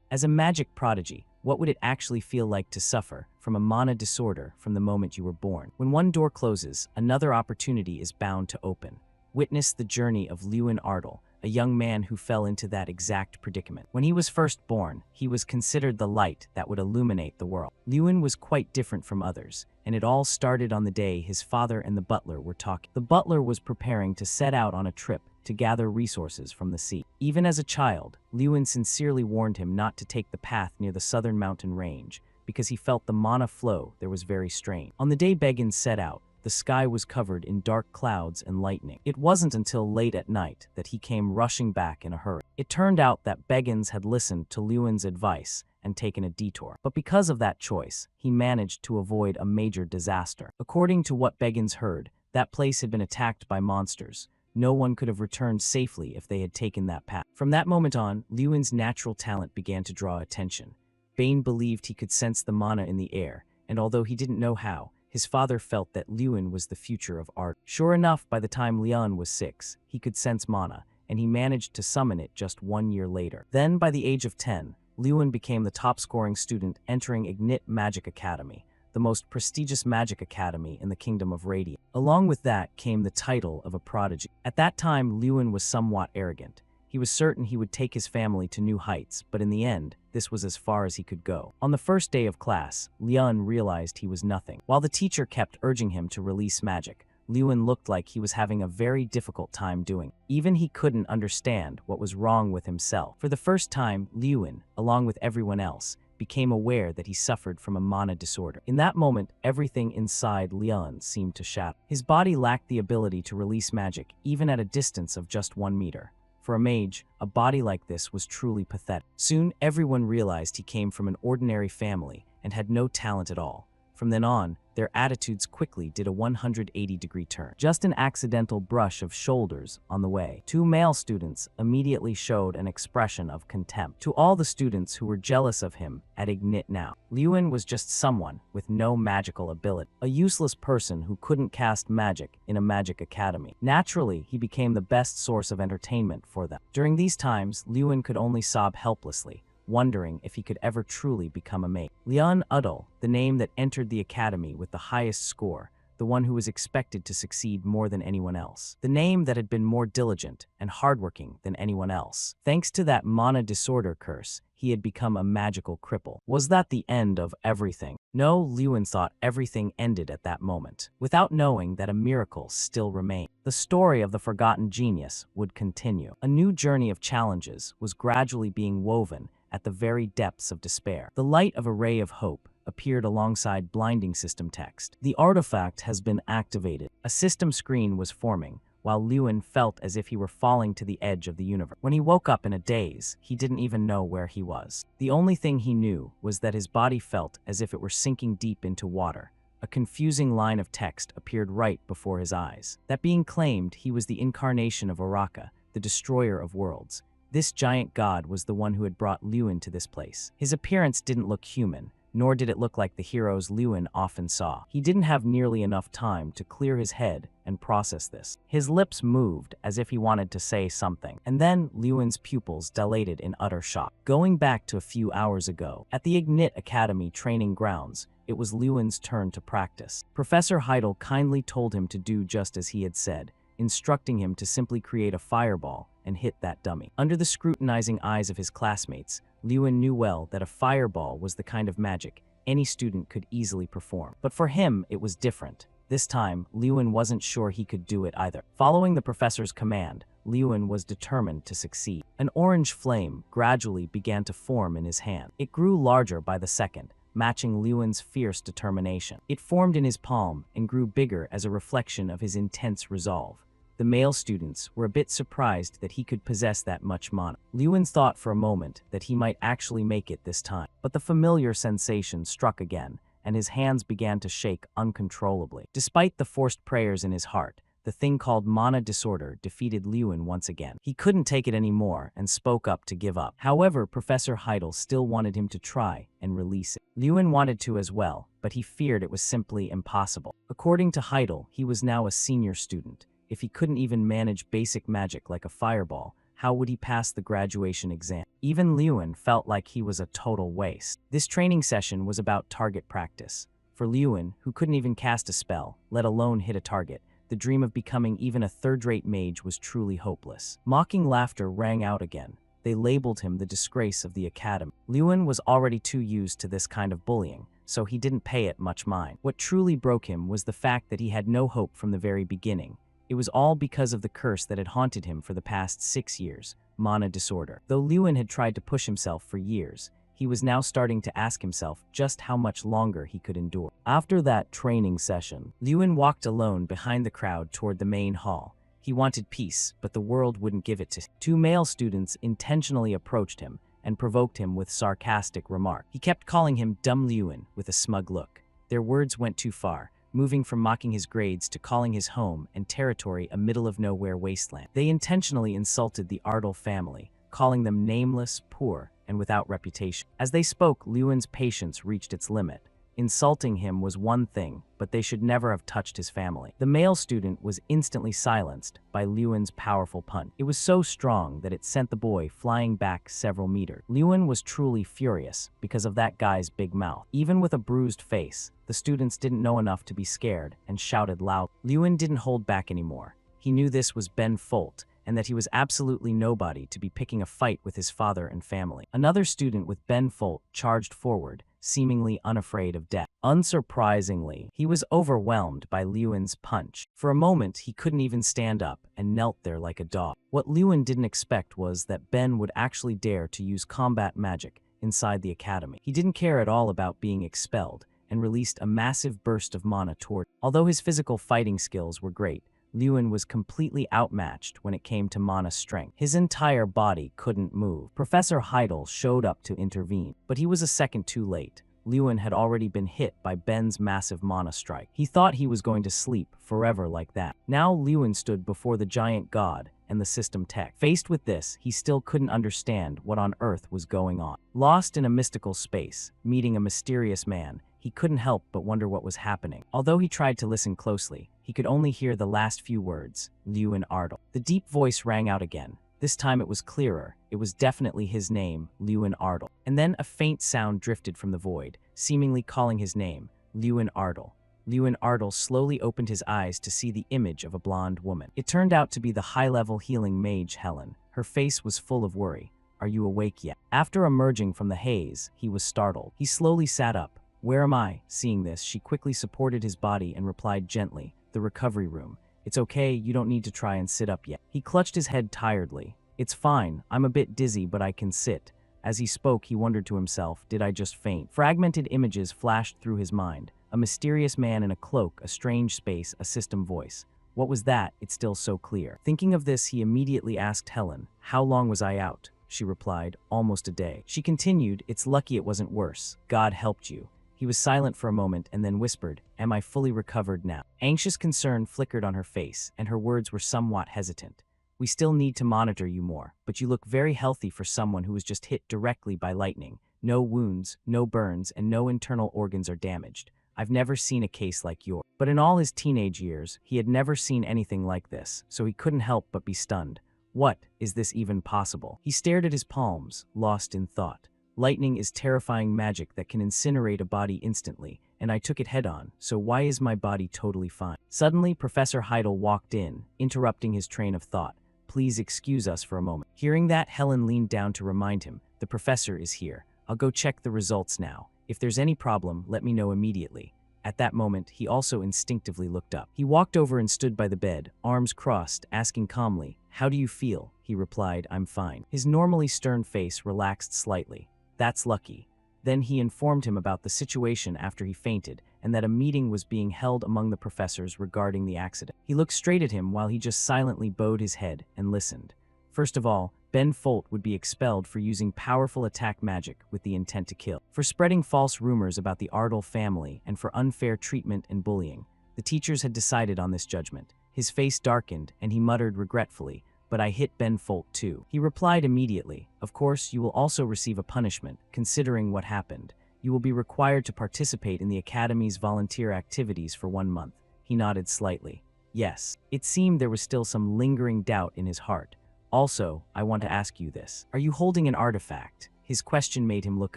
As a magic prodigy, what would it actually feel like to suffer from a mana disorder from the moment you were born? When one door closes, another opportunity is bound to open. Witness the journey of Lewin Ardle, a young man who fell into that exact predicament. When he was first born, he was considered the light that would illuminate the world. Lewin was quite different from others, and it all started on the day his father and the butler were talking. The butler was preparing to set out on a trip to gather resources from the sea. Even as a child, Lewin sincerely warned him not to take the path near the southern mountain range, because he felt the mana flow there was very strange. On the day Beggins set out, the sky was covered in dark clouds and lightning. It wasn't until late at night that he came rushing back in a hurry. It turned out that Beggins had listened to Lewin's advice and taken a detour. But because of that choice, he managed to avoid a major disaster. According to what Beggins heard, that place had been attacked by monsters. No one could have returned safely if they had taken that path. From that moment on, Lewin's natural talent began to draw attention. Bane believed he could sense the mana in the air, and although he didn't know how, his father felt that Lewin was the future of art. Sure enough, by the time Leon was 6, he could sense mana, and he managed to summon it just 1 year later. Then, by the age of 10, Lewin became the top-scoring student entering Ignite Magic Academy, the most prestigious magic academy in the Kingdom of Radiant. Along with that came the title of a prodigy. At that time, Lewin was somewhat arrogant. He was certain he would take his family to new heights, but in the end, this was as far as he could go. On the first day of class, Leon realized he was nothing. While the teacher kept urging him to release magic, Lewin looked like he was having a very difficult time doing it. Even he couldn't understand what was wrong with himself. For the first time, Lewin, along with everyone else, became aware that he suffered from a mana disorder. In that moment, everything inside Leon seemed to shatter. His body lacked the ability to release magic, even at a distance of just 1 meter. For a mage, a body like this was truly pathetic. Soon, everyone realized he came from an ordinary family and had no talent at all. From then on, their attitudes quickly did a 180-degree turn. Just an accidental brush of shoulders on the way. 2 male students immediately showed an expression of contempt to all the students who were jealous of him at Ignite now. Lewin was just someone with no magical ability, a useless person who couldn't cast magic in a magic academy. Naturally, he became the best source of entertainment for them. During these times, Lewin could only sob helplessly, wondering if he could ever truly become a mage. Leon Udall, the name that entered the academy with the highest score, the one who was expected to succeed more than anyone else. The name that had been more diligent and hardworking than anyone else. Thanks to that mana disorder curse, he had become a magical cripple. Was that the end of everything? No, Lewin thought everything ended at that moment, without knowing that a miracle still remained. The story of the forgotten genius would continue. A new journey of challenges was gradually being woven at the very depths of despair. The light of a ray of hope appeared alongside blinding system text. The artifact has been activated. A system screen was forming, while Lewin felt as if he were falling to the edge of the universe. When he woke up in a daze, he didn't even know where he was. The only thing he knew was that his body felt as if it were sinking deep into water. A confusing line of text appeared right before his eyes. That being claimed, he was the incarnation of Oraka, the destroyer of worlds. This giant god was the one who had brought Lewin to this place. His appearance didn't look human, nor did it look like the heroes Lewin often saw. He didn't have nearly enough time to clear his head and process this. His lips moved as if he wanted to say something, and then Lewin's pupils dilated in utter shock. Going back to a few hours ago, at the Ignite Academy training grounds, it was Lewin's turn to practice. Professor Heidel kindly told him to do just as he had said, instructing him to simply create a fireball and hit that dummy. Under the scrutinizing eyes of his classmates, Lewin knew well that a fireball was the kind of magic any student could easily perform. But for him, it was different. This time, Lewin wasn't sure he could do it either. Following the professor's command, Lewin was determined to succeed. An orange flame gradually began to form in his hand. It grew larger by the second, matching Lewin's fierce determination. It formed in his palm and grew bigger as a reflection of his intense resolve. The male students were a bit surprised that he could possess that much mana. Lewin thought for a moment that he might actually make it this time, but the familiar sensation struck again, and his hands began to shake uncontrollably. Despite the forced prayers in his heart, the thing called mana disorder defeated Lewin once again. He couldn't take it anymore and spoke up to give up. However, Professor Heidel still wanted him to try and release it. Lewin wanted to as well, but he feared it was simply impossible. According to Heidel, he was now a senior student. If he couldn't even manage basic magic like a fireball, How would he pass the graduation exam? Even Lewin felt like he was a total waste. This training session was about target practice. For Lewin, who couldn't even cast a spell, let alone hit a target, the dream of becoming even a third-rate mage was truly hopeless. Mocking laughter rang out again. They labeled him the disgrace of the academy. Lewin was already too used to this kind of bullying, so he didn't pay it much mind. What truly broke him was the fact that he had no hope from the very beginning. It was all because of the curse that had haunted him for the past 6 years, mana disorder. Though Lewin had tried to push himself for years, he was now starting to ask himself just how much longer he could endure. After that training session, Lewin walked alone behind the crowd toward the main hall. He wanted peace, but the world wouldn't give it to him. 2 male students intentionally approached him and provoked him with sarcastic remarks. He kept calling him Dumb Lewin with a smug look. Their words went too far, moving from mocking his grades to calling his home and territory a middle-of-nowhere wasteland. They intentionally insulted the Ardle family, calling them nameless, poor, and without reputation. As they spoke, Lewin's patience reached its limit. Insulting him was one thing, but they should never have touched his family. The male student was instantly silenced by Lewin's powerful punch. It was so strong that it sent the boy flying back several meters. Lewin was truly furious because of that guy's big mouth. Even with a bruised face, the students didn't know enough to be scared and shouted loud. Lewin didn't hold back anymore. He knew this was Ben Folt, and that he was absolutely nobody to be picking a fight with his father and family. Another student with Ben Folt charged forward, seemingly unafraid of death. Unsurprisingly, he was overwhelmed by Lewin's punch. For a moment, he couldn't even stand up and knelt there like a dog. What Lewin didn't expect was that Ben would actually dare to use combat magic inside the academy. He didn't care at all about being expelled and released a massive burst of mana toward him. Although his physical fighting skills were great, Lewin was completely outmatched when it came to mana strength. His entire body couldn't move. Professor Heidel showed up to intervene, but he was a second too late. Lewin had already been hit by Ben's massive mana strike. He thought he was going to sleep forever like that. Now Lewin stood before the giant god and the system tech. Faced with this, he still couldn't understand what on earth was going on. Lost in a mystical space, meeting a mysterious man, he couldn't help but wonder what was happening. Although he tried to listen closely, he could only hear the last few words, Lewin Ardle. The deep voice rang out again. This time it was clearer. It was definitely his name, Lewin Ardle. And then a faint sound drifted from the void, seemingly calling his name, Lewin Ardle. Lewin Ardle slowly opened his eyes to see the image of a blonde woman. It turned out to be the high-level healing mage Helen. Her face was full of worry. "Are you awake yet?" After emerging from the haze, he was startled. He slowly sat up. "Where am I?" Seeing this, she quickly supported his body and replied gently, "The recovery room. It's okay, you don't need to try and sit up yet." He clutched his head tiredly. "It's fine, I'm a bit dizzy, but I can sit." As he spoke, he wondered to himself, did I just faint? Fragmented images flashed through his mind. A mysterious man in a cloak, a strange space, a system voice. What was that? It's still so clear. Thinking of this, he immediately asked Helen, "How long was I out?" She replied, "Almost a day." She continued, "It's lucky it wasn't worse. God helped you." He was silent for a moment and then whispered, "Am I fully recovered now?" Anxious concern flickered on her face, and her words were somewhat hesitant. "We still need to monitor you more, but you look very healthy for someone who was just hit directly by lightning. No wounds, no burns, and no internal organs are damaged. I've never seen a case like yours." But in all his teenage years, he had never seen anything like this, so he couldn't help but be stunned. What? Is this even possible? He stared at his palms, lost in thought. Lightning is terrifying magic that can incinerate a body instantly, and I took it head-on, so why is my body totally fine? Suddenly, Professor Heidel walked in, interrupting his train of thought. "Please excuse us for a moment." Hearing that, Helen leaned down to remind him, "The professor is here. I'll go check the results now. If there's any problem, let me know immediately." At that moment, he also instinctively looked up. He walked over and stood by the bed, arms crossed, asking calmly, "How do you feel?" He replied, "I'm fine." His normally stern face relaxed slightly. "That's lucky." Then he informed him about the situation after he fainted, and that a meeting was being held among the professors regarding the accident. He looked straight at him while he just silently bowed his head and listened. First of all, Ben Folt would be expelled for using powerful attack magic with the intent to kill, for spreading false rumors about the Ardle family, and for unfair treatment and bullying. The teachers had decided on this judgment. His face darkened, and he muttered regretfully, "But I hit Ben Folt too." He replied immediately, "Of course, you will also receive a punishment, considering what happened. You will be required to participate in the Academy's volunteer activities for 1 month." He nodded slightly. Yes. It seemed there was still some lingering doubt in his heart. Also, I want to ask you this. Are you holding an artifact? His question made him look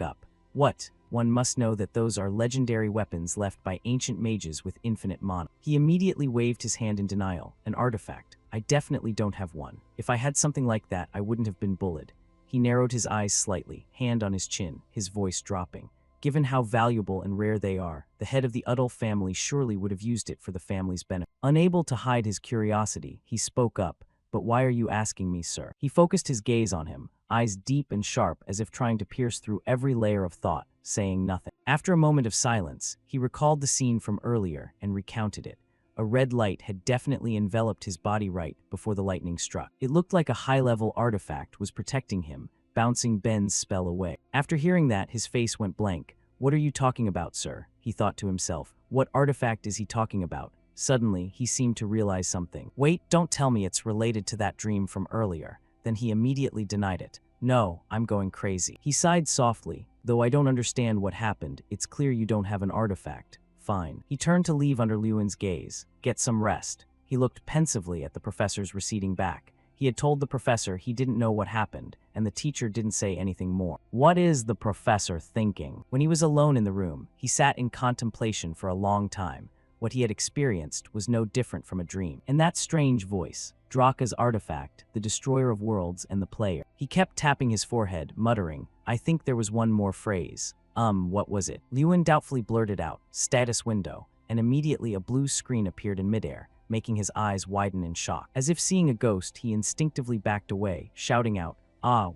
up. What? One must know that those are legendary weapons left by ancient mages with infinite mana. He immediately waved his hand in denial. An artifact? I definitely don't have one. If I had something like that, I wouldn't have been bullied. He narrowed his eyes slightly, hand on his chin, his voice dropping. Given how valuable and rare they are, the head of the Udall family surely would have used it for the family's benefit. Unable to hide his curiosity, he spoke up. But why are you asking me, sir? He focused his gaze on him, eyes deep and sharp as if trying to pierce through every layer of thought, saying nothing. After a moment of silence, he recalled the scene from earlier and recounted it. A red light had definitely enveloped his body right before the lightning struck. It looked like a high-level artifact was protecting him, bouncing Ben's spell away. After hearing that, his face went blank. What are you talking about, sir? He thought to himself. What artifact is he talking about? Suddenly, he seemed to realize something. Wait, don't tell me it's related to that dream from earlier. Then he immediately denied it. No, I'm going crazy. He sighed softly. Though I don't understand what happened, it's clear you don't have an artifact. Fine. He turned to leave under Lewin's gaze. Get some rest. He looked pensively at the professor's receding back. He had told the professor he didn't know what happened, and the teacher didn't say anything more. What is the professor thinking? When he was alone in the room, he sat in contemplation for a long time. What he had experienced was no different from a dream. And that strange voice, Draka's artifact, the destroyer of worlds and the player. He kept tapping his forehead, muttering, I think there was one more phrase. What was it? Lewin doubtfully blurted out, status window, and immediately a blue screen appeared in midair, making his eyes widen in shock. As if seeing a ghost, he instinctively backed away, shouting out,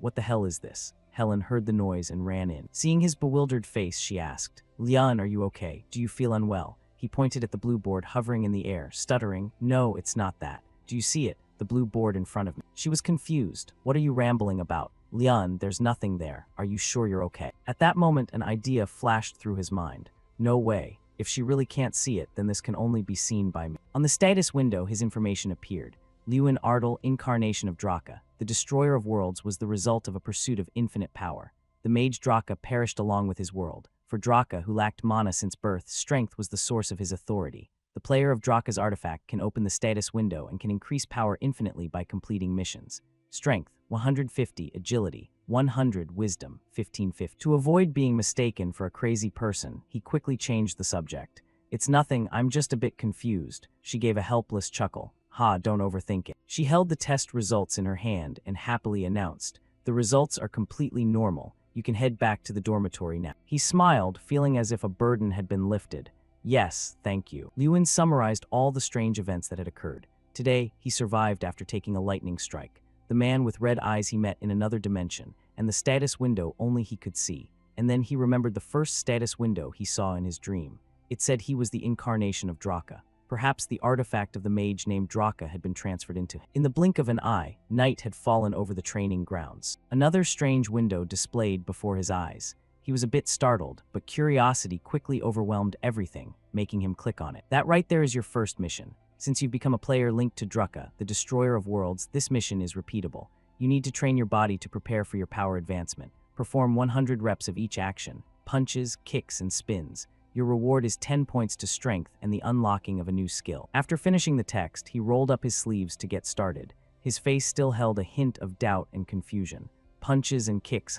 what the hell is this? Helen heard the noise and ran in. Seeing his bewildered face, she asked, Leon, are you okay? Do you feel unwell? He pointed at the blue board hovering in the air, stuttering, No, it's not that. Do you see it? The blue board in front of me. She was confused. What are you rambling about? Leon, there's nothing there. Are you sure you're okay? At that moment, an idea flashed through his mind. No way. If she really can't see it, then this can only be seen by me. On the status window, his information appeared. Lewin Ardal, incarnation of Draka. The destroyer of worlds was the result of a pursuit of infinite power. The mage Draka perished along with his world. For Draka, who lacked mana since birth, strength was the source of his authority. The player of Draka's artifact can open the status window and can increase power infinitely by completing missions. Strength, 150, agility, 100, wisdom, 1550. To avoid being mistaken for a crazy person, he quickly changed the subject. It's nothing, I'm just a bit confused. She gave a helpless chuckle. Don't overthink it. She held the test results in her hand and happily announced, the results are completely normal. You can head back to the dormitory now. He smiled, feeling as if a burden had been lifted. Yes, thank you. Lewin summarized all the strange events that had occurred. Today, he survived after taking a lightning strike. The man with red eyes he met in another dimension, and the status window only he could see. And then he remembered the first status window he saw in his dream. It said he was the incarnation of Draka. Perhaps the artifact of the mage named Draka had been transferred into him. In the blink of an eye, night had fallen over the training grounds. Another strange window displayed before his eyes. He was a bit startled, but curiosity quickly overwhelmed everything, making him click on it. That right there is your first mission. Since you've become a player linked to Draka, the destroyer of worlds, this mission is repeatable. You need to train your body to prepare for your power advancement. Perform 100 reps of each action, punches, kicks, and spins. Your reward is 10 points to strength and the unlocking of a new skill. After finishing the text, he rolled up his sleeves to get started. His face still held a hint of doubt and confusion. Punches and kicks,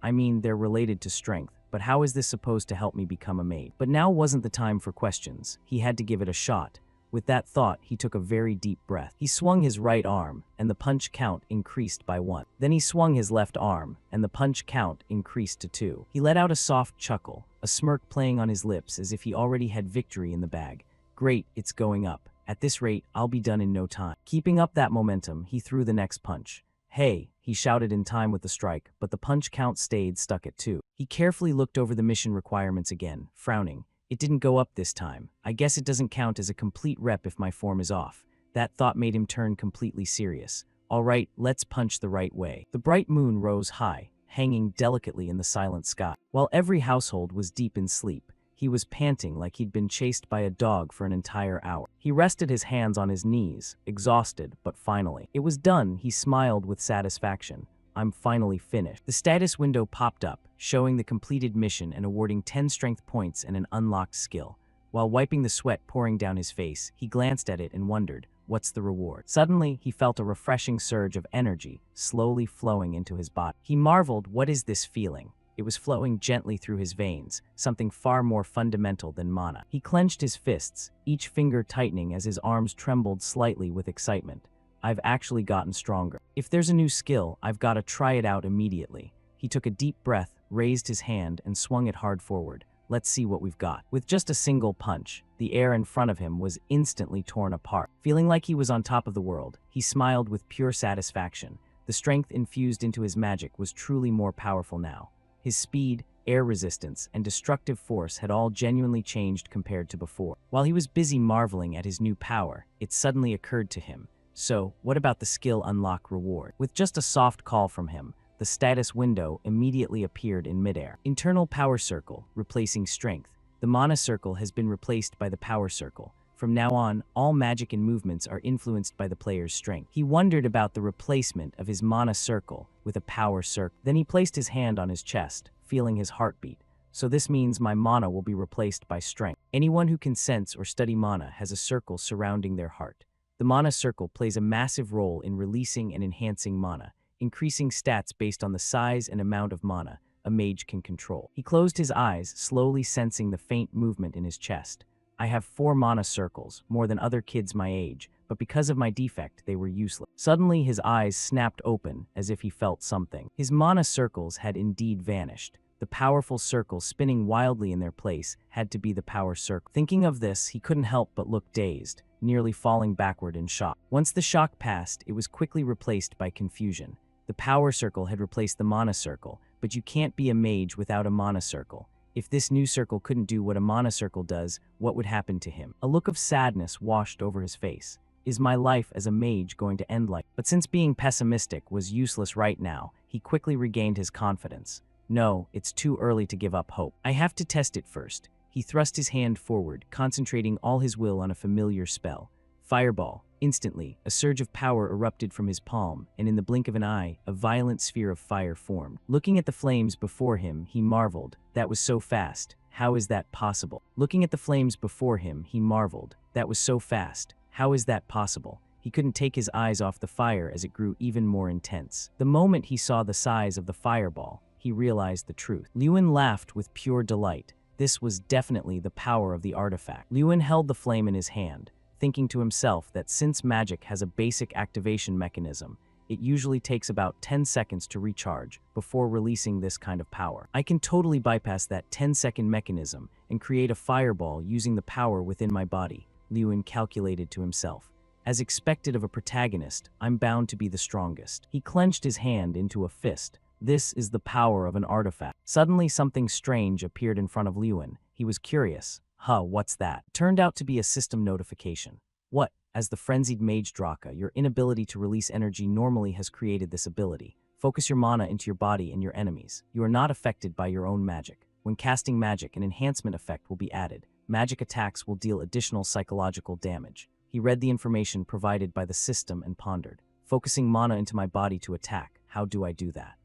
I mean, they're related to strength, but how is this supposed to help me become a mage? But now wasn't the time for questions. He had to give it a shot. With that thought, he took a very deep breath. He swung his right arm, and the punch count increased by 1. Then he swung his left arm, and the punch count increased to 2. He let out a soft chuckle, a smirk playing on his lips as if he already had victory in the bag. Great, it's going up. At this rate, I'll be done in no time. Keeping up that momentum, he threw the next punch. Hey, he shouted in time with the strike, but the punch count stayed stuck at 2. He carefully looked over the mission requirements again, frowning. It didn't go up this time. I guess it doesn't count as a complete rep if my form is off. That thought made him turn completely serious. All right, let's punch the right way. The bright moon rose high, hanging delicately in the silent sky. While every household was deep in sleep, he was panting like he'd been chased by a dog for an entire hour. He rested his hands on his knees, exhausted, but finally. It was done, he smiled with satisfaction. I'm finally finished. The status window popped up, showing the completed mission and awarding 10 strength points and an unlocked skill. While wiping the sweat pouring down his face, he glanced at it and wondered, What's the reward? Suddenly, he felt a refreshing surge of energy slowly flowing into his body. He marveled, what is this feeling? It was flowing gently through his veins, something far more fundamental than mana. He clenched his fists, each finger tightening as his arms trembled slightly with excitement. I've actually gotten stronger. If there's a new skill, I've got to try it out immediately. He took a deep breath, raised his hand, and swung it hard forward. Let's see what we've got. With just a single punch, the air in front of him was instantly torn apart. Feeling like he was on top of the world, he smiled with pure satisfaction. The strength infused into his magic was truly more powerful now. His speed, air resistance, and destructive force had all genuinely changed compared to before. While he was busy marveling at his new power, it suddenly occurred to him. So, what about the skill unlock reward? With just a soft call from him, the status window immediately appeared in midair. Internal power circle, replacing strength. The mana circle has been replaced by the power circle. From now on, all magic and movements are influenced by the player's strength. He wondered about the replacement of his mana circle with a power circle. Then he placed his hand on his chest, feeling his heartbeat. So this means my mana will be replaced by strength. Anyone who can sense or study mana has a circle surrounding their heart. The mana circle plays a massive role in releasing and enhancing mana, increasing stats based on the size and amount of mana a mage can control. He closed his eyes, slowly sensing the faint movement in his chest. I have 4 mana circles, more than other kids my age, but because of my defect, they were useless. Suddenly, his eyes snapped open as if he felt something. His mana circles had indeed vanished. The powerful circles spinning wildly in their place had to be the power circle. Thinking of this, he couldn't help but look dazed, nearly falling backward in shock. Once the shock passed, it was quickly replaced by confusion. The power circle had replaced the mana circle, but you can't be a mage without a mana circle. If this new circle couldn't do what a mana circle does, what would happen to him? A look of sadness washed over his face. Is my life as a mage going to end like? But since being pessimistic was useless right now, he quickly regained his confidence. No, it's too early to give up hope. I have to test it first. He thrust his hand forward, concentrating all his will on a familiar spell. Fireball. Instantly, a surge of power erupted from his palm, and in the blink of an eye, a violent sphere of fire formed. Looking at the flames before him, he marveled. That was so fast. How is that possible? Looking at the flames before him, he marveled. That was so fast. How is that possible? He couldn't take his eyes off the fire as it grew even more intense. The moment he saw the size of the fireball, he realized the truth. Lewin laughed with pure delight. This was definitely the power of the artifact. Lewin held the flame in his hand, thinking to himself that since magic has a basic activation mechanism, it usually takes about 10 seconds to recharge before releasing this kind of power. I can totally bypass that 10-second mechanism and create a fireball using the power within my body, Lewin calculated to himself. As expected of a protagonist, I'm bound to be the strongest. He clenched his hand into a fist. This is the power of an artifact. Suddenly, something strange appeared in front of Lewin. He was curious. What's that? Turned out to be a system notification. What? As the frenzied mage Draka, your inability to release energy normally has created this ability. Focus your mana into your body and your enemies. You are not affected by your own magic. When casting magic, an enhancement effect will be added. Magic attacks will deal additional psychological damage. He read the information provided by the system and pondered. Focusing mana into my body to attack. How do I do that?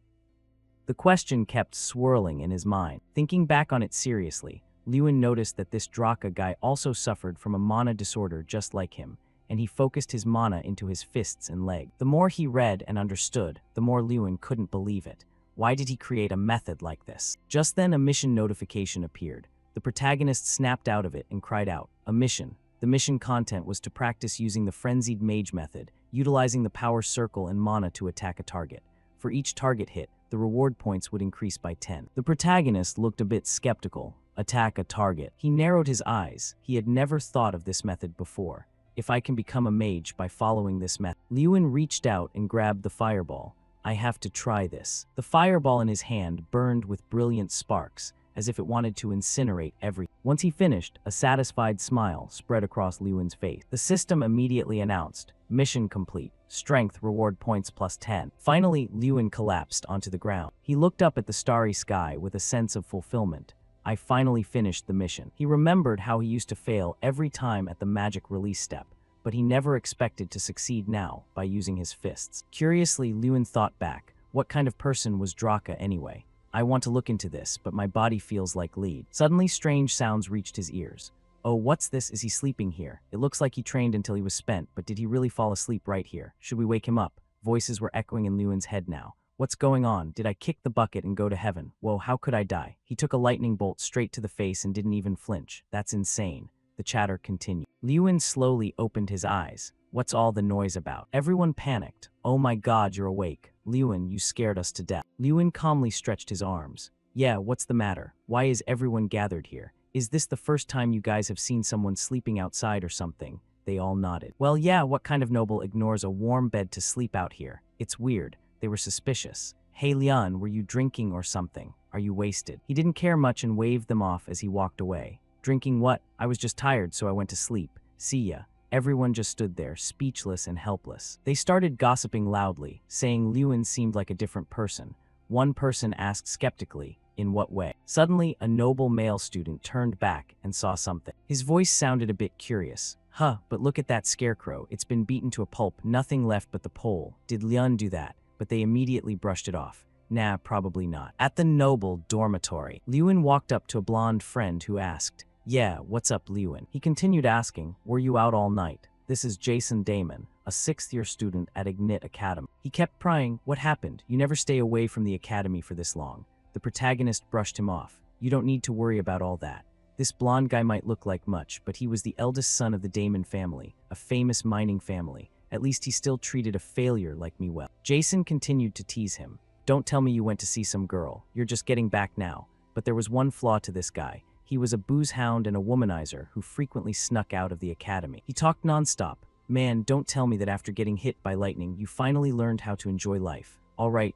The question kept swirling in his mind. Thinking back on it seriously, Lewin noticed that this Draka guy also suffered from a mana disorder just like him, and he focused his mana into his fists and leg. The more he read and understood, the more Lewin couldn't believe it. Why did he create a method like this? Just then a mission notification appeared. The protagonist snapped out of it and cried out, "A mission." The mission content was to practice using the frenzied mage method, utilizing the power circle and mana to attack a target. For each target hit, the reward points would increase by 10. The protagonist looked a bit skeptical. Attack a target. He narrowed his eyes. He had never thought of this method before. If I can become a mage by following this method. Lewin reached out and grabbed the fireball. I have to try this. The fireball in his hand burned with brilliant sparks, as if it wanted to incinerate everything. Once he finished, a satisfied smile spread across Lewin's face. The system immediately announced, "Mission complete. Strength reward points plus 10. Finally, Lewin collapsed onto the ground. He looked up at the starry sky with a sense of fulfillment. I finally finished the mission. He remembered how he used to fail every time at the magic release step, but he never expected to succeed now by using his fists. Curiously, Lewin thought back. What kind of person was Draka anyway? I want to look into this, but my body feels like lead. Suddenly, strange sounds reached his ears. Oh, what's this? Is he sleeping here? It looks like he trained until he was spent, but did he really fall asleep right here? Should we wake him up? Voices were echoing in Lewin's head now. What's going on? Did I kick the bucket and go to heaven? Whoa, how could I die? He took a lightning bolt straight to the face and didn't even flinch. That's insane. The chatter continued. Lewin slowly opened his eyes. What's all the noise about? Everyone panicked. Oh my god, you're awake. Lewin, you scared us to death. Lewin calmly stretched his arms. Yeah, what's the matter? Why is everyone gathered here? Is this the first time you guys have seen someone sleeping outside or something? They all nodded. Well, yeah, what kind of noble ignores a warm bed to sleep out here? It's weird. They were suspicious. Hey Leon, were you drinking or something? Are you wasted? He didn't care much and waved them off as he walked away. Drinking what? I was just tired, so I went to sleep. See ya. Everyone just stood there, speechless and helpless. They started gossiping loudly, saying Lewin seemed like a different person. One person asked skeptically, in what way? Suddenly, a noble male student turned back and saw something. His voice sounded a bit curious. Huh, but look at that scarecrow. It's been beaten to a pulp, nothing left but the pole. Did Leon do that? But they immediately brushed it off. Nah, probably not. At the noble dormitory, Lewin walked up to a blonde friend who asked, Yeah, what's up, Lewin? He continued asking, Were you out all night? This is Jason Damon, a 6th-year student at Ignit Academy. He kept prying, What happened? You never stay away from the academy for this long. The protagonist brushed him off. You don't need to worry about all that. This blonde guy might look like much, but he was the eldest son of the Damon family, a famous mining family. At least he still treated a failure like me well. Jason continued to tease him. Don't tell me you went to see some girl. You're just getting back now. But there was one flaw to this guy. He was a booze hound and a womanizer who frequently snuck out of the academy. He talked nonstop. Man, don't tell me that after getting hit by lightning, you finally learned how to enjoy life. All right,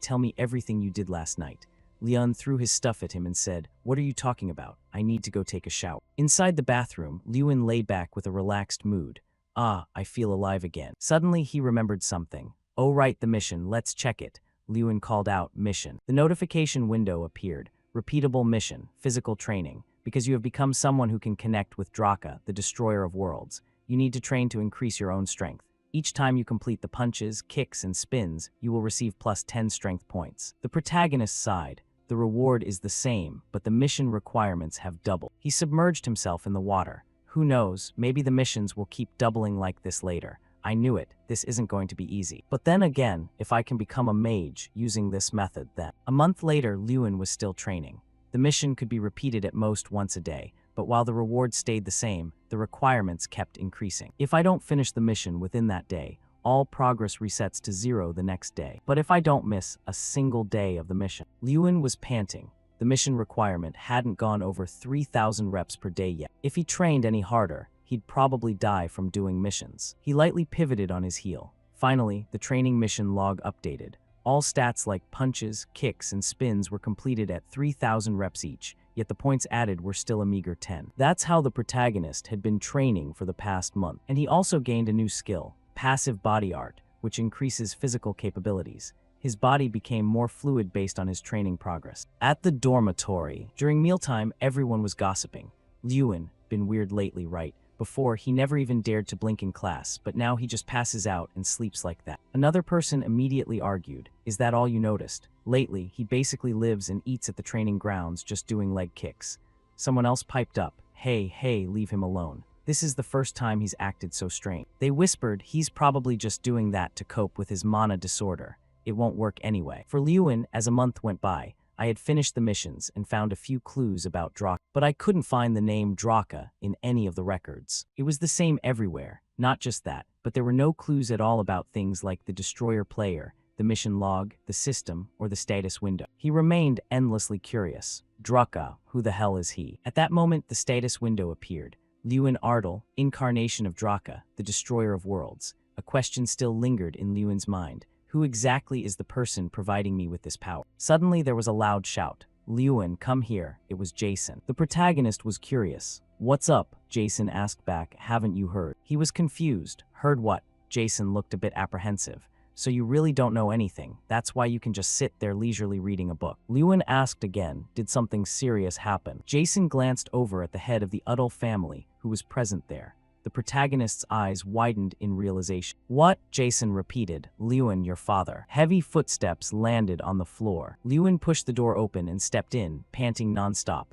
tell me everything you did last night. Leon threw his stuff at him and said, What are you talking about? I need to go take a shower. Inside the bathroom, Lewin lay back with a relaxed mood. Ah, I feel alive again. Suddenly, he remembered something. Oh right, the mission, let's check it. Lewin called out, Mission. The notification window appeared. Repeatable mission, physical training. Because you have become someone who can connect with Draka, the destroyer of worlds. You need to train to increase your own strength. Each time you complete the punches, kicks, and spins, you will receive plus 10 strength points. The protagonist sighed. The reward is the same, but the mission requirements have doubled. He submerged himself in the water. Who knows, maybe the missions will keep doubling like this later. I knew it, this isn't going to be easy. But then again, if I can become a mage using this method then. A month later, Lewin was still training. The mission could be repeated at most once a day, but while the reward stayed the same, the requirements kept increasing. If I don't finish the mission within that day, all progress resets to 0 the next day. But if I don't miss a single day of the mission. Lewin was panting. The mission requirement hadn't gone over 3,000 reps per day yet. If he trained any harder, he'd probably die from doing missions. He lightly pivoted on his heel. Finally, the training mission log updated. All stats like punches, kicks, and spins were completed at 3,000 reps each, yet the points added were still a meager 10. That's how the protagonist had been training for the past month. And he also gained a new skill, passive body art, which increases physical capabilities. His body became more fluid based on his training progress. At the dormitory, during mealtime, everyone was gossiping. Lewin, been weird lately, right? Before, he never even dared to blink in class, but now he just passes out and sleeps like that. Another person immediately argued, Is that all you noticed? Lately, he basically lives and eats at the training grounds just doing leg kicks. Someone else piped up, Hey, leave him alone. This is the first time he's acted so strange. They whispered, He's probably just doing that to cope with his mana disorder. It won't work anyway. For Lewin, as a month went by, I had finished the missions and found a few clues about Draka, but I couldn't find the name Draka in any of the records. It was the same everywhere, not just that, but there were no clues at all about things like the destroyer player, the mission log, the system, or the status window. He remained endlessly curious. Draka, who the hell is he? At that moment, the status window appeared. Lewin Ardal, incarnation of Draka, the destroyer of worlds. A question still lingered in Lewin's mind. Who exactly is the person providing me with this power? Suddenly there was a loud shout. Lewin, come here. It was Jason. The protagonist was curious. What's up? Jason asked back. Haven't you heard? He was confused. Heard what? Jason looked a bit apprehensive. So you really don't know anything. That's why you can just sit there leisurely reading a book. Lewin asked again, did something serious happen? Jason glanced over at the head of the Udall family, who was present there. The protagonist's eyes widened in realization. What? Jason repeated. Lewin, your father. Heavy footsteps landed on the floor. Lewin pushed the door open and stepped in, panting nonstop.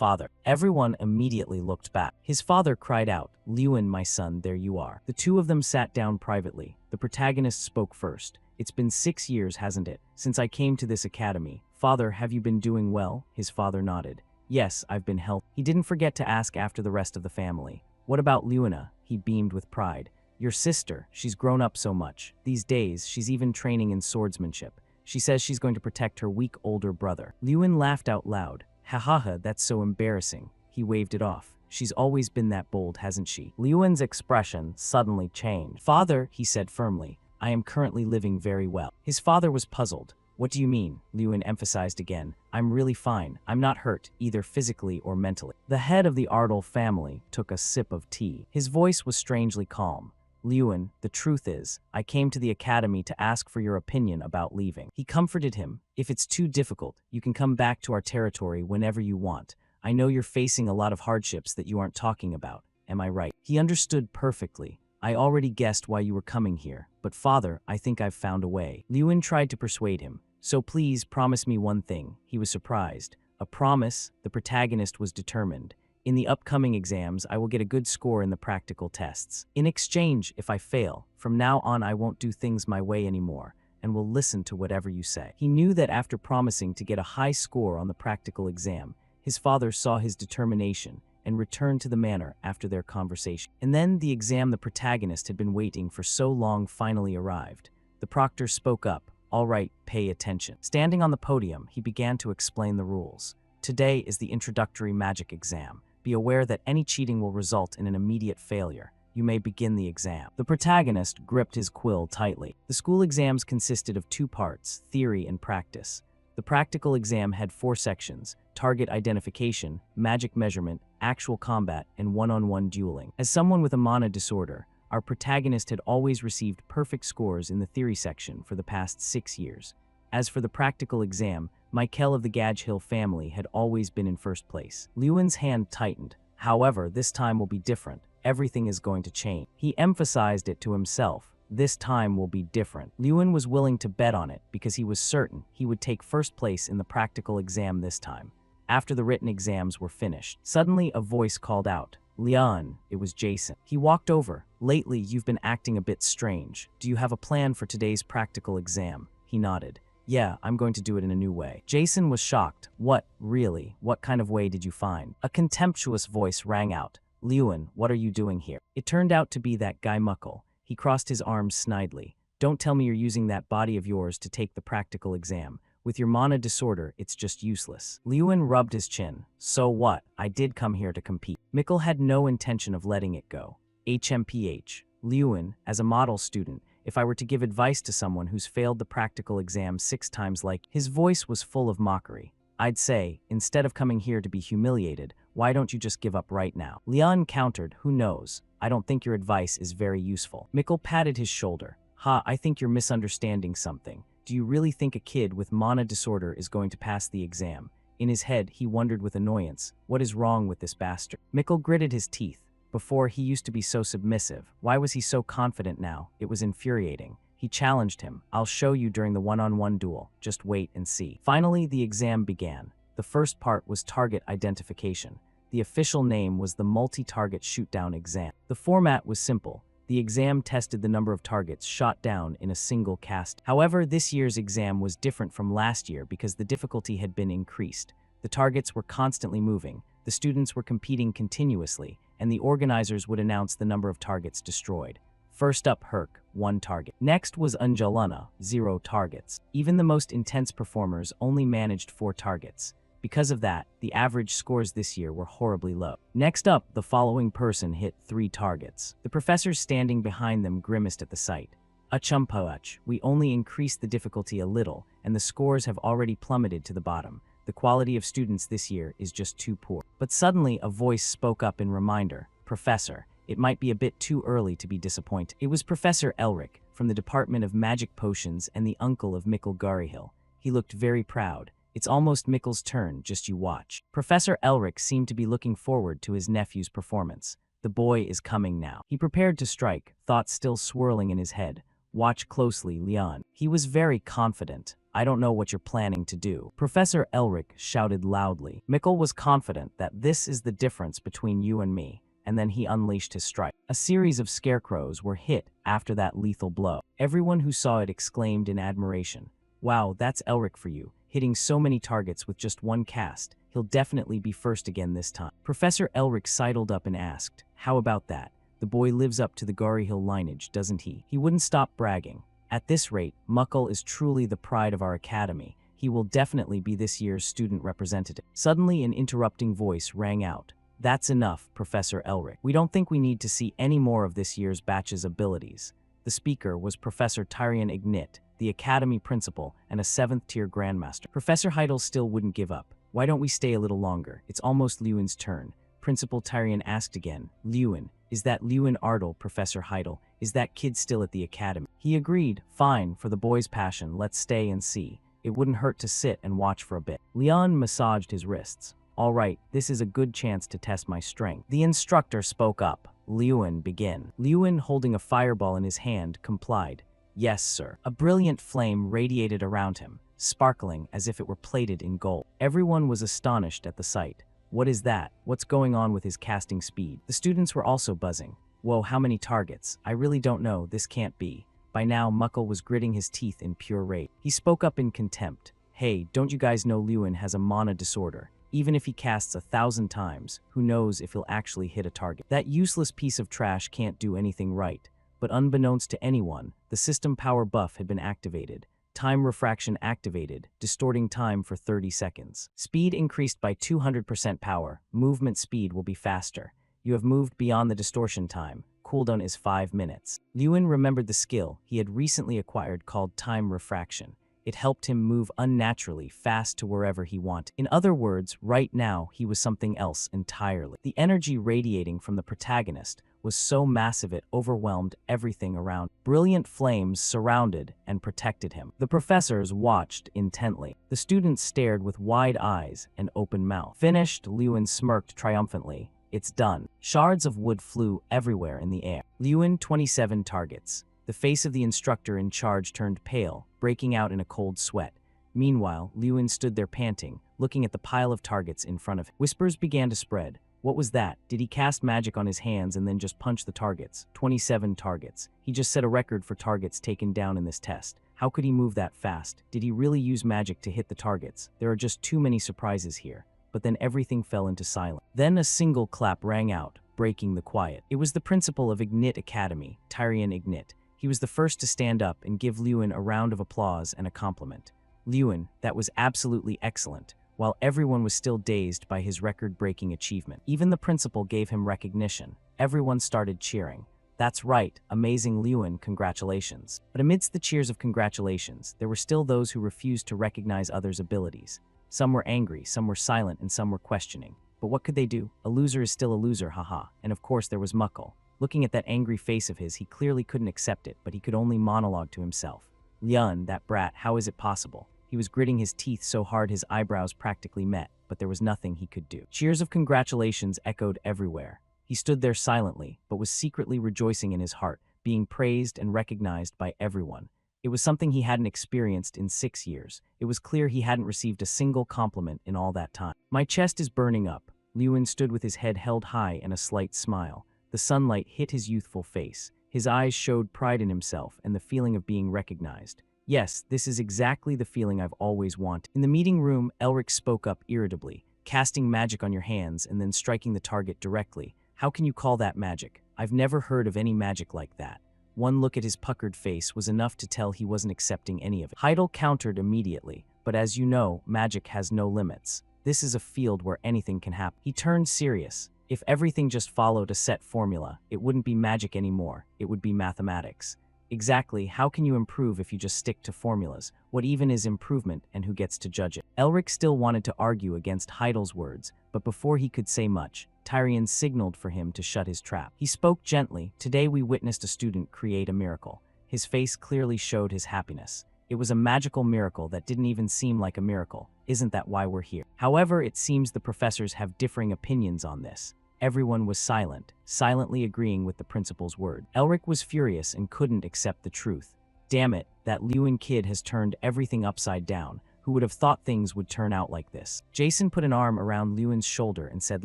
Father. Everyone immediately looked back. His father cried out, "Liuan, my son, there you are." The two of them sat down privately. The protagonist spoke first. "It's been 6 years, hasn't it, since I came to this academy. Father, have you been doing well?" His father nodded. "Yes, I've been healthy." He didn't forget to ask after the rest of the family. "What about Liuna?" He beamed with pride. "Your sister, she's grown up so much. These days, she's even training in swordsmanship. She says she's going to protect her weak older brother." Liuan laughed out loud. "Ha ha ha, that's so embarrassing." He waved it off. "She's always been that bold, hasn't she?" Liuan's expression suddenly changed. "Father," he said firmly, "I am currently living very well." His father was puzzled. "What do you mean?" Liuan emphasized again. "I'm really fine. I'm not hurt, either physically or mentally." The head of the Ardal family took a sip of tea. His voice was strangely calm. "Liuan, the truth is, I came to the academy to ask for your opinion about leaving." He comforted him. "If it's too difficult, you can come back to our territory whenever you want. I know you're facing a lot of hardships that you aren't talking about. Am I right?" He understood perfectly. "I already guessed why you were coming here, but father, I think I've found a way." Liuan tried to persuade him. "So please promise me one thing." He was surprised. A promise? The protagonist was determined. "In the upcoming exams, I will get a good score in the practical tests. In exchange, if I fail, from now on I won't do things my way anymore, and will listen to whatever you say." He knew that after promising to get a high score on the practical exam, his father saw his determination and returned to the manor after their conversation. And then the exam the protagonist had been waiting for so long finally arrived. The proctor spoke up. "All right, pay attention." Standing on the podium, he began to explain the rules. "Today is the introductory magic exam. Be aware that any cheating will result in an immediate failure. You may begin the exam." The protagonist gripped his quill tightly. The school exams consisted of 2 parts, theory and practice. The practical exam had 4 sections: target identification, magic measurement, actual combat, and one-on-one dueling. As someone with a mana disorder, our protagonist had always received perfect scores in the theory section for the past 6 years. As for the practical exam, Michael of the Gage Hill family had always been in first place. Liuan's hand tightened. "However, this time will be different. Everything is going to change." He emphasized it to himself. This time will be different. Liuan was willing to bet on it because he was certain he would take first place in the practical exam this time. After the written exams were finished, suddenly a voice called out, "Lian." It was Jason. He walked over. "Lately, you've been acting a bit strange. Do you have a plan for today's practical exam?" He nodded. "Yeah, I'm going to do it in a new way." Jason was shocked. "What? Really? What kind of way did you find?" A contemptuous voice rang out. "Liuan, what are you doing here?" It turned out to be that guy Muckle. He crossed his arms snidely. "Don't tell me you're using that body of yours to take the practical exam. With your mana disorder, it's just useless." Liuan rubbed his chin. "So what? I did come here to compete." Mikkel had no intention of letting it go. HMPH. "Liuan, as a model student, if I were to give advice to someone who's failed the practical exam 6 times like..." His voice was full of mockery. "I'd say, instead of coming here to be humiliated, why don't you just give up right now?" Lian countered, "Who knows? I don't think your advice is very useful." Mikkel patted his shoulder. "Ha, I think you're misunderstanding something. Do you really think a kid with mana disorder is going to pass the exam?" In his head, he wondered with annoyance, what is wrong with this bastard? Mikkel gritted his teeth. Before, he used to be so submissive. Why was he so confident now? It was infuriating. He challenged him. "I'll show you during the one-on-one duel. Just wait and see." Finally, the exam began. The first part was target identification. The official name was the multi-target shoot-down exam. The format was simple. The exam tested the number of targets shot down in a single cast. However, this year's exam was different from last year because the difficulty had been increased. The targets were constantly moving, the students were competing continuously, and the organizers would announce the number of targets destroyed. First up, Herc, 1 target. Next was Anjalana, 0 targets. Even the most intense performers only managed 4 targets. Because of that, the average scores this year were horribly low. Next up, the following person hit 3 targets. The professors standing behind them grimaced at the sight. "Achumpoach, we only increased the difficulty a little, and the scores have already plummeted to the bottom. The quality of students this year is just too poor." But suddenly, a voice spoke up in reminder. "Professor, it might be a bit too early to be disappointed." It was Professor Elric, from the Department of Magic Potions and the uncle of Mikkel Garihill. He looked very proud. "It's almost Mikkel's turn, just you watch." Professor Elric seemed to be looking forward to his nephew's performance. The boy is coming now. He prepared to strike, thoughts still swirling in his head. "Watch closely, Leon." He was very confident. I don't know what you're planning to do." Professor Elric shouted loudly. Mikkel was confident that this is the difference between you and me, and then he unleashed his strike. A series of scarecrows were hit after that lethal blow. Everyone who saw it exclaimed in admiration, "Wow, that's Elric for you, hitting so many targets with just one cast. He'll definitely be first again this time." Professor Elric sidled up and asked, "How about that? The boy lives up to the Gari Hill lineage, doesn't he?" He wouldn't stop bragging. "At this rate, Muckle is truly the pride of our academy. He will definitely be this year's student representative." Suddenly an interrupting voice rang out. "That's enough, Professor Elric. We don't think we need to see any more of this year's batch's abilities." The speaker was Professor Tyrion Ignit, the academy principal and a 7th-tier grandmaster. Professor Heidel still wouldn't give up. "Why don't we stay a little longer? It's almost Lewin's turn." Principal Tyrion asked again. "Lewin, is that Lewin Ardle, Professor Heidel? Is that kid still at the academy?" He agreed. "Fine, for the boy's passion, let's stay and see. It wouldn't hurt to sit and watch for a bit." Leon massaged his wrists. "All right, this is a good chance to test my strength." The instructor spoke up. "Lewin, begin." Lewin, holding a fireball in his hand, complied. "Yes, sir." A brilliant flame radiated around him, sparkling as if it were plated in gold. Everyone was astonished at the sight. "What is that? What's going on with his casting speed?" The students were also buzzing. "Whoa, how many targets? I really don't know, this can't be." By now, Muckle was gritting his teeth in pure rage. He spoke up in contempt. "Hey, don't you guys know Lewin has a mana disorder? Even if he casts 1,000 times, who knows if he'll actually hit a target? That useless piece of trash can't do anything right." But unbeknownst to anyone, the system power buff had been activated. Time refraction activated, distorting time for 30 seconds. Speed increased by 200% power. Movement speed will be faster. You have moved beyond the distortion time. Cooldown is 5 minutes. Lewin remembered the skill he had recently acquired called time refraction. It helped him move unnaturally fast to wherever he wanted. In other words, right now, he was something else entirely. The energy radiating from the protagonist was so massive it overwhelmed everything around. Brilliant flames surrounded and protected him. The professors watched intently. The students stared with wide eyes and open mouth. "Finished," Lewin smirked triumphantly. "It's done." Shards of wood flew everywhere in the air. Lewin, 27 targets. The face of the instructor in charge turned pale, breaking out in a cold sweat. Meanwhile, Lewin stood there panting, looking at the pile of targets in front of him. Whispers began to spread. What was that? Did he cast magic on his hands and then just punch the targets? 27 targets. He just set a record for targets taken down in this test. How could he move that fast? Did he really use magic to hit the targets? There are just too many surprises here. But then everything fell into silence. Then a single clap rang out, breaking the quiet. It was the principal of Ignit Academy, Tyrion Ignit. He was the first to stand up and give Lewin a round of applause and a compliment. "Lewin, that was absolutely excellent." While everyone was still dazed by his record-breaking achievement. Even the principal gave him recognition. Everyone started cheering. "That's right, amazing Lewin, congratulations." But amidst the cheers of congratulations, there were still those who refused to recognize others' abilities. Some were angry, some were silent, and some were questioning. But what could they do? A loser is still a loser, haha. And of course there was Muckle. Looking at that angry face of his, he clearly couldn't accept it, but he could only monologue to himself. "Lyon, that brat, how is it possible?" He was gritting his teeth so hard his eyebrows practically met, but there was nothing he could do. Cheers of congratulations echoed everywhere. He stood there silently, but was secretly rejoicing in his heart, being praised and recognized by everyone. It was something he hadn't experienced in 6 years. It was clear he hadn't received a single compliment in all that time. "My chest is burning up." Lewin stood with his head held high and a slight smile. The sunlight hit his youthful face. His eyes showed pride in himself and the feeling of being recognized. "Yes, this is exactly the feeling I've always wanted." In the meeting room, Elric spoke up irritably. "Casting magic on your hands and then striking the target directly. How can you call that magic? I've never heard of any magic like that." One look at his puckered face was enough to tell he wasn't accepting any of it. Heidel countered immediately, "But as you know, magic has no limits. This is a field where anything can happen." He turned serious. If everything just followed a set formula, it wouldn't be magic anymore, it would be mathematics. Exactly, how can you improve if you just stick to formulas? What even is improvement, and who gets to judge it? Elric still wanted to argue against Heidel's words, but before he could say much, Tyrion signaled for him to shut his trap. He spoke gently. "Today we witnessed a student create a miracle." His face clearly showed his happiness. "It was a magical miracle that didn't even seem like a miracle. Isn't that why we're here?" However, it seems the professors have differing opinions on this. Everyone was silent, silently agreeing with the principal's word. Elric was furious and couldn't accept the truth. Damn it, that Lewin kid has turned everything upside down. Who would have thought things would turn out like this? Jason put an arm around Lewin's shoulder and said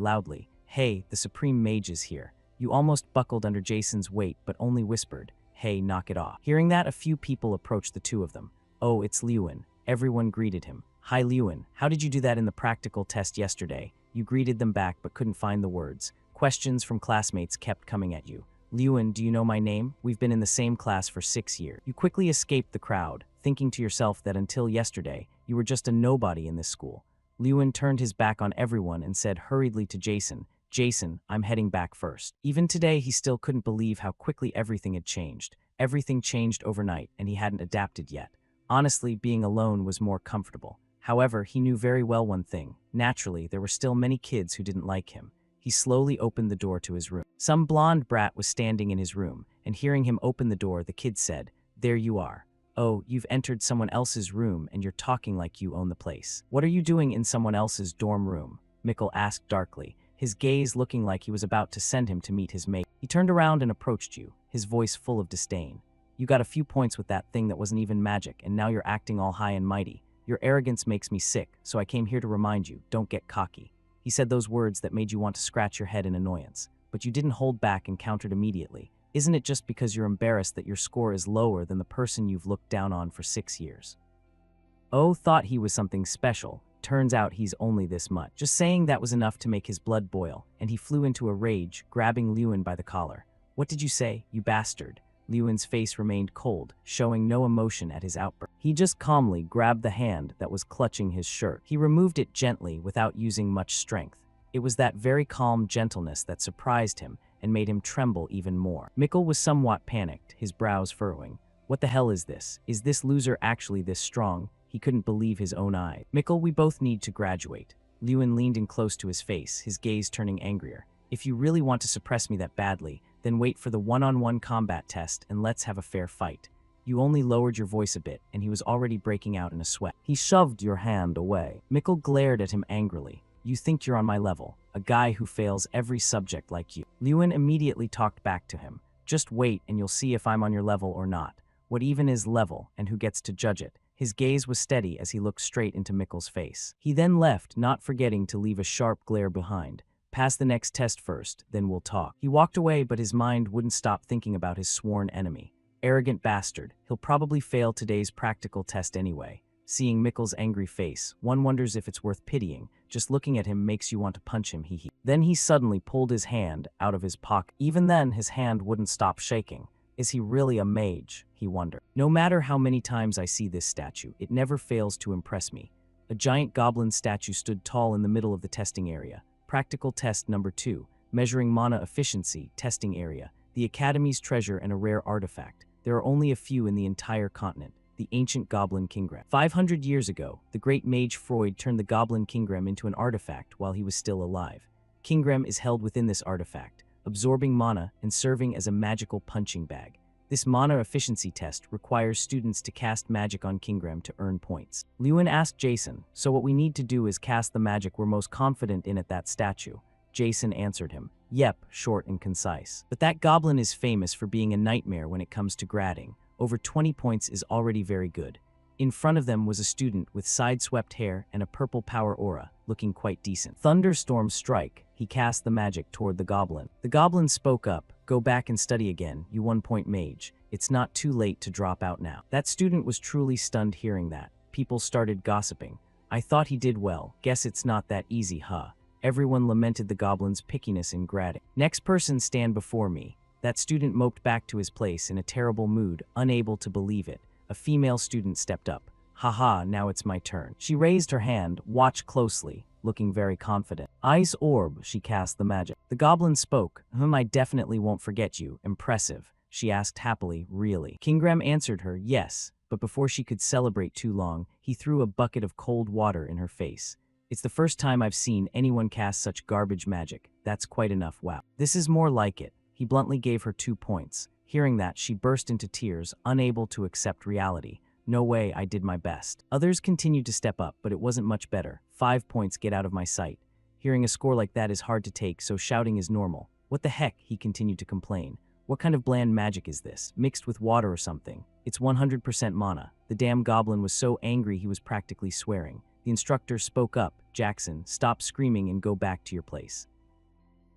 loudly, "Hey, the Supreme Mage is here." You almost buckled under Jason's weight, but only whispered, "Hey, knock it off." Hearing that, a few people approached the two of them. "Oh, it's Lewin." Everyone greeted him. "Hi, Lewin. How did you do that in the practical test yesterday?" You greeted them back but couldn't find the words. Questions from classmates kept coming at you. "Lewin, do you know my name? We've been in the same class for 6 years." You quickly escaped the crowd, thinking to yourself that until yesterday, you were just a nobody in this school. Lewin turned his back on everyone and said hurriedly to Jason, "Jason, I'm heading back first." Even today, he still couldn't believe how quickly everything had changed. Everything changed overnight, and he hadn't adapted yet. Honestly, being alone was more comfortable. However, he knew very well one thing. Naturally, there were still many kids who didn't like him. He slowly opened the door to his room. Some blonde brat was standing in his room, and hearing him open the door, the kid said, "There you are. Oh, you've entered someone else's room and you're talking like you own the place. What are you doing in someone else's dorm room?" Mikkel asked darkly, his gaze looking like he was about to send him to meet his mate. He turned around and approached you, his voice full of disdain. "You got a few points with that thing that wasn't even magic, and now you're acting all high and mighty. Your arrogance makes me sick, so I came here to remind you, don't get cocky." He said those words that made you want to scratch your head in annoyance, but you didn't hold back and countered immediately. "Isn't it just because you're embarrassed that your score is lower than the person you've looked down on for 6 years? Oh, thought he was something special. Turns out he's only this much." Just saying that was enough to make his blood boil, and he flew into a rage, grabbing Lewin by the collar. "What did you say, you bastard?" Lewin's face remained cold, showing no emotion at his outburst. He just calmly grabbed the hand that was clutching his shirt. He removed it gently without using much strength. It was that very calm gentleness that surprised him and made him tremble even more. Mikkel was somewhat panicked, his brows furrowing. What the hell is this? Is this loser actually this strong? He couldn't believe his own eyes. "Mikkel, we both need to graduate." Lewin leaned in close to his face, his gaze turning angrier. "If you really want to suppress me that badly, then wait for the one-on-one combat test and let's have a fair fight." You only lowered your voice a bit, and he was already breaking out in a sweat. He shoved your hand away. Mikkel glared at him angrily. "You think you're on my level, a guy who fails every subject like you." Lewin immediately talked back to him. "Just wait and you'll see if I'm on your level or not. What even is level, and who gets to judge it?" His gaze was steady as he looked straight into Mikkel's face. He then left, not forgetting to leave a sharp glare behind. "Pass the next test first, then we'll talk." He walked away, but his mind wouldn't stop thinking about his sworn enemy. Arrogant bastard, he'll probably fail today's practical test anyway. Seeing Mikkel's angry face, one wonders if it's worth pitying. Just looking at him makes you want to punch him, hee hee. Then he suddenly pulled his hand out of his pocket. Even then, his hand wouldn't stop shaking. Is he really a mage? He wondered. No matter how many times I see this statue, it never fails to impress me. A giant goblin statue stood tall in the middle of the testing area. Practical test number 2, measuring mana efficiency, testing area, the Academy's treasure and a rare artifact. There are only a few in the entire continent, the ancient goblin kingram. 500 years ago, the great mage Freud turned the goblin kingram into an artifact while he was still alive. Kingram is held within this artifact, absorbing mana and serving as a magical punching bag. This mana efficiency test requires students to cast magic on Kingram to earn points. Lewin asked Jason, "So what we need to do is cast the magic we're most confident in at that statue?" Jason answered him, "Yep, short and concise. But that goblin is famous for being a nightmare when it comes to grading. Over 20 points is already very good." In front of them was a student with side-swept hair and a purple power aura, looking quite decent. Thunderstorm strike. He cast the magic toward the goblin. The goblin spoke up, "Go back and study again, you 1-point mage. It's not too late to drop out now." That student was truly stunned hearing that. People started gossiping. "I thought he did well. Guess it's not that easy, huh?" Everyone lamented the goblin's pickiness in grading. "Next person stand before me." That student moped back to his place in a terrible mood, unable to believe it. A female student stepped up. "Haha, now it's my turn." She raised her hand, watched closely, looking very confident. "Ice orb," she cast the magic. The goblin spoke. "I definitely won't forget you. Impressive." She asked happily, "Really?" Kingram answered her, "Yes," but before she could celebrate too long, he threw a bucket of cold water in her face. "It's the first time I've seen anyone cast such garbage magic. That's quite enough, wow." "This is more like it." He bluntly gave her 2 points. Hearing that, she burst into tears, unable to accept reality. "No way, I did my best." Others continued to step up, but it wasn't much better. 5 points, get out of my sight. Hearing a score like that is hard to take, so shouting is normal. "What the heck?" he continued to complain. "What kind of bland magic is this? Mixed with water or something?" It's 100% mana. The damn goblin was so angry he was practically swearing. The instructor spoke up. Jackson, stop screaming and go back to your place.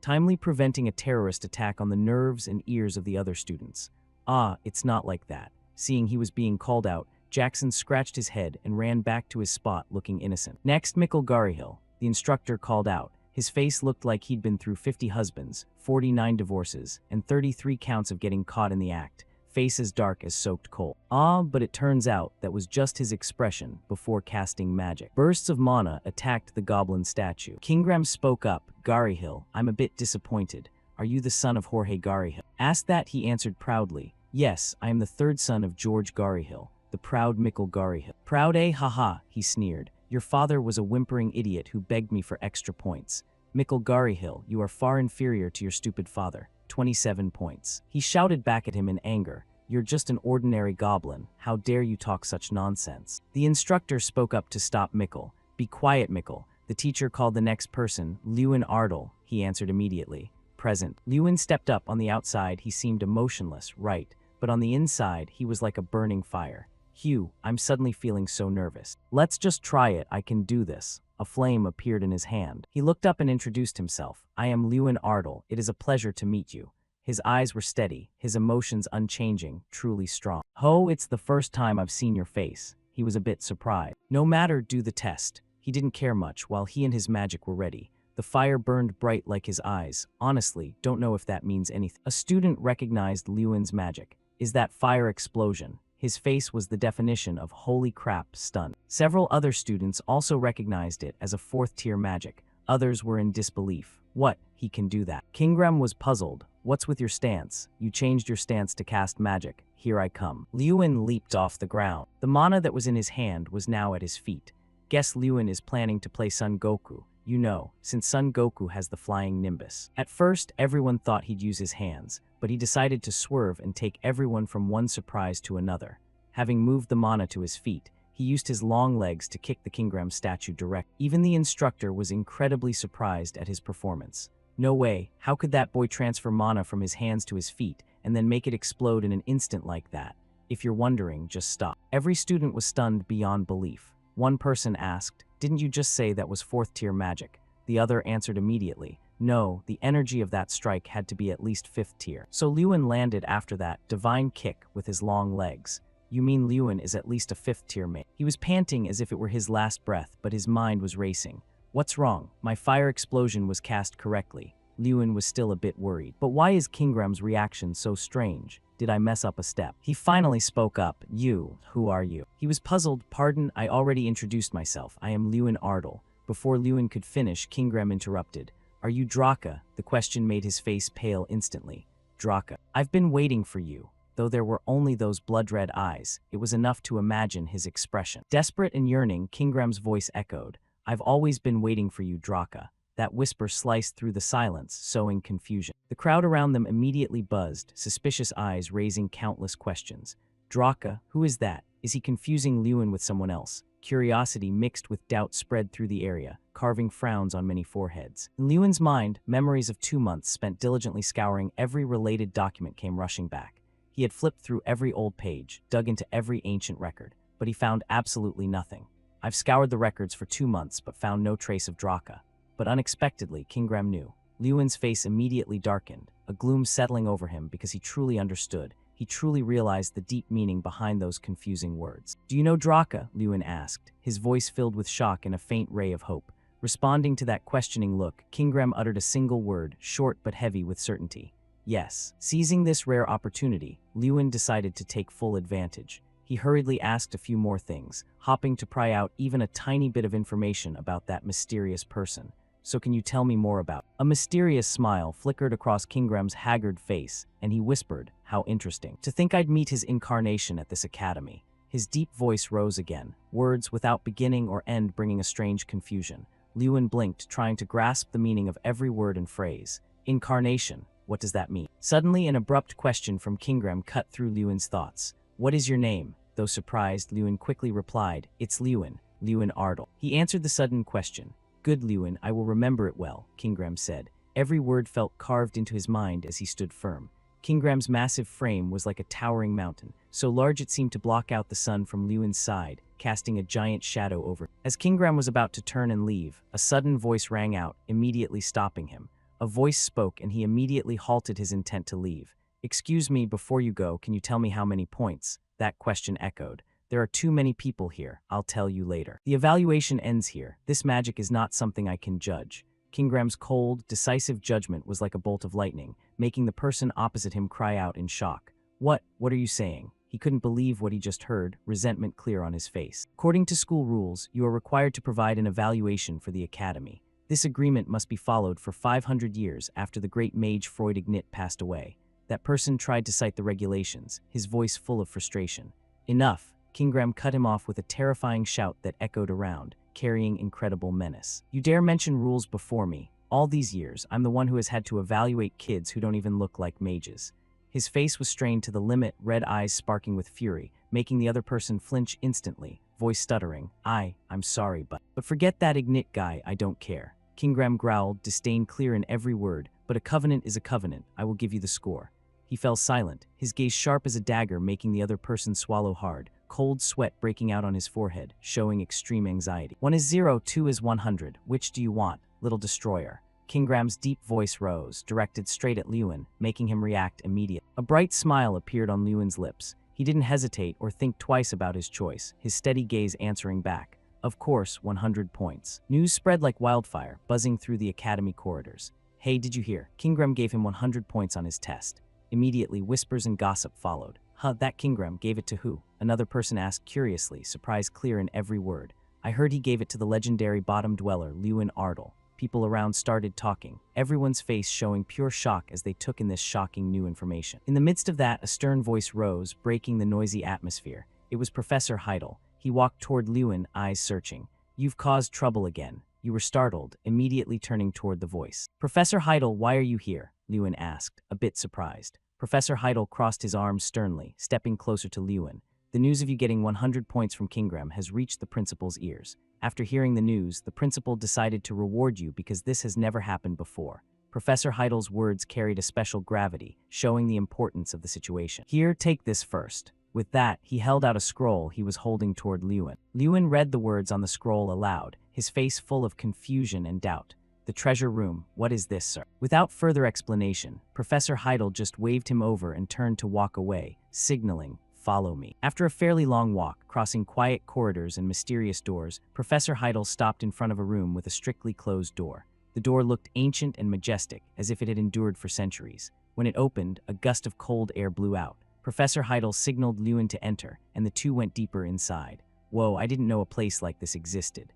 Timely preventing a terrorist attack on the nerves and ears of the other students. Ah, it's not like that. Seeing he was being called out, Jackson scratched his head and ran back to his spot looking innocent. Next, Mikkel Garihill, the instructor called out. His face looked like he'd been through 50 husbands, 49 divorces, and 33 counts of getting caught in the act. Face as dark as soaked coal. Ah, but it turns out that was just his expression before casting magic. Bursts of mana attacked the goblin statue. Kingram spoke up. Garihill, I'm a bit disappointed. Are you the son of Jorge Garihill? Asked that, he answered proudly. Yes, I am the third son of George Garihill, the proud Mikkel Garihill. Proud, eh? Haha, he sneered. Your father was a whimpering idiot who begged me for extra points. Mikkel Garihill, you are far inferior to your stupid father. 27 points. He shouted back at him in anger. You're just an ordinary goblin. How dare you talk such nonsense? The instructor spoke up to stop Mikkel. Be quiet, Mikkel. The teacher called the next person. Lewin Ardle, he answered immediately. Present. Lewin stepped up. On the outside, he seemed emotionless, right, but on the inside, he was like a burning fire. Hugh, I'm suddenly feeling so nervous. Let's just try it. I can do this. A flame appeared in his hand. He looked up and introduced himself. I am Lewin Ardle. It is a pleasure to meet you. His eyes were steady, his emotions unchanging, truly strong. Ho, it's the first time I've seen your face. He was a bit surprised. No matter, do the test. He didn't care much while he and his magic were ready. The fire burned bright like his eyes. Honestly, don't know if that means anything. A student recognized Lewin's magic. Is that fire explosion? His face was the definition of holy crap stunned. Several other students also recognized it as a fourth-tier magic. Others were in disbelief. What? He can do that. Kingram was puzzled. What's with your stance? You changed your stance to cast magic. Here I come. Lewin leaped off the ground. The mana that was in his hand was now at his feet. Guess Lewin is planning to play Son Goku. You know, since Son Goku has the flying nimbus. At first, everyone thought he'd use his hands, but he decided to swerve and take everyone from one surprise to another. Having moved the mana to his feet, he used his long legs to kick the Kingram statue direct. Even the instructor was incredibly surprised at his performance. No way, how could that boy transfer mana from his hands to his feet and then make it explode in an instant like that? If you're wondering, just stop. Every student was stunned beyond belief. One person asked, didn't you just say that was fourth-tier magic? The other answered immediately, no, the energy of that strike had to be at least fifth tier. So Lewin landed after that divine kick with his long legs. You mean Lewin is at least a fifth-tier mage? He was panting as if it were his last breath, but his mind was racing. What's wrong? My fire explosion was cast correctly. Lewin was still a bit worried. But why is Kingram's reaction so strange? Did I mess up a step? He finally spoke up. You, who are you? He was puzzled. Pardon, I already introduced myself. I am Lewin Ardle. Before Lewin could finish, Kingram interrupted. Are you Draka? The question made his face pale instantly. Draka. I've been waiting for you. Though there were only those blood-red eyes, it was enough to imagine his expression. Desperate and yearning, Kingram's voice echoed. I've always been waiting for you, Draka. That whisper sliced through the silence, sowing confusion. The crowd around them immediately buzzed, suspicious eyes raising countless questions. Draka, who is that? Is he confusing Lewin with someone else? Curiosity mixed with doubt spread through the area, carving frowns on many foreheads. In Lewin's mind, memories of 2 months spent diligently scouring every related document came rushing back. He had flipped through every old page, dug into every ancient record, but he found absolutely nothing. I've scoured the records for 2 months, but found no trace of Draka. But unexpectedly, Kingram knew. Lewin's face immediately darkened, a gloom settling over him because he truly understood. He truly realized the deep meaning behind those confusing words. Do you know Draka? Lewin asked, his voice filled with shock and a faint ray of hope. Responding to that questioning look, Kingram uttered a single word, short but heavy with certainty. Yes. Seizing this rare opportunity, Lewin decided to take full advantage. He hurriedly asked a few more things, hoping to pry out even a tiny bit of information about that mysterious person. So can you tell me more about? A mysterious smile flickered across Kingram's haggard face, and he whispered, how interesting. To think I'd meet his incarnation at this academy. His deep voice rose again, words without beginning or end bringing a strange confusion. Lewin blinked, trying to grasp the meaning of every word and phrase. Incarnation, what does that mean? Suddenly, an abrupt question from Kingram cut through Lewin's thoughts. What is your name? Though surprised, Lewin quickly replied, it's Lewin, Lewin Ardle. He answered the sudden question. Good, Lewin, I will remember it well, Kingram said. Every word felt carved into his mind as he stood firm. Kingram's massive frame was like a towering mountain, so large it seemed to block out the sun from Lewin's side, casting a giant shadow over. As Kingram was about to turn and leave, a sudden voice rang out, immediately stopping him. A voice spoke and he immediately halted his intent to leave. "Excuse me, before you go, can you tell me how many points?" That question echoed. "There are too many people here. I'll tell you later." "The evaluation ends here. This magic is not something I can judge." Kingram's cold, decisive judgment was like a bolt of lightning, making the person opposite him cry out in shock. What are you saying?" He couldn't believe what he just heard, resentment clear on his face. "According to school rules, you are required to provide an evaluation for the academy. This agreement must be followed for 500 years after the great mage Freud Ignit passed away." That person tried to cite the regulations, his voice full of frustration. "Enough!" Kingram cut him off with a terrifying shout that echoed around, carrying incredible menace. "You dare mention rules before me? All these years, I'm the one who has had to evaluate kids who don't even look like mages." His face was strained to the limit, red eyes sparking with fury, making the other person flinch instantly, voice stuttering. I'm sorry, but forget that Ignit guy, I don't care." Kingram growled, disdain clear in every word. "But a covenant is a covenant. I will give you the score." He fell silent, his gaze sharp as a dagger, making the other person swallow hard, cold sweat breaking out on his forehead, showing extreme anxiety. "1 is 0, 2 is 100. Which do you want, little destroyer?" Kingram's deep voice rose, directed straight at Lewin, making him react immediately. A bright smile appeared on Lewin's lips. He didn't hesitate or think twice about his choice, his steady gaze answering back. "Of course, 100 points." News spread like wildfire, buzzing through the academy corridors. "Hey, did you hear? Kingram gave him 100 points on his test." Immediately, whispers and gossip followed. That Kingram gave it to who?" Another person asked curiously, surprise clear in every word. "I heard he gave it to the legendary bottom dweller, Lewin Ardle." People around started talking, everyone's face showing pure shock as they took in this shocking new information. In the midst of that, a stern voice rose, breaking the noisy atmosphere. It was Professor Heidel. He walked toward Lewin, eyes searching. "You've caused trouble again." You were startled, immediately turning toward the voice. "Professor Heidel, why are you here?" Lewin asked, a bit surprised. Professor Heidel crossed his arms sternly, stepping closer to Lewin. "The news of you getting 100 points from Kingram has reached the principal's ears. After hearing the news, the principal decided to reward you because this has never happened before." Professor Heidel's words carried a special gravity, showing the importance of the situation. "Here, take this first." With that, he held out a scroll he was holding toward Lewin. Lewin read the words on the scroll aloud, his face full of confusion and doubt. "The treasure room. What is this, sir?" Without further explanation, Professor Heidel just waved him over and turned to walk away, signaling, "Follow me." After a fairly long walk, crossing quiet corridors and mysterious doors, Professor Heidel stopped in front of a room with a strictly closed door. The door looked ancient and majestic, as if it had endured for centuries. When it opened, a gust of cold air blew out. Professor Heidel signaled Lewin to enter, and the two went deeper inside. "Whoa, I didn't know a place like this existed."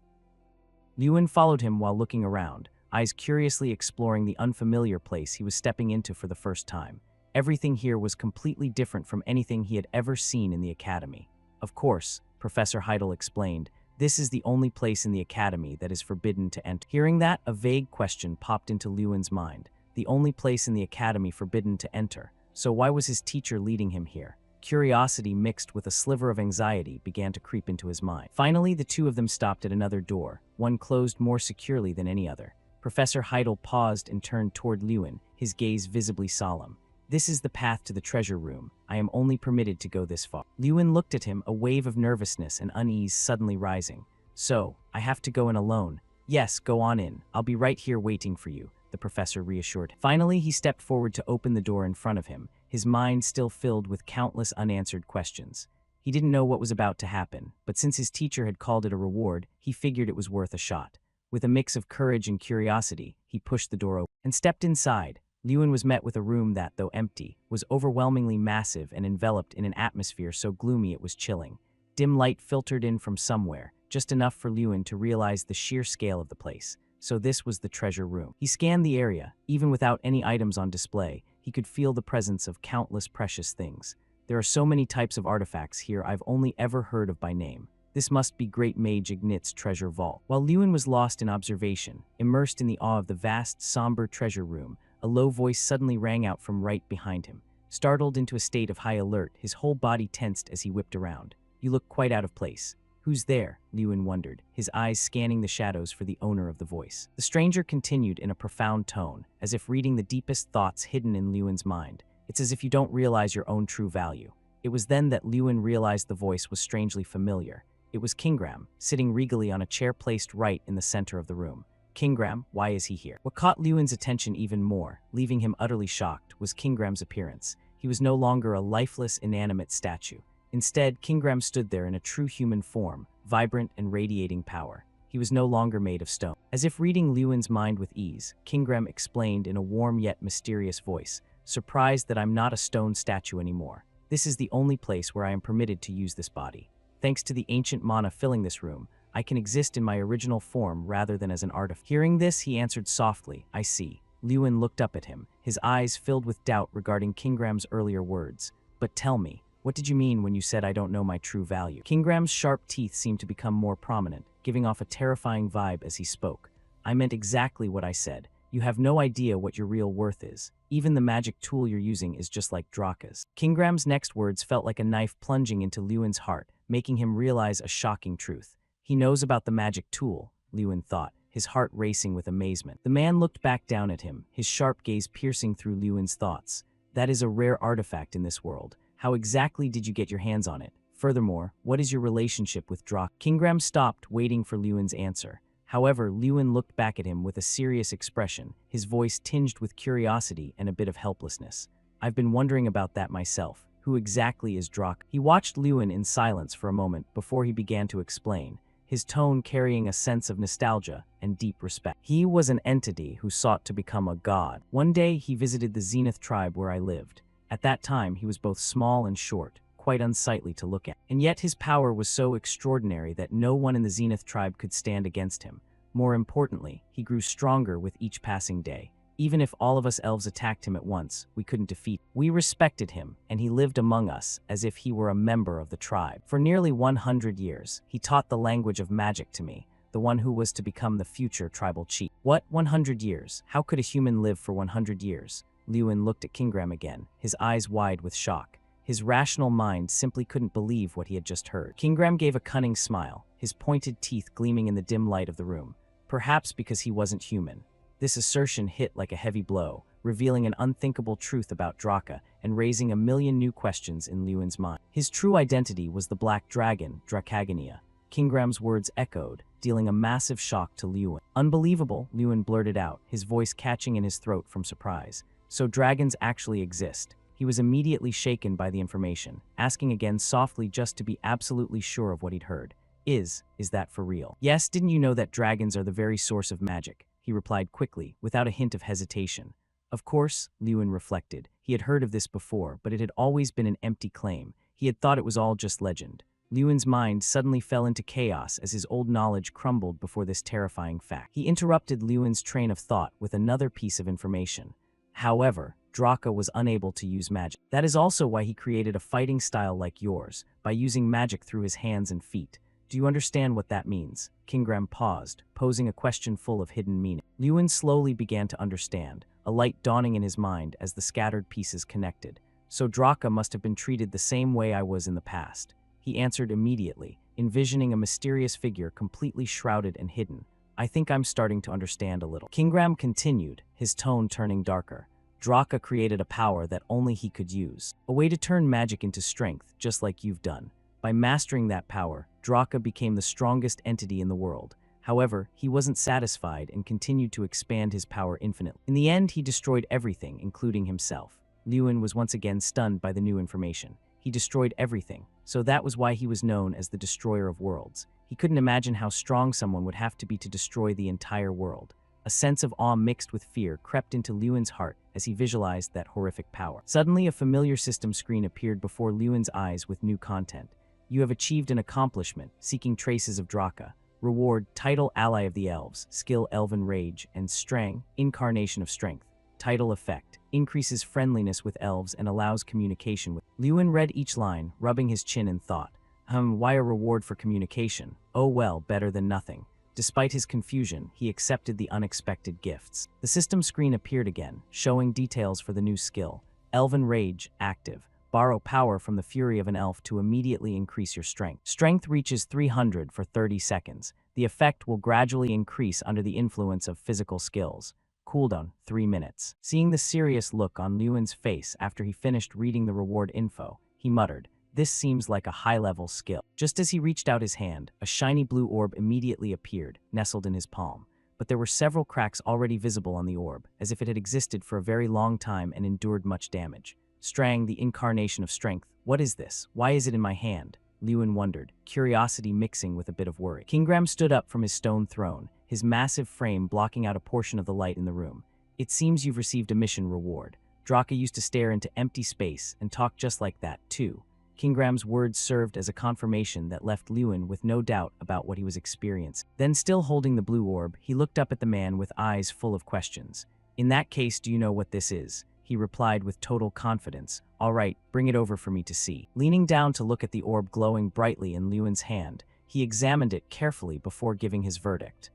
Lewin followed him while looking around, eyes curiously exploring the unfamiliar place he was stepping into for the first time. Everything here was completely different from anything he had ever seen in the academy. "Of course," Professor Heidel explained, "this is the only place in the academy that is forbidden to enter." Hearing that, a vague question popped into Lewin's mind. The only place in the academy forbidden to enter. So why was his teacher leading him here? Curiosity mixed with a sliver of anxiety began to creep into his mind. Finally, the two of them stopped at another door, one closed more securely than any other. Professor Heidel paused and turned toward Lewin, his gaze visibly solemn. "This is the path to the treasure room. I am only permitted to go this far." Lewin looked at him, a wave of nervousness and unease suddenly rising. "So, I have to go in alone?" "Yes, go on in. I'll be right here waiting for you," the professor reassured him. Finally, he stepped forward to open the door in front of him, his mind still filled with countless unanswered questions. He didn't know what was about to happen, but since his teacher had called it a reward, he figured it was worth a shot. With a mix of courage and curiosity, he pushed the door open and stepped inside. Lewin was met with a room that, though empty, was overwhelmingly massive and enveloped in an atmosphere so gloomy it was chilling. Dim light filtered in from somewhere, just enough for Lewin to realize the sheer scale of the place. So this was the treasure room. He scanned the area. Even without any items on display, he could feel the presence of countless precious things. "There are so many types of artifacts here I've only ever heard of by name. This must be Great Mage Ignit's treasure vault." While Lewin was lost in observation, immersed in the awe of the vast, somber treasure room, a low voice suddenly rang out from right behind him. Startled into a state of high alert, his whole body tensed as he whipped around. "You look quite out of place." "Who's there?" Lewin wondered, his eyes scanning the shadows for the owner of the voice. The stranger continued in a profound tone, as if reading the deepest thoughts hidden in Lewin's mind. It's as if you don't realize your own true value. It was then that Lewin realized the voice was strangely familiar. It was Kingram, sitting regally on a chair placed right in the center of the room. Kingram, why is he here? What caught Lewin's attention even more, leaving him utterly shocked, was Kingram's appearance. He was no longer a lifeless, inanimate statue. Instead, Kingram stood there in a true human form, vibrant and radiating power. He was no longer made of stone. As if reading Lewin's mind with ease, Kingram explained in a warm yet mysterious voice, "Surprised that I'm not a stone statue anymore. This is the only place where I am permitted to use this body. Thanks to the ancient mana filling this room, I can exist in my original form rather than as an artifact." Hearing this, he answered softly, "I see." Lewin looked up at him, his eyes filled with doubt regarding Kingram's earlier words. "But tell me, what did you mean when you said I don't know my true value?" Kingram's sharp teeth seemed to become more prominent, giving off a terrifying vibe as he spoke. "I meant exactly what I said. You have no idea what your real worth is. Even the magic tool you're using is just like Draka's." Kingram's next words felt like a knife plunging into Lewin's heart, making him realize a shocking truth. He knows about the magic tool, Lewin thought, his heart racing with amazement. The man looked back down at him, his sharp gaze piercing through Lewin's thoughts. "That is a rare artifact in this world. How exactly did you get your hands on it? Furthermore, what is your relationship with Draka?" Kingram stopped, waiting for Lewin's answer. However, Lewin looked back at him with a serious expression, his voice tinged with curiosity and a bit of helplessness. "I've been wondering about that myself. Who exactly is Draka?" He watched Lewin in silence for a moment before he began to explain, his tone carrying a sense of nostalgia and deep respect. "He was an entity who sought to become a god. One day he visited the Zenith tribe where I lived. At that time he was both small and short, quite unsightly to look at. And yet his power was so extraordinary that no one in the Zenith tribe could stand against him. More importantly, he grew stronger with each passing day. Even if all of us elves attacked him at once, we couldn't defeat him. We respected him, and he lived among us as if he were a member of the tribe. For nearly 100 years, he taught the language of magic to me, the one who was to become the future tribal chief." "What, 100 years? How could a human live for 100 years? Lewin looked at Kingram again, his eyes wide with shock. His rational mind simply couldn't believe what he had just heard. Kingram gave a cunning smile, his pointed teeth gleaming in the dim light of the room. Perhaps because he wasn't human. This assertion hit like a heavy blow, revealing an unthinkable truth about Draka and raising a million new questions in Lewin's mind. His true identity was the Black Dragon, Drakagania. Kingram's words echoed, dealing a massive shock to Lewin. "Unbelievable," Lewin blurted out, his voice catching in his throat from surprise. "So dragons actually exist." He was immediately shaken by the information, asking again softly just to be absolutely sure of what he'd heard. Is that for real?" "Yes, didn't you know that dragons are the very source of magic?" he replied quickly, without a hint of hesitation. Of course, Lewin reflected. He had heard of this before, but it had always been an empty claim. He had thought it was all just legend. Lewin's mind suddenly fell into chaos as his old knowledge crumbled before this terrifying fact. He interrupted Lewin's train of thought with another piece of information. However, Draka was unable to use magic. That is also why he created a fighting style like yours, by using magic through his hands and feet. Do you understand what that means? Kingram paused, posing a question full of hidden meaning. Lewin slowly began to understand, a light dawning in his mind as the scattered pieces connected. So Draka must have been treated the same way I was in the past. He answered immediately, envisioning a mysterious figure completely shrouded and hidden. "I think I'm starting to understand a little." Kingram continued, his tone turning darker. "Draka created a power that only he could use. A way to turn magic into strength, just like you've done. By mastering that power, Draka became the strongest entity in the world. However, he wasn't satisfied and continued to expand his power infinitely. In the end, he destroyed everything, including himself." Lewin was once again stunned by the new information. He destroyed everything, so that was why he was known as the Destroyer of Worlds. He couldn't imagine how strong someone would have to be to destroy the entire world. A sense of awe mixed with fear crept into Lewin's heart as he visualized that horrific power. Suddenly, a familiar system screen appeared before Lewin's eyes with new content. "You have achieved an accomplishment, seeking traces of Draka. Reward, title Ally of the Elves, skill Elven Rage, and Strang, Incarnation of Strength. Title effect, increases friendliness with elves and allows communication with." Lewin read each line, rubbing his chin in thought. Why a reward for communication? Oh well, better than nothing. Despite his confusion, he accepted the unexpected gifts. The system screen appeared again, showing details for the new skill. Elven Rage, active. Borrow power from the fury of an elf to immediately increase your strength. Strength reaches 300 for 30 seconds. The effect will gradually increase under the influence of physical skills. Cooldown, 3 minutes. Seeing the serious look on Lewin's face after he finished reading the reward info, he muttered, "This seems like a high-level skill." Just as he reached out his hand, a shiny blue orb immediately appeared, nestled in his palm. But there were several cracks already visible on the orb, as if it had existed for a very long time and endured much damage. Strang, the incarnation of strength. What is this? Why is it in my hand? Lewin wondered, curiosity mixing with a bit of worry. Kingram stood up from his stone throne, his massive frame blocking out a portion of the light in the room. "It seems you've received a mission reward." Draka used to stare into empty space and talk just like that, too. Kingram's words served as a confirmation that left Lewin with no doubt about what he was experiencing. Then, still holding the blue orb, he looked up at the man with eyes full of questions. "In that case, do you know what this is?" He replied with total confidence. "All right, bring it over for me to see." Leaning down to look at the orb glowing brightly in Lewin's hand, he examined it carefully before giving his verdict.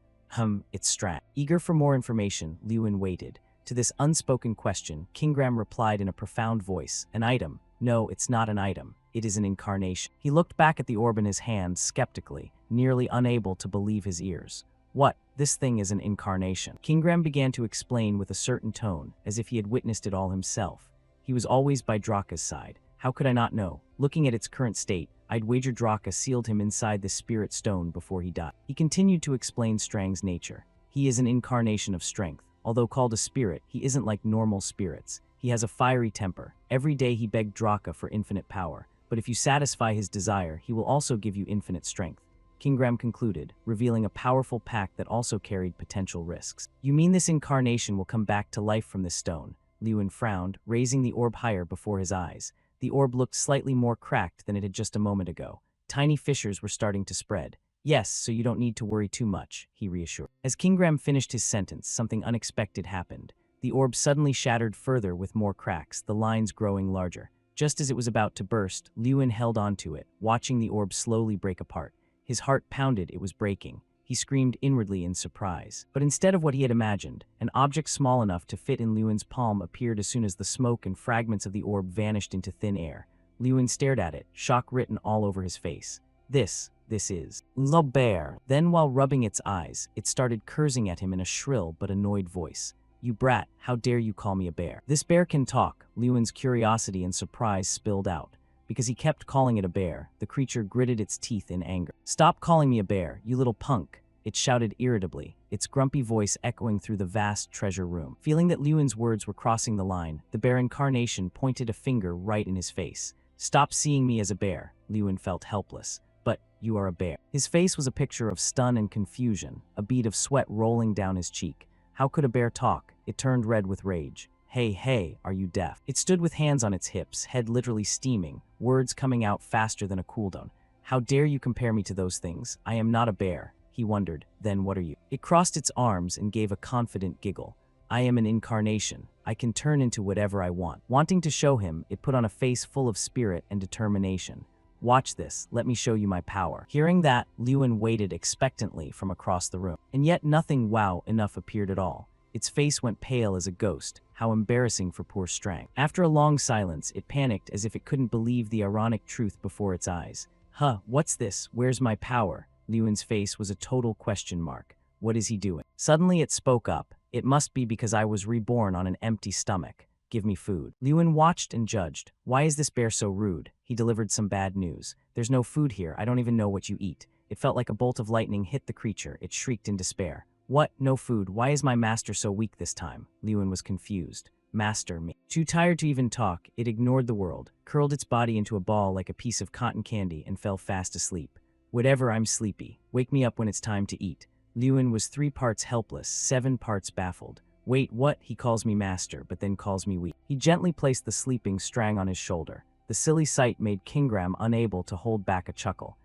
It's Strang." Eager for more information, Lewin waited. To this unspoken question, Kingram replied in a profound voice, "An item. No, it's not an item. It is an incarnation." He looked back at the orb in his hand skeptically, nearly unable to believe his ears. "What? This thing is an incarnation." Kingram began to explain with a certain tone, as if he had witnessed it all himself. He was always by Draka's side. "How could I not know? Looking at its current state, I'd wager Draka sealed him inside the spirit stone before he died." He continued to explain Strang's nature. "He is an incarnation of strength. Although called a spirit, he isn't like normal spirits. He has a fiery temper. Every day he begged Draka for infinite power, but if you satisfy his desire, he will also give you infinite strength." Kingram concluded, revealing a powerful pact that also carried potential risks. "You mean this incarnation will come back to life from this stone?" Lewin frowned, raising the orb higher before his eyes. The orb looked slightly more cracked than it had just a moment ago. Tiny fissures were starting to spread. "Yes, so you don't need to worry too much," he reassured. As Kingram finished his sentence, something unexpected happened. The orb suddenly shattered further with more cracks, the lines growing larger. Just as it was about to burst, Lewin held onto it, watching the orb slowly break apart. His heart pounded, it was breaking. He screamed inwardly in surprise. But instead of what he had imagined, an object small enough to fit in Lewin's palm appeared as soon as the smoke and fragments of the orb vanished into thin air. Lewin stared at it, shock written all over his face. This is the bear." Then, while rubbing its eyes, it started cursing at him in a shrill but annoyed voice. "You brat, how dare you call me a bear?" "This bear can talk," Lewin's curiosity and surprise spilled out. Because he kept calling it a bear, the creature gritted its teeth in anger. "Stop calling me a bear, you little punk," it shouted irritably, its grumpy voice echoing through the vast treasure room. Feeling that Lewin's words were crossing the line, the bear incarnation pointed a finger right in his face. "Stop seeing me as a bear." Lewin felt helpless. "But you are a bear." His face was a picture of stun and confusion, a bead of sweat rolling down his cheek. How could a bear talk? It turned red with rage. Hey, are you deaf?" It stood with hands on its hips, head literally steaming, words coming out faster than a cooldown. "How dare you compare me to those things? I am not a bear." He wondered, "Then what are you?" It crossed its arms and gave a confident giggle. "I am an incarnation. I can turn into whatever I want." Wanting to show him, it put on a face full of spirit and determination. "Watch this, let me show you my power." Hearing that, Lewin waited expectantly from across the room. And yet nothing wow enough appeared at all. Its face went pale as a ghost. How embarrassing for poor Strang. After a long silence, it panicked as if it couldn't believe the ironic truth before its eyes. What's this? Where's my power?" Lewin's face was a total question mark. What is he doing? Suddenly it spoke up. "It must be because I was reborn on an empty stomach. Give me food." Lewin watched and judged. Why is this bear so rude? He delivered some bad news. "There's no food here. I don't even know what you eat." It felt like a bolt of lightning hit the creature. It shrieked in despair. "What? No food? Why is my master so weak this time?" Lewin was confused. "Master me." Too tired to even talk, it ignored the world, curled its body into a ball like a piece of cotton candy, and fell fast asleep. "Whatever, I'm sleepy. Wake me up when it's time to eat." Lewin was 3 parts helpless, 7 parts baffled. "Wait, what? He calls me master, but then calls me weak." He gently placed the sleeping Strang on his shoulder. The silly sight made Kingram unable to hold back a chuckle.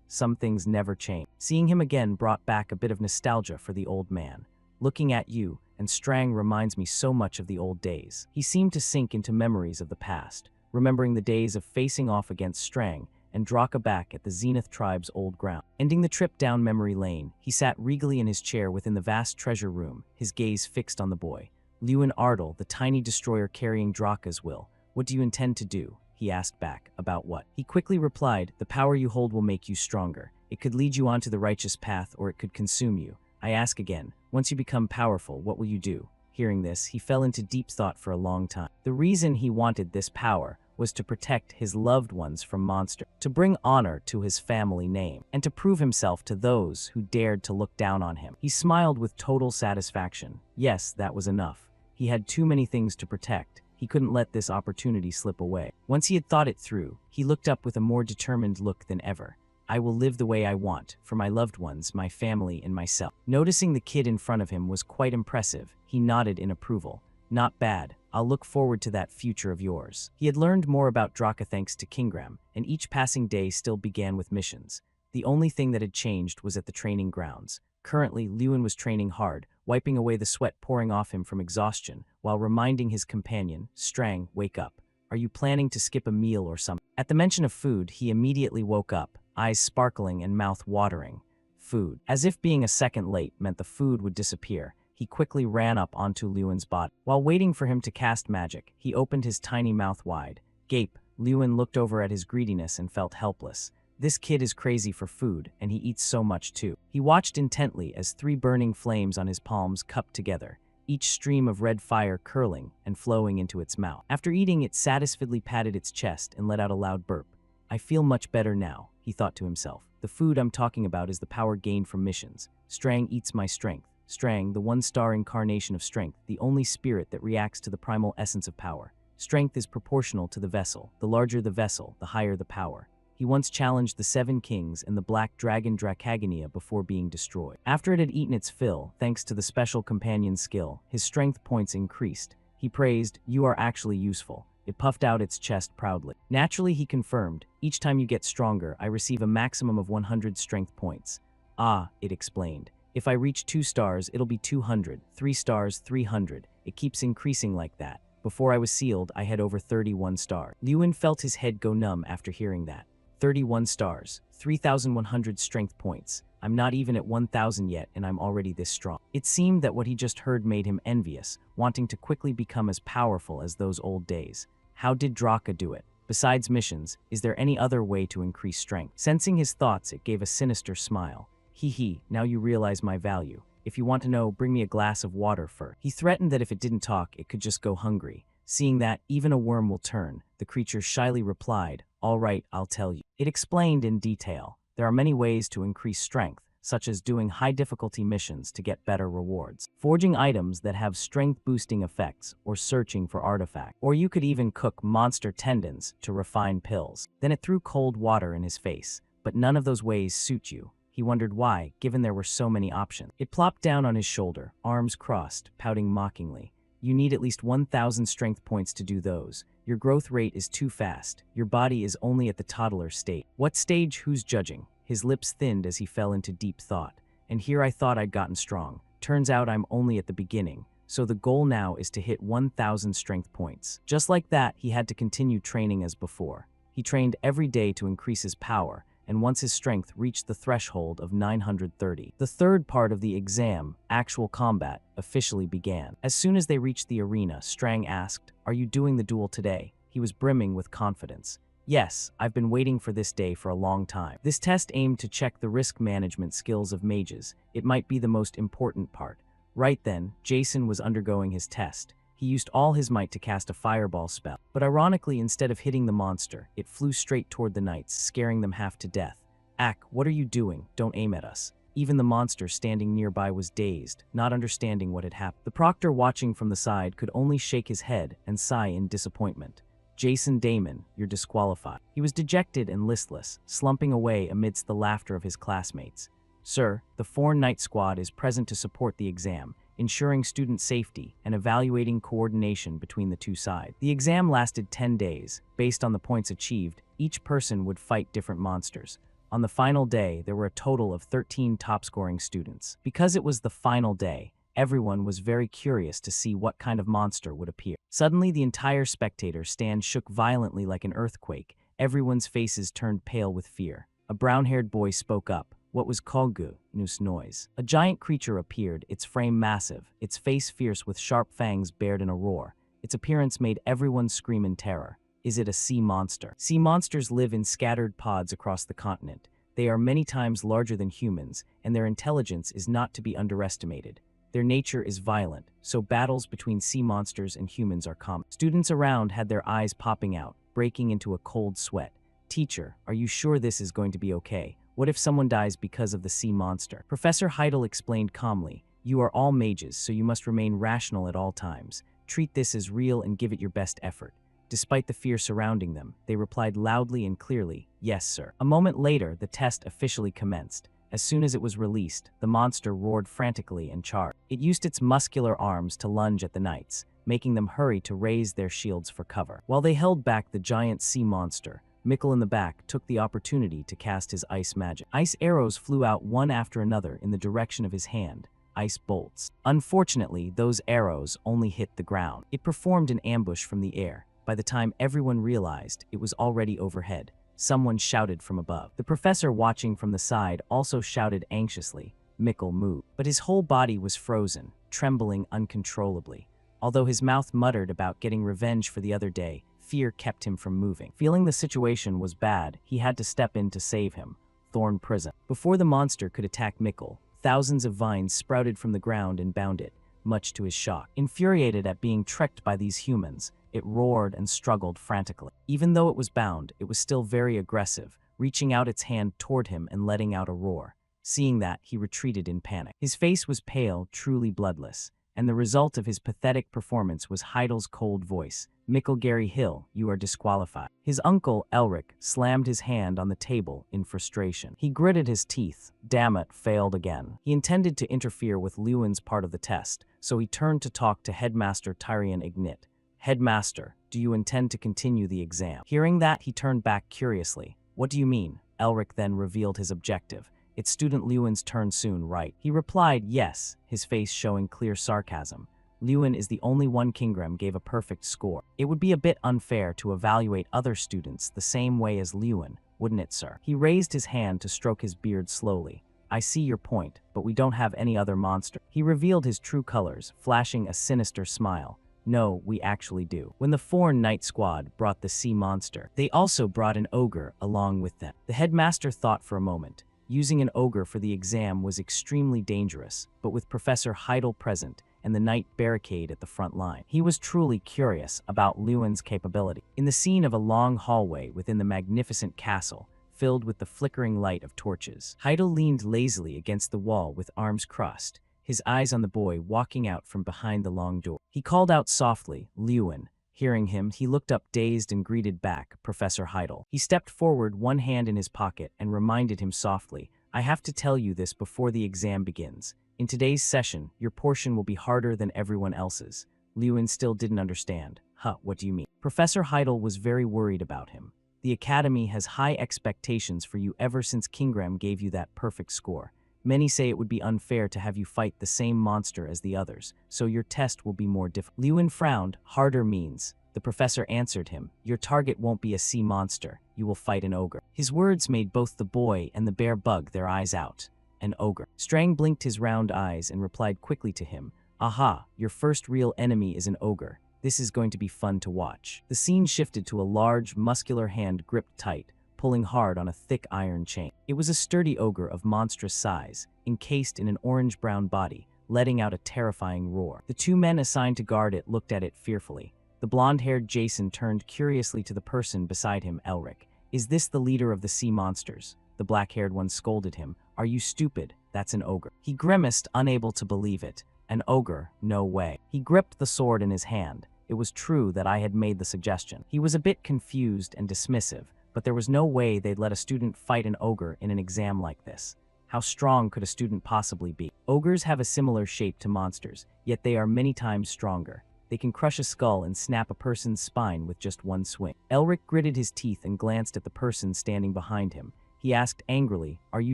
Some things never change." Seeing him again brought back a bit of nostalgia for the old man. "Looking at you and Strang reminds me so much of the old days." He seemed to sink into memories of the past, remembering the days of facing off against Strang and Draka back at the Zenith tribe's old ground. Ending the trip down memory lane, he sat regally in his chair within the vast treasure room, his gaze fixed on the boy. Lewin Ardal, the tiny destroyer carrying Draka's will. "What do you intend to do?" he asked back. "About what?" He quickly replied, "The power you hold will make you stronger. It could lead you onto the righteous path, or it could consume you. I ask again, once you become powerful, what will you do?" Hearing this, he fell into deep thought for a long time. The reason he wanted this power was to protect his loved ones from monsters, to bring honor to his family name, and to prove himself to those who dared to look down on him. He smiled with total satisfaction. Yes, that was enough. He had too many things to protect. He couldn't let this opportunity slip away. Once he had thought it through, he looked up with a more determined look than ever. I will live the way I want, for my loved ones, my family, and myself. Noticing the kid in front of him was quite impressive, he nodded in approval. Not bad. I'll look forward to that future of yours. He had learned more about Draka thanks to Kingram, and each passing day still began with missions. The only thing that had changed was at the training grounds. Currently, Lewin was training hard, wiping away the sweat pouring off him from exhaustion, while reminding his companion, Strang, wake up. Are you planning to skip a meal or something? At the mention of food, he immediately woke up, eyes sparkling and mouth watering. Food. As if being a second late meant the food would disappear, he quickly ran up onto Lewin's body. While waiting for him to cast magic, he opened his tiny mouth wide. Gape. Lewin looked over at his greediness and felt helpless. This kid is crazy for food, and he eats so much too. He watched intently as 3 burning flames on his palms cupped together, each stream of red fire curling and flowing into its mouth. After eating, it satisfiedly patted its chest and let out a loud burp. I feel much better now, he thought to himself. The food I'm talking about is the power gained from missions. Strang eats my strength. Strang, the 1-star incarnation of strength, the only spirit that reacts to the primal essence of power. Strength is proportional to the vessel. The larger the vessel, the higher the power. He once challenged the 7 kings and the black dragon Dracagania before being destroyed. After it had eaten its fill, thanks to the special companion skill, his strength points increased. He praised, "You are actually useful." It puffed out its chest proudly. Naturally, he confirmed, "Each time you get stronger, I receive a maximum of 100 strength points." Ah, it explained. If I reach 2 stars, it'll be 200, 3 stars, 300. It keeps increasing like that. Before I was sealed, I had over 31 stars. Lewin felt his head go numb after hearing that. 31 stars, 3,100 strength points. I'm not even at 1,000 yet, and I'm already this strong. It seemed that what he just heard made him envious, wanting to quickly become as powerful as those old days. How did Draka do it? Besides missions, is there any other way to increase strength? Sensing his thoughts, it gave a sinister smile. Hee, now you realize my value. If you want to know, bring me a glass of water first. He threatened that if it didn't talk, it could just go hungry. Seeing that, even a worm will turn, the creature shyly replied, "All right, I'll tell you." It explained in detail. There are many ways to increase strength, such as doing high-difficulty missions to get better rewards, forging items that have strength-boosting effects, or searching for artifacts. Or you could even cook monster tendons to refine pills. Then it threw cold water in his face. But none of those ways suit you. He wondered why, given there were so many options. It plopped down on his shoulder, arms crossed, pouting mockingly. You need at least 1,000 strength points to do those. Your growth rate is too fast. Your body is only at the toddler state. What stage? Who's judging? His lips thinned as he fell into deep thought. And here I thought I'd gotten strong. Turns out I'm only at the beginning. So the goal now is to hit 1,000 strength points. Just like that, he had to continue training as before. He trained every day to increase his power, and once his strength reached the threshold of 930, the third part of the exam, actual combat, officially began. As soon as they reached the arena, Strang asked, "Are you doing the duel today?" He was brimming with confidence. "Yes, I've been waiting for this day for a long time." This test aimed to check the risk management skills of mages. It might be the most important part. Right then, Jason was undergoing his test. He used all his might to cast a fireball spell, but ironically, instead of hitting the monster, it flew straight toward the knights, scaring them half to death. "Ack, what are you doing? Don't aim at us." Even the monster standing nearby was dazed, not understanding what had happened. The proctor watching from the side could only shake his head and sigh in disappointment. "Jason Damon, you're disqualified." He was dejected and listless, slumping away amidst the laughter of his classmates. "Sir, the Foreign Knight Squad is present to support the exam, ensuring student safety and evaluating coordination between the two sides." The exam lasted 10 days. Based on the points achieved, each person would fight different monsters. On the final day, there were a total of 13 top-scoring students. Because it was the final day, everyone was very curious to see what kind of monster would appear. Suddenly, the entire spectator stand shook violently like an earthquake. Everyone's faces turned pale with fear. A brown-haired boy spoke up. What was Kolgu? Noose noise. A giant creature appeared, its frame massive, its face fierce with sharp fangs bared in a roar. Its appearance made everyone scream in terror. Is it a sea monster? Sea monsters live in scattered pods across the continent. They are many times larger than humans, and their intelligence is not to be underestimated. Their nature is violent, so battles between sea monsters and humans are common. Students around had their eyes popping out, breaking into a cold sweat. Teacher, are you sure this is going to be okay? What if someone dies because of the sea monster? Professor Heidel explained calmly, you are all mages, so you must remain rational at all times. Treat this as real and give it your best effort. Despite the fear surrounding them, they replied loudly and clearly, yes, sir. A moment later, the test officially commenced. As soon as it was released, the monster roared frantically and charged. It used its muscular arms to lunge at the knights, making them hurry to raise their shields for cover. While they held back the giant sea monster, Mikkel in the back took the opportunity to cast his ice magic. Ice arrows flew out one after another in the direction of his hand, ice bolts. Unfortunately, those arrows only hit the ground. It performed an ambush from the air. By the time everyone realized, it was already overhead. Someone shouted from above. The professor watching from the side also shouted anxiously. Mikkel moved, but his whole body was frozen, trembling uncontrollably. Although his mouth muttered about getting revenge for the other day, fear kept him from moving. Feeling the situation was bad, he had to step in to save him. Thorn Prison. Before the monster could attack Mikkel, thousands of vines sprouted from the ground and bound it, much to his shock. Infuriated at being tricked by these humans, it roared and struggled frantically. Even though it was bound, it was still very aggressive, reaching out its hand toward him and letting out a roar. Seeing that, he retreated in panic. His face was pale, truly bloodless, and the result of his pathetic performance was Heidel's cold voice. Mikkel Gary Hill, you are disqualified. His uncle, Elric, slammed his hand on the table in frustration. He gritted his teeth. Damn it, failed again. He intended to interfere with Lewin's part of the test, so he turned to talk to Headmaster Tyrion Ignit. Headmaster, do you intend to continue the exam? Hearing that, he turned back curiously. What do you mean? Elric then revealed his objective. It's student Lewin's turn soon, right? He replied, yes, his face showing clear sarcasm. Lewin is the only one Kingram gave a perfect score. It would be a bit unfair to evaluate other students the same way as Lewin, wouldn't it, sir? He raised his hand to stroke his beard slowly. I see your point, but we don't have any other monster. He revealed his true colors, flashing a sinister smile. No, we actually do. When the foreign Knight Squad brought the sea monster, they also brought an ogre along with them. The headmaster thought for a moment. Using an ogre for the exam was extremely dangerous, but with Professor Heidel present and the knight barricade at the front line, he was truly curious about Lewin's capability. In the scene of a long hallway within the magnificent castle, filled with the flickering light of torches, Heidel leaned lazily against the wall with arms crossed, his eyes on the boy walking out from behind the long door. He called out softly, Lewin. Hearing him, he looked up dazed and greeted back, Professor Heidel. He stepped forward, one hand in his pocket, and reminded him softly, I have to tell you this before the exam begins. In today's session, your portion will be harder than everyone else's. Lewin still didn't understand. What do you mean? Professor Heidel was very worried about him. The Academy has high expectations for you ever since Kingram gave you that perfect score. Many say it would be unfair to have you fight the same monster as the others, so your test will be more difficult. Lewin frowned. Harder means. The professor answered him, your target won't be a sea monster. You will fight an ogre. His words made both the boy and the bear bug their eyes out. An ogre. Strang blinked his round eyes and replied quickly to him, aha, your first real enemy is an ogre. This is going to be fun to watch. The scene shifted to a large, muscular hand gripped tight, pulling hard on a thick iron chain. It was a sturdy ogre of monstrous size, encased in an orange-brown body, letting out a terrifying roar. The two men assigned to guard it looked at it fearfully. The blonde-haired Jason turned curiously to the person beside him, Elric. Is this the leader of the sea monsters? The black-haired one scolded him. Are you stupid? That's an ogre. He grimaced, unable to believe it. An ogre? No way. He gripped the sword in his hand. It was true that I had made the suggestion. He was a bit confused and dismissive, but there was no way they'd let a student fight an ogre in an exam like this. How strong could a student possibly be? Ogres have a similar shape to monsters, yet they are many times stronger. They can crush a skull and snap a person's spine with just one swing. Elric gritted his teeth and glanced at the person standing behind him. He asked angrily, are you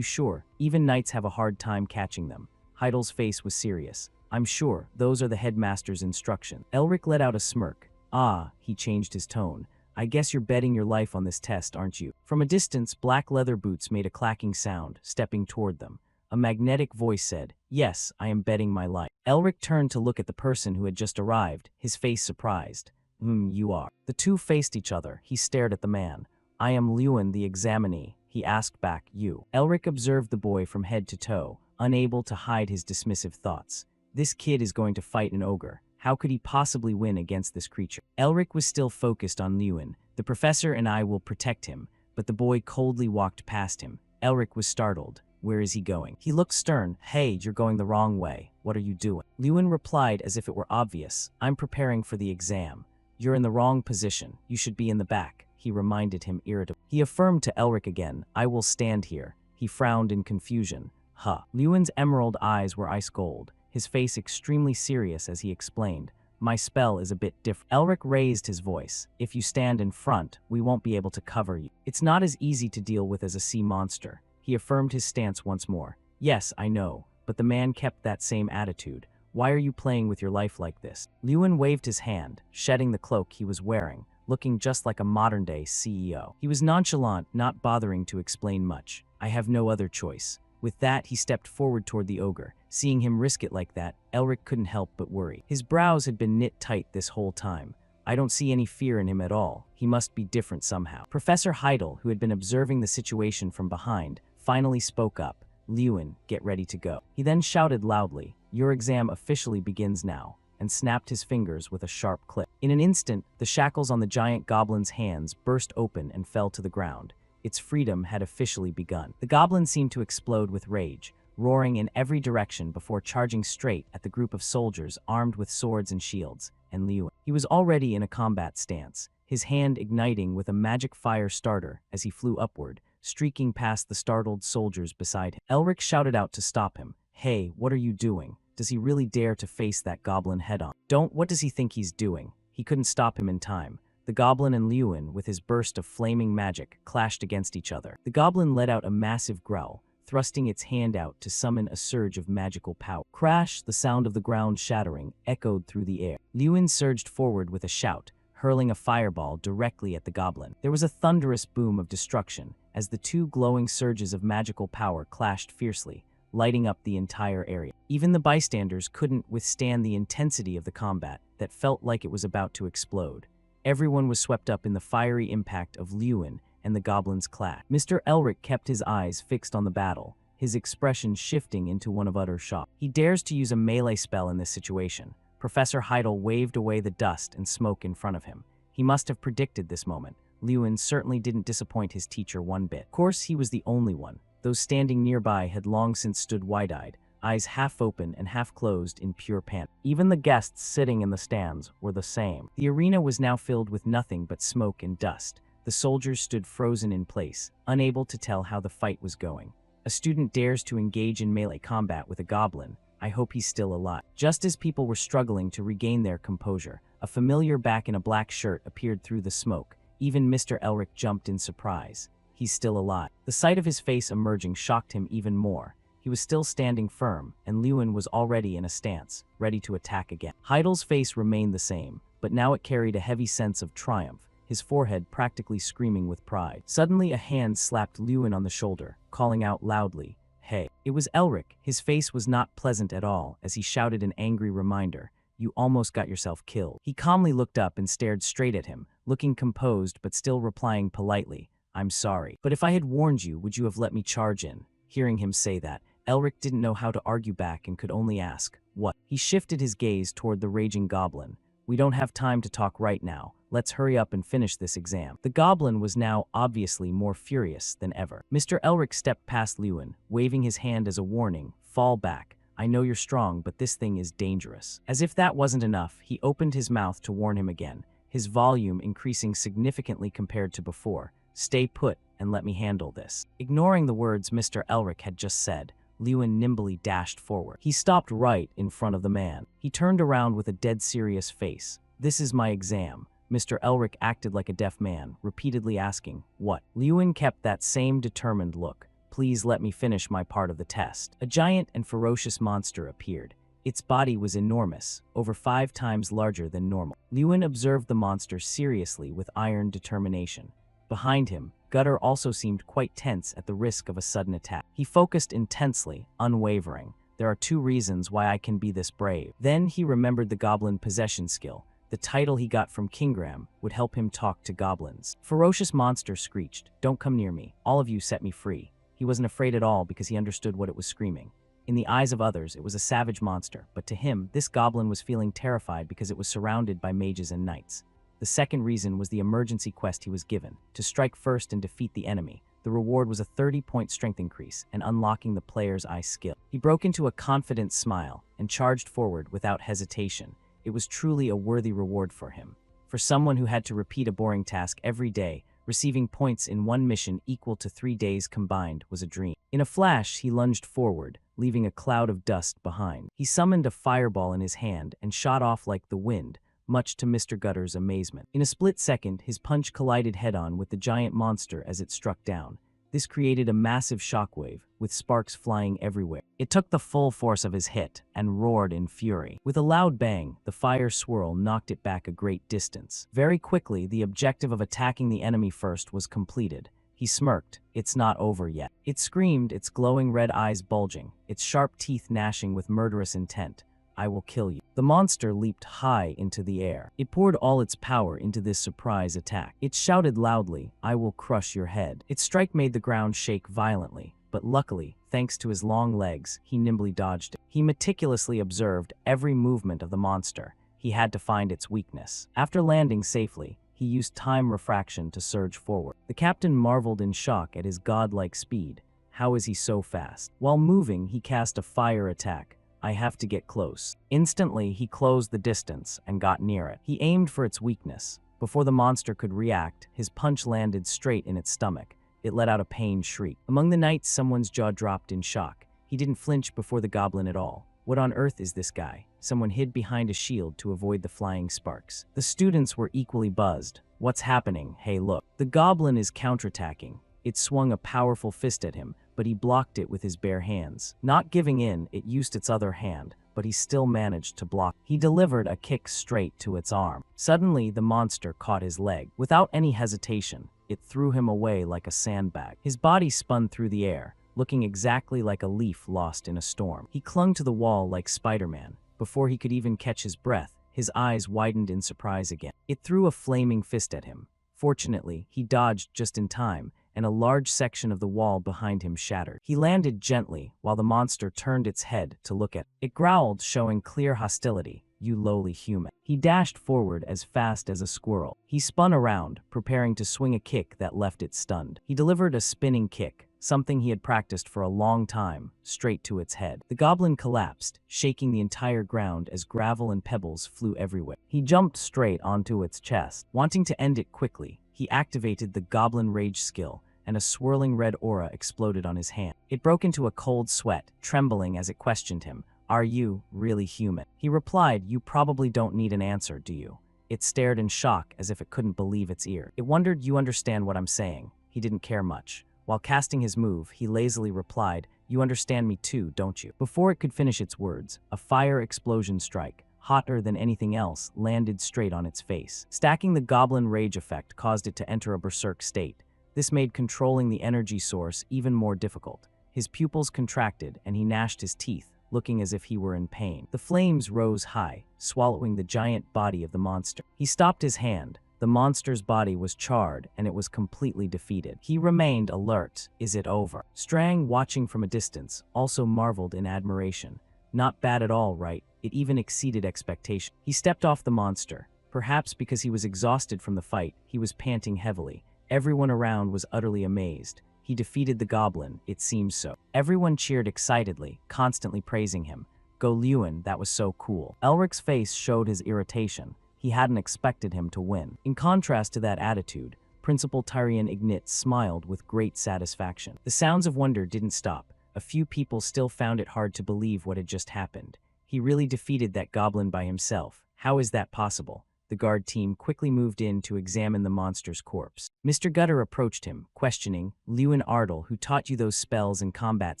sure? Even knights have a hard time catching them. Heidel's face was serious. I'm sure, those are the headmaster's instructions. Elric let out a smirk. Ah, he changed his tone. I guess you're betting your life on this test, aren't you? From a distance, black leather boots made a clacking sound, stepping toward them. A magnetic voice said, yes, I am betting my life. Elric turned to look at the person who had just arrived, his face surprised. You are. The two faced each other. He stared at the man. I am Lewin the examinee. He asked back, you. Elric observed the boy from head to toe, unable to hide his dismissive thoughts. This kid is going to fight an ogre. How could he possibly win against this creature? Elric was still focused on Lewin. The professor and I will protect him, but the boy coldly walked past him. Elric was startled. Where is he going? He looked stern. Hey, you're going the wrong way. What are you doing? Lewin replied as if it were obvious. I'm preparing for the exam. You're in the wrong position. You should be in the back. He reminded him irritably. He affirmed to Elric again. I will stand here. He frowned in confusion. Huh. Lewin's emerald eyes were ice gold, his face extremely serious as he explained. My spell is a bit different. Elric raised his voice. If you stand in front, we won't be able to cover you. It's not as easy to deal with as a sea monster. He affirmed his stance once more. Yes, I know, but the man kept that same attitude. Why are you playing with your life like this? Lewin waved his hand, shedding the cloak he was wearing, looking just like a modern-day CEO. He was nonchalant, not bothering to explain much. I have no other choice. With that, he stepped forward toward the ogre. Seeing him risk it like that, Elric couldn't help but worry. His brows had been knit tight this whole time. I don't see any fear in him at all. He must be different somehow. Professor Heidel, who had been observing the situation from behind, finally spoke up. Lewin, get ready to go. He then shouted loudly, your exam officially begins now, and snapped his fingers with a sharp click. In an instant, the shackles on the giant goblin's hands burst open and fell to the ground. Its freedom had officially begun. The goblin seemed to explode with rage, roaring in every direction before charging straight at the group of soldiers armed with swords and shields, and Lewin. He was already in a combat stance, his hand igniting with a magic fire starter as he flew upward, streaking past the startled soldiers beside him. Elric shouted out to stop him. Hey, what are you doing? Does he really dare to face that goblin head-on? What does he think he's doing? He couldn't stop him in time. The goblin and Lewin, with his burst of flaming magic, clashed against each other. The goblin let out a massive growl, thrusting its hand out to summon a surge of magical power. Crash, the sound of the ground shattering, echoed through the air. Lewin surged forward with a shout, hurling a fireball directly at the goblin. There was a thunderous boom of destruction as the two glowing surges of magical power clashed fiercely, lighting up the entire area. Even the bystanders couldn't withstand the intensity of the combat that felt like it was about to explode. Everyone was swept up in the fiery impact of Lewin and the goblin's clash. Mr. Elric kept his eyes fixed on the battle, his expression shifting into one of utter shock. He dares to use a melee spell in this situation. Professor Heidel waved away the dust and smoke in front of him. He must have predicted this moment. Lewin certainly didn't disappoint his teacher one bit. Of course, he was the only one. Those standing nearby had long since stood wide-eyed, eyes half open and half closed in pure panic. Even the guests sitting in the stands were the same. The arena was now filled with nothing but smoke and dust. The soldiers stood frozen in place, unable to tell how the fight was going. A student dares to engage in melee combat with a goblin. I hope he's still alive. Just as people were struggling to regain their composure, a familiar back in a black shirt appeared through the smoke. Even Mr. Elric jumped in surprise. He's still alive. The sight of his face emerging shocked him even more. He was still standing firm, and Lewin was already in a stance, ready to attack again. Heidel's face remained the same, but now it carried a heavy sense of triumph, his forehead practically screaming with pride. Suddenly a hand slapped Lewin on the shoulder, calling out loudly, "Hey." It was Elric. His face was not pleasant at all as he shouted an angry reminder, "You almost got yourself killed." He calmly looked up and stared straight at him, looking composed but still replying politely, "I'm sorry. But if I had warned you, would you have let me charge in?" Hearing him say that, Elric didn't know how to argue back and could only ask, "What?" He shifted his gaze toward the raging goblin. "We don't have time to talk right now. Let's hurry up and finish this exam." The goblin was now obviously more furious than ever. Mr. Elric stepped past Lewin, waving his hand as a warning, "Fall back. I know you're strong, but this thing is dangerous." As if that wasn't enough, he opened his mouth to warn him again, his volume increasing significantly compared to before. "Stay put and let me handle this." Ignoring the words Mr. Elric had just said, Lewin nimbly dashed forward. He stopped right in front of the man. He turned around with a dead serious face. "This is my exam." Mr. Elric acted like a deaf man, repeatedly asking, "What?" Lewin kept that same determined look. "Please let me finish my part of the test." A giant and ferocious monster appeared. Its body was enormous, over 5 times larger than normal. Lewin observed the monster seriously with iron determination. Behind him, Gutter also seemed quite tense at the risk of a sudden attack. He focused intensely, unwavering. "There are 2 reasons why I can be this brave." Then he remembered the goblin possession skill. The title he got from Kingram would help him talk to goblins. Ferocious monster screeched, "Don't come near me. All of you set me free." He wasn't afraid at all because he understood what it was screaming. In the eyes of others, it was a savage monster, but to him, this goblin was feeling terrified because it was surrounded by mages and knights. The second reason was the emergency quest he was given, to strike first and defeat the enemy. The reward was a 30-point strength increase and unlocking the player's ice skill. He broke into a confident smile and charged forward without hesitation. It was truly a worthy reward for him. For someone who had to repeat a boring task every day, receiving points in one mission equal to 3 days combined was a dream. In a flash, he lunged forward, leaving a cloud of dust behind. He summoned a fireball in his hand and shot off like the wind, much to Mr. Gutter's amazement. In a split second, his punch collided head-on with the giant monster as it struck down. This created a massive shockwave, with sparks flying everywhere. It took the full force of his hit and roared in fury. With a loud bang, the fire swirl knocked it back a great distance. Very quickly, the objective of attacking the enemy first was completed. He smirked. It's not over yet. It screamed, its glowing red eyes bulging, its sharp teeth gnashing with murderous intent. I will kill you. The monster leaped high into the air. It poured all its power into this surprise attack. It shouted loudly, I will crush your head. Its strike made the ground shake violently, but luckily, thanks to his long legs, he nimbly dodged it. He meticulously observed every movement of the monster. He had to find its weakness. After landing safely, he used time refraction to surge forward. The captain marveled in shock at his godlike speed. How is he so fast? While moving, he cast a fire attack. I have to get close. Instantly, he closed the distance and got near it. He aimed for its weakness. Before the monster could react, his punch landed straight in its stomach. It let out a pained shriek. Among the knights, someone's jaw dropped in shock. He didn't flinch before the goblin at all. What on earth is this guy? Someone hid behind a shield to avoid the flying sparks. The students were equally buzzed. What's happening? Hey, look. The goblin is counterattacking. It swung a powerful fist at him, but he blocked it with his bare hands. Not giving in, it used its other hand, but he still managed to block. He delivered a kick straight to its arm. Suddenly, the monster caught his leg. Without any hesitation, it threw him away like a sandbag. His body spun through the air, looking exactly like a leaf lost in a storm. He clung to the wall like Spider-Man. Before he could even catch his breath, his eyes widened in surprise again. It threw a flaming fist at him. Fortunately, he dodged just in time, and a large section of the wall behind him shattered. He landed gently while the monster turned its head to look at it. It growled, showing clear hostility. You lowly human. He dashed forward as fast as a squirrel. He spun around, preparing to swing a kick that left it stunned. He delivered a spinning kick, something he had practiced for a long time, straight to its head. The goblin collapsed, shaking the entire ground as gravel and pebbles flew everywhere. He jumped straight onto its chest. Wanting to end it quickly, he activated the Goblin Rage skill, and a swirling red aura exploded on his hand. It broke into a cold sweat, trembling as it questioned him. Are you really human? He replied, you probably don't need an answer, do you? It stared in shock as if it couldn't believe its ear. It wondered, you understand what I'm saying? He didn't care much. While casting his move, he lazily replied, you understand me too, don't you? Before it could finish its words, a fire explosion strike, hotter than anything else, landed straight on its face. Stacking the Goblin Rage effect caused it to enter a berserk state. This made controlling the energy source even more difficult. His pupils contracted and he gnashed his teeth, looking as if he were in pain. The flames rose high, swallowing the giant body of the monster. He stopped his hand. The monster's body was charred and it was completely defeated. He remained alert. Is it over? Strang, watching from a distance, also marveled in admiration. Not bad at all, right? It even exceeded expectation. He stepped off the monster. Perhaps because he was exhausted from the fight, he was panting heavily. Everyone around was utterly amazed. He defeated the goblin, it seems so. Everyone cheered excitedly, constantly praising him. Go Lewin, that was so cool. Elric's face showed his irritation. He hadn't expected him to win. In contrast to that attitude, Principal Tyrion Ignit smiled with great satisfaction. The sounds of wonder didn't stop. A few people still found it hard to believe what had just happened. He really defeated that goblin by himself. How is that possible? The guard team quickly moved in to examine the monster's corpse. Mr. Gutter approached him, questioning, Lewin Ardle, who taught you those spells and combat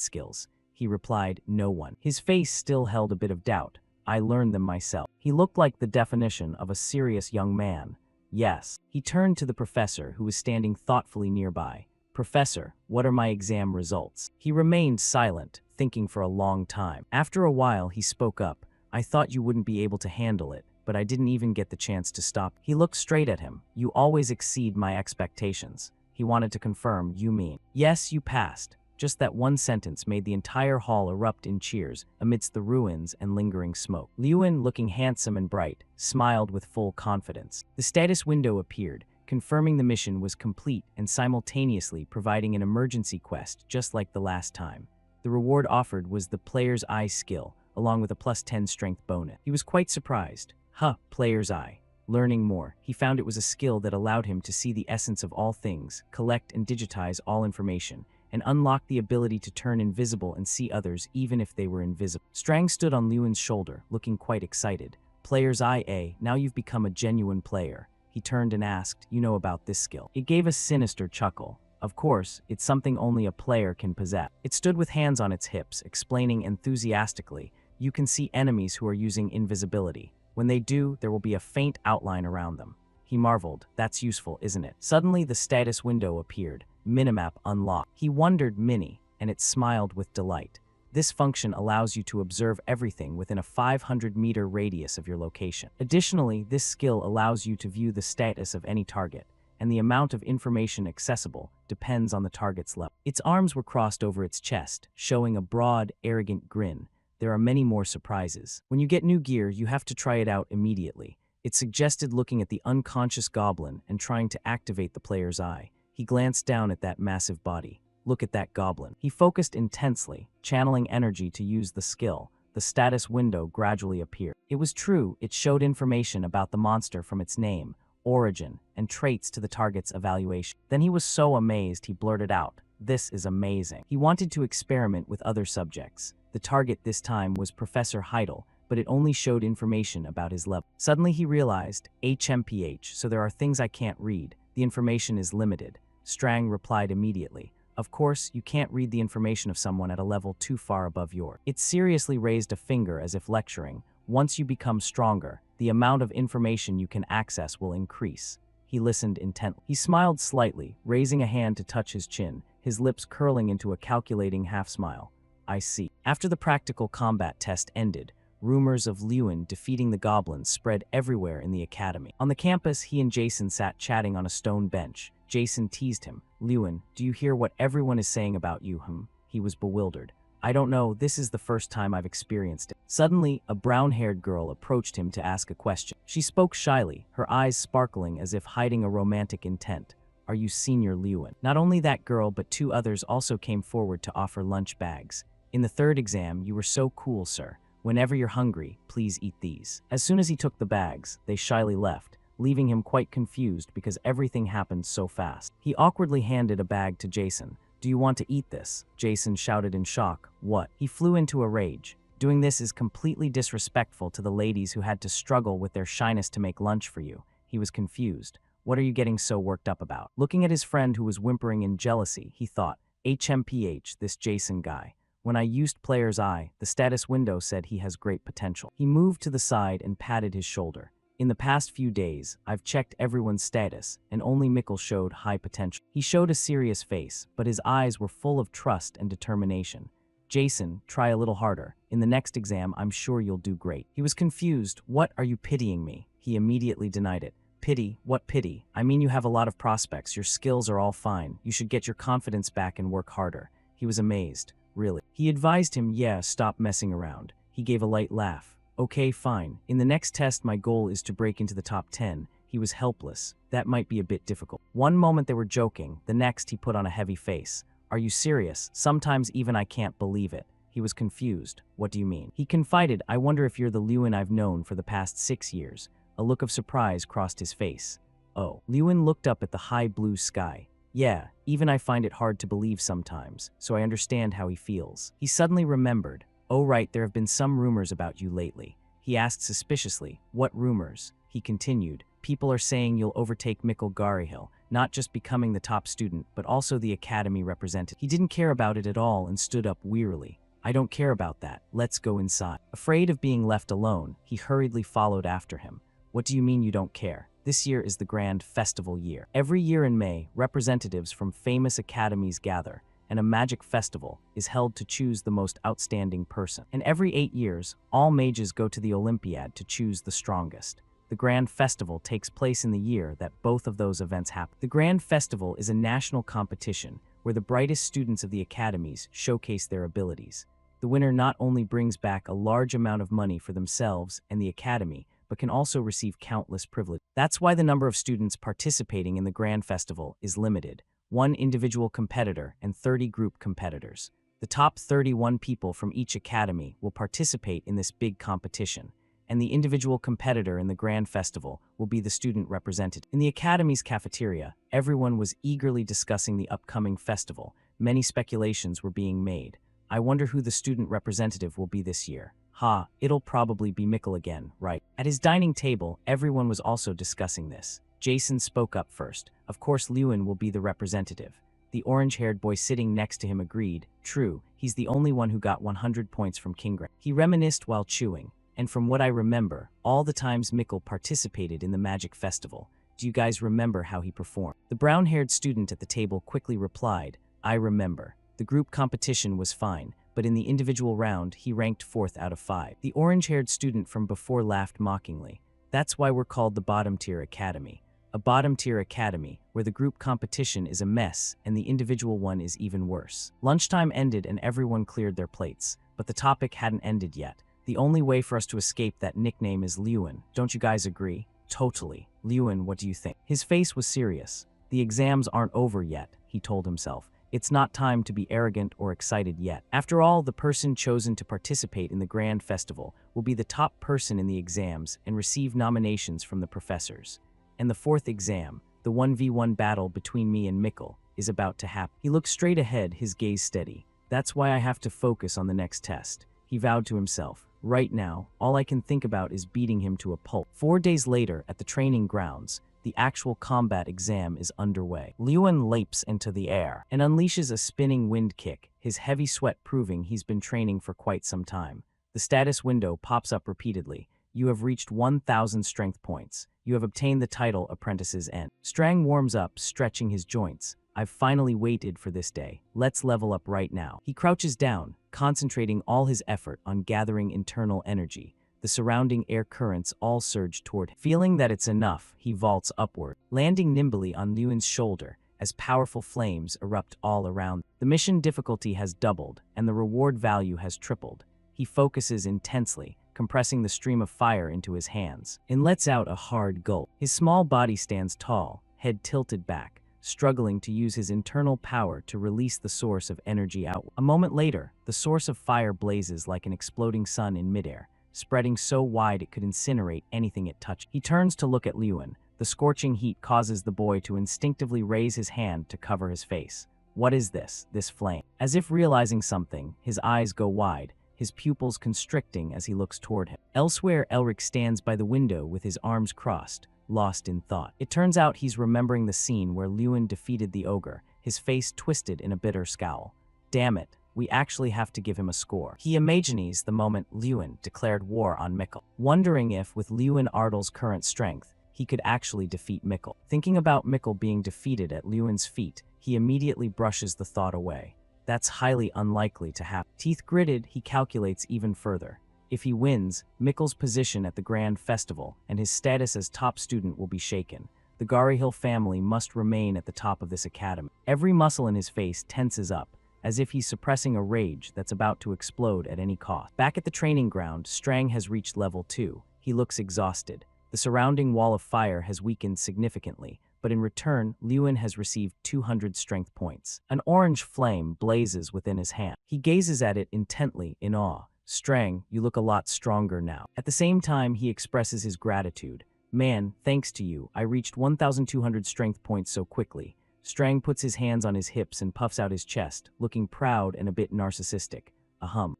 skills? He replied, no one. His face still held a bit of doubt. I learned them myself. He looked like the definition of a serious young man. Yes. He turned to the professor, who was standing thoughtfully nearby. Professor, what are my exam results? He remained silent, thinking for a long time. After a while, he spoke up. I thought you wouldn't be able to handle it, but I didn't even get the chance to stop. He looked straight at him. You always exceed my expectations. He wanted to confirm, you mean? Yes, you passed. Just that one sentence made the entire hall erupt in cheers amidst the ruins and lingering smoke. Lewin, looking handsome and bright, smiled with full confidence. The status window appeared, confirming the mission was complete and simultaneously providing an emergency quest just like the last time. The reward offered was the Player's Eye skill, along with a +10 strength bonus. He was quite surprised. Player's Eye. Learning more, he found it was a skill that allowed him to see the essence of all things, collect and digitize all information, and unlock the ability to turn invisible and see others even if they were invisible. Strang stood on Lewin's shoulder, looking quite excited. Player's Eye, now you've become a genuine player. He turned and asked, you know about this skill? It gave a sinister chuckle. Of course, it's something only a player can possess. It stood with hands on its hips, explaining enthusiastically, you can see enemies who are using invisibility. When they do, there will be a faint outline around them. He marveled, that's useful, isn't it? Suddenly, the status window appeared. Minimap unlocked. He wondered Mini, and it smiled with delight. This function allows you to observe everything within a 500-meter radius of your location. Additionally, this skill allows you to view the status of any target, and the amount of information accessible depends on the target's level. Its arms were crossed over its chest, showing a broad, arrogant grin. There are many more surprises. When you get new gear, you have to try it out immediately. It suggested looking at the unconscious goblin and trying to activate the Player's Eye. He glanced down at that massive body. Look at that goblin. He focused intensely, channeling energy to use the skill. The status window gradually appeared. It was true, it showed information about the monster from its name, origin, and traits to the target's evaluation. Then he was so amazed he blurted out, "This is amazing." He wanted to experiment with other subjects. The target this time was Professor Heidel, but it only showed information about his level. Suddenly he realized, HMPH, so there are things I can't read. The information is limited. Strang replied immediately, of course, you can't read the information of someone at a level too far above yours. It seriously raised a finger as if lecturing. Once you become stronger, the amount of information you can access will increase. He listened intently. He smiled slightly, raising a hand to touch his chin, his lips curling into a calculating half-smile. I see. After the practical combat test ended, rumors of Lewin defeating the goblins spread everywhere in the academy. On the campus, he and Jason sat chatting on a stone bench. Jason teased him. Lewin, do you hear what everyone is saying about you? He was bewildered. I don't know, this is the first time I've experienced it. Suddenly, a brown-haired girl approached him to ask a question. She spoke shyly, her eyes sparkling as if hiding a romantic intent. Are you Senior Lewin? Not only that girl, but two others also came forward to offer lunch bags. In the third exam, you were so cool, sir. Whenever you're hungry, please eat these. As soon as he took the bags, they shyly left, leaving him quite confused because everything happened so fast. He awkwardly handed a bag to Jason. Do you want to eat this? Jason shouted in shock. What? He flew into a rage. Doing this is completely disrespectful to the ladies who had to struggle with their shyness to make lunch for you. He was confused. What are you getting so worked up about? Looking at his friend who was whimpering in jealousy, he thought, HMPH, this Jason guy. When I used Player's Eye, the status window said he has great potential. He moved to the side and patted his shoulder. In the past few days, I've checked everyone's status, and only Mikkel showed high potential. He showed a serious face, but his eyes were full of trust and determination. Jason, try a little harder. In the next exam, I'm sure you'll do great. He was confused. What, are you pitying me? He immediately denied it. Pity? What pity? I mean, you have a lot of prospects. Your skills are all fine. You should get your confidence back and work harder. He was amazed. Really? He advised him, yeah, stop messing around. He gave a light laugh. Okay, fine. In the next test, my goal is to break into the top 10. He was helpless. That might be a bit difficult. One moment they were joking, the next he put on a heavy face. Are you serious? Sometimes even I can't believe it. He was confused. What do you mean? He confided, I wonder if you're the Lewin I've known for the past 6 years. A look of surprise crossed his face. Oh. Lewin looked up at the high blue sky. Yeah, even I find it hard to believe sometimes, so I understand how he feels. He suddenly remembered. Oh right, there have been some rumors about you lately. He asked suspiciously, what rumors? He continued, people are saying you'll overtake Mikkel Garihil, not just becoming the top student, but also the academy representative. He didn't care about it at all and stood up wearily. I don't care about that, let's go inside. Afraid of being left alone, he hurriedly followed after him. What do you mean you don't care? This year is the grand festival year. Every year in May, representatives from famous academies gather, and a magic festival is held to choose the most outstanding person. And every 8 years, all mages go to the Olympiad to choose the strongest. The Grand Festival takes place in the year that both of those events happen. The Grand Festival is a national competition where the brightest students of the academies showcase their abilities. The winner not only brings back a large amount of money for themselves and the academy, but can also receive countless privileges. That's why the number of students participating in the Grand Festival is limited: 1 individual competitor and 30 group competitors. The top 31 people from each academy will participate in this big competition, and the individual competitor in the Grand Festival will be the student representative. In the academy's cafeteria, everyone was eagerly discussing the upcoming festival. Many speculations were being made. I wonder who the student representative will be this year. It'll probably be Mikkel again, right? At his dining table, everyone was also discussing this. Jason spoke up first. Of course, Lewin will be the representative. The orange-haired boy sitting next to him agreed. True, he's the only one who got 100 points from Kingra. He reminisced while chewing. And from what I remember, all the times Mikkel participated in the Magic Festival. Do you guys remember how he performed? The brown-haired student at the table quickly replied, I remember. The group competition was fine, but in the individual round, he ranked 4th out of 5. The orange-haired student from before laughed mockingly. That's why we're called the bottom-tier academy. A bottom-tier academy, where the group competition is a mess and the individual one is even worse. Lunchtime ended and everyone cleared their plates, but the topic hadn't ended yet. The only way for us to escape that nickname is Lewin. Don't you guys agree? Totally. Lewin, what do you think? His face was serious. The exams aren't over yet, he told himself. It's not time to be arrogant or excited yet. After all, the person chosen to participate in the Grand Festival will be the top person in the exams and receive nominations from the professors. And the 4th exam, the 1v1 battle between me and Mikkel, is about to happen. He looked straight ahead, his gaze steady. That's why I have to focus on the next test, he vowed to himself. Right now, all I can think about is beating him to a pulp. 4 days later, at the training grounds, the actual combat exam is underway. Lewin leaps into the air and unleashes a spinning wind kick, his heavy sweat proving he's been training for quite some time. The status window pops up repeatedly. You have reached 1,000 strength points. You have obtained the title Apprentice's End. Strang warms up, stretching his joints. I've finally waited for this day. Let's level up right now. He crouches down, concentrating all his effort on gathering internal energy. The surrounding air currents all surge toward him. Feeling that it's enough, he vaults upward, landing nimbly on Lewin's shoulder as powerful flames erupt all around. The mission difficulty has doubled, and the reward value has tripled. He focuses intensely, compressing the stream of fire into his hands, and lets out a hard gulp. His small body stands tall, head tilted back, struggling to use his internal power to release the source of energy outward. A moment later, the source of fire blazes like an exploding sun in midair, spreading so wide it could incinerate anything it touched. He turns to look at Lewin. The scorching heat causes the boy to instinctively raise his hand to cover his face. What is this flame? As if realizing something, his eyes go wide, his pupils constricting as he looks toward him. Elsewhere, Elric stands by the window with his arms crossed, lost in thought. It turns out he's remembering the scene where Lewin defeated the ogre, his face twisted in a bitter scowl. Damn it. We actually have to give him a score. He imagines the moment Lewin declared war on Mikkel, wondering if, with Lewin Ardle's current strength, he could actually defeat Mikkel. Thinking about Mikkel being defeated at Lewin's feet, he immediately brushes the thought away. That's highly unlikely to happen. Teeth gritted, he calculates even further. If he wins, Mikkel's position at the Grand Festival and his status as top student will be shaken. The Garihill family must remain at the top of this academy. Every muscle in his face tenses up, as if he's suppressing a rage that's about to explode at any cost. Back at the training ground, Strang has reached level 2. He looks exhausted. The surrounding wall of fire has weakened significantly, but in return, Lewin has received 200 strength points. An orange flame blazes within his hand. He gazes at it intently, in awe. Strang, you look a lot stronger now. At the same time, he expresses his gratitude. Man, thanks to you, I reached 1,200 strength points so quickly. Strang puts his hands on his hips and puffs out his chest, looking proud and a bit narcissistic.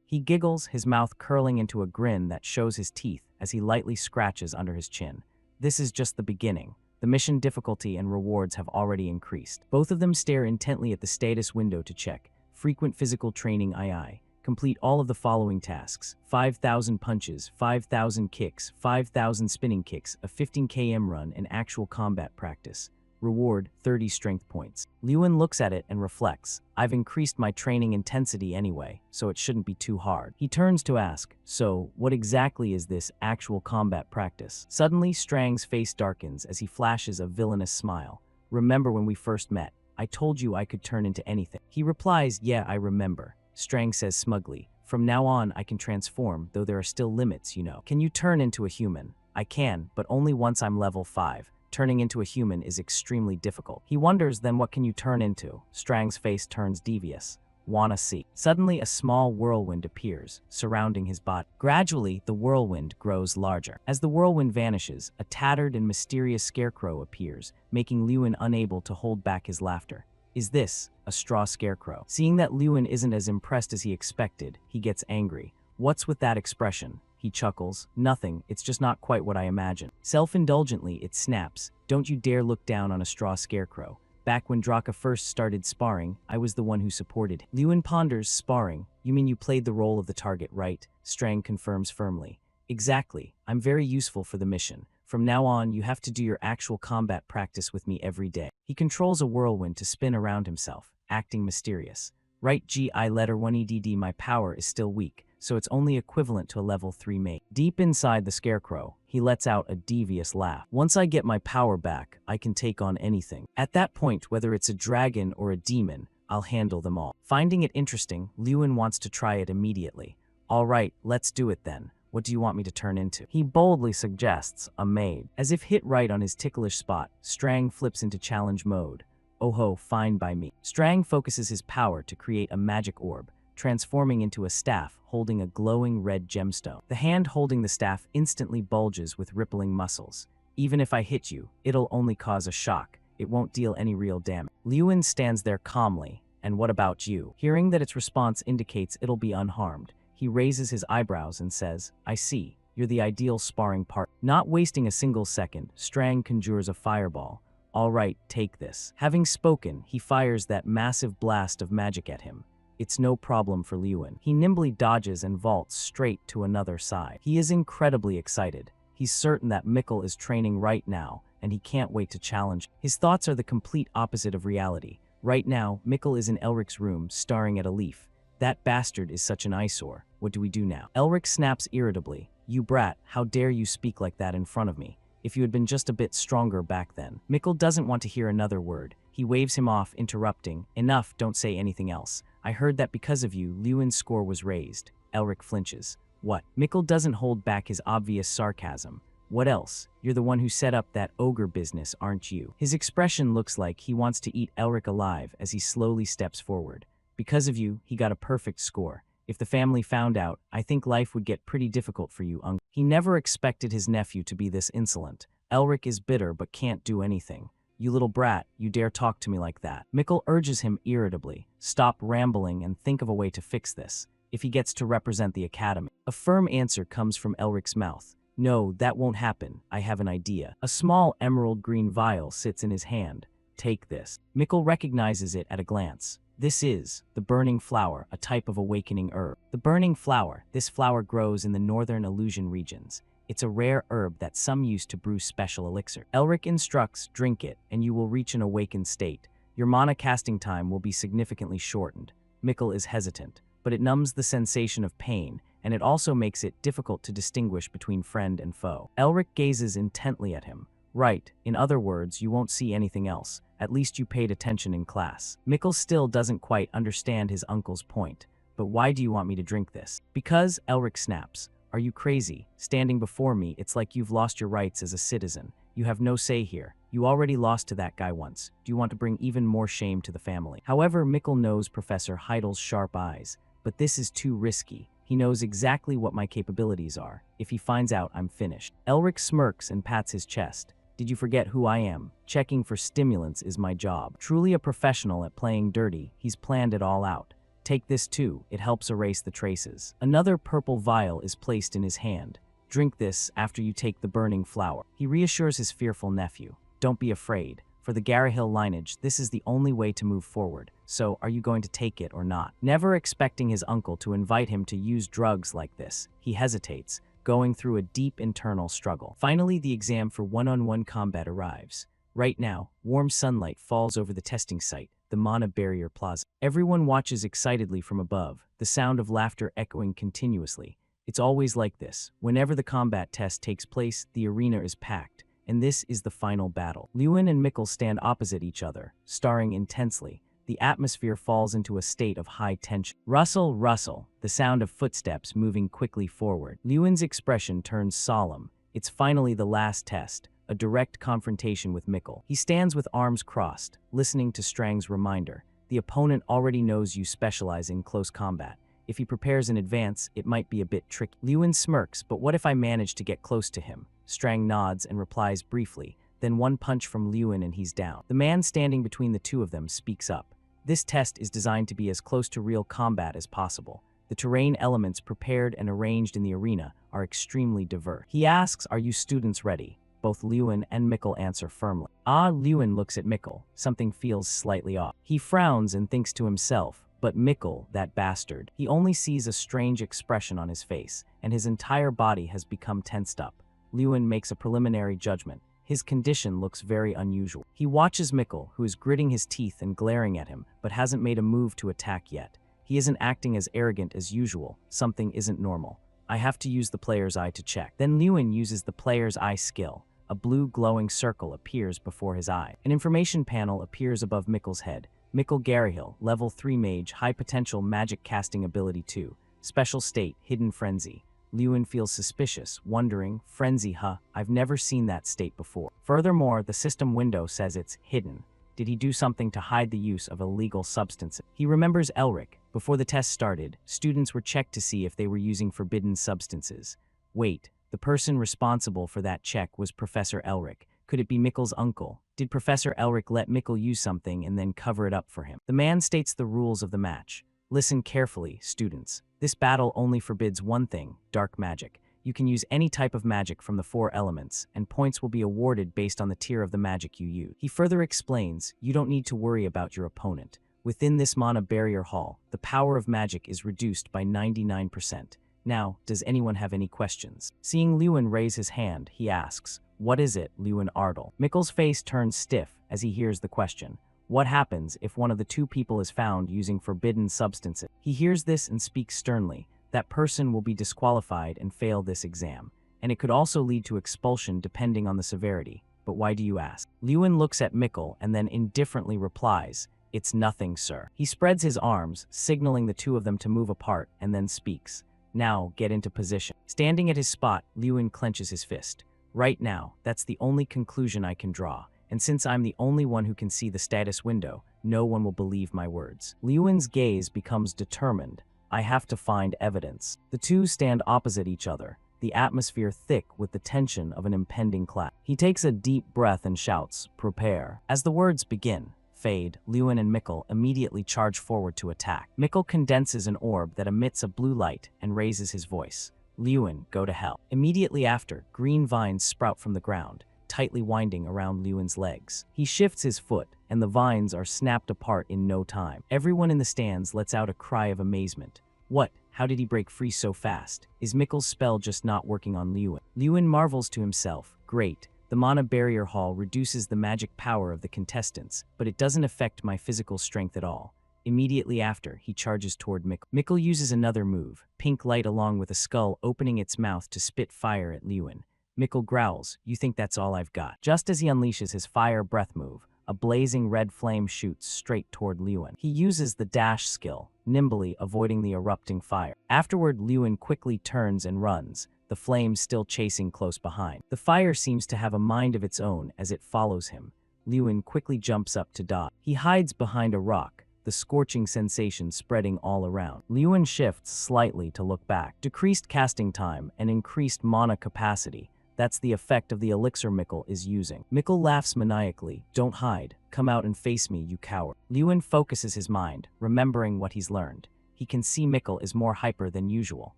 He giggles, his mouth curling into a grin that shows his teeth as he lightly scratches under his chin. This is just the beginning. The mission difficulty and rewards have already increased. Both of them stare intently at the status window to check. Frequent physical training II. Complete all of the following tasks: 5,000 punches, 5,000 kicks, 5,000 spinning kicks, a 15 km run, and actual combat practice. Reward, 30 strength points. Lewin looks at it and reflects. I've increased my training intensity anyway, so it shouldn't be too hard. He turns to ask, so what exactly is this actual combat practice? Suddenly, Strang's face darkens as he flashes a villainous smile. Remember when we first met? I told you I could turn into anything. He replies, yeah, I remember. Strang says smugly, from now on I can transform, though there are still limits, you know. Can you turn into a human? I can, but only once I'm level 5. Turning into a human is extremely difficult. He wonders, then what can you turn into? Strang's face turns devious. Wanna see. Suddenly a small whirlwind appears, surrounding his body. Gradually, the whirlwind grows larger. As the whirlwind vanishes, a tattered and mysterious scarecrow appears, making Lewin unable to hold back his laughter. Is this a straw scarecrow? Seeing that Lewin isn't as impressed as he expected, he gets angry. What's with that expression? He chuckles. Nothing, it's just not quite what I imagined. Self-indulgently, it snaps. Don't you dare look down on a straw scarecrow. Back when Draka first started sparring, I was the one who supported him. Lewin ponders. Sparring? You mean you played the role of the target, right? Strang confirms firmly. Exactly. I'm very useful for the mission. From now on, you have to do your actual combat practice with me every day. He controls a whirlwind to spin around himself, acting mysterious. Right, G.I. letter 1EDD. My power is still weak, so it's only equivalent to a level 3 mage. Deep inside the scarecrow, he lets out a devious laugh. Once I get my power back, I can take on anything. At that point, whether it's a dragon or a demon, I'll handle them all. Finding it interesting, Lewin wants to try it immediately. All right, let's do it then. What do you want me to turn into? He boldly suggests a maid. As if hit right on his ticklish spot, Strang flips into challenge mode. Oh ho, fine by me. Strang focuses his power to create a magic orb, transforming into a staff holding a glowing red gemstone. The hand holding the staff instantly bulges with rippling muscles. Even if I hit you, it'll only cause a shock. It won't deal any real damage. Lewin stands there calmly. And what about you? Hearing that its response indicates it'll be unharmed, he raises his eyebrows and says, I see. You're the ideal sparring partner. Not wasting a single second, Strang conjures a fireball. All right, take this. Having spoken, he fires that massive blast of magic at him. It's no problem for Lewin. He nimbly dodges and vaults straight to another side. He is incredibly excited. He's certain that Mikkel is training right now, and he can't wait to challenge. His thoughts are the complete opposite of reality. Right now, Mikkel is in Elric's room, staring at a leaf. That bastard is such an eyesore. What do we do now? Elric snaps irritably. You brat, how dare you speak like that in front of me? If you had been just a bit stronger back then. Mikkel doesn't want to hear another word. He waves him off, interrupting. Enough, don't say anything else. I heard that because of you, Lewin's score was raised. Elric flinches. What? Mikkel doesn't hold back his obvious sarcasm. What else? You're the one who set up that ogre business, aren't you? His expression looks like he wants to eat Elric alive as he slowly steps forward. Because of you, he got a perfect score. If the family found out, I think life would get pretty difficult for you, uncle. He never expected his nephew to be this insolent. Elric is bitter but can't do anything. You little brat, you dare talk to me like that. Mikkel urges him irritably. Stop rambling and think of a way to fix this. If he gets to represent the academy. A firm answer comes from Elric's mouth. No, that won't happen. I have an idea. A small emerald green vial sits in his hand. Take this. Mikkel recognizes it at a glance. This is the burning flower, a type of awakening herb. The burning flower. This flower grows in the northern Illusion regions. It's a rare herb that some use to brew special elixir. Elric instructs, drink it, and you will reach an awakened state. Your mana casting time will be significantly shortened. Mikkel is hesitant, but it numbs the sensation of pain, and it also makes it difficult to distinguish between friend and foe. Elric gazes intently at him. Right, in other words, you won't see anything else. At least you paid attention in class. Mikkel still doesn't quite understand his uncle's point. But why do you want me to drink this? Because, Elric snaps. Are you crazy? Standing before me, it's like you've lost your rights as a citizen. You have no say here. You already lost to that guy once. Do you want to bring even more shame to the family? However, Mikkel knows Professor Heidel's sharp eyes. But this is too risky. He knows exactly what my capabilities are. If he finds out, I'm finished. Elric smirks and pats his chest. Did you forget who I am? Checking for stimulants is my job. Truly a professional at playing dirty, he's planned it all out. Take this too, it helps erase the traces. Another purple vial is placed in his hand. Drink this after you take the burning flower. He reassures his fearful nephew. Don't be afraid. For the Garrahill lineage, this is the only way to move forward. So, are you going to take it or not? Never expecting his uncle to invite him to use drugs like this, he hesitates, going through a deep internal struggle. Finally, the exam for one-on-one combat arrives. Right now, warm sunlight falls over the testing site, the Mana Barrier Plaza. Everyone watches excitedly from above, the sound of laughter echoing continuously. It's always like this. Whenever the combat test takes place, the arena is packed. and this is the final battle. Lewin and Mikkel stand opposite each other, staring intensely. The atmosphere falls into a state of high tension. Rustle, rustle, the sound of footsteps moving quickly forward. Lewin's expression turns solemn. It's finally the last test, a direct confrontation with Mikkel. He stands with arms crossed, listening to Strang's reminder. The opponent already knows you specialize in close combat. If he prepares in advance, it might be a bit tricky. Lewin smirks, but what if I manage to get close to him? Strang nods and replies briefly, then one punch from Lewin and he's down. The man standing between the two of them speaks up. This test is designed to be as close to real combat as possible. The terrain elements prepared and arranged in the arena are extremely diverse. He asks, "Are you students ready?" Both Lewin and Mikkel answer firmly. Lewin looks at Mikkel. Something feels slightly off. He frowns and thinks to himself, but Mikkel, that bastard. He only sees a strange expression on his face, and his entire body has become tensed up. Lewin makes a preliminary judgment. His condition looks very unusual. He watches Mikkel, who is gritting his teeth and glaring at him, but hasn't made a move to attack yet. He isn't acting as arrogant as usual. Something isn't normal. I have to use the player's eye to check. Then Lewin uses the player's eye skill. A blue glowing circle appears before his eye. An information panel appears above Mikkel's head. Mikkel Garryhill, level 3 mage, high potential magic casting ability 2. Special state, hidden frenzy. Lewin feels suspicious, wondering, frenzy, I've never seen that state before. Furthermore, the system window says it's hidden. Did he do something to hide the use of illegal substances? He remembers Elric. Before the test started, students were checked to see if they were using forbidden substances. Wait, the person responsible for that check was Professor Elric. Could it be Mikkel's uncle? Did Professor Elric let Mikkel use something and then cover it up for him? The man states the rules of the match. Listen carefully, students. This battle only forbids one thing, dark magic. You can use any type of magic from the 4 elements, and points will be awarded based on the tier of the magic you use. He further explains, you don't need to worry about your opponent. Within this mana barrier hall, the power of magic is reduced by 99%. Now, does anyone have any questions? Seeing Lewin raise his hand, he asks, "What is it, Lewin Ardle?" Mikkel's face turns stiff as he hears the question. What happens if one of the 2 people is found using forbidden substances? He hears this and speaks sternly. That person will be disqualified and fail this exam, and it could also lead to expulsion depending on the severity. But why do you ask? Lewin looks at Mikkel and then indifferently replies, "It's nothing, sir." He spreads his arms, signaling the 2 of them to move apart, and then speaks. "Now, get into position." Standing at his spot, Lewin clenches his fist. "Right now, that's the only conclusion I can draw. And since I'm the only one who can see the status window, no one will believe my words." Lewin's gaze becomes determined. I have to find evidence. The 2 stand opposite each other, the atmosphere thick with the tension of an impending clash. He takes a deep breath and shouts, "Prepare." As the words begin, fade, Lewin and Mikkel immediately charge forward to attack. Mikkel condenses an orb that emits a blue light and raises his voice. "Lewin, go to hell." Immediately after, green vines sprout from the ground, tightly winding around Lewin's legs. He shifts his foot, and the vines are snapped apart in no time. Everyone in the stands lets out a cry of amazement. What? How did he break free so fast? Is Mikkel's spell just not working on Lewin? Lewin marvels to himself. Great. The mana barrier hall reduces the magic power of the contestants, but it doesn't affect my physical strength at all. Immediately after, he charges toward Mikkel. Mikkel uses another move, pink light along with a skull opening its mouth to spit fire at Lewin. Mikkel growls, "You think that's all I've got?" Just as he unleashes his fire breath move, a blazing red flame shoots straight toward Lewin. He uses the dash skill, nimbly avoiding the erupting fire. Afterward, Lewin quickly turns and runs, the flames still chasing close behind. The fire seems to have a mind of its own as it follows him. Lewin quickly jumps up to dodge. He hides behind a rock, the scorching sensation spreading all around. Lewin shifts slightly to look back. Decreased casting time and increased mana capacity. That's the effect of the elixir Mikkel is using. Mikkel laughs maniacally. "Don't hide. Come out and face me, you coward." Lewin focuses his mind, remembering what he's learned. He can see Mikkel is more hyper than usual.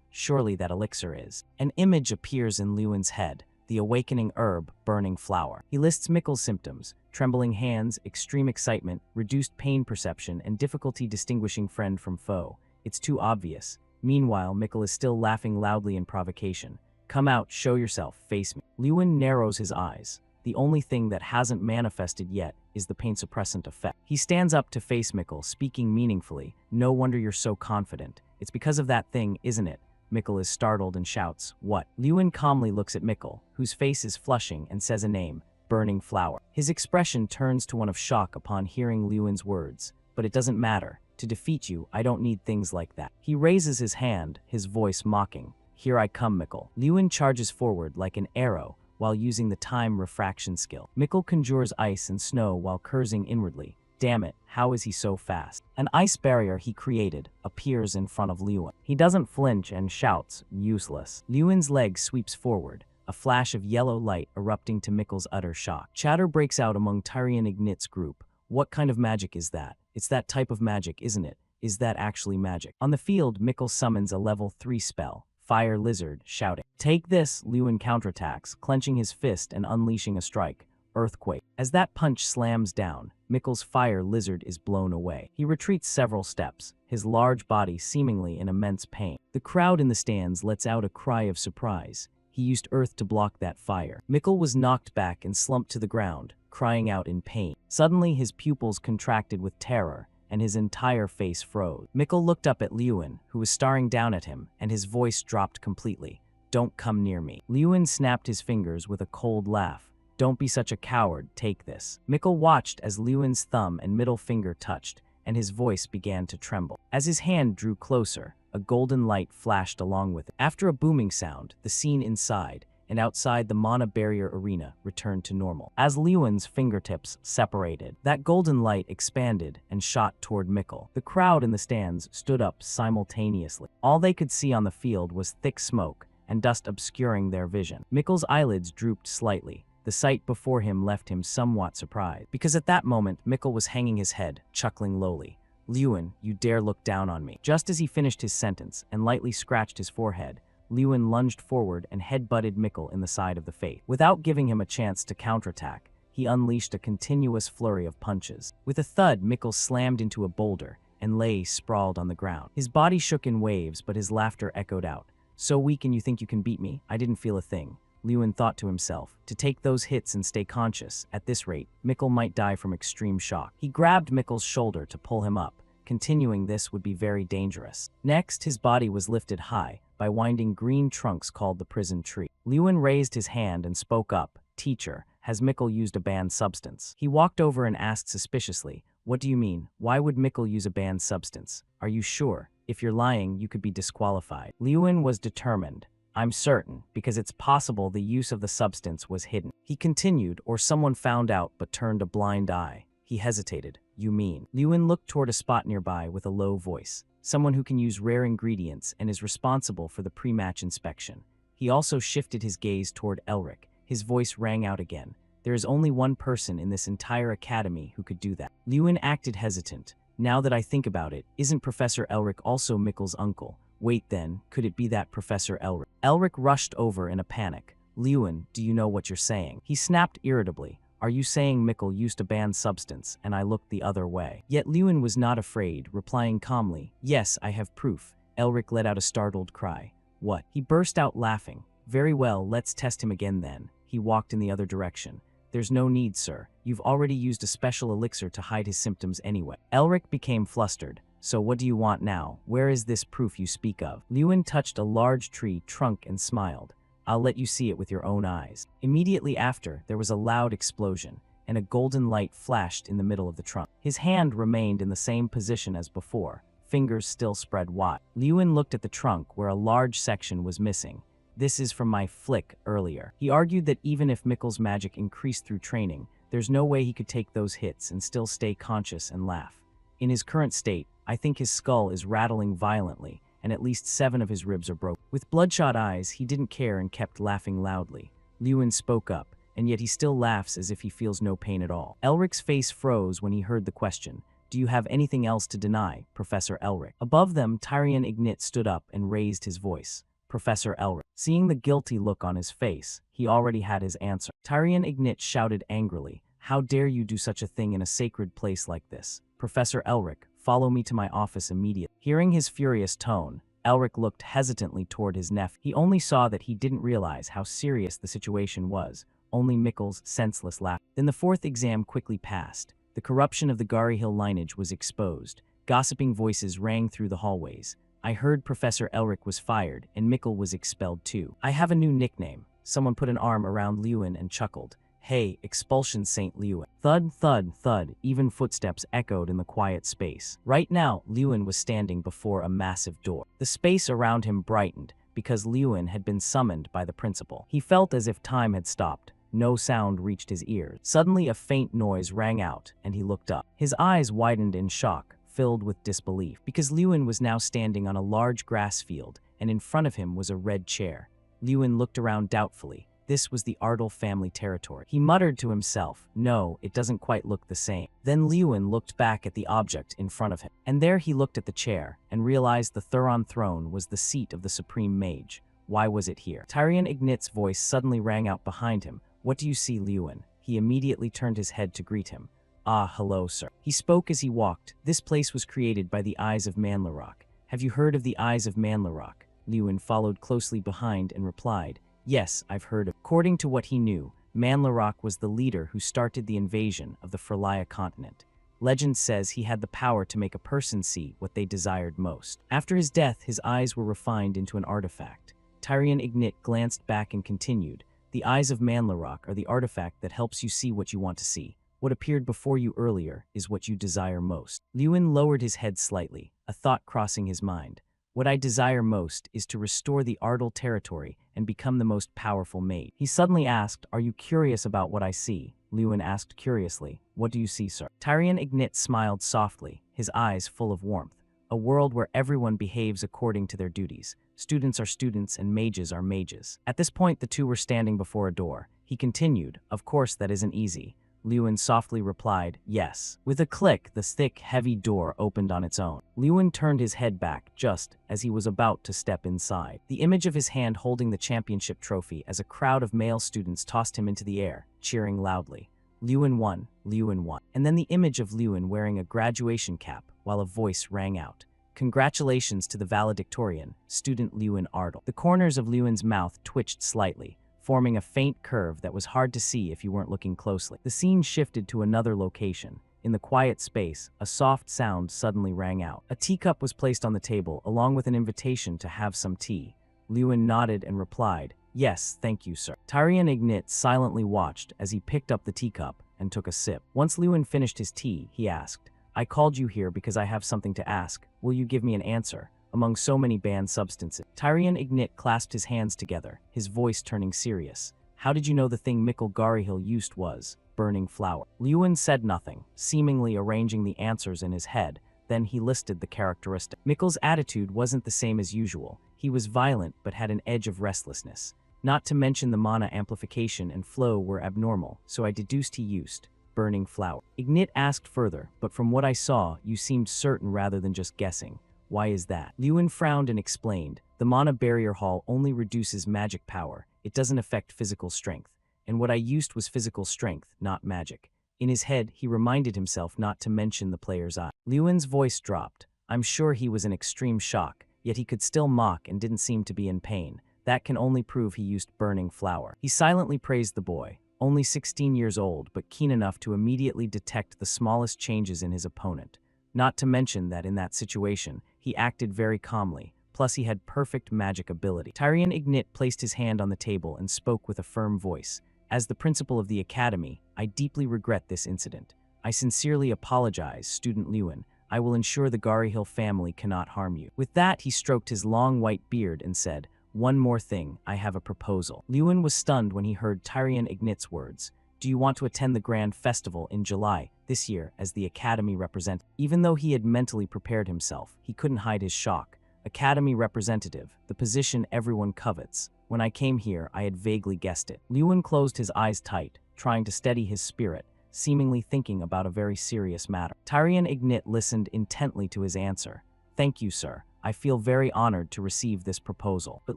Surely that elixir is. An image appears in Lewin's head, the awakening herb, burning flower. He lists Mikkel's symptoms: trembling hands, extreme excitement, reduced pain perception, and difficulty distinguishing friend from foe. It's too obvious. Meanwhile, Mikkel is still laughing loudly in provocation. "Come out, show yourself, face me." Lewin narrows his eyes. The only thing that hasn't manifested yet is the pain suppressant effect. He stands up to face Mikkel, speaking meaningfully. "No wonder you're so confident. It's because of that thing, isn't it? Mikkel is startled and shouts, "What?" Lewin calmly looks at Mikkel, whose face is flushing, and says a name, "Burning Flower." His expression turns to one of shock upon hearing Lewin's words. "But it doesn't matter. To defeat you, I don't need things like that." He raises his hand, his voice mocking. "Here I come, Mikkel." Lewin charges forward like an arrow while using the time refraction skill. Mikkel conjures ice and snow while cursing inwardly. Damn it, how is he so fast? An ice barrier he created appears in front of Lewin. He doesn't flinch and shouts, "Useless." Lewin's leg sweeps forward, a flash of yellow light erupting to Mikkel's utter shock. Chatter breaks out among Tyrion Ignit's group. What kind of magic is that? It's that type of magic, isn't it? Is that actually magic? On the field, Mikkel summons a level 3 spell, Fire Lizard, shouting, "Take this!" Lewin counterattacks, clenching his fist and unleashing a strike, Earthquake. As that punch slams down, Mikkel's Fire Lizard is blown away. He retreats several steps, his large body seemingly in immense pain. The crowd in the stands lets out a cry of surprise. He used earth to block that fire. Mikkel was knocked back and slumped to the ground, crying out in pain. Suddenly his pupils contracted with terror, and his entire face froze. Mikkel looked up at Lewin, who was staring down at him, and his voice dropped completely. "Don't come near me." Lewin snapped his fingers with a cold laugh. "Don't be such a coward, take this." Mikkel watched as Lewin's thumb and middle finger touched, and his voice began to tremble. As his hand drew closer, a golden light flashed along with it. After a booming sound, the scene inside and outside the Mana Barrier arena returned to normal. As Lewin's fingertips separated, that golden light expanded and shot toward Mikkel. The crowd in the stands stood up simultaneously. All they could see on the field was thick smoke and dust obscuring their vision. Mikkel's eyelids drooped slightly. The sight before him left him somewhat surprised, because at that moment Mikkel was hanging his head, chuckling lowly. "Lewin, you dare look down on me." Just as he finished his sentence and lightly scratched his forehead, Lewin lunged forward and head-butted Mikkel in the side of the face. Without giving him a chance to counterattack, he unleashed a continuous flurry of punches. With a thud, Mikkel slammed into a boulder and lay sprawled on the ground. His body shook in waves, but his laughter echoed out. "So weak and you think you can beat me? I didn't feel a thing." Lewin thought to himself, to take those hits and stay conscious. At this rate, Mikkel might die from extreme shock. He grabbed Mikkel's shoulder to pull him up. Continuing this would be very dangerous. Next, his body was lifted high by winding green trunks called the prison tree. Lewin raised his hand and spoke up. "Teacher, has Mikkel used a banned substance?" He walked over and asked suspiciously, "What do you mean? Why would Mikkel use a banned substance? Are you sure? If you're lying, you could be disqualified." Lewin was determined. "I'm certain, because it's possible the use of the substance was hidden." He continued, "Or someone found out but turned a blind eye." He hesitated. "You mean?" Lewin looked toward a spot nearby with a low voice. "Someone who can use rare ingredients and is responsible for the pre-match inspection." He also shifted his gaze toward Elric. His voice rang out again. "There is only one person in this entire academy who could do that." Lewin acted hesitant. "Now that I think about it, isn't Professor Elric also Mikkel's uncle? Wait then, could it be that Professor Elric?" Elric rushed over in a panic. "Lewin, do you know what you're saying?" He snapped irritably. "Are you saying Mikkel used a banned substance?" And I looked the other way. Yet Lewin was not afraid, replying calmly, "Yes, I have proof." Elric let out a startled cry. "What?" He burst out laughing. "Very well, let's test him again then." He walked in the other direction. "There's no need, sir. You've already used a special elixir to hide his symptoms anyway." Elric became flustered. "So what do you want now? Where is this proof you speak of?" Lewin touched a large tree trunk and smiled. "I'll let you see it with your own eyes." Immediately after, there was a loud explosion, and a golden light flashed in the middle of the trunk. His hand remained in the same position as before, fingers still spread wide. Lewin looked at the trunk where a large section was missing. "This is from my flick earlier." He argued that even if Mikkel's magic increased through training, there's no way he could take those hits and still stay conscious and laugh. In his current state, I think his skull is rattling violently, and at least 7 of his ribs are broken. With bloodshot eyes, he didn't care and kept laughing loudly. Lewin spoke up, and yet he still laughs as if he feels no pain at all. Elric's face froze when he heard the question. "Do you have anything else to deny, Professor Elric?" Above them, Tyrion Ignit stood up and raised his voice. "Professor Elric." Seeing the guilty look on his face, he already had his answer. Tyrion Ignit shouted angrily, "How dare you do such a thing in a sacred place like this? Professor Elric, follow me to my office immediately." Hearing his furious tone, Elric looked hesitantly toward his nephew. He only saw that he didn't realize how serious the situation was, only Mikkel's senseless laugh. Then the 4th exam quickly passed. The corruption of the Gari Hill lineage was exposed. Gossiping voices rang through the hallways. I heard Professor Elric was fired, and Mikkel was expelled too. I have a new nickname. Someone put an arm around Lewin and chuckled. Hey, expulsion Saint Lewin. Thud, thud, thud, even footsteps echoed in the quiet space. Right now, Lewin was standing before a massive door. The space around him brightened, because Lewin had been summoned by the principal. He felt as if time had stopped. No sound reached his ears. Suddenly a faint noise rang out, and he looked up. His eyes widened in shock, filled with disbelief, because Lewin was now standing on a large grass field, and in front of him was a red chair. Lewin looked around doubtfully. This was the Ardle family territory. He muttered to himself, no, it doesn't quite look the same. Then Lewin looked back at the object in front of him, and there he looked at the chair, and realized the Thuron throne was the seat of the Supreme Mage. Why was it here? Tyrion Ignit's voice suddenly rang out behind him. What do you see, Lewin? He immediately turned his head to greet him. Ah, hello, sir. He spoke as he walked. This place was created by the Eyes of Manhwa. Have you heard of the Eyes of Manhwa? Lewin followed closely behind and replied, yes, I've heard of. According to what he knew, Manhwa was the leader who started the invasion of the Ferlia continent. Legend says he had the power to make a person see what they desired most. After his death, his eyes were refined into an artifact. Tyrion Ignit glanced back and continued, the Eyes of Manhwa are the artifact that helps you see what you want to see. What appeared before you earlier is what you desire most. Lewin lowered his head slightly, a thought crossing his mind. What I desire most is to restore the Ardle territory and become the most powerful mage. He suddenly asked, are you curious about what I see? Lewin asked curiously, what do you see, sir? Tyrion Ignit smiled softly, his eyes full of warmth. A world where everyone behaves according to their duties. Students are students and mages are mages. At this point, the two were standing before a door. He continued, of course that isn't easy. Lewin softly replied, yes. With a click, the thick, heavy door opened on its own. Lewin turned his head back just as he was about to step inside. The image of his hand holding the championship trophy as a crowd of male students tossed him into the air, cheering loudly. Lewin won, Lewin won. And then the image of Lewin wearing a graduation cap while a voice rang out. Congratulations to the valedictorian, student Lewin Ardle. The corners of Lewin's mouth twitched slightly, forming a faint curve that was hard to see if you weren't looking closely. The scene shifted to another location. In the quiet space, a soft sound suddenly rang out. A teacup was placed on the table, along with an invitation to have some tea. Lewin nodded and replied, yes, thank you, sir. Tyrion Ignit silently watched as he picked up the teacup and took a sip. Once Lewin finished his tea, he asked, I called you here because I have something to ask. Will you give me an answer? Among so many banned substances. Tyrion Ignit clasped his hands together, his voice turning serious. How did you know the thing Mikkel Garihil used was burning flower? Lewin said nothing, seemingly arranging the answers in his head. Then he listed the characteristics. Mikkel's attitude wasn't the same as usual. He was violent but had an edge of restlessness. Not to mention the mana amplification and flow were abnormal, so I deduced he used burning flower. Ignit asked further, but from what I saw, you seemed certain rather than just guessing. Why is that? Lewin frowned and explained, the mana barrier hall only reduces magic power. It doesn't affect physical strength. And what I used was physical strength, not magic. In his head, he reminded himself not to mention the player's eye. Lewin's voice dropped. I'm sure he was in extreme shock, yet he could still mock and didn't seem to be in pain. That can only prove he used burning flower. He silently praised the boy. Only 16 years old, but keen enough to immediately detect the smallest changes in his opponent. Not to mention that in that situation, he acted very calmly, plus he had perfect magic ability. Tyrion Ignit placed his hand on the table and spoke with a firm voice. As the principal of the academy, I deeply regret this incident. I sincerely apologize, student Lewin. I will ensure the Garihil family cannot harm you. With that, he stroked his long white beard and said, one more thing, I have a proposal. Lewin was stunned when he heard Tyrion Ignit's words. Do you want to attend the Grand Festival in July this year as the Academy representative? Even though he had mentally prepared himself, he couldn't hide his shock. Academy representative, the position everyone covets. When I came here, I had vaguely guessed it. Lewin closed his eyes tight, trying to steady his spirit, seemingly thinking about a very serious matter. Tyrion Ignit listened intently to his answer. Thank you, sir. I feel very honored to receive this proposal. But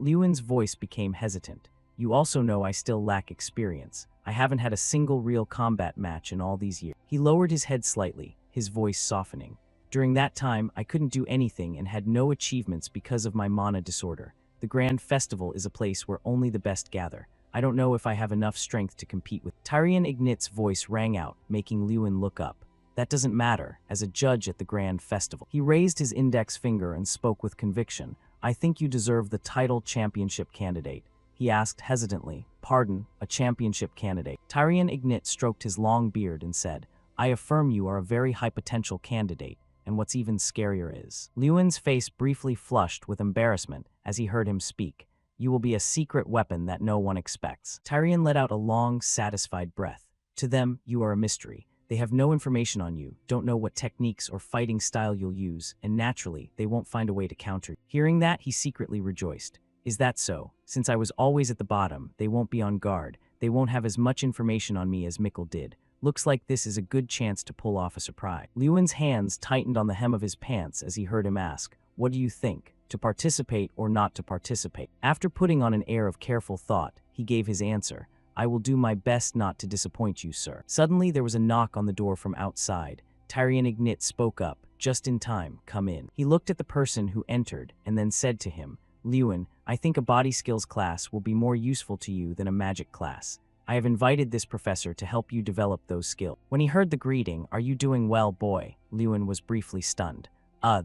Lewin's voice became hesitant. You also know I still lack experience. I haven't had a single real combat match in all these years. He lowered his head slightly, his voice softening. During that time, I couldn't do anything and had no achievements because of my mana disorder. The Grand Festival is a place where only the best gather. I don't know if I have enough strength to compete with. Tyrion Ignit's voice rang out, making Lewin look up. That doesn't matter, as a judge at the grand festival. He raised his index finger and spoke with conviction. I think you deserve the title championship candidate. He asked hesitantly. Pardon, a championship candidate. Tyrion Ignit stroked his long beard and said, I affirm you are a very high potential candidate, and what's even scarier is. Lewin's face briefly flushed with embarrassment as he heard him speak. You will be a secret weapon that no one expects. Tyrion let out a long, satisfied breath. To them, you are a mystery. They have no information on you, don't know what techniques or fighting style you'll use, and naturally, they won't find a way to counter you. Hearing that, he secretly rejoiced. Is that so? Since I was always at the bottom, they won't be on guard. They won't have as much information on me as Mikkel did. Looks like this is a good chance to pull off a surprise. Lewin's hands tightened on the hem of his pants as he heard him ask, What do you think? To participate or not to participate? After putting on an air of careful thought, he gave his answer. I will do my best not to disappoint you, sir. Suddenly, there was a knock on the door from outside. Tyrion Ignit spoke up. Just in time, come in. He looked at the person who entered and then said to him, Lewin, I think a body skills class will be more useful to you than a magic class. I have invited this professor to help you develop those skills. When he heard the greeting, Are you doing well, boy? Lewin was briefly stunned.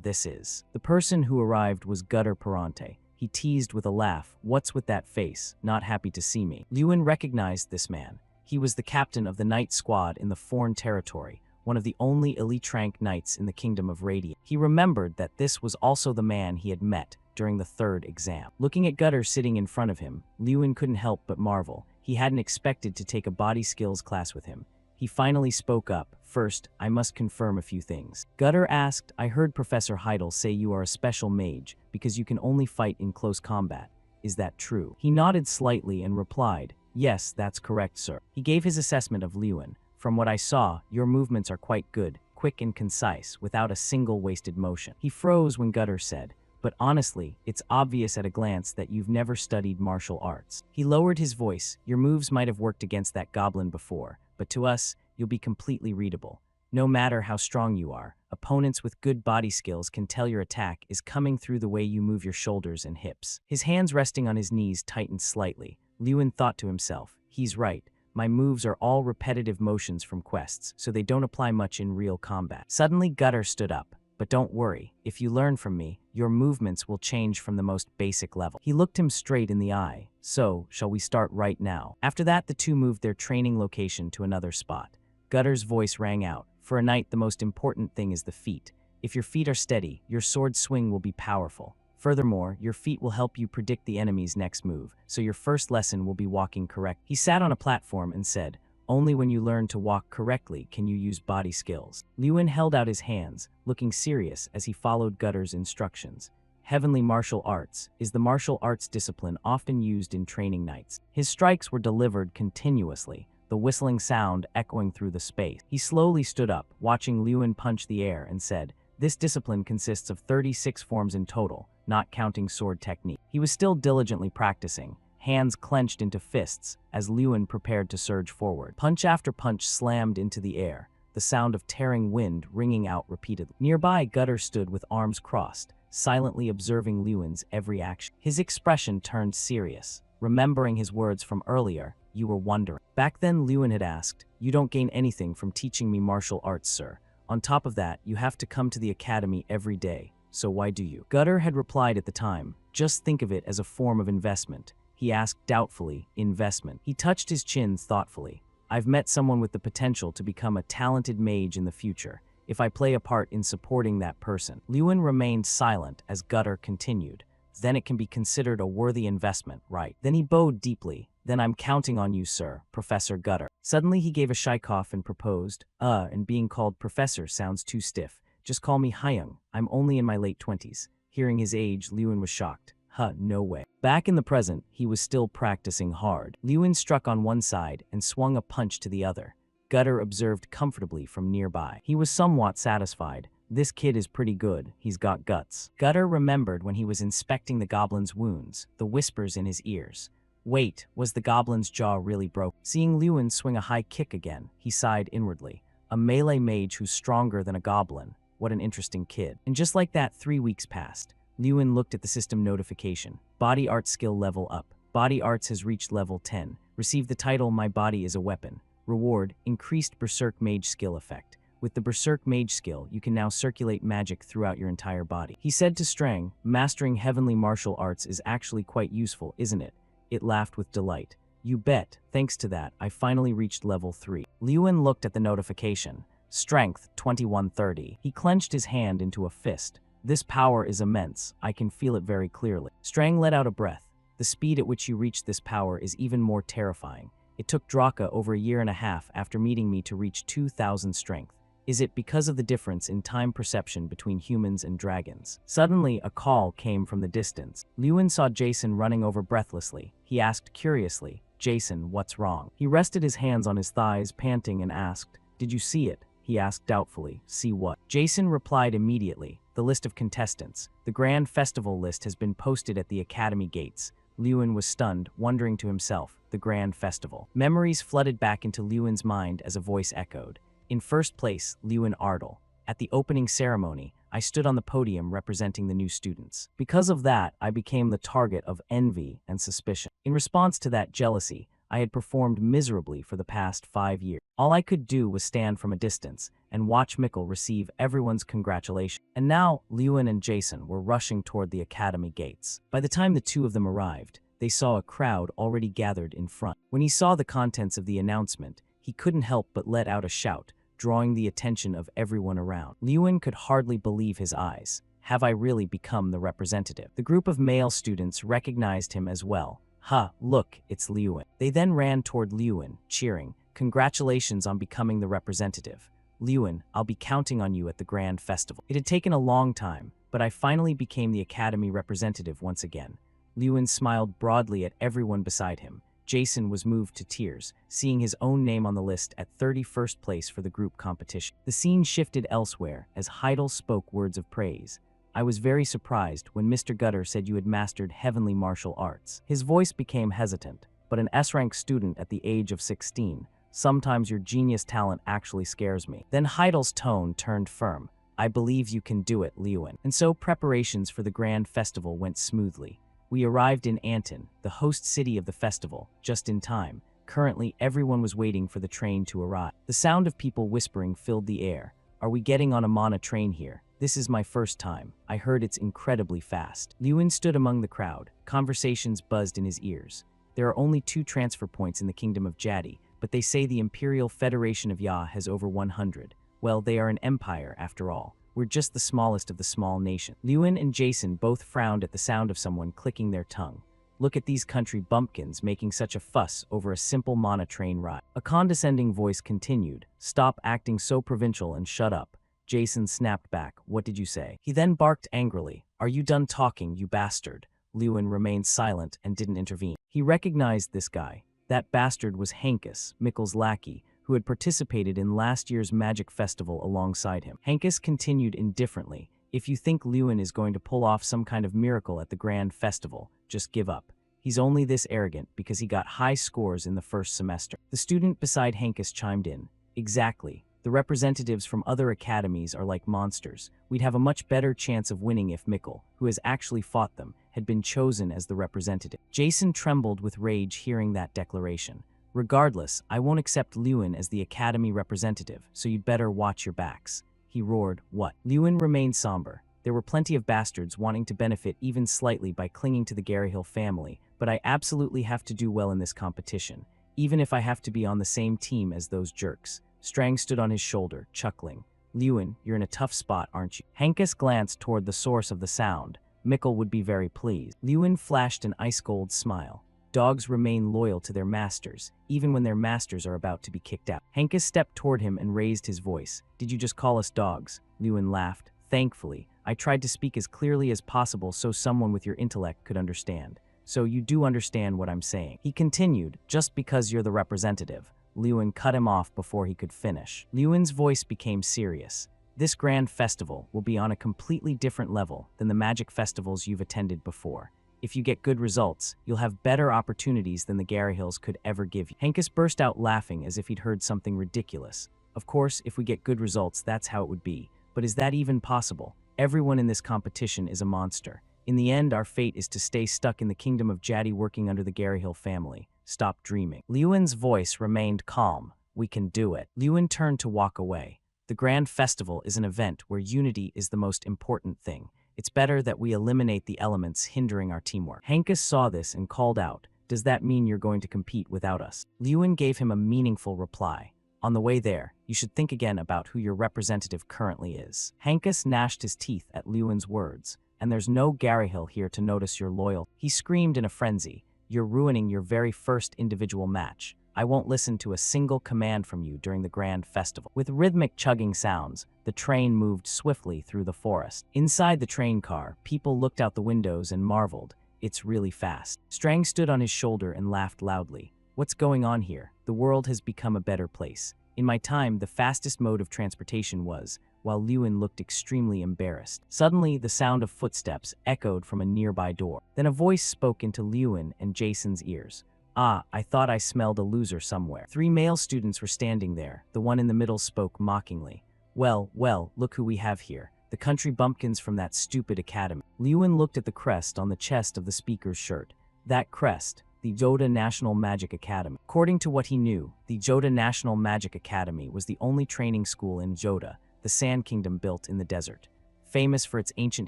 This is. The person who arrived was Gutter Perante. He teased with a laugh, What's with that face? Not happy to see me. Lewin recognized this man. He was the captain of the Knight Squad in the Foreign Territory, one of the only elite rank knights in the Kingdom of Radiant. He remembered that this was also the man he had met during the third exam. Looking at Gutter sitting in front of him, Lewin couldn't help but marvel. He hadn't expected to take a body skills class with him. He finally spoke up. First, I must confirm a few things. Gutter asked, I heard Professor Heidel say you are a special mage because you can only fight in close combat. Is that true? He nodded slightly and replied, Yes, that's correct, sir. He gave his assessment of Lewin. From what I saw, your movements are quite good, quick and concise, without a single wasted motion. He froze when Gutter said, But honestly, it's obvious at a glance that you've never studied martial arts. He lowered his voice. Your moves might have worked against that goblin before, but to us, you'll be completely readable. No matter how strong you are, opponents with good body skills can tell your attack is coming through the way you move your shoulders and hips. His hands resting on his knees tightened slightly. Lewin thought to himself, He's right. My moves are all repetitive motions from quests, so they don't apply much in real combat. Suddenly, Gutter stood up. But don't worry, if you learn from me, your movements will change from the most basic level. He looked him straight in the eye. So, shall we start right now? After that, the two moved their training location to another spot. Gutter's voice rang out. For a knight, the most important thing is the feet. If your feet are steady, your sword swing will be powerful. Furthermore, your feet will help you predict the enemy's next move, so your first lesson will be walking correct. He sat on a platform and said, Only when you learn to walk correctly can you use body skills. Lewin held out his hands, looking serious as he followed Gutter's instructions. Heavenly martial arts is the martial arts discipline often used in training knights. His strikes were delivered continuously, the whistling sound echoing through the space. He slowly stood up, watching Lewin punch the air, and said, This discipline consists of 36 forms in total, not counting sword technique. He was still diligently practicing, hands clenched into fists as Lewin prepared to surge forward. Punch after punch slammed into the air, the sound of tearing wind ringing out repeatedly. Nearby, Gutter stood with arms crossed, silently observing Lewin's every action. His expression turned serious. Remembering his words from earlier, you were wondering. Back then, Lewin had asked, You don't gain anything from teaching me martial arts, sir. On top of that, you have to come to the academy every day. So why do you? Gutter had replied at the time, Just think of it as a form of investment. He asked doubtfully, Investment. He touched his chin thoughtfully. I've met someone with the potential to become a talented mage in the future, if I play a part in supporting that person. Lewin remained silent as Gutter continued. Then it can be considered a worthy investment, right? Then he bowed deeply. Then I'm counting on you, sir, Professor Gutter. Suddenly he gave a shy cough and proposed, and being called professor sounds too stiff. Just call me Hyung. I'm only in my late 20s. Hearing his age, Lewin was shocked. No way. Back in the present, he was still practicing hard. Lewin struck on one side and swung a punch to the other. Gutter observed comfortably from nearby. He was somewhat satisfied. This kid is pretty good. He's got guts. Gutter remembered when he was inspecting the goblin's wounds, the whispers in his ears. Wait, was the goblin's jaw really broken? Seeing Lewin swing a high kick again, he sighed inwardly. A melee mage who's stronger than a goblin. What an interesting kid. And just like that, 3 weeks passed. Lewin looked at the system notification. Body art skill level up. Body arts has reached level 10. Received the title My Body is a Weapon. Reward, increased Berserk Mage skill effect. With the Berserk Mage skill, you can now circulate magic throughout your entire body. He said to Strang, mastering heavenly martial arts is actually quite useful, isn't it? It laughed with delight. You bet. Thanks to that, I finally reached level 3. Lewin looked at the notification. Strength, 2130. He clenched his hand into a fist. This power is immense. I can feel it very clearly. Strang let out a breath. The speed at which you reach this power is even more terrifying. It took Draka over a year and a half after meeting me to reach 2000 strength. Is it because of the difference in time perception between humans and dragons? Suddenly, a call came from the distance. Lewin saw Jason running over breathlessly. He asked curiously, Jason, what's wrong? He rested his hands on his thighs, panting, and asked, Did you see it? He asked doubtfully. See what? Jason replied immediately. The list of contestants. The Grand Festival list has been posted at the Academy gates. Lewin was stunned, wondering to himself, the Grand Festival. Memories flooded back into Lewin's mind as a voice echoed. In first place, Lewin Ardle. At the opening ceremony, I stood on the podium representing the new students. Because of that, I became the target of envy and suspicion. In response to that jealousy, I had performed miserably for the past 5 years. All I could do was stand from a distance and watch Mikkel receive everyone's congratulations. And now, Lewin and Jason were rushing toward the academy gates. By the time the two of them arrived, they saw a crowd already gathered in front. When he saw the contents of the announcement, he couldn't help but let out a shout, drawing the attention of everyone around. Lewin could hardly believe his eyes. Have I really become the representative? The group of male students recognized him as well. Ha, look, it's Lewin. They then ran toward Lewin, cheering, Congratulations on becoming the representative. Lewin, I'll be counting on you at the Grand Festival. It had taken a long time, but I finally became the Academy representative once again. Lewin smiled broadly at everyone beside him. Jason was moved to tears, seeing his own name on the list at 31st place for the group competition. The scene shifted elsewhere as Heidel spoke words of praise. I was very surprised when Mr. Gutter said you had mastered heavenly martial arts. His voice became hesitant, but an S-rank student at the age of 16, sometimes your genius talent actually scares me. Then Heidel's tone turned firm. I believe you can do it, Lewin. And so preparations for the Grand Festival went smoothly. We arrived in Anton, the host city of the festival, just in time. Currently, everyone was waiting for the train to arrive. The sound of people whispering filled the air. Are we getting on a Mana train here? This is my first time. I heard it's incredibly fast. Lewin stood among the crowd. Conversations buzzed in his ears. There are only 2 transfer points in the Kingdom of Jadi, but they say the Imperial Federation of Ya has over 100. Well, they are an empire, after all. We're just the smallest of the small nations. Lewin and Jason both frowned at the sound of someone clicking their tongue. Look at these country bumpkins making such a fuss over a simple Mana train ride. A condescending voice continued, Stop acting so provincial and shut up. Jason snapped back, What did you say? He then barked angrily, Are you done talking, you bastard? Lewin remained silent and didn't intervene. He recognized this guy. That bastard was Hankus, Mikkel's lackey, who had participated in last year's Magic Festival alongside him. Hankus continued indifferently, If you think Lewin is going to pull off some kind of miracle at the Grand Festival, just give up. He's only this arrogant because he got high scores in the first semester. The student beside Hankus chimed in, Exactly. The representatives from other academies are like monsters. We'd have a much better chance of winning if Mikkel, who has actually fought them, had been chosen as the representative. Jason trembled with rage hearing that declaration. Regardless, I won't accept Lewin as the Academy representative, so you'd better watch your backs. He roared, What? Lewin remained somber. There were plenty of bastards wanting to benefit even slightly by clinging to the Garyhill family, but I absolutely have to do well in this competition, even if I have to be on the same team as those jerks. Strang stood on his shoulder, chuckling. Lewin, you're in a tough spot, aren't you? Hankus glanced toward the source of the sound. Mikkel would be very pleased. Lewin flashed an ice-cold smile. Dogs remain loyal to their masters, even when their masters are about to be kicked out. Hankus stepped toward him and raised his voice. Did you just call us dogs? Lewin laughed. Thankfully, I tried to speak as clearly as possible so someone with your intellect could understand. So you do understand what I'm saying. He continued, just because you're the representative. Lewin cut him off before he could finish. Lewin's voice became serious. This Grand Festival will be on a completely different level than the magic festivals you've attended before. If you get good results, you'll have better opportunities than the Garyhills could ever give you. Hankus burst out laughing as if he'd heard something ridiculous. Of course, if we get good results, that's how it would be. But is that even possible? Everyone in this competition is a monster. In the end, our fate is to stay stuck in the Kingdom of Jadi working under the Garyhill family. Stop dreaming. Lewin's voice remained calm. We can do it. Lewin turned to walk away. The Grand Festival is an event where unity is the most important thing. It's better that we eliminate the elements hindering our teamwork. Hankus saw this and called out, "Does that mean you're going to compete without us?" Lewin gave him a meaningful reply. "On the way there, you should think again about who your representative currently is." Hankus gnashed his teeth at Lewin's words. "And there's no Garyhill here to notice your loyalty." He screamed in a frenzy, "You're ruining your very first individual match. I won't listen to a single command from you during the Grand Festival." With rhythmic chugging sounds, the train moved swiftly through the forest. Inside the train car, people looked out the windows and marveled. "It's really fast." Strang stood on his shoulder and laughed loudly. "What's going on here? The world has become a better place. In my time, the fastest mode of transportation was," while Lewin looked extremely embarrassed. Suddenly, the sound of footsteps echoed from a nearby door. Then a voice spoke into Lewin and Jason's ears. "Ah, I thought I smelled a loser somewhere." 3 male students were standing there. The one in the middle spoke mockingly. Well, look who we have here. The country bumpkins from that stupid academy." Lewin looked at the crest on the chest of the speaker's shirt. That crest, the Joda National Magic Academy. According to what he knew, the Joda National Magic Academy was the only training school in Joda, the Sand Kingdom built in the desert. Famous for its ancient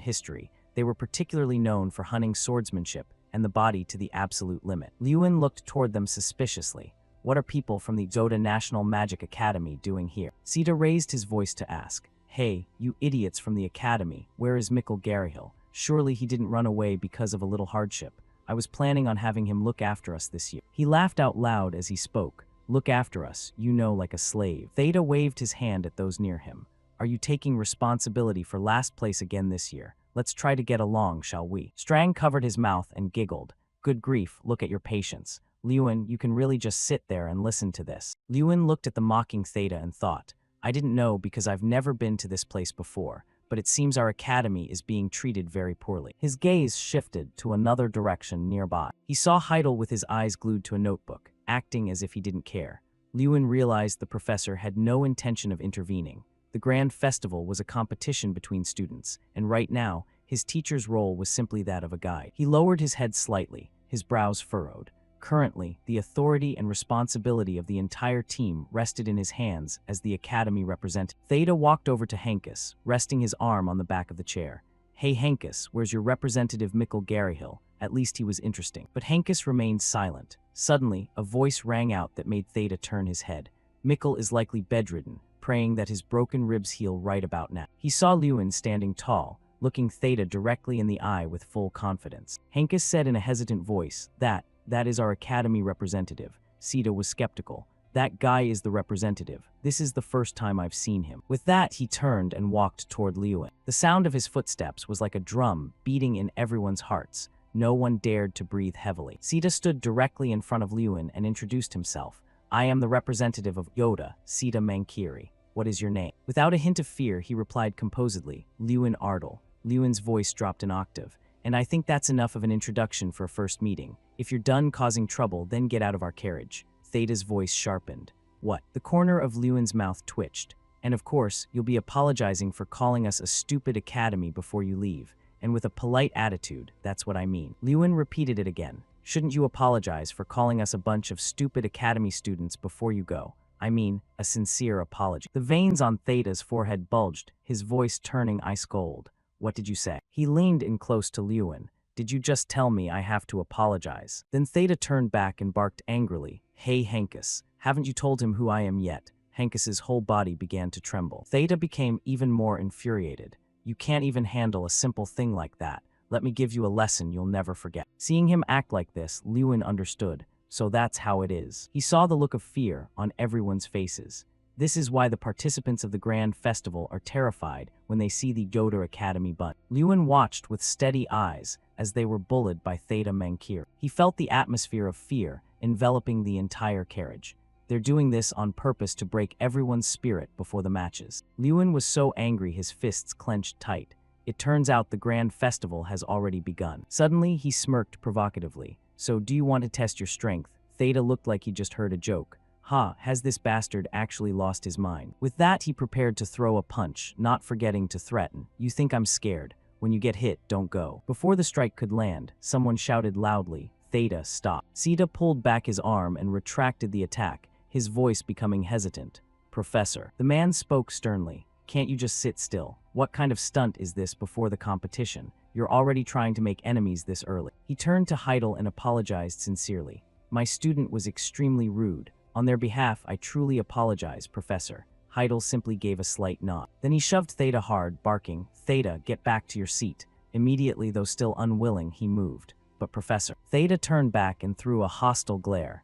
history, they were particularly known for hunting swordsmanship and the body to the absolute limit. Lewin looked toward them suspiciously. "What are people from the Joda National Magic Academy doing here?" Sita raised his voice to ask. "Hey, you idiots from the academy, where is Mikkel Garyhill? Surely he didn't run away because of a little hardship. I was planning on having him look after us this year." He laughed out loud as he spoke. "Look after us, you know, like a slave." Theta waved his hand at those near him. "Are you taking responsibility for last place again this year? Let's try to get along, shall we?" Strang covered his mouth and giggled. "Good grief, look at your patience. Lewin, you can really just sit there and listen to this." Lewin looked at the mocking Theta and thought, "I didn't know because I've never been to this place before, but it seems our academy is being treated very poorly." His gaze shifted to another direction nearby. He saw Heidel with his eyes glued to a notebook, acting as if he didn't care. Lewin realized the professor had no intention of intervening. The Grand Festival was a competition between students, and right now, his teacher's role was simply that of a guide. He lowered his head slightly, his brows furrowed. Currently, the authority and responsibility of the entire team rested in his hands as the academy representative. Theta walked over to Hankus, resting his arm on the back of the chair. "Hey Hankus, where's your representative Mikkel Garyhill? At least he was interesting." But Hankus remained silent. Suddenly, a voice rang out that made Theta turn his head. "Mikkel is likely bedridden, praying that his broken ribs heal right about now." He saw Lewin standing tall, looking Theta directly in the eye with full confidence. Hankus said in a hesitant voice, That is our academy representative." Sita was skeptical. "That guy is the representative. This is the first time I've seen him." With that, he turned and walked toward Lewin. The sound of his footsteps was like a drum beating in everyone's hearts. No one dared to breathe heavily. Sita stood directly in front of Lewin and introduced himself. "I am the representative of Yoda, Sita Mankiri. What is your name?" Without a hint of fear, he replied composedly, "Lewin Ardell." Lewin's voice dropped an octave. "And I think that's enough of an introduction for a first meeting. If you're done causing trouble, then get out of our carriage." Theta's voice sharpened. "What?" The corner of Lewin's mouth twitched. "And of course, you'll be apologizing for calling us a stupid academy before you leave. And with a polite attitude, that's what I mean." Lewin repeated it again. "Shouldn't you apologize for calling us a bunch of stupid academy students before you go? I mean, a sincere apology." The veins on Theta's forehead bulged, his voice turning ice cold. "What did you say?" He leaned in close to Lewin. "Did you just tell me I have to apologize?" Then Theta turned back and barked angrily. "Hey Hankus, haven't you told him who I am yet?" Hankus's whole body began to tremble. Theta became even more infuriated. "You can't even handle a simple thing like that. Let me give you a lesson you'll never forget." Seeing him act like this, Lewin understood. So that's how it is. He saw the look of fear on everyone's faces. This is why the participants of the Grand Festival are terrified when they see the Yoda Academy button. Lewin watched with steady eyes as they were bullied by Theta Mankir. He felt the atmosphere of fear enveloping the entire carriage. They're doing this on purpose to break everyone's spirit before the matches. Lewin was so angry his fists clenched tight. It turns out the Grand Festival has already begun. Suddenly, he smirked provocatively. "So do you want to test your strength?" Theta looked like he just heard a joke. "Ha, has this bastard actually lost his mind?" With that, he prepared to throw a punch, not forgetting to threaten. "You think I'm scared? When you get hit, don't go." Before the strike could land, someone shouted loudly, "Theta, stop." Sita pulled back his arm and retracted the attack, his voice becoming hesitant. Professor. The man spoke sternly. Can't you just sit still? What kind of stunt is this before the competition? You're already trying to make enemies this early. He turned to Heidel and apologized sincerely. My student was extremely rude. On their behalf, I truly apologize, Professor. Heidel simply gave a slight nod. Then he shoved Theta hard, barking, Theta, get back to your seat. Immediately, though still unwilling, he moved. But Professor. Theta turned back and threw a hostile glare.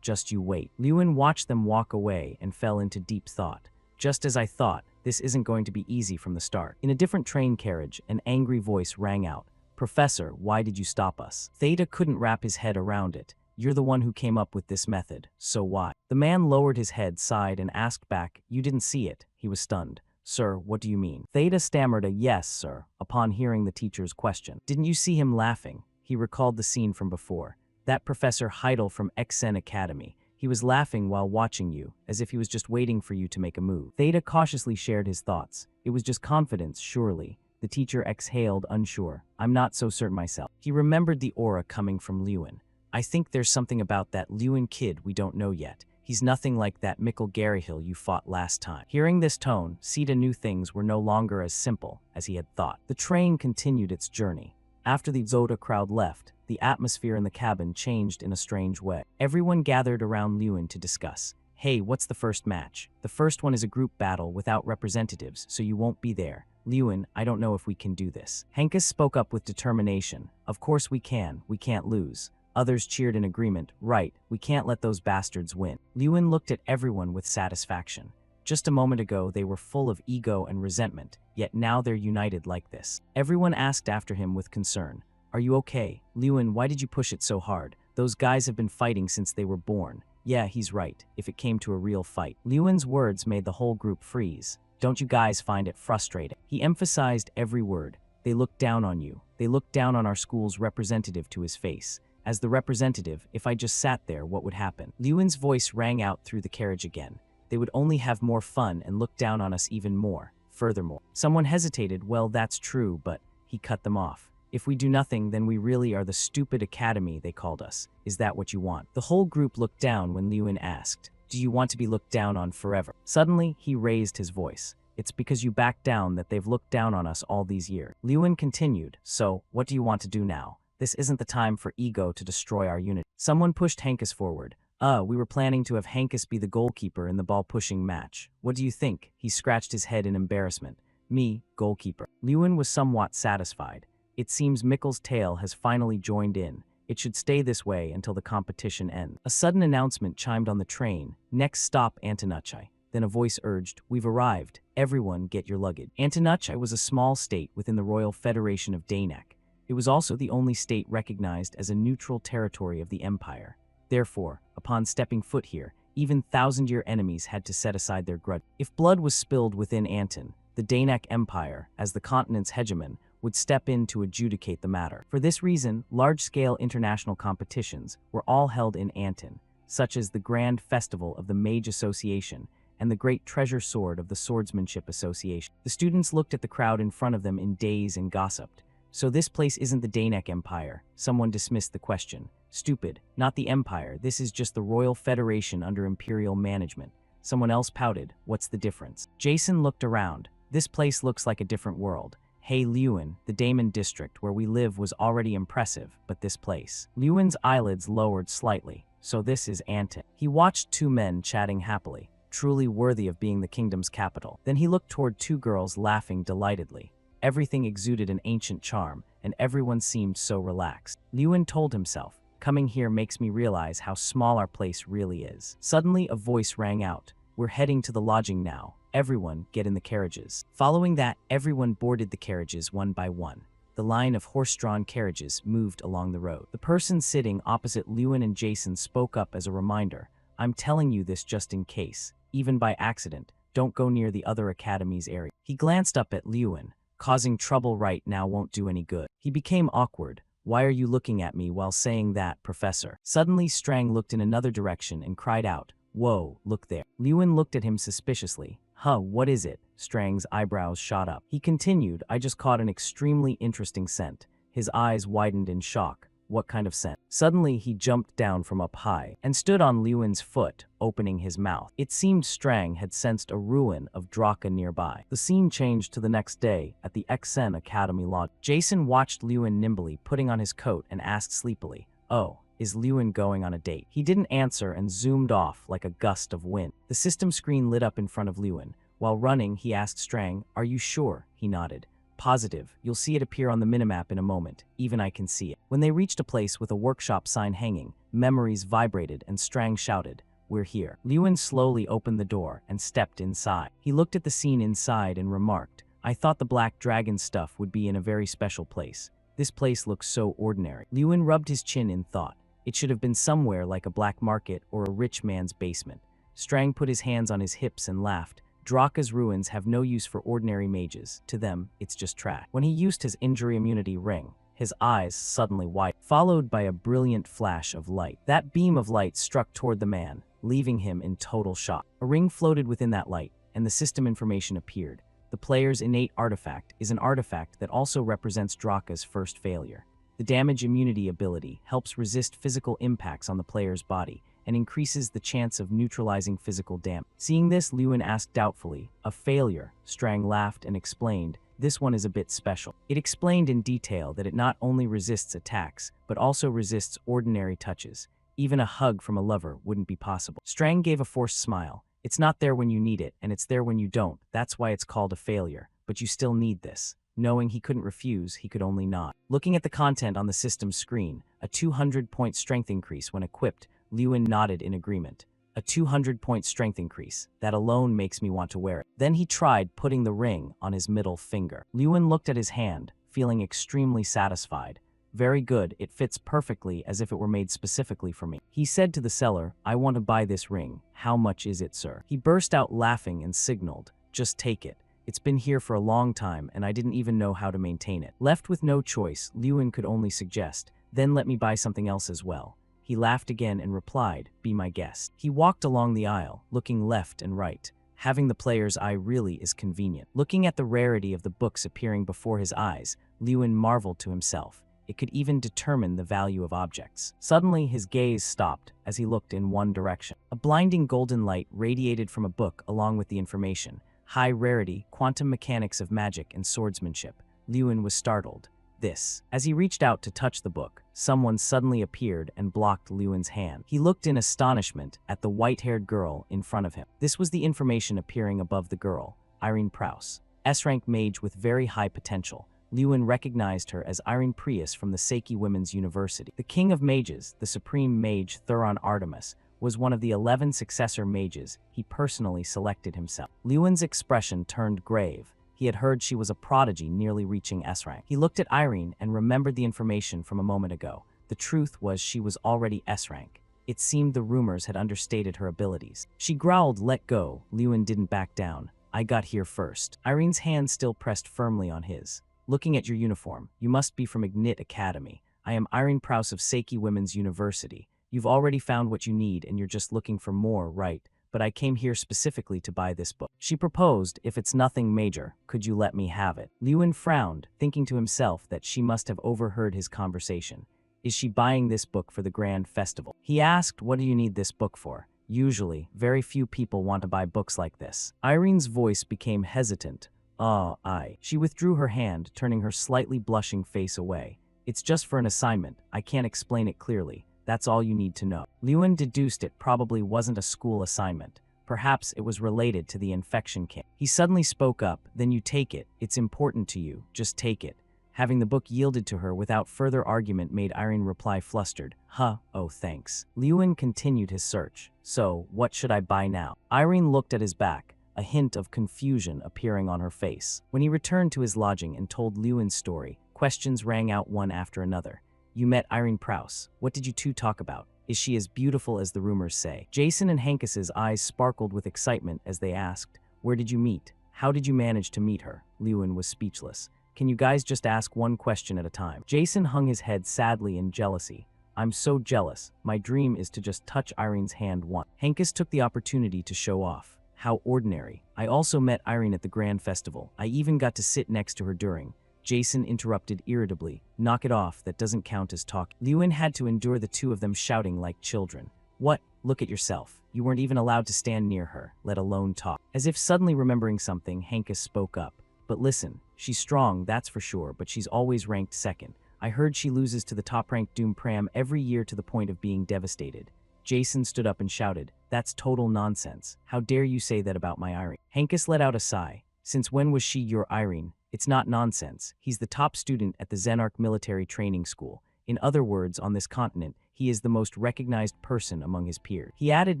Just you wait. Lewin watched them walk away and fell into deep thought. Just as I thought, this isn't going to be easy from the start. In a different train carriage, an angry voice rang out. Professor, why did you stop us? Theta couldn't wrap his head around it. You're the one who came up with this method, so why? The man lowered his head, sighed, and asked back, You didn't see it. He was stunned. Sir, what do you mean? Theta stammered a yes, sir, upon hearing the teacher's question. Didn't you see him laughing? He recalled the scene from before. That Professor Heidel from Xen Academy. He was laughing while watching you, as if he was just waiting for you to make a move. Theta cautiously shared his thoughts. It was just confidence, surely. The teacher exhaled, unsure. I'm not so certain myself. He remembered the aura coming from Lewin. I think there's something about that Lewin kid we don't know yet. He's nothing like that Mikkel Garyhill you fought last time. Hearing this tone, Sita knew things were no longer as simple as he had thought. The train continued its journey. After the Zoda crowd left, the atmosphere in the cabin changed in a strange way. Everyone gathered around Lewin to discuss. Hey, what's the first match? The first one is a group battle without representatives, so you won't be there. Lewin, I don't know if we can do this. Henkus spoke up with determination. Of course we can. We can't lose. Others cheered in agreement. Right, we can't let those bastards win. Lewin looked at everyone with satisfaction. Just a moment ago, they were full of ego and resentment, yet now they're united like this. Everyone asked after him with concern. Are you okay? Lewin, why did you push it so hard? Those guys have been fighting since they were born. Yeah, he's right, if it came to a real fight. Lewin's words made the whole group freeze. Don't you guys find it frustrating? He emphasized every word. They look down on you. They look down on our school's representative to his face. As the representative, if I just sat there, what would happen? Lewin's voice rang out through the carriage again. They would only have more fun and look down on us even more. Furthermore, someone hesitated. Well, that's true, but he cut them off. If we do nothing, then we really are the stupid academy they called us. Is that what you want? The whole group looked down when Lewin asked, Do you want to be looked down on forever? Suddenly, he raised his voice. It's because you backed down that they've looked down on us all these years. Lewin continued, So, what do you want to do now? This isn't the time for ego to destroy our unity. Someone pushed Henkus forward. We were planning to have Henkus be the goalkeeper in the ball-pushing match. What do you think? He scratched his head in embarrassment. Me, goalkeeper. Lewin was somewhat satisfied. It seems Mikkel's tail has finally joined in. It should stay this way until the competition ends. A sudden announcement chimed on the train. Next stop, Antonucci. Then a voice urged, We've arrived. Everyone get your luggage. Antonucci was a small state within the Royal Federation of Danak. It was also the only state recognized as a neutral territory of the Empire. Therefore, upon stepping foot here, even thousand-year enemies had to set aside their grudge. If blood was spilled within Anton, the Danak Empire, as the continent's hegemon, would step in to adjudicate the matter. For this reason, large-scale international competitions were all held in Anton, such as the Grand Festival of the Mage Association and the Great Treasure Sword of the Swordsmanship Association. The students looked at the crowd in front of them in daze and gossiped. So this place isn't the Danak Empire. Someone dismissed the question. Stupid, not the Empire. This is just the Royal Federation under Imperial management. Someone else pouted. What's the difference? Jason looked around. This place looks like a different world. Hey Lewin, the Damon district where we live was already impressive, but this place. Lewin's eyelids lowered slightly. So this is Anton. He watched two men chatting happily, truly worthy of being the kingdom's capital. Then he looked toward two girls laughing delightedly. Everything exuded an ancient charm, and everyone seemed so relaxed. Lewin told himself, coming here makes me realize how small our place really is. Suddenly, a voice rang out. We're heading to the lodging now. Everyone, get in the carriages. Following that, everyone boarded the carriages one by one. The line of horse-drawn carriages moved along the road. The person sitting opposite Lewin and Jason spoke up as a reminder. I'm telling you this just in case. Even by accident, don't go near the other academy's area. He glanced up at Lewin. Causing trouble right now won't do any good. He became awkward. Why are you looking at me while saying that, Professor? Suddenly, Strang looked in another direction and cried out, Whoa, look there. Lewin looked at him suspiciously. What is it? Strang's eyebrows shot up. He continued, I just caught an extremely interesting scent. His eyes widened in shock. What kind of scent? Suddenly, he jumped down from up high and stood on Lewin's foot, opening his mouth. It seemed Strang had sensed a ruin of Draka nearby. The scene changed to the next day at the XN Academy Lodge. Jason watched Lewin nimbly putting on his coat and asked sleepily, "Oh, is Lewin going on a date?" He didn't answer and zoomed off like a gust of wind. The system screen lit up in front of Lewin. While running, he asked Strang, "Are you sure?" He nodded. "Positive. You'll see it appear on the minimap in a moment. Even I can see it." When they reached a place with a workshop sign hanging, memories vibrated and Strang shouted, "We're here." Lewin slowly opened the door and stepped inside. He looked at the scene inside and remarked, "I thought the Black Dragon stuff would be in a very special place. This place looks so ordinary." Lewin rubbed his chin in thought. It should have been somewhere like a black market or a rich man's basement. Strang put his hands on his hips and laughed. Draka's ruins have no use for ordinary mages. To them, it's just trash. When he used his injury immunity ring, his eyes suddenly widened, followed by a brilliant flash of light. That beam of light struck toward the man, leaving him in total shock. A ring floated within that light, and the system information appeared. The player's innate artifact is an artifact that also represents Draka's first failure. The damage immunity ability helps resist physical impacts on the player's body and increases the chance of neutralizing physical damage. Seeing this, Lewin asked doubtfully, "A failure?" Strang laughed and explained, "This one is a bit special." It explained in detail that it not only resists attacks, but also resists ordinary touches. Even a hug from a lover wouldn't be possible. Strang gave a forced smile. "It's not there when you need it, and it's there when you don't. That's why it's called a failure. But you still need this." Knowing he couldn't refuse, he could only nod. Looking at the content on the system's screen, a 200-point strength increase when equipped, Lewin nodded in agreement. A 200-point strength increase. That alone makes me want to wear it. Then he tried putting the ring on his middle finger. Lewin looked at his hand, feeling extremely satisfied. "Very good, it fits perfectly as if it were made specifically for me." He said to the seller, "I want to buy this ring. How much is it, sir?" He burst out laughing and signaled, "Just take it. It's been here for a long time and I didn't even know how to maintain it." Left with no choice, Lewin could only suggest, "Then let me buy something else as well." He laughed again and replied, "Be my guest." He walked along the aisle, looking left and right. Having the player's eye really is convenient. Looking at the rarity of the books appearing before his eyes, Lewin marveled to himself. It could even determine the value of objects. Suddenly, his gaze stopped as he looked in one direction. A blinding golden light radiated from a book along with the information. High rarity, quantum mechanics of magic and swordsmanship. Lewin was startled. This. As he reached out to touch the book, someone suddenly appeared and blocked Lewin's hand. He looked in astonishment at the white-haired girl in front of him. This was the information appearing above the girl, Irene Prouse. S-rank mage with very high potential. Lewin recognized her as Irene Prius from the Seiki Women's University. The king of mages, the supreme mage Thuron Artemis, was one of the 11 successor mages he personally selected himself. Lewin's expression turned grave. He had heard she was a prodigy nearly reaching S-rank. He looked at Irene and remembered the information from a moment ago. The truth was she was already S-rank. It seemed the rumors had understated her abilities. She growled, "Let go." Lewin didn't back down. "I got here first." Irene's hand still pressed firmly on his. "Looking at your uniform, you must be from Ignit Academy. I am Irene Prouse of Seiki Women's University. You've already found what you need and you're just looking for more, right? But I came here specifically to buy this book." She proposed, "If it's nothing major, could you let me have it?" Lewin frowned, thinking to himself that she must have overheard his conversation. Is she buying this book for the grand festival? He asked, "What do you need this book for?" Usually, very few people want to buy books like this. Irene's voice became hesitant. I. She withdrew her hand, turning her slightly blushing face away. "It's just for an assignment. I can't explain it clearly. That's all you need to know." Lewin deduced it probably wasn't a school assignment. Perhaps it was related to the infection camp. He suddenly spoke up, "Then you take it. It's important to you. Just take it." Having the book yielded to her without further argument made Irene reply flustered, "Oh thanks." Lewin continued his search. "So, what should I buy now?" Irene looked at his back, a hint of confusion appearing on her face. When he returned to his lodging and told Lewin's story, questions rang out one after another. "You met Irene Prouse. What did you two talk about? Is she as beautiful as the rumors say?" Jason and Hankas's eyes sparkled with excitement as they asked, "Where did you meet? How did you manage to meet her?" Lewin was speechless. "Can you guys just ask one question at a time?" Jason hung his head sadly in jealousy. "I'm so jealous. My dream is to just touch Irene's hand once." Hankas took the opportunity to show off. "How ordinary. I also met Irene at the Grand Festival. I even got to sit next to her during." Jason interrupted irritably. Knock it off, that doesn't count as talk. Lewin had to endure the two of them shouting like children. What? Look at yourself. You weren't even allowed to stand near her, let alone talk. As if suddenly remembering something, Hankus spoke up. But listen, she's strong, that's for sure, but she's always ranked second. I heard she loses to the top-ranked Doom Pram every year to the point of being devastated. Jason stood up and shouted, that's total nonsense. How dare you say that about my Irene? Hankus let out a sigh. Since when was she your Irene? It's not nonsense. He's the top student at the Xenarch Military Training School. In other words, on this continent, he is the most recognized person among his peers. He added,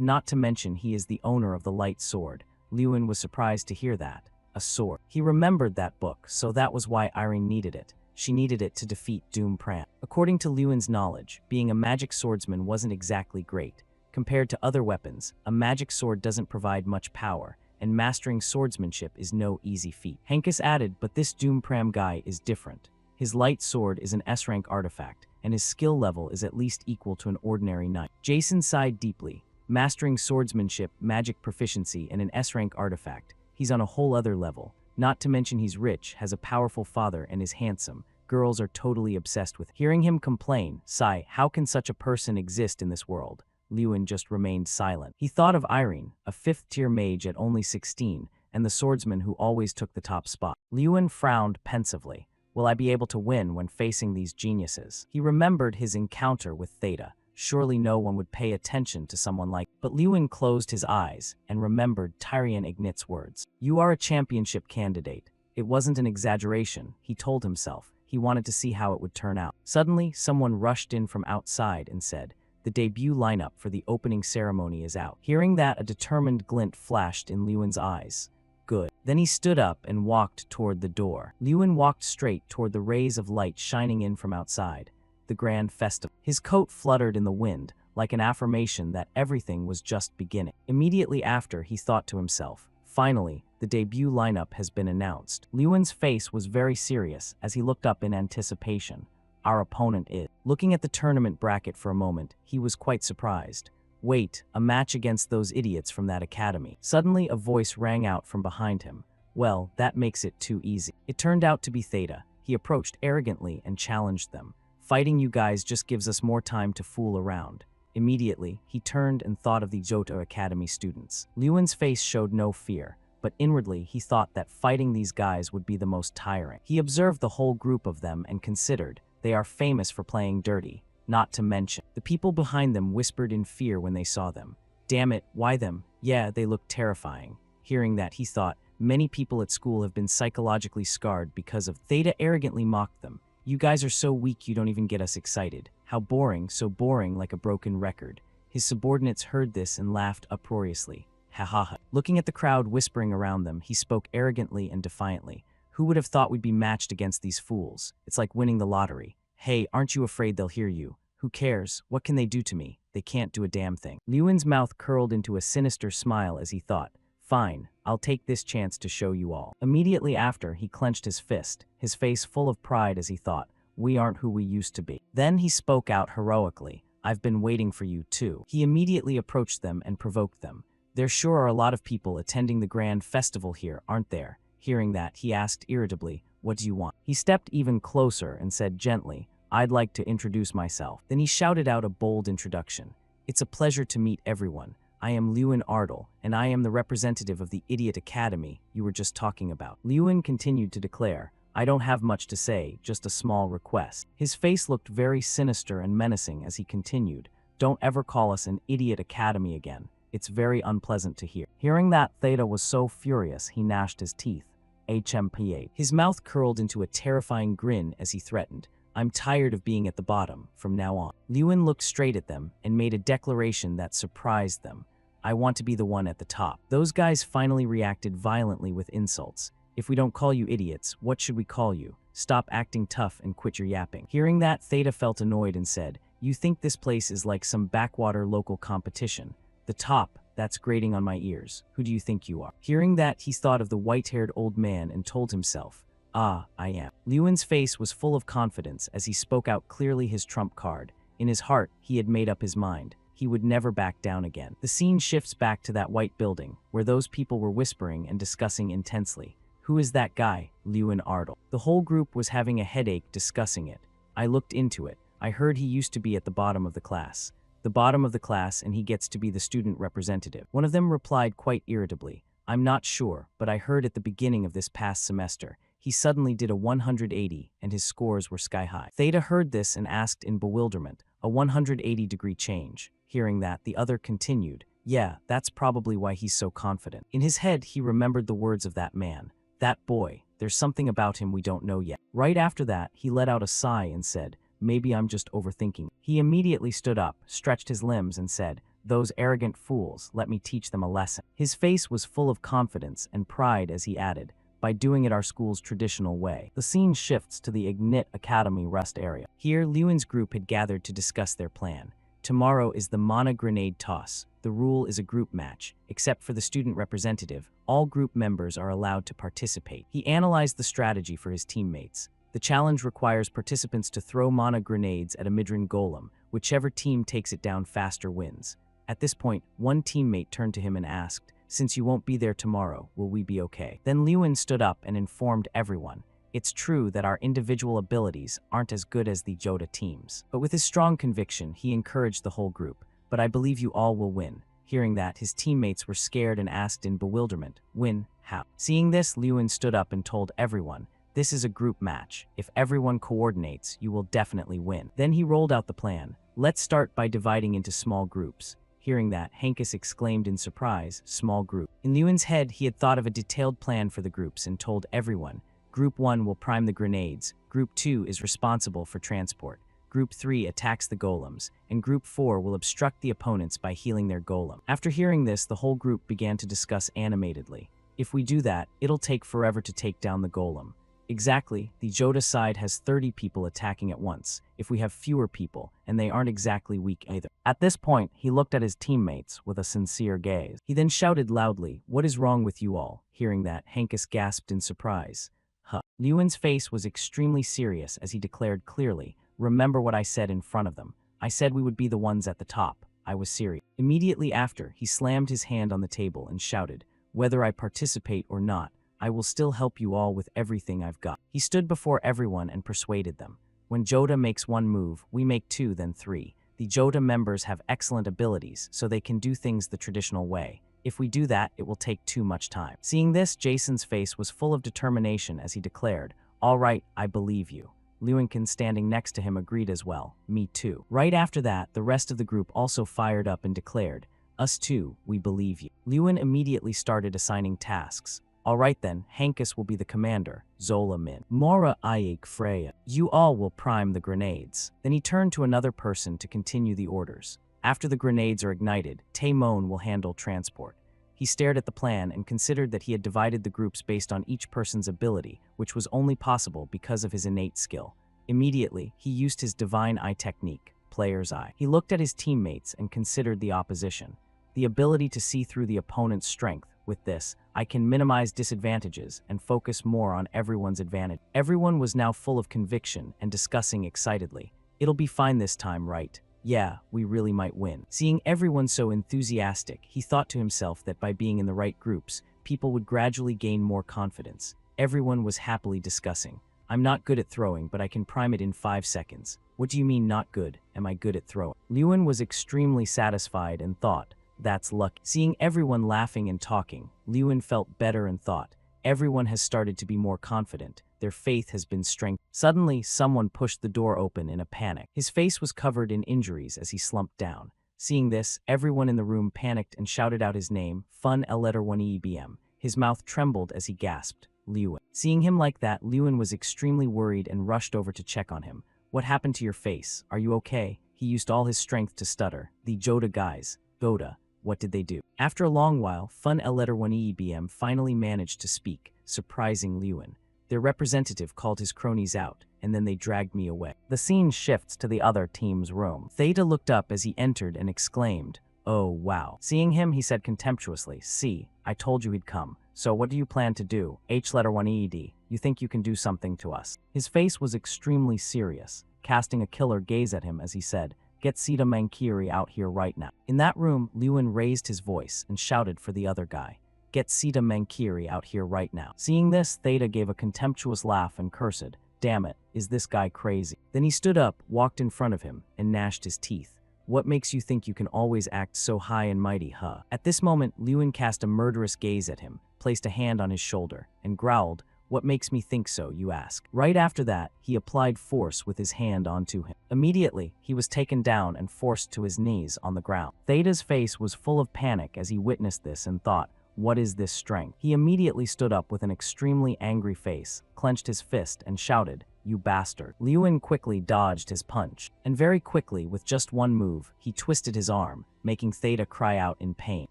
not to mention he is the owner of the light sword. Lewin was surprised to hear that. A sword. He remembered that book, so that was why Irene needed it. She needed it to defeat Doom Pram. According to Lewin's knowledge, being a magic swordsman wasn't exactly great. Compared to other weapons, a magic sword doesn't provide much power, and mastering swordsmanship is no easy feat. Hankus added, but this Doom Pram guy is different. His light sword is an S-rank artifact, and his skill level is at least equal to an ordinary knight. Jason sighed deeply. Mastering swordsmanship, magic proficiency, and an S-rank artifact, he's on a whole other level. Not to mention he's rich, has a powerful father, and is handsome. Girls are totally obsessed with him. Hearing him complain, sigh, how can such a person exist in this world? Lewin just remained silent. He thought of Irene, a fifth-tier mage at only 16, and the swordsman who always took the top spot. Lewin frowned pensively. Will I be able to win when facing these geniuses? He remembered his encounter with Theta. Surely no one would pay attention to someone like... But Lewin closed his eyes and remembered Tyrion Ignit's words. You are a championship candidate. It wasn't an exaggeration, he told himself. He wanted to see how it would turn out. Suddenly, someone rushed in from outside and said, the debut lineup for the opening ceremony is out. Hearing that, a determined glint flashed in Lewin's eyes. Good. Then he stood up and walked toward the door. Lewin walked straight toward the rays of light shining in from outside. The grand festival. His coat fluttered in the wind, like an affirmation that everything was just beginning. Immediately after, he thought to himself, finally, the debut lineup has been announced. Lewin's face was very serious as he looked up in anticipation. Our opponent is... Looking at the tournament bracket for a moment, he was quite surprised. Wait, a match against those idiots from that academy. Suddenly, a voice rang out from behind him. Well, that makes it too easy. It turned out to be Theta. He approached arrogantly and challenged them. Fighting you guys just gives us more time to fool around. Immediately, he turned and thought of the Johto Academy students. Lewin's face showed no fear, but inwardly he thought that fighting these guys would be the most tiring. He observed the whole group of them and considered, they are famous for playing dirty. Not to mention, the people behind them whispered in fear when they saw them. Damn it, why them? Yeah, they look terrifying. Hearing that, he thought, many people at school have been psychologically scarred because of... Theta arrogantly mocked them. You guys are so weak you don't even get us excited. How boring, so boring like a broken record. His subordinates heard this and laughed uproariously. Ha ha ha. Looking at the crowd whispering around them, he spoke arrogantly and defiantly. Who would have thought we'd be matched against these fools? It's like winning the lottery. Hey, aren't you afraid they'll hear you? Who cares? What can they do to me? They can't do a damn thing. Lewin's mouth curled into a sinister smile as he thought, fine, I'll take this chance to show you all. Immediately after, he clenched his fist, his face full of pride as he thought, we aren't who we used to be. Then he spoke out heroically, I've been waiting for you too. He immediately approached them and provoked them. There sure are a lot of people attending the grand festival here, aren't there? Hearing that, he asked irritably, what do you want? He stepped even closer and said gently, I'd like to introduce myself. Then he shouted out a bold introduction. It's a pleasure to meet everyone. I am Lewin Ardle, and I am the representative of the Idiot Academy you were just talking about. Lewin continued to declare, I don't have much to say, just a small request. His face looked very sinister and menacing as he continued, don't ever call us an Idiot Academy again. It's very unpleasant to hear. Hearing that, Theta was so furious he gnashed his teeth. HMPA. His mouth curled into a terrifying grin as he threatened, I'm tired of being at the bottom, from now on. Lewin looked straight at them and made a declaration that surprised them. I want to be the one at the top. Those guys finally reacted violently with insults. If we don't call you idiots, what should we call you? Stop acting tough and quit your yapping. Hearing that, Theta felt annoyed and said, you think this place is like some backwater local competition? The top, that's grating on my ears. Who do you think you are? Hearing that, he thought of the white-haired old man and told himself, I am. Lewin's face was full of confidence as he spoke out clearly his trump card. In his heart, he had made up his mind. He would never back down again. The scene shifts back to that white building, where those people were whispering and discussing intensely. Who is that guy? Lewin Ardle. The whole group was having a headache discussing it. I looked into it. I heard he used to be at the bottom of the class. The bottom of the class, and he gets to be the student representative. One of them replied quite irritably, I'm not sure, but I heard at the beginning of this past semester, he suddenly did a 180 and his scores were sky high. Theta heard this and asked in bewilderment, a 180-degree change. Hearing that, the other continued, yeah, that's probably why he's so confident. In his head, he remembered the words of that man. That boy, there's something about him we don't know yet. Right after that, he let out a sigh and said, maybe I'm just overthinking. He immediately stood up, stretched his limbs and said, those arrogant fools, let me teach them a lesson. His face was full of confidence and pride as he added, by doing it our school's traditional way. The scene shifts to the Ignit Academy rest area. Here, Lewin's group had gathered to discuss their plan. Tomorrow is the Mana grenade toss. The rule is a group match. Except for the student representative, all group members are allowed to participate. He analyzed the strategy for his teammates. The challenge requires participants to throw mana grenades at a Midran golem. Whichever team takes it down faster wins. At this point, one teammate turned to him and asked, since you won't be there tomorrow, will we be okay? Then Lewin stood up and informed everyone, it's true that our individual abilities aren't as good as the Jota teams. But with his strong conviction, he encouraged the whole group, but I believe you all will win. Hearing that, his teammates were scared and asked in bewilderment, win, how? Seeing this, Lewin stood up and told everyone, this is a group match. If everyone coordinates, you will definitely win. Then he rolled out the plan. Let's start by dividing into small groups. Hearing that, Hankus exclaimed in surprise, small group. In Lewin's head, he had thought of a detailed plan for the groups and told everyone, Group 1 will prime the grenades, Group 2 is responsible for transport, Group 3 attacks the golems, and Group 4 will obstruct the opponents by healing their golem. After hearing this, the whole group began to discuss animatedly. If we do that, it'll take forever to take down the golem. Exactly, the Jota side has 30 people attacking at once, if we have fewer people, and they aren't exactly weak either. At this point, he looked at his teammates with a sincere gaze. He then shouted loudly, what is wrong with you all? Hearing that, Hankus gasped in surprise. Huh. Lewin's face was extremely serious as he declared clearly, remember what I said in front of them. I said we would be the ones at the top. I was serious. Immediately after, he slammed his hand on the table and shouted, whether I participate or not, I will still help you all with everything I've got. He stood before everyone and persuaded them. When Jota makes one move, we make two, then three. The Jota members have excellent abilities, so they can do things the traditional way. If we do that, it will take too much time. Seeing this, Jason's face was full of determination as he declared, all right, I believe you. Lewin, standing next to him, agreed as well. Me too. Right after that, the rest of the group also fired up and declared, us too, we believe you. Lewin immediately started assigning tasks. All right then, Hankus will be the commander, Zola Min. Mora Ayek Freya. You all will prime the grenades. Then he turned to another person to continue the orders. After the grenades are ignited, Taemon will handle transport. He stared at the plan and considered that he had divided the groups based on each person's ability, which was only possible because of his innate skill. Immediately, he used his divine eye technique, player's eye. He looked at his teammates and considered the opposition. The ability to see through the opponent's strength. With this, I can minimize disadvantages and focus more on everyone's advantage. Everyone was now full of conviction and discussing excitedly. It'll be fine this time, right? Yeah, we really might win. Seeing everyone so enthusiastic, he thought to himself that by being in the right groups, people would gradually gain more confidence. Everyone was happily discussing. I'm not good at throwing, but I can prime it in 5 seconds. What do you mean not good? Am I good at throwing? Lewin was extremely satisfied and thought, that's lucky. Seeing everyone laughing and talking, Lewin felt better and thought, everyone has started to be more confident. Their faith has been strengthened. Suddenly, someone pushed the door open in a panic. His face was covered in injuries as he slumped down. Seeing this, everyone in the room panicked and shouted out his name, Fun L letter 1 EBM. His mouth trembled as he gasped, Lewin. Seeing him like that, Lewin was extremely worried and rushed over to check on him. What happened to your face? Are you okay? He used all his strength to stutter. The Jota guys. Jota. What did they do? After a long while, Fun L letter 1 EBM finally managed to speak, surprising Lewin. Their representative called his cronies out, and then they dragged me away. The scene shifts to the other team's room. Theta looked up as he entered and exclaimed, oh wow. Seeing him, he said contemptuously, see, I told you he'd come. So what do you plan to do? H letter 1 ED, you think you can do something to us? His face was extremely serious, casting a killer gaze at him as he said, get Sita Mankiri out here right now. In that room, Lewin raised his voice and shouted for the other guy. get Sita Mankiri out here right now. Seeing this, Theta gave a contemptuous laugh and cursed, "Damn it, is this guy crazy?" Then he stood up, walked in front of him, and gnashed his teeth. "What makes you think you can always act so high and mighty, huh?" At this moment, Lewin cast a murderous gaze at him, placed a hand on his shoulder, and growled, "What makes me think so, you ask?" Right after that, he applied force with his hand onto him. Immediately, he was taken down and forced to his knees on the ground. Theta's face was full of panic as he witnessed this and thought, "What is this strength?" He immediately stood up with an extremely angry face, clenched his fist, and shouted, "You bastard." Lewin quickly dodged his punch, and very quickly, with just one move, he twisted his arm, making Theta cry out in pain.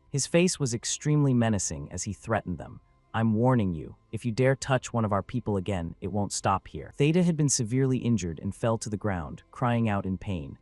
His face was extremely menacing as he threatened them. "I'm warning you, if you dare touch one of our people again, it won't stop here." Theta had been severely injured and fell to the ground, crying out in pain.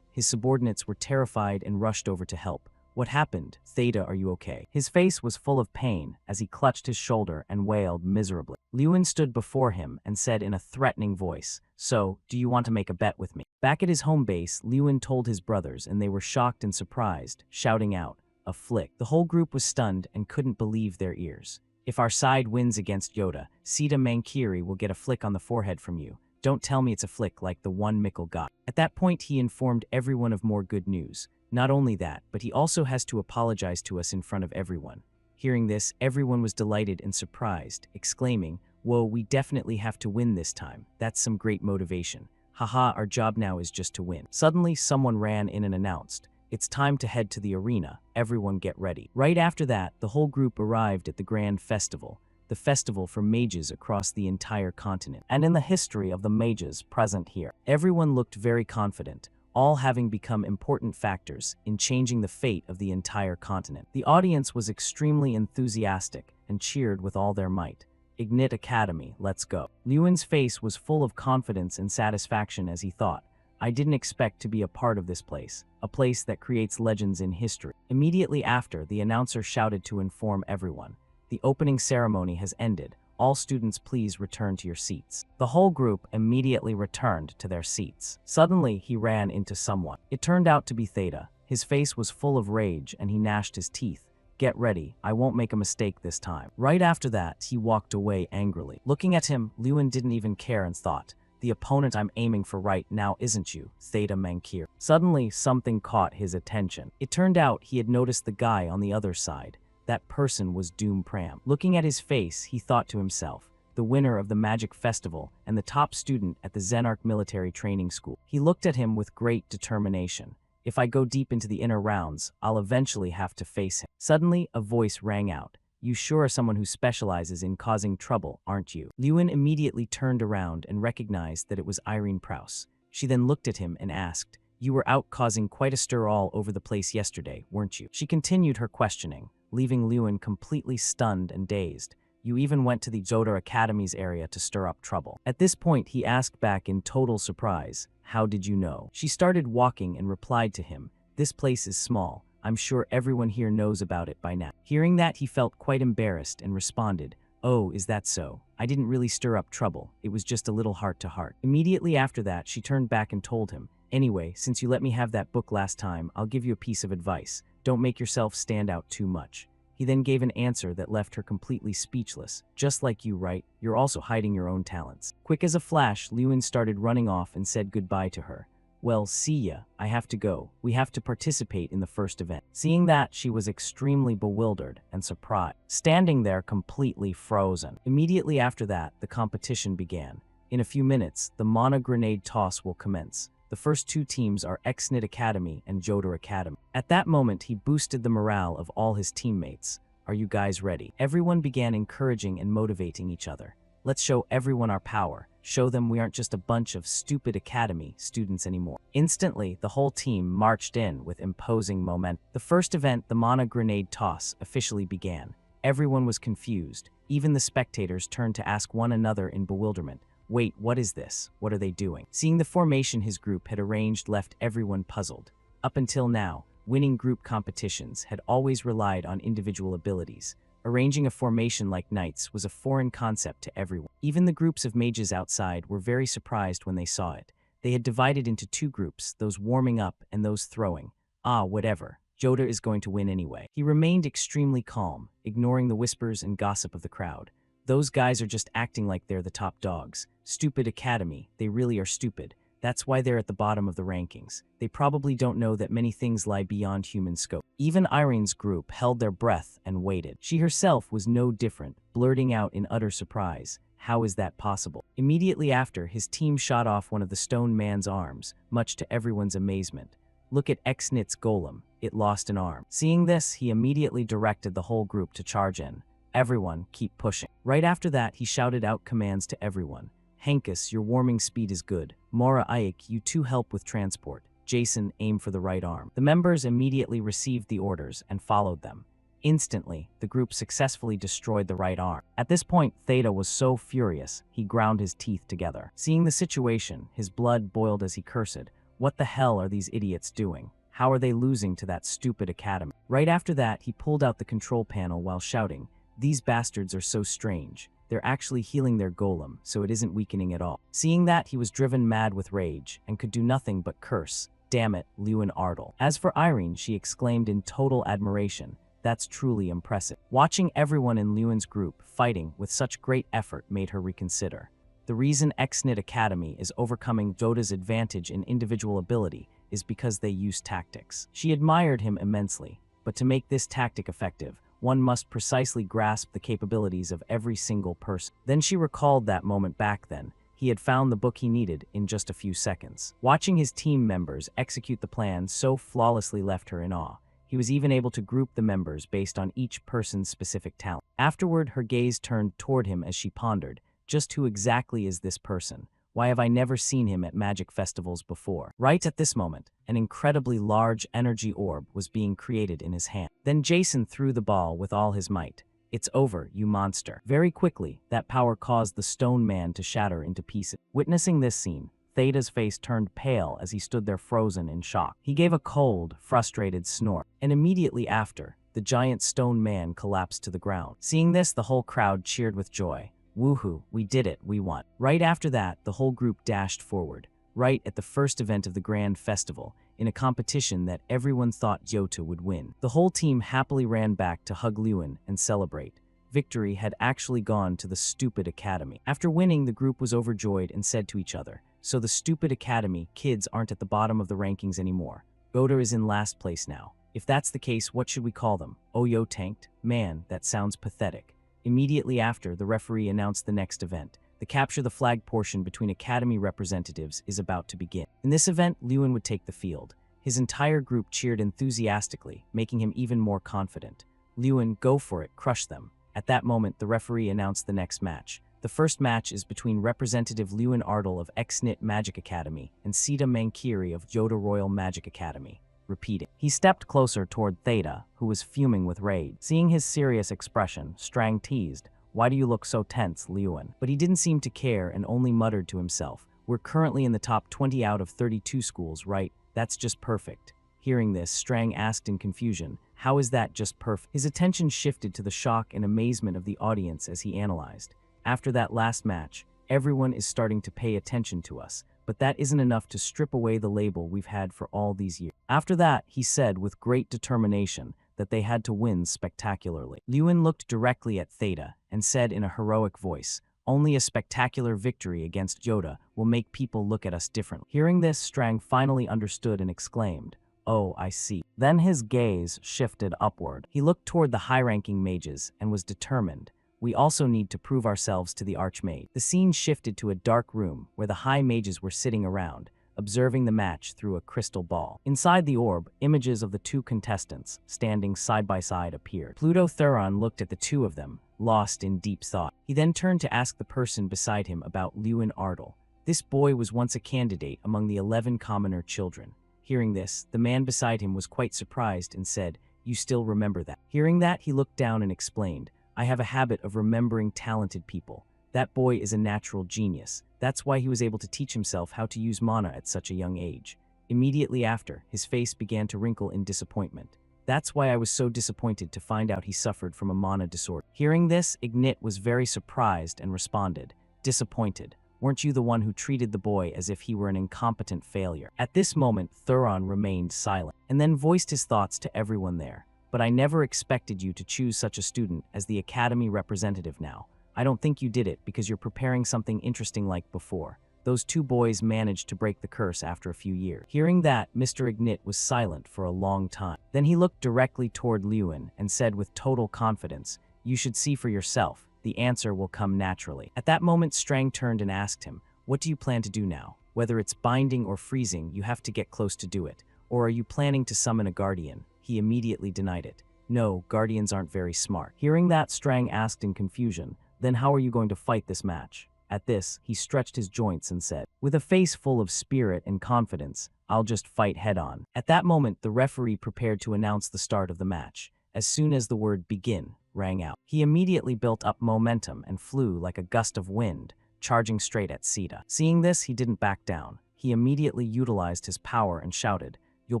His subordinates were terrified and rushed over to help. "What happened? Theta, are you okay?" His face was full of pain as he clutched his shoulder and wailed miserably. Lewin stood before him and said in a threatening voice, "So, do you want to make a bet with me?" Back at his home base, Lewin told his brothers and they were shocked and surprised, shouting out, "A flick." The whole group was stunned and couldn't believe their ears. "If our side wins against Yoda, Sita Mankiri will get a flick on the forehead from you. Don't tell me it's a flick like the one Mikkel got." At that point, he informed everyone of more good news. Not only that, but he also has to apologize to us in front of everyone. Hearing this, everyone was delighted and surprised, exclaiming, "Whoa, we definitely have to win this time. That's some great motivation. Haha, our job now is just to win." Suddenly, someone ran in and announced, "It's time to head to the arena. Everyone get ready." Right after that, the whole group arrived at the Grand Festival, the festival for mages across the entire continent, and in the history of the mages present here. Everyone looked very confident, all having become important factors in changing the fate of the entire continent. The audience was extremely enthusiastic and cheered with all their might. "Ignite Academy, let's go." Lewin's face was full of confidence and satisfaction as he thought, "I didn't expect to be a part of this place, a place that creates legends in history." Immediately after, the announcer shouted to inform everyone, "The opening ceremony has ended. All students, please return to your seats." The whole group immediately returned to their seats. Suddenly, he ran into someone. It turned out to be Theta. His face was full of rage and he gnashed his teeth. "Get ready, I won't make a mistake this time." Right after that, he walked away angrily. Looking at him, Lewin didn't even care and thought, "The opponent I'm aiming for right now isn't you, Theta Mankir." Suddenly, something caught his attention. It turned out he had noticed the guy on the other side. That person was Doom Pram. Looking at his face, he thought to himself, the winner of the Magic Festival and the top student at the Zenarch Military Training School. He looked at him with great determination. "If I go deep into the inner rounds, I'll eventually have to face him." Suddenly, a voice rang out. "You sure are someone who specializes in causing trouble, aren't you?" Lewin immediately turned around and recognized that it was Irene Prouse. She then looked at him and asked, "You were out causing quite a stir all over the place yesterday, weren't you?" She continued her questioning, leaving Lewin completely stunned and dazed. "You even went to the Zodar Academy's area to stir up trouble." At this point, he asked back in total surprise, "How did you know?" She started walking and replied to him, "This place is small. I'm sure everyone here knows about it by now." Hearing that, he felt quite embarrassed and responded, "Oh, is that so? I didn't really stir up trouble. It was just a little heart-to-heart." Immediately after that, she turned back and told him, "Anyway, since you let me have that book last time, I'll give you a piece of advice. Don't make yourself stand out too much." He then gave an answer that left her completely speechless. "Just like you, right? You're also hiding your own talents." Quick as a flash, Lewin started running off and said goodbye to her. "Well, see ya. I have to go. We have to participate in the first event." Seeing that, she was extremely bewildered and surprised, standing there completely frozen. Immediately after that, the competition began. In a few minutes, the Mana Grenade toss will commence. The first two teams are Exnit Academy and Jodar Academy. At that moment, he boosted the morale of all his teammates. "Are you guys ready?" Everyone began encouraging and motivating each other. "Let's show everyone our power. Show them we aren't just a bunch of stupid academy students anymore." Instantly, the whole team marched in with imposing momentum. The first event, the Mana Grenade toss, officially began. Everyone was confused. Even the spectators turned to ask one another in bewilderment, "Wait, what is this? What are they doing?" Seeing the formation his group had arranged left everyone puzzled. Up until now, winning group competitions had always relied on individual abilities. Arranging a formation like knights was a foreign concept to everyone. Even the groups of mages outside were very surprised when they saw it. They had divided into two groups, those warming up and those throwing. Whatever. Jota is going to win anyway. He remained extremely calm, ignoring the whispers and gossip of the crowd. Those guys are just acting like they're the top dogs. Stupid academy, they really are stupid. That's why they're at the bottom of the rankings. They probably don't know that many things lie beyond human scope. Even Irene's group held their breath and waited. She herself was no different, blurting out in utter surprise, "How is that possible?" Immediately after, his team shot off one of the stone man's arms, much to everyone's amazement. "Look at X-Nit's golem, it lost an arm." Seeing this, he immediately directed the whole group to charge in. "Everyone, keep pushing." Right after that, he shouted out commands to everyone. "Hankus, your warming speed is good. Mora Ike, you two help with transport. Jason, aim for the right arm." The members immediately received the orders and followed them. Instantly, the group successfully destroyed the right arm. At this point, Theta was so furious, he ground his teeth together. Seeing the situation, his blood boiled as he cursed. What the hell are these idiots doing? How are they losing to that stupid academy? Right after that, he pulled out the control panel while shouting, "These bastards are so strange. They're actually healing their golem, so it isn't weakening at all." Seeing that, he was driven mad with rage and could do nothing but curse. "Damn it, Lewin Ardle." As for Irene, she exclaimed in total admiration, "That's truly impressive." Watching everyone in Lewin's group fighting with such great effort made her reconsider. The reason X-Nit Academy is overcoming Jota's advantage in individual ability is because they use tactics. She admired him immensely, but to make this tactic effective, one must precisely grasp the capabilities of every single person. Then she recalled that moment back then. He had found the book he needed in just a few seconds. Watching his team members execute the plan so flawlessly left her in awe. He was even able to group the members based on each person's specific talent. Afterward, her gaze turned toward him as she pondered, just who exactly is this person? Why have I never seen him at magic festivals before? Right at this moment, an incredibly large energy orb was being created in his hand. Then Jason threw the ball with all his might. "It's over, you monster." Very quickly, that power caused the stone man to shatter into pieces. Witnessing this scene, Theta's face turned pale as he stood there frozen in shock. He gave a cold, frustrated snort, and immediately after, the giant stone man collapsed to the ground. Seeing this, the whole crowd cheered with joy. "Woohoo, we did it, we won." Right after that, the whole group dashed forward, right at the first event of the Grand Festival, in a competition that everyone thought Jota would win. The whole team happily ran back to hug Lewin and celebrate. Victory had actually gone to the stupid academy. After winning, the group was overjoyed and said to each other, "So the stupid academy kids aren't at the bottom of the rankings anymore. Jota is in last place now. If that's the case, what should we call them? Oyo tanked? Man, that sounds pathetic." Immediately after, the referee announced the next event. The capture the flag portion between academy representatives is about to begin. In this event, Lewin would take the field. His entire group cheered enthusiastically, making him even more confident. "Lewin, go for it, crush them." At that moment, the referee announced the next match. The first match is between Representative Lewin Ardle of X-Nit Magic Academy and Sita Mankiri of Jota Royal Magic Academy. Repeating. He stepped closer toward Theta, who was fuming with rage. Seeing his serious expression, Strang teased, "Why do you look so tense, Lewin?" But he didn't seem to care and only muttered to himself, "We're currently in the top 20 out of 32 schools, right? That's just perfect." Hearing this, Strang asked in confusion, "How is that just perfect?" His attention shifted to the shock and amazement of the audience as he analyzed. "After that last match, everyone is starting to pay attention to us. But that isn't enough to strip away the label we've had for all these years." After that, he said with great determination that they had to win spectacularly. Lewin looked directly at Theta and said in a heroic voice, "Only a spectacular victory against Jota will make people look at us differently." Hearing this, Strang finally understood and exclaimed, "Oh, I see." Then his gaze shifted upward. He looked toward the high-ranking mages and was determined. "We also need to prove ourselves to the Archmage." The scene shifted to a dark room where the high mages were sitting around, observing the match through a crystal ball. Inside the orb, images of the two contestants, standing side by side, appeared. Pluto Thuron looked at the two of them, lost in deep thought. He then turned to ask the person beside him about Lewin Ardle. This boy was once a candidate among the 11 commoner children. Hearing this, the man beside him was quite surprised and said, "You still remember that?" Hearing that, he looked down and explained, "I have a habit of remembering talented people. That boy is a natural genius. That's why he was able to teach himself how to use mana at such a young age." Immediately after, his face began to wrinkle in disappointment. "That's why I was so disappointed to find out he suffered from a mana disorder." Hearing this, Ignit was very surprised and responded, "Disappointed? Weren't you the one who treated the boy as if he were an incompetent failure?" At this moment, Thuron remained silent, and then voiced his thoughts to everyone there. "But I never expected you to choose such a student as the Academy representative now. I don't think you did it because you're preparing something interesting like before. Those two boys managed to break the curse after a few years." Hearing that, Mr. Ignit was silent for a long time. Then he looked directly toward Lewin and said with total confidence, "You should see for yourself. The answer will come naturally." At that moment, Strang turned and asked him, "What do you plan to do now? Whether it's binding or freezing, you have to get close to do it. Or are you planning to summon a guardian?" He immediately denied it. "No, guardians aren't very smart." Hearing that, Strang asked in confusion, "Then how are you going to fight this match?" At this, he stretched his joints and said, with a face full of spirit and confidence, "I'll just fight head-on." At that moment, the referee prepared to announce the start of the match. As soon as the word "begin" rang out, he immediately built up momentum and flew like a gust of wind, charging straight at Sita. Seeing this, he didn't back down. He immediately utilized his power and shouted, "You'll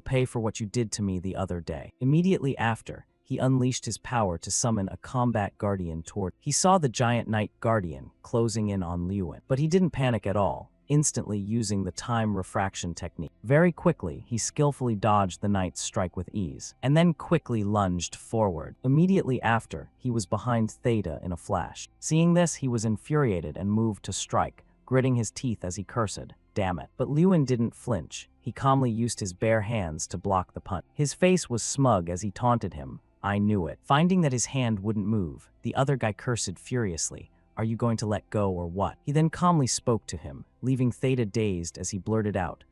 pay for what you did to me the other day." Immediately after, he unleashed his power to summon a combat guardian toward. He saw the giant knight guardian closing in on Lewin, but he didn't panic at all, instantly using the time refraction technique. Very quickly, he skillfully dodged the knight's strike with ease, and then quickly lunged forward. Immediately after, he was behind Theta in a flash. Seeing this, he was infuriated and moved to strike, gritting his teeth as he cursed, "Damn it." But Lewin didn't flinch. He calmly used his bare hands to block the punch. His face was smug as he taunted him, "I knew it." Finding that his hand wouldn't move, the other guy cursed furiously, "Are you going to let go or what?" He then calmly spoke to him, leaving Theta dazed as he blurted out,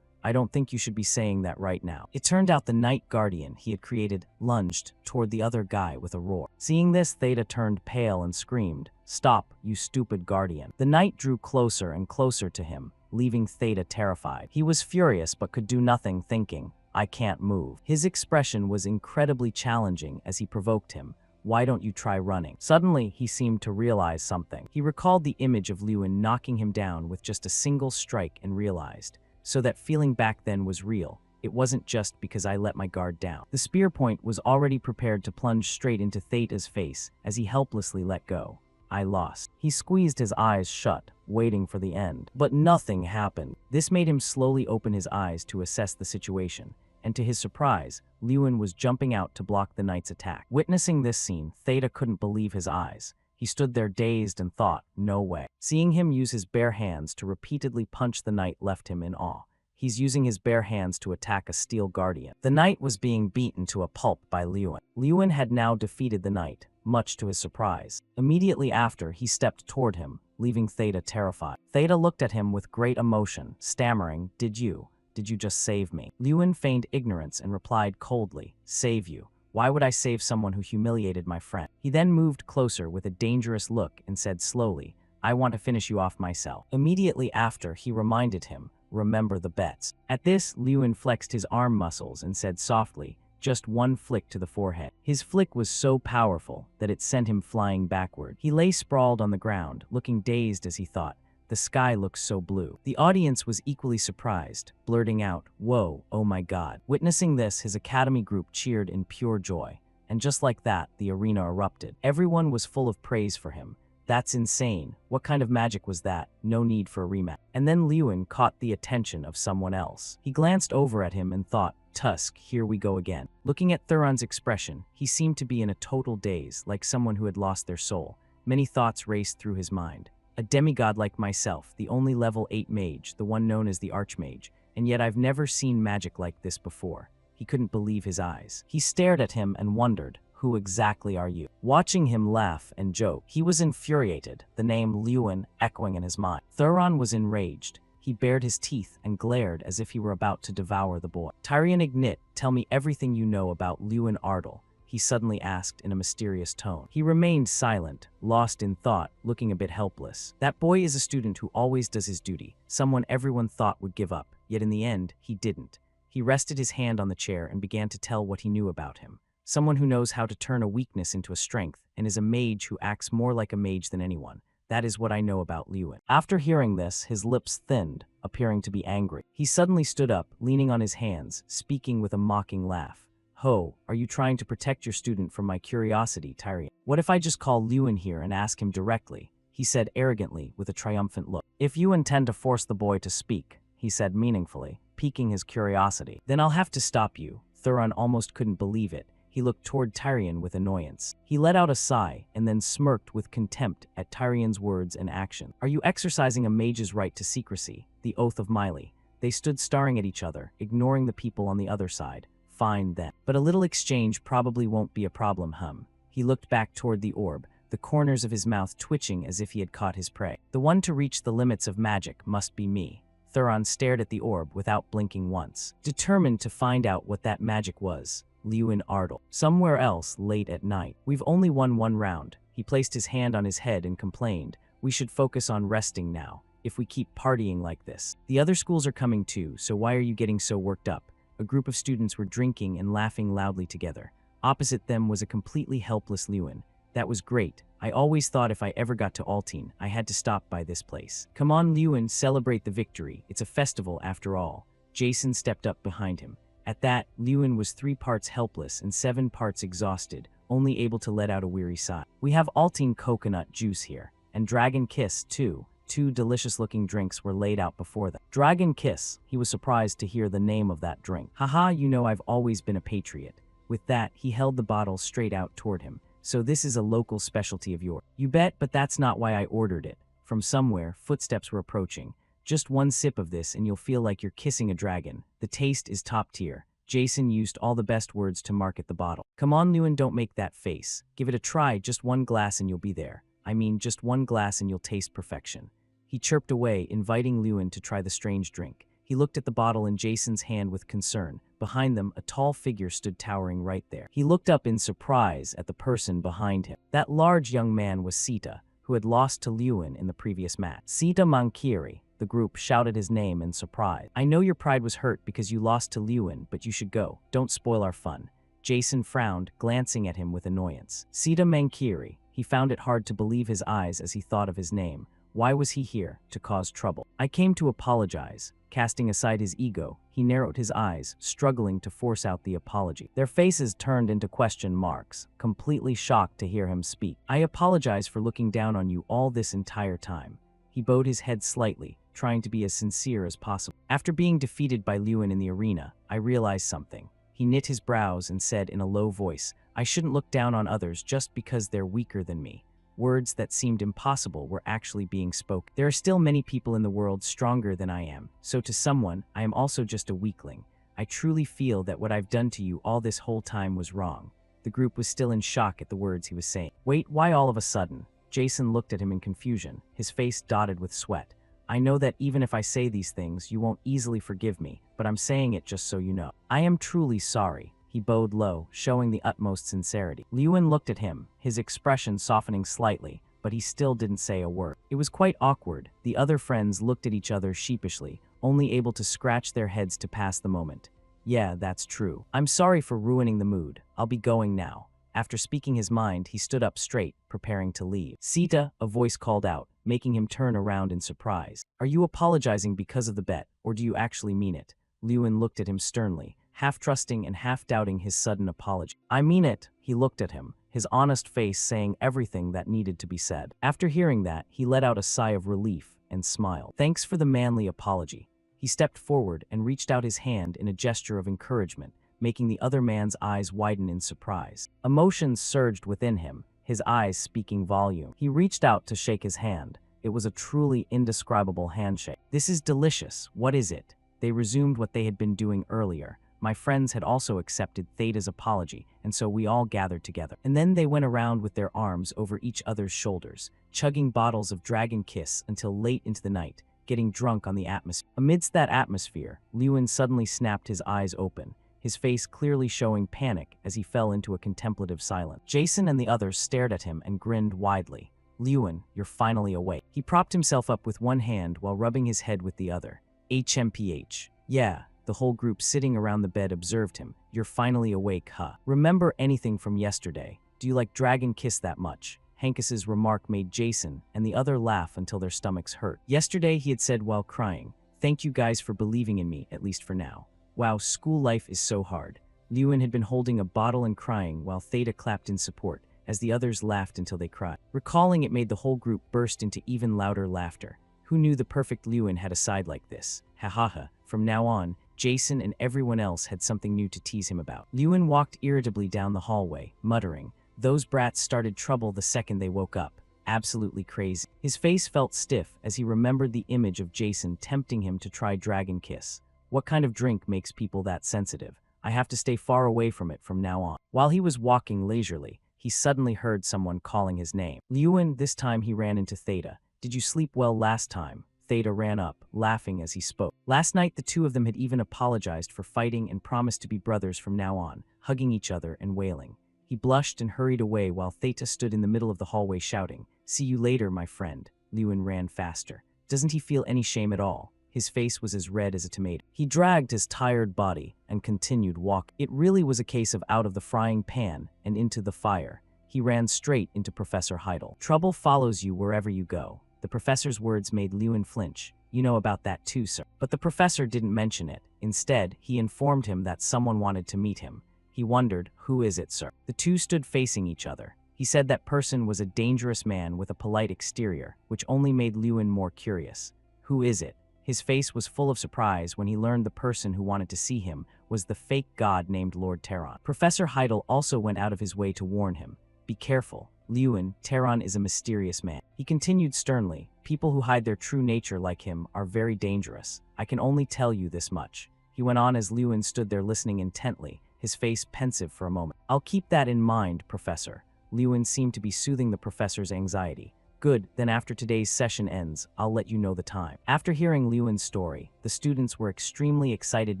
I don't think you should be saying that right now." It turned out the Night Guardian he had created lunged toward the other guy with a roar. Seeing this, Theta turned pale and screamed, "Stop, you stupid Guardian." The Knight drew closer and closer to him, leaving Theta terrified. He was furious but could do nothing, thinking, "I can't move." His expression was incredibly challenging as he provoked him, "Why don't you try running?" Suddenly, he seemed to realize something. He recalled the image of Lewin knocking him down with just a single strike and realized, so that feeling back then was real. It wasn't just because I let my guard down. The spear point was already prepared to plunge straight into Theta's face as he helplessly let go. "I lost." He squeezed his eyes shut, waiting for the end. But nothing happened. This made him slowly open his eyes to assess the situation, and to his surprise, Lewin was jumping out to block the knight's attack. Witnessing this scene, Theta couldn't believe his eyes. He stood there dazed and thought, "No way." Seeing him use his bare hands to repeatedly punch the knight left him in awe. He's using his bare hands to attack a steel guardian. The knight was being beaten to a pulp by Lewin. Lewin had now defeated the knight, much to his surprise. Immediately after, he stepped toward him, leaving Theta terrified. Theta looked at him with great emotion, stammering, Did you just save me?" Lewin feigned ignorance and replied coldly, "Save you? Why would I save someone who humiliated my friend?" He then moved closer with a dangerous look and said slowly, "I want to finish you off myself." Immediately after, he reminded him, "Remember the bets." At this, Lewin flexed his arm muscles and said softly, "Just one flick to the forehead." His flick was so powerful that it sent him flying backward. He lay sprawled on the ground, looking dazed as he thought, "The sky looks so blue." The audience was equally surprised, blurting out, "Whoa, oh my god." Witnessing this, his academy group cheered in pure joy. And just like that, the arena erupted. Everyone was full of praise for him. "That's insane. What kind of magic was that? No need for a rematch." And then Lewin caught the attention of someone else. He glanced over at him and thought, "Tusk, here we go again." Looking at Thuron's expression, he seemed to be in a total daze, like someone who had lost their soul. Many thoughts raced through his mind. A demigod like myself, the only level 8 mage, the one known as the Archmage, and yet I've never seen magic like this before. He couldn't believe his eyes. He stared at him and wondered, "Who exactly are you?" Watching him laugh and joke, he was infuriated, the name Lewin echoing in his mind. Thuron was enraged. He bared his teeth and glared as if he were about to devour the boy. "Tyrian Ignit, tell me everything you know about Lewin Ardal," he suddenly asked in a mysterious tone. He remained silent, lost in thought, looking a bit helpless. That boy is a student who always does his duty, someone everyone thought would give up, yet in the end, he didn't. He rested his hand on the chair and began to tell what he knew about him. Someone who knows how to turn a weakness into a strength, and is a mage who acts more like a mage than anyone. That is what I know about Lewin. After hearing this, his lips thinned, appearing to be angry. He suddenly stood up, leaning on his hands, speaking with a mocking laugh. "Ho, are you trying to protect your student from my curiosity, Tyrian? What if I just call Lewin here and ask him directly? he said arrogantly with a triumphant look. If you intend to force the boy to speak, he said meaningfully, piquing his curiosity, then I'll have to stop you. Thuron almost couldn't believe it. He looked toward Tyrion with annoyance. He let out a sigh and then smirked with contempt at Tyrion's words and action. Are you exercising a mage's right to secrecy? The oath of Miley. They stood staring at each other, ignoring the people on the other side. Fine then. But a little exchange probably won't be a problem, hum. He looked back toward the orb, the corners of his mouth twitching as if he had caught his prey. The one to reach the limits of magic must be me. Thuron stared at the orb without blinking once, determined to find out what that magic was. Lewin Ardle. Somewhere else, late at night. We've only won one round. He placed his hand on his head and complained. We should focus on resting now, if we keep partying like this. The other schools are coming too, so why are you getting so worked up? A group of students were drinking and laughing loudly together. Opposite them was a completely helpless Lewin. That was great. I always thought if I ever got to Altine, I had to stop by this place. Come on, Lewin, celebrate the victory. It's a festival after all. Jason stepped up behind him. At that, Lewin was 3 parts helpless and 7 parts exhausted, only able to let out a weary sigh. We have Altine coconut juice here, and Dragon Kiss, too. 2 delicious-looking drinks were laid out before them. Dragon Kiss. He was surprised to hear the name of that drink. Haha, you know I've always been a patriot. With that, he held the bottle straight out toward him. So this is a local specialty of yours. You bet, but that's not why I ordered it. From somewhere, footsteps were approaching. Just one sip of this and you'll feel like you're kissing a dragon. The taste is top tier. Jason used all the best words to market the bottle. Come on, Lewin, don't make that face. Give it a try, just 1 glass and you'll be there. I mean, just 1 glass and you'll taste perfection. He chirped away, inviting Lewin to try the strange drink. He looked at the bottle in Jason's hand with concern. Behind them, a tall figure stood towering right there. He looked up in surprise at the person behind him. That large young man was Sita, who had lost to Lewin in the previous match. Sita Mankiri. The group shouted his name in surprise. I know your pride was hurt because you lost to Lewin, but you should go. Don't spoil our fun. Jason frowned, glancing at him with annoyance. Sita Mankiri. He found it hard to believe his eyes as he thought of his name. Why was he here? To cause trouble. I came to apologize. Casting aside his ego, he narrowed his eyes, struggling to force out the apology. Their faces turned into question marks, completely shocked to hear him speak. I apologize for looking down on you all this entire time. He bowed his head slightly, trying to be as sincere as possible. After being defeated by Lewin in the arena, I realized something. He knit his brows and said in a low voice, I shouldn't look down on others just because they're weaker than me. Words that seemed impossible were actually being spoken. There are still many people in the world stronger than I am, so to someone, I am also just a weakling. I truly feel that what I've done to you all this whole time was wrong. The group was still in shock at the words he was saying. Wait, why all of a sudden? Jason looked at him in confusion, his face dotted with sweat. I know that even if I say these things, you won't easily forgive me, but I'm saying it just so you know. I am truly sorry. He bowed low, showing the utmost sincerity. Lewin looked at him, his expression softening slightly, but he still didn't say a word. It was quite awkward. The other friends looked at each other sheepishly, only able to scratch their heads to pass the moment. Yeah, that's true. I'm sorry for ruining the mood. I'll be going now. After speaking his mind, he stood up straight, preparing to leave. Sita, a voice called out, making him turn around in surprise. Are you apologizing because of the bet, or do you actually mean it? Lewin looked at him sternly, half trusting and half doubting his sudden apology. I mean it. He looked at him, his honest face saying everything that needed to be said. After hearing that, he let out a sigh of relief and smiled. Thanks for the manly apology. He stepped forward and reached out his hand in a gesture of encouragement, making the other man's eyes widen in surprise. Emotions surged within him, his eyes speaking volume. He reached out to shake his hand. It was a truly indescribable handshake. This is delicious. What is it? They resumed what they had been doing earlier. My friends had also accepted Theta's apology, and so we all gathered together. And then they went around with their arms over each other's shoulders, chugging bottles of Dragon Kiss until late into the night, getting drunk on the atmosphere. Amidst that atmosphere, Lewin suddenly snapped his eyes open, his face clearly showing panic as he fell into a contemplative silence. Jason and the others stared at him and grinned widely. Lewin, you're finally awake. He propped himself up with one hand while rubbing his head with the other. HMPH. Yeah, the whole group sitting around the bed observed him. You're finally awake, huh? Remember anything from yesterday? Do you like Dragon Kiss that much? Hankus's remark made Jason and the other laugh until their stomachs hurt. Yesterday, he had said while crying, thank you guys for believing in me, at least for now. Wow, school life is so hard. Lewin had been holding a bottle and crying while Theta clapped in support, as the others laughed until they cried. Recalling it made the whole group burst into even louder laughter. Who knew the perfect Lewin had a side like this? Ha ha ha. From now on, Jason and everyone else had something new to tease him about. Lewin walked irritably down the hallway, muttering, "Those brats started trouble the second they woke up. Absolutely crazy." His face felt stiff as he remembered the image of Jason tempting him to try Dragon Kiss. What kind of drink makes people that sensitive? I have to stay far away from it from now on. While he was walking leisurely, he suddenly heard someone calling his name. Lewin, this time he ran into Theta. "Did you sleep well last time?" Theta ran up, laughing as he spoke. Last night the two of them had even apologized for fighting and promised to be brothers from now on, hugging each other and wailing. He blushed and hurried away while Theta stood in the middle of the hallway shouting, "See you later, my friend." Lewin ran faster. Doesn't he feel any shame at all? His face was as red as a tomato. He dragged his tired body and continued walking. It really was a case of out of the frying pan and into the fire. He ran straight into Professor Heidel. "Trouble follows you wherever you go." The professor's words made Lewin flinch. "You know about that too, sir." But the professor didn't mention it. Instead, he informed him that someone wanted to meet him. He wondered, "Who is it, sir?" The two stood facing each other. He said that person was a dangerous man with a polite exterior, which only made Lewin more curious. "Who is it?" His face was full of surprise when he learned the person who wanted to see him was the fake god named Lord Terran. Professor Heidel also went out of his way to warn him. "Be careful, Lewin, Terran is a mysterious man." He continued sternly, "People who hide their true nature like him are very dangerous. I can only tell you this much." He went on as Lewin stood there listening intently, his face pensive for a moment. "I'll keep that in mind, Professor." Lewin seemed to be soothing the professor's anxiety. "Good, then after today's session ends, I'll let you know the time." After hearing Lewin's story, the students were extremely excited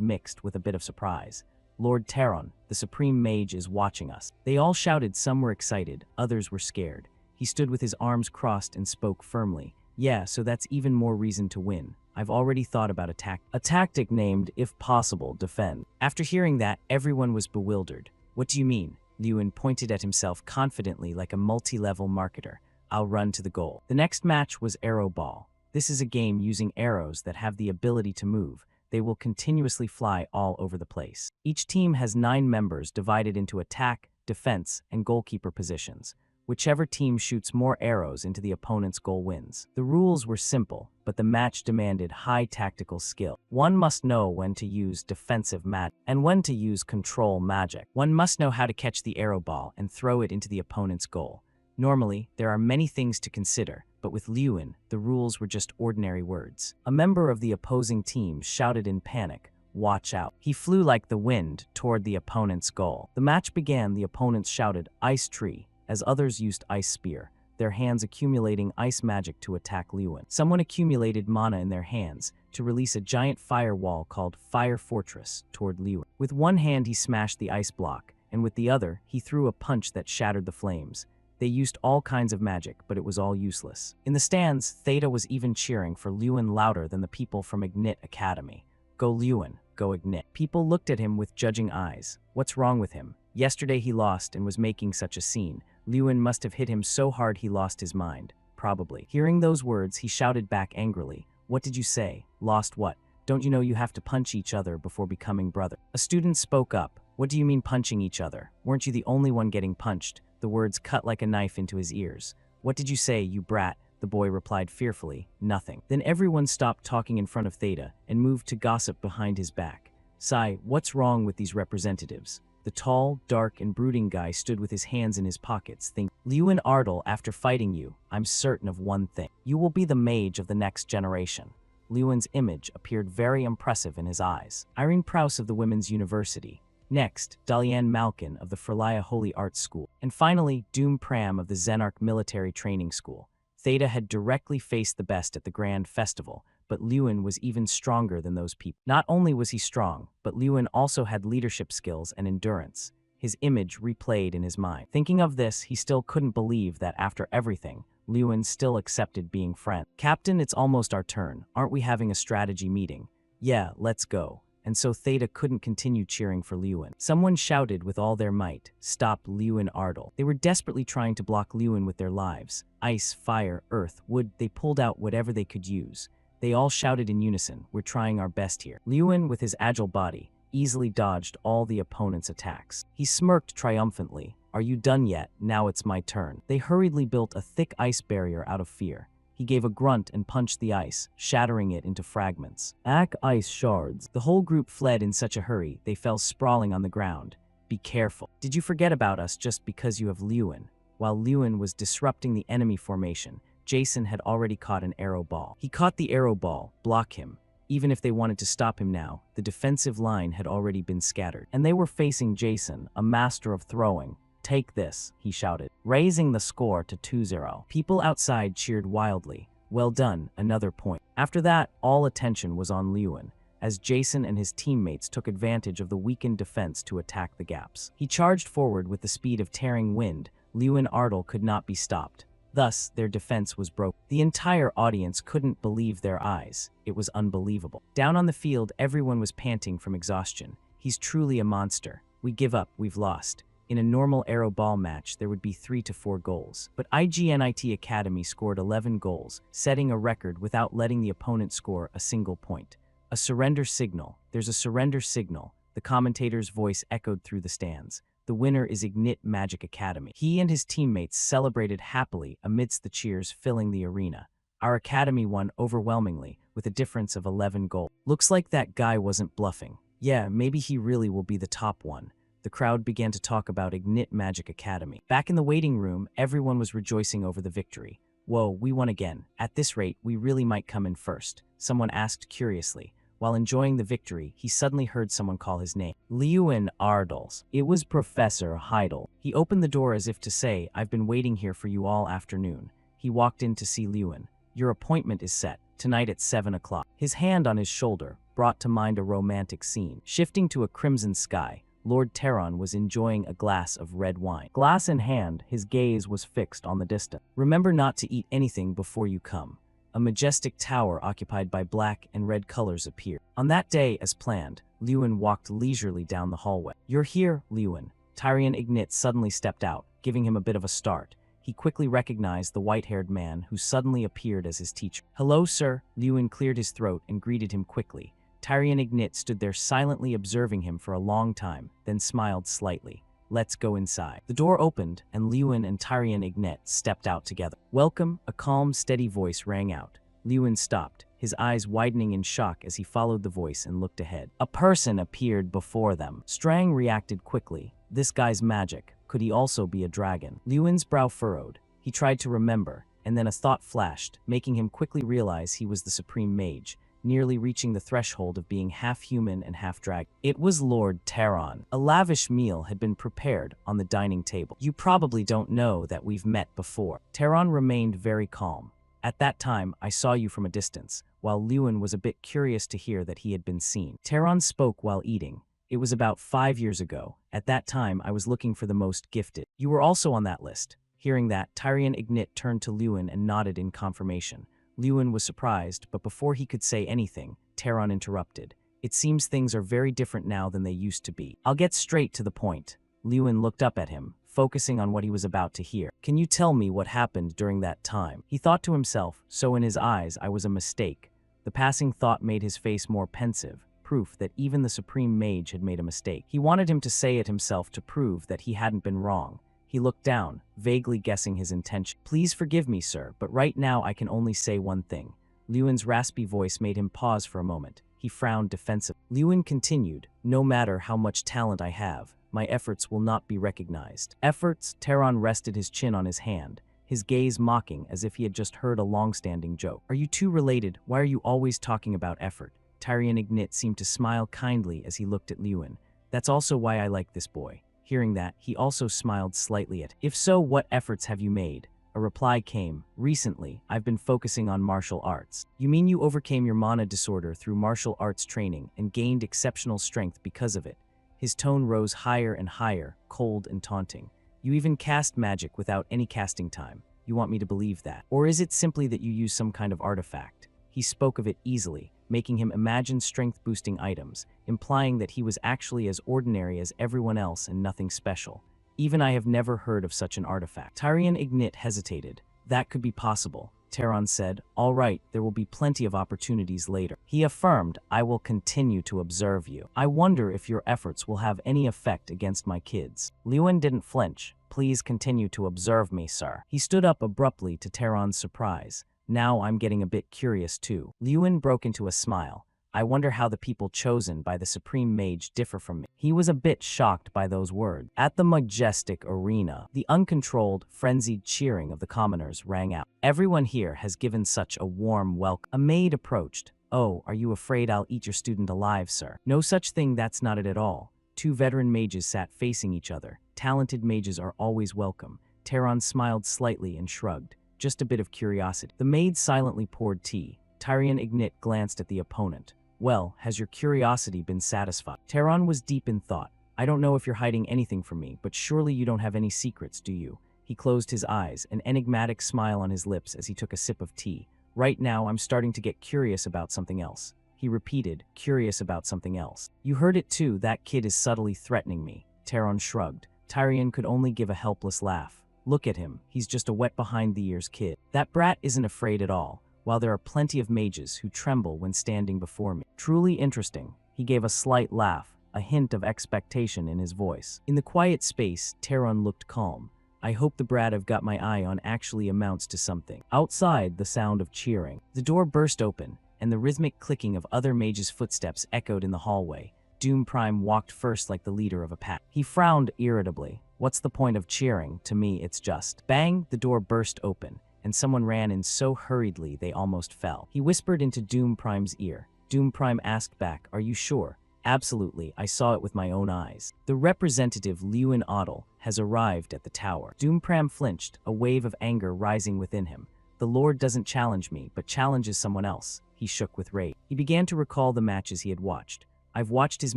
mixed with a bit of surprise. "Lord Terran, the Supreme Mage is watching us." They all shouted. Some were excited, others were scared. He stood with his arms crossed and spoke firmly. "Yeah, so that's even more reason to win. I've already thought about a tactic named, if possible, defend." After hearing that, everyone was bewildered. "What do you mean?" Lewin pointed at himself confidently like a multi-level marketer. "I'll run to the goal." The next match was Arrow Ball. This is a game using arrows that have the ability to move. They will continuously fly all over the place. Each team has 9 members divided into attack, defense, and goalkeeper positions. Whichever team shoots more arrows into the opponent's goal wins. The rules were simple, but the match demanded high tactical skill. One must know when to use defensive magic and when to use control magic. One must know how to catch the arrow ball and throw it into the opponent's goal. Normally, there are many things to consider, but with Lewin, the rules were just ordinary words. A member of the opposing team shouted in panic, "Watch out." He flew like the wind toward the opponent's goal. The match began. The opponents shouted, "Ice Tree," as others used Ice Spear, their hands accumulating ice magic to attack Lewin. Someone accumulated mana in their hands to release a giant firewall called Fire Fortress toward Lewin. With one hand he smashed the ice block, and with the other he threw a punch that shattered the flames. They used all kinds of magic, but it was all useless. In the stands, Theta was even cheering for Lewin louder than the people from Ignit Academy. "Go Lewin, go Ignit." People looked at him with judging eyes. What's wrong with him? Yesterday he lost and was making such a scene. Lewin must have hit him so hard he lost his mind. Probably. Hearing those words, he shouted back angrily, "What did you say? Lost what? Don't you know you have to punch each other before becoming brother?" A student spoke up. "What do you mean punching each other? Weren't you the only one getting punched?" The words cut like a knife into his ears. "What did you say, you brat?" The boy replied fearfully, "Nothing." Then everyone stopped talking in front of Theta and moved to gossip behind his back. "Sai, what's wrong with these representatives?" The tall, dark, and brooding guy stood with his hands in his pockets, thinking, "Lewin Ardal, after fighting you, I'm certain of one thing. You will be the mage of the next generation." Lewin's image appeared very impressive in his eyes. Irene Prouse of the Women's University. Next, Dalian Malkin of the Frelaya Holy Arts School. And finally, Doom Pram of the Zenarch Military Training School. Theta had directly faced the best at the Grand Festival, but Lewin was even stronger than those people. Not only was he strong, but Lewin also had leadership skills and endurance. His image replayed in his mind. Thinking of this, he still couldn't believe that after everything, Lewin still accepted being friend. "Captain, it's almost our turn. Aren't we having a strategy meeting?" "Yeah, let's go." And so Theta couldn't continue cheering for Lewin. Someone shouted with all their might, "Stop Lewin Ardal." They were desperately trying to block Lewin with their lives. Ice, fire, earth, wood, they pulled out whatever they could use. They all shouted in unison, "We're trying our best here." Lewin, with his agile body, easily dodged all the opponent's attacks. He smirked triumphantly. Are you done yet? Now it's my turn. They hurriedly built a thick ice barrier out of fear. He gave a grunt and punched the ice, shattering it into fragments. Ice shards. The whole group fled in such a hurry, they fell sprawling on the ground. Be careful. Did you forget about us just because you have Lewin? While Lewin was disrupting the enemy formation, Jason had already caught an arrow ball. He caught the arrow ball, block him. Even if they wanted to stop him now, the defensive line had already been scattered. And they were facing Jason, a master of throwing. Take this, he shouted, raising the score to 2-0. People outside cheered wildly. Well done, another point. After that, all attention was on Lewin, as Jason and his teammates took advantage of the weakened defense to attack the gaps. He charged forward with the speed of tearing wind. Lewin Ardle could not be stopped. Thus, their defense was broken. The entire audience couldn't believe their eyes. It was unbelievable. Down on the field, everyone was panting from exhaustion. He's truly a monster. We give up, we've lost. In a normal arrow ball match, there would be 3 to 4 goals. But IGNIT Academy scored 11 goals, setting a record without letting the opponent score a single point. A surrender signal. There's a surrender signal. The commentator's voice echoed through the stands. The winner is Ignite Magic Academy. He and his teammates celebrated happily amidst the cheers filling the arena. Our academy won overwhelmingly, with a difference of 11 goals. Looks like that guy wasn't bluffing. Yeah, maybe he really will be the top one. The crowd began to talk about Ignite Magic Academy. Back in the waiting room, everyone was rejoicing over the victory. Whoa, we won again. At this rate, we really might come in first, someone asked curiously. While enjoying the victory, he suddenly heard someone call his name. Lewin Ardles. It was Professor Heidel. He opened the door as if to say, I've been waiting here for you all afternoon. He walked in to see Lewin. Your appointment is set, tonight at 7 o'clock. His hand on his shoulder brought to mind a romantic scene. Shifting to a crimson sky, Lord Terron was enjoying a glass of red wine. Glass in hand, his gaze was fixed on the distance. Remember not to eat anything before you come. A majestic tower occupied by black and red colors appeared. On that day, as planned, Lewin walked leisurely down the hallway. You're here, Lewin. Tyrion Ignite suddenly stepped out, giving him a bit of a start. He quickly recognized the white-haired man who suddenly appeared as his teacher. Hello, sir. Lewin cleared his throat and greeted him quickly. Tyrion Ignite stood there silently observing him for a long time, then smiled slightly. Let's go inside. The door opened, and Lewin and Tyrion Ignite stepped out together. Welcome, a calm, steady voice rang out. Lewin stopped, his eyes widening in shock as he followed the voice and looked ahead. A person appeared before them. Strang reacted quickly. This guy's magic. Could he also be a dragon? Lewin's brow furrowed. He tried to remember, and then a thought flashed, making him quickly realize he was the supreme mage, nearly reaching the threshold of being half human and half dragon. It was Lord Terron. A lavish meal had been prepared on the dining table. You probably don't know that we've met before. Terron remained very calm. At that time, I saw you from a distance, while Lewin was a bit curious to hear that he had been seen. Terron spoke while eating. It was about 5 years ago. At that time, I was looking for the most gifted. You were also on that list. Hearing that, Tyrion Ignite turned to Lewin and nodded in confirmation. Lewin was surprised, but before he could say anything, Terron interrupted. It seems things are very different now than they used to be. I'll get straight to the point. Lewin looked up at him, focusing on what he was about to hear. Can you tell me what happened during that time? He thought to himself, so in his eyes I was a mistake. The passing thought made his face more pensive, proof that even the supreme mage had made a mistake. He wanted him to say it himself to prove that he hadn't been wrong. He looked down, vaguely guessing his intention. Please forgive me, sir, but right now I can only say one thing. Lewin's raspy voice made him pause for a moment. He frowned defensively. Lewin continued, no matter how much talent I have, my efforts will not be recognized. Efforts? Terron rested his chin on his hand, his gaze mocking as if he had just heard a long-standing joke. Are you two related? Why are you always talking about effort? Tyrion Ignite seemed to smile kindly as he looked at Lewin. That's also why I like this boy. Hearing that, he also smiled slightly at him. If so, what efforts have you made? A reply came. Recently, I've been focusing on martial arts. You mean you overcame your mana disorder through martial arts training and gained exceptional strength because of it? His tone rose higher and higher, cold and taunting. You even cast magic without any casting time. You want me to believe that? Or is it simply that you use some kind of artifact? He spoke of it easily, making him imagine strength-boosting items, implying that he was actually as ordinary as everyone else and nothing special. Even I have never heard of such an artifact. Tyrion Ignite hesitated. That could be possible. Taron said. All right, there will be plenty of opportunities later. He affirmed, I will continue to observe you. I wonder if your efforts will have any effect against my kids. Lewin didn't flinch. Please continue to observe me, sir. He stood up abruptly to Taron's surprise. Now I'm getting a bit curious too. Lewin broke into a smile. I wonder how the people chosen by the Supreme Mage differ from me. He was a bit shocked by those words. At the majestic arena, the uncontrolled, frenzied cheering of the commoners rang out. Everyone here has given such a warm welcome. A maid approached. Oh, are you afraid I'll eat your student alive, sir? No such thing, that's not it at all. Two veteran mages sat facing each other. Talented mages are always welcome. Taron smiled slightly and shrugged. Just a bit of curiosity. The maid silently poured tea. Tyrion Ignit glanced at the opponent. Well, has your curiosity been satisfied? Taron was deep in thought. I don't know if you're hiding anything from me, but surely you don't have any secrets, do you? He closed his eyes, an enigmatic smile on his lips as he took a sip of tea. Right now, I'm starting to get curious about something else. He repeated, curious about something else. You heard it too, that kid is subtly threatening me. Taron shrugged. Tyrion could only give a helpless laugh. Look at him, he's just a wet behind the ears kid. That brat isn't afraid at all. While there are plenty of mages who tremble when standing before me. Truly interesting. He gave a slight laugh, a hint of expectation in his voice. In the quiet space, Taron looked calm. I hope the brat I've got my eye on actually amounts to something. Outside, the sound of cheering. The door burst open, and the rhythmic clicking of other mages' footsteps echoed in the hallway. Doom Prime walked first like the leader of a pack. He frowned irritably. What's the point of cheering? To me, it's just. Bang! The door burst open, and someone ran in so hurriedly they almost fell. He whispered into Doom Prime's ear. Doom Prime asked back, are you sure? Absolutely, I saw it with my own eyes. The representative Lewin Otto has arrived at the tower. Doom Prime flinched, a wave of anger rising within him. The Lord doesn't challenge me, but challenges someone else. He shook with rage. He began to recall the matches he had watched. I've watched his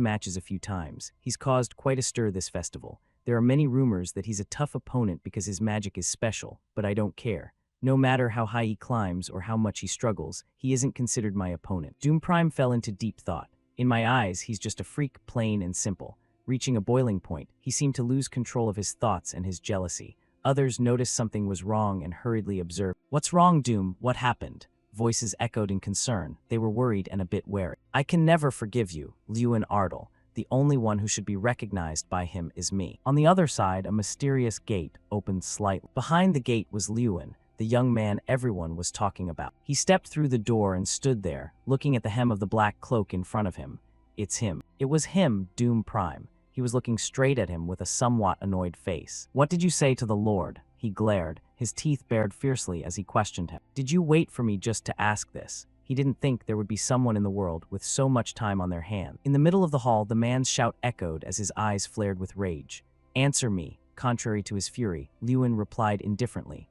matches a few times. He's caused quite a stir this festival. There are many rumors that he's a tough opponent because his magic is special, but I don't care. No matter how high he climbs or how much he struggles, he isn't considered my opponent. Doom Prime fell into deep thought. In my eyes, he's just a freak, plain and simple. Reaching a boiling point, he seemed to lose control of his thoughts and his jealousy. Others noticed something was wrong and hurriedly observed. What's wrong, Doom? What happened? Voices echoed in concern. They were worried and a bit wary. I can never forgive you, Lewin Ardle. The only one who should be recognized by him is me. On the other side, a mysterious gate opened slightly. Behind the gate was Lewin, the young man everyone was talking about. He stepped through the door and stood there, looking at the hem of the black cloak in front of him. It's him. It was him, Doom Prime. He was looking straight at him with a somewhat annoyed face. What did you say to the Lord? He glared, his teeth bared fiercely as he questioned him. Did you wait for me just to ask this? He didn't think there would be someone in the world with so much time on their hands. In the middle of the hall, the man's shout echoed as his eyes flared with rage. Answer me. Contrary to his fury, Lewin replied indifferently.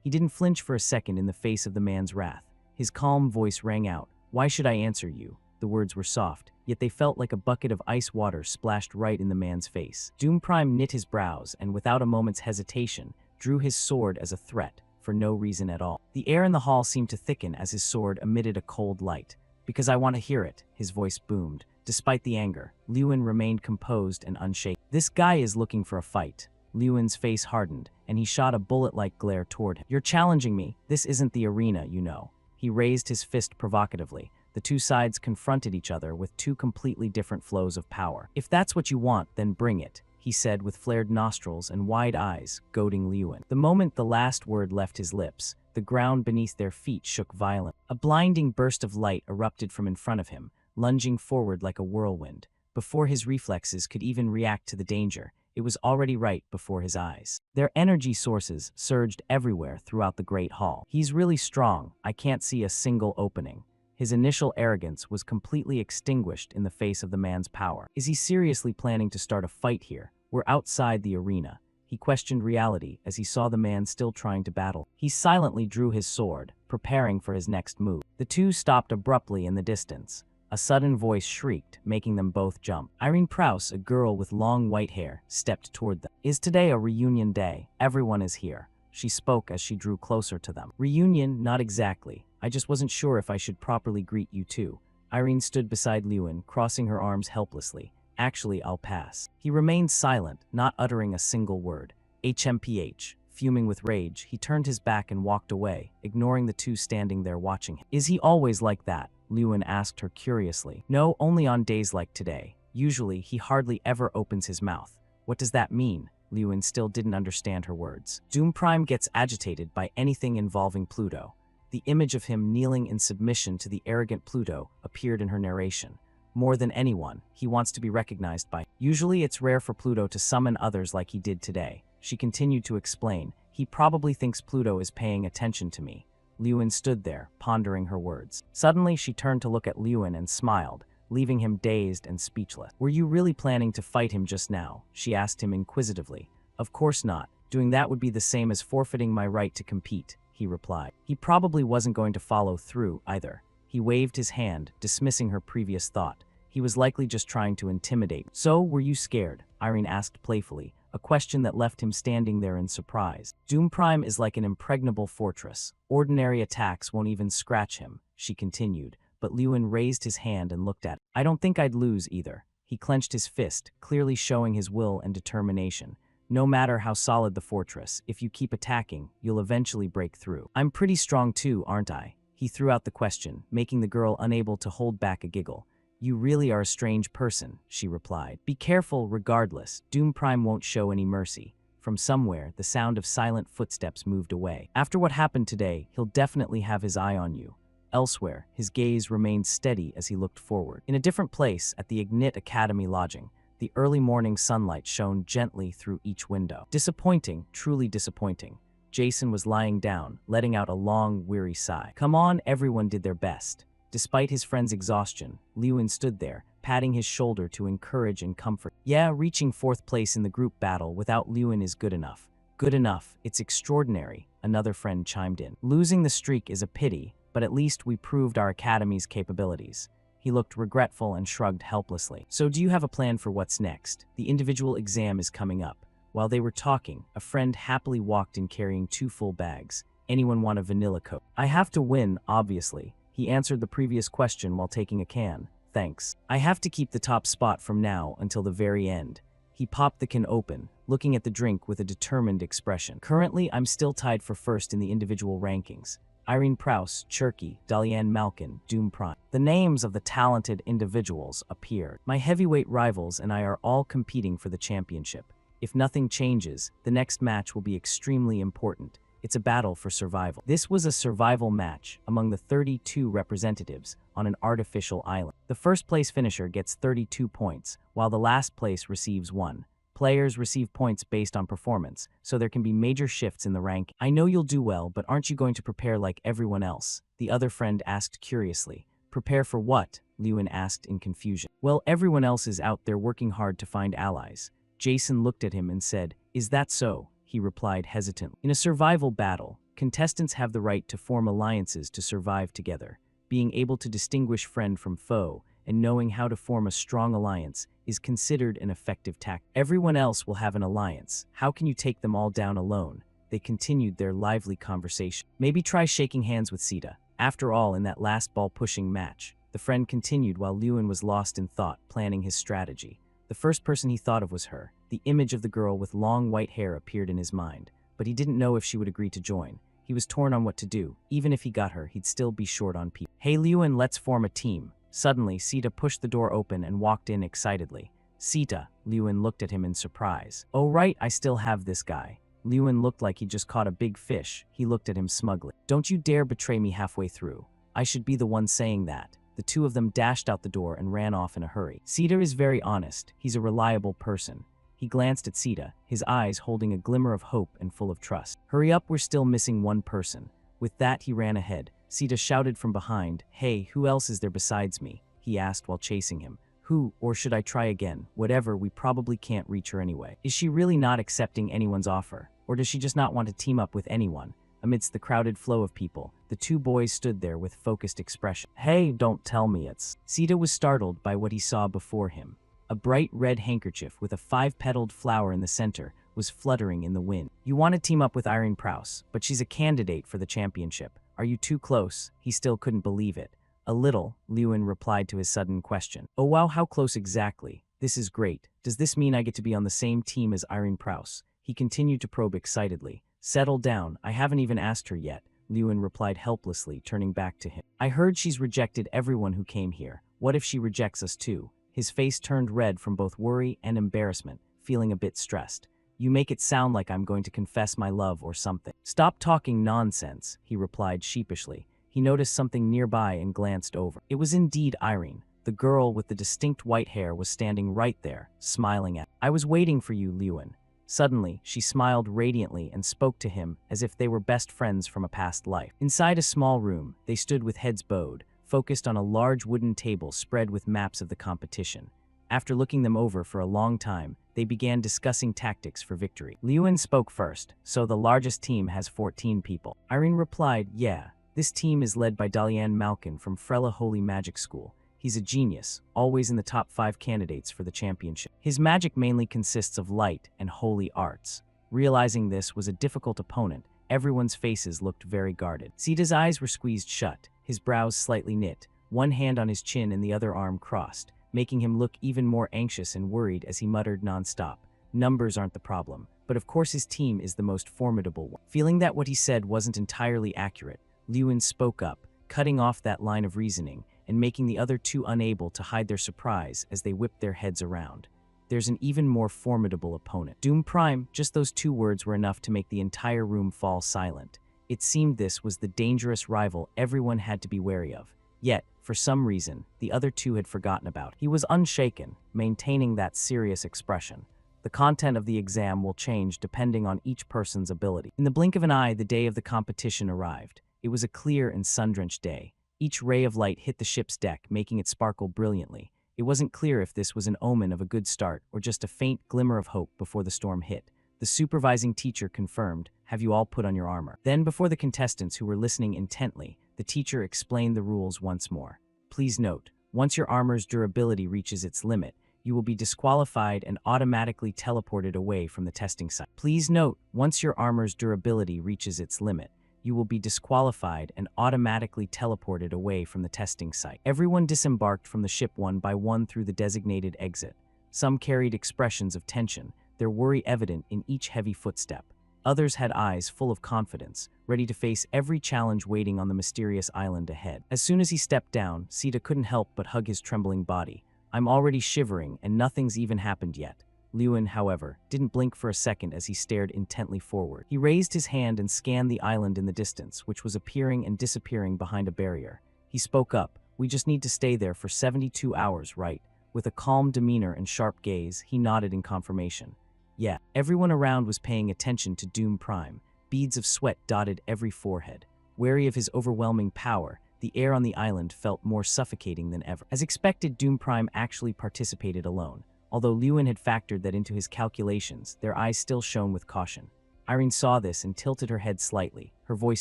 He didn't flinch for a second in the face of the man's wrath. His calm voice rang out. Why should I answer you? The words were soft, yet they felt like a bucket of ice water splashed right in the man's face. Doom Prime knit his brows and, without a moment's hesitation, drew his sword as a threat, for no reason at all. The air in the hall seemed to thicken as his sword emitted a cold light. Because I want to hear it, his voice boomed. Despite the anger, Lewin remained composed and unshaken. This guy is looking for a fight. Lewin's face hardened, and he shot a bullet-like glare toward him. You're challenging me. This isn't the arena, you know. He raised his fist provocatively. The two sides confronted each other with two completely different flows of power. If that's what you want, then bring it, he said with flared nostrils and wide eyes, goading Lewin. The moment the last word left his lips, the ground beneath their feet shook violently. A blinding burst of light erupted from in front of him, lunging forward like a whirlwind. Before his reflexes could even react to the danger, it was already right before his eyes. Their energy sources surged everywhere throughout the great hall. He's really strong. I can't see a single opening. His initial arrogance was completely extinguished in the face of the man's power. Is he seriously planning to start a fight here? We're outside the arena. He questioned reality as he saw the man still trying to battle. He silently drew his sword, preparing for his next move. The two stopped abruptly in the distance. A sudden voice shrieked, making them both jump. Irene Prouse, a girl with long white hair, stepped toward them. Is today a reunion day? Everyone is here. She spoke as she drew closer to them. Reunion? Not exactly. I just wasn't sure if I should properly greet you too. Irene stood beside Lewin, crossing her arms helplessly. Actually, I'll pass. He remained silent, not uttering a single word. HMPH. Fuming with rage, he turned his back and walked away, ignoring the two standing there watching him. Is he always like that? Lewin asked her curiously. No, only on days like today. Usually, he hardly ever opens his mouth. What does that mean? Lewin still didn't understand her words. Doom Prime gets agitated by anything involving Pluto. The image of him kneeling in submission to the arrogant Pluto appeared in her narration. More than anyone, he wants to be recognized by. Usually it's rare for Pluto to summon others like he did today. She continued to explain. He probably thinks Pluto is paying attention to me. Lewin stood there, pondering her words. Suddenly, she turned to look at Lewin and smiled, leaving him dazed and speechless. Were you really planning to fight him just now? She asked him inquisitively. Of course not. Doing that would be the same as forfeiting my right to compete, he replied. He probably wasn't going to follow through, either. He waved his hand, dismissing her previous thought. He was likely just trying to intimidate. So, were you scared? Irene asked playfully, a question that left him standing there in surprise. Doom Prime is like an impregnable fortress. Ordinary attacks won't even scratch him, she continued, but Lewin raised his hand and looked at it. I don't think I'd lose either. He clenched his fist, clearly showing his will and determination. No matter how solid the fortress, if you keep attacking, you'll eventually break through. I'm pretty strong too, aren't I? He threw out the question, making the girl unable to hold back a giggle. You really are a strange person, she replied. Be careful regardless. Doom Prime won't show any mercy. From somewhere, the sound of silent footsteps moved away. After what happened today, he'll definitely have his eye on you. Elsewhere, his gaze remained steady as he looked forward. In a different place, at the Ignite Academy lodging, the early morning sunlight shone gently through each window. Disappointing, truly disappointing. Jason was lying down, letting out a long, weary sigh. Come on, everyone did their best. Despite his friend's exhaustion, Lewin stood there, patting his shoulder to encourage and comfort. Yeah, reaching fourth place in the group battle without Lewin is good enough. Good enough, it's extraordinary, another friend chimed in. Losing the streak is a pity, but at least we proved our academy's capabilities. He looked regretful and shrugged helplessly. So do you have a plan for what's next? The individual exam is coming up. While they were talking, a friend happily walked in carrying 2 full bags. Anyone want a vanilla Coke? I have to win, obviously. He answered the previous question while taking a can. Thanks. I have to keep the top spot from now until the very end. He popped the can open, looking at the drink with a determined expression. Currently, I'm still tied for first in the individual rankings. Irene Prouse, Cherky, Dalian Malkin, Doom Prime. The names of the talented individuals appeared. My heavyweight rivals and I are all competing for the championship. If nothing changes, the next match will be extremely important. It's a battle for survival. This was a survival match among the 32 representatives on an artificial island. The first place finisher gets 32 points, while the last place receives 1. Players receive points based on performance, so there can be major shifts in the rank. I know you'll do well, but aren't you going to prepare like everyone else? The other friend asked curiously. Prepare for what? Lewin asked in confusion. Well, everyone else is out there working hard to find allies. Jason looked at him and said, Is that so? He replied hesitantly. In a survival battle, contestants have the right to form alliances to survive together. Being able to distinguish friend from foe and knowing how to form a strong alliance is considered an effective tactic. Everyone else will have an alliance. How can you take them all down alone? They continued their lively conversation. Maybe try shaking hands with Sita. After all, in that last ball-pushing match, the friend continued while Lewin was lost in thought, planning his strategy. The first person he thought of was her. The image of the girl with long white hair appeared in his mind, but he didn't know if she would agree to join. He was torn on what to do. Even if he got her, he'd still be short on people. Hey Lewin, let's form a team. Suddenly, Sita pushed the door open and walked in excitedly. Sita, Lewin looked at him in surprise. Oh right, I still have this guy. Lewin looked like he'd just caught a big fish. He looked at him smugly. Don't you dare betray me halfway through. I should be the one saying that. The two of them dashed out the door and ran off in a hurry. Sita is very honest. He's a reliable person. He glanced at Sita, his eyes holding a glimmer of hope and full of trust. Hurry up, we're still missing one person. With that, he ran ahead. Sita shouted from behind, Hey, who else is there besides me? He asked while chasing him. Who, or should I try again? Whatever, we probably can't reach her anyway. Is she really not accepting anyone's offer? Or does she just not want to team up with anyone? Amidst the crowded flow of people, the two boys stood there with focused expression. Hey, don't tell me it's... Sita was startled by what he saw before him. A bright red handkerchief with a 5-petaled flower in the center was fluttering in the wind. You want to team up with Irene Prouse, but she's a candidate for the championship. Are you too close? He still couldn't believe it. A little, Lewin replied to his sudden question. Oh wow, how close exactly? This is great. Does this mean I get to be on the same team as Irene Prouse? He continued to probe excitedly. Settle down, I haven't even asked her yet, Lewin replied helplessly, turning back to him. I heard she's rejected everyone who came here. What if she rejects us too? His face turned red from both worry and embarrassment, feeling a bit stressed. You make it sound like I'm going to confess my love or something. Stop talking nonsense, he replied sheepishly. He noticed something nearby and glanced over. It was indeed Irene. The girl with the distinct white hair was standing right there, smiling at him. I was waiting for you, Lewin. Suddenly, she smiled radiantly and spoke to him as if they were best friends from a past life. Inside a small room, they stood with heads bowed, focused on a large wooden table spread with maps of the competition. After looking them over for a long time, they began discussing tactics for victory. Lewin spoke first. So the largest team has 14 people. Irene replied, yeah. This team is led by Dalian Malkin from Frela Holy Magic School. He's a genius, always in the top 5 candidates for the championship. His magic mainly consists of light and holy arts. Realizing this was a difficult opponent, everyone's faces looked very guarded. Sita's eyes were squeezed shut, his brows slightly knit, one hand on his chin and the other arm crossed, making him look even more anxious and worried as he muttered nonstop. Numbers aren't the problem, but of course his team is the most formidable one. Feeling that what he said wasn't entirely accurate, Lewin spoke up, cutting off that line of reasoning and making the other two unable to hide their surprise as they whipped their heads around. There's an even more formidable opponent. Doom Prime, just those 2 words were enough to make the entire room fall silent. It seemed this was the dangerous rival everyone had to be wary of. Yet, for some reason, the other two had forgotten about. He was unshaken, maintaining that serious expression. The content of the exam will change depending on each person's ability. In the blink of an eye, the day of the competition arrived. It was a clear and sun-drenched day. Each ray of light hit the ship's deck, making it sparkle brilliantly. It wasn't clear if this was an omen of a good start or just a faint glimmer of hope before the storm hit. The supervising teacher confirmed, "Have you all put on your armor?" Then, before the contestants who were listening intently, the teacher explained the rules once more. Please note, once your armor's durability reaches its limit, you will be disqualified and automatically teleported away from the testing site. Please note, once your armor's durability reaches its limit, you will be disqualified and automatically teleported away from the testing site. Everyone disembarked from the ship one by one through the designated exit. Some carried expressions of tension, their worry evident in each heavy footstep. Others had eyes full of confidence, ready to face every challenge waiting on the mysterious island ahead. As soon as he stepped down, Sita couldn't help but hug his trembling body. I'm already shivering and nothing's even happened yet. Lewin, however, didn't blink for a second as he stared intently forward. He raised his hand and scanned the island in the distance, which was appearing and disappearing behind a barrier. He spoke up, "We just need to stay there for 72 hours, right?" With a calm demeanor and sharp gaze, he nodded in confirmation. Yeah, everyone around was paying attention to Doom Prime. Beads of sweat dotted every forehead. Wary of his overwhelming power, the air on the island felt more suffocating than ever. As expected, Doom Prime actually participated alone. Although Lewin had factored that into his calculations, their eyes still shone with caution. Irene saw this and tilted her head slightly, her voice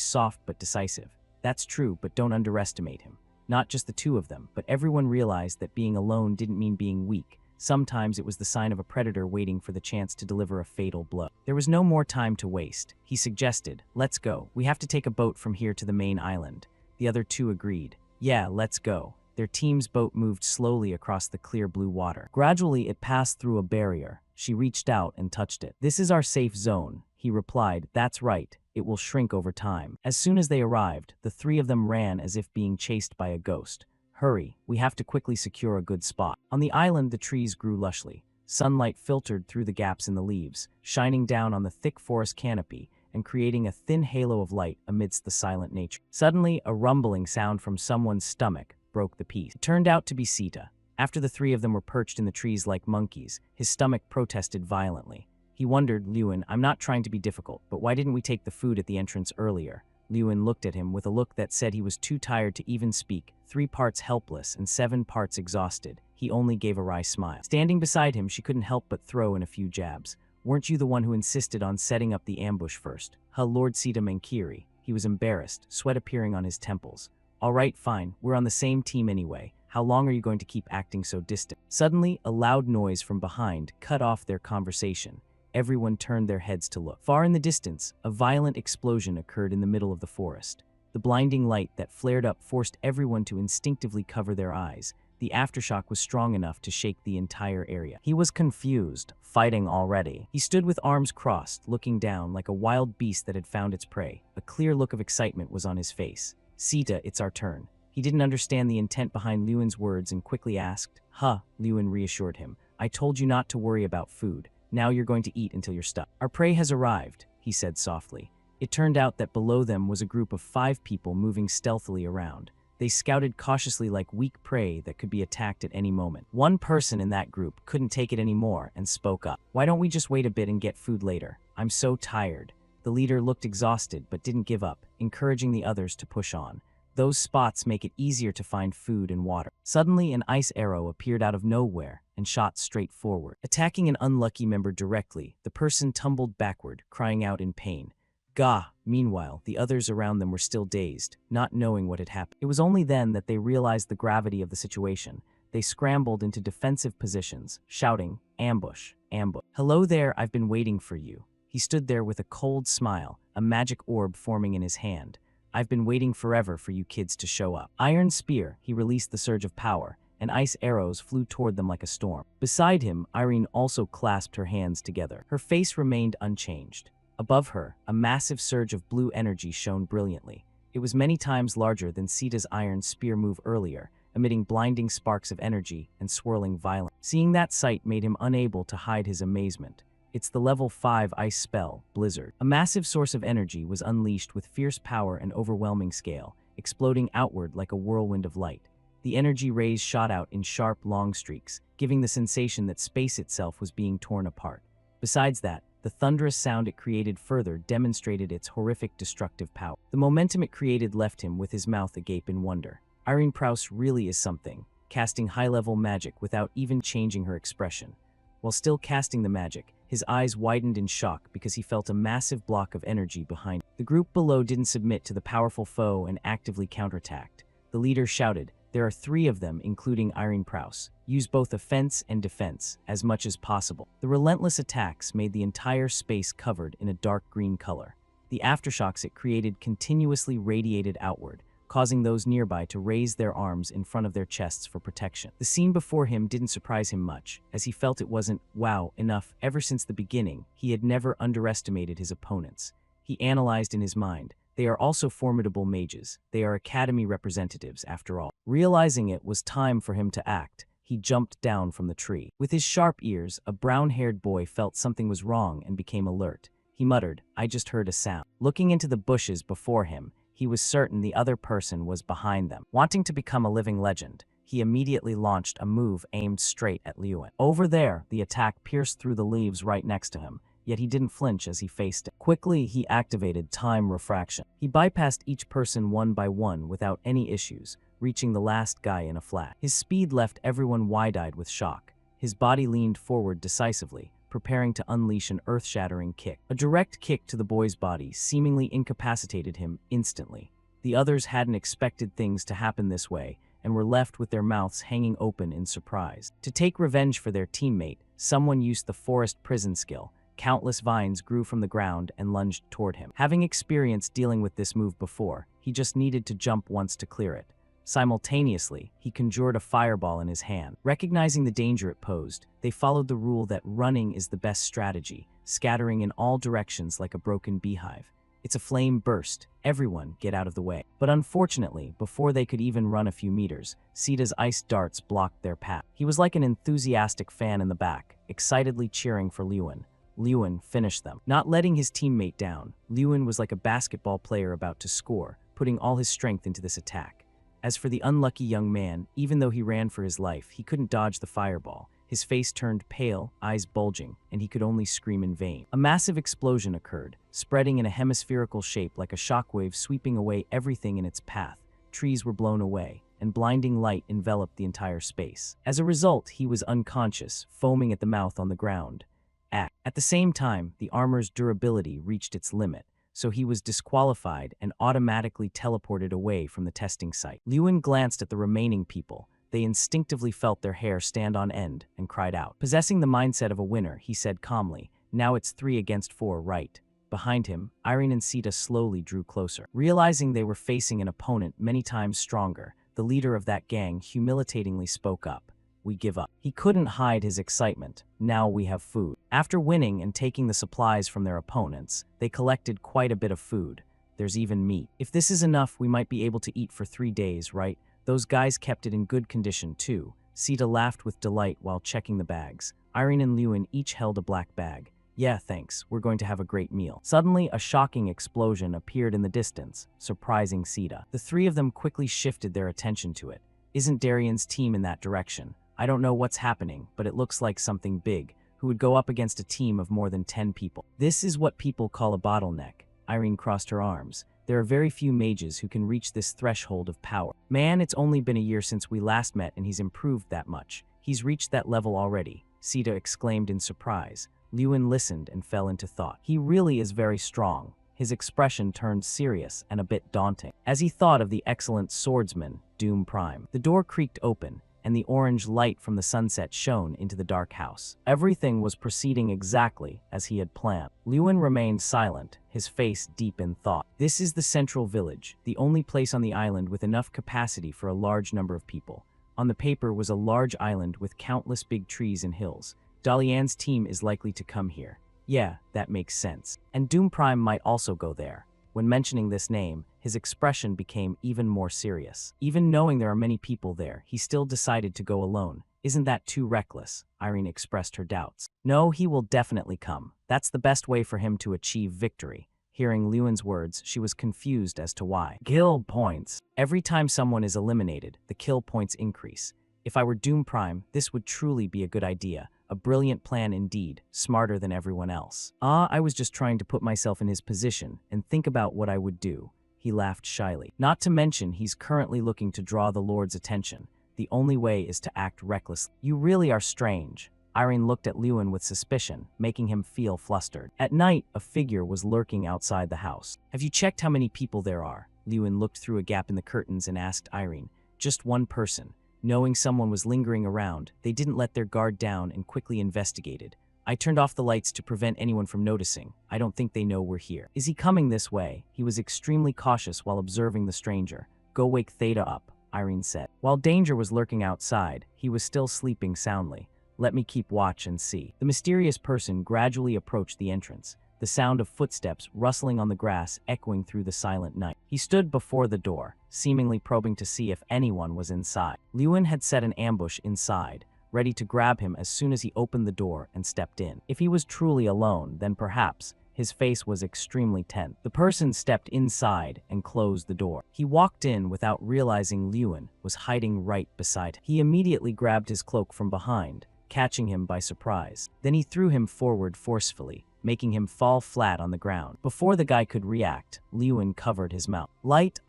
soft but decisive. That's true, but don't underestimate him. Not just the two of them, but everyone realized that being alone didn't mean being weak. Sometimes it was the sign of a predator waiting for the chance to deliver a fatal blow. There was no more time to waste. He suggested, "Let's go. We have to take a boat from here to the main island." The other two agreed. "Yeah, let's go." Their team's boat moved slowly across the clear blue water. Gradually, it passed through a barrier. She reached out and touched it. "This is our safe zone," he replied. "That's right. It will shrink over time." As soon as they arrived, the 3 of them ran as if being chased by a ghost. "Hurry, we have to quickly secure a good spot." On the island, the trees grew lushly. Sunlight filtered through the gaps in the leaves, shining down on the thick forest canopy and creating a thin halo of light amidst the silent nature. Suddenly, a rumbling sound from someone's stomach broke the peace. It turned out to be Sita. After the 3 of them were perched in the trees like monkeys, his stomach protested violently. He wondered, "Lewin, I'm not trying to be difficult, but why didn't we take the food at the entrance earlier?" Lewin looked at him with a look that said he was too tired to even speak, 3 parts helpless and 7 parts exhausted. He only gave a wry smile. Standing beside him, she couldn't help but throw in a few jabs. "Weren't you the one who insisted on setting up the ambush first?" Lord Sita Mankiri. He was embarrassed, sweat appearing on his temples. "All right, fine, we're on the same team anyway. How long are you going to keep acting so distant?" Suddenly, a loud noise from behind cut off their conversation. Everyone turned their heads to look. Far in the distance, a violent explosion occurred in the middle of the forest. The blinding light that flared up forced everyone to instinctively cover their eyes. The aftershock was strong enough to shake the entire area. He was confused, fighting already. He stood with arms crossed, looking down like a wild beast that had found its prey. A clear look of excitement was on his face. "Sita, it's our turn." He didn't understand the intent behind Lewin's words and quickly asked. "Huh," Lewin reassured him. "I told you not to worry about food. Now you're going to eat until you're stuffed." "Our prey has arrived," he said softly. It turned out that below them was a group of 5 people moving stealthily around. They scouted cautiously like weak prey that could be attacked at any moment. One person in that group couldn't take it anymore and spoke up. "Why don't we just wait a bit and get food later? I'm so tired." The leader looked exhausted but didn't give up, encouraging the others to push on. Those spots make it easier to find food and water. Suddenly, an ice arrow appeared out of nowhere and shot straight forward. Attacking an unlucky member directly, the person tumbled backward, crying out in pain. Gah! Meanwhile, the others around them were still dazed, not knowing what had happened. It was only then that they realized the gravity of the situation. They scrambled into defensive positions, shouting, "Ambush! Ambush! Hello there, I've been waiting for you." He stood there with a cold smile, a magic orb forming in his hand. "I've been waiting forever for you kids to show up." Iron Spear, he released the surge of power, and ice arrows flew toward them like a storm. Beside him, Irene also clasped her hands together. Her face remained unchanged. Above her, a massive surge of blue energy shone brilliantly. It was many times larger than Sita's iron spear move earlier, emitting blinding sparks of energy and swirling violence. Seeing that sight made him unable to hide his amazement. It's the level 5 ice spell, Blizzard. A massive source of energy was unleashed with fierce power and overwhelming scale, exploding outward like a whirlwind of light. The energy rays shot out in sharp, long streaks, giving the sensation that space itself was being torn apart. Besides that, the thunderous sound it created further demonstrated its horrific destructive power. The momentum it created left him with his mouth agape in wonder. Irene Prouse really is something, casting high-level magic without even changing her expression. While still casting the magic, his eyes widened in shock because he felt a massive block of energy behind him. The group below didn't submit to the powerful foe and actively counterattacked. The leader shouted, "There are 3 of them, including Irene Prouse. Use both offense and defense, as much as possible." The relentless attacks made the entire space covered in a dark green color. The aftershocks it created continuously radiated outward, causing those nearby to raise their arms in front of their chests for protection. The scene before him didn't surprise him much, as he felt it wasn't, wow, enough. Ever since the beginning, he had never underestimated his opponents. He analyzed in his mind. They are also formidable mages. They are academy representatives, after all. Realizing it was time for him to act, he jumped down from the tree. With his sharp ears, a brown-haired boy felt something was wrong and became alert. He muttered, "I just heard a sound." Looking into the bushes before him, he was certain the other person was behind them. Wanting to become a living legend, he immediately launched a move aimed straight at Lewin. Over there, the attack pierced through the leaves right next to him, yet he didn't flinch as he faced it. Quickly, he activated time refraction. He bypassed each person one by one without any issues, reaching the last guy in a flash. His speed left everyone wide-eyed with shock. His body leaned forward decisively, preparing to unleash an earth-shattering kick. A direct kick to the boy's body seemingly incapacitated him instantly. The others hadn't expected things to happen this way, and were left with their mouths hanging open in surprise. To take revenge for their teammate, someone used the forest prison skill. Countless vines grew from the ground and lunged toward him. Having experience dealing with this move before, he just needed to jump once to clear it. Simultaneously, he conjured a fireball in his hand. Recognizing the danger it posed, they followed the rule that running is the best strategy, scattering in all directions like a broken beehive. It's a flame burst. Everyone get out of the way. But unfortunately, before they could even run a few meters, Sita's ice darts blocked their path. He was like an enthusiastic fan in the back, excitedly cheering for Lewin. Lewin finished them. Not letting his teammate down, Lewin was like a basketball player about to score, putting all his strength into this attack. As for the unlucky young man, even though he ran for his life, he couldn't dodge the fireball. His face turned pale, eyes bulging, and he could only scream in vain. A massive explosion occurred, spreading in a hemispherical shape like a shockwave sweeping away everything in its path. Trees were blown away, and blinding light enveloped the entire space. As a result, he was unconscious, foaming at the mouth on the ground. At the same time, the armor's durability reached its limit, so he was disqualified and automatically teleported away from the testing site. Lewin glanced at the remaining people. They instinctively felt their hair stand on end and cried out. Possessing the mindset of a winner, he said calmly, "Now it's 3 against 4, right?" Behind him, Irene and Sita slowly drew closer. Realizing they were facing an opponent many times stronger, the leader of that gang humiliatingly spoke up. "We give up." He couldn't hide his excitement. "Now we have food." After winning and taking the supplies from their opponents, they collected quite a bit of food. "There's even meat. If this is enough, we might be able to eat for 3 days, right?" Those guys kept it in good condition too. Sita laughed with delight while checking the bags. Irene and Lewin each held a black bag. "Yeah, thanks. We're going to have a great meal." Suddenly, a shocking explosion appeared in the distance, surprising Sita. The three of them quickly shifted their attention to it. "Isn't Darian's team in that direction? I don't know what's happening, but it looks like something big, who would go up against a team of more than 10 people. This is what people call a bottleneck." Irene crossed her arms. "There are very few mages who can reach this threshold of power. Man, it's only been a year since we last met and he's improved that much. He's reached that level already," Sita exclaimed in surprise. Lewin listened and fell into thought. He really is very strong. His expression turned serious and a bit daunting, as he thought of the excellent swordsman, Doom Prime. The door creaked open, and the orange light from the sunset shone into the dark house. Everything was proceeding exactly as he had planned. Lewin remained silent, his face deep in thought. This is the central village, the only place on the island with enough capacity for a large number of people. On the paper was a large island with countless big trees and hills. Dalian's team is likely to come here. Yeah, that makes sense. And Doom Prime might also go there. When mentioning this name, his expression became even more serious. Even knowing there are many people there, he still decided to go alone. "Isn't that too reckless?" Irene expressed her doubts. "No, he will definitely come. That's the best way for him to achieve victory." Hearing Lewin's words, she was confused as to why. Kill points. Every time someone is eliminated, the kill points increase. If I were Doom Prime, this would truly be a good idea. A brilliant plan indeed, smarter than everyone else. I was just trying to put myself in his position and think about what I would do." He laughed shyly. "Not to mention, he's currently looking to draw the Lord's attention. The only way is to act recklessly." "You really are strange." Irene looked at Lewin with suspicion, making him feel flustered. At night, a figure was lurking outside the house. "Have you checked how many people there are?" Lewin looked through a gap in the curtains and asked Irene. "Just one person." Knowing someone was lingering around, they didn't let their guard down and quickly investigated. "I turned off the lights to prevent anyone from noticing. I don't think they know we're here." "Is he coming this way?" He was extremely cautious while observing the stranger. "Go wake Theta up," Irene said. While danger was lurking outside, he was still sleeping soundly. "Let me keep watch and see." The mysterious person gradually approached the entrance, the sound of footsteps rustling on the grass echoing through the silent night. He stood before the door, seemingly probing to see if anyone was inside. Lewin had set an ambush inside, ready to grab him as soon as he opened the door and stepped in. If he was truly alone, then perhaps. His face was extremely tense. The person stepped inside and closed the door. He walked in without realizing Lewin was hiding right beside him. He immediately grabbed his cloak from behind, catching him by surprise. Then he threw him forward forcefully, making him fall flat on the ground. Before the guy could react, Lewin covered his mouth.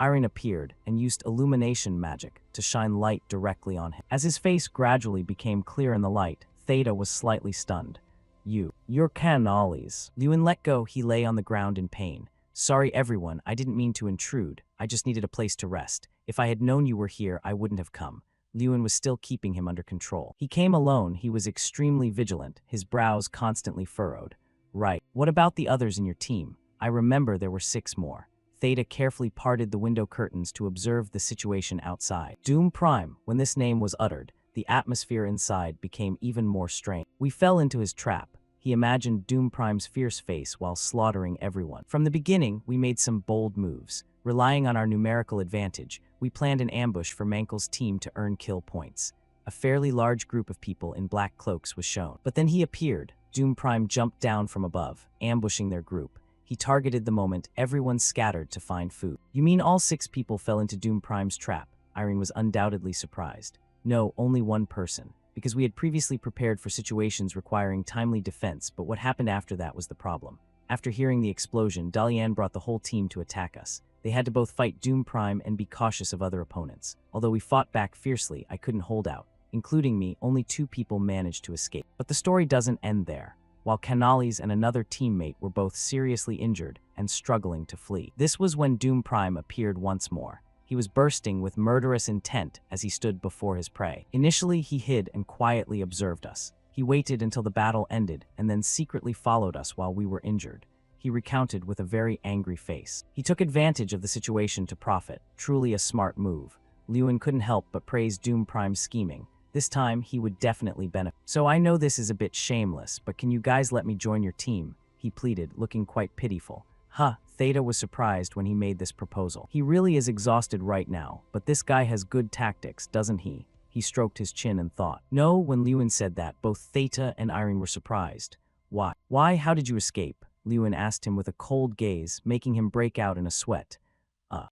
Irene appeared and used illumination magic to shine light directly on him. As his face gradually became clear in the light, Theta was slightly stunned. You're Canales." Lewin let go. He lay on the ground in pain. "Sorry everyone, I didn't mean to intrude. I just needed a place to rest. If I had known you were here, I wouldn't have come." Lewin was still keeping him under control. "He came alone. He was extremely vigilant, his brows constantly furrowed." "Right. What about the others in your team? I remember there were 6 more." Theta carefully parted the window curtains to observe the situation outside. Doom Prime. When this name was uttered, the atmosphere inside became even more strained. "We fell into his trap." He imagined Doom Prime's fierce face while slaughtering everyone. "From the beginning, we made some bold moves. Relying on our numerical advantage, we planned an ambush for Mankel's team to earn kill points. A fairly large group of people in black cloaks was shown. But then he appeared. Doom Prime jumped down from above, ambushing their group. He targeted the moment everyone scattered to find food." "You mean all 6 people fell into Doom Prime's trap?" Irene was undoubtedly surprised. "No, only one person. Because we had previously prepared for situations requiring timely defense, but what happened after that was the problem. After hearing the explosion, Dalian brought the whole team to attack us. They had to both fight Doom Prime and be cautious of other opponents. Although we fought back fiercely, I couldn't hold out. Including me, only 2 people managed to escape." But the story doesn't end there. While Canales and another teammate were both seriously injured and struggling to flee. This was when Doom Prime appeared once more. He was bursting with murderous intent as he stood before his prey. Initially, he hid and quietly observed us. He waited until the battle ended and then secretly followed us while we were injured. he recounted with a very angry face. He took advantage of the situation to profit, truly a smart move. Lewin couldn't help but praise Doom Prime's scheming. This time, he would definitely benefit. So I know this is a bit shameless, but can you guys let me join your team? He pleaded, looking quite pitiful. Theta was surprised when he made this proposal. He really is exhausted right now, but this guy has good tactics, doesn't he? He stroked his chin and thought. No, when Lewin said that, both Theta and Irene were surprised. Why? Why? How did you escape? Lewin asked him with a cold gaze, making him break out in a sweat.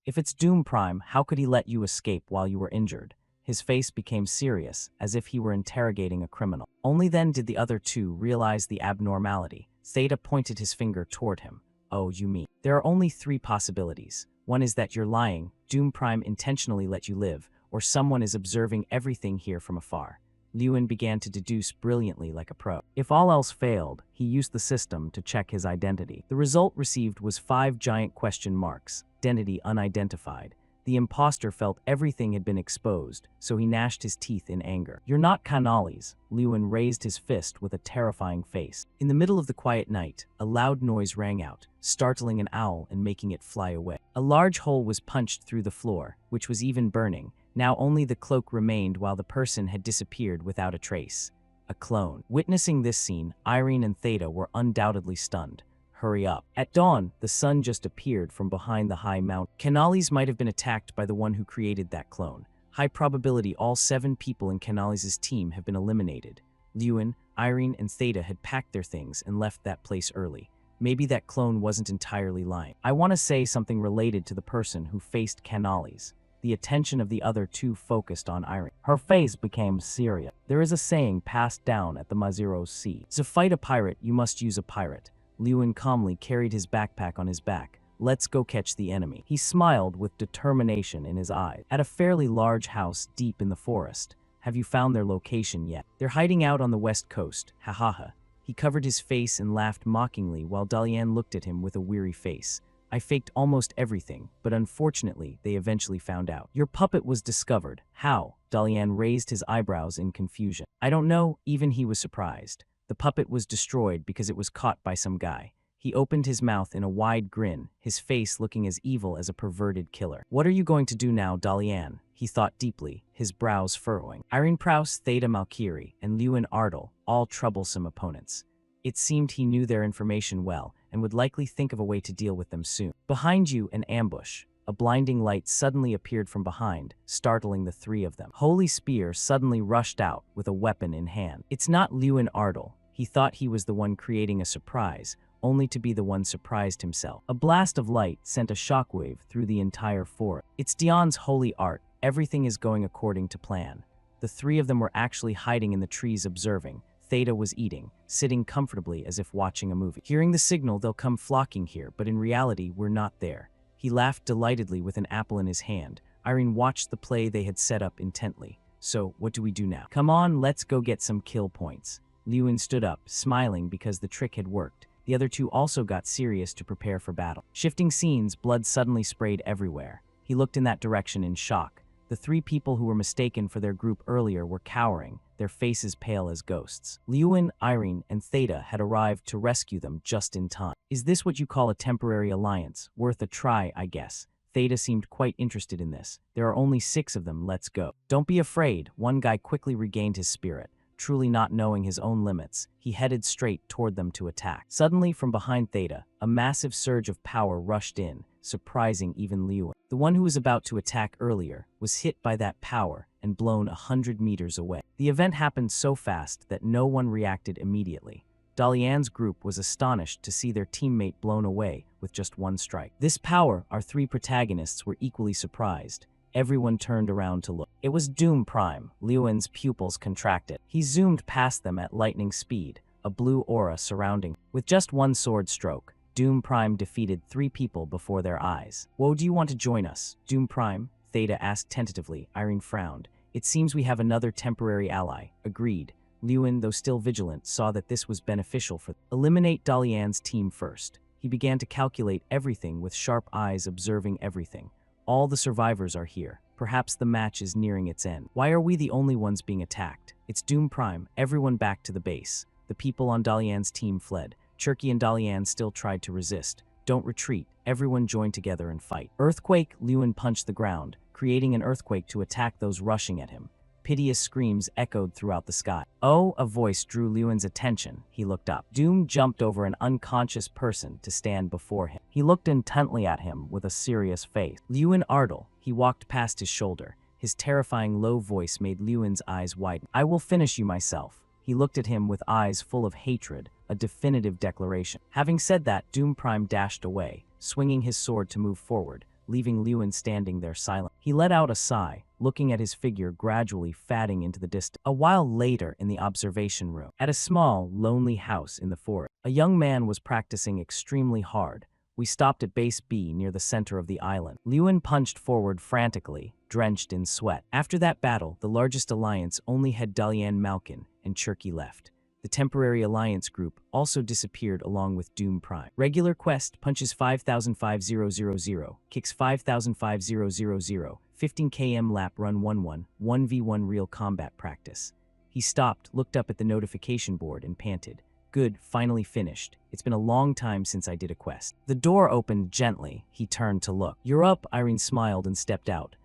If it's Doom Prime, how could he let you escape while you were injured? His face became serious, as if he were interrogating a criminal. Only then did the other two realize the abnormality. Theta pointed his finger toward him. Oh, you mean? There are only three possibilities. One is that you're lying, Doom Prime intentionally let you live, or someone is observing everything here from afar. Lewin began to deduce brilliantly like a pro. If all else failed, he used the system to check his identity. The result received was 5 giant question marks, identity unidentified. The imposter felt everything had been exposed, so he gnashed his teeth in anger. You're not Canalis. Lewin raised his fist with a terrifying face. In the middle of the quiet night, a loud noise rang out, startling an owl and making it fly away. A large hole was punched through the floor, which was even burning. Now only the cloak remained while the person had disappeared without a trace. A clone. Witnessing this scene, Irene and Theta were undoubtedly stunned. Hurry up. At dawn, the sun just appeared from behind the high mountain. Canalis might have been attacked by the one who created that clone. High probability all 7 people in Canalis's team have been eliminated. Lewin, Irene, and Theta had packed their things and left that place early. Maybe that clone wasn't entirely lying. I want to say something related to the person who faced Canalis. The attention of the other two focused on Irene. Her face became serious. There is a saying passed down at the Mazero's Sea. To fight a pirate, you must use a pirate. Lewin calmly carried his backpack on his back. Let's go catch the enemy. He smiled with determination in his eyes. At a fairly large house deep in the forest. Have you found their location yet? They're hiding out on the west coast. Ha ha ha. He covered his face and laughed mockingly while Dalian looked at him with a weary face. I faked almost everything, but unfortunately, they eventually found out. Your puppet was discovered. How? Dalian raised his eyebrows in confusion. I don't know, even he was surprised. The puppet was destroyed because it was caught by some guy. He opened his mouth in a wide grin, his face looking as evil as a perverted killer. What are you going to do now, Dalian? He thought deeply, his brows furrowing. Irene Prouse, Theta Malkiri, and Lewin Ardal, all troublesome opponents. It seemed he knew their information well, and would likely think of a way to deal with them soon. Behind you, an ambush. A blinding light suddenly appeared from behind, startling the 3 of them. Holy Spear suddenly rushed out with a weapon in hand. It's not Lewin Ardal. He thought he was the one creating a surprise, only to be the one surprised himself. A blast of light sent a shockwave through the entire forest. It's Dion's holy art. Everything is going according to plan. The 3 of them were actually hiding in the trees observing. Theta was eating, sitting comfortably as if watching a movie. Hearing the signal, they'll come flocking here, but in reality, we're not there. He laughed delightedly with an apple in his hand. Irene watched the play they had set up intently. So, what do we do now? Come on, let's go get some kill points. Lewin stood up, smiling because the trick had worked. The other 2 also got serious to prepare for battle. Shifting scenes, blood suddenly sprayed everywhere. He looked in that direction in shock. The 3 people who were mistaken for their group earlier were cowering, their faces pale as ghosts. Lewin, Irene, and Theta had arrived to rescue them just in time. Is this what you call a temporary alliance? Worth a try, I guess. Theta seemed quite interested in this. There are only 6 of them, let's go. Don't be afraid. One guy quickly regained his spirit. Truly not knowing his own limits, he headed straight toward them to attack. Suddenly, from behind Theta, a massive surge of power rushed in, surprising even Lewin. The one who was about to attack earlier was hit by that power and blown 100 meters away. The event happened so fast that no one reacted immediately. Dalian's group was astonished to see their teammate blown away with just 1 strike. This power, our 3 protagonists were equally surprised. Everyone turned around to look. It was Doom Prime. Lewin's pupils contracted. He zoomed past them at lightning speed, a blue aura surrounding. With just 1 sword stroke, Doom Prime defeated 3 people before their eyes. Whoa, do you want to join us? Doom Prime? Theta asked tentatively. Irene frowned. It seems we have another temporary ally. Agreed. Lewin, though still vigilant, saw that this was beneficial for them. Eliminate Dalian's team first. He began to calculate everything with sharp eyes observing everything. All the survivors are here. Perhaps the match is nearing its end. Why are we the only ones being attacked? It's Doom Prime. Everyone back to the base. The people on Dalian's team fled. Cherky and Dalian still tried to resist. Don't retreat. Everyone join together and fight. Earthquake, Lewin punched the ground, creating an earthquake to attack those rushing at him. Piteous screams echoed throughout the sky. Oh, a voice drew Lewin's attention. He looked up. Doom jumped over an unconscious person to stand before him. He looked intently at him with a serious face. Lewin Ardle. He walked past his shoulder. His terrifying low voice made Lewin's eyes widen. I will finish you myself. He looked at him with eyes full of hatred, a definitive declaration. Having said that, Doom Prime dashed away, swinging his sword to move forward, leaving Lewin standing there silent. He let out a sigh, looking at his figure gradually fading into the distance. A while later, in the observation room, at a small, lonely house in the forest, a young man was practicing extremely hard. We stopped at base B near the center of the island. Lewin punched forward frantically, drenched in sweat. After that battle, the largest alliance only had Dalian Malkin, and Cherky left. The temporary alliance group also disappeared along with Doom Prime. Regular quest punches 505000, kicks 505000, 15 km lap run 11, 1v1 real combat practice. He stopped, looked up at the notification board and panted. Good, finally finished. It's been a long time since I did a quest. The door opened gently. He turned to look. You're up, Irene smiled and stepped out.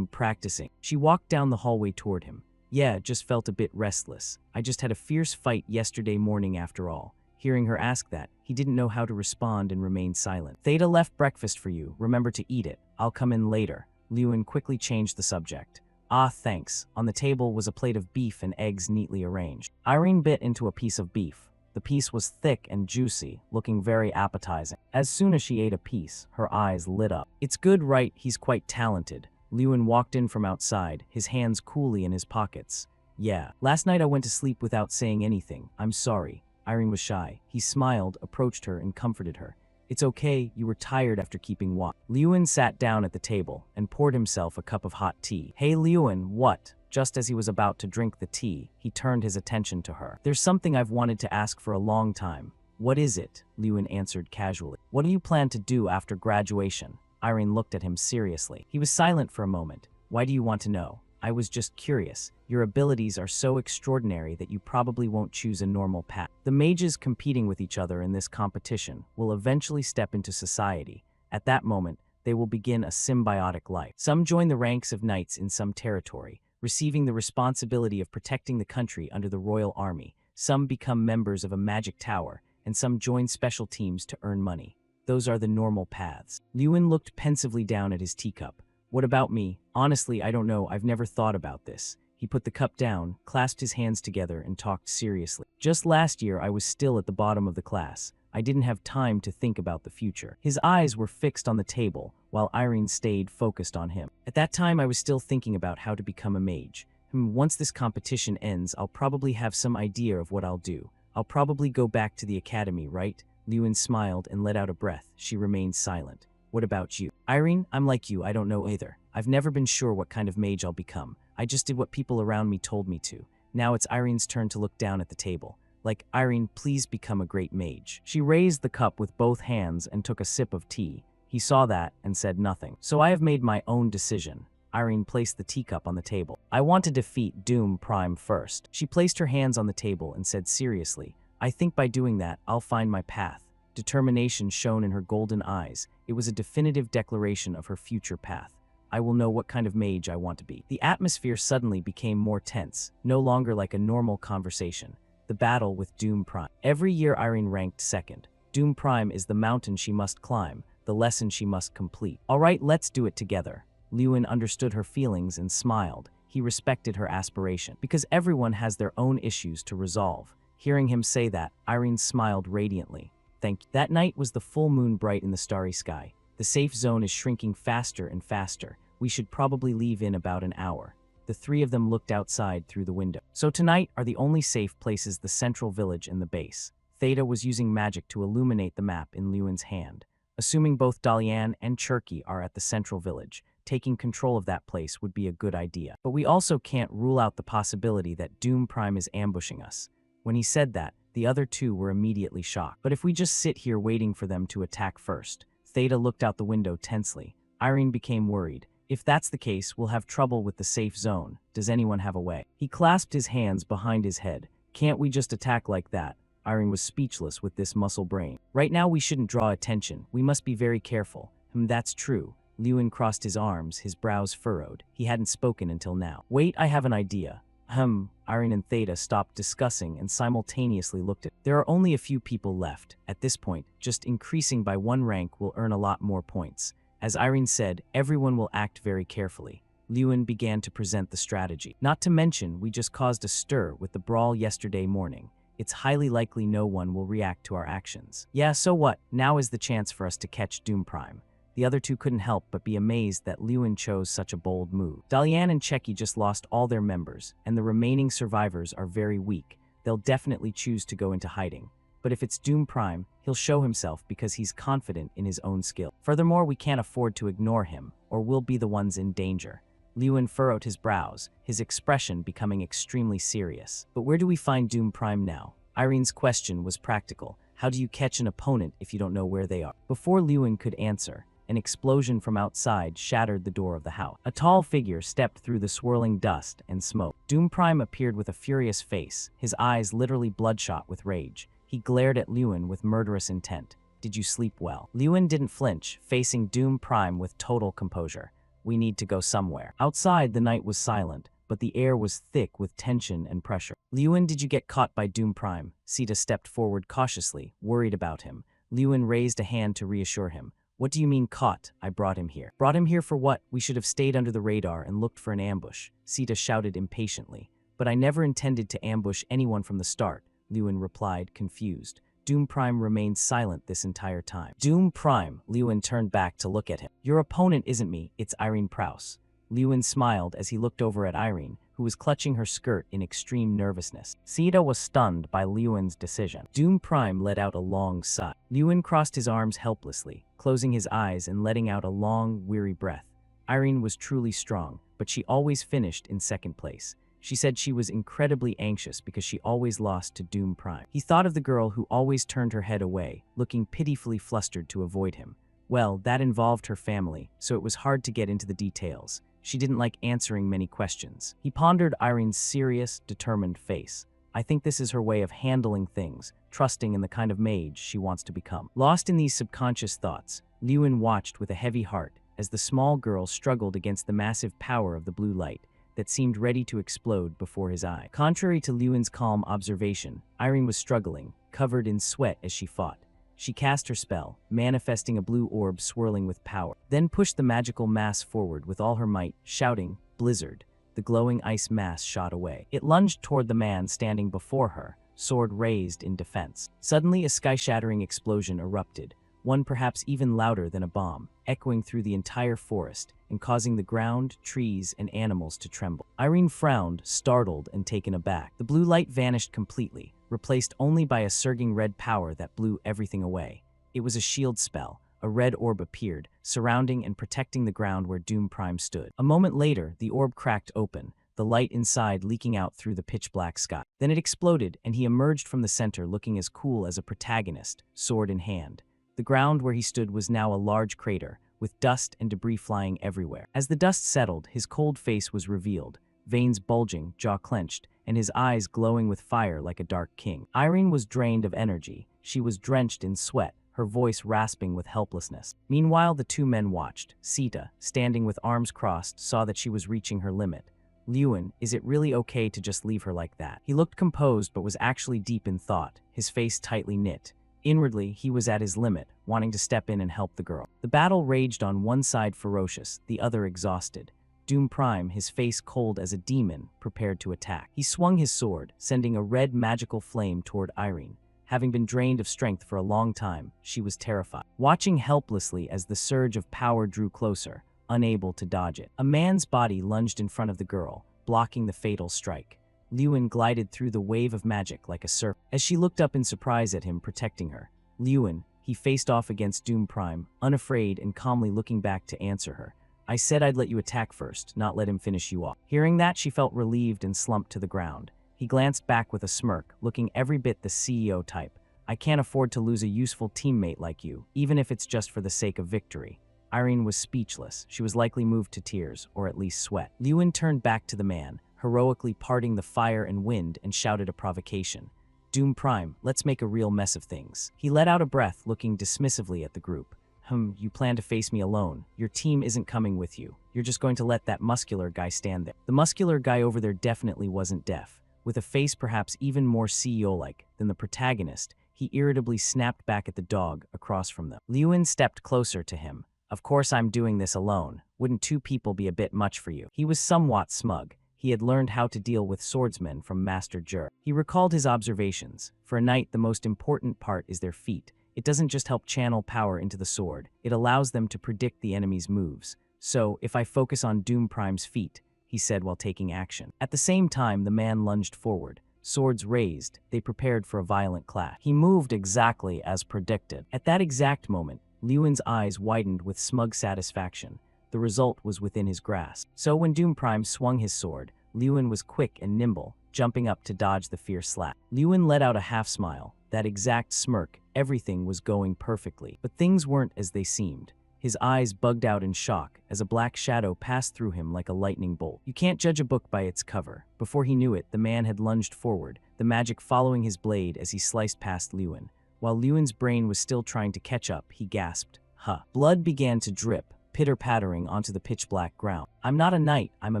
Practicing. She walked down the hallway toward him. Yeah, just felt a bit restless. I just had a fierce fight yesterday morning after all. Hearing her ask that, he didn't know how to respond and remained silent. Theta left breakfast for you. Remember to eat it. I'll come in later. Lewin quickly changed the subject. Ah, thanks. On the table was a plate of beef and eggs neatly arranged. Irene bit into a piece of beef. The piece was thick and juicy, looking very appetizing. As soon as she ate a piece, her eyes lit up. It's good, right? He's quite talented. Lewin walked in from outside, his hands coolly in his pockets. Yeah, last night I went to sleep without saying anything. I'm sorry. Irene was shy. He smiled, approached her, and comforted her. It's okay, you were tired after keeping watch. Lewin sat down at the table and poured himself a cup of hot tea. Hey Lewin, what? Just as he was about to drink the tea, he turned his attention to her. There's something I've wanted to ask for a long time. What is it? Lewin answered casually. What do you plan to do after graduation? Irene looked at him seriously. He was silent for a moment. Why do you want to know? I was just curious. Your abilities are so extraordinary that you probably won't choose a normal path. The mages competing with each other in this competition will eventually step into society. At that moment, they will begin a symbiotic life. Some join the ranks of knights in some territory, receiving the responsibility of protecting the country under the royal army. Some become members of a magic tower, and some join special teams to earn money. Those are the normal paths. Lewin looked pensively down at his teacup. What about me? Honestly, I don't know. I've never thought about this. He put the cup down, clasped his hands together, and talked seriously. Just last year, I was still at the bottom of the class. I didn't have time to think about the future. His eyes were fixed on the table, while Irene stayed focused on him. At that time, I was still thinking about how to become a mage. Once this competition ends, I'll probably have some idea of what I'll do. I'll probably go back to the academy, right? Lewin smiled and let out a breath. She remained silent. What about you? Irene, I'm like you, I don't know either. I've never been sure what kind of mage I'll become. I just did what people around me told me to. Now it's Irene's turn to look down at the table. Like, Irene, please become a great mage. She raised the cup with both hands and took a sip of tea. He saw that and said nothing. So I have made my own decision. Irene placed the teacup on the table. I want to defeat Doom Prime first. She placed her hands on the table and said seriously, I think by doing that, I'll find my path. Determination shone in her golden eyes. It was a definitive declaration of her future path. I will know what kind of mage I want to be. The atmosphere suddenly became more tense, no longer like a normal conversation. The battle with Doom Prime. Every year Irene ranked second. Doom Prime is the mountain she must climb, the lesson she must complete. All right, let's do it together. Lewin understood her feelings and smiled. He respected her aspiration, because everyone has their own issues to resolve. Hearing him say that, Irene smiled radiantly. Thank you. That night was the full moon bright in the starry sky. The safe zone is shrinking faster and faster. We should probably leave in about an hour. The three of them looked outside through the window. So tonight are the only safe places: the central village and the base. Theta was using magic to illuminate the map in Lewin's hand. Assuming both Dalian and Cherky are at the central village, taking control of that place would be a good idea. But we also can't rule out the possibility that Doom Prime is ambushing us. When he said that, the other two were immediately shocked. But if we just sit here waiting for them to attack first? Theta looked out the window tensely. Irene became worried. If that's the case, we'll have trouble with the safe zone. Does anyone have a way? He clasped his hands behind his head. Can't we just attack like that? Irene was speechless with this muscle brain. Right now we shouldn't draw attention. We must be very careful. That's true. Lewin crossed his arms, his brows furrowed. He hadn't spoken until now. Wait, I have an idea. Irene and Theta stopped discussing and simultaneously looked at. There are only a few people left. At this point, just increasing by one rank will earn a lot more points. As Irene said, everyone will act very carefully. Lewin began to present the strategy. Not to mention, we just caused a stir with the brawl yesterday morning. It's highly likely no one will react to our actions. Yeah, so what? Now is the chance for us to catch Doom Prime. The other two couldn't help but be amazed that Lewin chose such a bold move. Dalian and Checky just lost all their members, and the remaining survivors are very weak. They'll definitely choose to go into hiding. But if it's Doom Prime, he'll show himself because he's confident in his own skill. Furthermore, we can't afford to ignore him, or we'll be the ones in danger. Lewin furrowed his brows, his expression becoming extremely serious. But where do we find Doom Prime now? Irene's question was practical. How do you catch an opponent if you don't know where they are? Before Lewin could answer, an explosion from outside shattered the door of the house. A tall figure stepped through the swirling dust and smoke. Doom Prime appeared with a furious face, his eyes literally bloodshot with rage. He glared at Lewin with murderous intent. Did you sleep well? Lewin didn't flinch, facing Doom Prime with total composure. We need to go somewhere. Outside, the night was silent, but the air was thick with tension and pressure. Lewin, did you get caught by Doom Prime? Sita stepped forward cautiously, worried about him. Lewin raised a hand to reassure him. What do you mean caught? I brought him here. Brought him here for what? We should have stayed under the radar and looked for an ambush. Sita shouted impatiently. But I never intended to ambush anyone from the start, Lewin replied, confused. Doom Prime remained silent this entire time. Doom Prime, Lewin turned back to look at him. Your opponent isn't me, it's Irene Prouse. Lewin smiled as he looked over at Irene, who was clutching her skirt in extreme nervousness. Sita was stunned by Lewin's decision. Doom Prime let out a long sigh. Lewin crossed his arms helplessly, closing his eyes and letting out a long, weary breath. Irene was truly strong, but she always finished in second place. She said she was incredibly anxious because she always lost to Doom Prime. He thought of the girl who always turned her head away, looking pitifully flustered to avoid him. Well, that involved her family, so it was hard to get into the details. She didn't like answering many questions. He pondered Irene's serious, determined face. I think this is her way of handling things, trusting in the kind of mage she wants to become. Lost in these subconscious thoughts, Lewin watched with a heavy heart as the small girl struggled against the massive power of the blue light that seemed ready to explode before his eye. Contrary to Lewin's calm observation, Irene was struggling, covered in sweat as she fought. She cast her spell, manifesting a blue orb swirling with power, then pushed the magical mass forward with all her might, shouting, "Blizzard." The glowing ice mass shot away. It lunged toward the man standing before her, sword raised in defense. Suddenly, a sky-shattering explosion erupted, one perhaps even louder than a bomb, echoing through the entire forest and causing the ground, trees, and animals to tremble. Irene frowned, startled and taken aback. The blue light vanished completely, replaced only by a surging red power that blew everything away. It was a shield spell. A red orb appeared, surrounding and protecting the ground where Doom Prime stood. A moment later, the orb cracked open, the light inside leaking out through the pitch-black sky. Then it exploded, and he emerged from the center looking as cool as a protagonist, sword in hand. The ground where he stood was now a large crater, with dust and debris flying everywhere. As the dust settled, his cold face was revealed, veins bulging, jaw clenched, and his eyes glowing with fire like a dark king. Irene was drained of energy. She was drenched in sweat, her voice rasping with helplessness. Meanwhile, the two men watched. Sita, standing with arms crossed, saw that she was reaching her limit. Lewin, is it really okay to just leave her like that? He looked composed but was actually deep in thought, his face tightly knit. Inwardly, he was at his limit, wanting to step in and help the girl. The battle raged on one side ferocious, the other exhausted. Doom Prime, his face cold as a demon, prepared to attack. He swung his sword, sending a red magical flame toward Irene. Having been drained of strength for a long time, she was terrified, watching helplessly as the surge of power drew closer, unable to dodge it. A man's body lunged in front of the girl, blocking the fatal strike. Lewin glided through the wave of magic like a serpent. As she looked up in surprise at him protecting her, Lewin, he faced off against Doom Prime, unafraid and calmly looking back to answer her. I said I'd let you attack first, not let him finish you off. Hearing that, she felt relieved and slumped to the ground. He glanced back with a smirk, looking every bit the CEO type. I can't afford to lose a useful teammate like you, even if it's just for the sake of victory. Irene was speechless. She was likely moved to tears, or at least sweat. Lewin turned back to the man, heroically parting the fire and wind, and shouted a provocation. Doom Prime, let's make a real mess of things. He let out a breath, looking dismissively at the group. You plan to face me alone. Your team isn't coming with you. You're just going to let that muscular guy stand there. The muscular guy over there definitely wasn't deaf. With a face perhaps even more CEO-like than the protagonist, he irritably snapped back at the dog across from them. Lewin stepped closer to him. Of course I'm doing this alone. Wouldn't two people be a bit much for you? He was somewhat smug. He had learned how to deal with swordsmen from Master Jur. He recalled his observations. For a knight, the most important part is their feet. It doesn't just help channel power into the sword, it allows them to predict the enemy's moves. So, if I focus on Doom Prime's feet, he said while taking action. At the same time, the man lunged forward. Swords raised, they prepared for a violent clash. He moved exactly as predicted. At that exact moment, Lewin's eyes widened with smug satisfaction. The result was within his grasp. So when Doom Prime swung his sword, Lewin was quick and nimble, jumping up to dodge the fierce slap. Lewin let out a half-smile. That exact smirk, everything was going perfectly. But things weren't as they seemed. His eyes bugged out in shock as a black shadow passed through him like a lightning bolt. You can't judge a book by its cover. Before he knew it, the man had lunged forward, the magic following his blade as he sliced past Lewin. While Lewin's brain was still trying to catch up, he gasped, "Huh." Blood began to drip, pitter-pattering onto the pitch-black ground. "I'm not a knight, I'm a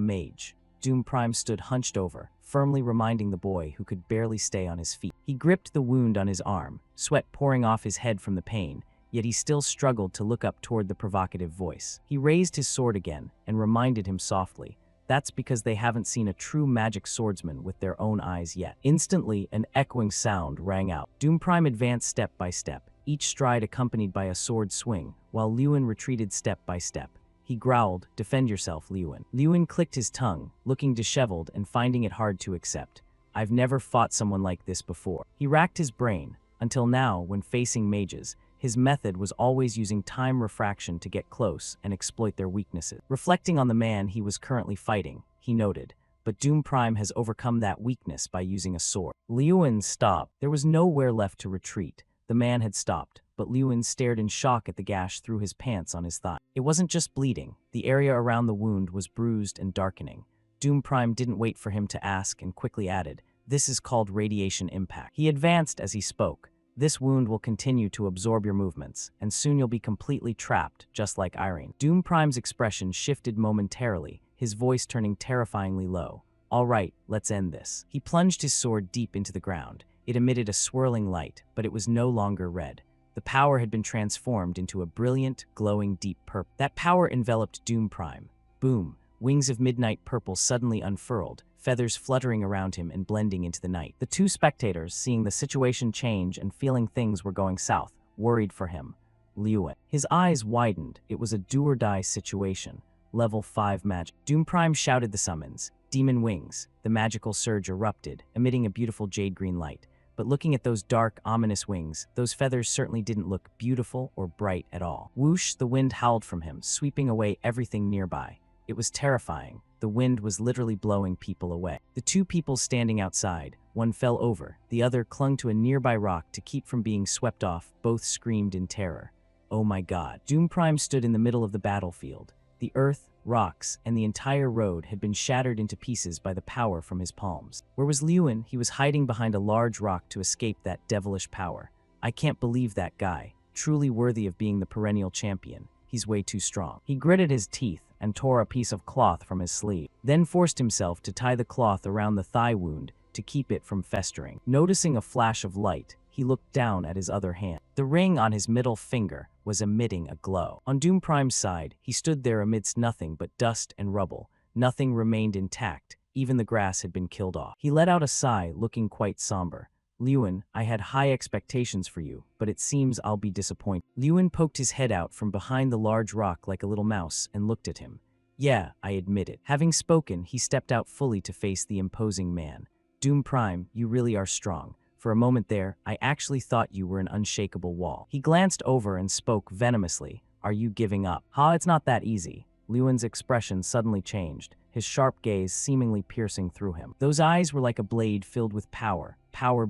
mage." Doom Prime stood hunched over, firmly reminding the boy who could barely stay on his feet. He gripped the wound on his arm, sweat pouring off his head from the pain, yet he still struggled to look up toward the provocative voice. He raised his sword again and reminded him softly, "That's because they haven't seen a true magic swordsman with their own eyes yet." Instantly, an echoing sound rang out. Doom Prime advanced step by step, each stride accompanied by a sword swing, while Lewin retreated step by step. He growled, "Defend yourself, Lewin." Lewin clicked his tongue, looking disheveled and finding it hard to accept. "I've never fought someone like this before." He racked his brain. Until now, when facing mages, his method was always using time refraction to get close and exploit their weaknesses. Reflecting on the man he was currently fighting, he noted, but Doom Prime has overcome that weakness by using a sword. Lewin stopped. There was nowhere left to retreat. The man had stopped, but Lewin stared in shock at the gash through his pants on his thigh. It wasn't just bleeding. The area around the wound was bruised and darkening. Doom Prime didn't wait for him to ask and quickly added, "This is called radiation impact." He advanced as he spoke. "This wound will continue to absorb your movements, and soon you'll be completely trapped, just like Irene." Doom Prime's expression shifted momentarily, his voice turning terrifyingly low. "All right, let's end this." He plunged his sword deep into the ground. It emitted a swirling light, but it was no longer red. The power had been transformed into a brilliant, glowing deep purple. That power enveloped Doom Prime. Boom! Wings of midnight purple suddenly unfurled, feathers fluttering around him and blending into the night. The two spectators, seeing the situation change and feeling things were going south, worried for him. Lewin. His eyes widened. It was a do-or-die situation. Level 5 magic. Doom Prime shouted the summons. Demon wings. The magical surge erupted, emitting a beautiful jade-green light. But looking at those dark, ominous wings, those feathers certainly didn't look beautiful or bright at all. Whoosh, the wind howled from him, sweeping away everything nearby. It was terrifying. The wind was literally blowing people away. The two people standing outside, one fell over, the other clung to a nearby rock to keep from being swept off. Both screamed in terror. Oh my God. Doom Prime stood in the middle of the battlefield. The earth, rocks, and the entire road had been shattered into pieces by the power from his palms. Where was Lewin? He was hiding behind a large rock to escape that devilish power. I can't believe that guy. Truly worthy of being the perennial champion. He's way too strong. He gritted his teeth and tore a piece of cloth from his sleeve, then forced himself to tie the cloth around the thigh wound to keep it from festering. Noticing a flash of light, he looked down at his other hand. The ring on his middle finger was emitting a glow. On Doom Prime's side, he stood there amidst nothing but dust and rubble. Nothing remained intact. Even the grass had been killed off. He let out a sigh, looking quite somber. Lewin, I had high expectations for you, but it seems I'll be disappointed. Lewin poked his head out from behind the large rock like a little mouse and looked at him. Yeah, I admit it. Having spoken, he stepped out fully to face the imposing man. Doom Prime, you really are strong. For a moment there, I actually thought you were an unshakable wall. He glanced over and spoke venomously. Are you giving up? It's not that easy. Lewin's expression suddenly changed, his sharp gaze seemingly piercing through him. Those eyes were like a blade filled with power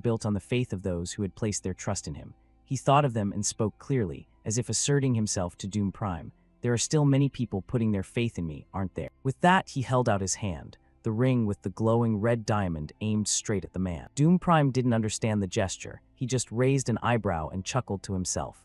built on the faith of those who had placed their trust in him. He thought of them and spoke clearly, as if asserting himself to Doom Prime. There are still many people putting their faith in me, aren't there? With that, he held out his hand. The the ring with the glowing red diamond aimed straight at the man. Doom Prime didn't understand the gesture. He just raised an eyebrow and chuckled to himself.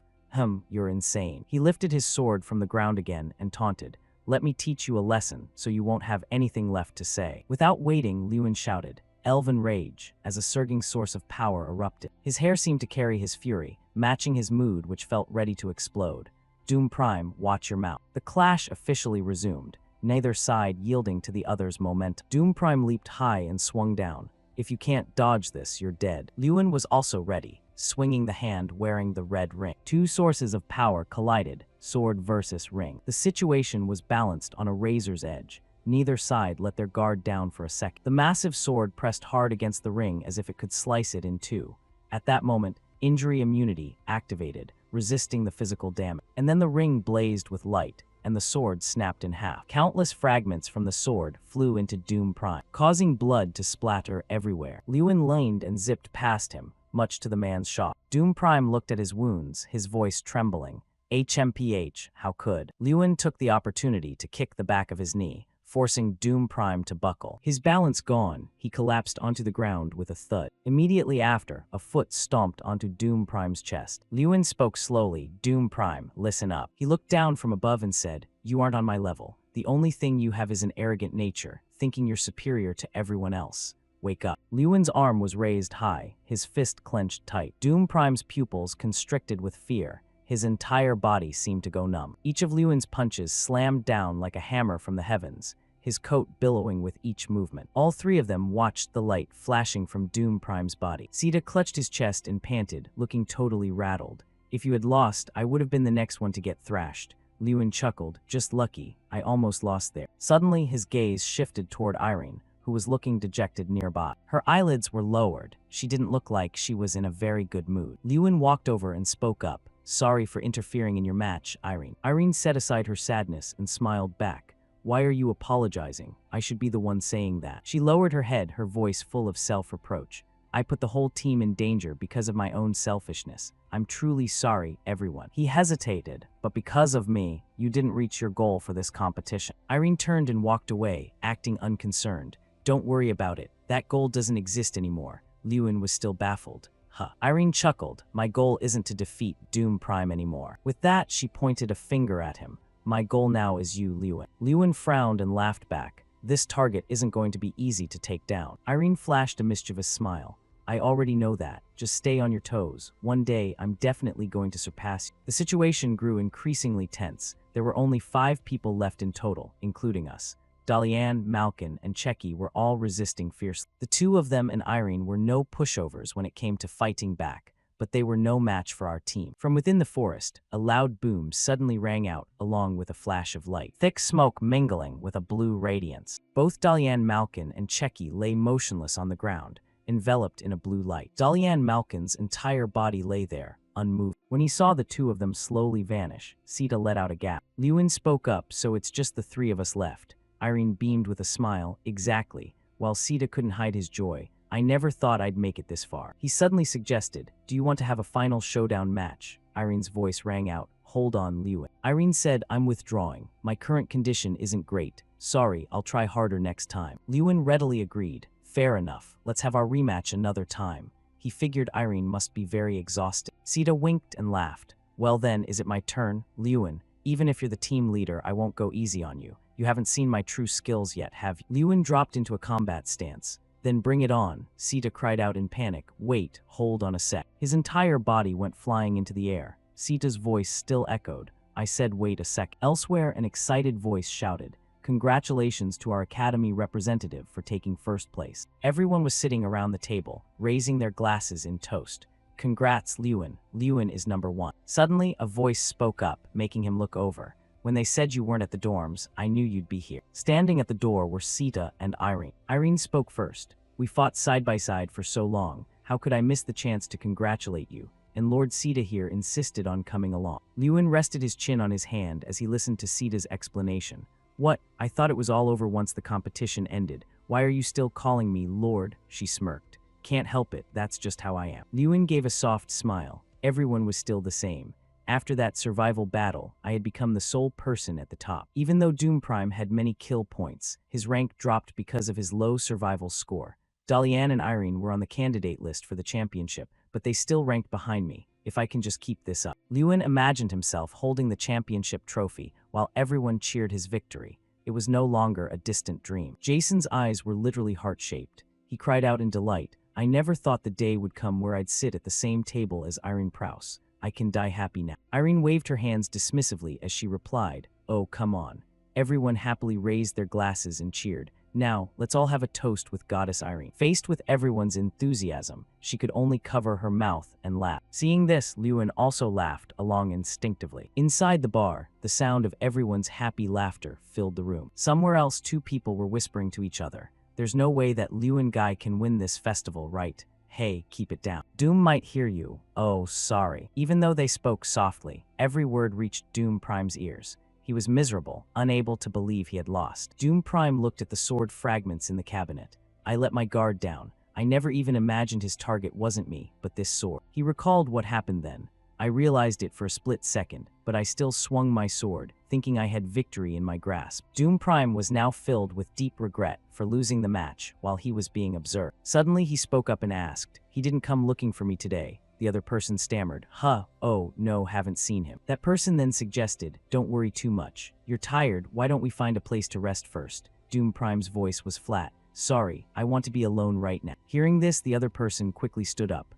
You're insane. He lifted his sword from the ground again and taunted. Let me teach you a lesson so you won't have anything left to say. Without waiting, Lewin shouted. Elven rage, as a surging source of power erupted. His hair seemed to carry his fury, matching his mood which felt ready to explode. Doom Prime, watch your mouth. The clash officially resumed, neither side yielding to the other's momentum. Doom Prime leaped high and swung down. If you can't dodge this, you're dead. Lewin was also ready, swinging the hand wearing the red ring. Two sources of power collided, sword versus ring. The situation was balanced on a razor's edge. Neither side let their guard down for a second. The massive sword pressed hard against the ring as if it could slice it in two. At that moment, injury immunity activated, resisting the physical damage. And then the ring blazed with light, and the sword snapped in half. Countless fragments from the sword flew into Doom Prime, causing blood to splatter everywhere. Lewin leaned and zipped past him, much to the man's shock. Doom Prime looked at his wounds, his voice trembling. HMPH, how could? Lewin took the opportunity to kick the back of his knee, forcing Doom Prime to buckle. His balance gone, he collapsed onto the ground with a thud. Immediately after, a foot stomped onto Doom Prime's chest. Lewin spoke slowly. Doom Prime, listen up. He looked down from above and said, you aren't on my level. The only thing you have is an arrogant nature, thinking you're superior to everyone else. Wake up. Lewin's arm was raised high, his fist clenched tight. Doom Prime's pupils constricted with fear. His entire body seemed to go numb. Each of Lewin's punches slammed down like a hammer from the heavens, his coat billowing with each movement. All three of them watched the light flashing from Doom Prime's body. Sita clutched his chest and panted, looking totally rattled. If you had lost, I would have been the next one to get thrashed. Lewin chuckled. Just lucky, I almost lost there. Suddenly, his gaze shifted toward Irene, who was looking dejected nearby. Her eyelids were lowered. She didn't look like she was in a very good mood. Lewin walked over and spoke up. Sorry for interfering in your match, Irene. Irene set aside her sadness and smiled back. Why are you apologizing? I should be the one saying that. She lowered her head, her voice full of self-reproach. I put the whole team in danger because of my own selfishness. I'm truly sorry, everyone. He hesitated, but because of me, you didn't reach your goal for this competition. Irene turned and walked away, acting unconcerned. Don't worry about it. That goal doesn't exist anymore. Lewin was still baffled. Irene chuckled. My goal isn't to defeat Doom Prime anymore. With that, she pointed a finger at him. My goal now is you, Lewin. Lewin frowned and laughed back. This target isn't going to be easy to take down. Irene flashed a mischievous smile. I already know that. Just stay on your toes. One day, I'm definitely going to surpass you. The situation grew increasingly tense. There were only 5 people left in total, including us. Dalian, Malkin, and Checky were all resisting fiercely. The two of them and Irene were no pushovers when it came to fighting back, but they were no match for our team. From within the forest, a loud boom suddenly rang out, along with a flash of light. Thick smoke mingling with a blue radiance. Both Dalian, Malkin, and Checky lay motionless on the ground, enveloped in a blue light. Dalian Malkin's entire body lay there, unmoved. When he saw the two of them slowly vanish, Sita let out a gasp. Lewin spoke up, so it's just the 3 of us left. Irene beamed with a smile. Exactly. While Sita couldn't hide his joy. I never thought I'd make it this far. He suddenly suggested, do you want to have a final showdown match? Irene's voice rang out. Hold on, Lewin. Irene said, I'm withdrawing. My current condition isn't great. Sorry, I'll try harder next time. Lewin readily agreed. Fair enough. Let's have our rematch another time. He figured Irene must be very exhausted. Sita winked and laughed. Well then, is it my turn? Lewin, even if you're the team leader, I won't go easy on you. You haven't seen my true skills yet, have you? Lewin dropped into a combat stance. Then bring it on, Sita cried out in panic. Wait, hold on a sec. His entire body went flying into the air. Sita's voice still echoed. I said wait a sec. Elsewhere, an excited voice shouted. Congratulations to our Academy representative for taking first place. Everyone was sitting around the table, raising their glasses in toast. Congrats, Lewin. Lewin is number 1. Suddenly, a voice spoke up, making him look over. When they said you weren't at the dorms, I knew you'd be here. Standing at the door were Sita and Irene. Irene spoke first. We fought side by side for so long. How could I miss the chance to congratulate you? And Lord Sita here insisted on coming along. Lewin rested his chin on his hand as he listened to Sita's explanation. What? I thought it was all over once the competition ended. Why are you still calling me Lord? She smirked. Can't help it, that's just how I am. Lewin gave a soft smile. Everyone was still the same. After that survival battle, I had become the sole person at the top. Even though Doom Prime had many kill points, his rank dropped because of his low survival score. Dalian and Irene were on the candidate list for the championship, but they still ranked behind me. If I can just keep this up. Lewin imagined himself holding the championship trophy while everyone cheered his victory. It was no longer a distant dream. Jason's eyes were literally heart-shaped. He cried out in delight, "I never thought the day would come where I'd sit at the same table as Irene Prouse. I can die happy now." Irene waved her hands dismissively as she replied, "Oh, come on." Everyone happily raised their glasses and cheered. "Now, let's all have a toast with Goddess Irene." Faced with everyone's enthusiasm, she could only cover her mouth and laugh. Seeing this, Lewin also laughed along instinctively. Inside the bar, the sound of everyone's happy laughter filled the room. Somewhere else, two people were whispering to each other, "There's no way that Lewin guy can win this festival, right? Hey, keep it down. Doom might hear you. Oh, sorry." Even though they spoke softly, every word reached Doom Prime's ears. He was miserable, unable to believe he had lost. Doom Prime looked at the sword fragments in the cabinet. "I let my guard down. I never even imagined his target wasn't me, but this sword." He recalled what happened then. "I realized it for a split second, but I still swung my sword, thinking I had victory in my grasp." Doom Prime was now filled with deep regret for losing the match while he was being observed. Suddenly he spoke up and asked, "He didn't come looking for me today." The other person stammered, "Oh, no, haven't seen him." That person then suggested, "Don't worry too much. You're tired, why don't we find a place to rest first?" Doom Prime's voice was flat. "Sorry, I want to be alone right now." Hearing this, the other person quickly stood up.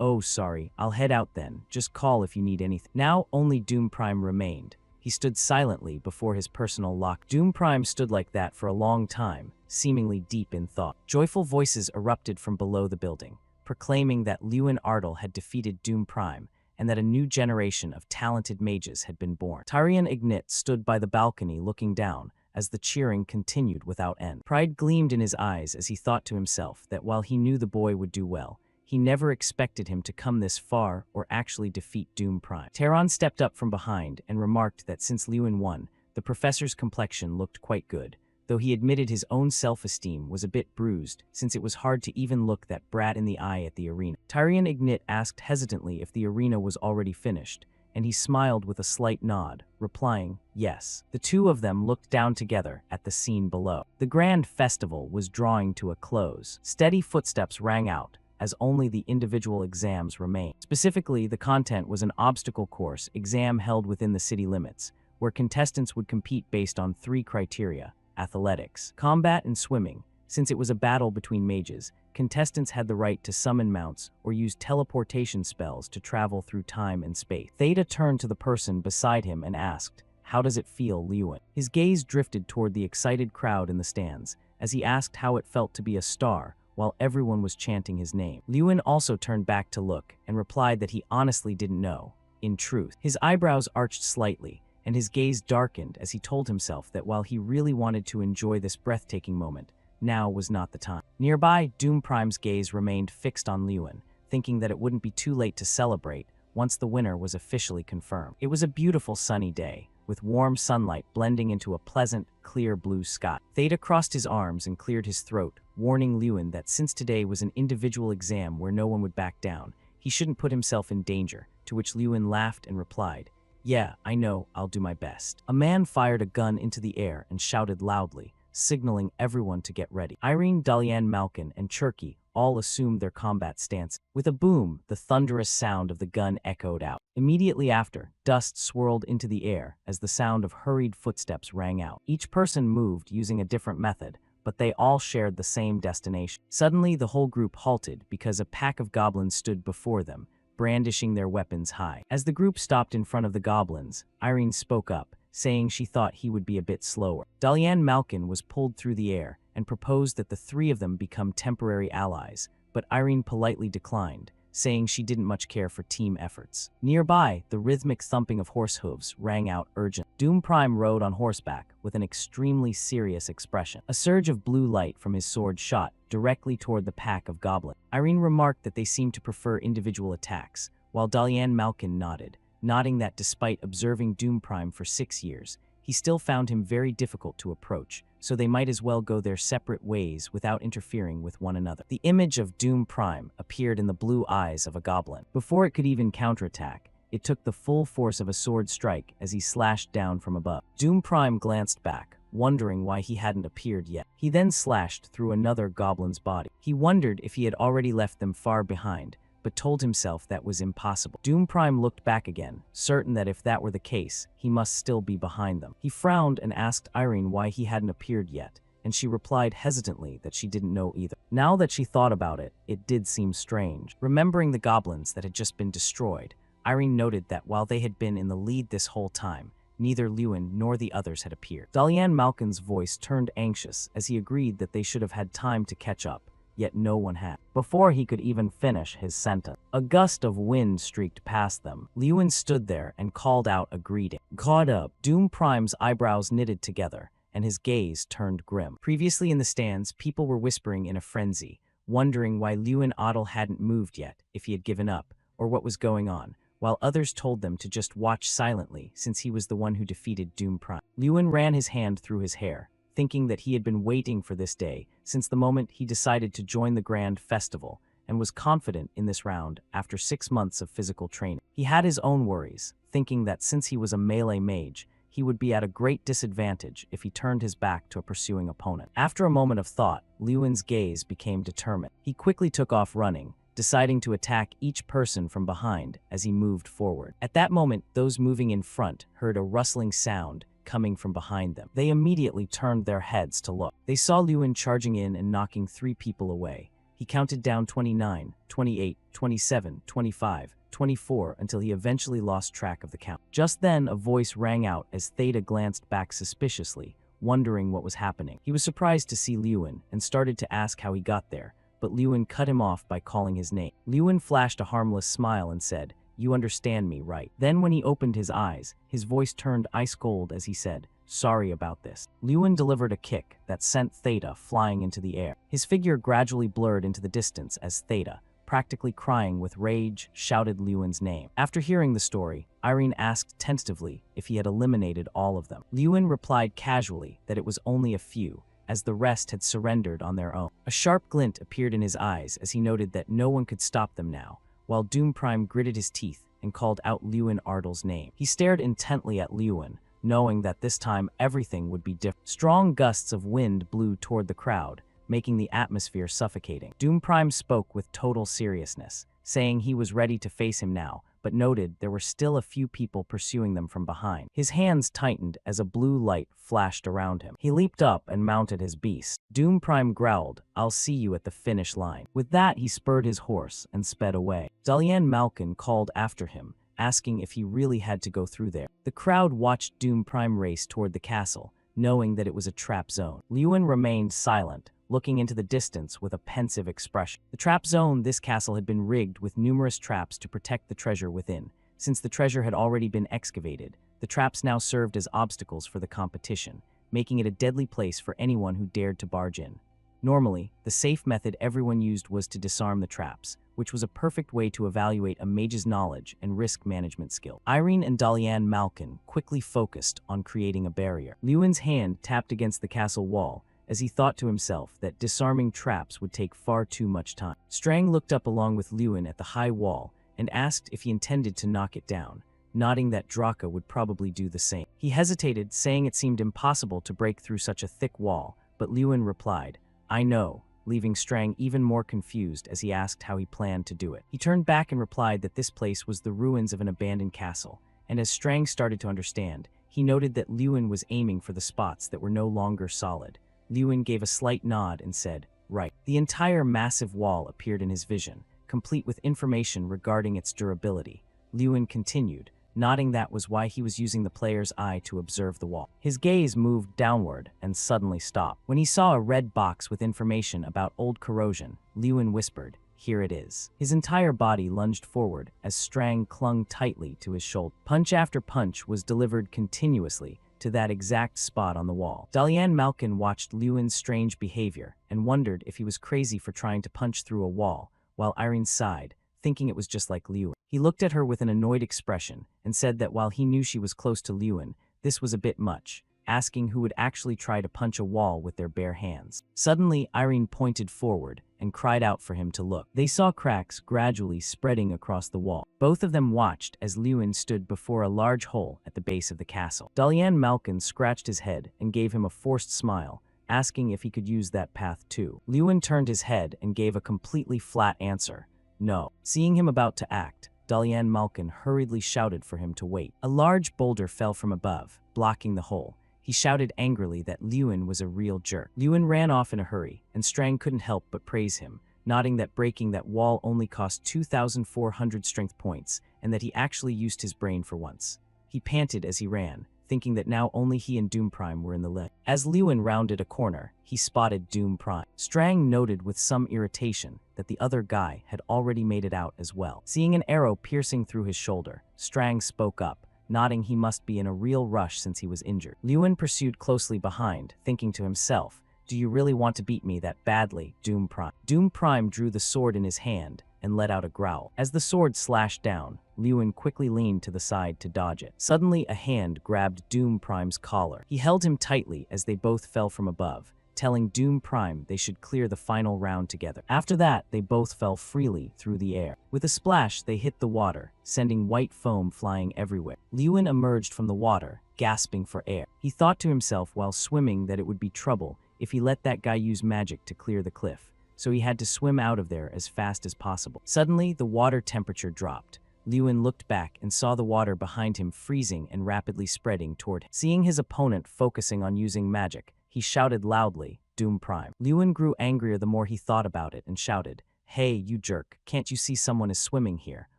"Oh, sorry, I'll head out then. Just call if you need anything." Now only Doom Prime remained. He stood silently before his personal lock. Doom Prime stood like that for a long time, seemingly deep in thought. Joyful voices erupted from below the building, proclaiming that Lewin Ardal had defeated Doom Prime and that a new generation of talented mages had been born. Tyrion Ignit stood by the balcony looking down as the cheering continued without end. Pride gleamed in his eyes as he thought to himself that while he knew the boy would do well, he never expected him to come this far or actually defeat Doom Prime. Tehran stepped up from behind and remarked that since Lewin won, the professor's complexion looked quite good, though he admitted his own self-esteem was a bit bruised since it was hard to even look that brat in the eye at the arena. Tyrion Ignit asked hesitantly if the arena was already finished, and he smiled with a slight nod, replying, "Yes." The two of them looked down together at the scene below. The grand festival was drawing to a close. Steady footsteps rang out, as only the individual exams remained. Specifically, the content was an obstacle course exam held within the city limits, where contestants would compete based on 3 criteria: athletics, combat, and swimming. Since it was a battle between mages, contestants had the right to summon mounts or use teleportation spells to travel through time and space. Theta turned to the person beside him and asked, "How does it feel, Lewin?" His gaze drifted toward the excited crowd in the stands, as he asked how it felt to be a star, while everyone was chanting his name. Lewin also turned back to look and replied that he honestly didn't know. In truth, his eyebrows arched slightly, and his gaze darkened as he told himself that while he really wanted to enjoy this breathtaking moment, now was not the time. Nearby, Doom Prime's gaze remained fixed on Lewin, thinking that it wouldn't be too late to celebrate once the winner was officially confirmed. It was a beautiful sunny day, with warm sunlight blending into a pleasant, clear blue sky. Theta crossed his arms and cleared his throat, warning Lewin that since today was an individual exam where no one would back down, he shouldn't put himself in danger, to which Lewin laughed and replied, "Yeah, I know, I'll do my best." A man fired a gun into the air and shouted loudly, signaling everyone to get ready. Irene, Dalian, Malkin, and Cherky all assumed their combat stance. With a boom, the thunderous sound of the gun echoed out. Immediately after, dust swirled into the air as the sound of hurried footsteps rang out. Each person moved using a different method, but they all shared the same destination. Suddenly, the whole group halted because a pack of goblins stood before them, brandishing their weapons high. As the group stopped in front of the goblins, Irene spoke up, saying she thought he would be a bit slower. Dalian Malkin was pulled through the air and proposed that the 3 of them become temporary allies, but Irene politely declined, saying she didn't much care for team efforts. Nearby, the rhythmic thumping of horse hooves rang out urgent. Doom Prime rode on horseback with an extremely serious expression. A surge of blue light from his sword shot directly toward the pack of goblins. Irene remarked that they seemed to prefer individual attacks, while Dalian Malkin nodded, noting that despite observing Doom Prime for 6 years, he still found him very difficult to approach, so they might as well go their separate ways without interfering with one another. The image of Doom Prime appeared in the blue eyes of a goblin. Before it could even counterattack, It took the full force of a sword strike as he slashed down from above. Doom Prime glanced back, wondering why he hadn't appeared yet. He then slashed through another goblin's body. He wondered if he had already left them far behind, but told himself that was impossible. Doom Prime looked back again, certain that if that were the case, he must still be behind them. He frowned and asked Irene why he hadn't appeared yet, and she replied hesitantly that she didn't know either. Now that she thought about it, it did seem strange. Remembering the goblins that had just been destroyed, Irene noted that while they had been in the lead this whole time, neither Lewin nor the others had appeared. Dalian Malkin's voice turned anxious as he agreed that they should have had time to catch up, yet no one had. Before he could even finish his sentence, a gust of wind streaked past them. Lewin stood there and called out a greeting. Caught up. Doom Prime's eyebrows knitted together, and his gaze turned grim. Previously in the stands, people were whispering in a frenzy, wondering why Lewin Otto hadn't moved yet, if he had given up, or what was going on, while others told them to just watch silently since he was the one who defeated Doom Prime. Lewin ran his hand through his hair, thinking that he had been waiting for this day since the moment he decided to join the Grand Festival, and was confident in this round after 6 months of physical training. He had his own worries, thinking that since he was a melee mage, he would be at a great disadvantage if he turned his back to a pursuing opponent. After a moment of thought, Lewin's gaze became determined. He quickly took off running, deciding to attack each person from behind as he moved forward. At that moment, those moving in front heard a rustling sound coming from behind them. They immediately turned their heads to look. They saw Lewin charging in and knocking 3 people away. He counted down 29, 28, 27, 25, 24 until he eventually lost track of the count. Just then, a voice rang out as Theta glanced back suspiciously, wondering what was happening. He was surprised to see Lewin and started to ask how he got there, but Lewin cut him off by calling his name. Lewin flashed a harmless smile and said, "You understand me, right?" Then when he opened his eyes, his voice turned ice cold as he said, "Sorry about this." Lewin delivered a kick that sent Theta flying into the air. His figure gradually blurred into the distance as Theta, practically crying with rage, shouted Lewin's name. After hearing the story, Irene asked tentatively if he had eliminated all of them. Lewin replied casually that it was only a few, as the rest had surrendered on their own. A sharp glint appeared in his eyes as he noted that no one could stop them now, while Doom Prime gritted his teeth and called out Lewin Ardle's name. He stared intently at Lewin, knowing that this time everything would be different. Strong gusts of wind blew toward the crowd, making the atmosphere suffocating. Doom Prime spoke with total seriousness, saying he was ready to face him now, but noted there were still a few people pursuing them from behind. His hands tightened as a blue light flashed around him. He leaped up and mounted his beast. Doom Prime growled, "I'll see you at the finish line." With that, he spurred his horse and sped away. Dalian Malkin called after him, asking if he really had to go through there. The crowd watched Doom Prime race toward the castle, knowing that it was a trap zone. Lewin remained silent, looking into the distance with a pensive expression. The trap zone, this castle had been rigged with numerous traps to protect the treasure within. Since the treasure had already been excavated, the traps now served as obstacles for the competition, making it a deadly place for anyone who dared to barge in. Normally, the safe method everyone used was to disarm the traps, which was a perfect way to evaluate a mage's knowledge and risk management skill. Irene and Dalian Malkin quickly focused on creating a barrier. Lewin's hand tapped against the castle wall, as he thought to himself that disarming traps would take far too much time. Strang looked up along with Lewin at the high wall and asked if he intended to knock it down, nodding that Draka would probably do the same. He hesitated, saying it seemed impossible to break through such a thick wall, but Lewin replied, "I know," leaving Strang even more confused as he asked how he planned to do it. He turned back and replied that this place was the ruins of an abandoned castle, and as Strang started to understand, he noted that Lewin was aiming for the spots that were no longer solid. Lewin gave a slight nod and said, "Right." The entire massive wall appeared in his vision, complete with information regarding its durability. Lewin continued, nodding that was why he was using the player's eye to observe the wall. His gaze moved downward and suddenly stopped. When he saw a red box with information about old corrosion, Lewin whispered, "Here it is." His entire body lunged forward as Strang clung tightly to his shoulder. Punch after punch was delivered continuously to that exact spot on the wall. Dalian Malkin watched Lewin's strange behavior and wondered if he was crazy for trying to punch through a wall, while Irene sighed, thinking it was just like Lewin. He looked at her with an annoyed expression and said that while he knew she was close to Lewin, this was a bit much, asking who would actually try to punch a wall with their bare hands. Suddenly, Irene pointed forward and cried out for him to look. They saw cracks gradually spreading across the wall. Both of them watched as Lewin stood before a large hole at the base of the castle. Dalian Malkin scratched his head and gave him a forced smile, asking if he could use that path too. Lewin turned his head and gave a completely flat answer. No. Seeing him about to act, Dalian Malkin hurriedly shouted for him to wait. A large boulder fell from above, blocking the hole. He shouted angrily that Lewin was a real jerk. Lewin ran off in a hurry, and Strang couldn't help but praise him, nodding that breaking that wall only cost 2,400 strength points, and that he actually used his brain for once. He panted as he ran, thinking that now only he and Doom Prime were in the lead. As Lewin rounded a corner, he spotted Doom Prime. Strang noted with some irritation that the other guy had already made it out as well. Seeing an arrow piercing through his shoulder, Strang spoke up, nodding he must be in a real rush since he was injured. Lewin pursued closely behind, thinking to himself, "Do you really want to beat me that badly, Doom Prime?" Doom Prime drew the sword in his hand and let out a growl. As the sword slashed down, Lewin quickly leaned to the side to dodge it. Suddenly, a hand grabbed Doom Prime's collar. He held him tightly as they both fell from above, telling Doom Prime they should clear the final round together. After that, they both fell freely through the air. With a splash, they hit the water, sending white foam flying everywhere. Lewin emerged from the water, gasping for air. He thought to himself while swimming that it would be trouble if he let that guy use magic to clear the cliff, so he had to swim out of there as fast as possible. Suddenly, the water temperature dropped. Lewin looked back and saw the water behind him freezing and rapidly spreading toward him. Seeing his opponent focusing on using magic, he shouted loudly, "Doom Prime." Lewin grew angrier the more he thought about it and shouted, "Hey, you jerk, can't you see someone is swimming here?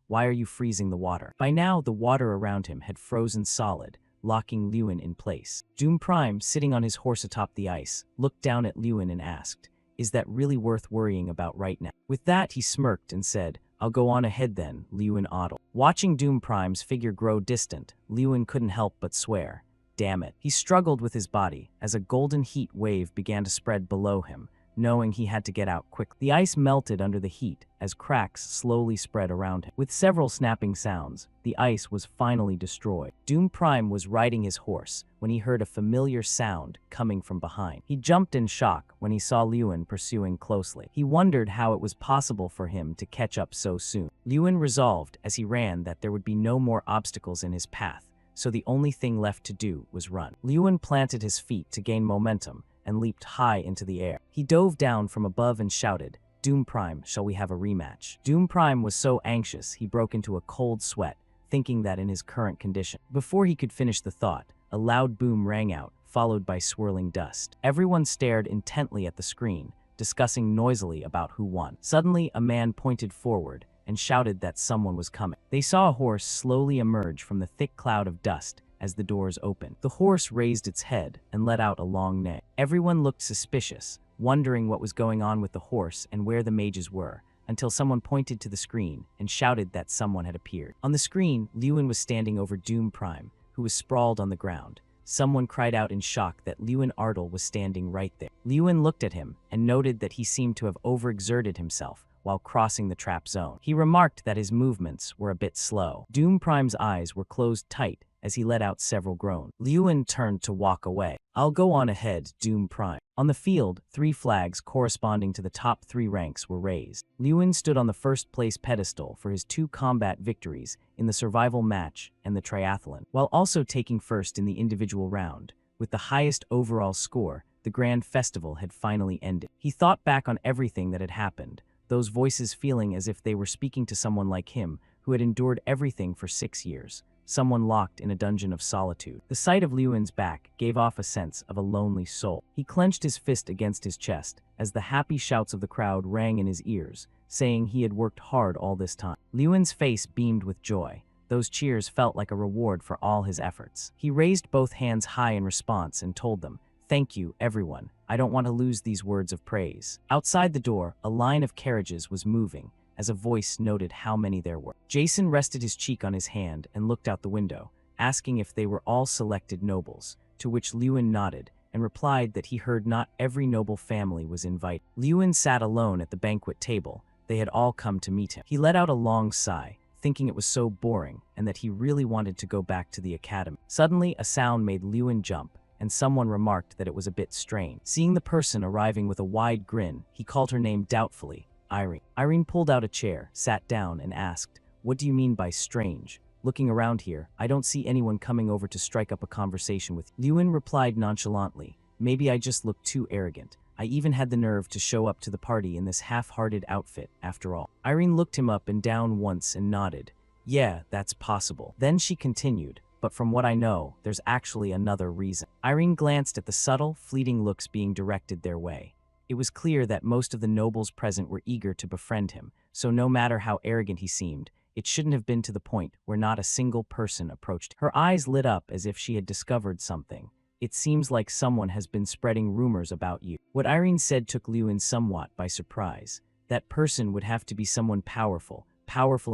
Why are you freezing the water?" By now, the water around him had frozen solid, locking Lewin in place. Doom Prime, sitting on his horse atop the ice, looked down at Lewin and asked, "Is that really worth worrying about right now?" With that, he smirked and said, "I'll go on ahead then, Lewin Oddle." Watching Doom Prime's figure grow distant, Lewin couldn't help but swear, "Damn it." He struggled with his body as a golden heat wave began to spread below him, knowing he had to get out quickly. The ice melted under the heat as cracks slowly spread around him. With several snapping sounds, the ice was finally destroyed. Doom Prime was riding his horse when he heard a familiar sound coming from behind. He jumped in shock when he saw Lewin pursuing closely. He wondered how it was possible for him to catch up so soon. Lewin resolved as he ran that there would be no more obstacles in his path, so the only thing left to do was run. Lewin planted his feet to gain momentum and leaped high into the air. He dove down from above and shouted, "Doom Prime, shall we have a rematch?" Doom Prime was so anxious he broke into a cold sweat, thinking that in his current condition. Before he could finish the thought, a loud boom rang out, followed by swirling dust. Everyone stared intently at the screen, discussing noisily about who won. Suddenly, a man pointed forward and shouted that someone was coming. They saw a horse slowly emerge from the thick cloud of dust as the doors opened. The horse raised its head and let out a long neigh. Everyone looked suspicious, wondering what was going on with the horse and where the mages were, until someone pointed to the screen and shouted that someone had appeared. On the screen, Lewin was standing over Doom Prime, who was sprawled on the ground. Someone cried out in shock that Lewin Ardle was standing right there. Lewin looked at him and noted that he seemed to have overexerted himself while crossing the trap zone. He remarked that his movements were a bit slow. Doom Prime's eyes were closed tight as he let out several groans. Lewin turned to walk away. "I'll go on ahead, Doom Prime." On the field, 3 flags corresponding to the top 3 ranks were raised. Lewin stood on the first-place pedestal for his 2 combat victories in the survival match and the triathlon, while also taking first in the individual round. With the highest overall score, the grand festival had finally ended. He thought back on everything that had happened, those voices feeling as if they were speaking to someone like him who had endured everything for 6 years. Someone locked in a dungeon of solitude. The sight of Lewin's back gave off a sense of a lonely soul. He clenched his fist against his chest as the happy shouts of the crowd rang in his ears, saying he had worked hard all this time. Lewin's face beamed with joy. Those cheers felt like a reward for all his efforts. He raised both hands high in response and told them, "Thank you, everyone. I don't want to lose these words of praise." Outside the door, a line of carriages was moving, as a voice noted how many there were. Jason rested his cheek on his hand and looked out the window, asking if they were all selected nobles, to which Lewin nodded and replied that he heard not every noble family was invited. Lewin sat alone at the banquet table. They had all come to meet him. He let out a long sigh, thinking it was so boring and that he really wanted to go back to the academy. Suddenly, a sound made Lewin jump, and someone remarked that it was a bit strange. Seeing the person arriving with a wide grin, he called her name doubtfully, Irene. Irene pulled out a chair, sat down, and asked, "What do you mean by strange? Looking around here, I don't see anyone coming over to strike up a conversation with you." Lewin replied nonchalantly, "Maybe I just look too arrogant. I even had the nerve to show up to the party in this half-hearted outfit, after all." Irene looked him up and down once and nodded. "Yeah, that's possible." Then she continued, "But from what I know, there's actually another reason." Irene glanced at the subtle, fleeting looks being directed their way. It was clear that most of the nobles present were eager to befriend him, so no matter how arrogant he seemed, it shouldn't have been to the point where not a single person approached. Her eyes lit up as if she had discovered something. "It seems like someone has been spreading rumors about you." What Irene said took Lewin somewhat by surprise. That person would have to be someone powerful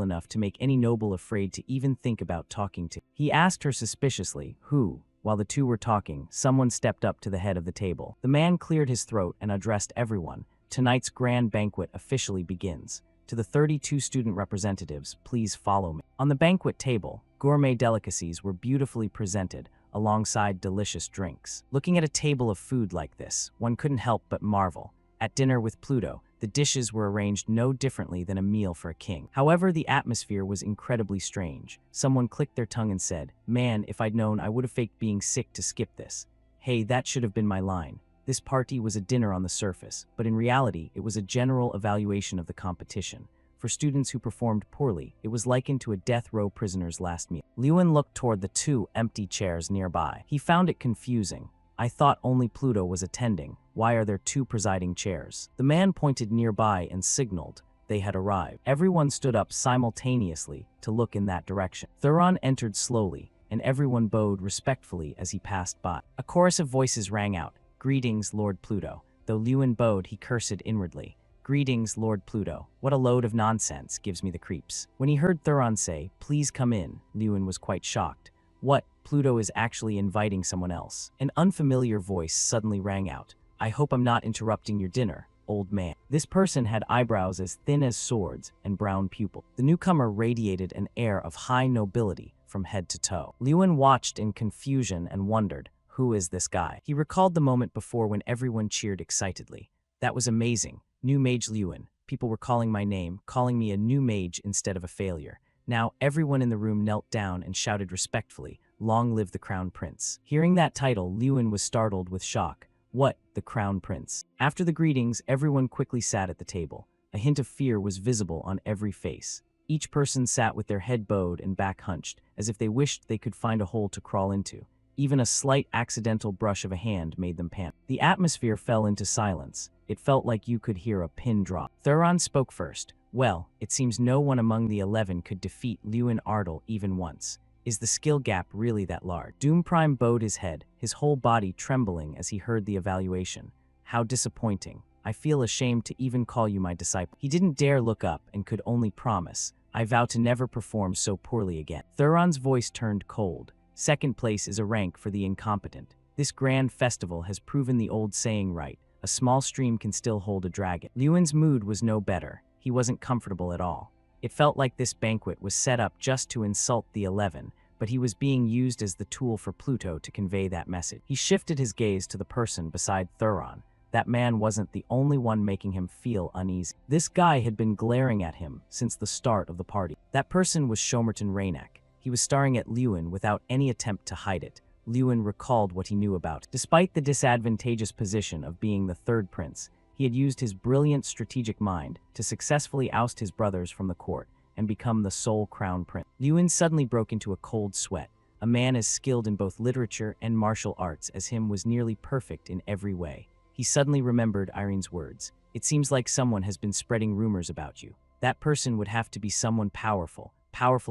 enough to make any noble afraid to even think about talking to. He asked her suspiciously, "Who?" While the two were talking, someone stepped up to the head of the table. The man cleared his throat and addressed everyone. "Tonight's grand banquet officially begins. To the 32 student representatives, please follow me." On the banquet table, gourmet delicacies were beautifully presented, alongside delicious drinks. Looking at a table of food like this, one couldn't help but marvel. At dinner with Pluto, the dishes were arranged no differently than a meal for a king. However, the atmosphere was incredibly strange. Someone clicked their tongue and said, "Man, if I'd known, I would have faked being sick to skip this." Hey, that should have been my line. This party was a dinner on the surface, but in reality, it was a general evaluation of the competition. For students who performed poorly, it was likened to a death row prisoner's last meal. Lewin looked toward the two empty chairs nearby. He found it confusing. "I thought only Pluto was attending. Why are there two presiding chairs?" The man pointed nearby and signaled they had arrived. Everyone stood up simultaneously to look in that direction. Thuron entered slowly, and everyone bowed respectfully as he passed by. A chorus of voices rang out, "Greetings, Lord Pluto." Though Lewin bowed, he cursed inwardly. "Greetings, Lord Pluto. What a load of nonsense, gives me the creeps." When he heard Thuron say, "Please come in," Lewin was quite shocked. What? Pluto is actually inviting someone else. An unfamiliar voice suddenly rang out. "I hope I'm not interrupting your dinner, old man." This person had eyebrows as thin as swords and brown pupils. The newcomer radiated an air of high nobility from head to toe. Lewin watched in confusion and wondered, who is this guy? He recalled the moment before when everyone cheered excitedly. That was amazing. New Mage Lewin. People were calling my name, calling me a new mage instead of a failure. Now, everyone in the room knelt down and shouted respectfully, "Long live the Crown Prince." Hearing that title, Lewin was startled with shock. What? The Crown Prince? After the greetings, everyone quickly sat at the table. A hint of fear was visible on every face. Each person sat with their head bowed and back hunched, as if they wished they could find a hole to crawl into. Even a slight accidental brush of a hand made them pant. The atmosphere fell into silence. It felt like you could hear a pin drop. Thuron spoke first. "Well, it seems no one among the 11 could defeat Lewin Ardle even once. Is the skill gap really that large?" Doom Prime bowed his head, his whole body trembling as he heard the evaluation. "How disappointing. I feel ashamed to even call you my disciple." He didn't dare look up and could only promise, "I vow to never perform so poorly again." Thuron's voice turned cold. "Second place is a rank for the incompetent. This grand festival has proven the old saying right. A small stream can still hold a dragon." Lewin's mood was no better. He wasn't comfortable at all. It felt like this banquet was set up just to insult the 11, but he was being used as the tool for Pluto to convey that message. He shifted his gaze to the person beside Thuron. That man wasn't the only one making him feel uneasy. This guy had been glaring at him since the start of the party. That person was Shomerton Rainak. He was staring at Lewin without any attempt to hide it. Lewin recalled what he knew about. Despite the disadvantageous position of being the third prince, he had used his brilliant strategic mind to successfully oust his brothers from the court and become the sole crown prince. Lewin suddenly broke into a cold sweat. A man as skilled in both literature and martial arts as him was nearly perfect in every way. He suddenly remembered Irene's words. "It seems like someone has been spreading rumors about you. That person would have to be someone powerful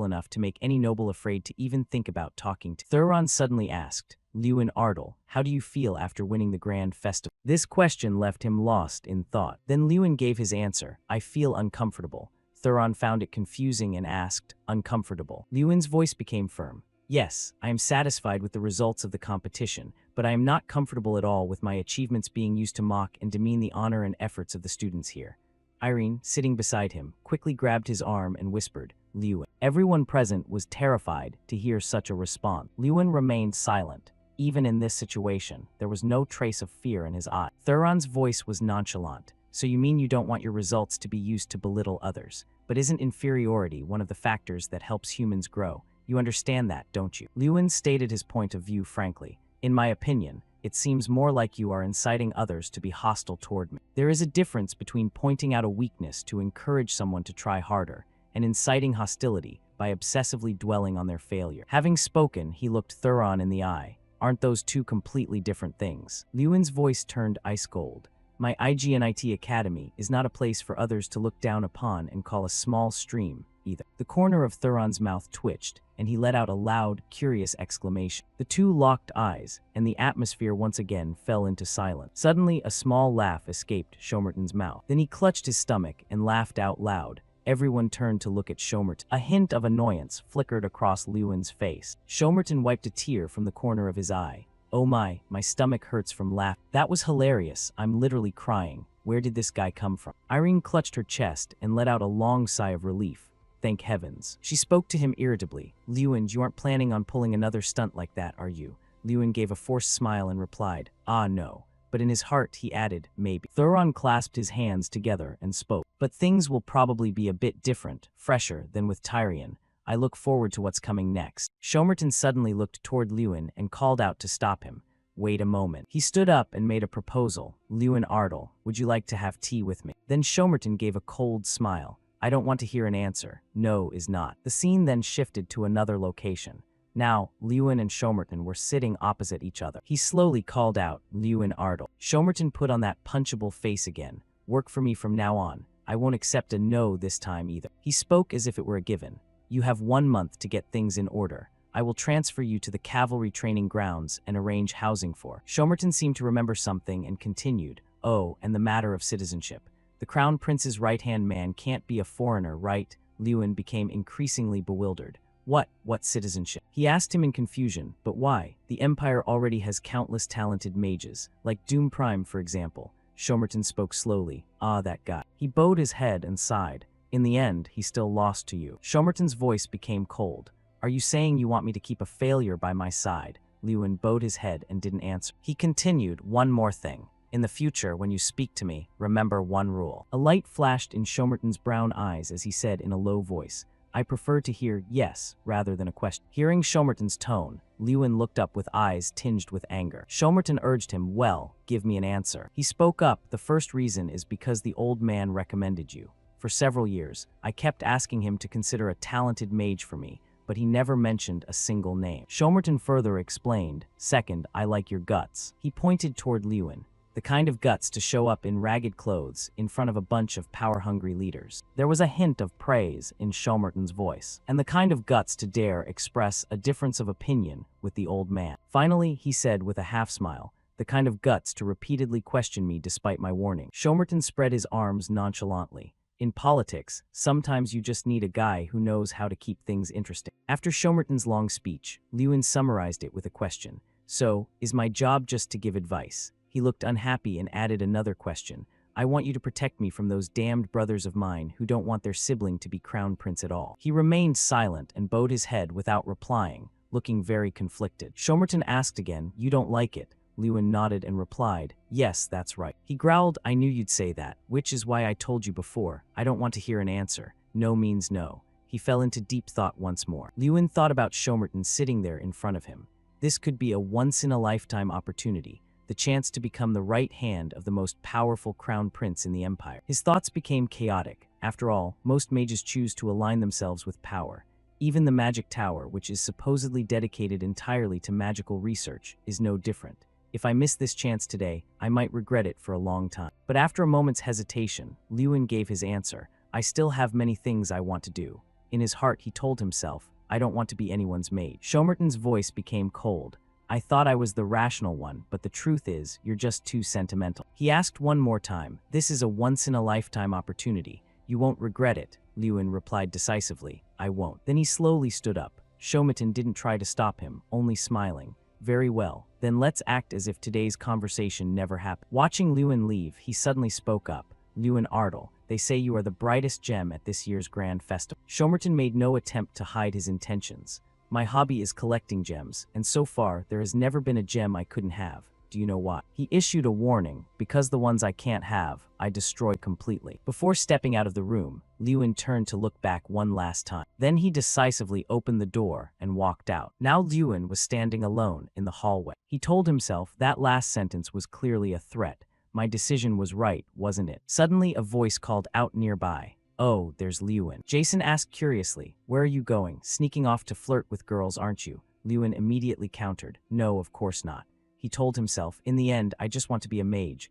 enough to make any noble afraid to even think about talking to." Thuron suddenly asked, "Lewin Ardle, how do you feel after winning the grand festival?" This question left him lost in thought. Then Lewin gave his answer, "I feel uncomfortable." Thuron found it confusing and asked, "Uncomfortable?" Lewin's voice became firm. "Yes, I am satisfied with the results of the competition, but I am not comfortable at all with my achievements being used to mock and demean the honor and efforts of the students here." Irene, sitting beside him, quickly grabbed his arm and whispered, "Lewin." Everyone present was terrified to hear such a response. Lewin remained silent. even in this situation, there was no trace of fear in his eye. Thuron's voice was nonchalant. So you mean you don't want your results to be used to belittle others? But isn't inferiority one of the factors that helps humans grow? You understand that, don't you? Lewin stated his point of view frankly. In my opinion, it seems more like you are inciting others to be hostile toward me. There is a difference between pointing out a weakness to encourage someone to try harder and inciting hostility by obsessively dwelling on their failure. Having spoken, he looked Thuron in the eye. Aren't those two completely different things? Lewin's voice turned ice cold. My IGNIT Academy is not a place for others to look down upon and call a small stream, either. The corner of Thuron's mouth twitched, and he let out a loud, curious exclamation. The two locked eyes, and the atmosphere once again fell into silence. Suddenly, a small laugh escaped Shomerton's mouth. Then he clutched his stomach and laughed out loud. Everyone turned to look at Shomerton. A hint of annoyance flickered across Lewin's face. Shomerton wiped a tear from the corner of his eye. Oh my stomach hurts from laughter. That was hilarious. I'm literally crying. Where did this guy come from? Irene clutched her chest and let out a long sigh of relief. Thank heavens. She spoke to him irritably. Lewin, you aren't planning on pulling another stunt like that, are you? Lewin gave a forced smile and replied, ah no. But in his heart, he added, maybe. Thuron clasped his hands together and spoke. But things will probably be a bit different, fresher than with Tyrion. I look forward to what's coming next. Shomerton suddenly looked toward Lewin and called out to stop him. Wait a moment. He stood up and made a proposal. Lewin Ardle, would you like to have tea with me? Then Shomerton gave a cold smile. I don't want to hear an answer. No is not. The scene then shifted to another location. Now, Lewin and Shomerton were sitting opposite each other. He slowly called out, Lewin Ardle. Shomerton put on that punchable face again. Work for me from now on. I won't accept a no this time either. He spoke as if it were a given. You have 1 month to get things in order. I will transfer you to the cavalry training grounds and arrange housing for. Shomerton seemed to remember something and continued. Oh, and the matter of citizenship. The Crown Prince's right-hand man can't be a foreigner, right? Lewin became increasingly bewildered. What citizenship? He asked him in confusion, but why? The Empire already has countless talented mages, like Doom Prime, for example. Shomerton spoke slowly. Ah, that guy. He bowed his head and sighed. In the end, he still lost to you. Shomerton's voice became cold. Are you saying you want me to keep a failure by my side? Lewin bowed his head and didn't answer. He continued, one more thing. In the future, when you speak to me, remember one rule. A light flashed in Shomerton's brown eyes as he said in a low voice, I prefer to hear yes rather than a question. Hearing Shomerton's tone, Lewin looked up with eyes tinged with anger. Shomerton urged him, well, give me an answer. He spoke up, the first reason is because the old man recommended you. For several years, I kept asking him to consider a talented mage for me, but he never mentioned a single name. Shomerton further explained, second, I like your guts. He pointed toward Lewin, the kind of guts to show up in ragged clothes in front of a bunch of power-hungry leaders. There was a hint of praise in Shomerton's voice, and the kind of guts to dare express a difference of opinion with the old man. Finally, he said with a half-smile, the kind of guts to repeatedly question me despite my warning. Shomerton spread his arms nonchalantly. In politics, sometimes you just need a guy who knows how to keep things interesting. After Shomerton's long speech, Lewin summarized it with a question. So, is my job just to give advice? He looked unhappy and added another question. I want you to protect me from those damned brothers of mine who don't want their sibling to be crown prince at all. He remained silent and bowed his head without replying, looking very conflicted. Shomerton asked again, you don't like it? Lewin nodded and replied, yes, that's right. He growled, I knew you'd say that, which is why I told you before. I don't want to hear an answer. No means no. He fell into deep thought once more. Lewin thought about Shomerton sitting there in front of him. This could be a once-in-a-lifetime opportunity, the chance to become the right hand of the most powerful crown prince in the empire. His thoughts became chaotic. After all, most mages choose to align themselves with power. Even the Magic Tower, which is supposedly dedicated entirely to magical research, is no different. If I miss this chance today, I might regret it for a long time. But after a moment's hesitation, Lewin gave his answer. I still have many things I want to do. In his heart, he told himself, I don't want to be anyone's mate. Shomerton's voice became cold. I thought I was the rational one, but the truth is, you're just too sentimental. He asked one more time. This is a once-in-a-lifetime opportunity. You won't regret it, Lewin replied decisively. I won't. Then he slowly stood up. Shomerton didn't try to stop him, only smiling. Very well. Then let's act as if today's conversation never happened. Watching Lewin leave, he suddenly spoke up. Lewin Ardle, they say you are the brightest gem at this year's grand festival. Shomerton made no attempt to hide his intentions. My hobby is collecting gems, and so far, there has never been a gem I couldn't have. Do you know why? He issued a warning, because the ones I can't have, I destroy completely. Before stepping out of the room, Lewin turned to look back one last time. Then he decisively opened the door and walked out. Now Lewin was standing alone in the hallway. He told himself that last sentence was clearly a threat. My decision was right, wasn't it? Suddenly a voice called out nearby. Oh, there's Lewin. Jason asked curiously, where are you going? Sneaking off to flirt with girls, aren't you? Lewin immediately countered, no, of course not. He told himself, in the end, I just want to be a mage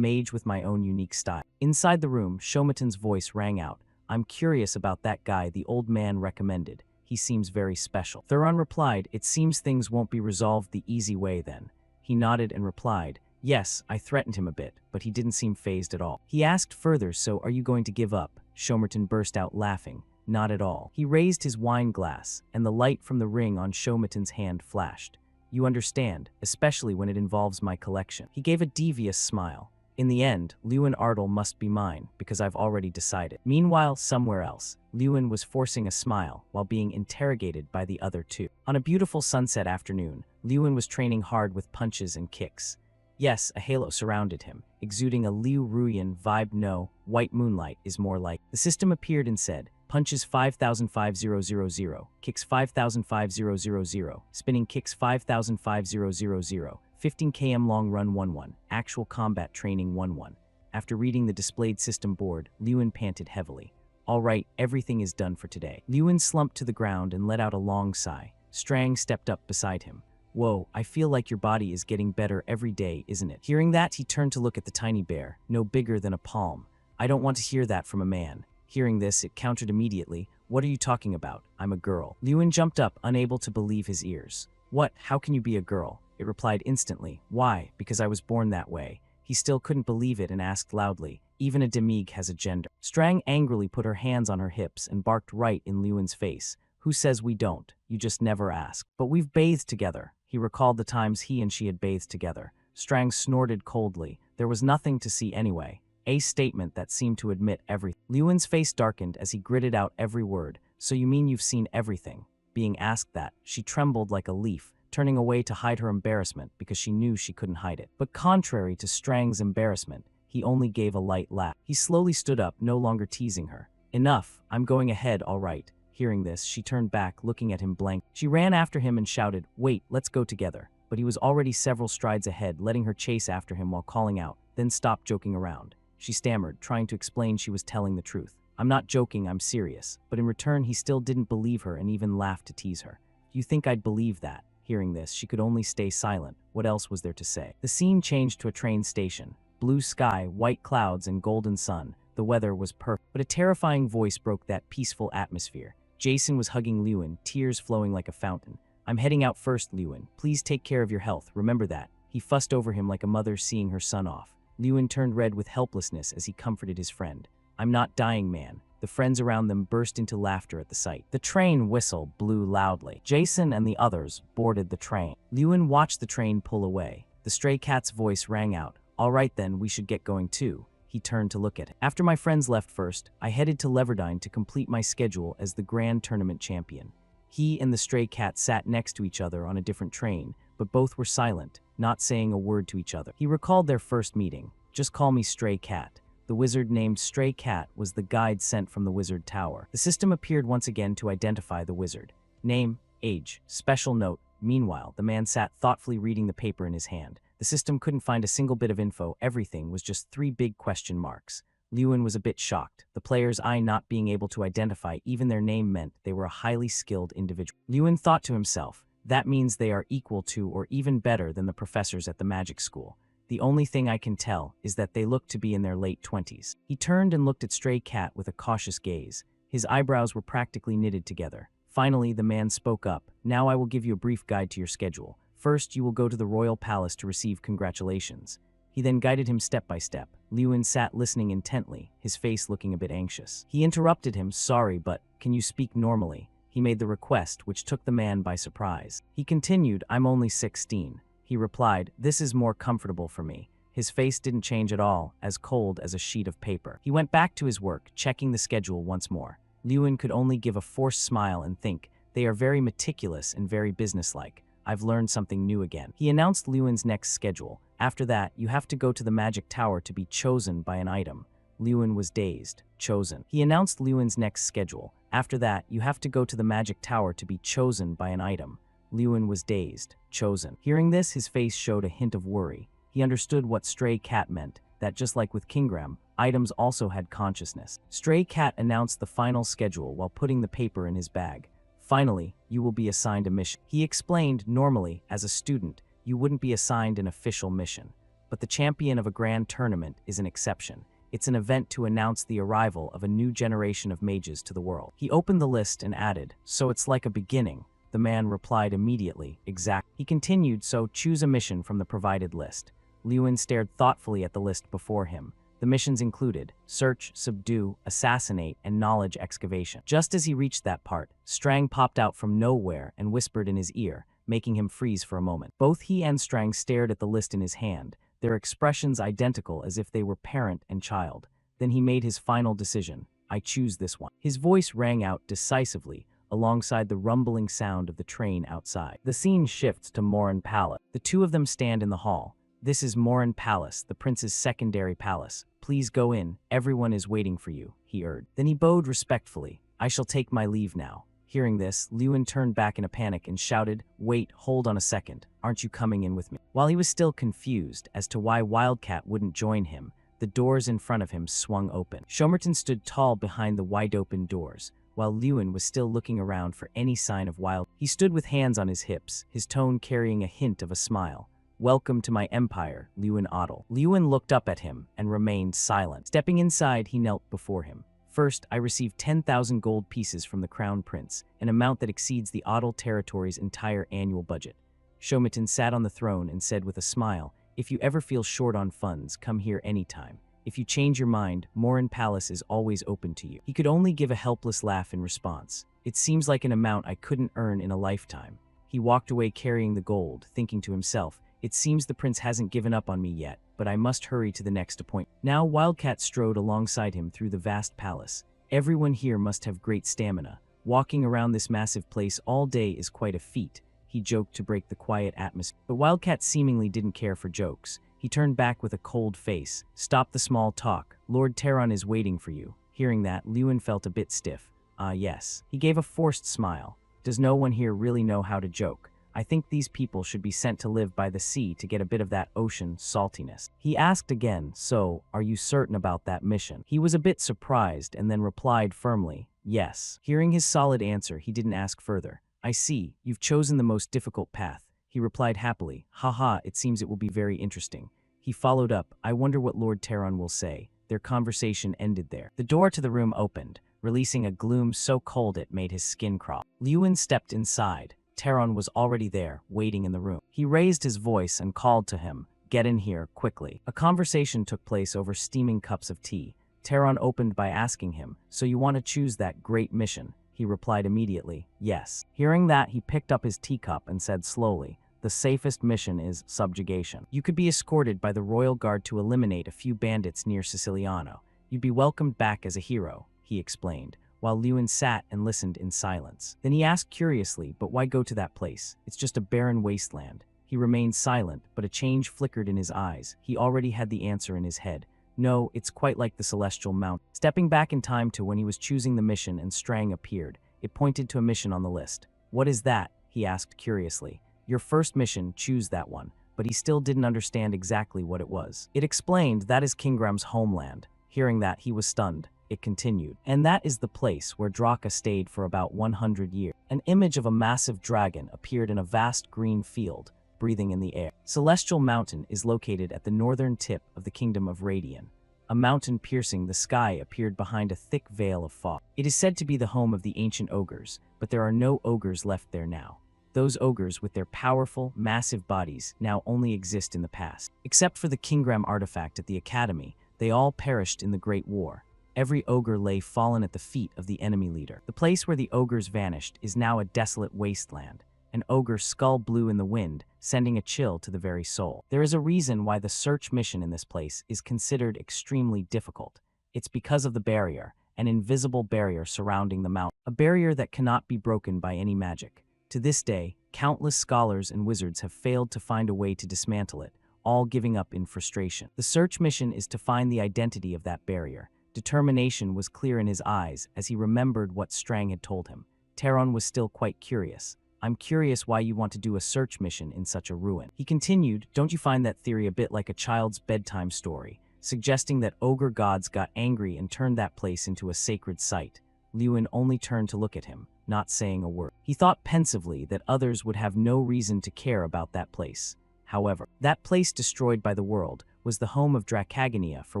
with my own unique style. Inside the room, Shomatan's voice rang out. I'm curious about that guy the old man recommended. He seems very special. Thuron replied, it seems things won't be resolved the easy way then. He nodded and replied, yes, I threatened him a bit, but he didn't seem fazed at all. He asked further, so are you going to give up? Shomerton burst out laughing. Not at all. He raised his wine glass, and the light from the ring on Shomatan's hand flashed. You understand, especially when it involves my collection. He gave a devious smile. In the end, Lewin Ardle must be mine, because I've already decided. Meanwhile, somewhere else, Lewin was forcing a smile while being interrogated by the other two. On a beautiful sunset afternoon, Lewin was training hard with punches and kicks. Yes, a halo surrounded him, exuding a Liu Ruyan vibe. No, white moonlight is more like. The system appeared and said, punches 5,050,000, kicks 5,050,000, spinning kicks 5,050,000, 15 km long run 1-1, actual combat training 1-1. After reading the displayed system board, Lewin panted heavily. All right, everything is done for today. Lewin slumped to the ground and let out a long sigh. Strang stepped up beside him. Whoa, I feel like your body is getting better every day, isn't it? Hearing that, he turned to look at the tiny bear, no bigger than a palm. I don't want to hear that from a man. Hearing this, it countered immediately. What are you talking about? I'm a girl. Lewin jumped up, unable to believe his ears. What? How can you be a girl? It replied instantly. Why? Because I was born that way. He still couldn't believe it and asked loudly. Even a demig has a gender. Strang angrily put her hands on her hips and barked right in Lewin's face. Who says we don't? You just never ask. But we've bathed together. He recalled the times he and she had bathed together. Strang snorted coldly. There was nothing to see anyway. A statement that seemed to admit everything. Lewin's face darkened as he gritted out every word. So you mean you've seen everything? Being asked that, she trembled like a leaf, turning away to hide her embarrassment because she knew she couldn't hide it. But contrary to Strang's embarrassment, he only gave a light laugh. He slowly stood up, no longer teasing her. Enough, I'm going ahead, all right. Hearing this, she turned back, looking at him blank. She ran after him and shouted, wait, let's go together. But he was already several strides ahead, letting her chase after him while calling out, then stopped joking around. She stammered, trying to explain she was telling the truth. I'm not joking, I'm serious. But in return, he still didn't believe her and even laughed to tease her. You think I'd believe that? Hearing this, she could only stay silent. What else was there to say? The scene changed to a train station. Blue sky, white clouds, and golden sun. The weather was perfect. But a terrifying voice broke that peaceful atmosphere. Jason was hugging Lewin, tears flowing like a fountain. I'm heading out first, Lewin. Please take care of your health, remember that. He fussed over him like a mother seeing her son off. Lewin turned red with helplessness as he comforted his friend. I'm not dying, man. The friends around them burst into laughter at the sight. The train whistle blew loudly. Jason and the others boarded the train. Lewin watched the train pull away. The stray cat's voice rang out. All right then, we should get going too. He turned to look at it. After my friends left first, I headed to Leverdine to complete my schedule as the Grand Tournament champion. He and the stray cat sat next to each other on a different train, but both were silent, not saying a word to each other. He recalled their first meeting. Just call me Stray Cat. The wizard named Stray Cat was the guide sent from the wizard tower. The system appeared once again to identify the wizard. Name, age, special note. Meanwhile, the man sat thoughtfully reading the paper in his hand. The system couldn't find a single bit of info. Everything was just 3 big question marks. Lewin was a bit shocked. The player's eye not being able to identify even their name meant they were a highly skilled individual. Lewin thought to himself, that means they are equal to or even better than the professors at the magic school. The only thing I can tell is that they look to be in their late 20s. He turned and looked at Stray Cat with a cautious gaze. His eyebrows were practically knitted together. Finally, the man spoke up. Now I will give you a brief guide to your schedule. First, you will go to the royal palace to receive congratulations. He then guided him step by step. Lewin sat listening intently, his face looking a bit anxious. He interrupted him, sorry, but can you speak normally? He made the request, which took the man by surprise. He continued, I'm only 16. He replied, this is more comfortable for me. His face didn't change at all, as cold as a sheet of paper. He went back to his work, checking the schedule once more. Lewin could only give a forced smile and think, They are very meticulous and very businesslike. I've learned something new again. He announced Lewin's next schedule. After that, you have to go to the magic tower to be chosen by an item. Lewin was dazed. Chosen. He announced Lewin's next schedule. After that, you have to go to the magic tower to be chosen by an item. Lewin was dazed. Chosen. Hearing this, his face showed a hint of worry. He understood what Stray Cat meant, that just like with Kingram, items also had consciousness. Stray Cat announced the final schedule while putting the paper in his bag. Finally, you will be assigned a mission. He explained, normally, as a student, you wouldn't be assigned an official mission. But the champion of a grand tournament is an exception. It's an event to announce the arrival of a new generation of mages to the world. He opened the list and added, so it's like a beginning. The man replied immediately, exact. He continued, so choose a mission from the provided list. Lewin stared thoughtfully at the list before him. The missions included search, subdue, assassinate, and knowledge excavation. Just as he reached that part, Strang popped out from nowhere and whispered in his ear, making him freeze for a moment. Both he and Strang stared at the list in his hand, their expressions identical as if they were parent and child. Then he made his final decision. I choose this one. His voice rang out decisively, alongside the rumbling sound of the train outside. The scene shifts to Morin Palace. The two of them stand in the hall. This is Morin Palace, the prince's secondary palace. Please go in, everyone is waiting for you, he urged. Then he bowed respectfully. I shall take my leave now. Hearing this, Lewin turned back in a panic and shouted, wait, hold on a second, aren't you coming in with me? While he was still confused as to why Wildcat wouldn't join him, the doors in front of him swung open. Shomerton stood tall behind the wide-open doors, while Lewin was still looking around for any sign of Wild. He stood with hands on his hips, his tone carrying a hint of a smile. Welcome to my empire, Lewin Ottle. Lewin looked up at him and remained silent. Stepping inside, he knelt before him. First, I received 10,000 gold pieces from the Crown Prince, an amount that exceeds the Ottle territory's entire annual budget. Shomerton sat on the throne and said with a smile, if you ever feel short on funds, come here anytime. If you change your mind, Morin Palace is always open to you. He could only give a helpless laugh in response. It seems like an amount I couldn't earn in a lifetime. He walked away carrying the gold, thinking to himself, it seems the prince hasn't given up on me yet, but I must hurry to the next appointment. Now Wildcat strode alongside him through the vast palace. Everyone here must have great stamina. Walking around this massive place all day is quite a feat, he joked to break the quiet atmosphere. But Wildcat seemingly didn't care for jokes. He turned back with a cold face. Stop the small talk. Lord Terron is waiting for you. Hearing that, Lewin felt a bit stiff. Ah, yes. He gave a forced smile. Does no one here really know how to joke? I think these people should be sent to live by the sea to get a bit of that ocean saltiness. He asked again, so, are you certain about that mission? He was a bit surprised and then replied firmly, yes. Hearing his solid answer, he didn't ask further. I see, you've chosen the most difficult path. He replied happily, haha, it seems it will be very interesting. He followed up, I wonder what Lord Terron will say. Their conversation ended there. The door to the room opened, releasing a gloom so cold it made his skin crawl. Lewin stepped inside. Terron was already there, waiting in the room. He raised his voice and called to him, get in here, quickly. A conversation took place over steaming cups of tea. Terron opened by asking him, so you want to choose that great mission? He replied immediately, yes. Hearing that, he picked up his teacup and said slowly, the safest mission is subjugation. You could be escorted by the royal guard to eliminate a few bandits near Siciliano. You'd be welcomed back as a hero, he explained, while Lewin sat and listened in silence. Then he asked curiously, but why go to that place? It's just a barren wasteland. He remained silent, but a change flickered in his eyes. He already had the answer in his head. No, it's quite like the Celestial Mount. Stepping back in time to when he was choosing the mission and Strang appeared, it pointed to a mission on the list. What is that? He asked curiously. Your first mission, choose that one. But he still didn't understand exactly what it was. It explained that is Kingram's homeland. Hearing that, he was stunned. It continued. And that is the place where Draka stayed for about 100 years. An image of a massive dragon appeared in a vast green field, breathing in the air. Celestial Mountain is located at the northern tip of the Kingdom of Radian. A mountain piercing the sky appeared behind a thick veil of fog. It is said to be the home of the ancient ogres, but there are no ogres left there now. Those ogres with their powerful, massive bodies now only exist in the past. Except for the Kingram artifact at the Academy, they all perished in the Great War. Every ogre lay fallen at the feet of the enemy leader. The place where the ogres vanished is now a desolate wasteland. An ogre's skull blew in the wind, sending a chill to the very soul. There is a reason why the search mission in this place is considered extremely difficult. It's because of the barrier, an invisible barrier surrounding the mountain, a barrier that cannot be broken by any magic. To this day, countless scholars and wizards have failed to find a way to dismantle it, all giving up in frustration. The search mission is to find the identity of that barrier. Determination was clear in his eyes as he remembered what Strang had told him. Taron was still quite curious. I'm curious why you want to do a search mission in such a ruin. He continued, don't you find that theory a bit like a child's bedtime story, suggesting that ogre gods got angry and turned that place into a sacred site? Lewin only turned to look at him, not saying a word. He thought pensively that others would have no reason to care about that place. However, that place destroyed by the world was the home of Dracagania for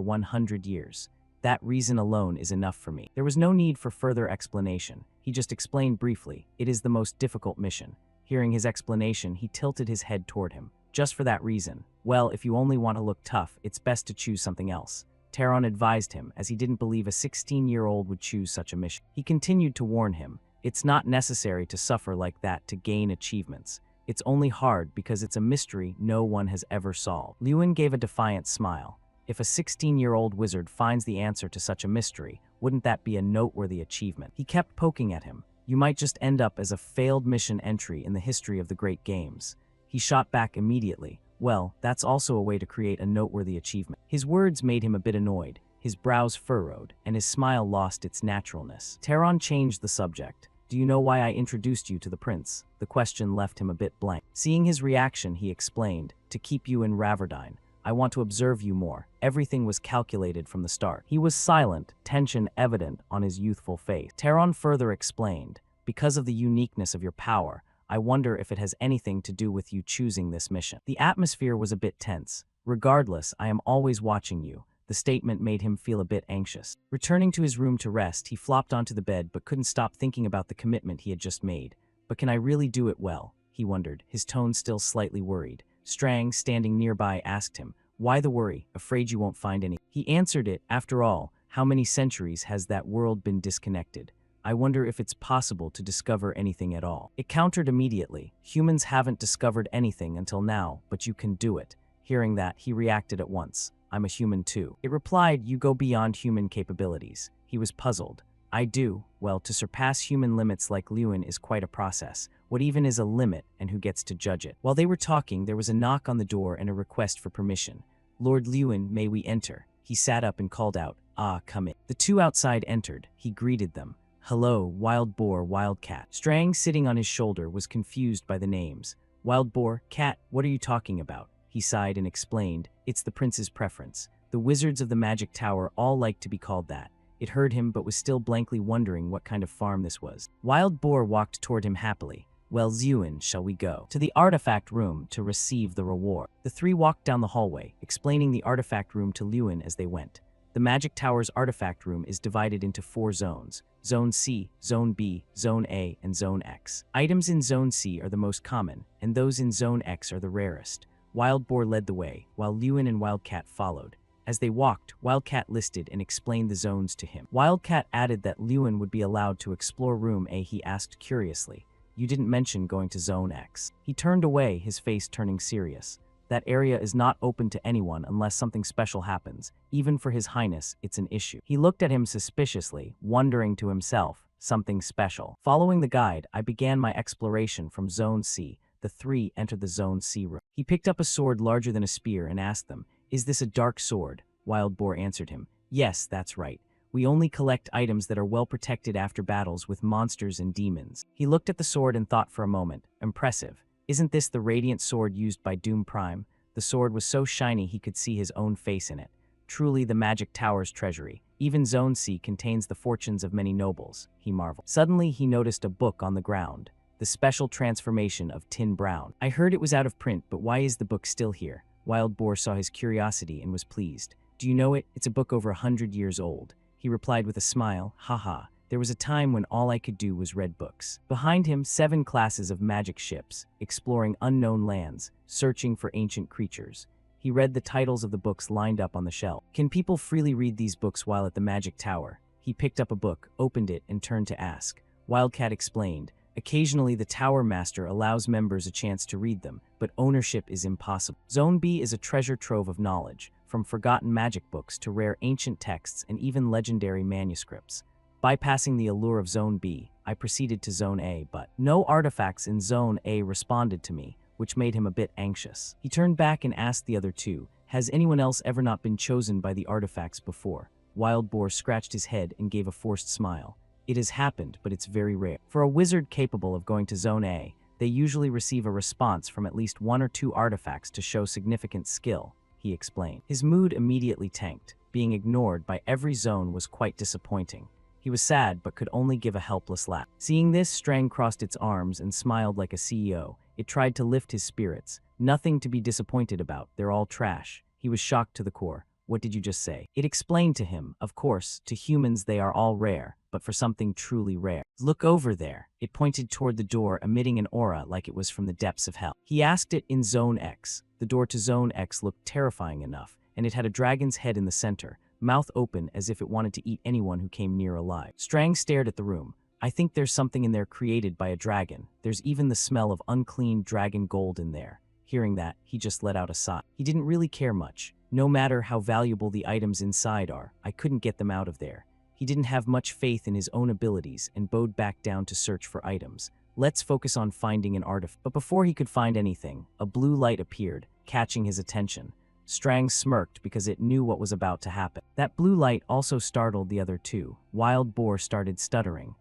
100 years. That reason alone is enough for me. There was no need for further explanation. He just explained briefly, it is the most difficult mission. Hearing his explanation, he tilted his head toward him. Just for that reason. Well, if you only want to look tough, it's best to choose something else. Taron advised him, as he didn't believe a 16-year-old would choose such a mission. He continued to warn him, it's not necessary to suffer like that to gain achievements. It's only hard because it's a mystery no one has ever solved. Lewin gave a defiant smile. If a 16-year-old wizard finds the answer to such a mystery, wouldn't that be a noteworthy achievement? He kept poking at him. You might just end up as a failed mission entry in the history of the great games. He shot back immediately. Well, that's also a way to create a noteworthy achievement. His words made him a bit annoyed. His brows furrowed, and his smile lost its naturalness. Taron changed the subject. Do you know why I introduced you to the prince? The question left him a bit blank. Seeing his reaction, he explained, to keep you in Raverdine. I want to observe you more. Everything was calculated from the start. He was silent, tension evident on his youthful face. Taron further explained, because of the uniqueness of your power, I wonder if it has anything to do with you choosing this mission. The atmosphere was a bit tense. Regardless, I am always watching you. The statement made him feel a bit anxious. Returning to his room to rest, he flopped onto the bed but couldn't stop thinking about the commitment he had just made. But can I really do it well? He wondered, his tone still slightly worried. Strang, standing nearby, asked him, why the worry? Afraid you won't find any? He answered it, after all, how many centuries has that world been disconnected? I wonder if it's possible to discover anything at all. It countered immediately. Humans haven't discovered anything until now, but you can do it. Hearing that, he reacted at once. I'm a human too. It replied, you go beyond human capabilities. He was puzzled. I do. Well, to surpass human limits like Lewin is quite a process. What even is a limit, and who gets to judge it? While they were talking, there was a knock on the door and a request for permission. Lord Lewin, may we enter? He sat up and called out, ah, come in. The two outside entered. He greeted them. Hello, Wild Boar, Wildcat. Strang, sitting on his shoulder, was confused by the names. Wild Boar, Cat, what are you talking about? He sighed and explained, it's the prince's preference. The wizards of the magic tower all like to be called that. It heard him but was still blankly wondering what kind of farm this was. Wild Boar walked toward him happily. Well, Zewin, shall we go to the artifact room to receive the reward? The three walked down the hallway, explaining the artifact room to Lewin as they went. The magic tower's artifact room is divided into 4 zones. Zone C, Zone B, Zone A, and Zone X. Items in Zone C are the most common, and those in Zone X are the rarest. Wild Boar led the way, while Lewin and Wildcat followed. As they walked, Wildcat listed and explained the zones to him. Wildcat added that Lewin would be allowed to explore Room A. He asked curiously, you didn't mention going to Zone X. He turned away, his face turning serious. That area is not open to anyone unless something special happens. Even for His Highness, it's an issue. He looked at him suspiciously, wondering to himself, something special. Following the guide, I began my exploration from Zone C. The three entered the Zone C room. He picked up a sword larger than a spear and asked them, is this a dark sword? Wild Boar answered him, yes, that's right. We only collect items that are well protected after battles with monsters and demons. He looked at the sword and thought for a moment, impressive. Isn't this the radiant sword used by Doom Prime? The sword was so shiny he could see his own face in it. Truly the magic tower's treasury. Even Zone C contains the fortunes of many nobles, he marveled. Suddenly he noticed a book on the ground. The Special Transformation of Tin Brown. I heard it was out of print, but why is the book still here? Wild Boar saw his curiosity and was pleased. Do you know it? It's a book over 100 years old. He replied with a smile, haha. There was a time when all I could do was read books. Behind him, 7 classes of magic ships, exploring unknown lands, searching for ancient creatures. He read the titles of the books lined up on the shelf. Can people freely read these books while at the magic tower? He picked up a book, opened it, and turned to ask. Wildcat explained, occasionally the Tower Master allows members a chance to read them, but ownership is impossible. Zone B is a treasure trove of knowledge, from forgotten magic books to rare ancient texts and even legendary manuscripts. Bypassing the allure of Zone B, I proceeded to Zone A, but no artifacts in Zone A responded to me, which made him a bit anxious. He turned back and asked the other two, "Has anyone else ever not been chosen by the artifacts before?" Wild Boar scratched his head and gave a forced smile. "It has happened, but it's very rare. For a wizard capable of going to Zone A, they usually receive a response from at least 1 or 2 artifacts to show significant skill," he explained. His mood immediately tanked. Being ignored by every zone was quite disappointing. He was sad but could only give a helpless laugh. Seeing this, Strang crossed its arms and smiled like a CEO. It tried to lift his spirits. "Nothing to be disappointed about. They're all trash." He was shocked to the core. "What did you just say?" It explained to him, "Of course, to humans they are all rare, but for something truly rare. Look over there." It pointed toward the door, emitting an aura like it was from the depths of hell. He asked it in Zone X. The door to Zone X looked terrifying enough, and it had a dragon's head in the center, mouth open as if it wanted to eat anyone who came near alive. Strang stared at the room. "I think there's something in there created by a dragon. There's even the smell of unclean dragon gold in there." Hearing that, he just let out a sigh. He didn't really care much. No matter how valuable the items inside are, I couldn't get them out of there. He didn't have much faith in his own abilities and bowed back down to search for items. "Let's focus on finding an artifact." But before he could find anything, a blue light appeared, catching his attention. Strang smirked because it knew what was about to happen. That blue light also startled the other two. Wild Boar started stuttering.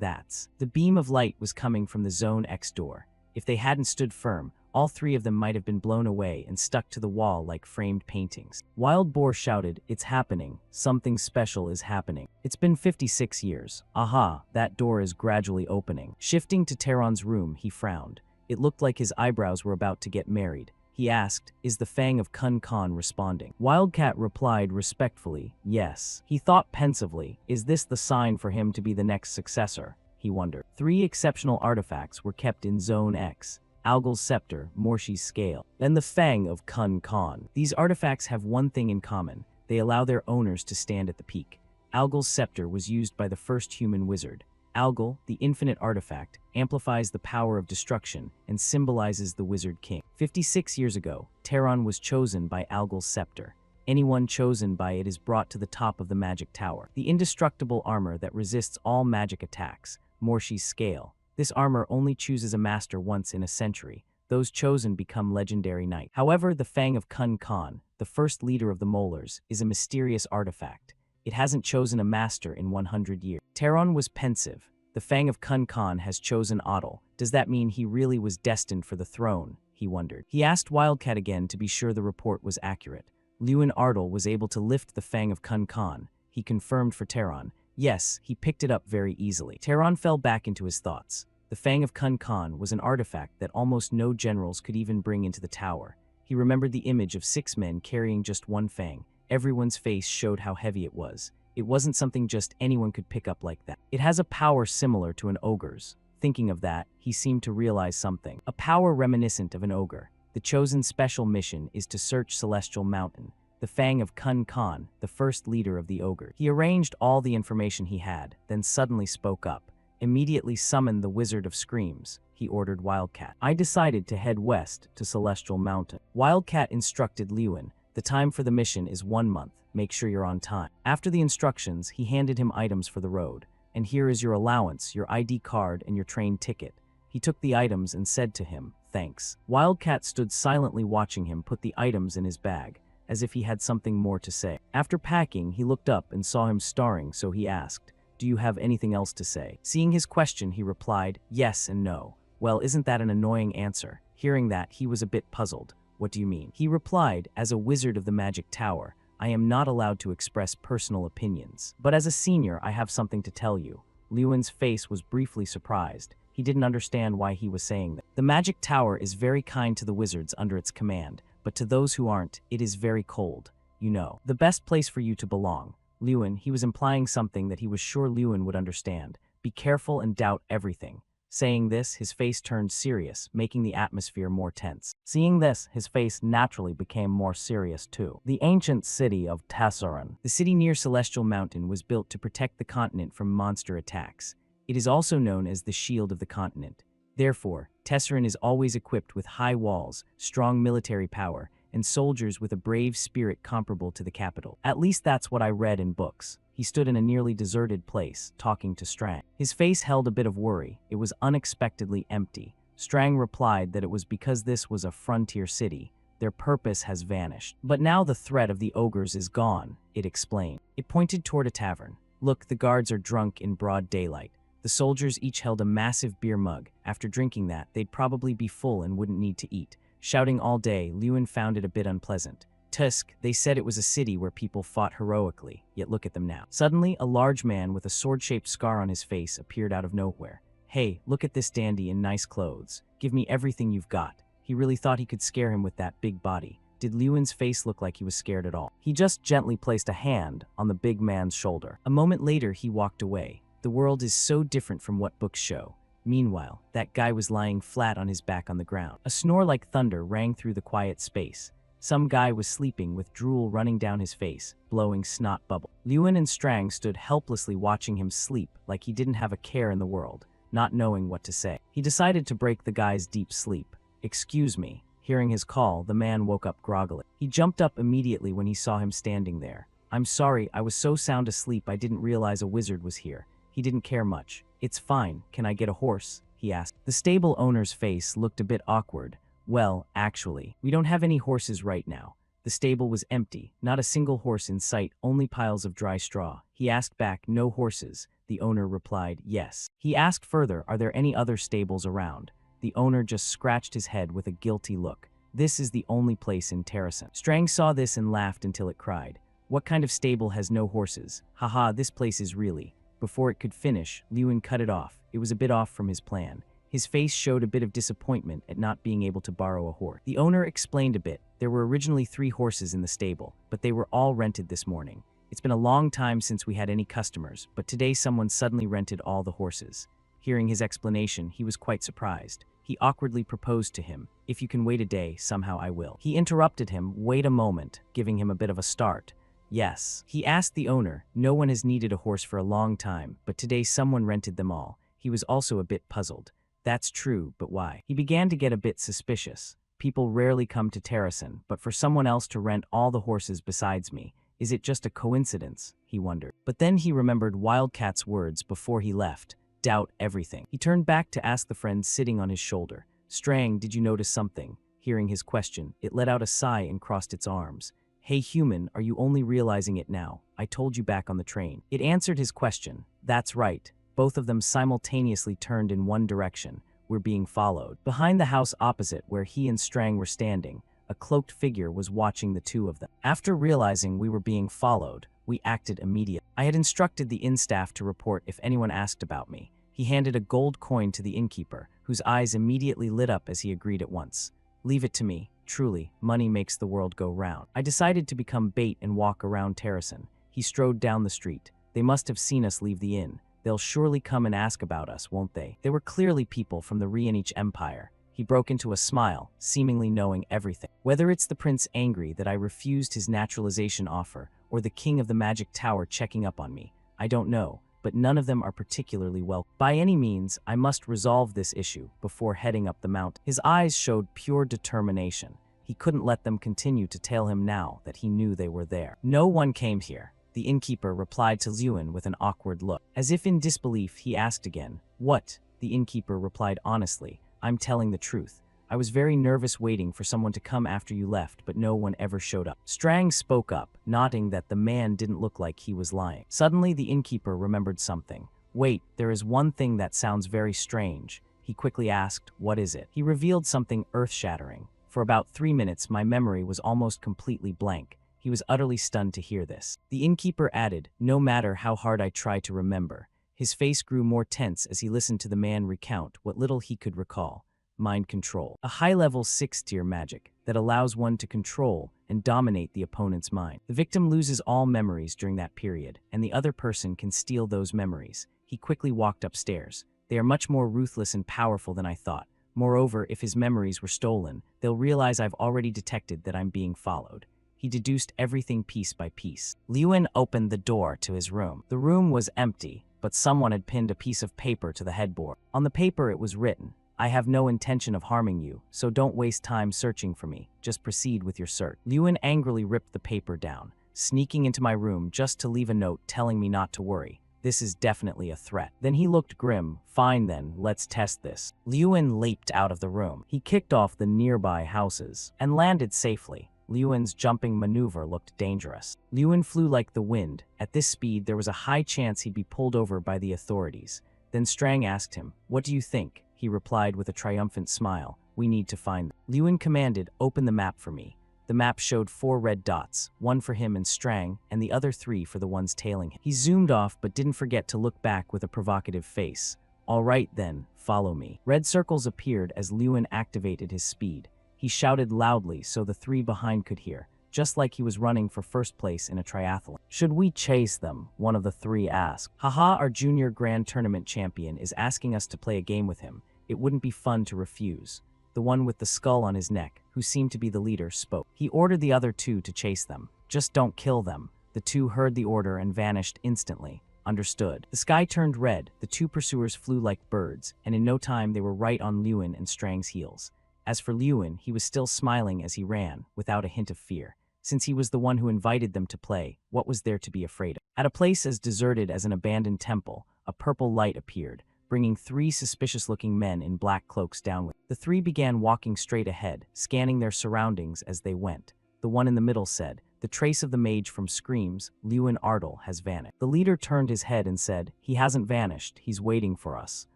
That's. The beam of light was coming from the Zone X door. If they hadn't stood firm, all 3 of them might have been blown away and stuck to the wall like framed paintings. Wild Boar shouted, "It's happening. Something special is happening. It's been 56 years. Aha, that door is gradually opening." Shifting to Terran's room, he frowned. It looked like his eyebrows were about to get married. He asked, "Is the Fang of Kun Khan responding?" Wildcat replied respectfully, "Yes." He thought pensively, "Is this the sign for him to be the next successor?" He wondered. 3 exceptional artifacts were kept in Zone X. Algol's Scepter, Morshi's Scale, and the Fang of Kun Khan. These artifacts have one thing in common. They allow their owners to stand at the peak. Algol's Scepter was used by the first human wizard. Algol, the infinite artifact, amplifies the power of destruction and symbolizes the Wizard King. 56 years ago, Terran was chosen by Algol's Scepter. Anyone chosen by it is brought to the top of the magic tower. The indestructible armor that resists all magic attacks, Morshi's Scale. This armor only chooses a master once in a century. Those chosen become legendary knights. However, the Fang of Kun Khan, the first leader of the Molars, is a mysterious artifact. It hasn't chosen a master in 100 years. Terran was pensive. The Fang of Kun Khan has chosen Adil. Does that mean he really was destined for the throne? He wondered. He asked Wildcat again to be sure the report was accurate. Lewin Ardal was able to lift the Fang of Kun Khan. He confirmed for Terran. Yes, he picked it up very easily. Terran fell back into his thoughts. The Fang of Kun Khan was an artifact that almost no generals could even bring into the tower. He remembered the image of 6 men carrying just one fang. Everyone's face showed how heavy it was. It wasn't something just anyone could pick up like that. It has a power similar to an ogre's. Thinking of that, he seemed to realize something. A power reminiscent of an ogre. The chosen special mission is to search Celestial Mountain. The Fang of Kun Khan, the first leader of the ogre. He arranged all the information he had, then suddenly spoke up. Immediately summon the Wizard of Screams, he ordered Wildcat. I decided to head west to Celestial Mountain. Wildcat instructed Lewin, the time for the mission is 1 month. Make sure you're on time. After the instructions, he handed him items for the road. And here is your allowance, your ID card, and your train ticket. He took the items and said to him, thanks. Wildcat stood silently watching him put the items in his bag, as if he had something more to say. After packing, he looked up and saw him staring, so he asked, do you have anything else to say? Seeing his question, he replied, yes and no. Well, isn't that an annoying answer? Hearing that, he was a bit puzzled. What do you mean? He replied, as a wizard of the Magic Tower, I am not allowed to express personal opinions. But as a senior, I have something to tell you. Lewin's face was briefly surprised. He didn't understand why he was saying that. The Magic Tower is very kind to the wizards under its command, but to those who aren't, it is very cold. You know, the best place for you to belong. Lewin, he was implying something that he was sure Lewin would understand. Be careful and doubt everything. Saying this, his face turned serious, making the atmosphere more tense. Seeing this, his face naturally became more serious too. The ancient city of Tesseran. The city near Celestial Mountain was built to protect the continent from monster attacks. It is also known as the Shield of the Continent. Therefore, Tesseran is always equipped with high walls, strong military power, and soldiers with a brave spirit comparable to the capital. At least that's what I read in books. He stood in a nearly deserted place, talking to Strang. His face held a bit of worry. It was unexpectedly empty. Strang replied that it was because this was a frontier city. Their purpose has vanished. But now the threat of the ogres is gone, it explained. It pointed toward a tavern. Look, the guards are drunk in broad daylight. The soldiers each held a massive beer mug. After drinking that, they'd probably be full and wouldn't need to eat. Shouting all day, Lewin found it a bit unpleasant. Tusk, they said it was a city where people fought heroically, yet look at them now. Suddenly, a large man with a sword-shaped scar on his face appeared out of nowhere. Hey, look at this dandy in nice clothes. Give me everything you've got. He really thought he could scare him with that big body. Did Lewin's face look like he was scared at all? He just gently placed a hand on the big man's shoulder. A moment later, he walked away. The world is so different from what books show. Meanwhile, that guy was lying flat on his back on the ground. A snore like thunder rang through the quiet space. Some guy was sleeping with drool running down his face, blowing snot bubble. Lewin and Strang stood helplessly watching him sleep like he didn't have a care in the world, not knowing what to say. He decided to break the guy's deep sleep. Excuse me. Hearing his call, the man woke up groggily. He jumped up immediately when he saw him standing there. I'm sorry, I was so sound asleep I didn't realize a wizard was here. He didn't care much. It's fine, can I get a horse? He asked. The stable owner's face looked a bit awkward. Well, actually, we don't have any horses right now. The stable was empty, not a single horse in sight, only piles of dry straw. He asked back, no horses. The owner replied, yes. He asked further, are there any other stables around? The owner just scratched his head with a guilty look. This is the only place in Terrasen. Strang saw this and laughed until it cried. What kind of stable has no horses? Haha, this place is really. Before it could finish, Lewin cut it off. It was a bit off from his plan. His face showed a bit of disappointment at not being able to borrow a horse. The owner explained a bit. There were originally 3 horses in the stable, but they were all rented this morning. It's been a long time since we had any customers, but today someone suddenly rented all the horses. Hearing his explanation, he was quite surprised. He awkwardly proposed to him, if you can wait a day, somehow I will. He interrupted him, wait a moment, giving him a bit of a start. Yes. He asked the owner, no one has needed a horse for a long time, but today someone rented them all. He was also a bit puzzled. That's true, but why? He began to get a bit suspicious. People rarely come to Terrasen, but for someone else to rent all the horses besides me, is it just a coincidence? He wondered. But then he remembered Wildcat's words before he left. Doubt everything. He turned back to ask the friend sitting on his shoulder. Strang, did you notice something? Hearing his question, it let out a sigh and crossed its arms. Hey human, are you only realizing it now? I told you back on the train. It answered his question. That's right. Both of them simultaneously turned in one direction. We're being followed. Behind the house opposite where he and Strang were standing, a cloaked figure was watching the two of them. After realizing we were being followed, we acted immediately. I had instructed the inn staff to report if anyone asked about me. He handed a gold coin to the innkeeper, whose eyes immediately lit up as he agreed at once. Leave it to me. Truly, money makes the world go round. I decided to become bait and walk around Terrasen. He strode down the street. They must have seen us leave the inn. They'll surely come and ask about us, won't they? They were clearly people from the Rienich Empire. He broke into a smile, seemingly knowing everything. Whether it's the prince angry that I refused his naturalization offer, or the king of the magic tower checking up on me, I don't know, but none of them are particularly welcome. By any means, I must resolve this issue before heading up the mountain. His eyes showed pure determination. He couldn't let them continue to tail him now that he knew they were there. No one came here. The innkeeper replied to Lewin with an awkward look. As if in disbelief, he asked again, what? The innkeeper replied honestly, I'm telling the truth. I was very nervous waiting for someone to come after you left, but no one ever showed up. Strang spoke up, nodding that the man didn't look like he was lying. Suddenly, the innkeeper remembered something. Wait, there is one thing that sounds very strange. He quickly asked, what is it? He revealed something earth-shattering. For about 3 minutes, my memory was almost completely blank. He was utterly stunned to hear this. The innkeeper added, no matter how hard I try to remember. His face grew more tense as he listened to the man recount what little he could recall. Mind control. A high-level 6-tier magic that allows one to control and dominate the opponent's mind. The victim loses all memories during that period, and the other person can steal those memories. He quickly walked upstairs. They are much more ruthless and powerful than I thought. Moreover, if his memories were stolen, they'll realize I've already detected that I'm being followed. He deduced everything piece by piece. Lewin opened the door to his room. The room was empty, but someone had pinned a piece of paper to the headboard. On the paper it was written, I have no intention of harming you, so don't waste time searching for me. Just proceed with your search. Lewin angrily ripped the paper down, sneaking into my room just to leave a note telling me not to worry. This is definitely a threat. Then he looked grim. Fine then, let's test this. Lewin leaped out of the room. He kicked off the nearby houses and landed safely. Lewin's jumping maneuver looked dangerous. Lewin flew like the wind. At this speed, there was a high chance he'd be pulled over by the authorities. Then Strang asked him, "What do you think?" He replied with a triumphant smile, "We need to find them." Lewin commanded, "Open the map for me." The map showed 4 red dots, one for him and Strang, and the other 3 for the ones tailing him. He zoomed off but didn't forget to look back with a provocative face. "All right then, follow me." Red circles appeared as Lewin activated his speed. He shouted loudly so the 3 behind could hear, just like he was running for first place in a triathlon. "Should we chase them?" one of the 3 asked. "Haha, our junior grand tournament champion is asking us to play a game with him. It wouldn't be fun to refuse." The one with the skull on his neck, who seemed to be the leader, spoke. He ordered the other 2 to chase them. "Just don't kill them." The 2 heard the order and vanished instantly. "Understood." The sky turned red, the 2 pursuers flew like birds, and in no time they were right on Lewin and Strang's heels. As for Lewin, he was still smiling as he ran, without a hint of fear. Since he was the one who invited them to play, what was there to be afraid of? At a place as deserted as an abandoned temple, a purple light appeared, bringing 3 suspicious-looking men in black cloaks down with. The 3 began walking straight ahead, scanning their surroundings as they went. The one in the middle said, "The trace of the mage from Scream's, Lewin Ardle, has vanished." The leader turned his head and said, "He hasn't vanished, he's waiting for us."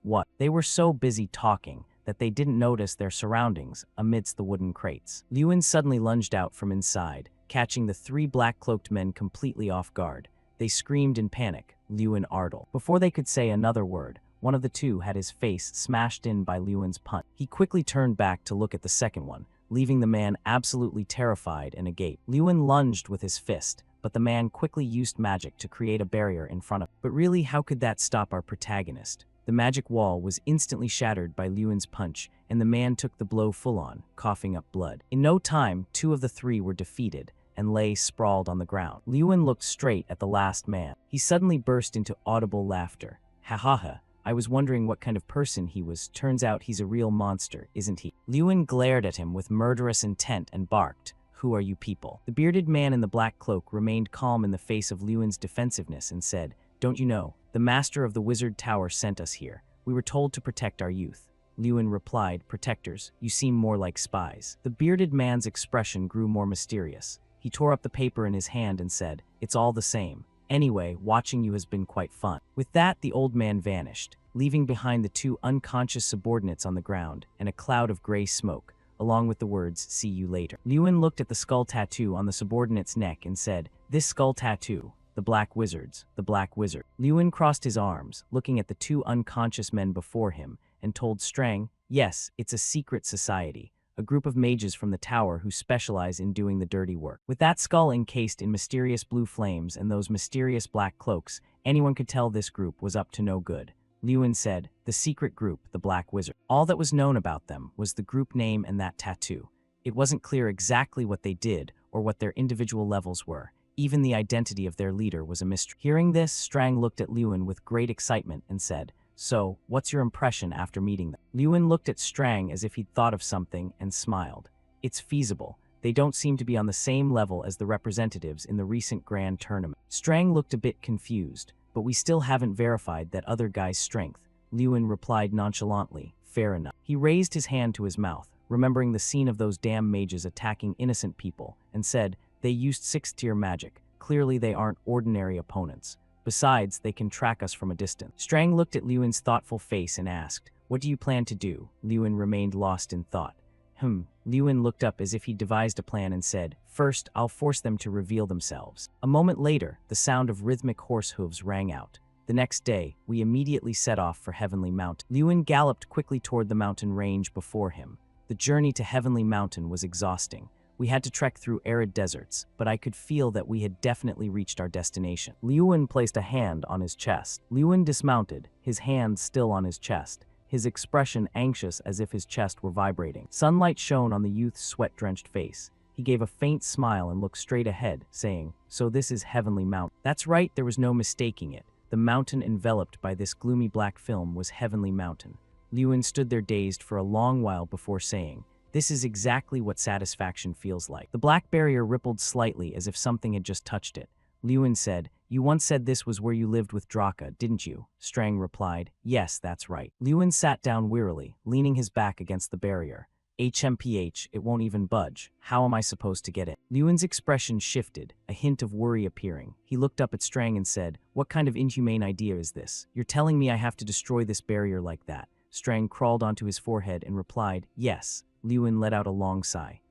What? They were so busy talking that they didn't notice their surroundings amidst the wooden crates. Lewin suddenly lunged out from inside, catching the 3 black-cloaked men completely off guard. They screamed in panic, "Lewin Ardle." Before they could say another word, one of the 2 had his face smashed in by Lewin's punch. He quickly turned back to look at the second one, leaving the man absolutely terrified and agape. Lewin lunged with his fist, but the man quickly used magic to create a barrier in front of him. But really, how could that stop our protagonist? The magic wall was instantly shattered by Lewin's punch, and the man took the blow full-on, coughing up blood. In no time, 2 of the 3 were defeated and lay sprawled on the ground. Lewin looked straight at the last man. He suddenly burst into audible laughter. "Ha ha ha. I was wondering what kind of person he was. Turns out he's a real monster, isn't he?" Lewin glared at him with murderous intent and barked, "Who are you people?" The bearded man in the black cloak remained calm in the face of Lewin's defensiveness and said, "Don't you know? The master of the wizard tower sent us here. We were told to protect our youth." Lewin replied, "Protectors? You seem more like spies." The bearded man's expression grew more mysterious. He tore up the paper in his hand and said, "It's all the same. Anyway, watching you has been quite fun." With that, the old man vanished, leaving behind the 2 unconscious subordinates on the ground and a cloud of gray smoke, along with the words, "See you later." Lewin looked at the skull tattoo on the subordinate's neck and said, "This skull tattoo. The Black Wizards, the Black Wizard." Lewin crossed his arms, looking at the 2 unconscious men before him, and told Strang, "Yes, it's a secret society, a group of mages from the tower who specialize in doing the dirty work." With that skull encased in mysterious blue flames and those mysterious black cloaks, anyone could tell this group was up to no good. Lewin said, "The secret group, the Black Wizard." All that was known about them was the group name and that tattoo. It wasn't clear exactly what they did or what their individual levels were. Even the identity of their leader was a mystery. Hearing this, Strang looked at Lewin with great excitement and said, "So, what's your impression after meeting them?" Lewin looked at Strang as if he'd thought of something and smiled. "It's feasible. They don't seem to be on the same level as the representatives in the recent grand tournament." Strang looked a bit confused, "But we still haven't verified that other guy's strength." Lewin replied nonchalantly, "Fair enough." He raised his hand to his mouth, remembering the scene of those damn mages attacking innocent people, and said, "They used 6th-tier magic. Clearly they aren't ordinary opponents. Besides, they can track us from a distance." Strang looked at Lewin's thoughtful face and asked, "What do you plan to do?" Lewin remained lost in thought. Lewin looked up as if he'd devised a plan and said, "First, I'll force them to reveal themselves." A moment later, the sound of rhythmic horse hooves rang out. The next day, we immediately set off for Heavenly Mountain. Lewin galloped quickly toward the mountain range before him. The journey to Heavenly Mountain was exhausting. We had to trek through arid deserts, but I could feel that we had definitely reached our destination. Lewin placed a hand on his chest. Lewin dismounted, his hand still on his chest, his expression anxious as if his chest were vibrating. Sunlight shone on the youth's sweat-drenched face. He gave a faint smile and looked straight ahead, saying, "So this is Heavenly Mountain." That's right, there was no mistaking it. The mountain enveloped by this gloomy black film was Heavenly Mountain. Lewin stood there dazed for a long while before saying, "This is exactly what satisfaction feels like." The black barrier rippled slightly as if something had just touched it. Lewin said, "You once said this was where you lived with Draka, didn't you?" Strang replied, "Yes, that's right." Lewin sat down wearily, leaning his back against the barrier. HMPH, it won't even budge. How am I supposed to get it? Lewin's expression shifted, a hint of worry appearing. He looked up at Strang and said, "What kind of inhumane idea is this? You're telling me I have to destroy this barrier like that?" Strang crawled onto his forehead and replied, "Yes." Lewin let out a long sigh.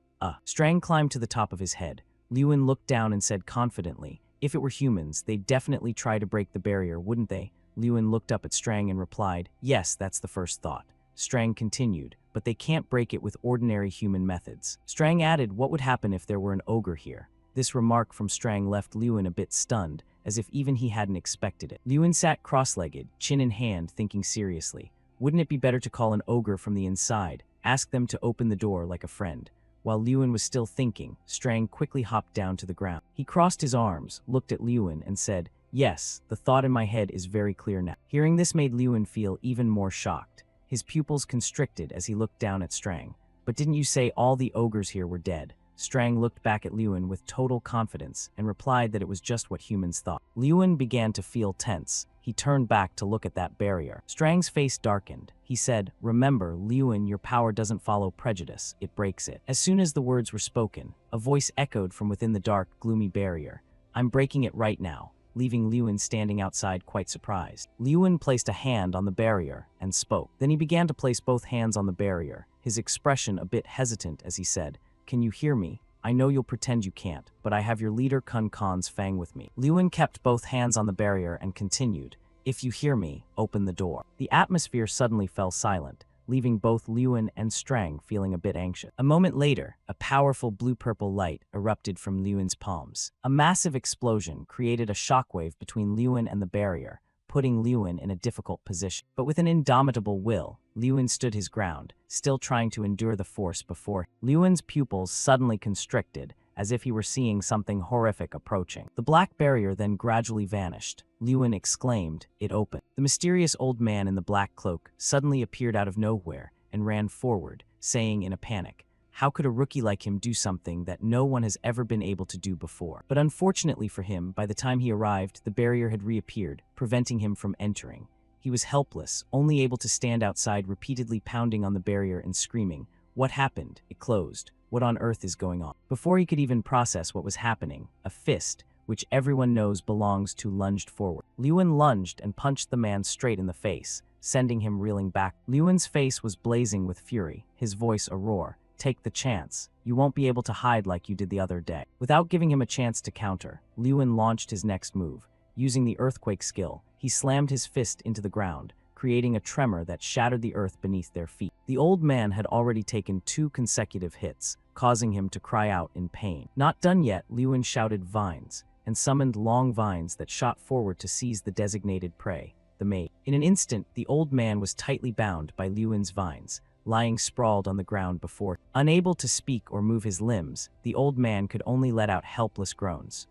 Strang climbed to the top of his head. Lewin looked down and said confidently, "If it were humans, they'd definitely try to break the barrier, wouldn't they?" Lewin looked up at Strang and replied, "Yes, that's the first thought." Strang continued, "But they can't break it with ordinary human methods." Strang added, "What would happen if there were an ogre here?" This remark from Strang left Lewin a bit stunned, as if even he hadn't expected it. Lewin sat cross-legged, chin in hand, thinking seriously. Wouldn't it be better to call an ogre from the inside, ask them to open the door like a friend? While Lewin was still thinking, Strang quickly hopped down to the ground. He crossed his arms, looked at Lewin, and said, "Yes, the thought in my head is very clear now." Hearing this made Lewin feel even more shocked. His pupils constricted as he looked down at Strang. "But didn't you say all the ogres here were dead?" Strang looked back at Lewin with total confidence and replied that it was just what humans thought. Lewin began to feel tense. He turned back to look at that barrier. Strang's face darkened. He said, "Remember, Lewin, your power doesn't follow prejudice, it breaks it." As soon as the words were spoken, a voice echoed from within the dark, gloomy barrier. "I'm breaking it right now," leaving Lewin standing outside quite surprised. Lewin placed a hand on the barrier and spoke. Then he began to place both hands on the barrier, his expression a bit hesitant as he said, "Can you hear me? I know you'll pretend you can't, but I have your leader Kun Khan's Fang with me." Lewin kept both hands on the barrier and continued, "If you hear me, open the door." The atmosphere suddenly fell silent, leaving both Lewin and Strang feeling a bit anxious. A moment later, a powerful blue-purple light erupted from Lewin's palms. A massive explosion created a shockwave between Lewin and the barrier, putting Lewin in a difficult position. But with an indomitable will, Lewin stood his ground, still trying to endure the force before him. Lewin's pupils suddenly constricted, as if he were seeing something horrific approaching. The black barrier then gradually vanished. Lewin exclaimed, "It opened." The mysterious old man in the black cloak suddenly appeared out of nowhere and ran forward, saying in a panic, "How could a rookie like him do something that no one has ever been able to do before?" But unfortunately for him, by the time he arrived, the barrier had reappeared, preventing him from entering. He was helpless, only able to stand outside, repeatedly pounding on the barrier and screaming, "What happened? It closed. What on earth is going on?" Before he could even process what was happening, a fist, which everyone knows belongs to, lunged forward. Lewin lunged and punched the man straight in the face, sending him reeling back. Lewin's face was blazing with fury, his voice a roar. "Take the chance. You won't be able to hide like you did the other day." Without giving him a chance to counter, Lewin launched his next move. Using the earthquake skill, he slammed his fist into the ground, creating a tremor that shattered the earth beneath their feet. The old man had already taken 2 consecutive hits, causing him to cry out in pain. Not done yet, Lewin shouted "Vines," and summoned long vines that shot forward to seize the designated prey, the Mage. In an instant, the old man was tightly bound by Lewin's vines, lying sprawled on the ground before him. Unable to speak or move his limbs, the old man could only let out helpless groans.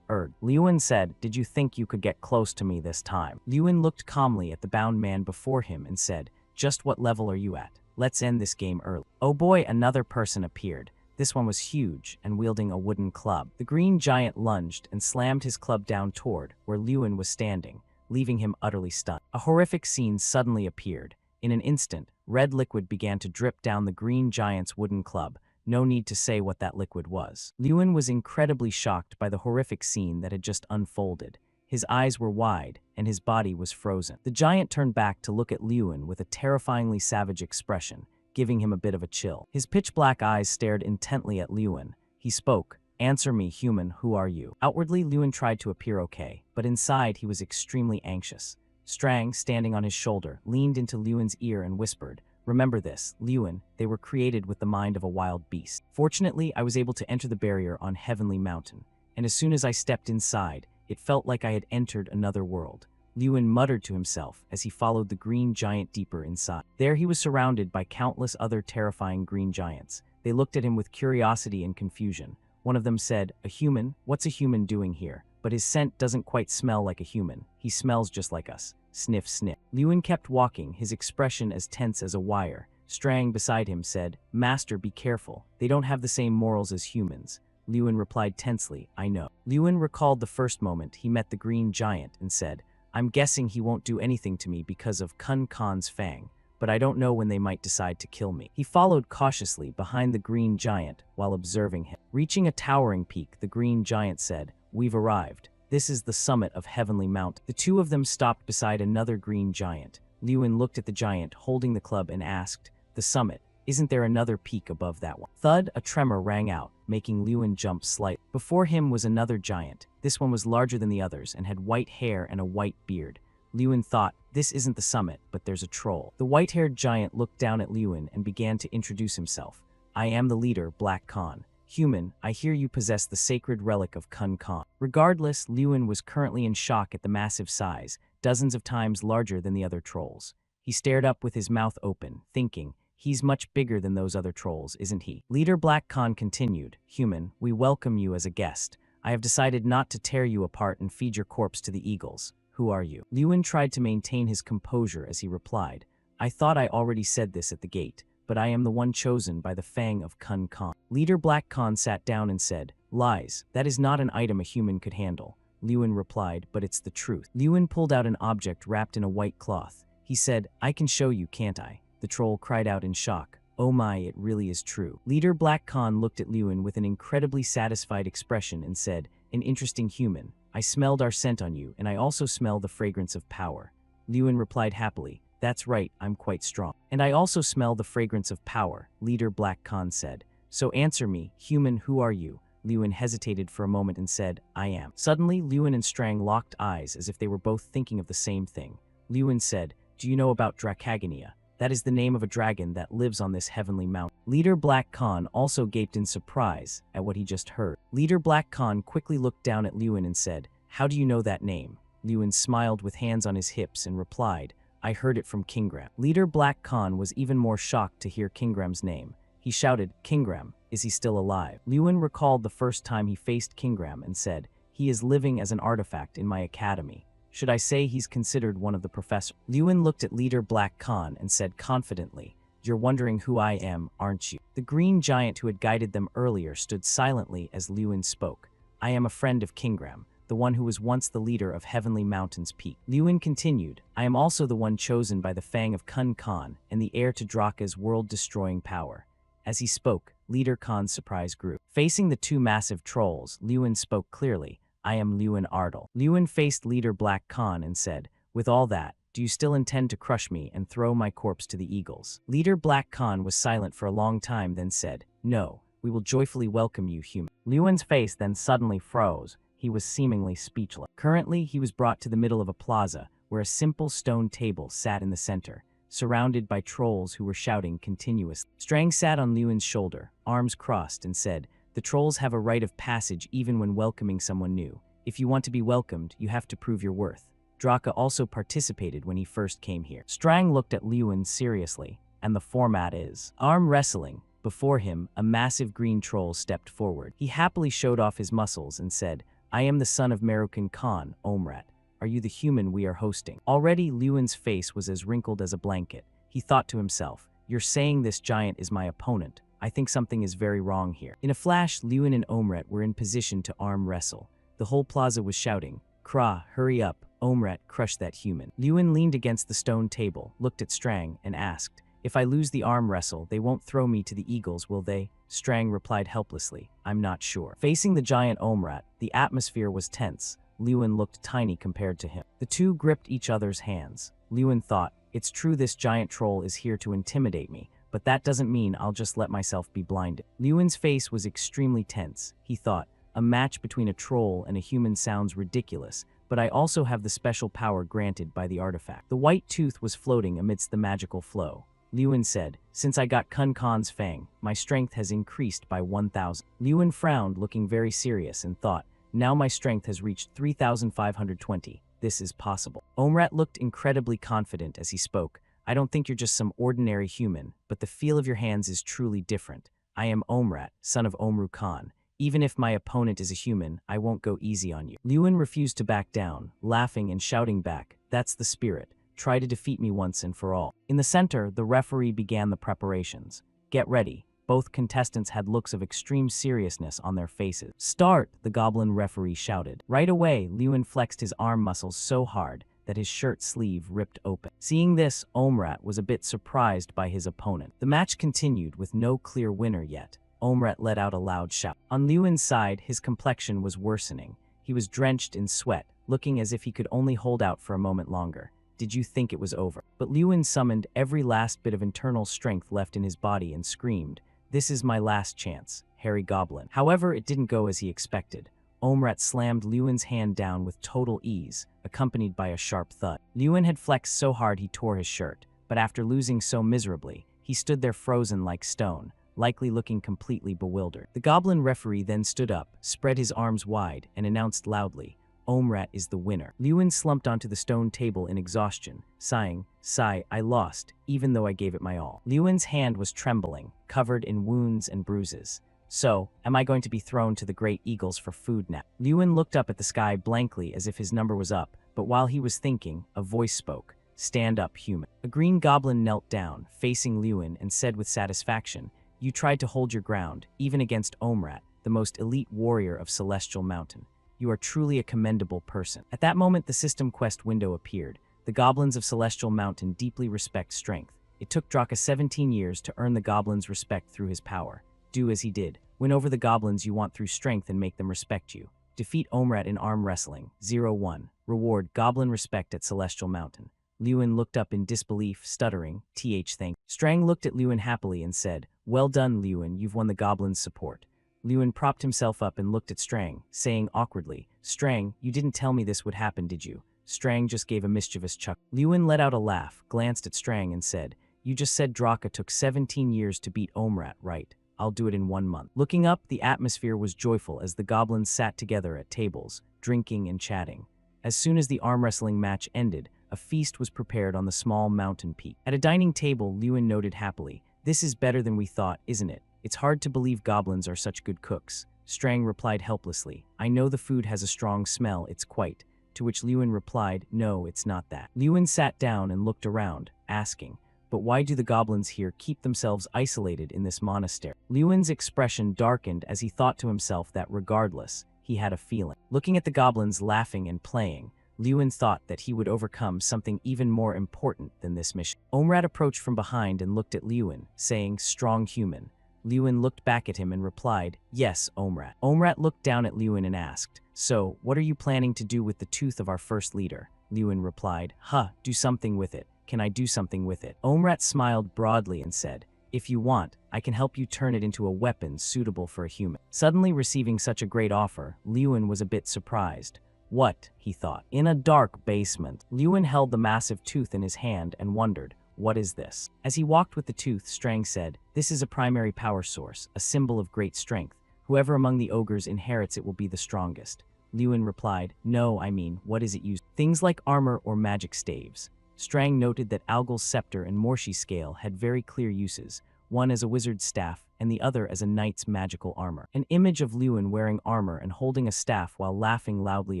Lewin said, "Did you think you could get close to me this time?" Lewin looked calmly at the bound man before him and said, "Just what level are you at? Let's end this game early." Oh boy, another person appeared. This one was huge and wielding a wooden club. The green giant lunged and slammed his club down toward where Lewin was standing, leaving him utterly stunned. A horrific scene suddenly appeared. In an instant, red liquid began to drip down the green giant's wooden club. No need to say what that liquid was. Lewin was incredibly shocked by the horrific scene that had just unfolded. His eyes were wide, and his body was frozen. The giant turned back to look at Lewin with a terrifyingly savage expression, giving him a bit of a chill. His pitch-black eyes stared intently at Lewin. He spoke, "Answer me, human, who are you?" Outwardly, Lewin tried to appear okay, but inside he was extremely anxious. Strang, standing on his shoulder, leaned into Lewin's ear and whispered, "Remember this, Lewin, they were created with the mind of a wild beast. Fortunately, I was able to enter the barrier on Heavenly Mountain, and as soon as I stepped inside, it felt like I had entered another world." Lewin muttered to himself as he followed the green giant deeper inside. There he was surrounded by countless other terrifying green giants. They looked at him with curiosity and confusion. One of them said, "A human? What's a human doing here? But his scent doesn't quite smell like a human. He smells just like us." Sniff, sniff. Lewin kept walking, his expression as tense as a wire. Strang beside him said, Master, be careful. They don't have the same morals as humans. Lewin replied tensely, I know. Lewin recalled the first moment he met the green giant and said, I'm guessing he won't do anything to me because of Kun Khan's fang, but I don't know when they might decide to kill me. He followed cautiously behind the green giant while observing him. Reaching a towering peak, the green giant said, We've arrived. This is the summit of Heavenly Mountain. The two of them stopped beside another green giant. Lewin looked at the giant holding the club and asked, The summit, isn't there another peak above that one? Thud, a tremor rang out, making Lewin jump slightly. Before him was another giant. This one was larger than the others and had white hair and a white beard. Lewin thought, this isn't the summit, but there's a troll. The white-haired giant looked down at Lewin and began to introduce himself. I am the leader, Black Khan. Human, I hear you possess the sacred relic of Kun Khan. Regardless, Lewin was currently in shock at the massive size, dozens of times larger than the other trolls. He stared up with his mouth open, thinking, he's much bigger than those other trolls, isn't he? Leader Black Khan continued, Human, we welcome you as a guest. I have decided not to tear you apart and feed your corpse to the eagles. Who are you? Lewin tried to maintain his composure as he replied, I thought I already said this at the gate, but I am the one chosen by the fang of Kun Khan. Leader Black Khan sat down and said, Lies, that is not an item a human could handle. Lewin replied, but it's the truth. Lewin pulled out an object wrapped in a white cloth. He said, I can show you, can't I? The troll cried out in shock. Oh my, it really is true. Leader Black Khan looked at Lewin with an incredibly satisfied expression and said, An interesting human. I smelled our scent on you, and I also smell the fragrance of power. Lewin replied happily, That's right, I'm quite strong. And I also smell the fragrance of power, Leader Black Khan said. So answer me, human, who are you? Lewin hesitated for a moment and said, I am. Suddenly, Lewin and Strang locked eyes as if they were both thinking of the same thing. Lewin said, Do you know about Drakagania? That is the name of a dragon that lives on this heavenly mountain. Leader Black Khan also gaped in surprise at what he just heard. Leader Black Khan quickly looked down at Lewin and said, How do you know that name? Lewin smiled with hands on his hips and replied, I heard it from Kingram. Leader Black Khan was even more shocked to hear Kingram's name. He shouted, Kingram, is he still alive? Lewin recalled the first time he faced Kingram and said, He is living as an artifact in my academy. Should I say he's considered one of the professors? Lewin looked at Leader Black Khan and said confidently, You're wondering who I am, aren't you? The green giant who had guided them earlier stood silently as Lewin spoke. I am a friend of Kingram, the one who was once the leader of Heavenly Mountain's peak. Lewin continued, I am also the one chosen by the fang of Kun Khan and the heir to Draka's world-destroying power. As he spoke, Leader Khan's surprise grew. Facing the two massive trolls, Lewin spoke clearly, I am Lewin Ardal. Lewin faced Leader Black Khan and said, With all that, do you still intend to crush me and throw my corpse to the eagles? Leader Black Khan was silent for a long time, then said, No, we will joyfully welcome you, human. Lewin's face then suddenly froze. He was seemingly speechless. Currently, he was brought to the middle of a plaza, where a simple stone table sat in the center, surrounded by trolls who were shouting continuously. Strang sat on Lewin's shoulder, arms crossed, and said, The trolls have a rite of passage even when welcoming someone new. If you want to be welcomed, you have to prove your worth. Draka also participated when he first came here. Strang looked at Lewin seriously, and the format is arm wrestling. Before him, a massive green troll stepped forward. He happily showed off his muscles and said, I am the son of Merukan Khan, Omrat. Are you the human we are hosting? Already, Lewin's face was as wrinkled as a blanket. He thought to himself, You're saying this giant is my opponent. I think something is very wrong here. In a flash, Lewin and Omrat were in position to arm wrestle. The whole plaza was shouting, Kra, hurry up, Omrat, crush that human. Lewin leaned against the stone table, looked at Strang, and asked, If I lose the arm wrestle, they won't throw me to the eagles, will they? Strang replied helplessly, I'm not sure. Facing the giant Omrat, the atmosphere was tense. Lewin looked tiny compared to him. The two gripped each other's hands. Lewin thought, It's true this giant troll is here to intimidate me, but that doesn't mean I'll just let myself be blinded. Lewin's face was extremely tense. He thought, A match between a troll and a human sounds ridiculous, but I also have the special power granted by the artifact. The white tooth was floating amidst the magical flow. Lewin said, Since I got Kun Khan's fang, my strength has increased by 1,000. Lewin frowned, looking very serious, and thought, Now my strength has reached 3,520. This is possible. Omrat looked incredibly confident as he spoke. I don't think you're just some ordinary human, but the feel of your hands is truly different. I am Omrat, son of Omru Khan. Even if my opponent is a human, I won't go easy on you. Lewin refused to back down, laughing and shouting back, "That's the spirit. Try to defeat me once and for all." In the center, the referee began the preparations. "Get ready." Both contestants had looks of extreme seriousness on their faces. "Start!" the goblin referee shouted. Right away, Lewin flexed his arm muscles so hard that his shirt sleeve ripped open. Seeing this, Omrat was a bit surprised by his opponent. The match continued with no clear winner yet. Omrat let out a loud shout. On Lewin's side, his complexion was worsening. He was drenched in sweat, looking as if he could only hold out for a moment longer. Did you think it was over? But Lewin summoned every last bit of internal strength left in his body and screamed, "This is my last chance, Hairy Goblin." However, it didn't go as he expected. Omrat slammed Lewin's hand down with total ease, accompanied by a sharp thud. Lewin had flexed so hard he tore his shirt, but after losing so miserably, he stood there frozen like stone, likely looking completely bewildered. The goblin referee then stood up, spread his arms wide, and announced loudly, "Omrat is the winner." Lewin slumped onto the stone table in exhaustion, sighing, "Sigh, I lost, even though I gave it my all." Lewin's hand was trembling, covered in wounds and bruises. "So, am I going to be thrown to the great eagles for food now?" Lewin looked up at the sky blankly as if his number was up, but while he was thinking, a voice spoke, "Stand up, human." A green goblin knelt down, facing Lewin, and said with satisfaction, "You tried to hold your ground, even against Omrat, the most elite warrior of Celestial Mountain. You are truly a commendable person." At that moment, the system quest window appeared. The goblins of Celestial Mountain deeply respect strength. It took Draka 17 years to earn the goblins' respect through his power. Do as he did. Win over the goblins you want through strength and make them respect you. Defeat Omrat in arm wrestling. 0-1. Reward goblin respect at Celestial Mountain. Lewin looked up in disbelief, stuttering, thank. Strang looked at Lewin happily and said, "Well done, Lewin, you've won the goblins' support." Lewin propped himself up and looked at Strang, saying awkwardly, "Strang, you didn't tell me this would happen, did you?" Strang just gave a mischievous chuckle. Lewin let out a laugh, glanced at Strang and said, "You just said Draka took 17 years to beat Omrat, right? I'll do it in 1 month." Looking up, the atmosphere was joyful as the goblins sat together at tables, drinking and chatting. As soon as the arm wrestling match ended, a feast was prepared on the small mountain peak. At a dining table, Lewin noted happily, "This is better than we thought, isn't it? It's hard to believe goblins are such good cooks." Strang replied helplessly, "I know the food has a strong smell, it's quite." To which Lewin replied, "No, it's not that." Lewin sat down and looked around, asking, "But why do the goblins here keep themselves isolated in this monastery?" Lewin's expression darkened as he thought to himself that regardless, he had a feeling. Looking at the goblins laughing and playing, Lewin thought that he would overcome something even more important than this mission. Omrat approached from behind and looked at Lewin, saying, "Strong human." Lewin looked back at him and replied, "Yes, Omrat." Omrat looked down at Lewin and asked, "So, what are you planning to do with the tooth of our first leader?" Lewin replied, Do something with it. Can I do something with it?" Omrat smiled broadly and said, "If you want, I can help you turn it into a weapon suitable for a human." Suddenly receiving such a great offer, Lewin was a bit surprised. What, he thought. In a dark basement, Lewin held the massive tooth in his hand and wondered, what is this? As he walked with the tooth, Strang said, "This is a primary power source, a symbol of great strength. Whoever among the ogres inherits it will be the strongest." Lewin replied, "No, I mean, what is it used? Things like armor or magic staves." Strang noted that Algal's scepter and Morshi's scale had very clear uses, one as a wizard's staff and the other as a knight's magical armor. An image of Lewin wearing armor and holding a staff while laughing loudly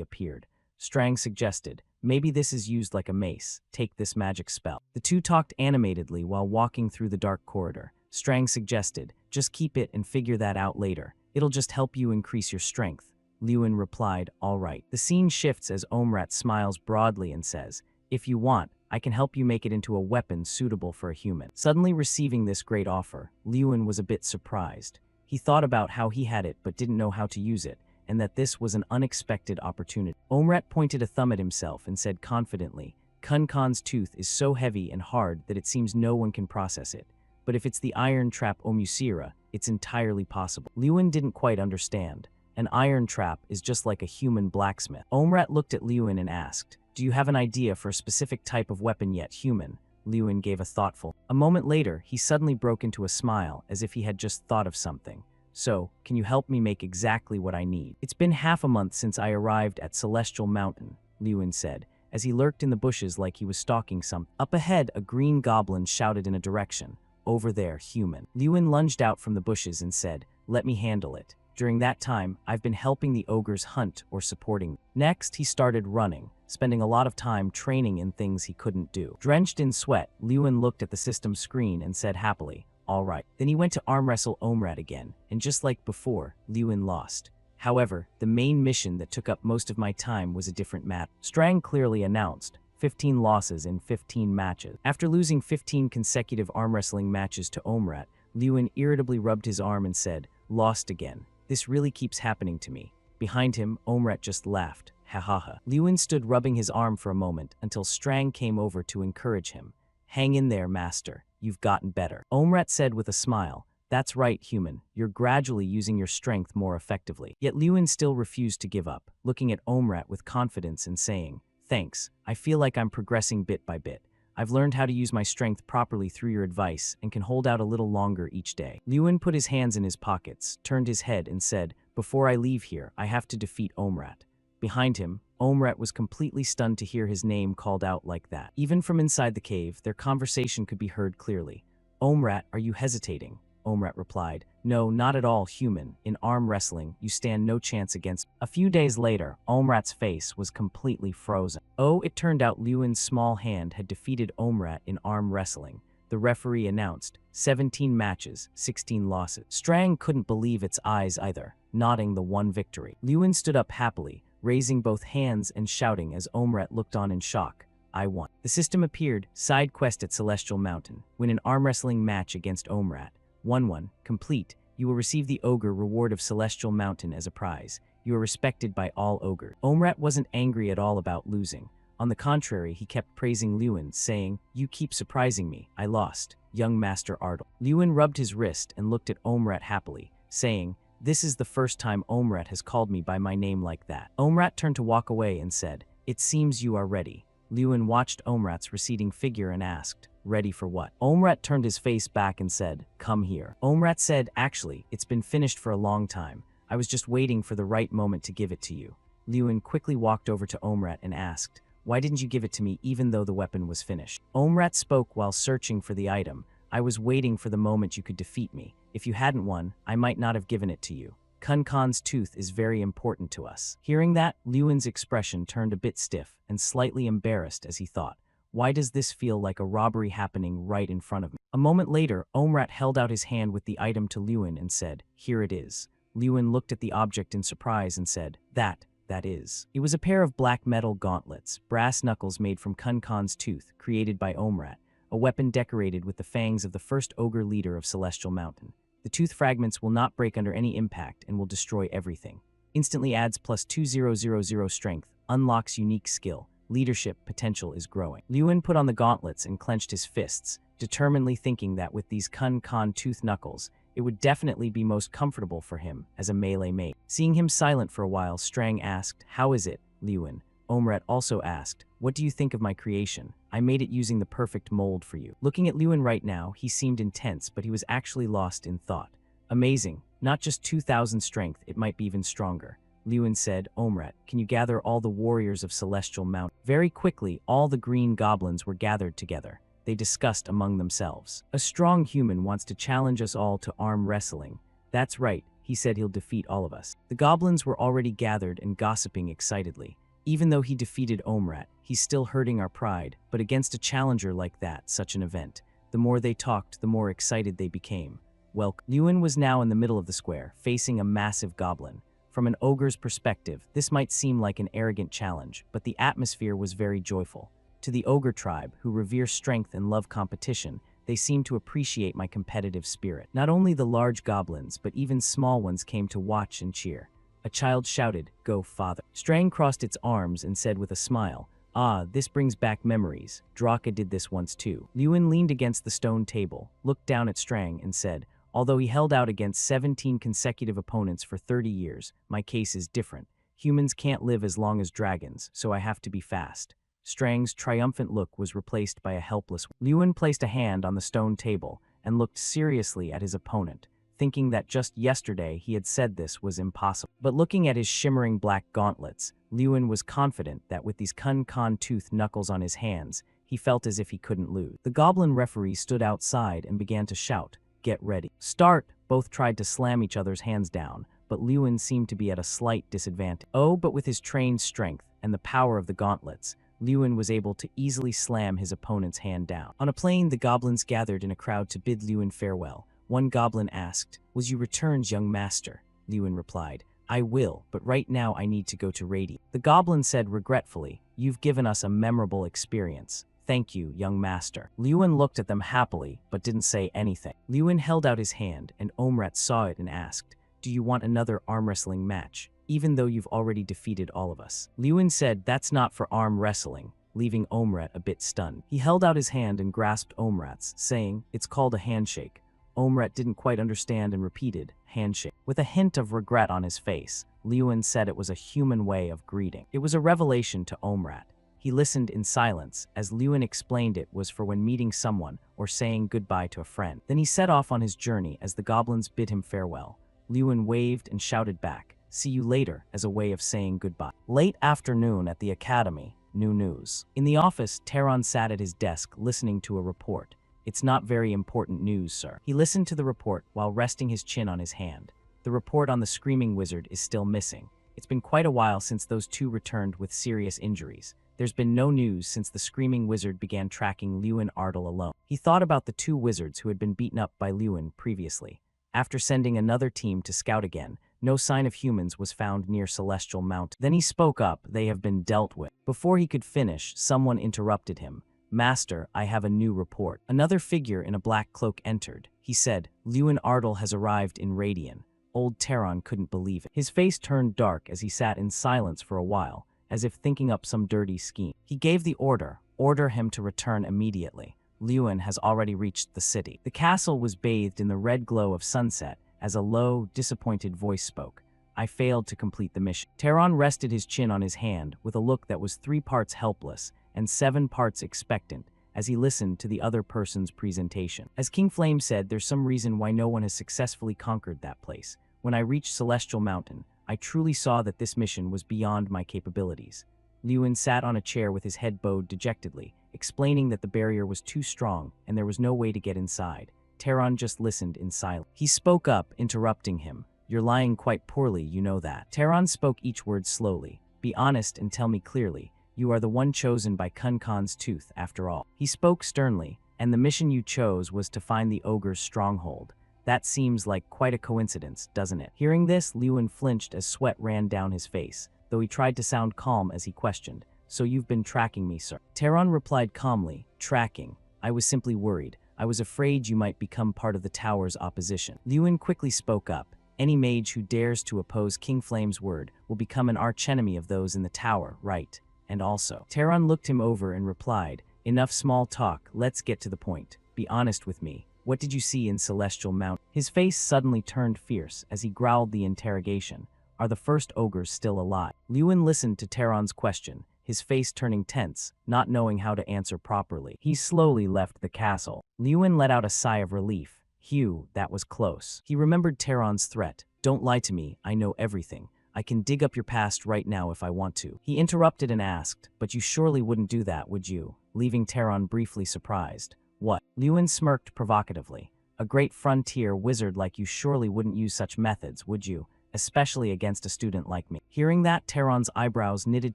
appeared. Strang suggested, "Maybe this is used like a mace. Take this magic spell." The two talked animatedly while walking through the dark corridor. Strang suggested, "Just keep it and figure that out later. It'll just help you increase your strength." Lewin replied, "All right." The scene shifts as Omrat smiles broadly and says, "If you want, I can help you make it into a weapon suitable for a human." Suddenly receiving this great offer, Lewin was a bit surprised. He thought about how he had it but didn't know how to use it, and that this was an unexpected opportunity. Omrat pointed a thumb at himself and said confidently, "Kun Khan's tooth is so heavy and hard that it seems no one can process it. But if it's the iron trap Omusira, it's entirely possible." Lewin didn't quite understand. An iron trap is just like a human blacksmith. Omrat looked at Lewin and asked, "Do you have an idea for a specific type of weapon yet, human?" Lewin gave a thoughtful. A moment later, he suddenly broke into a smile as if he had just thought of something. "So, can you help me make exactly what I need?" "It's been half a month since I arrived at Celestial Mountain," Lewin said, as he lurked in the bushes like he was stalking something. Up ahead, a green goblin shouted in a direction, "Over there, human." Lewin lunged out from the bushes and said, "Let me handle it." During that time, I've been helping the ogres hunt or supporting. Next, he started running, spending a lot of time training in things he couldn't do. Drenched in sweat, Lewin looked at the system screen and said happily, "All right." Then he went to arm wrestle Omrat again, and just like before, Lewin lost. However, the main mission that took up most of my time was a different matter. Strang clearly announced 15 losses in 15 matches. After losing 15 consecutive arm wrestling matches to Omrat, Lewin irritably rubbed his arm and said, "Lost again. This really keeps happening to me." Behind him, Omrat just laughed. Ha ha ha. Lewin stood rubbing his arm for a moment until Strang came over to encourage him. "Hang in there, master. You've gotten better." Omrat said with a smile, "That's right, human. You're gradually using your strength more effectively." Yet Lewin still refused to give up, looking at Omrat with confidence and saying, "Thanks. I feel like I'm progressing bit by bit. I've learned how to use my strength properly through your advice and can hold out a little longer each day." Lewin put his hands in his pockets, turned his head and said, "Before I leave here, I have to defeat Omrat." Behind him, Omrat was completely stunned to hear his name called out like that. Even from inside the cave, their conversation could be heard clearly. "Omrat, are you hesitating?" Omrat replied, "No, not at all, human. In arm wrestling, you stand no chance against." A few days later, Omrat's face was completely frozen. Oh, it turned out Lewin's small hand had defeated Omrat in arm wrestling. The referee announced, 17 matches, 16 losses. Strang couldn't believe its eyes either, nodding the one victory. Lewin stood up happily, raising both hands and shouting as Omrat looked on in shock. "I won." The system appeared, side quest at Celestial Mountain. Win an arm wrestling match against Omrat. 1-1, complete. You will receive the ogre reward of Celestial Mountain as a prize. You are respected by all ogres. Omrat wasn't angry at all about losing. On the contrary, he kept praising Lewin, saying, "You keep surprising me. I lost, young Master Ardle." Lewin rubbed his wrist and looked at Omrat happily, saying, "This is the first time Omrat has called me by my name like that." Omrat turned to walk away and said, "It seems you are ready." Lewin watched Omrat's receding figure and asked, "Ready for what?" Omrat turned his face back and said, "Come here." Omrat said, "Actually, it's been finished for a long time. I was just waiting for the right moment to give it to you." Lewin quickly walked over to Omrat and asked, "Why didn't you give it to me even though the weapon was finished?" Omrat spoke while searching for the item. "I was waiting for the moment you could defeat me. If you hadn't won, I might not have given it to you. Kun-Kan's tooth is very important to us." Hearing that, Lewin's expression turned a bit stiff and slightly embarrassed as he thought, "Why does this feel like a robbery happening right in front of me?" A moment later, Omrat held out his hand with the item to Lewin and said, "Here it is." Lewin looked at the object in surprise and said, That is." It was a pair of black metal gauntlets, brass knuckles made from Kun-Kan's tooth, created by Omrat, a weapon decorated with the fangs of the first ogre leader of Celestial Mountain. The tooth fragments will not break under any impact and will destroy everything. Instantly adds plus 2000 strength, unlocks unique skill. Leadership potential is growing. Lewin put on the gauntlets and clenched his fists, determinedly thinking that with these Kun-Kan tooth knuckles, it would definitely be most comfortable for him as a melee mate. Seeing him silent for a while, Strang asked, "How is it, Lewin?" Omrat also asked, "What do you think of my creation? I made it using the perfect mold for you." Looking at Lewin right now, he seemed intense, but he was actually lost in thought. "Amazing. Not just 2000 strength, it might be even stronger." Lewin said, "Omrat, can you gather all the warriors of Celestial Mountain?" Very quickly, all the green goblins were gathered together. They discussed among themselves. "A strong human wants to challenge us all to arm wrestling." "That's right, he said he'll defeat all of us." The goblins were already gathered and gossiping excitedly. "Even though he defeated Omrat, he's still hurting our pride, but against a challenger like that, such an event." The more they talked, the more excited they became. Well, Lewin was now in the middle of the square, facing a massive goblin. From an ogre's perspective, this might seem like an arrogant challenge, but the atmosphere was very joyful. To the ogre tribe, who revere strength and love competition, they seemed to appreciate my competitive spirit. Not only the large goblins, but even small ones came to watch and cheer. A child shouted, "Go, father." Strang crossed its arms and said with a smile, "Ah, this brings back memories. Draka did this once too." Lewin leaned against the stone table, looked down at Strang and said, "Although he held out against 17 consecutive opponents for 30 years, my case is different. Humans can't live as long as dragons, so I have to be fast." Strang's triumphant look was replaced by a helpless one. Lewin placed a hand on the stone table and looked seriously at his opponent, thinking that just yesterday he had said this was impossible. But looking at his shimmering black gauntlets, Lewin was confident that with these Kun-Kan tooth knuckles on his hands, he felt as if he couldn't lose. The goblin referee stood outside and began to shout, "Get ready. Start!" Both tried to slam each other's hands down, but Lewin seemed to be at a slight disadvantage. Oh, but with his trained strength and the power of the gauntlets, Lewin was able to easily slam his opponent's hand down. On a plain, the goblins gathered in a crowd to bid Lewin farewell. One goblin asked, "Was you returned, young master?" Lewin replied, "I will, but right now I need to go to Radiant." The goblin said regretfully, "You've given us a memorable experience. Thank you, young master." Lewin looked at them happily, but didn't say anything. Lewin held out his hand, and Omrat saw it and asked, "Do you want another arm wrestling match, even though you've already defeated all of us?" Lewin said, "That's not for arm wrestling," leaving Omrat a bit stunned. He held out his hand and grasped Omrat's, saying, "It's called a handshake." Omrat didn't quite understand and repeated, "Handshake." With a hint of regret on his face, Lewin said it was a human way of greeting. It was a revelation to Omrat. He listened in silence as Lewin explained it was for when meeting someone or saying goodbye to a friend. Then he set off on his journey as the goblins bid him farewell. Lewin waved and shouted back, "See you later," as a way of saying goodbye. Late afternoon at the academy, new news. In the office, Taron sat at his desk listening to a report. "It's not very important news, sir." He listened to the report while resting his chin on his hand. The report on the Screaming Wizard is still missing. It's been quite a while since those two returned with serious injuries. There's been no news since the Screaming Wizard began tracking Lewin Ardle alone. He thought about the two wizards who had been beaten up by Lewin previously. After sending another team to scout again, no sign of humans was found near Celestial Mountain. Then he spoke up, "They have been dealt with." Before he could finish, someone interrupted him. "Master, I have a new report." Another figure in a black cloak entered. He said, "Lewin Ardle has arrived in Radiant." Old Taron couldn't believe it. His face turned dark as he sat in silence for a while, as if thinking up some dirty scheme. He gave the order him to return immediately. Lewin has already reached the city. The castle was bathed in the red glow of sunset as a low, disappointed voice spoke. "I failed to complete the mission." Taron rested his chin on his hand with a look that was 3 parts helpless and 7 parts expectant as he listened to the other person's presentation. As King Flame said, "There's some reason why no one has successfully conquered that place. When I reached Celestial Mountain, I truly saw that this mission was beyond my capabilities." Lewin sat on a chair with his head bowed dejectedly, explaining that the barrier was too strong and there was no way to get inside. Taron just listened in silence. He spoke up, interrupting him. "You're lying quite poorly, you know that." Taron spoke each word slowly. "Be honest and tell me clearly. You are the one chosen by Kun Khan's tooth, after all." He spoke sternly, "And the mission you chose was to find the ogre's stronghold. That seems like quite a coincidence, doesn't it?" Hearing this, Lewin flinched as sweat ran down his face, though he tried to sound calm as he questioned, "So you've been tracking me, sir?" Taron replied calmly, "Tracking? I was simply worried. I was afraid you might become part of the tower's opposition." Lewin quickly spoke up. "Any mage who dares to oppose King Flame's word will become an archenemy of those in the tower, right? And also." Taron looked him over and replied, "Enough small talk, let's get to the point. Be honest with me. What did you see in Celestial Mountain?" His face suddenly turned fierce as he growled the interrogation. "Are the first ogres still alive?" Lewin listened to Taron's question, his face turning tense, not knowing how to answer properly. He slowly left the castle. Lewin let out a sigh of relief. "Phew, that was close." He remembered Taron's threat. "Don't lie to me, I know everything. I can dig up your past right now if I want to." He interrupted and asked, "But you surely wouldn't do that, would you?" leaving Taron briefly surprised. "What?" Lewin smirked provocatively. "A great frontier wizard like you surely wouldn't use such methods, would you? Especially against a student like me." Hearing that, Taron's eyebrows knitted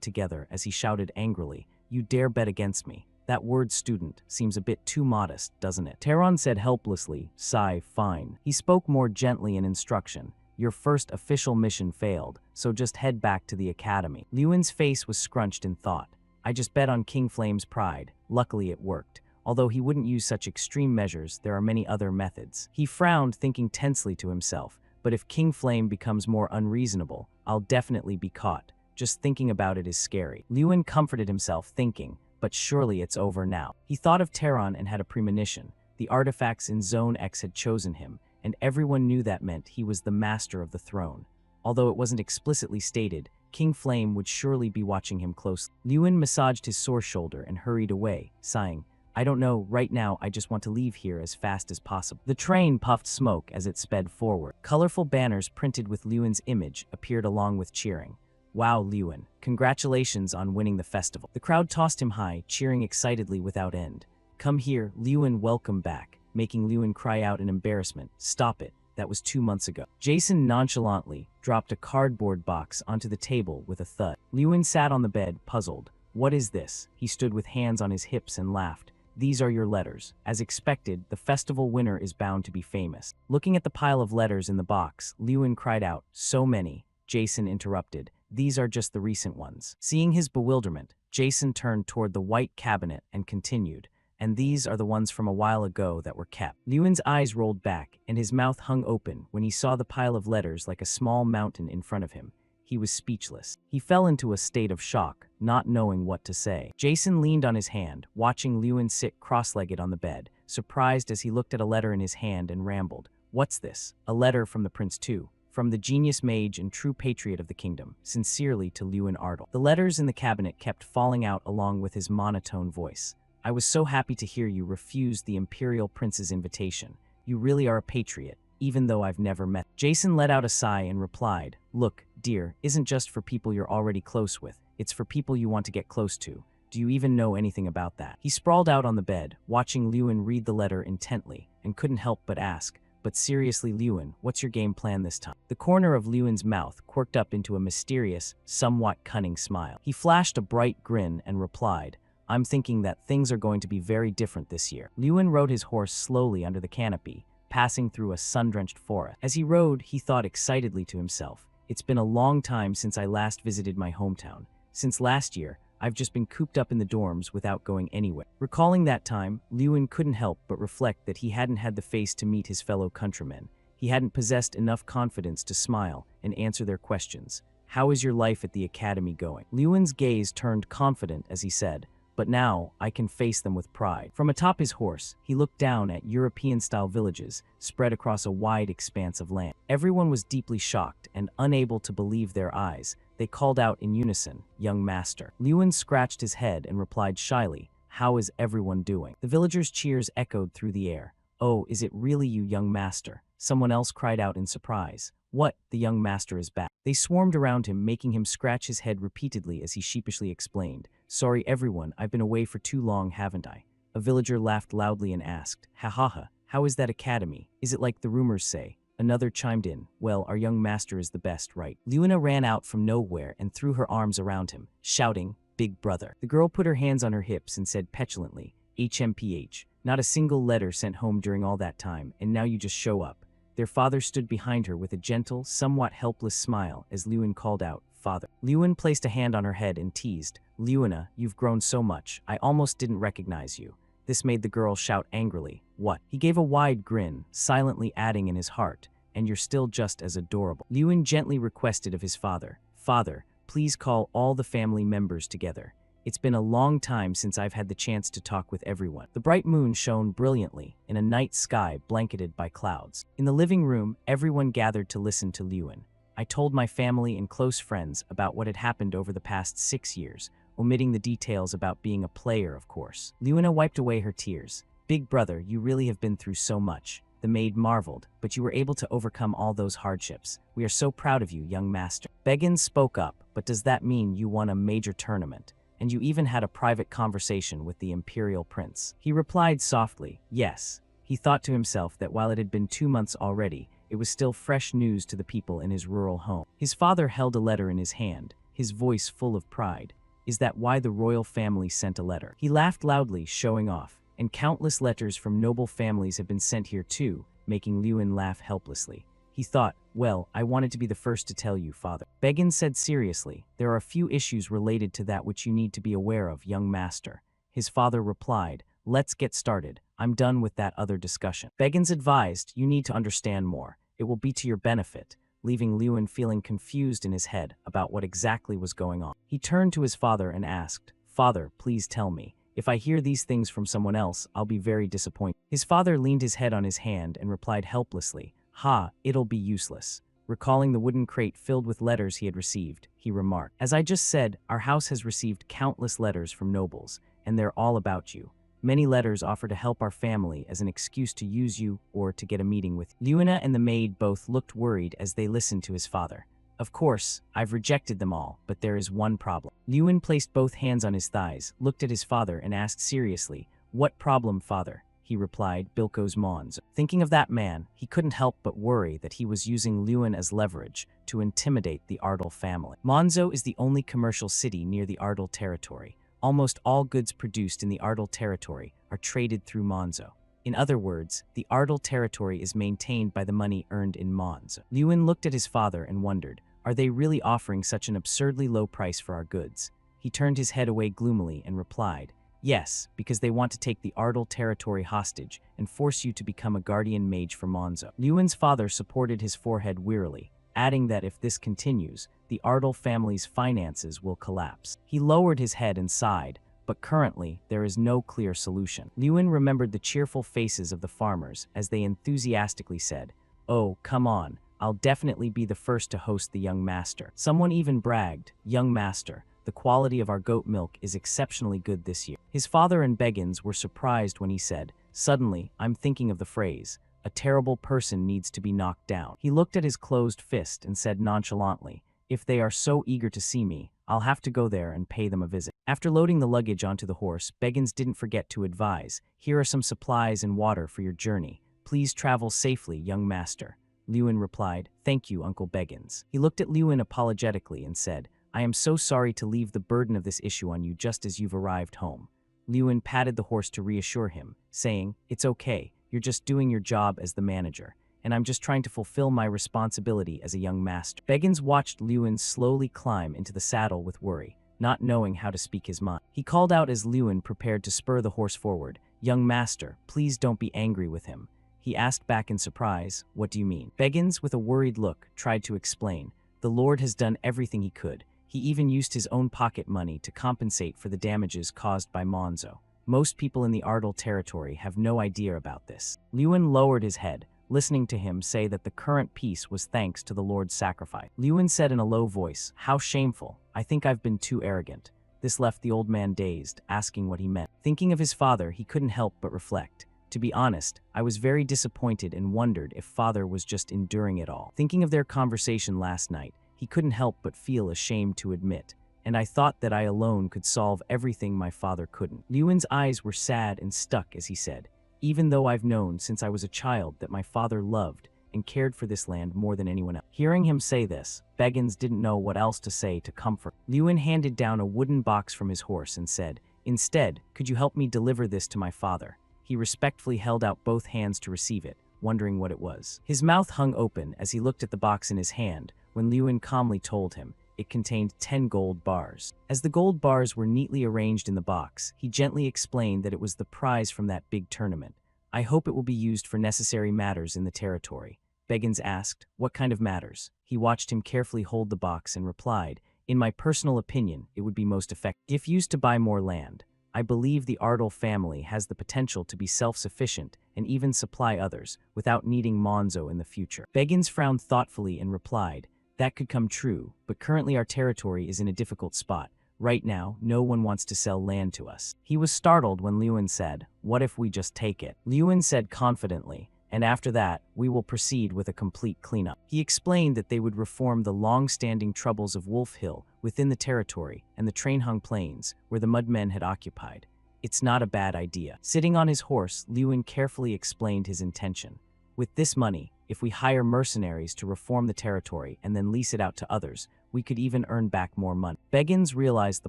together as he shouted angrily, "You dare bet against me? That word student seems a bit too modest, doesn't it?" Taron said helplessly, "Sigh, fine." He spoke more gently in instruction. "Your first official mission failed, so just head back to the academy." Lewin's face was scrunched in thought. "I just bet on King Flame's pride. Luckily it worked. Although he wouldn't use such extreme measures, there are many other methods." He frowned, thinking tensely to himself, "But if King Flame becomes more unreasonable, I'll definitely be caught. Just thinking about it is scary." Lewin comforted himself, thinking, "But surely it's over now." He thought of Taron and had a premonition. The artifacts in Zone X had chosen him, and everyone knew that meant he was the master of the throne. Although it wasn't explicitly stated, King Flame would surely be watching him closely. Lewin massaged his sore shoulder and hurried away, sighing, "I don't know, right now I just want to leave here as fast as possible." The train puffed smoke as it sped forward. Colorful banners printed with Lewin's image appeared along with cheering. "Wow, Lewin, congratulations on winning the festival." The crowd tossed him high, cheering excitedly without end. "Come here, Lewin, welcome back," making Lewin cry out in embarrassment. "Stop it. that was 2 months ago. Jason nonchalantly dropped a cardboard box onto the table with a thud. Lewin sat on the bed, puzzled. What is this? He stood with hands on his hips and laughed. These are your letters. As expected, the festival winner is bound to be famous. Looking at the pile of letters in the box, Lewin cried out, "So many." Jason interrupted. These are just the recent ones. Seeing his bewilderment, Jason turned toward the white cabinet and continued. And these are the ones from a while ago that were kept. Lewin's eyes rolled back, and his mouth hung open when he saw the pile of letters like a small mountain in front of him. He was speechless. He fell into a state of shock, not knowing what to say. Jason leaned on his hand, watching Lewin sit cross-legged on the bed, surprised as he looked at a letter in his hand and rambled. What's this? A letter from the prince too. From the genius mage and true patriot of the kingdom, sincerely to Lewin Ardle. The letters in the cabinet kept falling out along with his monotone voice. I was so happy to hear you refuse the imperial prince's invitation. You really are a patriot, even though I've never met. Jason let out a sigh and replied, Look, dear, isn't just for people you're already close with. It's for people you want to get close to. Do you even know anything about that? He sprawled out on the bed, watching Lewin read the letter intently, and couldn't help but ask, But seriously, Lewin, what's your game plan this time? The corner of Lewin's mouth quirked up into a mysterious, somewhat cunning smile. He flashed a bright grin and replied, I'm thinking that things are going to be very different this year. Lewin rode his horse slowly under the canopy, passing through a sun-drenched forest. As he rode, he thought excitedly to himself, It's been a long time since I last visited my hometown. Since last year, I've just been cooped up in the dorms without going anywhere. Recalling that time, Lewin couldn't help but reflect that he hadn't had the face to meet his fellow countrymen. He hadn't possessed enough confidence to smile and answer their questions. How is your life at the academy going? Lewin's gaze turned confident as he said, But now, I can face them with pride. From atop his horse, he looked down at European-style villages spread across a wide expanse of land. Everyone was deeply shocked and unable to believe their eyes. They called out in unison, Young Master. Lewin scratched his head and replied shyly, How is everyone doing? The villagers' cheers echoed through the air. Oh, is it really you, Young Master? Someone else cried out in surprise. What? The young master is back. They swarmed around him, making him scratch his head repeatedly as he sheepishly explained, Sorry everyone, I've been away for too long, haven't I? A villager laughed loudly and asked, Ha ha ha, how is that academy? Is it like the rumors say? Another chimed in, Well, our young master is the best, right? Lewina ran out from nowhere and threw her arms around him, shouting, Big brother. The girl put her hands on her hips and said petulantly, HMPH, not a single letter sent home during all that time, and now you just show up. Their father stood behind her with a gentle, somewhat helpless smile as Lewin called out, Father. Lewin placed a hand on her head and teased, Lewina, you've grown so much, I almost didn't recognize you. This made the girl shout angrily, What? He gave a wide grin, silently adding in his heart, And you're still just as adorable. Lewin gently requested of his father, Father, please call all the family members together. It's been a long time since I've had the chance to talk with everyone. The bright moon shone brilliantly in a night sky blanketed by clouds. In the living room, everyone gathered to listen to Lewin. I told my family and close friends about what had happened over the past 6 years, omitting the details about being a player, of course. Lewina wiped away her tears. Big brother, you really have been through so much. The maid marveled, but you were able to overcome all those hardships. We are so proud of you, young master. Beggin spoke up, but does that mean you won a major tournament? And you even had a private conversation with the imperial prince? He replied softly, Yes. He thought to himself that while it had been 2 months already, it was still fresh news to the people in his rural home. His father held a letter in his hand, his voice full of pride. Is that why the royal family sent a letter? He laughed loudly, showing off, and countless letters from noble families have been sent here too, making Lewin laugh helplessly. He thought, Well, I wanted to be the first to tell you, Father. Beggin said seriously, There are a few issues related to that which you need to be aware of, young master. His father replied, Let's get started. I'm done with that other discussion. Beggins advised, You need to understand more. It will be to your benefit, leaving Lewin feeling confused in his head about what exactly was going on. He turned to his father and asked, Father, please tell me. If I hear these things from someone else, I'll be very disappointed. His father leaned his head on his hand and replied helplessly, Ha, it'll be useless. Recalling the wooden crate filled with letters he had received, he remarked, As I just said, our house has received countless letters from nobles, and they're all about you. Many letters offer to help our family as an excuse to use you or to get a meeting with you. Lewina and the maid both looked worried as they listened to his father. Of course, I've rejected them all, but there is one problem. Lewin placed both hands on his thighs, looked at his father and asked seriously, What problem, father? he replied, Bilko's Mons. Thinking of that man, he couldn't help but worry that he was using Lewin as leverage to intimidate the Ardal family. Monzo is the only commercial city near the Ardal territory. Almost all goods produced in the Ardal territory are traded through Monzo. In other words, the Ardal territory is maintained by the money earned in Mons. Lewin looked at his father and wondered, are they really offering such an absurdly low price for our goods? He turned his head away gloomily and replied, yes, because they want to take the Ardal territory hostage and force you to become a guardian mage for Monzo. Lewin's father supported his forehead wearily, adding that if this continues, the Ardal family's finances will collapse. He lowered his head and sighed, but currently there is no clear solution. Lewin remembered the cheerful faces of the farmers as they enthusiastically said, oh, come on, I'll definitely be the first to host the young master. Someone even bragged, young master, the quality of our goat milk is exceptionally good this year. His father and Beggins were surprised when he said, suddenly, I'm thinking of the phrase, a terrible person needs to be knocked down. He looked at his closed fist and said nonchalantly, if they are so eager to see me, I'll have to go there and pay them a visit. After loading the luggage onto the horse, Beggins didn't forget to advise, here are some supplies and water for your journey. Please travel safely, young master. Lewin replied, thank you, Uncle Beggins. He looked at Lewin apologetically and said, I am so sorry to leave the burden of this issue on you just as you've arrived home. Lewin patted the horse to reassure him, saying, it's okay, you're just doing your job as the manager, and I'm just trying to fulfill my responsibility as a young master. Beggins watched Lewin slowly climb into the saddle with worry, not knowing how to speak his mind. He called out as Lewin prepared to spur the horse forward, young master, please don't be angry with him. He asked back in surprise, what do you mean? Beggins, with a worried look, tried to explain, the Lord has done everything he could. He even used his own pocket money to compensate for the damages caused by Monzo. Most people in the Ardal territory have no idea about this. Lewin lowered his head, listening to him say that the current peace was thanks to the Lord's sacrifice. Lewin said in a low voice, how shameful. I think I've been too arrogant. This left the old man dazed, asking what he meant. Thinking of his father, he couldn't help but reflect. To be honest, I was very disappointed and wondered if father was just enduring it all. Thinking of their conversation last night, he couldn't help but feel ashamed to admit, and I thought that I alone could solve everything my father couldn't. Lewin's eyes were sad and stuck as he said, even though I've known since I was a child that my father loved and cared for this land more than anyone else. Hearing him say this, Beggins didn't know what else to say to comfort. Lewin handed down a wooden box from his horse and said, instead, could you help me deliver this to my father? He respectfully held out both hands to receive it, wondering what it was. His mouth hung open as he looked at the box in his hand, when Lewin calmly told him it contained 10 gold bars. As the gold bars were neatly arranged in the box, he gently explained that it was the prize from that big tournament. I hope it will be used for necessary matters in the territory. Beggins asked, what kind of matters? He watched him carefully hold the box and replied, in my personal opinion, it would be most effective if used to buy more land. I believe the Ardal family has the potential to be self-sufficient and even supply others without needing Monzo in the future. Beggins frowned thoughtfully and replied, that could come true, but currently our territory is in a difficult spot. Right now, no one wants to sell land to us. He was startled when Lewin said, what if we just take it? Lewin said confidently, and after that, we will proceed with a complete cleanup. He explained that they would reform the long-standing troubles of Wolf Hill within the territory and the Trainhung Plains, where the Mudmen had occupied. It's not a bad idea. Sitting on his horse, Lewin carefully explained his intention. With this money, if we hire mercenaries to reform the territory and then lease it out to others, we could even earn back more money. Beggins realized the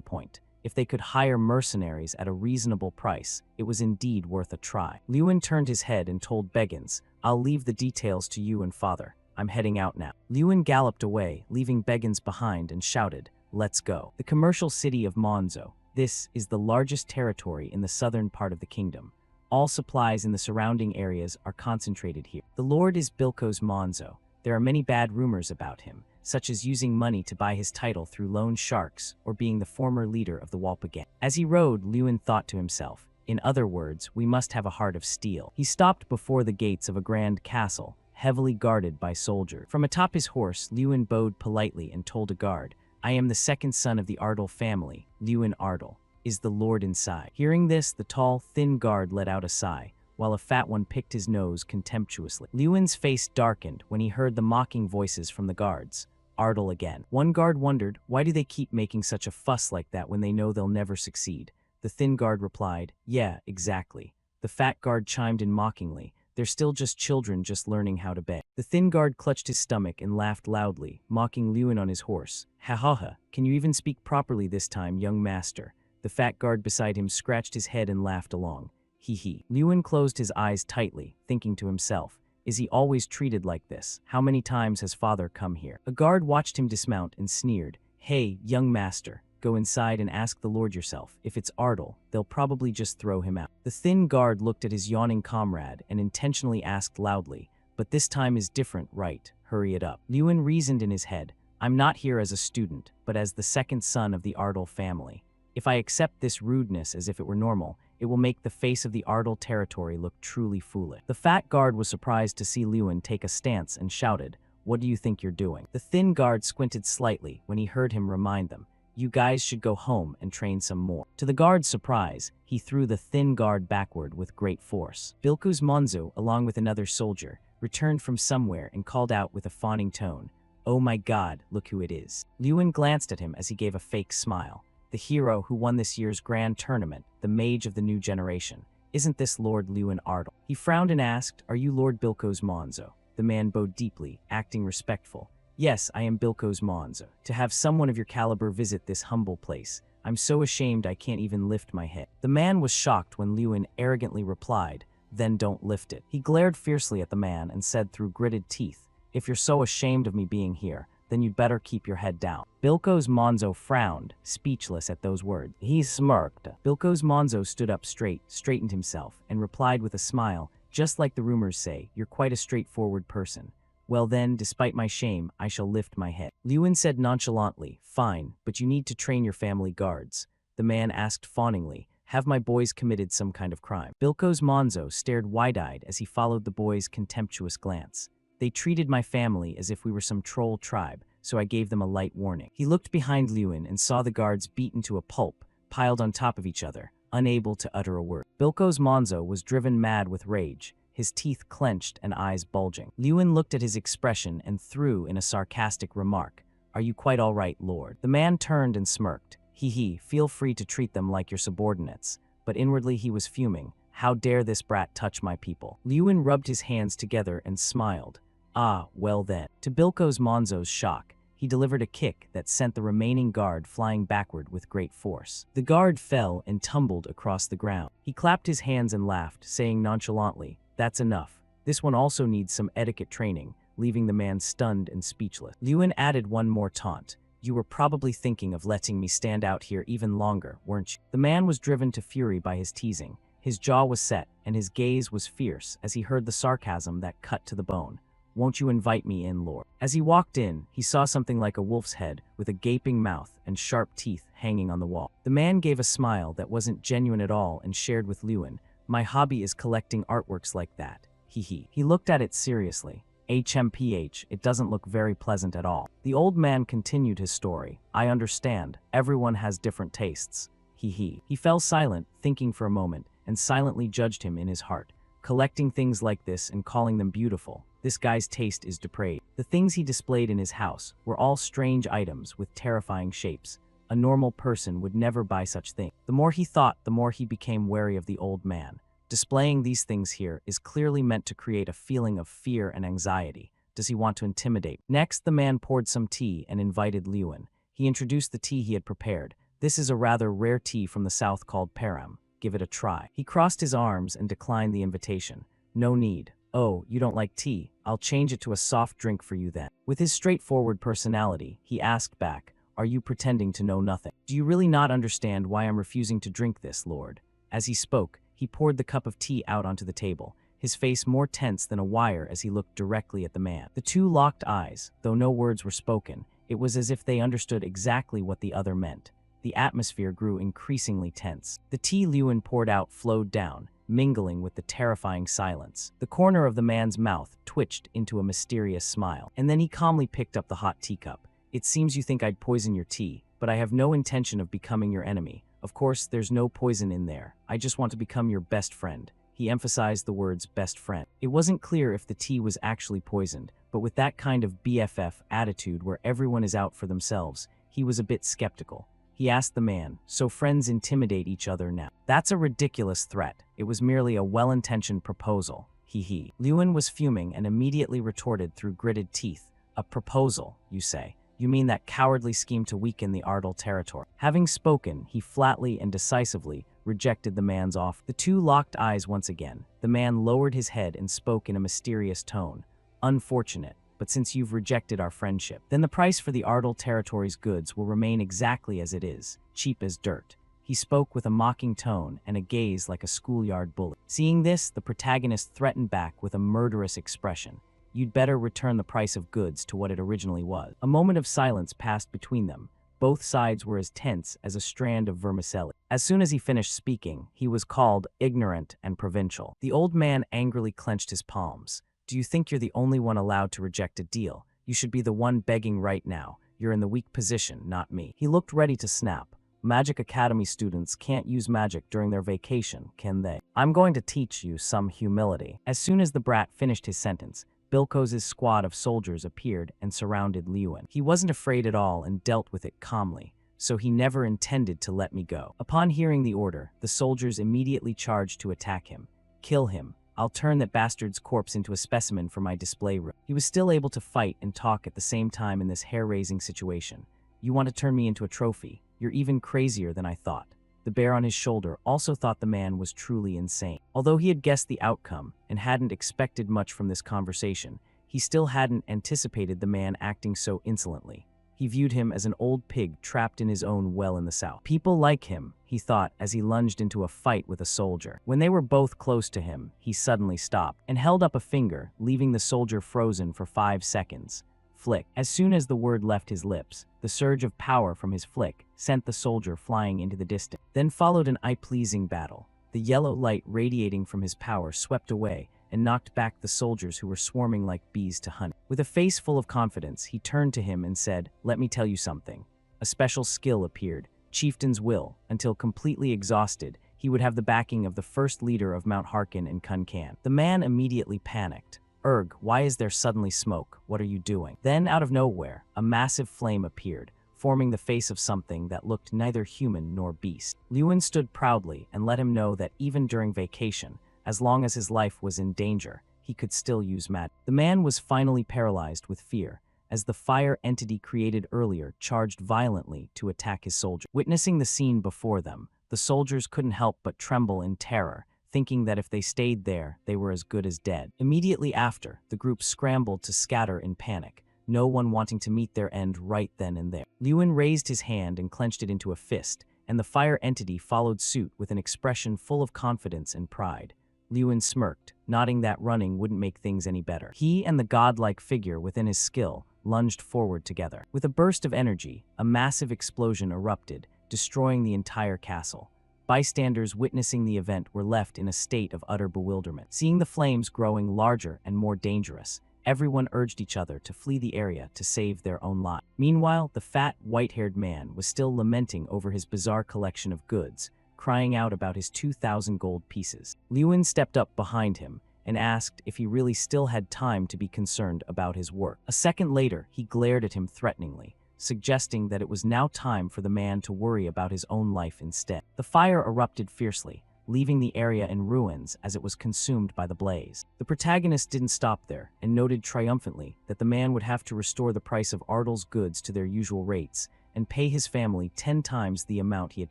point. If they could hire mercenaries at a reasonable price, it was indeed worth a try. Lewin turned his head and told Beggins, I'll leave the details to you and father. I'm heading out now. Lewin galloped away, leaving Beggins behind and shouted, let's go. The commercial city of Monzo. This is the largest territory in the southern part of the kingdom. All supplies in the surrounding areas are concentrated here. The Lord is Bilko's Monzo. There are many bad rumors about him, such as using money to buy his title through loan sharks or being the former leader of the Walpa gang. As he rode, Lewin thought to himself, in other words, we must have a heart of steel. He stopped before the gates of a grand castle, heavily guarded by soldiers. From atop his horse, Lewin bowed politely and told a guard, I am the second son of the Ardal family, Lewin Ardal. Is the Lord inside? Hearing this, the tall, thin guard let out a sigh, while a fat one picked his nose contemptuously. Lewin's face darkened when he heard the mocking voices from the guards. Ardal again. One guard wondered, why do they keep making such a fuss like that when they know they'll never succeed? The thin guard replied, yeah, exactly. The fat guard chimed in mockingly. They're still just children just learning how to beg. The thin guard clutched his stomach and laughed loudly, mocking Lewin on his horse. Ha ha ha, can you even speak properly this time, young master? The fat guard beside him scratched his head and laughed along. Hee hee. Lewin closed his eyes tightly, thinking to himself, is he always treated like this? How many times has father come here? A guard watched him dismount and sneered. Hey, young master, go inside and ask the Lord yourself. If it's Ardle, they'll probably just throw him out. The thin guard looked at his yawning comrade and intentionally asked loudly, but this time is different, right? Hurry it up. Lewin reasoned in his head, I'm not here as a student, but as the second son of the Ardle family. If I accept this rudeness as if it were normal, it will make the face of the Ardle territory look truly foolish. The fat guard was surprised to see Lewin take a stance and shouted, what do you think you're doing? The thin guard squinted slightly when he heard him remind them, you guys should go home and train some more. To the guard's surprise, he threw the thin guard backward with great force. Bilko's Monzo, along with another soldier, returned from somewhere and called out with a fawning tone, oh my god, look who it is. Lewin glanced at him as he gave a fake smile. The hero who won this year's grand tournament, the mage of the new generation. Isn't this Lord Lewin Ardle? He frowned and asked, are you Lord Bilko's Monzo? The man bowed deeply, acting respectful. Yes, I am Bilko's Monzo. To have someone of your caliber visit this humble place, I'm so ashamed I can't even lift my head. The man was shocked when Lewin arrogantly replied, then don't lift it. He glared fiercely at the man and said through gritted teeth, if you're so ashamed of me being here, then you'd better keep your head down. Bilko's Monzo frowned, speechless at those words. He smirked. Bilko's Monzo stood up straight, straightened himself, and replied with a smile, just like the rumors say, you're quite a straightforward person. Well then, despite my shame, I shall lift my head. Lewin said nonchalantly, fine, but you need to train your family guards. The man asked fawningly, have my boys committed some kind of crime? Bilko's Monzo stared wide-eyed as he followed the boy's contemptuous glance. They treated my family as if we were some troll tribe, so I gave them a light warning. He looked behind Lewin and saw the guards beaten to a pulp, piled on top of each other, unable to utter a word. Bilko's Monzo was driven mad with rage, his teeth clenched and eyes bulging. Lewin looked at his expression and threw in a sarcastic remark. Are you quite all right, Lord? The man turned and smirked. Hee hee, feel free to treat them like your subordinates. But inwardly he was fuming. How dare this brat touch my people? Lewin rubbed his hands together and smiled. Ah, well then. To Bilko's Monzo's shock, he delivered a kick that sent the remaining guard flying backward with great force. The guard fell and tumbled across the ground. He clapped his hands and laughed, saying nonchalantly, that's enough. This one also needs some etiquette training, leaving the man stunned and speechless. Lewin added one more taunt. You were probably thinking of letting me stand out here even longer, weren't you? The man was driven to fury by his teasing. His jaw was set, and his gaze was fierce as he heard the sarcasm that cut to the bone. Won't you invite me in, Lord? As he walked in, he saw something like a wolf's head with a gaping mouth and sharp teeth hanging on the wall. The man gave a smile that wasn't genuine at all and shared with Lewin, my hobby is collecting artworks like that. Hee hee. He looked at it seriously. HMPH, it doesn't look very pleasant at all. The old man continued his story. I understand. Everyone has different tastes. Hee hee. He fell silent, thinking for a moment, and silently judged him in his heart. Collecting things like this and calling them beautiful. This guy's taste is depraved. The things he displayed in his house were all strange items with terrifying shapes. A normal person would never buy such things. The more he thought, the more he became wary of the old man. Displaying these things here is clearly meant to create a feeling of fear and anxiety. Does he want to intimidate? Next, the man poured some tea and invited Lewin. He introduced the tea he had prepared. This is a rather rare tea from the south called Param. Give it a try. He crossed his arms and declined the invitation. No need. Oh, you don't like tea? I'll change it to a soft drink for you then. With his straightforward personality, he asked back, are you pretending to know nothing? Do you really not understand why I'm refusing to drink this, Lord? As he spoke, he poured the cup of tea out onto the table, his face more tense than a wire as he looked directly at the man. The two locked eyes, though no words were spoken. It was as if they understood exactly what the other meant. The atmosphere grew increasingly tense. The tea Lewin poured out flowed down, mingling with the terrifying silence. The corner of the man's mouth twitched into a mysterious smile, and then he calmly picked up the hot teacup. It seems you think I'd poison your tea, but I have no intention of becoming your enemy. Of course, there's no poison in there. I just want to become your best friend. He emphasized the words best friend. It wasn't clear if the tea was actually poisoned, but with that kind of BFF attitude where everyone is out for themselves, he was a bit skeptical. he asked the man, so friends intimidate each other now. That's a ridiculous threat. It was merely a well-intentioned proposal. He. Lewin was fuming and immediately retorted through gritted teeth. A proposal, you say? You mean that cowardly scheme to weaken the Ardal territory? Having spoken, he flatly and decisively rejected the man's offer. The two locked eyes once again. The man lowered his head and spoke in a mysterious tone. Unfortunate, but since you've rejected our friendship, then the price for the Ardal territory's goods will remain exactly as it is, cheap as dirt. He spoke with a mocking tone and a gaze like a schoolyard bully. Seeing this, the protagonist threatened back with a murderous expression. You'd better return the price of goods to what it originally was. A moment of silence passed between them. Both sides were as tense as a strand of vermicelli. As soon as he finished speaking, he was called ignorant and provincial. The old man angrily clenched his palms. Do you think you're the only one allowed to reject a deal? You should be the one begging right now. You're in the weak position, not me. He looked ready to snap. Magic Academy students can't use magic during their vacation, can they? I'm going to teach you some humility. As soon as the brat finished his sentence, Bilkoz's squad of soldiers appeared and surrounded Lewin. He wasn't afraid at all and dealt with it calmly, so he never intended to let me go. Upon hearing the order, the soldiers immediately charged to attack him. Kill him. I'll turn that bastard's corpse into a specimen for my display room. He was still able to fight and talk at the same time in this hair-raising situation. You want to turn me into a trophy? You're even crazier than I thought. The bear on his shoulder also thought the man was truly insane. Although he had guessed the outcome and hadn't expected much from this conversation, he still hadn't anticipated the man acting so insolently. He viewed him as an old pig trapped in his own well in the south. People like him, he thought as he lunged into a fight with a soldier. When they were both close to him, he suddenly stopped and held up a finger, leaving the soldier frozen for 5 seconds. Flick. As soon as the word left his lips, the surge of power from his flick sent the soldier flying into the distance. Then followed an eye-pleasing battle. The yellow light radiating from his power swept away and knocked back the soldiers who were swarming like bees to honey. With a face full of confidence, he turned to him and said, "Let me tell you something." A special skill appeared, Chieftain's Will. Until completely exhausted, he would have the backing of the first leader of Mount Harkin and Kunkan. The man immediately panicked. Erg, why is there suddenly smoke? What are you doing? Then, out of nowhere, a massive flame appeared, forming the face of something that looked neither human nor beast. Lewin stood proudly and let him know that even during vacation, as long as his life was in danger, he could still use magic. The man was finally paralyzed with fear, as the fire entity created earlier charged violently to attack his soldier. Witnessing the scene before them, the soldiers couldn't help but tremble in terror, thinking that if they stayed there, they were as good as dead. Immediately after, the group scrambled to scatter in panic, no one wanting to meet their end right then and there. Lewin raised his hand and clenched it into a fist, and the fire entity followed suit with an expression full of confidence and pride. Lewin smirked, nodding that running wouldn't make things any better. He and the godlike figure within his skill lunged forward together. With a burst of energy, a massive explosion erupted, destroying the entire castle. Bystanders witnessing the event were left in a state of utter bewilderment. Seeing the flames growing larger and more dangerous, everyone urged each other to flee the area to save their own lives. Meanwhile, the fat, white-haired man was still lamenting over his bizarre collection of goods, crying out about his 2,000 gold pieces. Lewin stepped up behind him and asked if he really still had time to be concerned about his work. A second later, he glared at him threateningly, suggesting that it was now time for the man to worry about his own life instead. The fire erupted fiercely, leaving the area in ruins as it was consumed by the blaze. The protagonist didn't stop there and noted triumphantly that the man would have to restore the price of Ardal's goods to their usual rates and pay his family 10 times the amount he had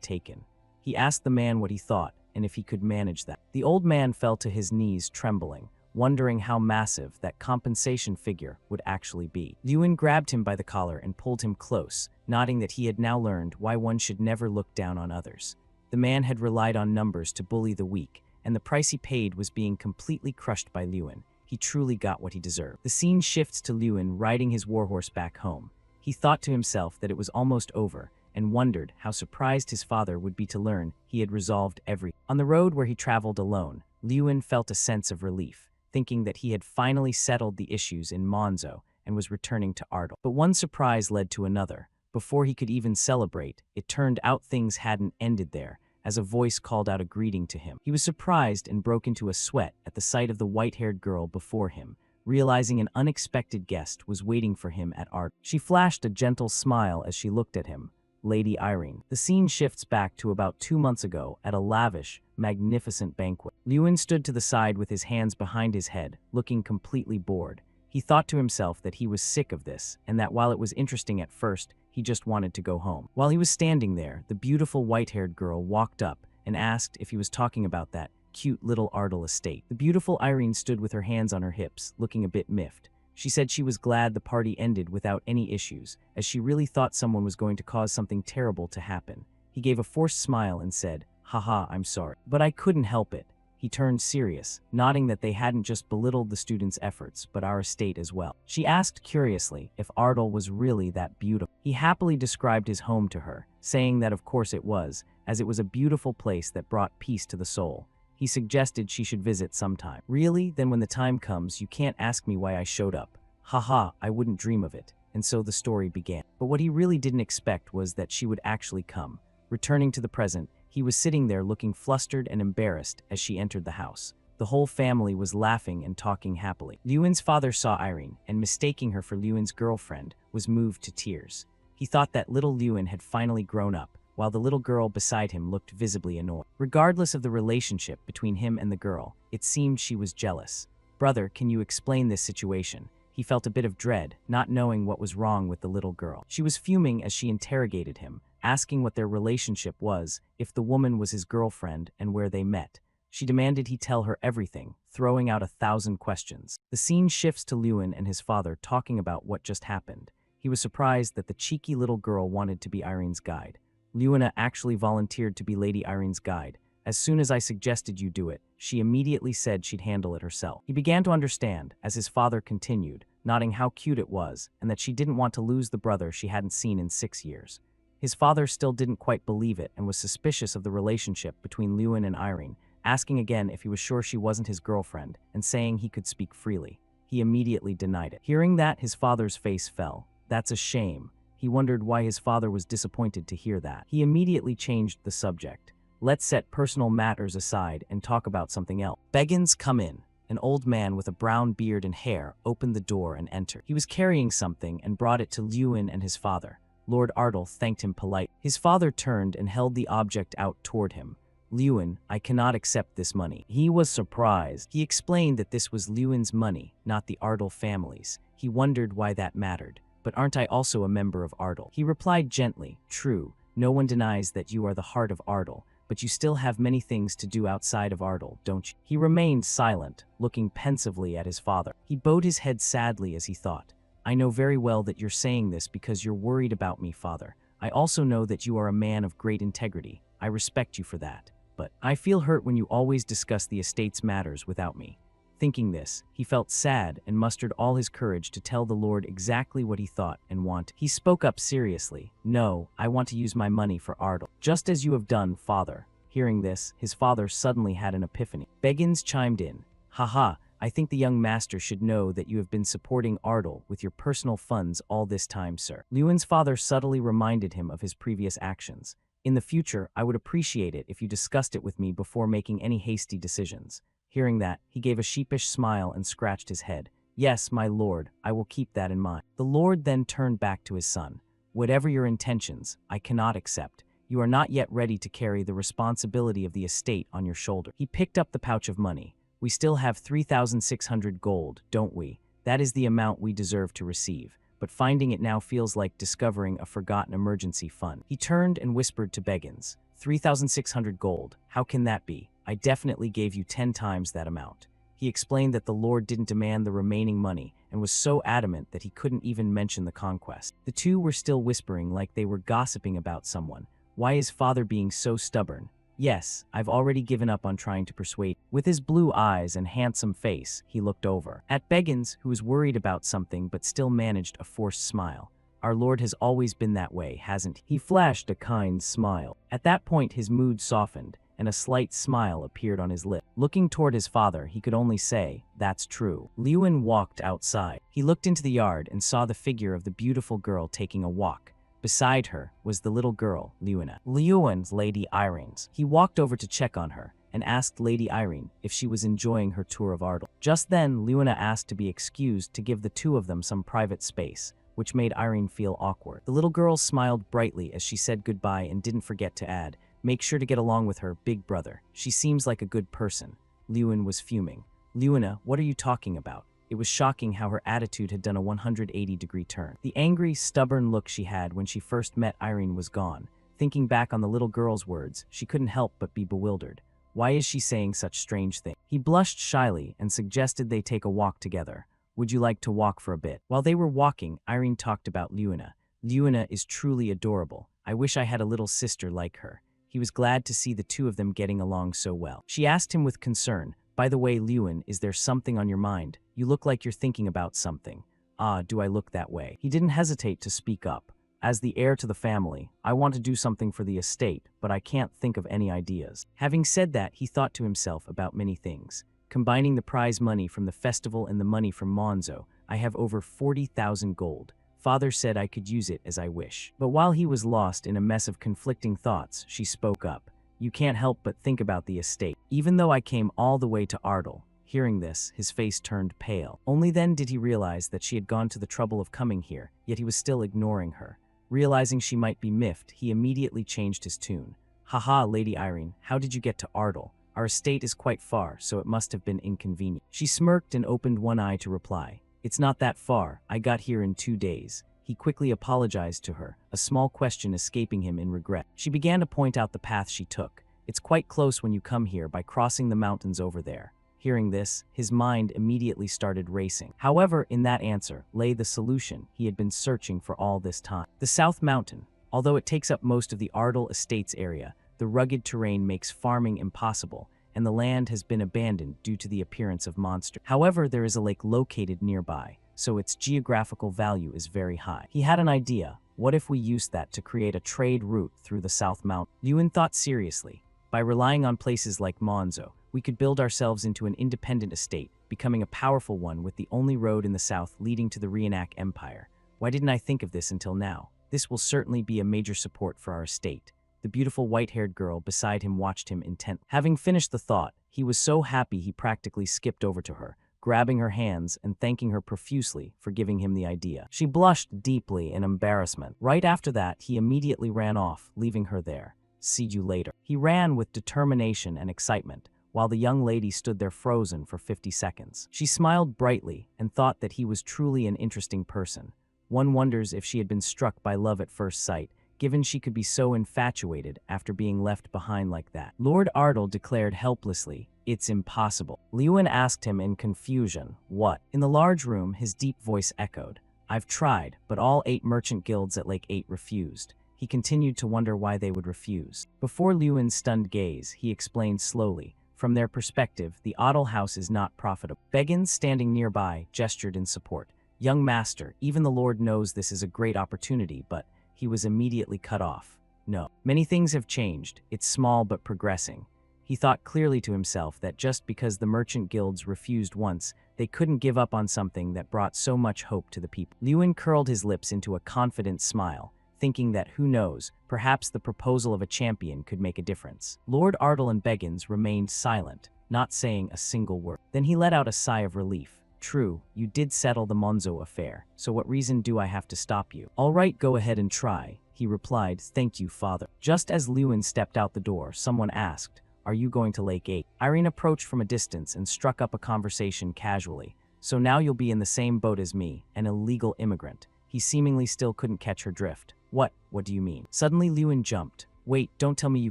taken. He asked the man what he thought and if he could manage that. The old man fell to his knees trembling, wondering how massive that compensation figure would actually be. Lewin grabbed him by the collar and pulled him close, nodding that he had now learned why one should never look down on others. The man had relied on numbers to bully the weak, and the price he paid was being completely crushed by Lewin. He truly got what he deserved. The scene shifts to Lewin riding his warhorse back home. He thought to himself that it was almost over, and wondered how surprised his father would be to learn he had resolved everything. On the road where he traveled alone, Lewin felt a sense of relief, thinking that he had finally settled the issues in Monzo and was returning to Ardal. But one surprise led to another. Before he could even celebrate, it turned out things hadn't ended there, as a voice called out a greeting to him. He was surprised and broke into a sweat at the sight of the white-haired girl before him, realizing an unexpected guest was waiting for him at Ardal. She flashed a gentle smile as she looked at him, Lady Irene. The scene shifts back to about 2 months ago at a lavish, magnificent banquet. Lewin stood to the side with his hands behind his head, looking completely bored. He thought to himself that he was sick of this, and that while it was interesting at first, he just wanted to go home. While he was standing there, the beautiful white-haired girl walked up and asked if he was talking about that cute little Ardell estate. The beautiful Irene stood with her hands on her hips, looking a bit miffed. She said she was glad the party ended without any issues, as she really thought someone was going to cause something terrible to happen. He gave a forced smile and said, "Haha, I'm sorry. But I couldn't help it." He turned serious, nodding that they hadn't just belittled the students' efforts, but our estate as well. She asked curiously if Ardell was really that beautiful. He happily described his home to her, saying that of course it was, as it was a beautiful place that brought peace to the soul. He suggested she should visit sometime. "Really? Then when the time comes, you can't ask me why I showed up." "Haha, I wouldn't dream of it." And so the story began. But what he really didn't expect was that she would actually come. Returning to the present, he was sitting there looking flustered and embarrassed as she entered the house. The whole family was laughing and talking happily. Lewin's father saw Irene, and mistaking her for Lewin's girlfriend, was moved to tears. He thought that little Lewin had finally grown up, while the little girl beside him looked visibly annoyed. Regardless of the relationship between him and the girl, it seemed she was jealous. "Brother, can you explain this situation?" He felt a bit of dread, not knowing what was wrong with the little girl. She was fuming as she interrogated him, asking what their relationship was, if the woman was his girlfriend, and where they met. She demanded he tell her everything, throwing out 1,000 questions. The scene shifts to Lewin and his father talking about what just happened. He was surprised that the cheeky little girl wanted to be Irene's guide. "Lewina actually volunteered to be Lady Irene's guide. As soon as I suggested you do it, she immediately said she'd handle it herself." He began to understand, as his father continued, nodding how cute it was, and that she didn't want to lose the brother she hadn't seen in 6 years. His father still didn't quite believe it and was suspicious of the relationship between Lewin and Irene, asking again if he was sure she wasn't his girlfriend, and saying he could speak freely. He immediately denied it. Hearing that, his father's face fell. That's a shame. He wondered why his father was disappointed to hear that. He immediately changed the subject. "Let's set personal matters aside and talk about something else." "Beggins, come in." An old man with a brown beard and hair opened the door and entered. He was carrying something and brought it to Lewin and his father. Lord Ardell thanked him politely. His father turned and held the object out toward him. "Lewin, I cannot accept this money." He was surprised. He explained that this was Lewin's money, not the Ardell family's. He wondered why that mattered. "But aren't I also a member of Ardell?" He replied gently, "True, no one denies that you are the heart of Ardell, but you still have many things to do outside of Ardell, don't you?" He remained silent, looking pensively at his father. He bowed his head sadly as he thought, "I know very well that you're saying this because you're worried about me, father. I also know that you are a man of great integrity. I respect you for that. But I feel hurt when you always discuss the estate's matters without me." Thinking this, he felt sad and mustered all his courage to tell the Lord exactly what he thought and wanted. He spoke up seriously. "No, I want to use my money for Ardell." "Just as you have done, father." Hearing this, his father suddenly had an epiphany. Beggins chimed in. "Haha, I think the young master should know that you have been supporting Ardell with your personal funds all this time, sir." Lewin's father subtly reminded him of his previous actions. "In the future, I would appreciate it if you discussed it with me before making any hasty decisions." Hearing that, he gave a sheepish smile and scratched his head. "Yes, my lord, I will keep that in mind." The lord then turned back to his son. "Whatever your intentions, I cannot accept. You are not yet ready to carry the responsibility of the estate on your shoulder." He picked up the pouch of money. "We still have 3,600 gold, don't we? That is the amount we deserve to receive. But finding it now feels like discovering a forgotten emergency fund." He turned and whispered to Beggins, 3,600 gold, how can that be? I definitely gave you 10 times that amount." He explained that the Lord didn't demand the remaining money and was so adamant that he couldn't even mention the conquest. The two were still whispering like they were gossiping about someone. Why is father being so stubborn? "Yes, I've already given up on trying to persuade." With his blue eyes and handsome face, he looked over at Beggins, who was worried about something but still managed a forced smile. "Our Lord has always been that way, hasn't he?" He flashed a kind smile. At that point, his mood softened, and a slight smile appeared on his lip. Looking toward his father, he could only say, "That's true." Lewin walked outside. He looked into the yard and saw the figure of the beautiful girl taking a walk. Beside her was the little girl, Lewina. Lewin's Lady Irene's. He walked over to check on her and asked Lady Irene if she was enjoying her tour of Ardell. Just then, Lewina asked to be excused to give the two of them some private space. which made Irene feel awkward. The little girl smiled brightly as she said goodbye and didn't forget to add, "Make sure to get along with her, big brother. She seems like a good person." Lewin was fuming. "Luina, what are you talking about?" It was shocking how her attitude had done a 180-degree turn. The angry, stubborn look she had when she first met Irene was gone. Thinking back on the little girl's words, she couldn't help but be bewildered. Why is she saying such strange things? He blushed shyly and suggested they take a walk together. "Would you like to walk for a bit?" While they were walking, Irene talked about Luina. "Luina is truly adorable. I wish I had a little sister like her." He was glad to see the two of them getting along so well. She asked him with concern, "By the way, Lewin, is there something on your mind? You look like you're thinking about something." "Ah, do I look that way?" He didn't hesitate to speak up. "As the heir to the family, I want to do something for the estate, but I can't think of any ideas." Having said that, he thought to himself about many things. "Combining the prize money from the festival and the money from Monzo, I have over 40,000 gold. Father said I could use it as I wish." But while he was lost in a mess of conflicting thoughts, she spoke up. "You can't help but think about the estate. Even though I came all the way to Ardal." Hearing this, his face turned pale. Only then did he realize that she had gone to the trouble of coming here, yet he was still ignoring her. Realizing she might be miffed, he immediately changed his tune. "Haha, Lady Irene, how did you get to Ardal? Our estate is quite far, so it must have been inconvenient." She smirked and opened one eye to reply. "It's not that far. I got here in 2 days." He quickly apologized to her, a small question escaping him in regret. She began to point out the path she took. "It's quite close when you come here by crossing the mountains over there." Hearing this, his mind immediately started racing. However, in that answer lay the solution he had been searching for all this time. The South Mountain. Although it takes up most of the Ardal Estates area, the rugged terrain makes farming impossible, and the land has been abandoned due to the appearance of monsters. However, there is a lake located nearby, so its geographical value is very high. He had an idea. What if we used that to create a trade route through the South Mountain? Lewin thought seriously. By relying on places like Monzo, we could build ourselves into an independent estate, becoming a powerful one with the only road in the south leading to the Reenac Empire. Why didn't I think of this until now? This will certainly be a major support for our estate. The beautiful white-haired girl beside him watched him intently. Having finished the thought, he was so happy he practically skipped over to her, grabbing her hands and thanking her profusely for giving him the idea. She blushed deeply in embarrassment. Right after that, he immediately ran off, leaving her there. "See you later." He ran with determination and excitement, while the young lady stood there frozen for 50 seconds. She smiled brightly and thought that he was truly an interesting person. One wonders if she had been struck by love at first sight, given she could be so infatuated after being left behind like that. Lord Ardal declared helplessly, "It's impossible." Lewin asked him in confusion, "What?" In the large room, his deep voice echoed, "I've tried, but all 8 merchant guilds at Lake 8 refused." He continued to wonder why they would refuse. Before Lewin's stunned gaze, he explained slowly, "From their perspective, the Ardal house is not profitable." Beggins, standing nearby, gestured in support. "Young master, even the Lord knows this is a great opportunity, but..." He was immediately cut off. "No. Many things have changed. It's small but progressing." He thought clearly to himself that just because the merchant guilds refused once, they couldn't give up on something that brought so much hope to the people. Lewin curled his lips into a confident smile, thinking that, who knows, perhaps the proposal of a champion could make a difference. Lord Ardal and Beggins remained silent, not saying a single word. Then he let out a sigh of relief. "True, you did settle the Monzo affair, so what reason do I have to stop you?" "All right, go ahead and try," he replied. "Thank you, father." Just as Lewin stepped out the door, someone asked, "Are you going to Lake 8? Irene approached from a distance and struck up a conversation casually. "So now you'll be in the same boat as me, an illegal immigrant." He seemingly still couldn't catch her drift. What do you mean?" Suddenly Lewin jumped. "Wait, don't tell me you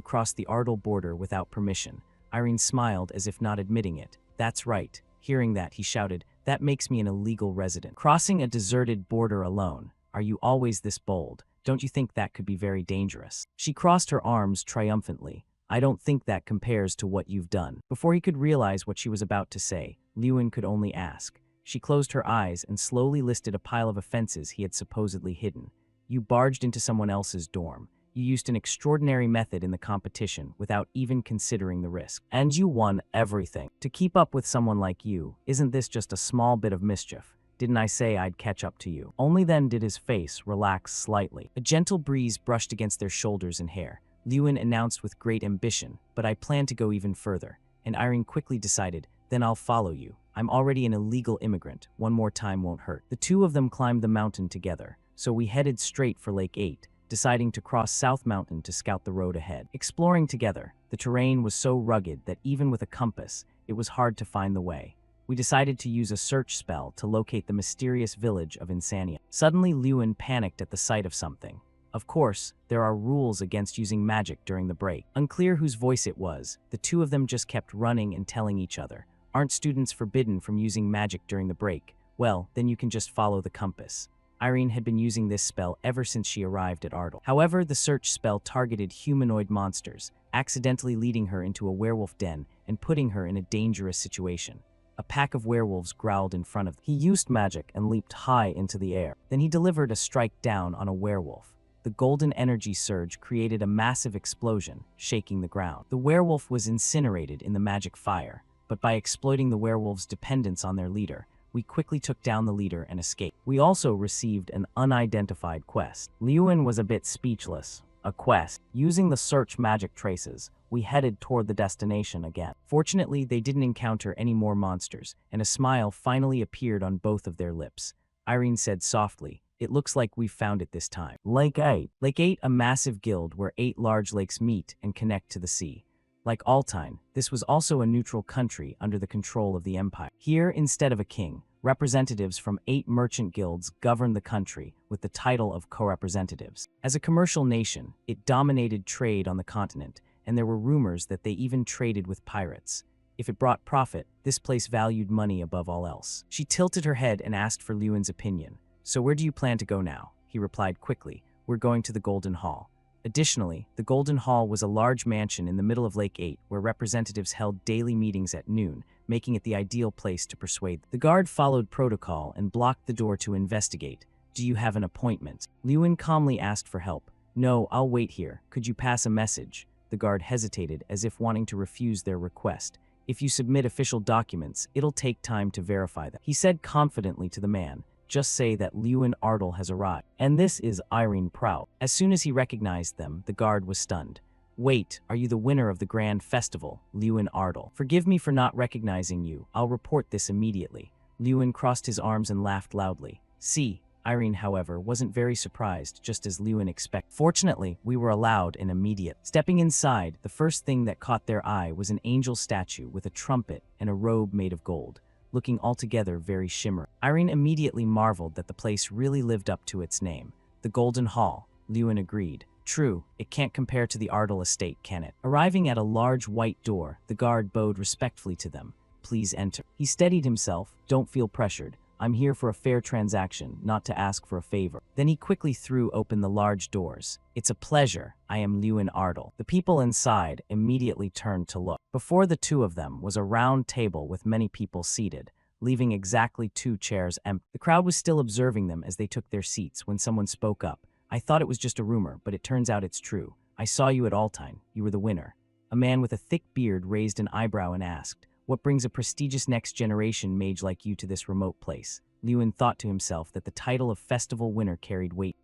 crossed the Ardal border without permission." Irene smiled as if not admitting it. "That's right." Hearing that, he shouted, "That makes me an illegal resident. Crossing a deserted border alone. Are you always this bold? Don't you think that could be very dangerous?" She crossed her arms triumphantly. "I don't think that compares to what you've done." Before he could realize what she was about to say, Lewin could only ask. She closed her eyes and slowly listed a pile of offenses he had supposedly hidden. "You barged into someone else's dorm. You used an extraordinary method in the competition without even considering the risk. And you won everything. To keep up with someone like you, isn't this just a small bit of mischief? Didn't I say I'd catch up to you?" Only then did his face relax slightly. A gentle breeze brushed against their shoulders and hair. Lewin announced with great ambition, "But I plan to go even further." And Irene quickly decided, "Then I'll follow you." I'm already an illegal immigrant. One more time won't hurt. The two of them climbed the mountain together, so we headed straight for Lake 8, deciding to cross South Mountain to scout the road ahead. Exploring together, the terrain was so rugged that even with a compass, it was hard to find the way. We decided to use a search spell to locate the mysterious village of Insania. Suddenly, Lewin panicked at the sight of something. Of course, there are rules against using magic during the break. Unclear whose voice it was, the two of them just kept running and telling each other, "Aren't students forbidden from using magic during the break? Well, then you can just follow the compass." Irene had been using this spell ever since she arrived at Ardal. However, the search spell targeted humanoid monsters, accidentally leading her into a werewolf den and putting her in a dangerous situation. A pack of werewolves growled in front of them. He used magic and leaped high into the air. Then he delivered a strike down on a werewolf. The golden energy surge created a massive explosion, shaking the ground. The werewolf was incinerated in the magic fire, but by exploiting the werewolf's dependence on their leader, we quickly took down the leader and escaped. We also received an unidentified quest. Lewin was a bit speechless. A quest. Using the search magic traces, we headed toward the destination again. Fortunately, they didn't encounter any more monsters, and a smile finally appeared on both of their lips. Irene said softly, "It looks like we've found it this time." Lake 8. Lake 8, a massive guild where 8 large lakes meet and connect to the sea. Like Altine, this was also a neutral country under the control of the Empire. Here, instead of a king, representatives from 8 merchant guilds governed the country with the title of co-representatives. As a commercial nation, it dominated trade on the continent, and there were rumors that they even traded with pirates. If it brought profit, this place valued money above all else. She tilted her head and asked for Lewin's opinion. "So where do you plan to go now?" He replied quickly, "We're going to the Golden Hall." Additionally, the Golden Hall was a large mansion in the middle of Lake 8 where representatives held daily meetings at noon, making it the ideal place to persuade. The guard followed protocol and blocked the door to investigate. "Do you have an appointment?" Lewin calmly asked for help. "No, I'll wait here. Could you pass a message?" The guard hesitated, as if wanting to refuse their request. "If you submit official documents, it'll take time to verify them." He said confidently to the man, "Just say that Lewin Ardal has arrived. And this is Irene Prout." As soon as he recognized them, the guard was stunned. "Wait, are you the winner of the grand festival, Lewin Ardal? Forgive me for not recognizing you. I'll report this immediately." Lewin crossed his arms and laughed loudly. "See." Irene, however, wasn't very surprised, just as Lewin expected. Fortunately, we were allowed an immediate. Stepping inside, the first thing that caught their eye was an angel statue with a trumpet and a robe made of gold, looking altogether very shimmering. Irene immediately marveled that the place really lived up to its name. "The Golden Hall," Lewin agreed. "True, it can't compare to the Ardal estate, can it?" Arriving at a large white door, the guard bowed respectfully to them. "Please enter." He steadied himself. "Don't feel pressured. I'm here for a fair transaction, not to ask for a favor." Then he quickly threw open the large doors. "It's a pleasure. I am Lewin Ardal." The people inside immediately turned to look. Before the two of them was a round table with many people seated, leaving exactly 2 chairs empty. The crowd was still observing them as they took their seats when someone spoke up. "I thought it was just a rumor, but it turns out it's true. I saw you at Altine. You were the winner." A man with a thick beard raised an eyebrow and asked, "What brings a prestigious next-generation mage like you to this remote place?" Lewin thought to himself that the title of festival winner carried weight.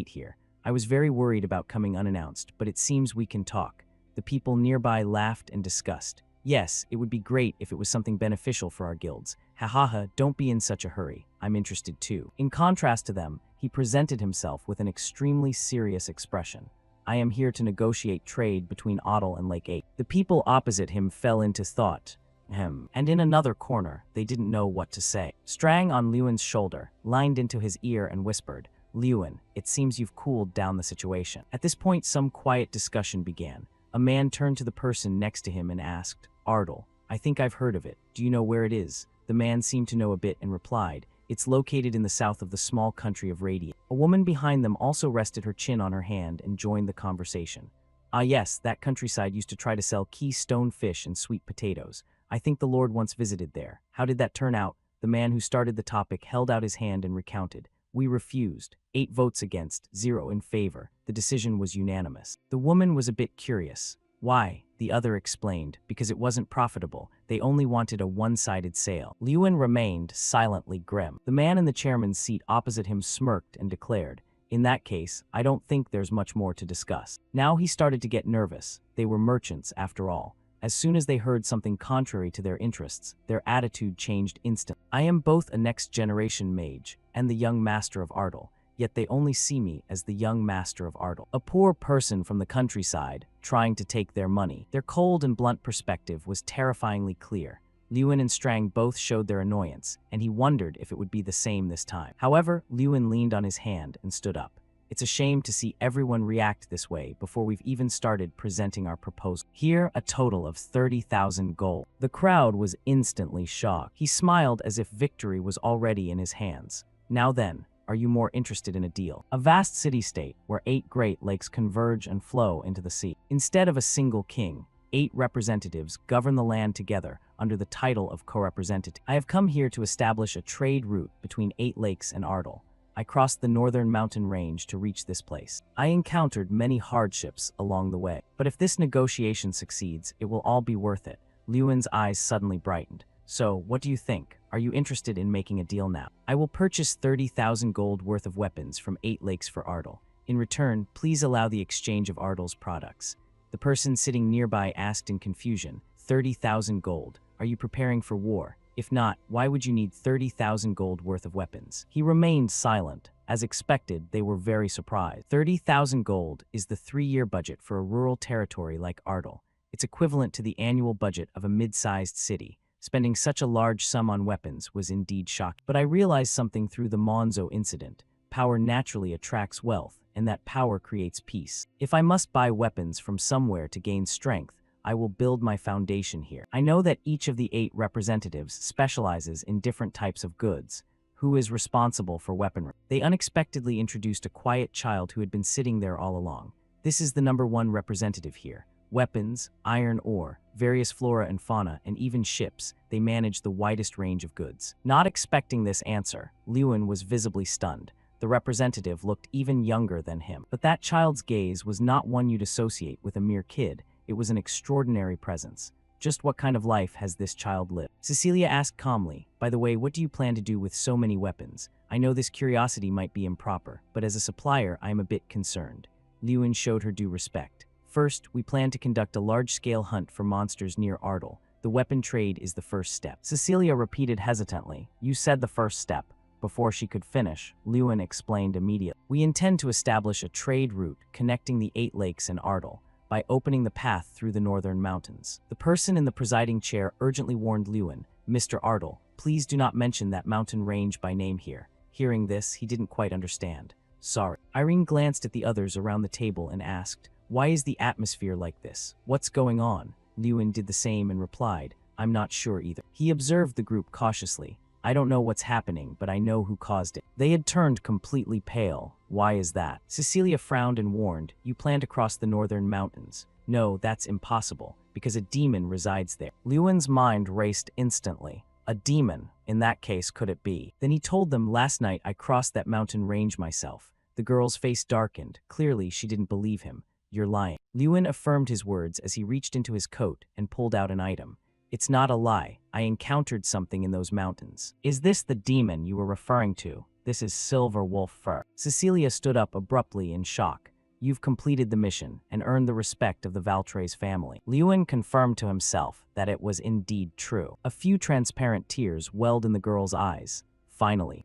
Here. "I was very worried about coming unannounced, but it seems we can talk." The people nearby laughed and discussed. "Yes, it would be great if it was something beneficial for our guilds. Ha, don't be in such a hurry. I'm interested too." In contrast to them, he presented himself with an extremely serious expression. "I am here to negotiate trade between Ardal and Lake 8. The people opposite him fell into thought. And in another corner, they didn't know what to say. Strang on Lewin's shoulder, leaned into his ear and whispered, "Lewin, it seems you've cooled down the situation." At this point, some quiet discussion began. A man turned to the person next to him and asked, "Ardal, I think I've heard of it. Do you know where it is?" The man seemed to know a bit and replied, "It's located in the south of the small country of Radiant." A woman behind them also rested her chin on her hand and joined the conversation. "Ah yes, that countryside used to try to sell keystone fish and sweet potatoes. I think the Lord once visited there. How did that turn out?" The man who started the topic held out his hand and recounted. "We refused. 8 votes against, 0 in favor. The decision was unanimous." The woman was a bit curious. "Why?" The other explained. "Because it wasn't profitable. They only wanted a one-sided sale." Lewin remained silently grim. The man in the chairman's seat opposite him smirked and declared, "In that case, I don't think there's much more to discuss." Now he started to get nervous. They were merchants, after all. As soon as they heard something contrary to their interests, their attitude changed instantly. I am both a next-generation mage and the young master of Ardal, yet they only see me as the young master of Ardal, a poor person from the countryside trying to take their money. Their cold and blunt perspective was terrifyingly clear. Lewin and Strang both showed their annoyance, and he wondered if it would be the same this time. However, Lewin leaned on his hand and stood up. It's a shame to see everyone react this way before we've even started presenting our proposal. Here, a total of 30,000 gold. The crowd was instantly shocked. He smiled as if victory was already in his hands. Now then, are you more interested in a deal? A vast city-state where 8 great lakes converge and flow into the sea. Instead of a single king, 8 representatives govern the land together under the title of co-representative. I have come here to establish a trade route between 8 lakes and Ardal. I crossed the northern mountain range to reach this place. I encountered many hardships along the way, but if this negotiation succeeds, it will all be worth it. Lewin's eyes suddenly brightened. So, what do you think? Are you interested in making a deal now? I will purchase 30,000 gold worth of weapons from 8 lakes for Ardal. In return, please allow the exchange of Ardal's products. The person sitting nearby asked in confusion, 30,000 gold. Are you preparing for war? If not, why would you need 30,000 gold worth of weapons? He remained silent. As expected, they were very surprised. 30,000 gold is the 3-year budget for a rural territory like Ardal. It's equivalent to the annual budget of a mid-sized city. Spending such a large sum on weapons was indeed shocking. But I realized something through the Monzo incident. Power naturally attracts wealth, and that power creates peace. If I must buy weapons from somewhere to gain strength, I will build my foundation here. I know that each of the 8 representatives specializes in different types of goods. Who is responsible for weaponry? They unexpectedly introduced a quiet child who had been sitting there all along. This is the #1 representative here. Weapons, iron ore, various flora and fauna, and even ships, they manage the widest range of goods. Not expecting this answer, Lewin was visibly stunned. The representative looked even younger than him. But that child's gaze was not one you'd associate with a mere kid. It was an extraordinary presence. Just what kind of life has this child lived? Cecilia asked calmly, by the way, what do you plan to do with so many weapons? I know this curiosity might be improper, but as a supplier, I am a bit concerned. Lewin showed her due respect. First, we plan to conduct a large-scale hunt for monsters near Ardal. The weapon trade is the first step. Cecilia repeated hesitantly, you said the first step. Before she could finish, Lewin explained immediately. We intend to establish a trade route connecting the 8 lakes and Ardal by opening the path through the northern mountains. The person in the presiding chair urgently warned Lewin, Mr. Ardal, please do not mention that mountain range by name here. Hearing this, he didn't quite understand. Sorry. Irene glanced at the others around the table and asked, why is the atmosphere like this? What's going on? Lewin did the same and replied, I'm not sure either. He observed the group cautiously. I don't know what's happening, but I know who caused it. They had turned completely pale. Why is that? Cecilia frowned and warned, you plan to cross the northern mountains. No, that's impossible, because a demon resides there. Lewin's mind raced instantly. A demon? In that case, could it be? Then he told them, last night I crossed that mountain range myself. The girl's face darkened. Clearly, she didn't believe him. You're lying. Lewin affirmed his words as he reached into his coat and pulled out an item. It's not a lie. I encountered something in those mountains. Is this the demon you were referring to? This is silver wolf fur. Cecilia stood up abruptly in shock. You've completed the mission and earned the respect of the Valtre's family. Lewin confirmed to himself that it was indeed true. A few transparent tears welled in the girl's eyes. Finally,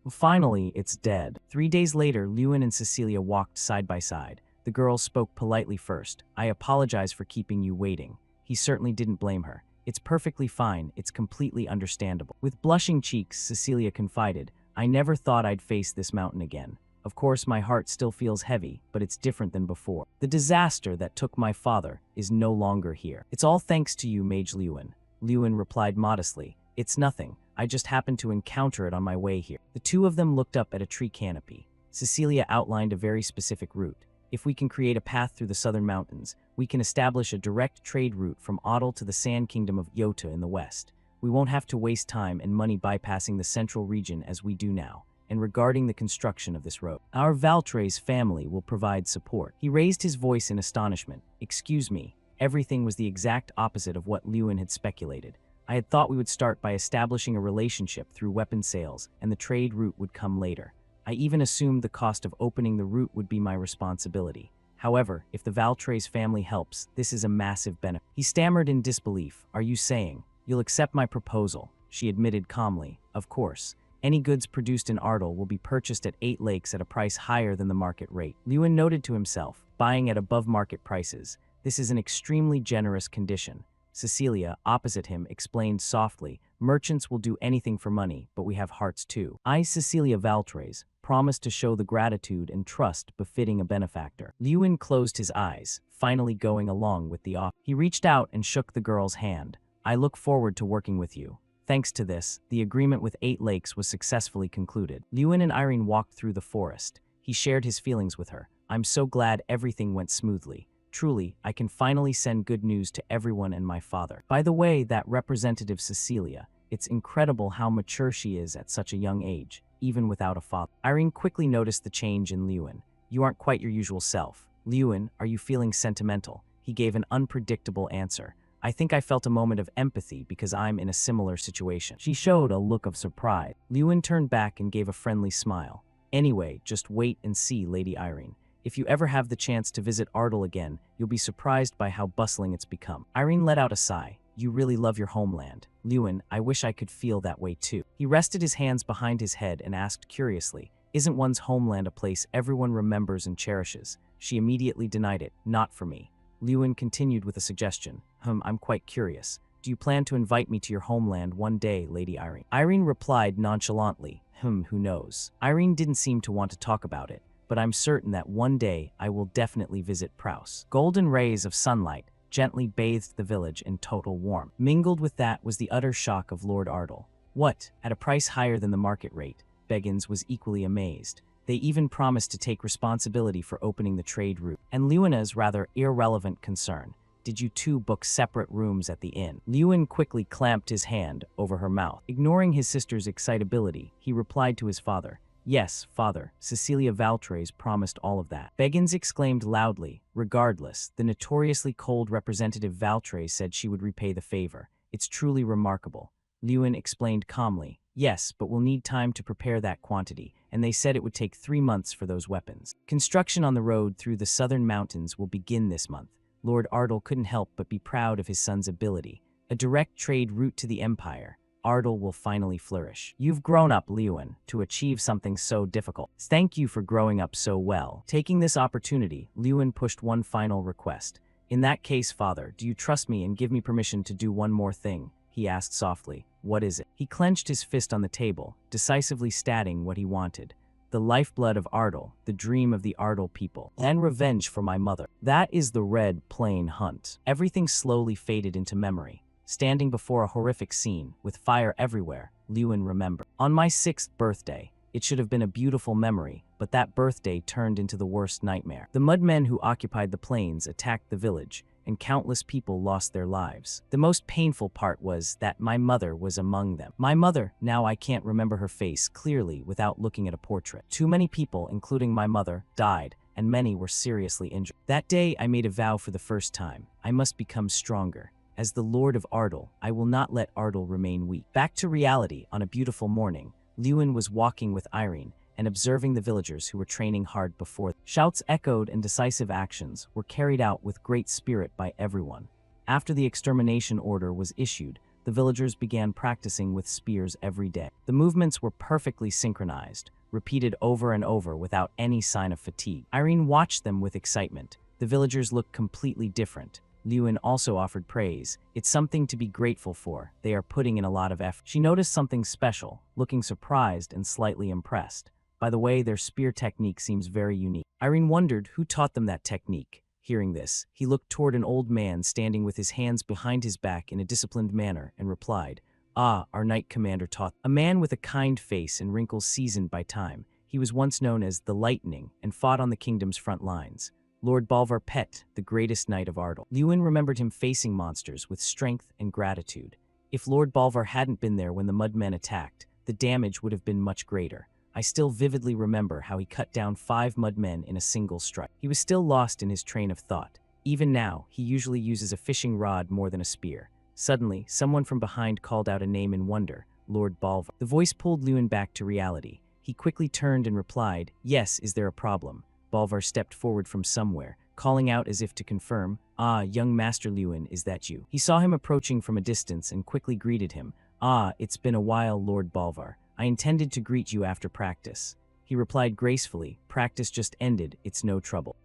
it's dead. 3 days later, Lewin and Cecilia walked side by side. The girl spoke politely first. I apologize for keeping you waiting. He certainly didn't blame her. It's perfectly fine. It's completely understandable. With blushing cheeks, Cecilia confided, I never thought I'd face this mountain again. Of course, my heart still feels heavy, but it's different than before. The disaster that took my father is no longer here. It's all thanks to you, Mage Lewin. Lewin replied modestly, it's nothing. I just happened to encounter it on my way here. The two of them looked up at a tree canopy. Cecilia outlined a very specific route. If we can create a path through the southern mountains, we can establish a direct trade route from Ardal to the Sand Kingdom of Yota in the west. We won't have to waste time and money bypassing the central region as we do now. And regarding the construction of this road, our Valtre's family will provide support. He raised his voice in astonishment. Excuse me, everything was the exact opposite of what Lewin had speculated. I had thought we would start by establishing a relationship through weapon sales, and the trade route would come later. I even assumed the cost of opening the route would be my responsibility. However, if the Valtre's family helps, this is a massive benefit. He stammered in disbelief. Are you saying you'll accept my proposal? She admitted calmly. Of course. Any goods produced in Ardal will be purchased at 8 lakes at a price higher than the market rate. Lewin noted to himself, buying at above market prices. This is an extremely generous condition. Cecilia, opposite him, explained softly, merchants will do anything for money, but we have hearts too. I, Cecilia Valtres, promised to show the gratitude and trust befitting a benefactor. Lewin closed his eyes, finally going along with the offer. He reached out and shook the girl's hand. I look forward to working with you. Thanks to this, the agreement with 8 lakes was successfully concluded. Lewin and Irene walked through the forest. He shared his feelings with her. I'm so glad everything went smoothly. Truly, I can finally send good news to everyone and my father. By the way, that Representative Cecilia, it's incredible how mature she is at such a young age, even without a father. Irene quickly noticed the change in Lewin. You aren't quite your usual self. Lewin, are you feeling sentimental? He gave an unpredictable answer. I think I felt a moment of empathy because I'm in a similar situation. She showed a look of surprise. Lewin turned back and gave a friendly smile. Anyway, just wait and see, Lady Irene. If you ever have the chance to visit Ardal again, you'll be surprised by how bustling it's become. Irene let out a sigh. You really love your homeland. Lewin, I wish I could feel that way too. He rested his hands behind his head and asked curiously, isn't one's homeland a place everyone remembers and cherishes? She immediately denied it. Not for me. Lewin continued with a suggestion. I'm quite curious. Do you plan to invite me to your homeland one day, Lady Irene? Irene replied nonchalantly. Who knows? Irene didn't seem to want to talk about it, but I'm certain that one day I will definitely visit Prouse. Golden rays of sunlight gently bathed the village in total warmth. Mingled with that was the utter shock of Lord Ardal. What? At a price higher than the market rate? Beggins was equally amazed. They even promised to take responsibility for opening the trade route. And Lewina's rather irrelevant concern. Did you two book separate rooms at the inn? Lewin quickly clamped his hand over her mouth. Ignoring his sister's excitability, he replied to his father. Yes, father, Cecilia Valtres promised all of that. Beggins exclaimed loudly. Regardless, the notoriously cold Representative Valtres said she would repay the favor. It's truly remarkable. Lewin explained calmly. Yes, but we'll need time to prepare that quantity, and they said it would take 3 months for those weapons. Construction on the road through the southern mountains will begin this month. Lord Ardal couldn't help but be proud of his son's ability. A direct trade route to the Empire. Ardal will finally flourish. You've grown up, Lewin, to achieve something so difficult. Thank you for growing up so well. Taking this opportunity, Lewin pushed one final request. In that case, father, do you trust me and give me permission to do one more thing? He asked softly. What is it? He clenched his fist on the table, decisively stating what he wanted. The lifeblood of Ardal, the dream of the Ardal people, and revenge for my mother. That is the Red Plain Hunt. Everything slowly faded into memory. Standing before a horrific scene, with fire everywhere, Lewin remembered. On my 6th birthday, it should have been a beautiful memory, but that birthday turned into the worst nightmare. The mudmen who occupied the plains attacked the village, and countless people lost their lives. The most painful part was that my mother was among them. My mother, now I can't remember her face clearly without looking at a portrait. Too many people, including my mother, died, and many were seriously injured. That day I made a vow for the first time. I must become stronger. As the Lord of Ardal, I will not let Ardal remain weak. Back to reality, on a beautiful morning, Lewin was walking with Irene and observing the villagers who were training hard before them. Shouts echoed and decisive actions were carried out with great spirit by everyone. After the extermination order was issued, the villagers began practicing with spears every day. The movements were perfectly synchronized, repeated over and over without any sign of fatigue. Irene watched them with excitement. The villagers looked completely different. Lewin also offered praise. It's something to be grateful for. They are putting in a lot of effort. She noticed something special, looking surprised and slightly impressed. By the way, their spear technique seems very unique. Irene wondered who taught them that technique. Hearing this, he looked toward an old man standing with his hands behind his back in a disciplined manner and replied, Ah, our knight commander taught. A man with a kind face and wrinkles seasoned by time. He was once known as the Lightning and fought on the kingdom's front lines. Lord Bolvar Pet, the greatest knight of Ardal. Lewin remembered him facing monsters with strength and gratitude. If Lord Bolvar hadn't been there when the mudmen attacked, the damage would have been much greater. I still vividly remember how he cut down 5 mudmen in a single strike. He was still lost in his train of thought. Even now, he usually uses a fishing rod more than a spear. Suddenly, someone from behind called out a name in wonder, Lord Bolvar. The voice pulled Lewin back to reality. He quickly turned and replied, Yes, is there a problem? Bolvar stepped forward from somewhere, calling out as if to confirm, "Ah, young Master Lewin, is that you?" He saw him approaching from a distance and quickly greeted him. "Ah, it's been a while, Lord Bolvar. I intended to greet you after practice." He replied gracefully, "Practice just ended, it's no trouble."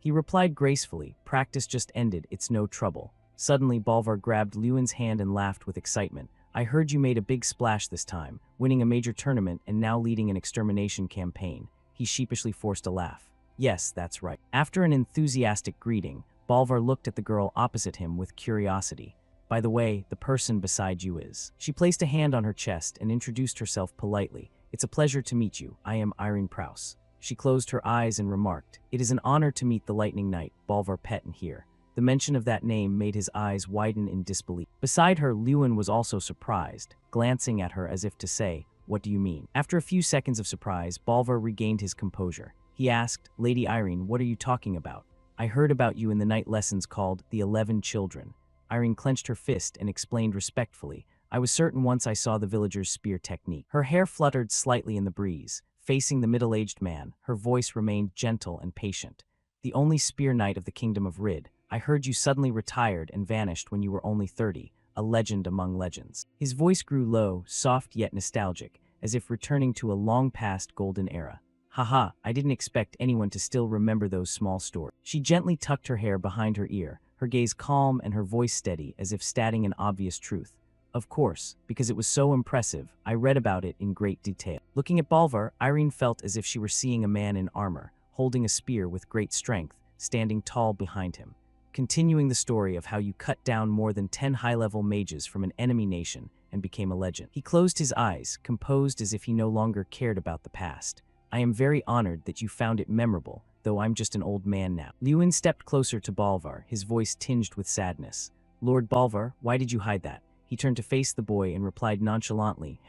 Suddenly, Bolvar grabbed Lewin's hand and laughed with excitement. "I heard you made a big splash this time, winning a major tournament and now leading an extermination campaign." He sheepishly forced a laugh. "Yes, that's right." After an enthusiastic greeting, Bolvar looked at the girl opposite him with curiosity. "By the way, the person beside you is..." She placed a hand on her chest and introduced herself politely. "It's a pleasure to meet you. I am Irene Prouse." She closed her eyes and remarked, "It is an honor to meet the Lightning Knight, Bolvar Petten here." The mention of that name made his eyes widen in disbelief. Beside her, Lewin was also surprised, glancing at her as if to say, "What do you mean?" After a few seconds of surprise, Bolvar regained his composure. He asked, "Lady Irene, what are you talking about? I heard about you in the night lessons called The 11 Children." Irene clenched her fist and explained respectfully, "I was certain once I saw the villagers' spear technique." Her hair fluttered slightly in the breeze. Facing the middle-aged man, her voice remained gentle and patient. "The only spear knight of the kingdom of Rid. I heard you suddenly retired and vanished when you were only 30, a legend among legends." His voice grew low, soft yet nostalgic, as if returning to a long-past golden era. "Haha, I didn't expect anyone to still remember those small stories." She gently tucked her hair behind her ear, her gaze calm and her voice steady as if stating an obvious truth. "Of course, because it was so impressive, I read about it in great detail." Looking at Bolvar, Irene felt as if she were seeing a man in armor, holding a spear with great strength, standing tall behind him. Continuing the story of how you cut down more than 10 high-level mages from an enemy nation and became a legend. He closed his eyes, composed as if he no longer cared about the past. "I am very honored that you found it memorable, though I'm just an old man now." Lewin stepped closer to Bolvar, his voice tinged with sadness. "Lord Bolvar, why did you hide that?" He turned to face the boy and replied nonchalantly,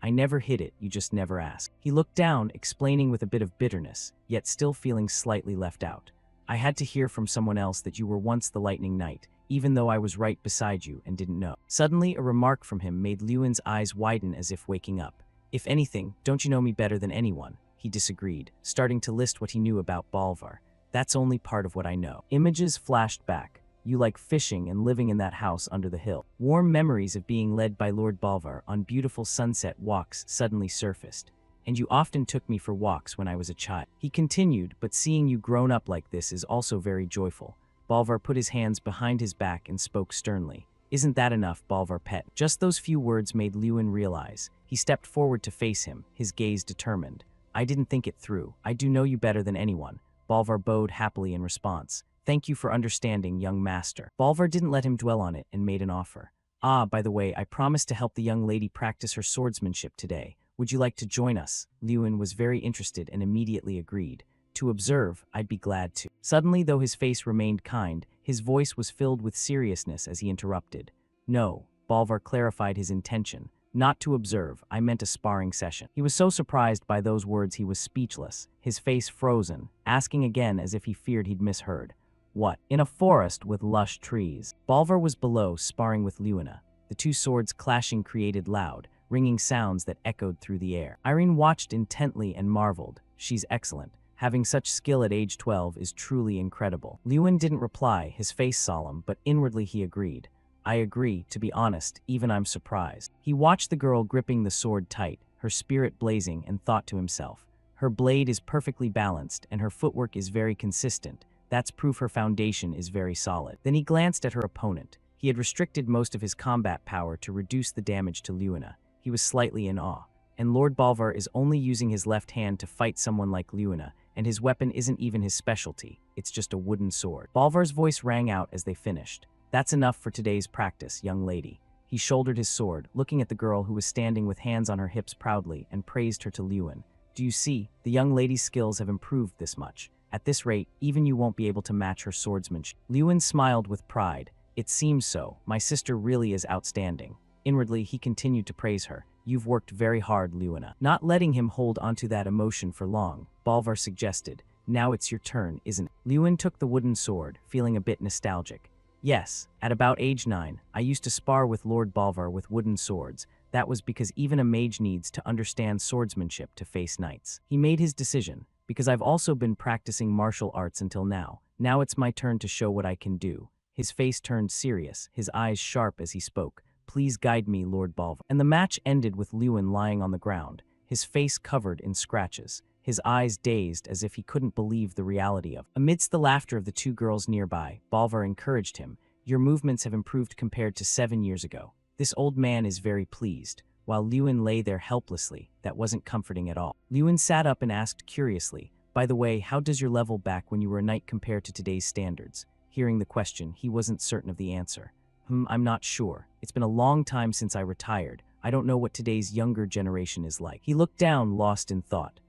"I never hid it, you just never asked." He looked down, explaining with a bit of bitterness, yet still feeling slightly left out. "I had to hear from someone else that you were once the Lightning Knight, even though I was right beside you and didn't know." Suddenly, a remark from him made Lewin's eyes widen as if waking up. "If anything, don't you know me better than anyone?" He disagreed, starting to list what he knew about Bolvar. "That's only part of what I know." Images flashed back. "You like fishing and living in that house under the hill." Warm memories of being led by Lord Bolvar on beautiful sunset walks suddenly surfaced. "And you often took me for walks when I was a child." He continued, "But seeing you grown up like this is also very joyful." Bolvar put his hands behind his back and spoke sternly. "Isn't that enough, Bolvar Pet?" Just those few words made Lewin realize. He stepped forward to face him, his gaze determined. "I didn't think it through. I do know you better than anyone." Bolvar bowed happily in response. "Thank you for understanding, young master." Bolvar didn't let him dwell on it and made an offer. "Ah, by the way, I promised to help the young lady practice her swordsmanship today. Would you like to join us?" Lewin was very interested and immediately agreed. "To observe, I'd be glad to." Suddenly, though his face remained kind, his voice was filled with seriousness as he interrupted. "No," Bolvar clarified his intention. "Not to observe, I meant a sparring session." He was so surprised by those words he was speechless, his face frozen, asking again as if he feared he'd misheard. "What?" "In a forest with lush trees." Bolvar was below, sparring with Lewina. The two swords clashing created loud, ringing sounds that echoed through the air. Irene watched intently and marveled. "She's excellent. Having such skill at age 12 is truly incredible." Lewin didn't reply, his face solemn, but inwardly he agreed. "I agree, to be honest, even I'm surprised." He watched the girl gripping the sword tight, her spirit blazing, and thought to himself, "Her blade is perfectly balanced, and her footwork is very consistent. That's proof her foundation is very solid." Then he glanced at her opponent. He had restricted most of his combat power to reduce the damage to Lewina. He was slightly in awe. And Lord Bolvar is only using his left hand to fight someone like Lewina, and his weapon isn't even his specialty. It's just a wooden sword. Bolvar's voice rang out as they finished. "That's enough for today's practice, young lady." He shouldered his sword, looking at the girl who was standing with hands on her hips proudly, and praised her to Lewin. "Do you see? The young lady's skills have improved this much. At this rate, even you won't be able to match her swordsmanship." Lewin smiled with pride. "It seems so. My sister really is outstanding." Inwardly, he continued to praise her. "You've worked very hard, Lewina." Not letting him hold onto that emotion for long, Bolvar suggested, "Now it's your turn, isn't it?" Lewin took the wooden sword, feeling a bit nostalgic. "Yes, at about age 9, I used to spar with Lord Bolvar with wooden swords. That was because even a mage needs to understand swordsmanship to face knights." He made his decision. Because I've also been practicing martial arts until now. Now it's my turn to show what I can do. His face turned serious, his eyes sharp as he spoke. Please guide me, Lord Balvar. And the match ended with Lewin lying on the ground, his face covered in scratches, his eyes dazed as if he couldn't believe the reality of it. Amidst the laughter of the two girls nearby, Balvar encouraged him. Your movements have improved compared to 7 years ago. This old man is very pleased. While Lewin lay there helplessly, that wasn't comforting at all. Lewin sat up and asked curiously, by the way, how does your level back when you were a knight compare to today's standards? Hearing the question, he wasn't certain of the answer. I'm not sure. It's been a long time since I retired. I don't know what today's younger generation is like. He looked down, lost in thought.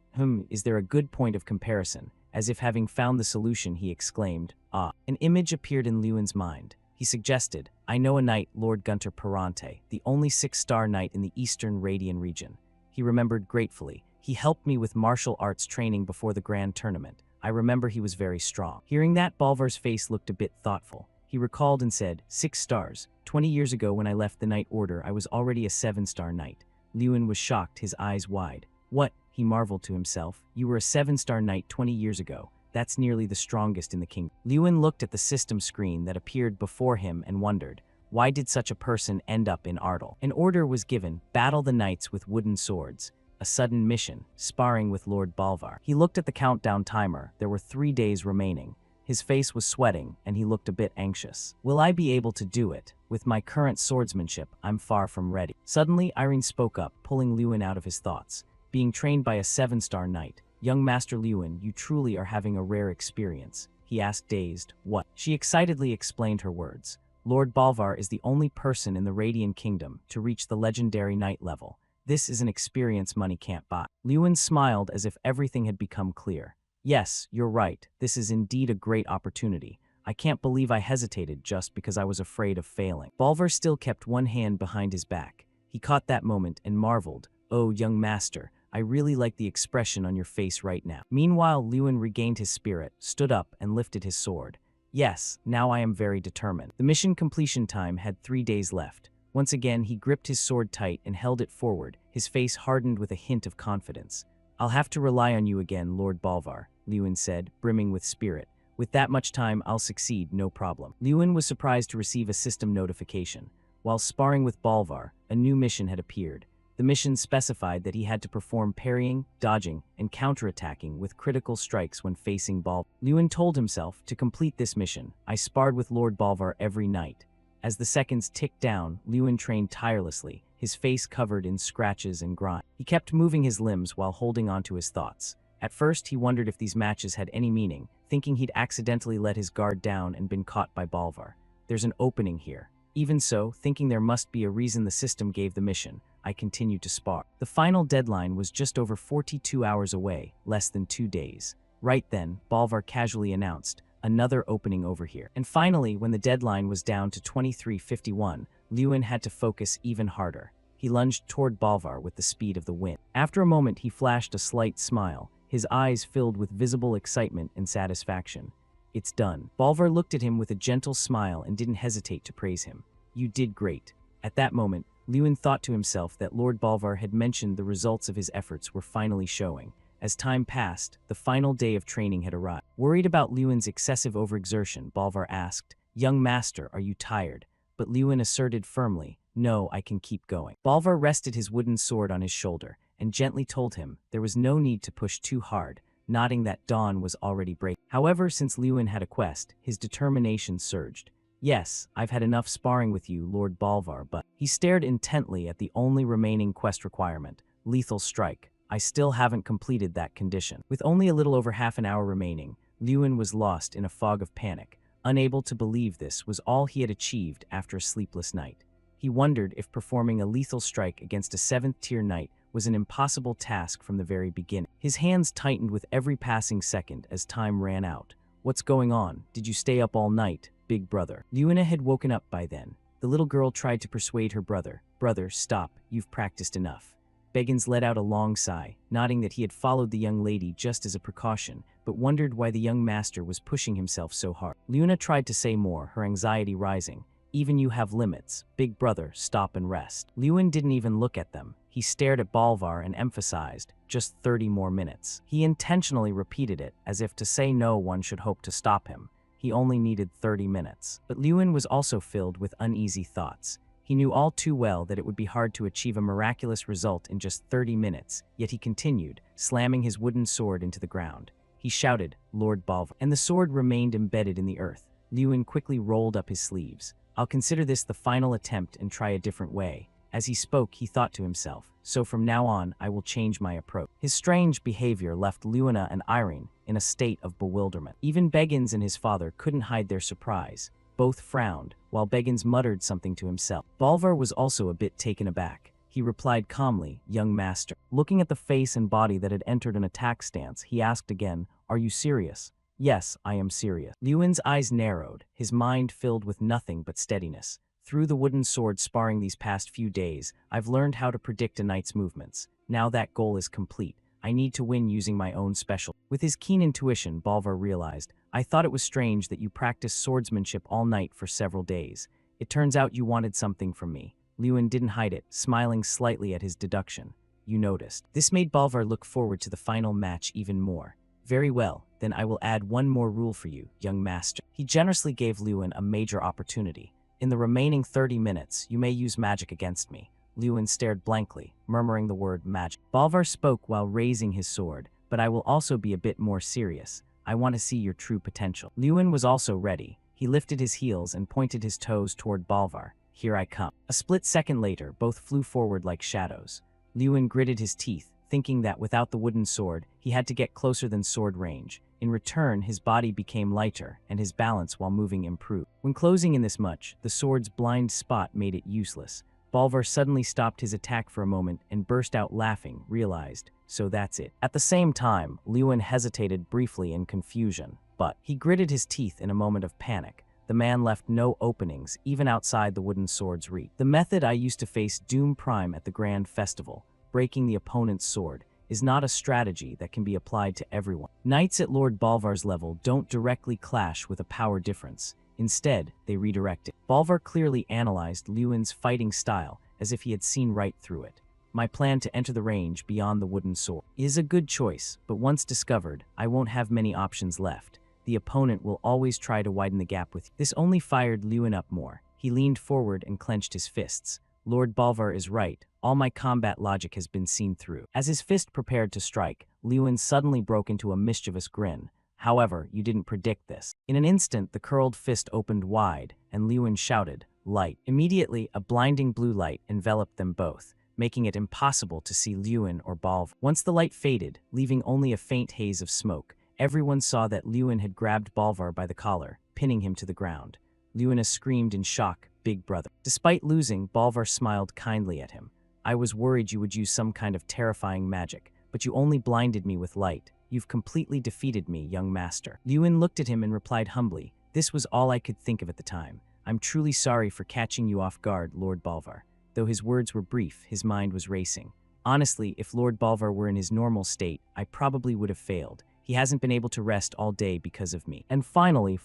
Is there a good point of comparison? As if having found the solution, he exclaimed, Ah. An image appeared in Lewin's mind. He suggested, I know a knight, Lord Gunter Perante, the only 6-star knight in the Eastern Radian region. He remembered gratefully. He helped me with martial arts training before the grand tournament. I remember he was very strong. Hearing that, Balvar's face looked a bit thoughtful. He recalled and said, 6 stars. 20 years ago when I left the Knight Order, I was already a 7-star knight. Lewin was shocked, his eyes wide. What? He marveled to himself. You were a 7-star knight 20 years ago. That's nearly the strongest in the kingdom. Lewin looked at the system screen that appeared before him and wondered, why did such a person end up in Ardal? An order was given, battle the knights with wooden swords. A sudden mission, sparring with Lord Balvar. He looked at the countdown timer. There were 3 days remaining. His face was sweating, and he looked a bit anxious. Will I be able to do it? With my current swordsmanship, I'm far from ready. Suddenly, Irene spoke up, pulling Lewin out of his thoughts. Being trained by a 7-star knight, young Master Lewin, you truly are having a rare experience. He asked dazed, what? She excitedly explained her words. Lord Balvar is the only person in the Radiant Kingdom to reach the legendary knight level. This is an experience money can't buy. Lewin smiled as if everything had become clear. Yes, you're right. This is indeed a great opportunity. I can't believe I hesitated just because I was afraid of failing. Balvar still kept one hand behind his back. He caught that moment and marveled. Oh, young master, I really like the expression on your face right now. Meanwhile, Lewin regained his spirit, stood up, and lifted his sword. Yes, now I am very determined. The mission completion time had 3 days left. Once again, he gripped his sword tight and held it forward, his face hardened with a hint of confidence. I'll have to rely on you again, Lord Balvar, Lewin said, brimming with spirit. With that much time, I'll succeed, no problem. Lewin was surprised to receive a system notification. While sparring with Balvar, a new mission had appeared. The mission specified that he had to perform parrying, dodging, and counterattacking with critical strikes when facing Balvar. Lewin told himself, to complete this mission, I sparred with Lord Balvar every night. As the seconds ticked down, Lewin trained tirelessly, his face covered in scratches and grime. He kept moving his limbs while holding on to his thoughts. At first, he wondered if these matches had any meaning, thinking he'd accidentally let his guard down and been caught by Balvar. There's an opening here. Even so, thinking there must be a reason the system gave the mission, I continued to spar. The final deadline was just over 42 hours away, less than 2 days. Right then, Balvar casually announced, another opening over here. And finally, when the deadline was down to 23:51, Lewin had to focus even harder. He lunged toward Balvar with the speed of the wind. After a moment, he flashed a slight smile, his eyes filled with visible excitement and satisfaction. It's done. Balvar looked at him with a gentle smile and didn't hesitate to praise him. You did great. At that moment, Lewin thought to himself that Lord Balvar had mentioned the results of his efforts were finally showing. As time passed, the final day of training had arrived. Worried about Lewin's excessive overexertion, Balvar asked, Young master, are you tired? But Lewin asserted firmly, No, I can keep going. Balvar rested his wooden sword on his shoulder and gently told him there was no need to push too hard, nodding that dawn was already breaking. However, since Lewin had a quest, his determination surged. Yes, I've had enough sparring with you, Lord Balvar, but he stared intently at the only remaining quest requirement, lethal strike. I still haven't completed that condition. With only a little over half an hour remaining, Lewin was lost in a fog of panic, unable to believe this was all he had achieved after a sleepless night. He wondered if performing a lethal strike against a 7th-tier knight was an impossible task from the very beginning. His hands tightened with every passing second as time ran out. What's going on? Did you stay up all night, big brother? Lewin had woken up by then. The little girl tried to persuade her brother. Brother, stop. You've practiced enough. Beggins let out a long sigh, nodding that he had followed the young lady just as a precaution, but wondered why the young master was pushing himself so hard. Luna tried to say more, her anxiety rising. Even you have limits. Big brother, stop and rest. Lewin didn't even look at them. He stared at Bolvar and emphasized, just 30 more minutes. He intentionally repeated it, as if to say no one should hope to stop him. He only needed 30 minutes. But Lewin was also filled with uneasy thoughts. He knew all too well that it would be hard to achieve a miraculous result in just 30 minutes, yet he continued, slamming his wooden sword into the ground. He shouted, Lord Bolvar, and the sword remained embedded in the earth. Lewin quickly rolled up his sleeves. I'll consider this the final attempt and try a different way. As he spoke, he thought to himself, so from now on, I will change my approach. His strange behavior left Luina and Irene in a state of bewilderment. Even Beggins and his father couldn't hide their surprise. Both frowned, while Beggins muttered something to himself. Bolvar was also a bit taken aback. He replied calmly, young master. Looking at the face and body that had entered an attack stance, he asked again, are you serious? Yes, I am serious. Lewin's eyes narrowed, his mind filled with nothing but steadiness. Through the wooden sword sparring these past few days, I've learned how to predict a knight's movements. Now that goal is complete. I need to win using my own special. With his keen intuition, Bolvar realized, I thought it was strange that you practiced swordsmanship all night for several days. It turns out you wanted something from me. Lewin didn't hide it, smiling slightly at his deduction. You noticed. This made Bolvar look forward to the final match even more. Very well, then I will add one more rule for you, young master. He generously gave Lewin a major opportunity. In the remaining 30 minutes, you may use magic against me. Lewin stared blankly, murmuring the word magic. Bolvar spoke while raising his sword, but I will also be a bit more serious. I want to see your true potential. Lewin was also ready. He lifted his heels and pointed his toes toward Bolvar. Here I come. A split second later, both flew forward like shadows. Lewin gritted his teeth, thinking that without the wooden sword, he had to get closer than sword range. In return, his body became lighter, and his balance while moving improved. When closing in this much, the sword's blind spot made it useless. Bolvar suddenly stopped his attack for a moment and burst out laughing, realized, so that's it. At the same time, Lewin hesitated briefly in confusion, but he gritted his teeth in a moment of panic. The man left no openings, even outside the wooden sword's reach. The method I used to face Doom Prime at the Grand Festival, breaking the opponent's sword, is not a strategy that can be applied to everyone. Knights at Lord Bolvar's level don't directly clash with a power difference. Instead, they redirect it. Bolvar clearly analyzed Lewin's fighting style as if he had seen right through it. My plan to enter the range beyond the wooden sword is a good choice, but once discovered, I won't have many options left. The opponent will always try to widen the gap with you. This only fired Lewin up more. He leaned forward and clenched his fists. Lord Bolvar is right. All my combat logic has been seen through. As his fist prepared to strike, Lewin suddenly broke into a mischievous grin. However, you didn't predict this. In an instant, the curled fist opened wide, and Lewin shouted, light. Immediately, a blinding blue light enveloped them both, making it impossible to see Lewin or Bolvar. Once the light faded, leaving only a faint haze of smoke, everyone saw that Lewin had grabbed Bolvar by the collar, pinning him to the ground. Lewin screamed in shock, big brother. Despite losing, Bolvar smiled kindly at him. I was worried you would use some kind of terrifying magic, but you only blinded me with light. You've completely defeated me, young master. Lewin looked at him and replied humbly, this was all I could think of at the time. I'm truly sorry for catching you off guard, Lord Bolvar. Though his words were brief, his mind was racing. Honestly, if Lord Bolvar were in his normal state, I probably would have failed. He hasn't been able to rest all day because of me. And finally,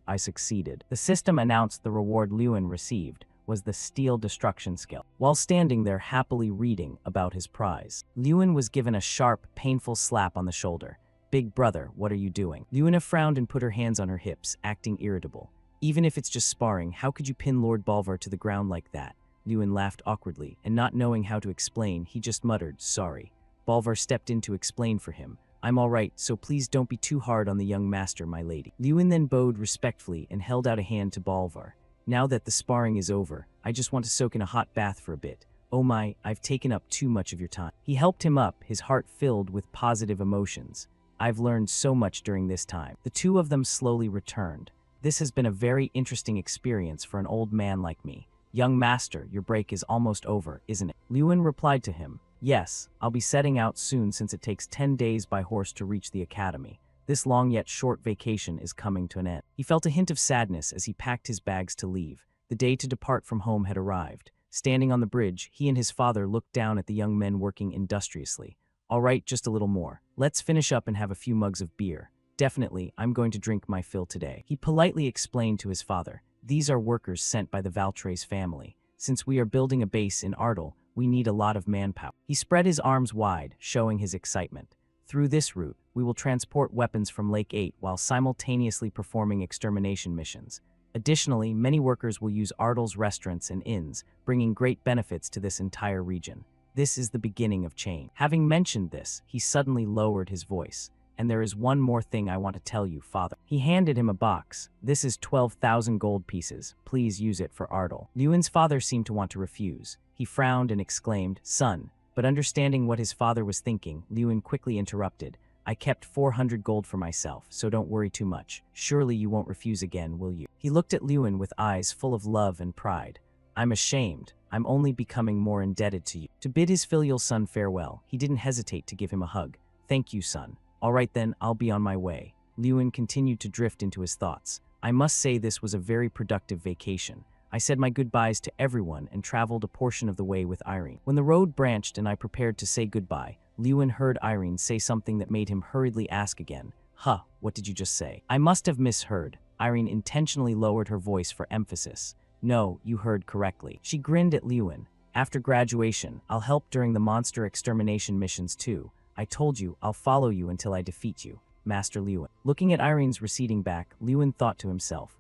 I succeeded. The system announced the reward Lewin received was the Steel Destruction skill. While standing there happily reading about his prize, Lewin was given a sharp, painful slap on the shoulder. Big brother, what are you doing? Lewin frowned and put her hands on her hips, acting irritable. Even if it's just sparring, how could you pin Lord Bolvar to the ground like that? Lewin laughed awkwardly, and not knowing how to explain, he just muttered, sorry. Bolvar stepped in to explain for him. I'm all right, so please don't be too hard on the young master, my lady. Lewin then bowed respectfully and held out a hand to Bolvar. Now that the sparring is over, I just want to soak in a hot bath for a bit. Oh my, I've taken up too much of your time. He helped him up, his heart filled with positive emotions. I've learned so much during this time. The two of them slowly returned. This has been a very interesting experience for an old man like me. Young master, your break is almost over, isn't it? Lewin replied to him, yes, I'll be setting out soon since it takes 10 days by horse to reach the academy. This long yet short vacation is coming to an end. He felt a hint of sadness as he packed his bags to leave. The day to depart from home had arrived. Standing on the bridge, he and his father looked down at the young men working industriously. All right, just a little more. Let's finish up and have a few mugs of beer. Definitely, I'm going to drink my fill today. He politely explained to his father. These are workers sent by the Valtres family. Since we are building a base in Ardal, we need a lot of manpower. He spread his arms wide, showing his excitement. Through this route, we will transport weapons from Lake 8 while simultaneously performing extermination missions. Additionally, many workers will use Ardal's restaurants and inns, bringing great benefits to this entire region. This is the beginning of change. Having mentioned this, he suddenly lowered his voice. And there is one more thing I want to tell you, father. He handed him a box. This is 12,000 gold pieces. Please use it for Ardal. Lewin's father seemed to want to refuse. He frowned and exclaimed, "Son." But understanding what his father was thinking, Lewin quickly interrupted. "I kept 400 gold for myself, so don't worry too much. Surely you won't refuse again, will you?" He looked at Lewin with eyes full of love and pride. "I'm ashamed. I'm only becoming more indebted to you." To bid his filial son farewell, he didn't hesitate to give him a hug. "Thank you, son. All right then, I'll be on my way." Lewin continued to drift into his thoughts. "I must say this was a very productive vacation. I said my goodbyes to everyone and traveled a portion of the way with Irene. When the road branched and I prepared to say goodbye, Lewin heard Irene say something that made him hurriedly ask again, "Huh, what did you just say?" "I must have misheard." Irene intentionally lowered her voice for emphasis. "No, you heard correctly." She grinned at Lewin. "After graduation, I'll help during the monster extermination missions too. I told you, I'll follow you until I defeat you, Master Lewin." Looking at Irene's receding back, Lewin thought to himself,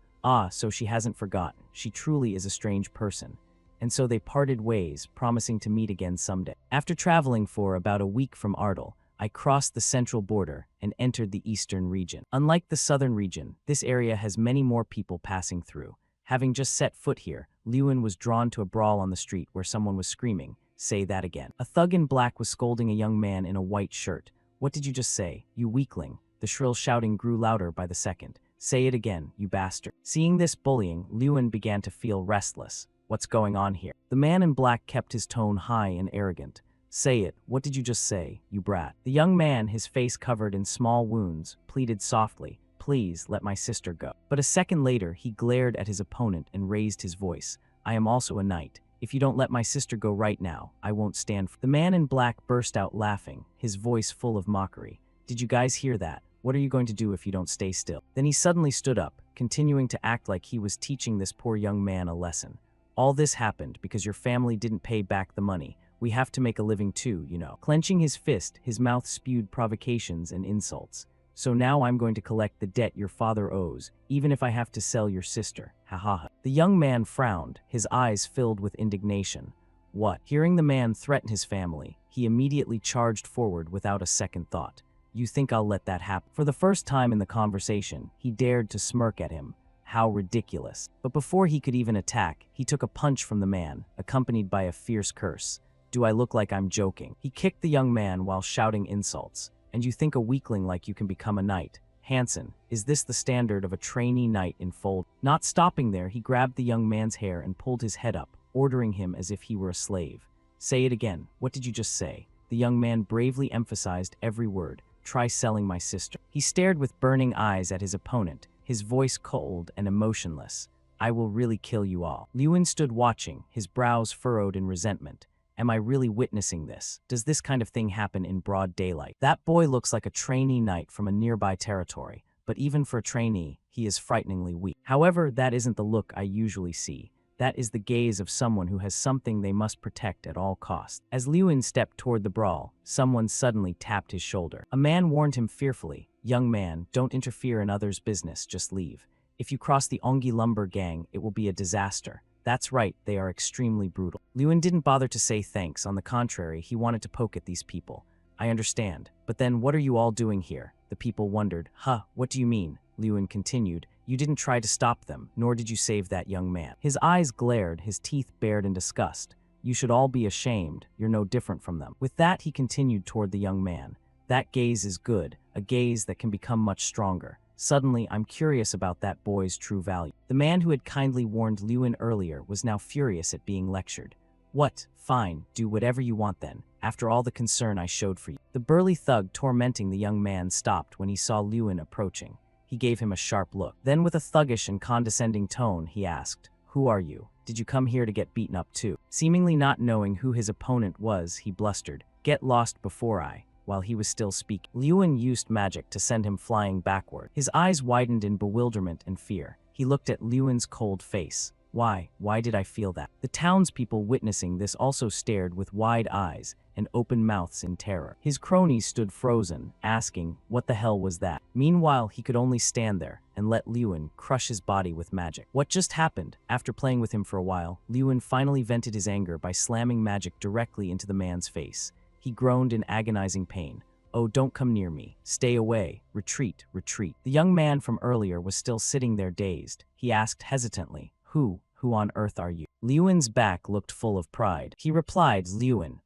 so she hasn't forgotten. She truly is a strange person. And so they parted ways, promising to meet again someday. After traveling for about a week from Ardal, I crossed the central border and entered the eastern region. Unlike the southern region, this area has many more people passing through. Having just set foot here, Lewin was drawn to a brawl on the street where someone was screaming, "Say that again." A thug in black was scolding a young man in a white shirt. "What did you just say, you weakling?" The shrill shouting grew louder by the second. "Say it again, you bastard." Seeing this bullying, Lewin began to feel restless. What's going on here? The man in black kept his tone high and arrogant. "Say it, what did you just say, you brat?" The young man, his face covered in small wounds, pleaded softly, "Please let my sister go." But a second later, he glared at his opponent and raised his voice. "I am also a knight. If you don't let my sister go right now, I won't stand for." The man in black burst out laughing, his voice full of mockery. "Did you guys hear that? What are you going to do if you don't stay still?" Then he suddenly stood up, continuing to act like he was teaching this poor young man a lesson. "All this happened because your family didn't pay back the money. We have to make a living too, you know." Clenching his fist, his mouth spewed provocations and insults. "So now I'm going to collect the debt your father owes, even if I have to sell your sister. Ha ha ha." The young man frowned, his eyes filled with indignation. What? Hearing the man threaten his family, he immediately charged forward without a second thought. "You think I'll let that happen?" For the first time in the conversation, he dared to smirk at him. How ridiculous. But before he could even attack, he took a punch from the man, accompanied by a fierce curse. "Do I look like I'm joking?" He kicked the young man while shouting insults. "And you think a weakling like you can become a knight? Hanson, is this the standard of a trainee knight in fold?" Not stopping there, he grabbed the young man's hair and pulled his head up, ordering him as if he were a slave. "Say it again. What did you just say?" The young man bravely emphasized every word. "Try selling my sister." He stared with burning eyes at his opponent, his voice cold and emotionless. "I will really kill you all." Lewin stood watching, his brows furrowed in resentment. Am I really witnessing this? Does this kind of thing happen in broad daylight? That boy looks like a trainee knight from a nearby territory, but even for a trainee, he is frighteningly weak. However, that isn't the look I usually see. That is the gaze of someone who has something they must protect at all costs. As Lewin stepped toward the brawl, someone suddenly tapped his shoulder. A man warned him fearfully, "Young man, don't interfere in others' business, just leave. If you cross the Ongi lumber gang, it will be a disaster." That's right, they are extremely brutal. Lewin didn't bother to say thanks. On the contrary, he wanted to poke at these people. "I understand. But then what are you all doing here?" The people wondered. What do you mean?" Lewin continued. "You didn't try to stop them, nor did you save that young man." His eyes glared, his teeth bared in disgust. "You should all be ashamed. You're no different from them." With that, he continued toward the young man. "That gaze is good, a gaze that can become much stronger. Suddenly, I'm curious about that boy's true value." The man who had kindly warned Lewin earlier was now furious at being lectured. "What? Fine, do whatever you want then, after all the concern I showed for you." The burly thug tormenting the young man stopped when he saw Lewin approaching. He gave him a sharp look. Then with a thuggish and condescending tone, he asked, "Who are you? Did you come here to get beaten up too?" Seemingly not knowing who his opponent was, he blustered, "Get lost before I..." While he was still speaking, Lewin used magic to send him flying backward. His eyes widened in bewilderment and fear. He looked at Lewin's cold face. Why did I feel that? The townspeople witnessing this also stared with wide eyes and open mouths in terror. His cronies stood frozen, asking, what the hell was that? Meanwhile, he could only stand there and let Lewin crush his body with magic. What just happened? After playing with him for a while, Lewin finally vented his anger by slamming magic directly into the man's face. He groaned in agonizing pain. Oh, don't come near me. Stay away. Retreat, retreat. The young man from earlier was still sitting there dazed. He asked hesitantly, Who on earth are you? Lewin's back looked full of pride. He replied, Lewin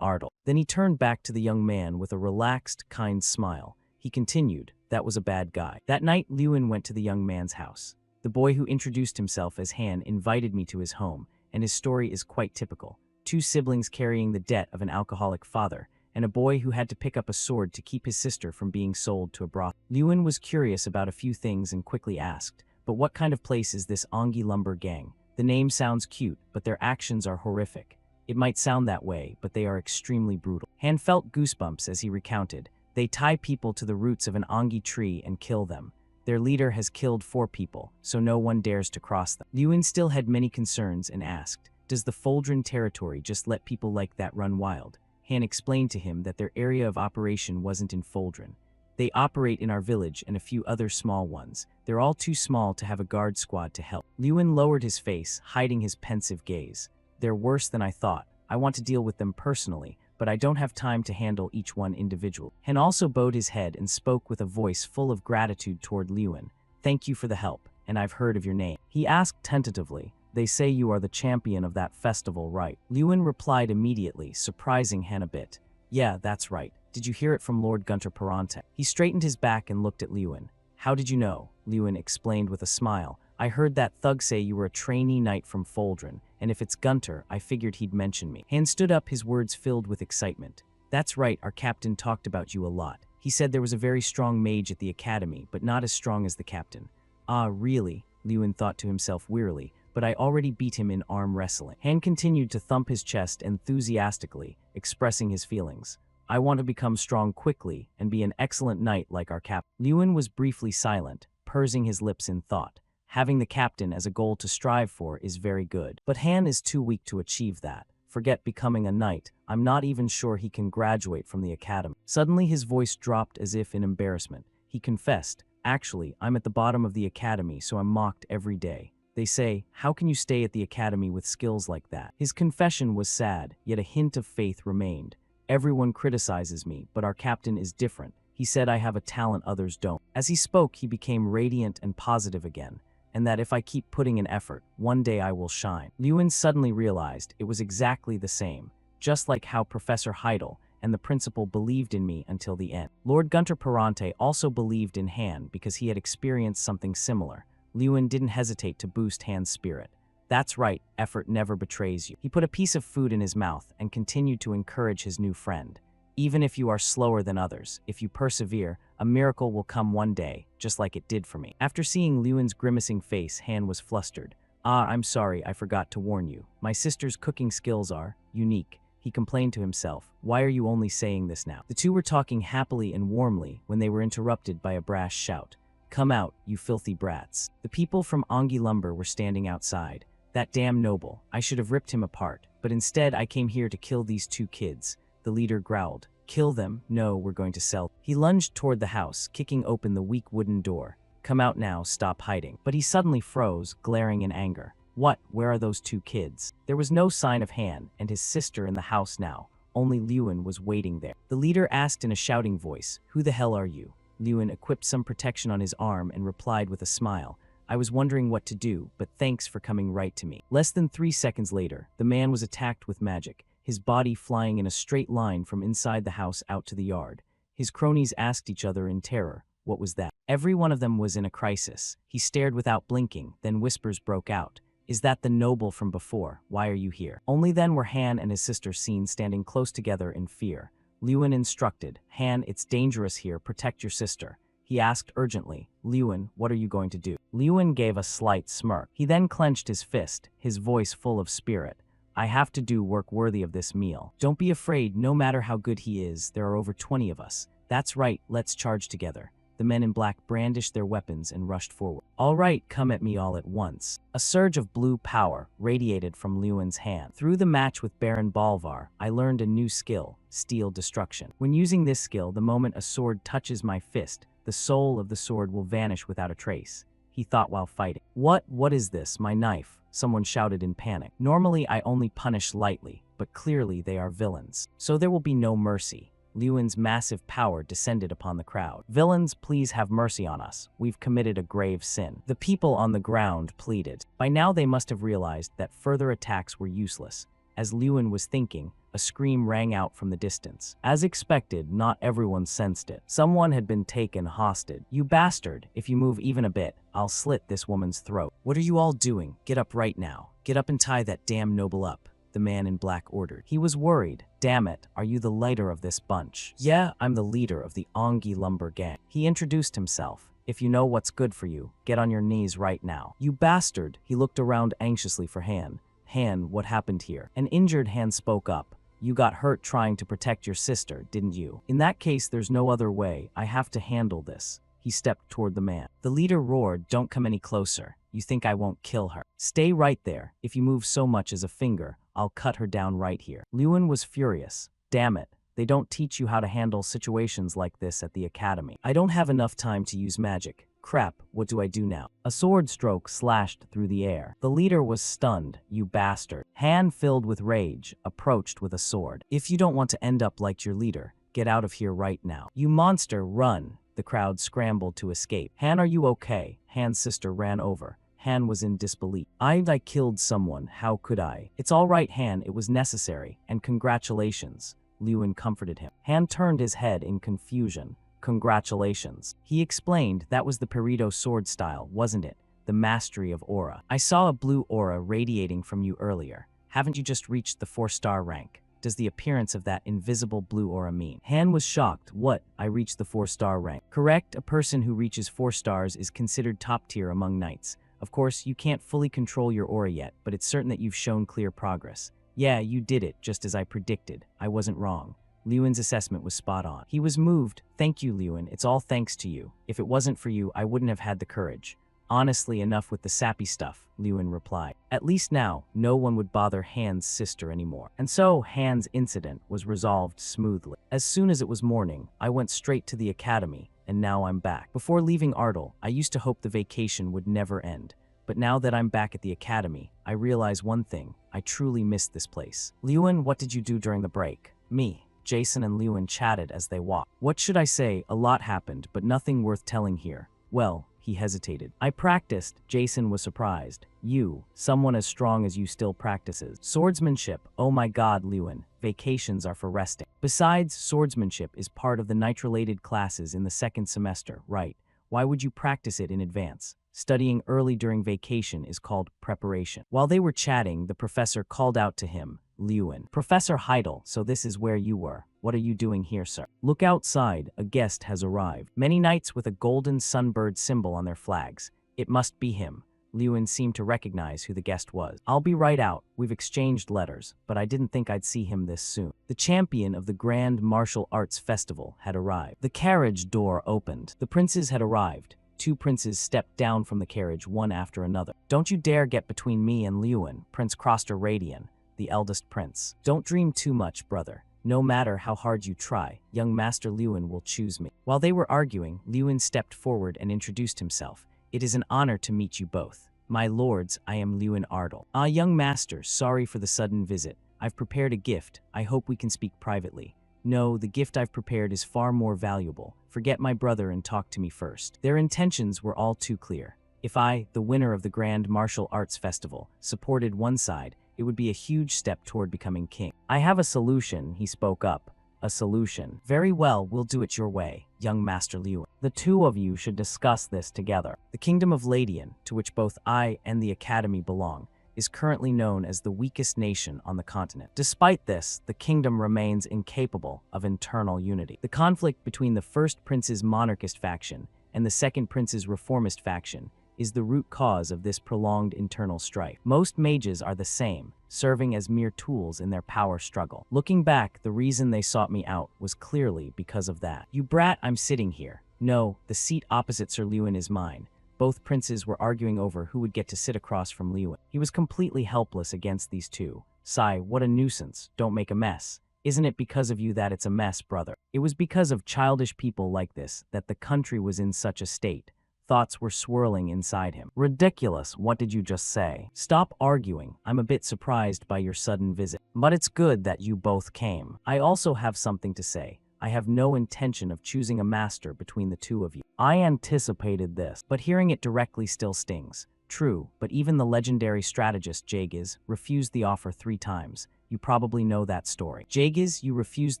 Ardle. Then he turned back to the young man with a relaxed, kind smile. He continued, that was a bad guy. That night, Lewin went to the young man's house. The boy who introduced himself as Han invited me to his home, and his story is quite typical. 2 siblings carrying the debt of an alcoholic father, and a boy who had to pick up a sword to keep his sister from being sold to a brothel. Lewin was curious about a few things and quickly asked, but what kind of place is this Ongi Lumber Gang? The name sounds cute, but their actions are horrific. It might sound that way, but they are extremely brutal. Han felt goosebumps as he recounted. They tie people to the roots of an Ongi tree and kill them. Their leader has killed 4 people, so no one dares to cross them. Lewin still had many concerns and asked, does the Foldren territory just let people like that run wild? Han explained to him that their area of operation wasn't in Foldren. They operate in our village and a few other small ones. They're all too small to have a guard squad to help. Lewin lowered his face, hiding his pensive gaze. They're worse than I thought. I want to deal with them personally, but I don't have time to handle each one individually. Han also bowed his head and spoke with a voice full of gratitude toward Lewin. Thank you for the help, and I've heard of your name. He asked tentatively, they say you are the champion of that festival, right? Lewin replied immediately, surprising Han a bit. Yeah, that's right. Did you hear it from Lord Gunter Perante? He straightened his back and looked at Lewin. How did you know? Lewin explained with a smile. I heard that thug say you were a trainee knight from Foldren, and if it's Gunter, I figured he'd mention me. Han stood up, his words filled with excitement. That's right, our captain talked about you a lot. He said there was a very strong mage at the academy, but not as strong as the captain. Ah, really? Lewin thought to himself wearily, but I already beat him in arm wrestling. Han continued to thump his chest enthusiastically, expressing his feelings. I want to become strong quickly and be an excellent knight like our captain. Lewin was briefly silent, pursing his lips in thought. Having the captain as a goal to strive for is very good. But Han is too weak to achieve that. Forget becoming a knight. I'm not even sure he can graduate from the academy. Suddenly his voice dropped as if in embarrassment. He confessed, actually, I'm at the bottom of the academy, so I'm mocked every day. They say, how can you stay at the academy with skills like that? His confession was sad, yet a hint of faith remained. Everyone criticizes me, but our captain is different. He said I have a talent others don't. As he spoke, he became radiant and positive again, and that if I keep putting in effort, one day I will shine. Lewin suddenly realized it was exactly the same, just like how Professor Heidel and the principal believed in me until the end. Lord Gunter Perante also believed in Han because he had experienced something similar. Lewin didn't hesitate to boost Han's spirit. That's right, effort never betrays you. He put a piece of food in his mouth and continued to encourage his new friend. Even if you are slower than others, if you persevere, a miracle will come one day, just like it did for me. After seeing Lewin's grimacing face, Han was flustered. Ah, I'm sorry, I forgot to warn you. My sister's cooking skills are unique. He complained to himself. Why are you only saying this now? The two were talking happily and warmly when they were interrupted by a brash shout. Come out, you filthy brats. The people from Ongi Lumber were standing outside. That damn noble. I should have ripped him apart, but instead I came here to kill these 2 kids. The leader growled. Kill them? No, we're going to sell. He lunged toward the house, kicking open the weak wooden door. Come out now, stop hiding. But he suddenly froze, glaring in anger. What? Where are those 2 kids? There was no sign of Han and his sister in the house now. Only Lewin was waiting there. The leader asked in a shouting voice, Who the hell are you? Lewin equipped some protection on his arm and replied with a smile. I was wondering what to do, but thanks for coming right to me. Less than 3 seconds later, the man was attacked with magic, his body flying in a straight line from inside the house out to the yard. His cronies asked each other in terror, what was that? Every one of them was in a crisis. He stared without blinking, then whispers broke out. Is that the noble from before? Why are you here? Only then were Han and his sister seen standing close together in fear. Lewin instructed, Han, it's dangerous here, protect your sister. He asked urgently, Lewin, what are you going to do? Lewin gave a slight smirk. He then clenched his fist, his voice full of spirit. I have to do work worthy of this meal. Don't be afraid, no matter how good he is, there are over 20 of us. That's right, let's charge together. The men in black brandished their weapons and rushed forward. All right, come at me all at once. A surge of blue power radiated from Lewin's hand. Through the match with Baron Bolvar, I learned a new skill, Steel Destruction. When using this skill, the moment a sword touches my fist, the soul of the sword will vanish without a trace, he thought while fighting. What is this, my knife? Someone shouted in panic. Normally I only punish lightly, but clearly they are villains. So there will be no mercy. Lewin's massive power descended upon the crowd. Villains, please have mercy on us. We've committed a grave sin. The people on the ground pleaded. By now they must have realized that further attacks were useless. As Lewin was thinking, a scream rang out from the distance. As expected, not everyone sensed it. Someone had been taken hostage. You bastard, if you move even a bit, I'll slit this woman's throat. What are you all doing? Get up right now. Get up and tie that damn noble up, the man in black ordered. He was worried. Damn it, are you the leader of this bunch? Yeah, I'm the leader of the Ongi Lumber Gang. He introduced himself. If you know what's good for you, get on your knees right now. You bastard, he looked around anxiously for Han. Han, what happened here? An injured Han spoke up. You got hurt trying to protect your sister, didn't you? In that case, there's no other way. I have to handle this. He stepped toward the man. The leader roared, don't come any closer. You think I won't kill her? Stay right there. If you move so much as a finger, I'll cut her down right here. Lewin was furious. Damn it. They don't teach you how to handle situations like this at the academy. I don't have enough time to use magic. Crap, what do I do now? A sword stroke slashed through the air. The leader was stunned. You bastard. Han, filled with rage, approached with a sword. If you don't want to end up like your leader, get out of here right now. You monster, run. The crowd scrambled to escape. Han, are you okay? Han's sister ran over. Han was in disbelief. I killed someone. How could I? It's all right, Han. It was necessary. And congratulations. Lewin comforted him. Han turned his head in confusion. Congratulations. He explained that was the Perito sword style, wasn't it? The mastery of aura. I saw a blue aura radiating from you earlier. Haven't you just reached the 4-star rank? Does the appearance of that invisible blue aura mean? Han was shocked. What? I reached the 4-star rank. Correct, a person who reaches 4 stars is considered top tier among knights. Of course, you can't fully control your aura yet, but it's certain that you've shown clear progress. Yeah, you did it, just as I predicted. I wasn't wrong. Lewin's assessment was spot on. He was moved. Thank you, Lewin. It's all thanks to you. If it wasn't for you, I wouldn't have had the courage. Honestly, enough with the sappy stuff, Lewin replied. At least now, no one would bother Han's sister anymore. And so, Han's incident was resolved smoothly. As soon as it was morning, I went straight to the academy, and now I'm back. Before leaving Ardal, I used to hope the vacation would never end. But now that I'm back at the academy, I realize one thing. I truly missed this place. Lewin, what did you do during the break? Me. Jason and Lewin chatted as they walked. What should I say? A lot happened, but nothing worth telling here. Well, he hesitated. I practiced. Jason was surprised. You, someone as strong as you, still practices. Swordsmanship. Oh my god, Lewin. Vacations are for resting. Besides, swordsmanship is part of the nitrolated classes in the 2nd semester, right? Why would you practice it in advance? Studying early during vacation is called preparation. While they were chatting, the professor called out to him. Lewin. Professor Heidel, so this is where you were. What are you doing here, sir? Look outside. A guest has arrived. Many knights with a golden sunbird symbol on their flags. It must be him. Lewin seemed to recognize who the guest was. I'll be right out. We've exchanged letters, but I didn't think I'd see him this soon. The champion of the Grand Martial Arts Festival had arrived. The carriage door opened. The princes had arrived. 2 princes stepped down from the carriage, one after another. Don't you dare get between me and Lewin, Prince Kroster Radian, the eldest prince. Don't dream too much, brother. No matter how hard you try, young Master Lewin will choose me. While they were arguing, Lewin stepped forward and introduced himself. It is an honor to meet you both. My lords, I am Lewin Ardal. Ah, young master, sorry for the sudden visit. I've prepared a gift. I hope we can speak privately. No, the gift I've prepared is far more valuable. Forget my brother and talk to me first. Their intentions were all too clear. If I, the winner of the Grand Martial Arts Festival, supported one side, it would be a huge step toward becoming king. I have a solution, he spoke up. A solution. Very well, we'll do it your way, young Master Lewin. The 2 of you should discuss this together. The Kingdom of Ladian, to which both I and the Academy belong, is currently known as the weakest nation on the continent. Despite this, the kingdom remains incapable of internal unity. The conflict between the first prince's monarchist faction and the second prince's reformist faction is the root cause of this prolonged internal strife. Most mages are the same, serving as mere tools in their power struggle. Looking back, the reason they sought me out was clearly because of that. You brat, I'm sitting here. No, the seat opposite Sir Lewin is mine. Both princes were arguing over who would get to sit across from Lewin. He was completely helpless against these two. Sigh, what a nuisance. Don't make a mess. Isn't it because of you that it's a mess, brother? It was because of childish people like this that the country was in such a state. Thoughts were swirling inside him. Ridiculous, what did you just say? Stop arguing. I'm a bit surprised by your sudden visit. But it's good that you both came. I also have something to say. I have no intention of choosing a master between the two of you. I anticipated this, but hearing it directly still stings. True, but even the legendary strategist Jagiz refused the offer 3 times. You probably know that story. Jagiz, you refused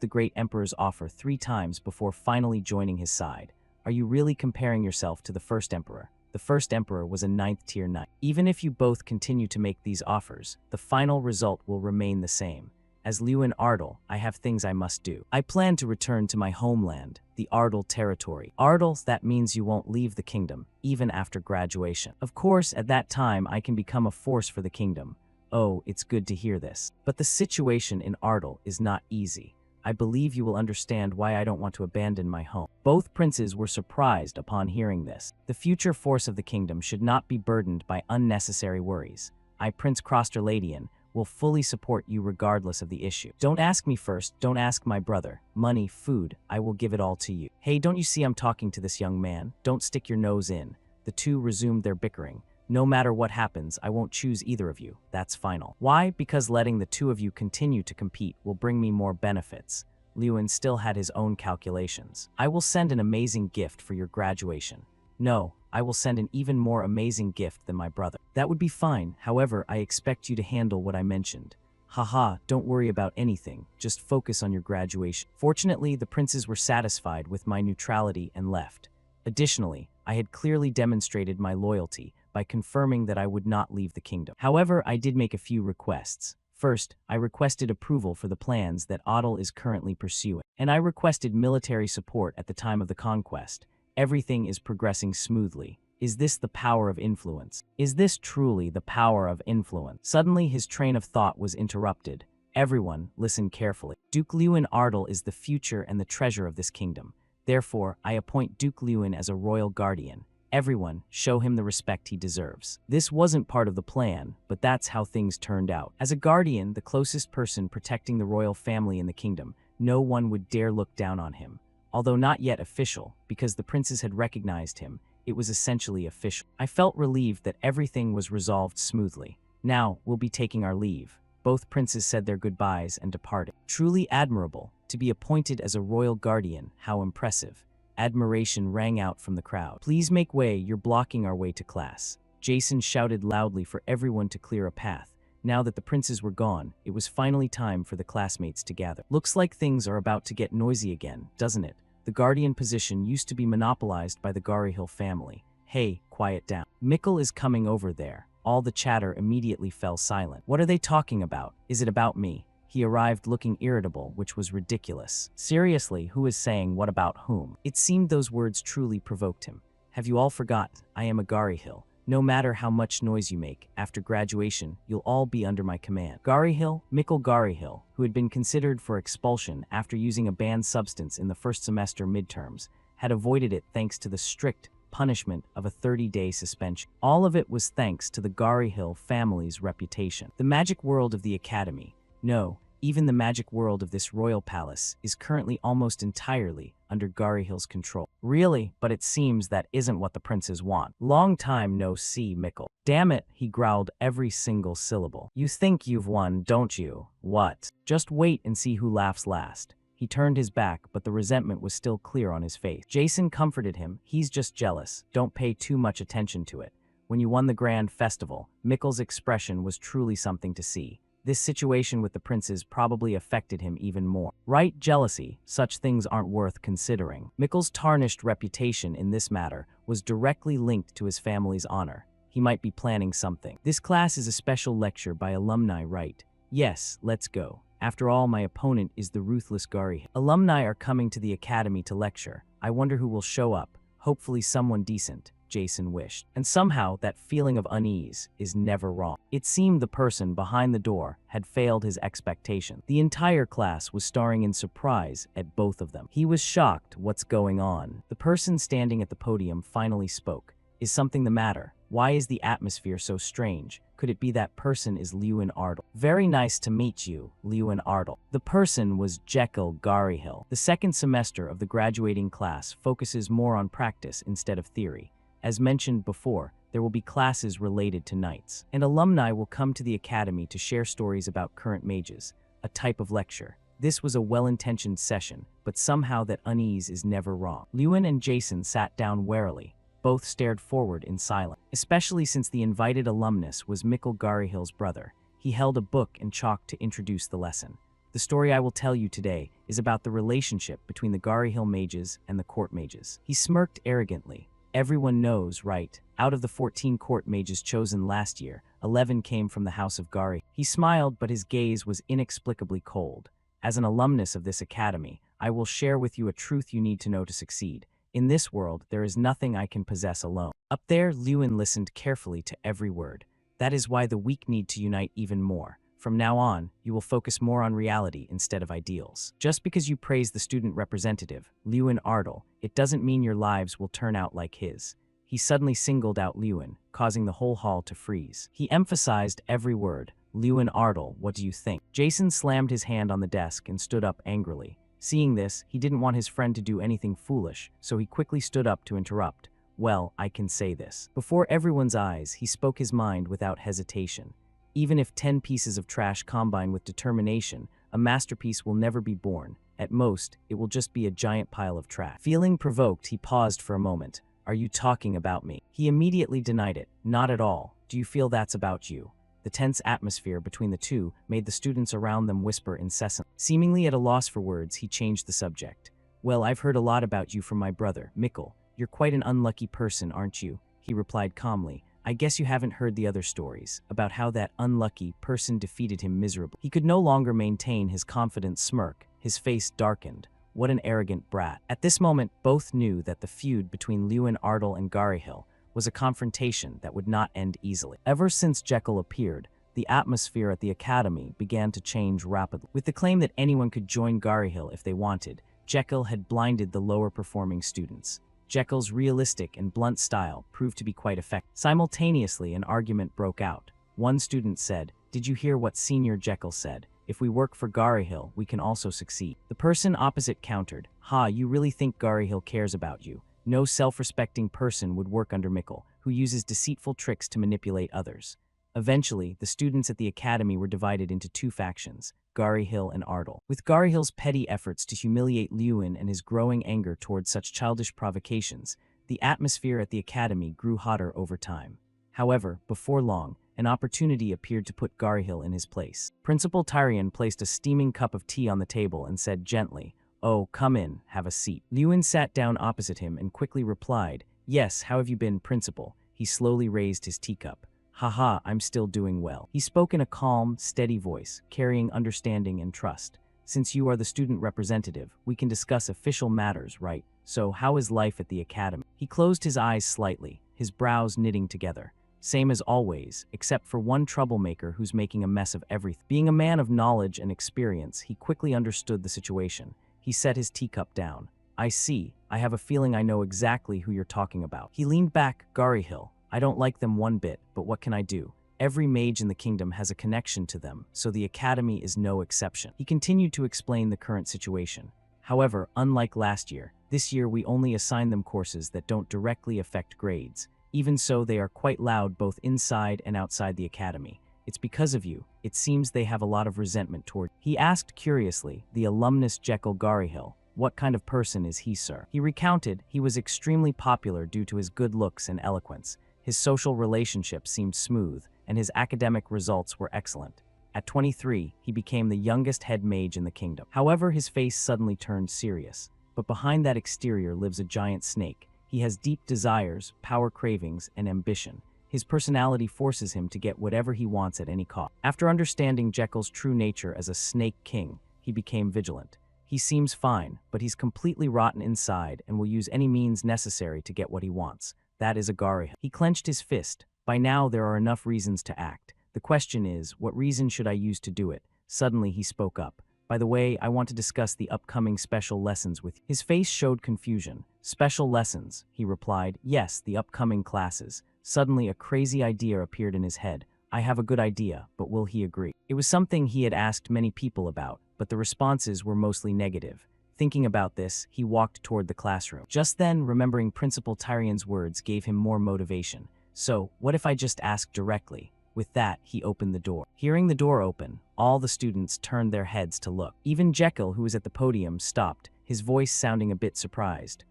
the great emperor's offer 3 times before finally joining his side. Are you really comparing yourself to the first emperor? The first emperor was a 9th tier knight. Even if you both continue to make these offers, the final result will remain the same. As Lewin Ardal, I have things I must do. I plan to return to my homeland, the Ardal territory. Ardal, that means you won't leave the kingdom, even after graduation. Of course, at that time I can become a force for the kingdom. Oh, it's good to hear this. But the situation in Ardal is not easy. I believe you will understand why I don't want to abandon my home. Both princes were surprised upon hearing this. The future force of the kingdom should not be burdened by unnecessary worries. I, Prince Krosterladian, will fully support you regardless of the issue. Don't ask me first, don't ask my brother. Money, food, I will give it all to you. Hey, don't you see I'm talking to this young man? Don't stick your nose in. The two resumed their bickering. No matter what happens, I won't choose either of you. That's final. Why? Because letting the two of you continue to compete will bring me more benefits. Lewin still had his own calculations. I will send an amazing gift for your graduation. No, I will send an even more amazing gift than my brother. That would be fine, however, I expect you to handle what I mentioned. Haha, don't worry about anything, just focus on your graduation. Fortunately, the princes were satisfied with my neutrality and left. Additionally, I had clearly demonstrated my loyalty by confirming that I would not leave the kingdom. However, I did make a few requests. First, I requested approval for the plans that Adal is currently pursuing, and I requested military support at the time of the conquest. Everything is progressing smoothly. Is this the power of influence? Is this truly the power of influence? Suddenly, his train of thought was interrupted. Everyone, listen carefully. Duke Lewin Ardal is the future and the treasure of this kingdom. Therefore, I appoint Duke Lewin as a royal guardian. Everyone, show him the respect he deserves. This wasn't part of the plan, but that's how things turned out. As a guardian, the closest person protecting the royal family in the kingdom, no one would dare look down on him. Although not yet official, because the princes had recognized him, it was essentially official. I felt relieved that everything was resolved smoothly. Now, we'll be taking our leave. Both princes said their goodbyes and departed. Truly admirable. To be appointed as a royal guardian, how impressive. Admiration rang out from the crowd. Please make way, you're blocking our way to class. Jason shouted loudly for everyone to clear a path. Now that the princes were gone, it was finally time for the classmates to gather. Looks like things are about to get noisy again, doesn't it? The guardian position used to be monopolized by the Garihill family. Hey, quiet down. Mikkel is coming over there. All the chatter immediately fell silent. What are they talking about? Is it about me? He arrived looking irritable, which was ridiculous. Seriously, who is saying what about whom? It seemed those words truly provoked him. Have you all forgot? I am a Garihill. No matter how much noise you make, after graduation, you'll all be under my command. Garihill, Mikkel Garihill, who had been considered for expulsion after using a banned substance in the first semester midterms, had avoided it thanks to the strict punishment of a 30-day suspension. All of it was thanks to the Garihill family's reputation. The magic world of the academy, no, even the magic world of this royal palace, is currently almost entirely under Garihill's control. Really, but it seems that isn't what the princes want. Long time no see, Mikkel. Damn it, he growled every single syllable. You think you've won, don't you? What? Just wait and see who laughs last. He turned his back, but the resentment was still clear on his face. Jason comforted him. He's just jealous. Don't pay too much attention to it. When you won the grand festival, Mikkel's expression was truly something to see. This situation with the princes probably affected him even more. Right, jealousy, such things aren't worth considering. Mikkel's tarnished reputation in this matter was directly linked to his family's honor. He might be planning something. This class is a special lecture by alumni, right? Yes, let's go. After all, my opponent is the ruthless Gari. Alumni are coming to the academy to lecture. I wonder who will show up. Hopefully someone decent. Jason wished. And somehow, that feeling of unease is never wrong. It seemed the person behind the door had failed his expectation. The entire class was staring in surprise at both of them. He was shocked. What's going on? The person standing at the podium finally spoke. Is something the matter? Why is the atmosphere so strange? Could it be that person is Lewin Ardle? Very nice to meet you, Lewin Ardle. The person was Jekyll Garyhill. The second semester of the graduating class focuses more on practice instead of theory. As mentioned before, there will be classes related to knights, and alumni will come to the academy to share stories about current mages, a type of lecture. This was a well-intentioned session, but somehow that unease is never wrong. Lewin and Jason sat down warily. Both stared forward in silence, especially since the invited alumnus was Mikkel Garyhill's brother. He held a book and chalk to introduce the lesson. The story I will tell you today is about the relationship between the Garyhill mages and the court mages. He smirked arrogantly. Everyone knows, right? Out of the 14 court mages chosen last year, 11 came from the house of Gary. He smiled, but his gaze was inexplicably cold. As an alumnus of this academy, I will share with you a truth you need to know to succeed. In this world, there is nothing I can possess alone. Up there, Lewin listened carefully to every word. That is why the weak need to unite even more. From now on, you will focus more on reality instead of ideals. Just because you praise the student representative, Lewin Ardle, it doesn't mean your lives will turn out like his. He suddenly singled out Lewin, causing the whole hall to freeze. He emphasized every word. Lewin Ardle, what do you think? Jason slammed his hand on the desk and stood up angrily. Seeing this, he didn't want his friend to do anything foolish, so he quickly stood up to interrupt. Well, I can say this. Before everyone's eyes, he spoke his mind without hesitation. Even if 10 pieces of trash combine with determination, a masterpiece will never be born. At most, it will just be a giant pile of trash. Feeling provoked, he paused for a moment. Are you talking about me? He immediately denied it. Not at all. Do you feel that's about you? The tense atmosphere between the two made the students around them whisper incessantly. Seemingly at a loss for words, he changed the subject. Well, I've heard a lot about you from my brother, Mikkel. You're quite an unlucky person, aren't you? He replied calmly. I guess you haven't heard the other stories, about how that unlucky person defeated him miserably. He could no longer maintain his confident smirk. His face darkened. What an arrogant brat. At this moment, both knew that the feud between Lewin Ardle and Garyhill was a confrontation that would not end easily. Ever since Jekyll appeared, the atmosphere at the academy began to change rapidly. With the claim that anyone could join Garyhill if they wanted, Jekyll had blinded the lower-performing students. Jekyll's realistic and blunt style proved to be quite effective. Simultaneously, an argument broke out. One student said, "Did you hear what Senior Jekyll said? If we work for Garyhill, we can also succeed." The person opposite countered, "Ha, you really think Garyhill cares about you? No self-respecting person would work under Mikkel, who uses deceitful tricks to manipulate others." Eventually, the students at the academy were divided into two factions, Garyhill and Ardle. With Garyhill's petty efforts to humiliate Lewin and his growing anger towards such childish provocations, the atmosphere at the academy grew hotter over time. However, before long, an opportunity appeared to put Garyhill in his place. Principal Tyrion placed a steaming cup of tea on the table and said gently, "Oh, come in, have a seat." Lewin sat down opposite him and quickly replied, "Yes, how have you been, Principal?" He slowly raised his teacup. "Haha, I'm still doing well." He spoke in a calm, steady voice, carrying understanding and trust. "Since you are the student representative, we can discuss official matters, right? So, how is life at the academy?" He closed his eyes slightly, his brows knitting together. Same as always, except for one troublemaker who's making a mess of everything. Being a man of knowledge and experience, he quickly understood the situation. He set his teacup down. "I see. I have a feeling I know exactly who you're talking about." He leaned back. "Garyhill. I don't like them one bit, but what can I do? Every mage in the kingdom has a connection to them, so the academy is no exception." He continued to explain the current situation. "However, unlike last year, this year we only assign them courses that don't directly affect grades. Even so, they are quite loud both inside and outside the academy. It's because of you. It seems they have a lot of resentment toward." He asked curiously, the alumnus Jekyll Garyhill, "What kind of person is he, sir?" He recounted he was extremely popular due to his good looks and eloquence. His social relationships seemed smooth, and his academic results were excellent. At 23, he became the youngest head mage in the kingdom. However, his face suddenly turned serious. But behind that exterior lives a giant snake. He has deep desires, power cravings, and ambition. His personality forces him to get whatever he wants at any cost. After understanding Jekyll's true nature as a snake king, he became vigilant. He seems fine, but he's completely rotten inside and will use any means necessary to get what he wants. That is a Gari. He clenched his fist. By now there are enough reasons to act. The question is, what reason should I use to do it? Suddenly he spoke up. By the way, I want to discuss the upcoming special lessons with you. His face showed confusion. Special lessons, he replied. Yes, the upcoming classes. Suddenly a crazy idea appeared in his head. I have a good idea, but will he agree? It was something he had asked many people about, but the responses were mostly negative. Thinking about this, he walked toward the classroom. Just then, remembering Principal Tyrian's words gave him more motivation. So, what if I just ask directly? With that, he opened the door. Hearing the door open, all the students turned their heads to look. Even Jekyll, who was at the podium, stopped, his voice sounding a bit surprised.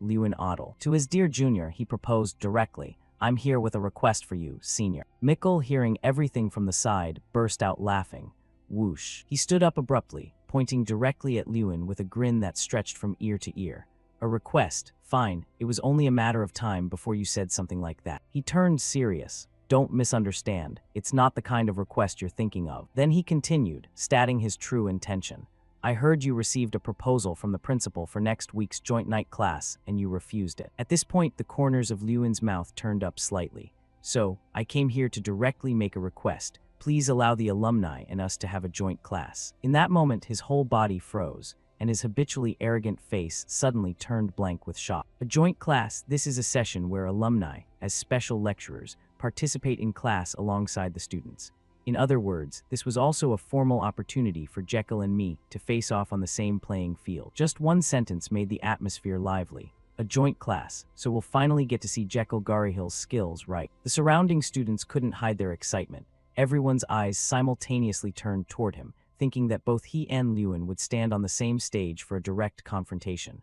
Lewin Oddle. To his dear junior, he proposed directly. I'm here with a request for you, senior. Mikkel, hearing everything from the side, burst out laughing. Whoosh. He stood up abruptly, pointing directly at Lewin with a grin that stretched from ear to ear. A request? Fine, it was only a matter of time before you said something like that. He turned serious. Don't misunderstand. It's not the kind of request you're thinking of. Then he continued, stating his true intention. I heard you received a proposal from the principal for next week's joint night class, and you refused it. At this point, the corners of Lewin's mouth turned up slightly. So, I came here to directly make a request. Please allow the alumni and us to have a joint class. In that moment, his whole body froze, and his habitually arrogant face suddenly turned blank with shock. A joint class, this is a session where alumni, as special lecturers, participate in class alongside the students. In other words, this was also a formal opportunity for Jekyll and me to face off on the same playing field. Just one sentence made the atmosphere lively. A joint class, so we'll finally get to see Jekyll Garihill's skills right. The surrounding students couldn't hide their excitement. Everyone's eyes simultaneously turned toward him, thinking that both he and Lewin would stand on the same stage for a direct confrontation.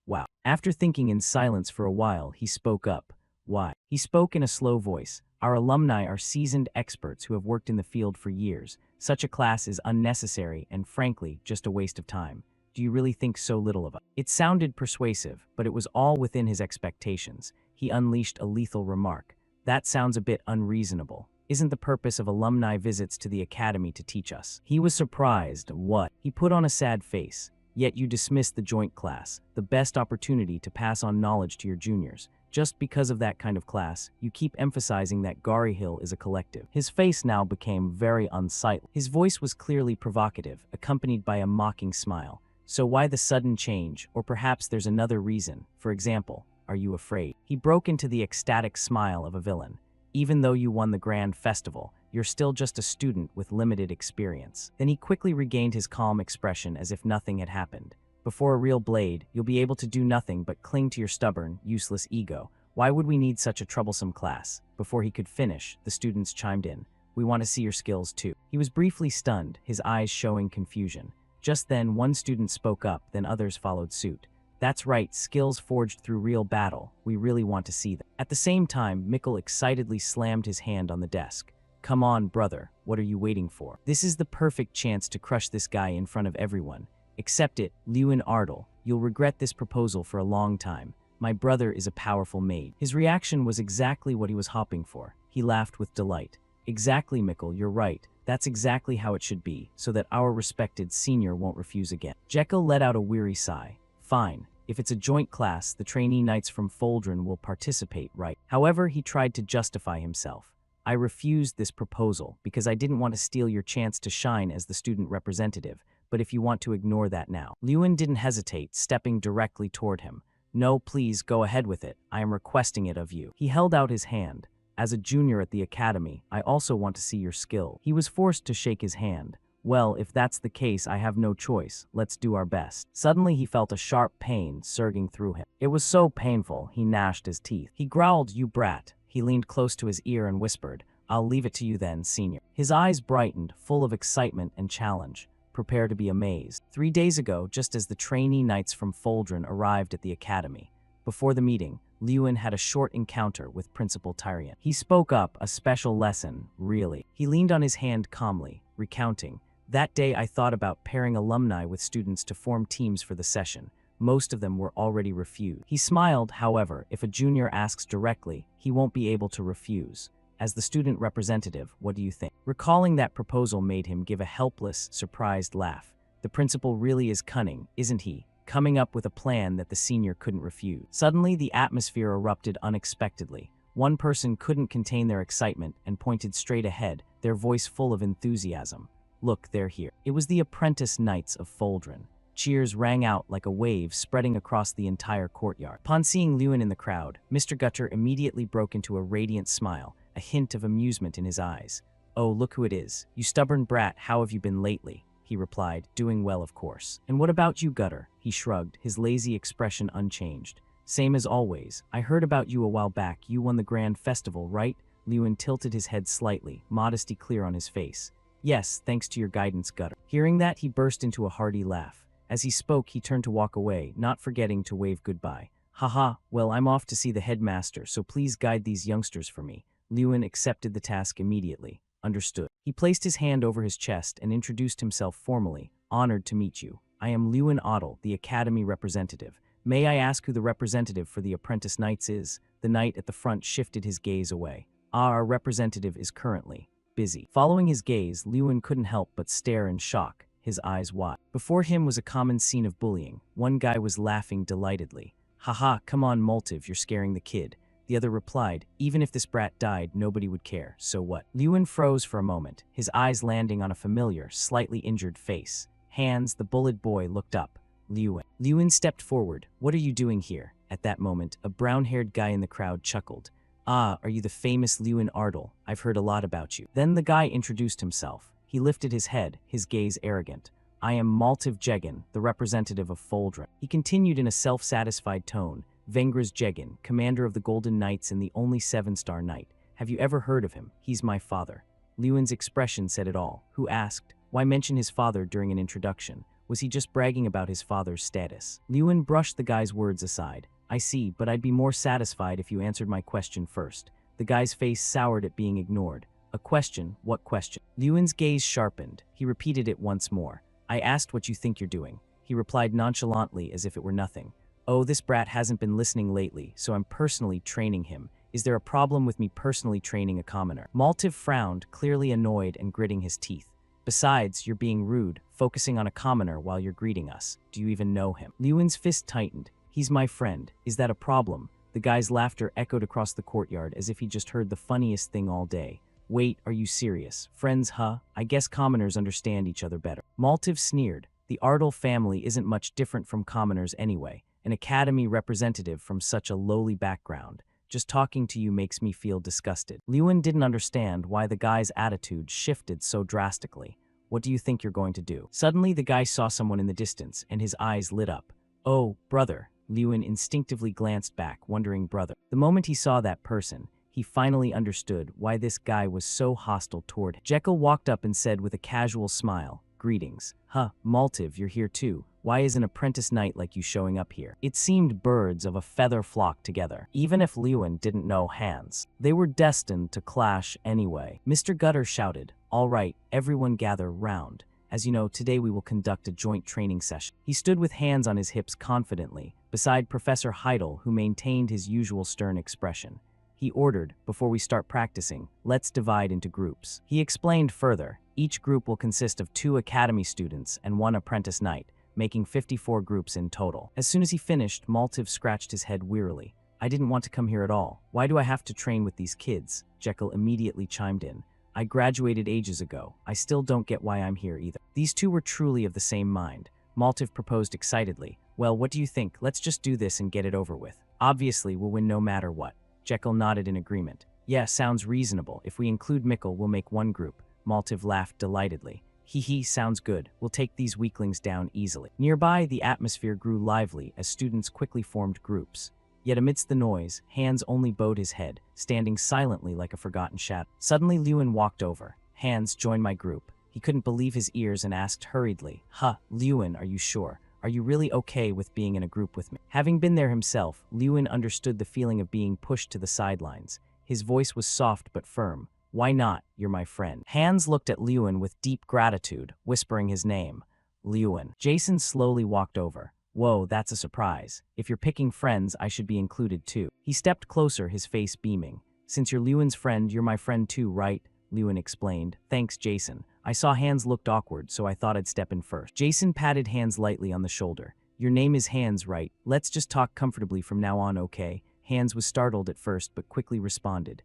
Wow. After thinking in silence for a while, he spoke up. Why? He spoke in a slow voice. Our alumni are seasoned experts who have worked in the field for years. Such a class is unnecessary and, frankly, just a waste of time. Do you really think so little of us? It sounded persuasive, but it was all within his expectations. He unleashed a lethal remark. That sounds a bit unreasonable. Isn't the purpose of alumni visits to the academy to teach us? He was surprised. What? He put on a sad face. Yet you dismissed the joint class, the best opportunity to pass on knowledge to your juniors. Just because of that kind of class, you keep emphasizing that Garihill is a collective. His face now became very unsightly. His voice was clearly provocative, accompanied by a mocking smile. So why the sudden change? Or perhaps there's another reason. For example, are you afraid? He broke into the ecstatic smile of a villain. Even though you won the grand festival, you're still just a student with limited experience. Then he quickly regained his calm expression as if nothing had happened. Before a real blade, you'll be able to do nothing but cling to your stubborn, useless ego. Why would we need such a troublesome class? Before he could finish, the students chimed in. We want to see your skills too. He was briefly stunned, his eyes showing confusion. Just then, one student spoke up, then others followed suit. That's right, skills forged through real battle. We really want to see them. At the same time, Mikkel excitedly slammed his hand on the desk. Come on, brother, what are you waiting for? This is the perfect chance to crush this guy in front of everyone. Accept it, Lewin Ardle. You'll regret this proposal for a long time. My brother is a powerful mage. His reaction was exactly what he was hoping for. He laughed with delight. Exactly, Mikkel, you're right. That's exactly how it should be, so that our respected senior won't refuse again. Jekyll let out a weary sigh. Fine. If it's a joint class, the trainee knights from Foldren will participate, right? However, he tried to justify himself. I refused this proposal because I didn't want to steal your chance to shine as the student representative. But if you want to ignore that now. Lewin didn't hesitate, stepping directly toward him. No, please, go ahead with it. I am requesting it of you. He held out his hand. As a junior at the academy, I also want to see your skill. He was forced to shake his hand. Well, if that's the case, I have no choice. Let's do our best. Suddenly, he felt a sharp pain surging through him. It was so painful, he gnashed his teeth. He growled, you brat. He leaned close to his ear and whispered, I'll leave it to you then, senior. His eyes brightened, full of excitement and challenge. Prepare to be amazed. 3 days ago, just as the trainee knights from Foldren arrived at the academy. Before the meeting, Lewin had a short encounter with Principal Tyrian. He spoke up, a special lesson, really. He leaned on his hand calmly, recounting, that day I thought about pairing alumni with students to form teams for the session. Most of them were already refused. He smiled, however, if a junior asks directly, he won't be able to refuse. As the student representative, what do you think? Recalling that proposal made him give a helpless, surprised laugh. The principal really is cunning, isn't he? coming up with a plan that the senior couldn't refuse. Suddenly, the atmosphere erupted unexpectedly. One person couldn't contain their excitement and pointed straight ahead, their voice full of enthusiasm. Look, they're here. It was the apprentice knights of Foldren. Cheers rang out like a wave spreading across the entire courtyard. Upon seeing Lewin in the crowd, Mr. Gutter immediately broke into a radiant smile, a hint of amusement in his eyes. "Oh, look who it is. You stubborn brat, how have you been lately?" he replied, doing well of course. "And what about you, Gutter?" he shrugged, his lazy expression unchanged. "Same as always. I heard about you a while back. You won the grand festival, right?" Lewin tilted his head slightly, modesty clear on his face. "Yes, thanks to your guidance, Gutter." Hearing that, he burst into a hearty laugh. As he spoke, he turned to walk away, not forgetting to wave goodbye. "Haha, well, I'm off to see the headmaster, so please guide these youngsters for me." Lewin accepted the task immediately. "Understood." He placed his hand over his chest and introduced himself formally. "Honored to meet you. I am Lewin Ottle, the Academy representative. May I ask who the representative for the Apprentice Knights is?" The knight at the front shifted his gaze away. Our representative is currently busy." Following his gaze, Lewin couldn't help but stare in shock, his eyes wide. Before him was a common scene of bullying. One guy was laughing delightedly. "Haha, come on, Multiv, you're scaring the kid." The other replied, "Even if this brat died, nobody would care, so what?" Lewin froze for a moment, his eyes landing on a familiar, slightly injured face. Hans, the bullied boy, looked up. "Lewin." Lewin stepped forward. "What are you doing here?" At that moment, a brown-haired guy in the crowd chuckled. "Ah, are you the famous Lewin Ardle? I've heard a lot about you." Then the guy introduced himself. He lifted his head, his gaze arrogant. "I am Maltiv Jegan, the representative of Foldren." He continued in a self-satisfied tone. "Vengras Jegan, commander of the Golden Knights and the only 7-star knight. Have you ever heard of him? He's my father." Lewin's expression said it all. Who asked? Why mention his father during an introduction? Was he just bragging about his father's status? Lewin brushed the guy's words aside. "I see, but I'd be more satisfied if you answered my question first." The guy's face soured at being ignored. "A question? What question?" Lewin's gaze sharpened. He repeated it once more. "I asked what you think you're doing." He replied nonchalantly as if it were nothing. "Oh, this brat hasn't been listening lately, so I'm personally training him. Is there a problem with me personally training a commoner?" Maltiv frowned, clearly annoyed and gritting his teeth. "Besides, you're being rude, focusing on a commoner while you're greeting us. Do you even know him?" Lewin's fist tightened. "He's my friend. Is that a problem?" The guy's laughter echoed across the courtyard as if he just heard the funniest thing all day. "Wait, are you serious? Friends, huh? I guess commoners understand each other better." Maltiv sneered. "The Ardle family isn't much different from commoners anyway. An academy representative from such a lowly background. Just talking to you makes me feel disgusted." Lewin didn't understand why the guy's attitude shifted so drastically. "What do you think you're going to do?" Suddenly, the guy saw someone in the distance, and his eyes lit up. "Oh, brother." Lewin instinctively glanced back, wondering brother. The moment he saw that person, he finally understood why this guy was so hostile toward him. Jekyll walked up and said with a casual smile, "Greetings." "Huh, Maltiv, you're here too. Why is an apprentice knight like you showing up here?" It seemed birds of a feather flocked together. Even if Lewin didn't know Hans, they were destined to clash anyway. Mr. Gutter shouted, "All right, everyone gather round. As you know, today we will conduct a joint training session." He stood with hands on his hips confidently, beside Professor Heidel, who maintained his usual stern expression. He ordered, "Before we start practicing, let's divide into groups." He explained further, "Each group will consist of 2 academy students and 1 apprentice knight, making 54 groups in total." As soon as he finished, Maltiv scratched his head wearily. "I didn't want to come here at all. Why do I have to train with these kids?" Jekyll immediately chimed in. "I graduated ages ago. I still don't get why I'm here either." These two were truly of the same mind. Maltiv proposed excitedly, "Well, what do you think? Let's just do this and get it over with. Obviously, we'll win no matter what." Jekyll nodded in agreement. "Yeah, sounds reasonable. If we include Mikkel, we'll make 1 group." Maltiv laughed delightedly. "Hee, sounds good. We'll take these weaklings down easily." Nearby, the atmosphere grew lively as students quickly formed groups. Yet amidst the noise, Hans only bowed his head, standing silently like a forgotten shadow. Suddenly, Lewin walked over. "Hans, join my group." He couldn't believe his ears and asked hurriedly, Lewin, are you sure? Are you really okay with being in a group with me?" Having been there himself, Lewin understood the feeling of being pushed to the sidelines. His voice was soft but firm. "Why not? You're my friend." Hans looked at Lewin with deep gratitude, whispering his name. "Lewin." Jason slowly walked over. "Whoa, that's a surprise. If you're picking friends, I should be included too." He stepped closer, his face beaming. "Since you're Lewin's friend, you're my friend too, right?" Lewin explained. "Thanks, Jason. I saw Hans looked awkward, so I thought I'd step in first." Jason patted Hans lightly on the shoulder. Your name is Hans, right? Let's just talk comfortably from now on, okay? Hans was startled at first but quickly responded.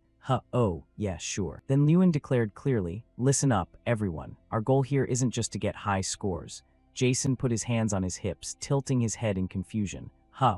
Oh, yeah, sure. Then Lewin declared clearly, listen up, everyone. Our goal here isn't just to get high scores. Jason put his hands on his hips, tilting his head in confusion.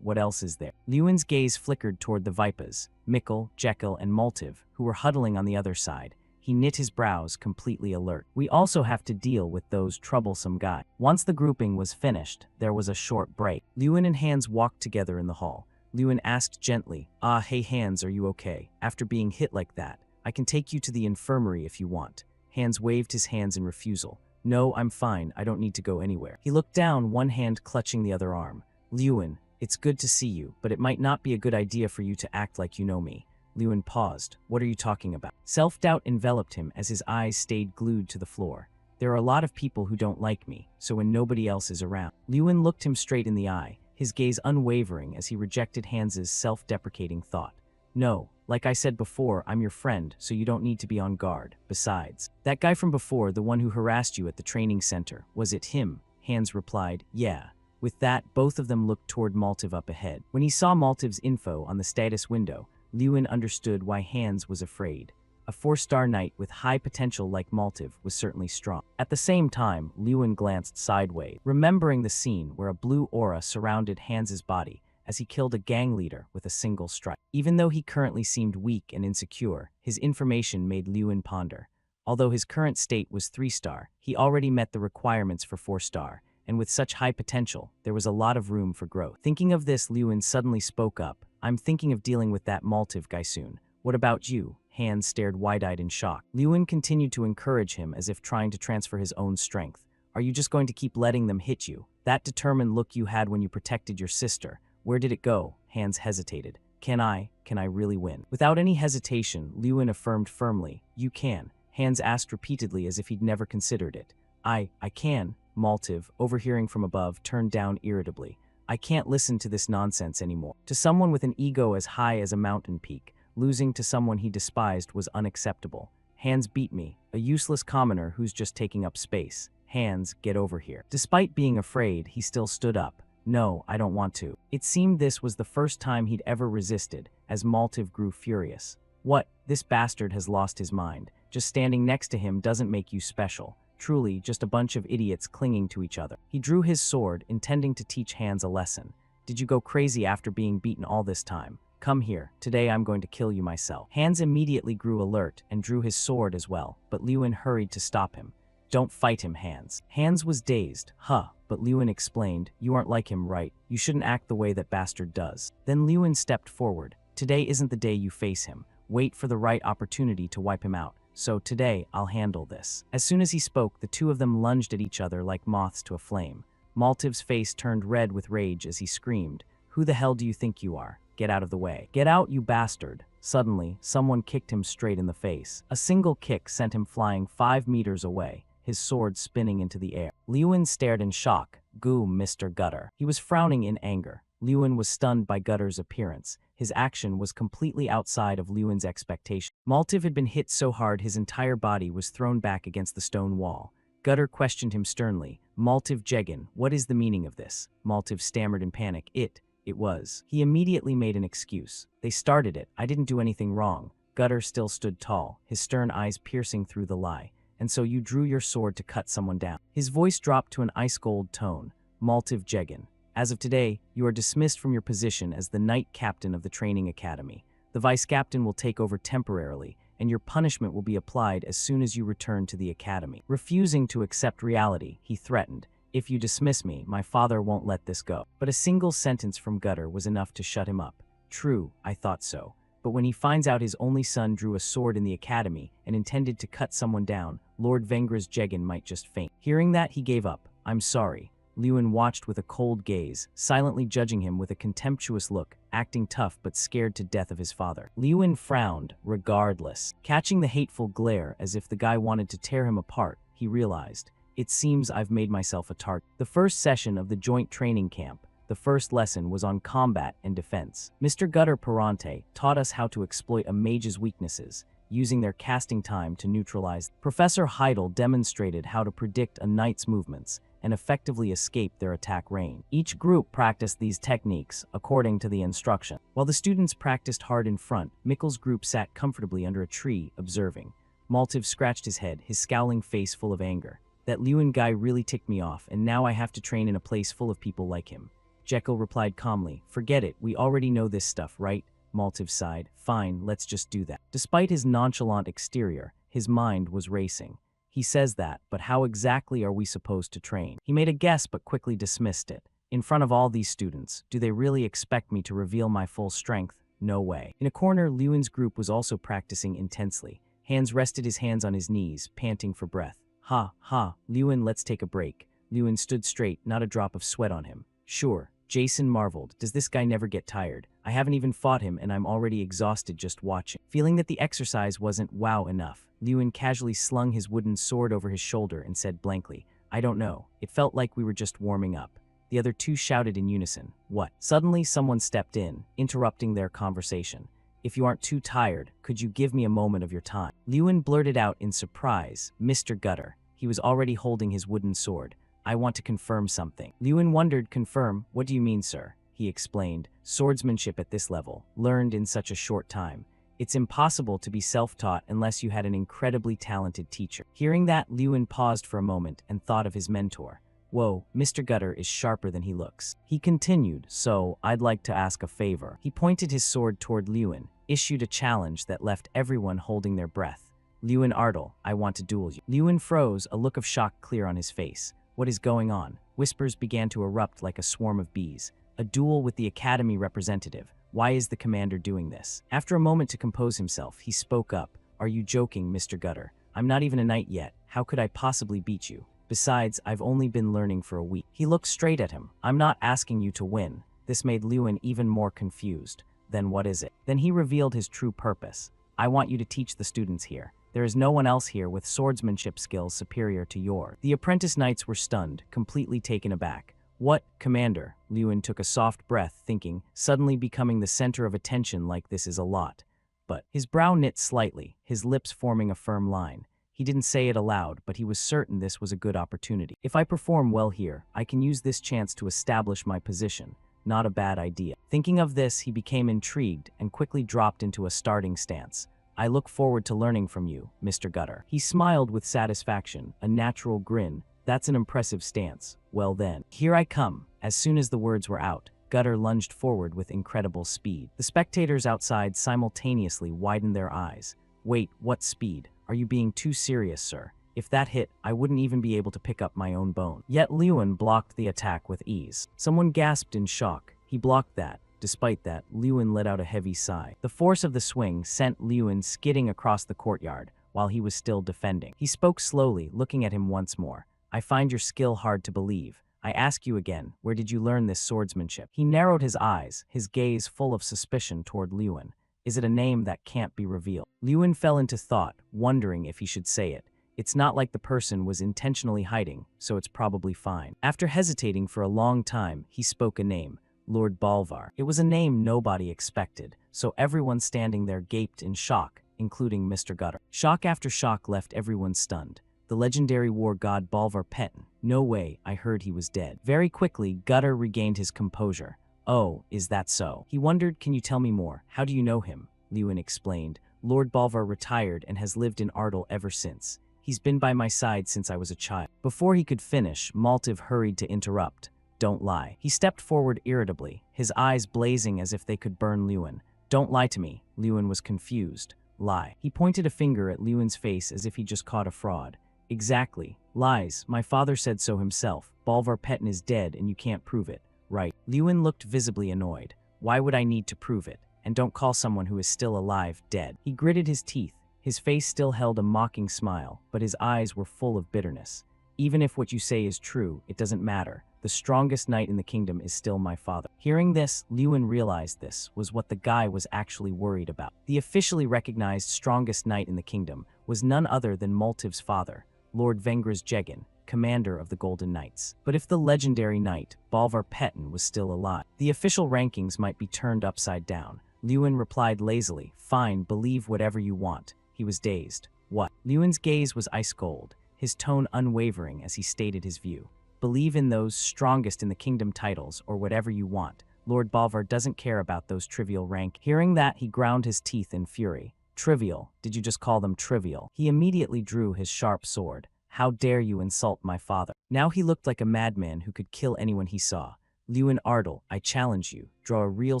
What else is there? Lewin's gaze flickered toward the Vipers, Mikkel, Jekyll, and Moltiv, who were huddling on the other side. He knit his brows, completely alert. We also have to deal with those troublesome guys. Once the grouping was finished, there was a short break. Lewin and Hans walked together in the hall. Lewin asked gently, hey Hans, are you okay? After being hit like that, I can take you to the infirmary if you want. Hans waved his hands in refusal. No, I'm fine, I don't need to go anywhere. He looked down, one hand clutching the other arm. Lewin, it's good to see you, but it might not be a good idea for you to act like you know me. Lewin paused. What are you talking about? Self-doubt enveloped him as his eyes stayed glued to the floor. There are a lot of people who don't like me, so when nobody else is around. Lewin looked him straight in the eye, his gaze unwavering as he rejected Hans's self-deprecating thought. No, like I said before, I'm your friend, so you don't need to be on guard. Besides, that guy from before, the one who harassed you at the training center, was it him? Hans replied, yeah. With that, both of them looked toward Moltiv up ahead. When he saw Moltiv's info on the status window, Lewin understood why Hans was afraid. A 4-star knight with high potential like Moltiv was certainly strong. At the same time, Lewin glanced sideways, remembering the scene where a blue aura surrounded Hans's body as he killed a gang leader with a single strike. Even though he currently seemed weak and insecure, his information made Lewin ponder. Although his current state was 3-star, he already met the requirements for 4-star, and with such high potential, there was a lot of room for growth. Thinking of this, Lewin suddenly spoke up. I'm thinking of dealing with that Moltiv guy soon. What about you? Hans stared wide-eyed in shock. Lewin continued to encourage him as if trying to transfer his own strength. Are you just going to keep letting them hit you? That determined look you had when you protected your sister. Where did it go? Hans hesitated. Can I really win? Without any hesitation, Lewin affirmed firmly. You can. Hans asked repeatedly as if he'd never considered it. I can. Moltiv, overhearing from above, turned down irritably. I can't listen to this nonsense anymore. To someone with an ego as high as a mountain peak, losing to someone he despised was unacceptable. Hans beat me, a useless commoner who's just taking up space. Hans, get over here. Despite being afraid, he still stood up. No, I don't want to. It seemed this was the first time he'd ever resisted, as Moltiv grew furious. What? This bastard has lost his mind. Just standing next to him doesn't make you special. Truly, just a bunch of idiots clinging to each other. He drew his sword, intending to teach Hans a lesson. Did you go crazy after being beaten all this time? Come here, today I'm going to kill you myself. Hans immediately grew alert and drew his sword as well, but Lewin hurried to stop him. Don't fight him, Hans. Hans was dazed. But Lewin explained, you aren't like him, right? You shouldn't act the way that bastard does. Then Lewin stepped forward. Today isn't the day you face him. Wait for the right opportunity to wipe him out. So today, I'll handle this. As soon as he spoke, the two of them lunged at each other like moths to a flame. Moltiv's face turned red with rage as he screamed, Who the hell do you think you are? Get out of the way. Get out, you bastard. Suddenly, someone kicked him straight in the face. A single kick sent him flying 5 meters away, his sword spinning into the air. Lewin stared in shock. Goo, Mr. Gutter. He was frowning in anger. Lewin was stunned by Gutter's appearance. His action was completely outside of Lewin's expectation. Moltiv had been hit so hard his entire body was thrown back against the stone wall. Gutter questioned him sternly. Moltiv Jegan, what is the meaning of this? Moltiv stammered in panic. It was. He immediately made an excuse. They started it. I didn't do anything wrong. Gutter still stood tall, his stern eyes piercing through the lie. And so you drew your sword to cut someone down. His voice dropped to an ice-cold tone. Moltiv Jegan. As of today, you are dismissed from your position as the Knight Captain of the Training Academy. The Vice Captain will take over temporarily, and your punishment will be applied as soon as you return to the Academy. Refusing to accept reality, he threatened, If you dismiss me, my father won't let this go. But a single sentence from Gutter was enough to shut him up. True, I thought so. But when he finds out his only son drew a sword in the Academy and intended to cut someone down, Lord Vengra's Jegan might just faint. Hearing that, he gave up. I'm sorry. Lewin watched with a cold gaze, silently judging him with a contemptuous look, acting tough but scared to death of his father. Lewin frowned, regardless. Catching the hateful glare as if the guy wanted to tear him apart, he realized, it seems I've made myself a target. The first session of the joint training camp, the first lesson was on combat and defense. Mr. Gutter Perante taught us how to exploit a mage's weaknesses, using their casting time to neutralize. Professor Heidel demonstrated how to predict a knight's movements, and effectively escape their attack range. Each group practiced these techniques according to the instruction. While the students practiced hard in front, Mikkel's group sat comfortably under a tree, observing. Maltiv scratched his head, his scowling face full of anger. That Lewin guy really ticked me off, and now I have to train in a place full of people like him. Jekyll replied calmly, "Forget it, we already know this stuff, right?" Maltiv sighed. "Fine, let's just do that." Despite his nonchalant exterior, his mind was racing. He says that, but how exactly are we supposed to train? He made a guess but quickly dismissed it. In front of all these students, do they really expect me to reveal my full strength? No way. In a corner, Lewin's group was also practicing intensely. Hans rested his hands on his knees, panting for breath. "Ha, ha, Lewin, let's take a break." Lewin stood straight, not a drop of sweat on him. "Sure." Jason marveled. "Does this guy never get tired? I haven't even fought him and I'm already exhausted just watching." Feeling that the exercise wasn't wow enough, Lewin casually slung his wooden sword over his shoulder and said blankly, "I don't know. It felt like we were just warming up." The other two shouted in unison, "What?" Suddenly, someone stepped in, interrupting their conversation. "If you aren't too tired, could you give me a moment of your time?" Lewin blurted out in surprise, "Mr. Gutter." He was already holding his wooden sword. "I want to confirm something." Lewin wondered, "Confirm? What do you mean, sir?" He explained, "Swordsmanship at this level, learned in such a short time. It's impossible to be self-taught unless you had an incredibly talented teacher." Hearing that, Lewin paused for a moment and thought of his mentor. "Whoa, Mr. Gutter is sharper than he looks." He continued, "So, I'd like to ask a favor." He pointed his sword toward Lewin, issued a challenge that left everyone holding their breath. "Lewin Ardle, I want to duel you." Lewin froze, a look of shock clear on his face. "What is going on?" Whispers began to erupt like a swarm of bees. "A duel with the Academy representative. Why is the commander doing this?" After a moment to compose himself, he spoke up. "Are you joking, Mr. Gutter? I'm not even a knight yet. How could I possibly beat you? Besides, I've only been learning for a week." He looked straight at him. "I'm not asking you to win." This made Lewin even more confused. "Then what is it?" Then he revealed his true purpose. "I want you to teach the students here. There is no one else here with swordsmanship skills superior to yours." The apprentice knights were stunned, completely taken aback. "What, Commander?" Lewin took a soft breath, thinking, suddenly becoming the center of attention like this is a lot. But his brow knit slightly, his lips forming a firm line. He didn't say it aloud, but he was certain this was a good opportunity. "If I perform well here, I can use this chance to establish my position. Not a bad idea." Thinking of this, he became intrigued and quickly dropped into a starting stance. "I look forward to learning from you, Mr. Gutter." He smiled with satisfaction, a natural grin. "That's an impressive stance. Well then, here I come." As soon as the words were out, Gutter lunged forward with incredible speed. The spectators outside simultaneously widened their eyes. "Wait, what speed? Are you being too serious, sir? If that hit, I wouldn't even be able to pick up my own bone." Yet Lewin blocked the attack with ease. Someone gasped in shock. He blocked that. Despite that, Lewin let out a heavy sigh. The force of the swing sent Lewin skidding across the courtyard while he was still defending. He spoke slowly, looking at him once more. "I find your skill hard to believe. I ask you again, where did you learn this swordsmanship?" He narrowed his eyes, his gaze full of suspicion toward Lewin. "Is it a name that can't be revealed?" Lewin fell into thought, wondering if he should say it. It's not like the person was intentionally hiding, so it's probably fine. After hesitating for a long time, he spoke a name. Lord Bolvar. It was a name nobody expected, so everyone standing there gaped in shock, including Mr. Gutter. Shock after shock left everyone stunned. The legendary war god Bolvar Petten. No way, I heard he was dead. Very quickly, Gutter regained his composure. "Oh, is that so?" He wondered, "Can you tell me more? How do you know him?" Lewin explained. "Lord Bolvar retired and has lived in Ardle ever since. He's been by my side since I was a child." Before he could finish, Maltiv hurried to interrupt. "Don't lie." He stepped forward irritably, his eyes blazing as if they could burn Lewin. "Don't lie to me." Lewin was confused. "Lie." He pointed a finger at Lewin's face as if he just caught a fraud. "Exactly. Lies. My father said so himself. Bolvar Petten is dead and you can't prove it. Right." Lewin looked visibly annoyed. "Why would I need to prove it? And don't call someone who is still alive dead." He gritted his teeth. His face still held a mocking smile, but his eyes were full of bitterness. "Even if what you say is true, it doesn't matter. The strongest knight in the kingdom is still my father." Hearing this, Lewin realized this was what the guy was actually worried about. The officially recognized strongest knight in the kingdom was none other than Maltiv's father, Lord Vengris Jegan, commander of the Golden Knights. But if the legendary knight, Bolvar Petten, was still alive, the official rankings might be turned upside down. Lewin replied lazily, "Fine, believe whatever you want." He was dazed. "What?" Lewin's gaze was ice cold, his tone unwavering as he stated his view. Believe in those strongest in the kingdom titles or whatever you want. Lord Bolvar doesn't care about those trivial rank. Hearing that, he ground his teeth in fury. Trivial? Did you just call them trivial? He immediately drew his sharp sword. How dare you insult my father? Now he looked like a madman who could kill anyone he saw. Lewin Ardal, I challenge you. Draw a real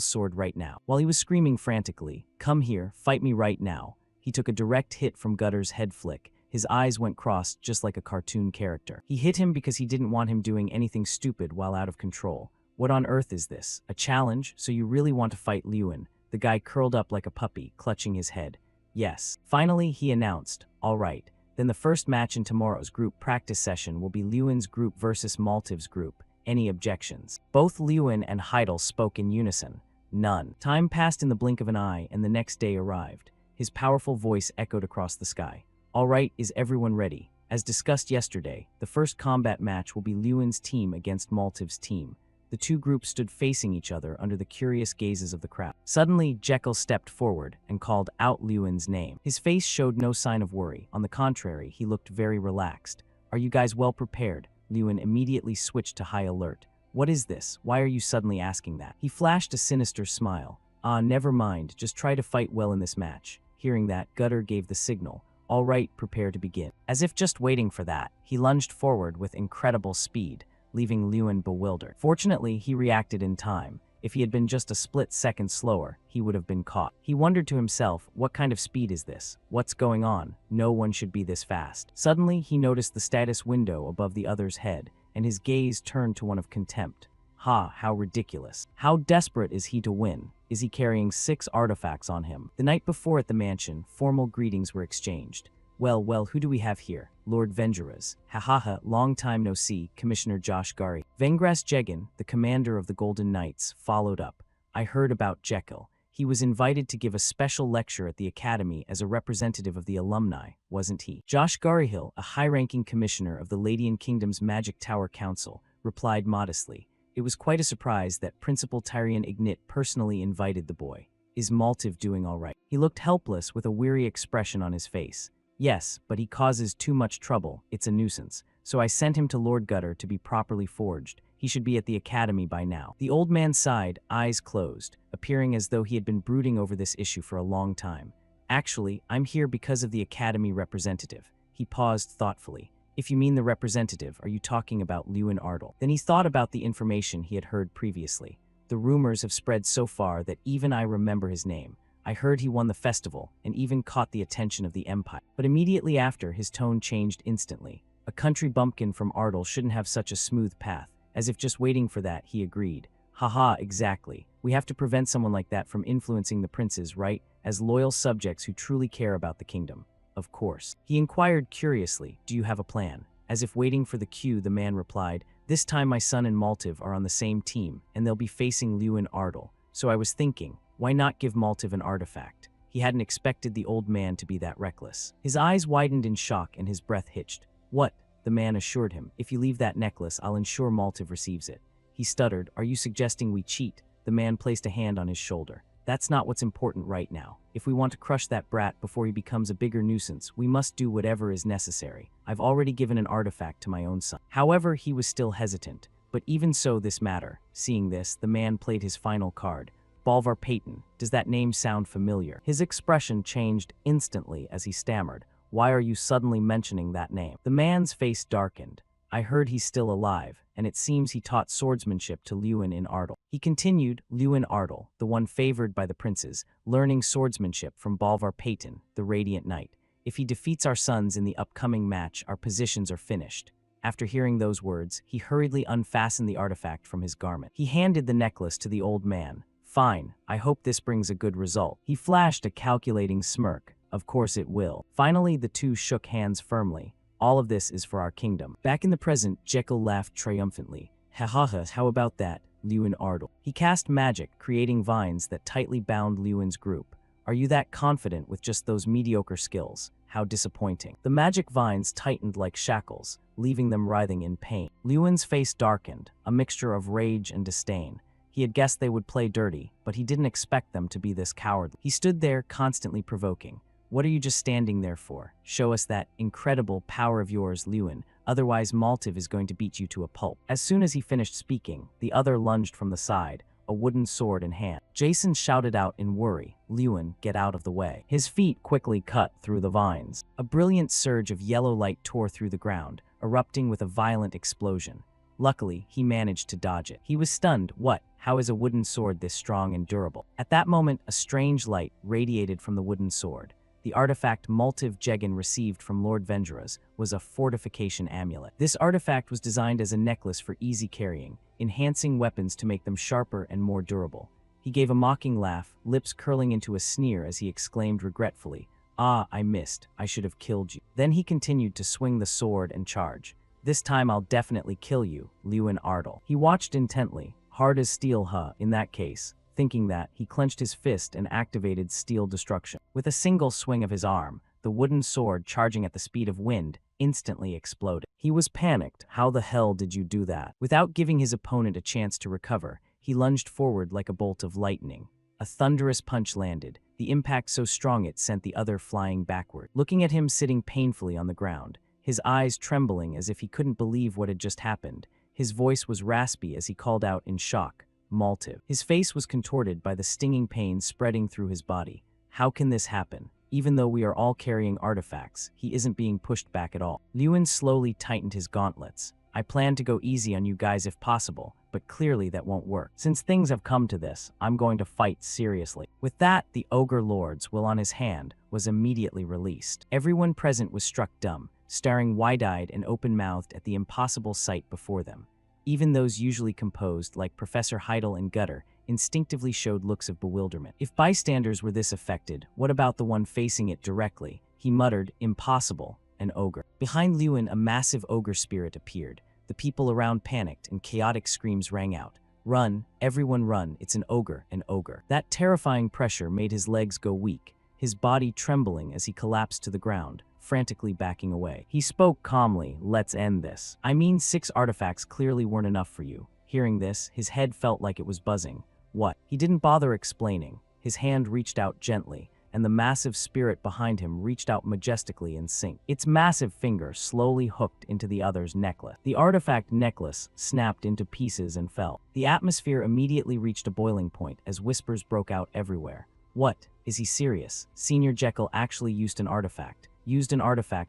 sword right now. While he was screaming frantically, come here, fight me right now, he took a direct hit from Gutter's head flick. His eyes went crossed just like a cartoon character. He hit him because he didn't want him doing anything stupid while out of control. What on earth is this? A challenge? So you really want to fight Lewin? The guy curled up like a puppy, clutching his head. Yes. Finally, he announced, all right, then the first match in tomorrow's group practice session will be Lewin's group versus Maltiv's group. Any objections? Both Lewin and Heidel spoke in unison. None. Time passed in the blink of an eye, and the next day arrived. His powerful voice echoed across the sky. All right, is everyone ready? As discussed yesterday, the first combat match will be Lewin's team against Maltiv's team. The two groups stood facing each other under the curious gazes of the crowd. Suddenly, Jekyll stepped forward and called out Lewin's name. His face showed no sign of worry. On the contrary, he looked very relaxed. Are you guys well prepared? Lewin immediately switched to high alert. What is this? Why are you suddenly asking that? He flashed a sinister smile. Ah, never mind. Just try to fight well in this match. Hearing that, Gutter gave the signal. All right, prepare to begin. As if just waiting for that, he lunged forward with incredible speed, leaving Lewin bewildered. Fortunately, he reacted in time. If he had been just a split second slower, he would have been caught. He wondered to himself, what kind of speed is this? What's going on? No one should be this fast. Suddenly, he noticed the status window above the other's head, and his gaze turned to one of contempt. Ha, how ridiculous. How desperate is he to win? Is he carrying 6 artifacts on him? The night before at the mansion, formal greetings were exchanged. Well, who do we have here? Lord Vengeras. Ha, long time no see, Commissioner Josh Gari. Vengras Jegan, the commander of the Golden Knights, followed up. I heard about Jekyll. He was invited to give a special lecture at the Academy as a representative of the alumni, wasn't he? Josh Garihill, a high-ranking commissioner of the Ladian Kingdom's Magic Tower Council, replied modestly. It was quite a surprise that Principal Tyrion Ignit personally invited the boy. Is Maltiv doing all right? He looked helpless with a weary expression on his face. Yes, but he causes too much trouble. It's a nuisance. So I sent him to Lord Gutter to be properly forged. He should be at the academy by now. The old man sighed, eyes closed, appearing as though he had been brooding over this issue for a long time. Actually, I'm here because of the academy representative. He paused thoughtfully. If you mean the representative, are you talking about Lewin Ardal? Then he thought about the information he had heard previously. The rumors have spread so far that even I remember his name. I heard he won the festival and even caught the attention of the Empire. But immediately after, his tone changed instantly. A country bumpkin from Ardal shouldn't have such a smooth path. As if just waiting for that, he agreed. Haha, exactly. We have to prevent someone like that from influencing the princes, right? As loyal subjects who truly care about the kingdom. Of course. He inquired curiously, do you have a plan? As if waiting for the cue, the man replied, this time my son and Maltiv are on the same team, and they'll be facing Lewin Ardal. So I was thinking, why not give Maltiv an artifact? He hadn't expected the old man to be that reckless. His eyes widened in shock and his breath hitched. What? The man assured him, if you leave that necklace, I'll ensure Maltiv receives it. He stuttered, are you suggesting we cheat? The man placed a hand on his shoulder. That's not what's important right now. If we want to crush that brat before he becomes a bigger nuisance, we must do whatever is necessary. I've already given an artifact to my own son. However, he was still hesitant. But even so, this matter. Seeing this, the man played his final card. Bolvar Payton. Does that name sound familiar? His expression changed instantly as he stammered. Why are you suddenly mentioning that name? The man's face darkened. I heard he's still alive, and it seems he taught swordsmanship to Lewin in Ardal. He continued, Lewin Ardal, the one favored by the princes, learning swordsmanship from Bolvar Payton, the Radiant Knight. If he defeats our sons in the upcoming match, our positions are finished. After hearing those words, he hurriedly unfastened the artifact from his garment. He handed the necklace to the old man. Fine, I hope this brings a good result. He flashed a calculating smirk. Of course it will. Finally, the two shook hands firmly. All of this is for our kingdom. Back in the present, Jekyll laughed triumphantly. Ha, how about that, Lewin Ardal? He cast magic, creating vines that tightly bound Lewin's group. Are you that confident with just those mediocre skills? How disappointing. The magic vines tightened like shackles, leaving them writhing in pain. Lewin's face darkened, a mixture of rage and disdain. He had guessed they would play dirty, but he didn't expect them to be this cowardly. He stood there, constantly provoking. What are you just standing there for? Show us that incredible power of yours, Lewin. Otherwise, Maltiv is going to beat you to a pulp. As soon as he finished speaking, the other lunged from the side, a wooden sword in hand. Jason shouted out in worry, "Lewin, get out of the way." His feet quickly cut through the vines. A brilliant surge of yellow light tore through the ground, erupting with a violent explosion. Luckily, he managed to dodge it. He was stunned. What? How is a wooden sword this strong and durable? At that moment, a strange light radiated from the wooden sword. The artifact Maltiv Jegan received from Lord Vengeras was a fortification amulet. This artifact was designed as a necklace for easy carrying, enhancing weapons to make them sharper and more durable. He gave a mocking laugh, lips curling into a sneer as he exclaimed regretfully, "Ah, I missed. I should have killed you." Then he continued to swing the sword and charge. "This time I'll definitely kill you, Lewin Ardle." He watched intently, hard as steel, in that case. Thinking that, he clenched his fist and activated steel destruction. With a single swing of his arm, the wooden sword, charging at the speed of wind, instantly exploded. He was panicked. How the hell did you do that? Without giving his opponent a chance to recover, he lunged forward like a bolt of lightning. A thunderous punch landed, the impact so strong it sent the other flying backward. Looking at him sitting painfully on the ground, his eyes trembling as if he couldn't believe what had just happened, his voice was raspy as he called out in shock, "Maltiv." His face was contorted by the stinging pain spreading through his body. How can this happen? Even though we are all carrying artifacts, he isn't being pushed back at all. Lewin slowly tightened his gauntlets. "I plan to go easy on you guys if possible, but clearly that won't work. Since things have come to this, I'm going to fight seriously." With that, the Ogre Lord's will on his hand was immediately released. Everyone present was struck dumb, staring wide-eyed and open-mouthed at the impossible sight before them. Even those usually composed, like Professor Heidel and Gutter, instinctively showed looks of bewilderment. If bystanders were this affected, what about the one facing it directly? He muttered, "Impossible, an ogre." Behind Lewin, a massive ogre spirit appeared. The people around panicked, and chaotic screams rang out. "Run, everyone run, it's an ogre, an ogre." That terrifying pressure made his legs go weak, his body trembling as he collapsed to the ground, frantically backing away. He spoke calmly, "Let's end this. I mean, 6 artifacts clearly weren't enough for you." Hearing this, his head felt like it was buzzing. What? He didn't bother explaining. His hand reached out gently, and the massive spirit behind him reached out majestically in sync. Its massive finger slowly hooked into the other's necklace. The artifact necklace snapped into pieces and fell. The atmosphere immediately reached a boiling point as whispers broke out everywhere. What? Is he serious? Senior Jekyll actually used an artifact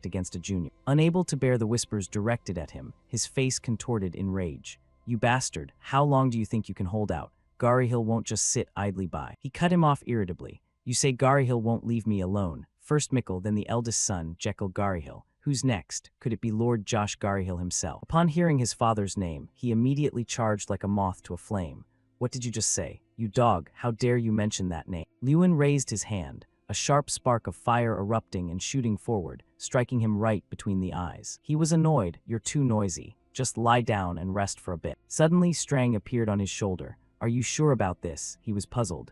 against a junior. Unable to bear the whispers directed at him, his face contorted in rage. "You bastard, how long do you think you can hold out? Garyhill won't just sit idly by." He cut him off irritably. "You say Garyhill won't leave me alone. First Mickle, then the eldest son, Jekyll Garyhill. Who's next? Could it be Lord Josh Garyhill himself?" Upon hearing his father's name, he immediately charged like a moth to a flame. "What did you just say? You dog, how dare you mention that name?" Lewin raised his hand, a sharp spark of fire erupting and shooting forward, striking him right between the eyes. He was annoyed. "You're too noisy. Just lie down and rest for a bit." Suddenly, Strang appeared on his shoulder. "Are you sure about this?" He was puzzled.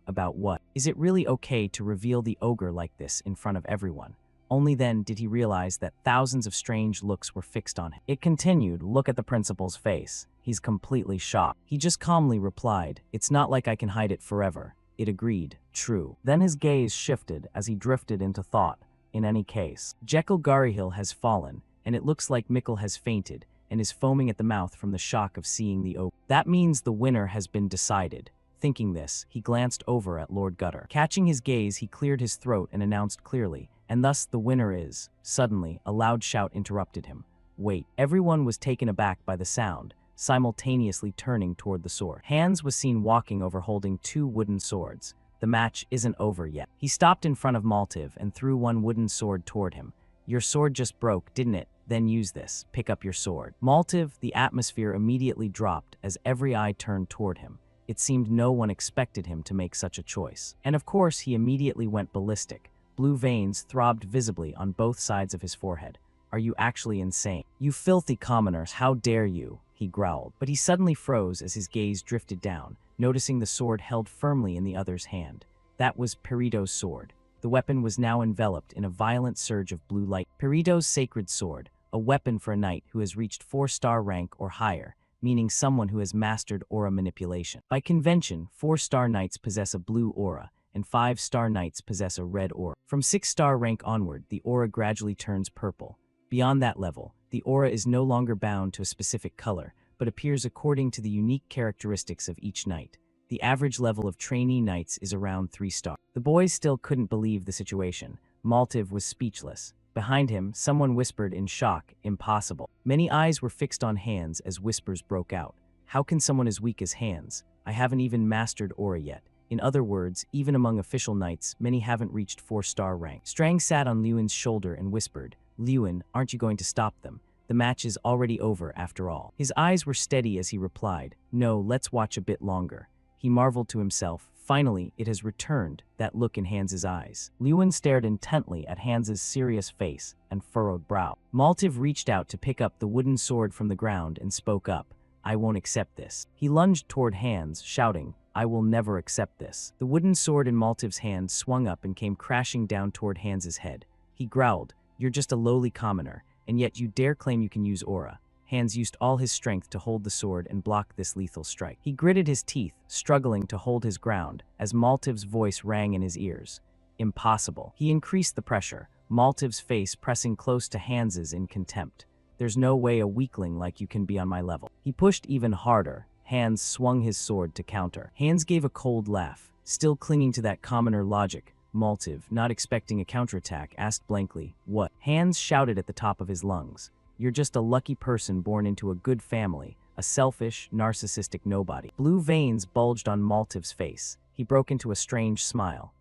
About what? Is it really okay to reveal the ogre like this in front of everyone?" Only then did he realize that thousands of strange looks were fixed on him. It continued, "Look at the principal's face. He's completely shocked." He just calmly replied, "It's not like I can hide it forever." It agreed, "True." Then his gaze shifted as he drifted into thought. "In any case, Jekyll Garyhill has fallen, and it looks like Mickle has fainted and is foaming at the mouth from the shock of seeing the ogre. That means the winner has been decided." Thinking this, he glanced over at Lord Gutter. Catching his gaze, he cleared his throat and announced clearly, "And thus the winner is..." Suddenly, a loud shout interrupted him. "Wait." Everyone was taken aback by the sound, simultaneously turning toward the sword. Hans was seen walking over holding 2 wooden swords. "The match isn't over yet." He stopped in front of Maltiv and threw one wooden sword toward him. "Your sword just broke, didn't it? Then use this. Pick up your sword." Maltiv, the atmosphere immediately dropped as every eye turned toward him. It seemed no one expected him to make such a choice. And of course, he immediately went ballistic. Blue veins throbbed visibly on both sides of his forehead. "Are you actually insane? You filthy commoners, how dare you?" he growled. But he suddenly froze as his gaze drifted down, noticing the sword held firmly in the other's hand. That was Perito's sword. The weapon was now enveloped in a violent surge of blue light. Perito's sacred sword, a weapon for a knight who has reached 4-star rank or higher, meaning someone who has mastered aura manipulation. By convention, 4-star knights possess a blue aura, and 5-star knights possess a red aura. From 6-star rank onward, the aura gradually turns purple. Beyond that level, the aura is no longer bound to a specific color, but appears according to the unique characteristics of each knight. The average level of trainee knights is around 3 stars. The boys still couldn't believe the situation. Maltiv was speechless. Behind him, someone whispered in shock, "Impossible." Many eyes were fixed on Hands as whispers broke out. How can someone as weak as Hands? I haven't even mastered aura yet. In other words, even among official knights, many haven't reached 4-star rank. Strang sat on Lewin's shoulder and whispered, "Lewin, aren't you going to stop them? The match is already over after all." His eyes were steady as he replied, "No, let's watch a bit longer." He marveled to himself. Finally, it has returned, that look in Hans's eyes. Lewin stared intently at Hans's serious face and furrowed brow. Maltiv reached out to pick up the wooden sword from the ground and spoke up, "I won't accept this." He lunged toward Hans, shouting, "I will never accept this." The wooden sword in Maltiv's hand swung up and came crashing down toward Hans's head. He growled, "You're just a lowly commoner, and yet you dare claim you can use aura." Hans used all his strength to hold the sword and block this lethal strike. He gritted his teeth, struggling to hold his ground, as Maltiv's voice rang in his ears. "Impossible." He increased the pressure, Maltiv's face pressing close to Hans's in contempt. "There's no way a weakling like you can be on my level." He pushed even harder. Hans swung his sword to counter. Hans gave a cold laugh, still clinging to that commoner logic. Maltiv, not expecting a counterattack, asked blankly, "What?" Hans shouted at the top of his lungs, "You're just a lucky person born into a good family, a selfish, narcissistic nobody." Blue veins bulged on Maltiv's face. He broke into a strange smile.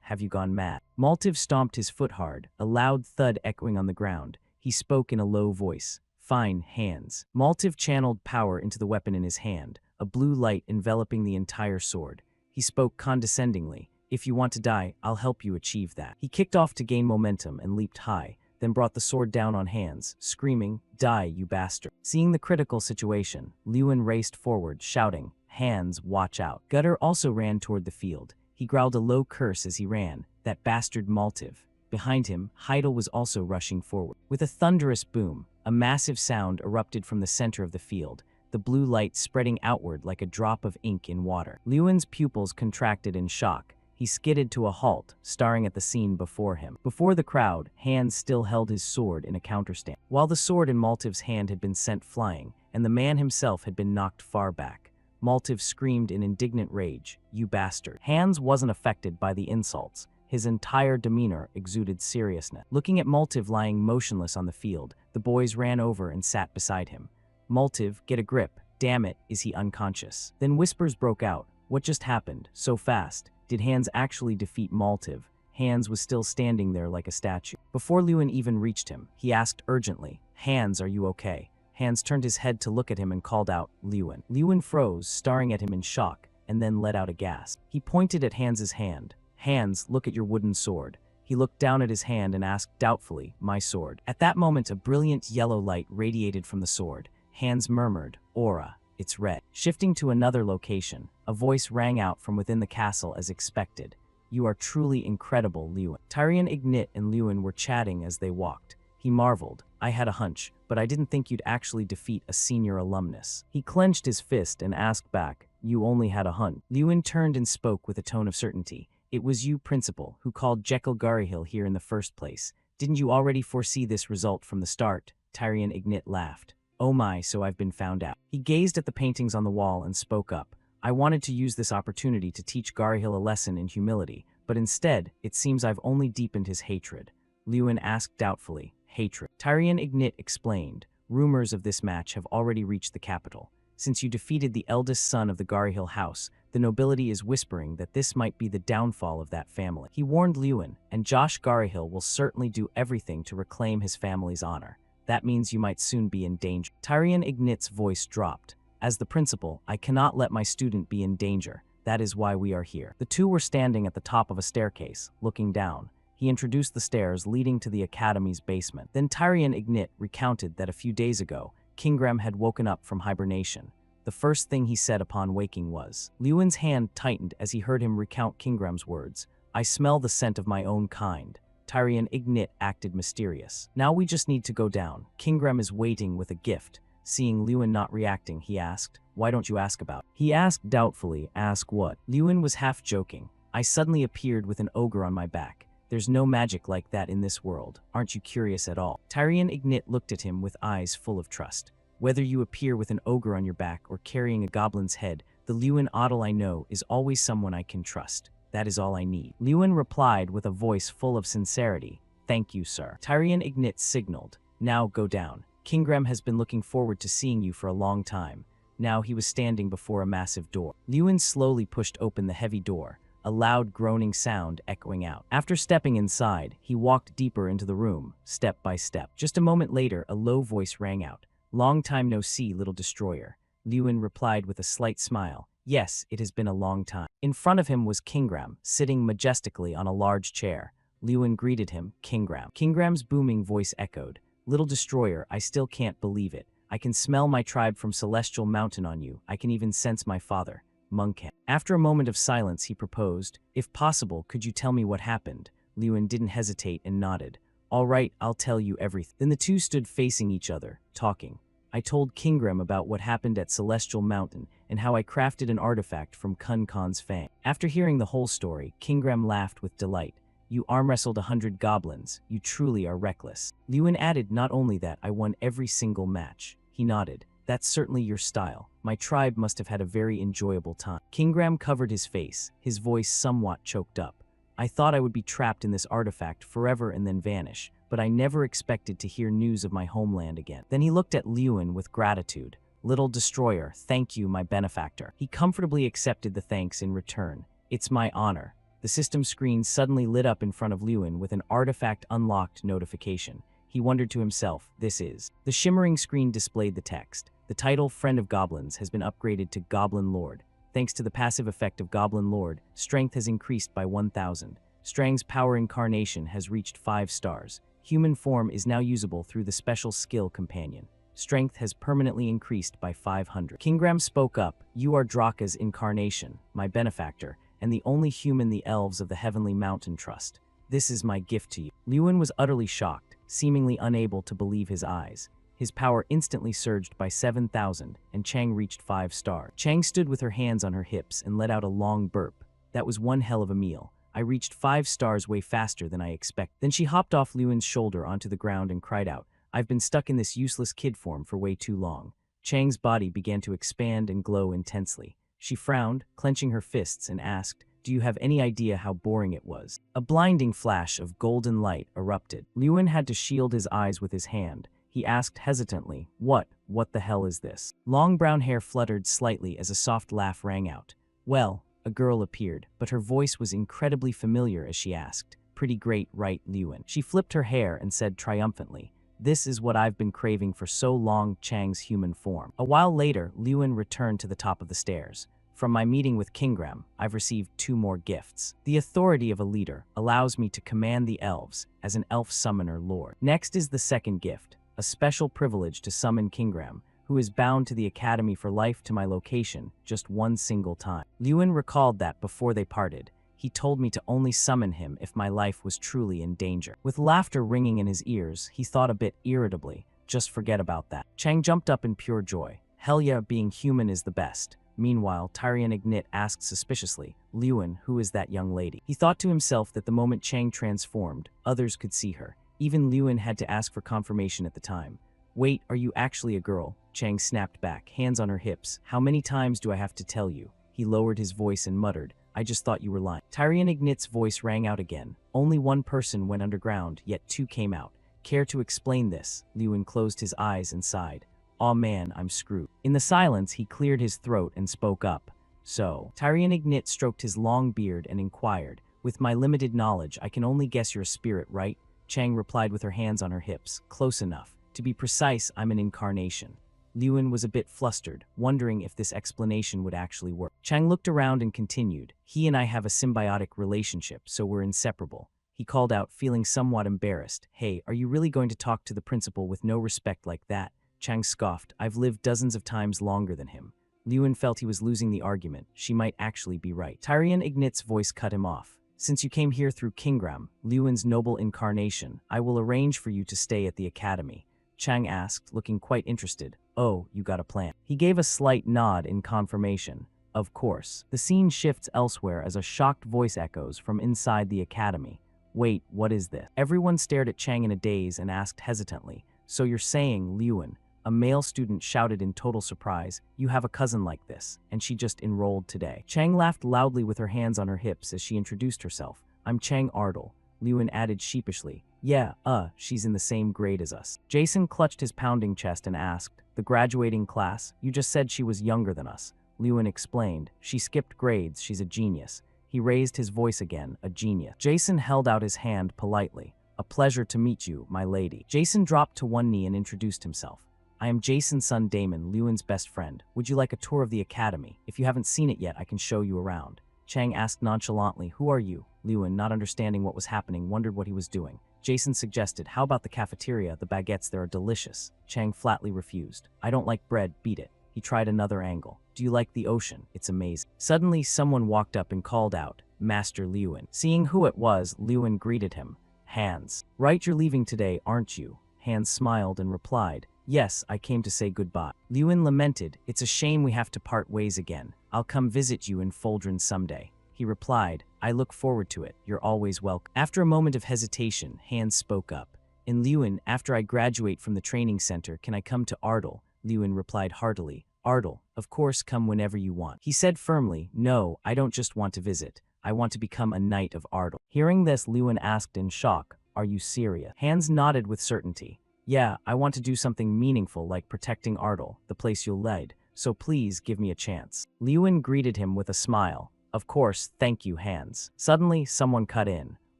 Have you gone mad?" Maltiv stomped his foot hard, a loud thud echoing on the ground. He spoke in a low voice. "Fine, Hands." Maltiv channeled power into the weapon in his hand, a blue light enveloping the entire sword. He spoke condescendingly, "If you want to die, I'll help you achieve that." He kicked off to gain momentum and leaped high, then brought the sword down on Hands, screaming, "Die, you bastard." Seeing the critical situation, Lewin raced forward, shouting, "Hands, watch out." Gutter also ran toward the field. He growled a low curse as he ran, "That bastard Maltiv." Behind him, Heidel was also rushing forward. With a thunderous boom, a massive sound erupted from the center of the field, the blue light spreading outward like a drop of ink in water. Lewin's pupils contracted in shock. He skidded to a halt, staring at the scene before him. Before the crowd, Hans still held his sword in a counterstand, while the sword in Maltiv's hand had been sent flying, and the man himself had been knocked far back. Maltiv screamed in indignant rage, "You bastard." Hans wasn't affected by the insults. His entire demeanor exuded seriousness. Looking at Maltiv lying motionless on the field, the boys ran over and sat beside him. "Maltiv, get a grip. Damn it, is he unconscious?" Then whispers broke out. What just happened? So fast? Did Hans actually defeat Maltiv? Hans was still standing there like a statue. Before Lewin even reached him, he asked urgently, "Hans, are you okay?" Hans turned his head to look at him and called out, "Lewin." Lewin froze, staring at him in shock, and then let out a gasp. He pointed at Hans's hand. "Hans, look at your wooden sword." He looked down at his hand and asked doubtfully, "My sword?" At that moment, a brilliant yellow light radiated from the sword. Hans murmured, "Aura. It's red." Shifting to another location, a voice rang out from within the castle as expected. "You are truly incredible, Lewin." Tyrion, Ignit, and Lewin were chatting as they walked. He marveled, "I had a hunch, but I didn't think you'd actually defeat a senior alumnus." He clenched his fist and asked back, "You only had a hunch?" Lewin turned and spoke with a tone of certainty. "It was you, Principal, who called Jekyll Garryhill here in the first place. Didn't you already foresee this result from the start?" Tyrion Ignit laughed. "Oh my, so I've been found out." He gazed at the paintings on the wall and spoke up. "I wanted to use this opportunity to teach Garryhill a lesson in humility, but instead, it seems I've only deepened his hatred." Lewin asked doubtfully, "Hatred?" Tyrion Ignit explained, "Rumors of this match have already reached the capital. Since you defeated the eldest son of the Garryhill house, the nobility is whispering that this might be the downfall of that family." He warned Lewin, "And Josh Garryhill will certainly do everything to reclaim his family's honor. That means you might soon be in danger." Tyrion Ignit's voice dropped. "As the principal, I cannot let my student be in danger. That is why we are here." The two were standing at the top of a staircase, looking down. He introduced the stairs leading to the academy's basement. Then Tyrion Ignit recounted that a few days ago, Kingram had woken up from hibernation. The first thing he said upon waking was, Lewin's hand tightened as he heard him recount Kingram's words, "I smell the scent of my own kind." Tyrion Ignit acted mysterious. "Now we just need to go down. Kingram is waiting with a gift." Seeing Lewin not reacting, he asked, "Why don't you ask about it?" He asked doubtfully, "Ask what?" Lewin was half joking. I suddenly appeared with an ogre on my back. There's no magic like that in this world. Aren't you curious at all? Tyrion Ignit looked at him with eyes full of trust. Whether you appear with an ogre on your back or carrying a goblin's head, the Lewin Odle I know is always someone I can trust. That is all I need. Lewin replied with a voice full of sincerity. Thank you, sir. Tyrion Ignit signaled. Now go down. Kingram has been looking forward to seeing you for a long time. Now he was standing before a massive door. Lewin slowly pushed open the heavy door, a loud groaning sound echoing out. After stepping inside, he walked deeper into the room, step by step. Just a moment later, a low voice rang out. Long time no see, little destroyer. Lewin replied with a slight smile. Yes, it has been a long time. In front of him was Kingram, sitting majestically on a large chair. Lewin greeted him, Kingram. Kingram's booming voice echoed. Little destroyer, I still can't believe it. I can smell my tribe from Celestial Mountain on you. I can even sense my father, Munkan. After a moment of silence, he proposed, if possible, could you tell me what happened? Lewin didn't hesitate and nodded. All right, I'll tell you everything. Then the two stood facing each other, talking. I told Kingram about what happened at Celestial Mountain and how I crafted an artifact from Kun Khan's fang. After hearing the whole story, Kingram laughed with delight. You arm-wrestled 100 goblins. You truly are reckless. Lewin added, not only that, I won every single match. He nodded. That's certainly your style. My tribe must have had a very enjoyable time. Kingram covered his face, his voice somewhat choked up. I thought I would be trapped in this artifact forever and then vanish, but I never expected to hear news of my homeland again. Then he looked at Lewin with gratitude. Little destroyer, thank you, my benefactor. He comfortably accepted the thanks in return. It's my honor. The system screen suddenly lit up in front of Lewin with an artifact unlocked notification. He wondered to himself, this is. The shimmering screen displayed the text. The title, Friend of Goblins, has been upgraded to Goblin Lord. Thanks to the passive effect of Goblin Lord, strength has increased by 1,000. Strang's power incarnation has reached 5 stars. Human form is now usable through the special skill companion. Strength has permanently increased by 500. Kingram spoke up, you are Draka's incarnation, my benefactor, and the only human the elves of the Heavenly Mountain trust. This is my gift to you. Lewin was utterly shocked, seemingly unable to believe his eyes. His power instantly surged by 7,000, and Chang reached 5 stars. Chang stood with her hands on her hips and let out a long burp. That was one hell of a meal. I reached 5 stars way faster than I expected. Then she hopped off Lewin's shoulder onto the ground and cried out, I've been stuck in this useless kid form for way too long. Chang's body began to expand and glow intensely. She frowned, clenching her fists, and asked, do you have any idea how boring it was? A blinding flash of golden light erupted. Lewin had to shield his eyes with his hand. He asked hesitantly, what the hell is this? Long brown hair fluttered slightly as a soft laugh rang out. Well, a girl appeared, but her voice was incredibly familiar as she asked, pretty great, right, Lewin? She flipped her hair and said triumphantly, this is what I've been craving for so long, Chang's human form. A while later, Lewin returned to the top of the stairs. From my meeting with Kingram, I've received 2 more gifts. The authority of a leader allows me to command the elves as an elf summoner lord. Next is the second gift, a special privilege to summon Kingram, who is bound to the Academy for life to my location just one single time. Lewin recalled that before they parted, he told me to only summon him if my life was truly in danger. With laughter ringing in his ears, he thought a bit irritably, just forget about that. Chang jumped up in pure joy. Hell yeah, being human is the best. Meanwhile, Tyrion Ignit asked suspiciously, Lewin, who is that young lady? He thought to himself that the moment Chang transformed, others could see her. Even Lewin had to ask for confirmation at the time. Wait, are you actually a girl? Chang snapped back, hands on her hips. How many times do I have to tell you? He lowered his voice and muttered, I just thought you were lying. Tyrion Ignit's voice rang out again. Only one person went underground, yet 2 came out. Care to explain this? Lewin closed his eyes and sighed. Aw man, I'm screwed. In the silence, he cleared his throat and spoke up. So, Tyrion Ignit stroked his long beard and inquired, with my limited knowledge, I can only guess you're a spirit, right? Chang replied with her hands on her hips. Close enough. To be precise, I'm an incarnation. Lewin was a bit flustered, wondering if this explanation would actually work. Chang looked around and continued, he and I have a symbiotic relationship, so we're inseparable. He called out, feeling somewhat embarrassed. Hey, are you really going to talk to the principal with no respect like that? Chang scoffed, I've lived dozens of times longer than him. Lewin felt he was losing the argument. She might actually be right. Tyrion Ignit's voice cut him off. Since you came here through Kingram, Lewin's noble incarnation, I will arrange for you to stay at the academy. Chang asked, looking quite interested. Oh, you got a plan. He gave a slight nod in confirmation. Of course. The scene shifts elsewhere as a shocked voice echoes from inside the academy. Wait, what is this? Everyone stared at Chang in a daze and asked hesitantly, so you're saying, Liuan? A male student shouted in total surprise, you have a cousin like this, and she just enrolled today. Chang laughed loudly with her hands on her hips as she introduced herself. I'm Chang Ardle. Liuan added sheepishly, yeah, she's in the same grade as us. Jason clutched his pounding chest and asked, the graduating class? You just said she was younger than us. Liuan explained, she skipped grades, she's a genius. He raised his voice again, a genius. Jason held out his hand politely. A pleasure to meet you, my lady. Jason dropped to one knee and introduced himself. I am Jason's son Damon, Liuan's best friend. Would you like a tour of the academy? If you haven't seen it yet, I can show you around. Chang asked nonchalantly, who are you? Liuan, not understanding what was happening, wondered what he was doing. Jason suggested, how about the cafeteria? The baguettes there are delicious. Chang flatly refused. I don't like bread, beat it. He tried another angle. Do you like the ocean? It's amazing. Suddenly, someone walked up and called out, Master Liuan. Seeing who it was, Liuan greeted him. Hans. Right, you're leaving today, aren't you? Hans smiled and replied, yes, I came to say goodbye. Liuan lamented, it's a shame we have to part ways again. I'll come visit you in Foldren someday. He replied, I look forward to it. You're always welcome. After a moment of hesitation, Hans spoke up. In Liuan, after I graduate from the training center, can I come to Ardle? Liuan replied heartily, Ardle, of course, come whenever you want. He said firmly, no, I don't just want to visit. I want to become a knight of Ardle. Hearing this, Liuan asked in shock, are you serious? Hans nodded with certainty. Yeah, I want to do something meaningful like protecting Ardle, the place you'll lead, so please give me a chance. Liuan greeted him with a smile. Of course, thank you, Hans. Suddenly, someone cut in.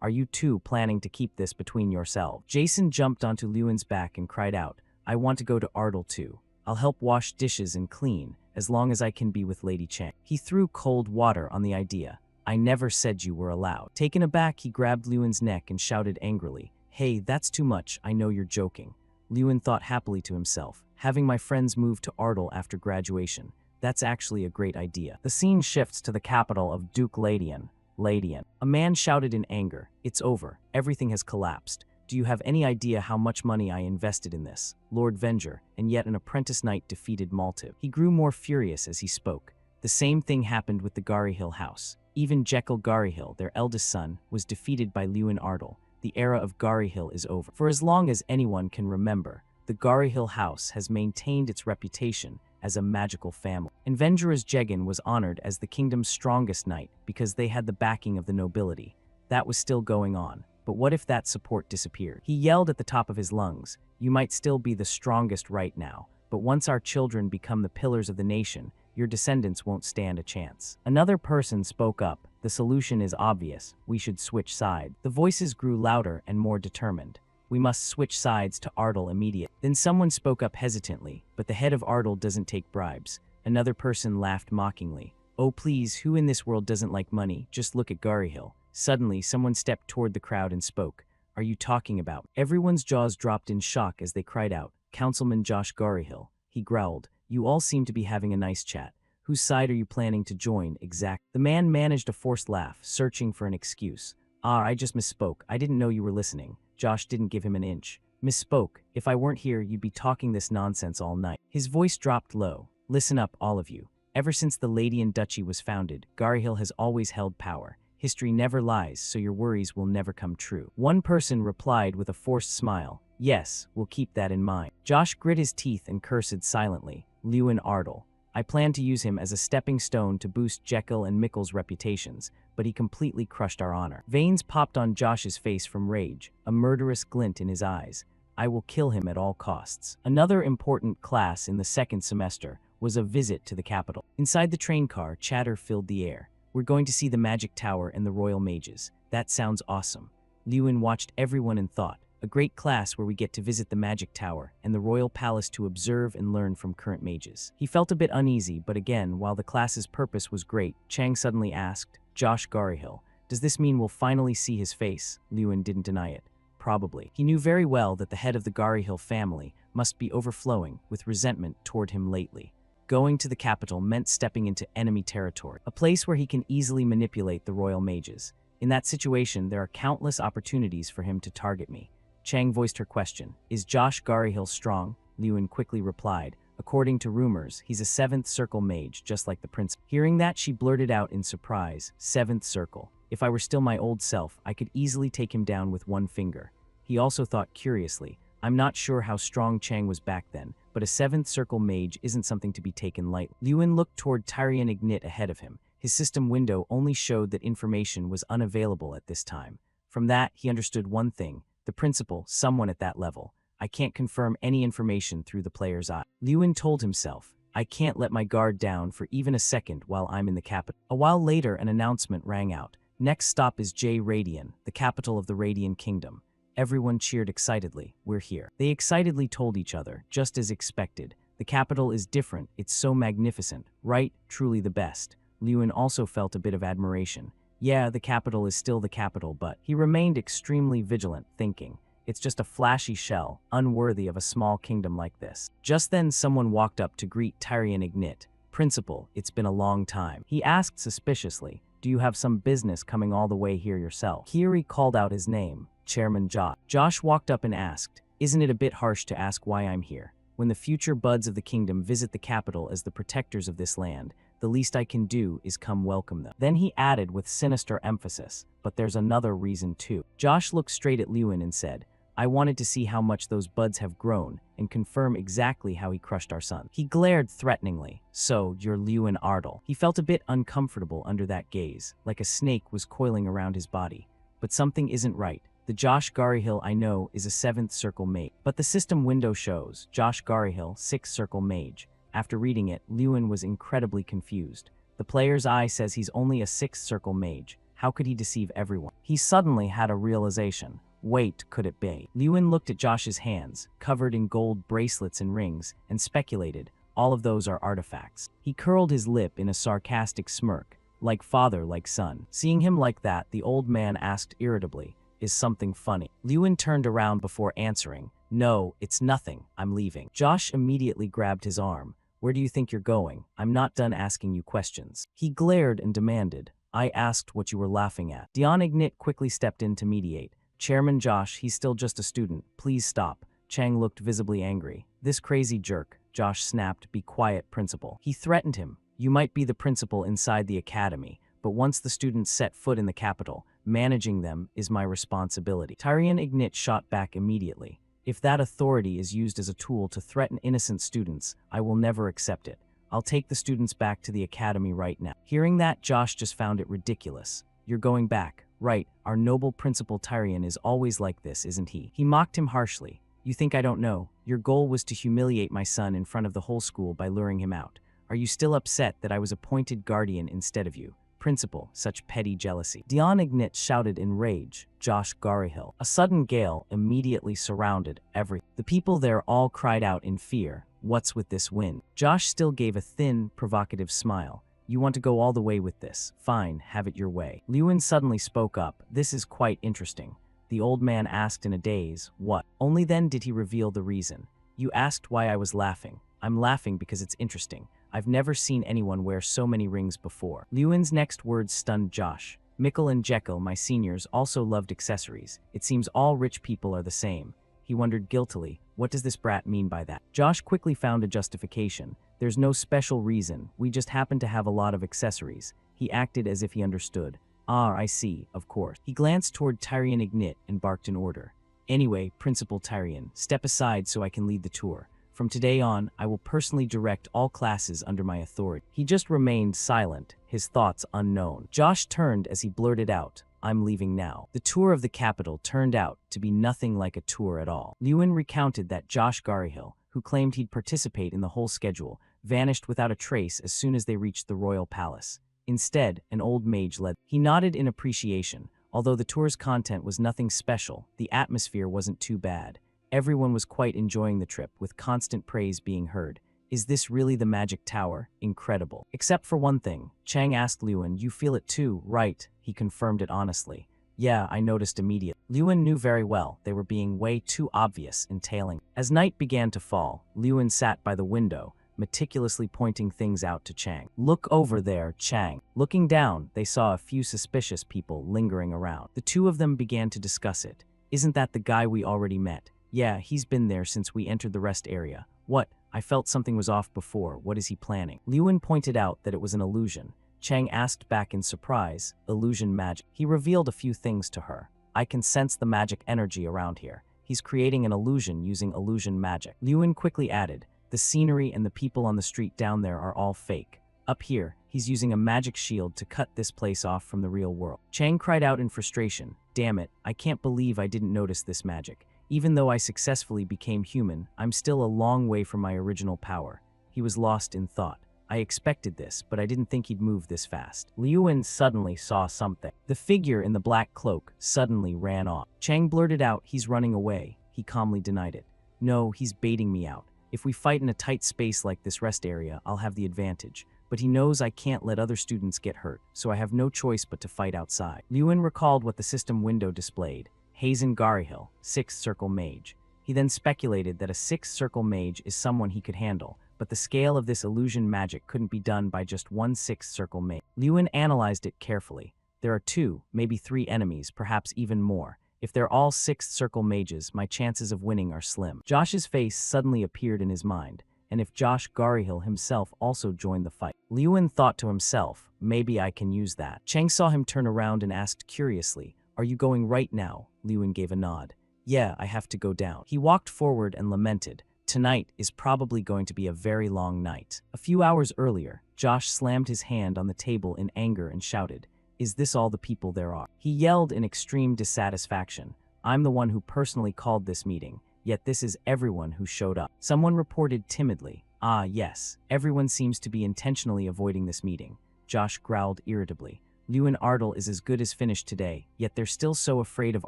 Are you two planning to keep this between yourselves? Jason jumped onto Liuan's back and cried out, I want to go to Ardle too. I'll help wash dishes and clean, as long as I can be with Lady Chang. He threw cold water on the idea. I never said you were allowed. Taken aback, he grabbed Liuan's neck and shouted angrily, hey, that's too much, I know you're joking. Liuan thought happily to himself, having my friends move to Ardle after graduation. That's actually a great idea. The scene shifts to the capital of Duke Ladian. A man shouted in anger, it's over, everything has collapsed. Do you have any idea how much money I invested in this? Lord Venger, and yet an apprentice knight defeated Maltiv. He grew more furious as he spoke. The same thing happened with the Garyhill house. Even Jekyll Garyhill, their eldest son, was defeated by Liuan Ardle. The era of Garyhill is over. For as long as anyone can remember, the Garyhill house has maintained its reputation as a magical family. And Venger's Jegan was honored as the kingdom's strongest knight because they had the backing of the nobility. That was still going on. But what if that support disappeared? He yelled at the top of his lungs, you might still be the strongest right now, but once our children become the pillars of the nation, your descendants won't stand a chance. Another person spoke up, the solution is obvious, we should switch sides. The voices grew louder and more determined. We must switch sides to Ardle immediately. Then someone spoke up hesitantly, but the head of Ardle doesn't take bribes. Another person laughed mockingly. Oh please, who in this world doesn't like money? Just look at Garyhill. Suddenly, someone stepped toward the crowd and spoke. Are you talking about? Everyone's jaws dropped in shock as they cried out. Councilman Josh Garyhill. He growled. You all seem to be having a nice chat. Whose side are you planning to join, exact? The man managed a forced laugh, searching for an excuse. I just misspoke. I didn't know you were listening. Josh didn't give him an inch. Misspoke. If I weren't here, you'd be talking this nonsense all night. His voice dropped low. Listen up, all of you. Ever since the Ladian Duchy was founded, Garyhill has always held power. History never lies, so your worries will never come true. One person replied with a forced smile. Yes, we'll keep that in mind. Josh grit his teeth and cursed silently. Liuan Ardle. I planned to use him as a stepping stone to boost Jekyll and Mickle's reputations, but he completely crushed our honor. Veins popped on Josh's face from rage, a murderous glint in his eyes. I will kill him at all costs. Another important class in the second semester was a visit to the capital. Inside the train car, chatter filled the air. We're going to see the Magic Tower and the Royal Mages. That sounds awesome. Liuan watched everyone and thought, a great class where we get to visit the Magic Tower and the Royal Palace to observe and learn from current mages. He felt a bit uneasy, but again, while the class's purpose was great, Chang suddenly asked, Josh Garyhill, does this mean we'll finally see his face? Liuan didn't deny it. Probably. He knew very well that the head of the Garyhill family must be overflowing with resentment toward him lately. Going to the capital meant stepping into enemy territory, a place where he can easily manipulate the royal mages. In that situation, there are countless opportunities for him to target me. Chang voiced her question. Is Josh Garyhill strong? Liuan quickly replied. According to rumors, he's a 7th circle mage, just like the prince. Hearing that, she blurted out in surprise, 7th circle. If I were still my old self, I could easily take him down with one finger. He also thought curiously, I'm not sure how strong Chang was back then, but a 7th circle mage isn't something to be taken lightly. Lewin looked toward Tyrion Ignit ahead of him. His system window only showed that information was unavailable at this time. From that, he understood one thing, the principal, someone at that level. I can't confirm any information through the player's eye. Lewin told himself, I can't let my guard down for even a second while I'm in the capital. A while later, an announcement rang out. Next stop is J Radian, the capital of the Radian Kingdom. Everyone cheered excitedly. We're here. They excitedly told each other, just as expected. The capital is different. It's so magnificent. Right? Truly the best. Lewin also felt a bit of admiration. Yeah, the capital is still the capital, but he remained extremely vigilant, thinking, it's just a flashy shell, unworthy of a small kingdom like this. Just then someone walked up to greet Tyrion Ignit. Principal, it's been a long time. He asked suspiciously, do you have some business coming all the way here yourself? Kiri called out his name, Chairman Josh. Josh walked up and asked, isn't it a bit harsh to ask why I'm here? When the future buds of the kingdom visit the capital as the protectors of this land, the least I can do is come welcome them. Then he added with sinister emphasis, but there's another reason too. Josh looked straight at Lewin and said, I wanted to see how much those buds have grown and confirm exactly how he crushed our son. He glared threateningly. So, you're Lewin Ardle. He felt a bit uncomfortable under that gaze, like a snake was coiling around his body. But something isn't right. The Josh Garyhill I know is a 7th circle mage. But the system window shows Josh Garyhill, 6th circle mage. After reading it, Lewin was incredibly confused. The player's eye says he's only a 6th circle mage. How could he deceive everyone? He suddenly had a realization. Wait, could it be? Lewin looked at Josh's hands, covered in gold bracelets and rings, and speculated, all of those are artifacts. He curled his lip in a sarcastic smirk, like father, like son. Seeing him like that, the old man asked irritably, is something funny? Lewin turned around before answering, no, it's nothing, I'm leaving. Josh immediately grabbed his arm. Where do you think you're going? I'm not done asking you questions. He glared and demanded, I asked what you were laughing at. Dion Ignit quickly stepped in to mediate. Chairman Josh, he's still just a student. Please stop. Chang looked visibly angry. This crazy jerk, Josh snapped, be quiet, principal. He threatened him. You might be the principal inside the academy, but once the students set foot in the capital, managing them is my responsibility. Tyrion Ignit shot back immediately. If that authority is used as a tool to threaten innocent students, I will never accept it. I'll take the students back to the academy right now. Hearing that, Josh just found it ridiculous. You're going back. Right, our noble principal Tyrion is always like this, isn't he? He mocked him harshly. You think I don't know? Your goal was to humiliate my son in front of the whole school by luring him out. Are you still upset that I was appointed guardian instead of you? Principal, such petty jealousy. Dion Ignit shouted in rage, Josh Garyhill. A sudden gale immediately surrounded everything. The people there all cried out in fear, what's with this wind? Josh still gave a thin, provocative smile. You want to go all the way with this? Fine, have it your way. Lewin suddenly spoke up. This is quite interesting. The old man asked in a daze, what? Only then did he reveal the reason. You asked why I was laughing. I'm laughing because it's interesting. I've never seen anyone wear so many rings before. Lewin's next words stunned Josh. Mikkel and Jekyll, my seniors, also loved accessories. It seems all rich people are the same. He wondered guiltily, what does this brat mean by that? Josh quickly found a justification. There's no special reason, we just happen to have a lot of accessories. He acted as if he understood. Ah, I see, of course. He glanced toward Tyrion Ignit and barked an order. Anyway, Principal Tyrion, step aside so I can lead the tour. From today on, I will personally direct all classes under my authority. He just remained silent, his thoughts unknown. Josh turned as he blurted out, I'm leaving now. The tour of the capital turned out to be nothing like a tour at all. Lewin recounted that Josh Garyhill, who claimed he'd participate in the whole schedule, vanished without a trace as soon as they reached the royal palace. Instead, an old mage led. He nodded in appreciation. Although the tour's content was nothing special, the atmosphere wasn't too bad. Everyone was quite enjoying the trip, with constant praise being heard. Is this really the magic tower? Incredible. Except for one thing. Chang asked Lewin, you feel it too, right? He confirmed it honestly. Yeah, I noticed immediately. Lewin knew very well they were being way too obvious in tailing. As night began to fall, Lewin sat by the window, meticulously pointing things out to Chang. Look over there, Chang. Looking down, they saw a few suspicious people lingering around. The two of them began to discuss it. Isn't that the guy we already met? Yeah, he's been there since we entered the rest area. What? I felt something was off before. What is he planning? Liuan pointed out that it was an illusion. Chang asked back in surprise, illusion magic. He revealed a few things to her. I can sense the magic energy around here. He's creating an illusion using illusion magic. Liuan quickly added, the scenery and the people on the street down there are all fake. Up here, he's using a magic shield to cut this place off from the real world. Chang cried out in frustration, damn it, I can't believe I didn't notice this magic. Even though I successfully became human, I'm still a long way from my original power. He was lost in thought. I expected this, but I didn't think he'd move this fast. Liuan suddenly saw something. The figure in the black cloak suddenly ran off. Chang blurted out, he's running away. He calmly denied it. No, he's baiting me out. If we fight in a tight space like this rest area, I'll have the advantage. But he knows I can't let other students get hurt, so I have no choice but to fight outside. Liuan recalled what the system window displayed. Hazen Garihil, 6th Circle Mage. He then speculated that a 6th Circle Mage is someone he could handle, but the scale of this illusion magic couldn't be done by just one 6th Circle Mage. Liuan analyzed it carefully. There are 2, maybe 3 enemies, perhaps even more. If they're all 6th Circle Mages, my chances of winning are slim. Josh's face suddenly appeared in his mind, and if Josh Garihil himself also joined the fight. Liuan thought to himself, maybe I can use that. Chang saw him turn around and asked curiously, are you going right now? Liuan gave a nod. Yeah, I have to go down. He walked forward and lamented, tonight is probably going to be a very long night. A few hours earlier, Josh slammed his hand on the table in anger and shouted, is this all the people there are? He yelled in extreme dissatisfaction, I'm the one who personally called this meeting, yet this is everyone who showed up. Someone reported timidly, ah yes, everyone seems to be intentionally avoiding this meeting. Josh growled irritably. Liuan Ardal is as good as finished today, yet they're still so afraid of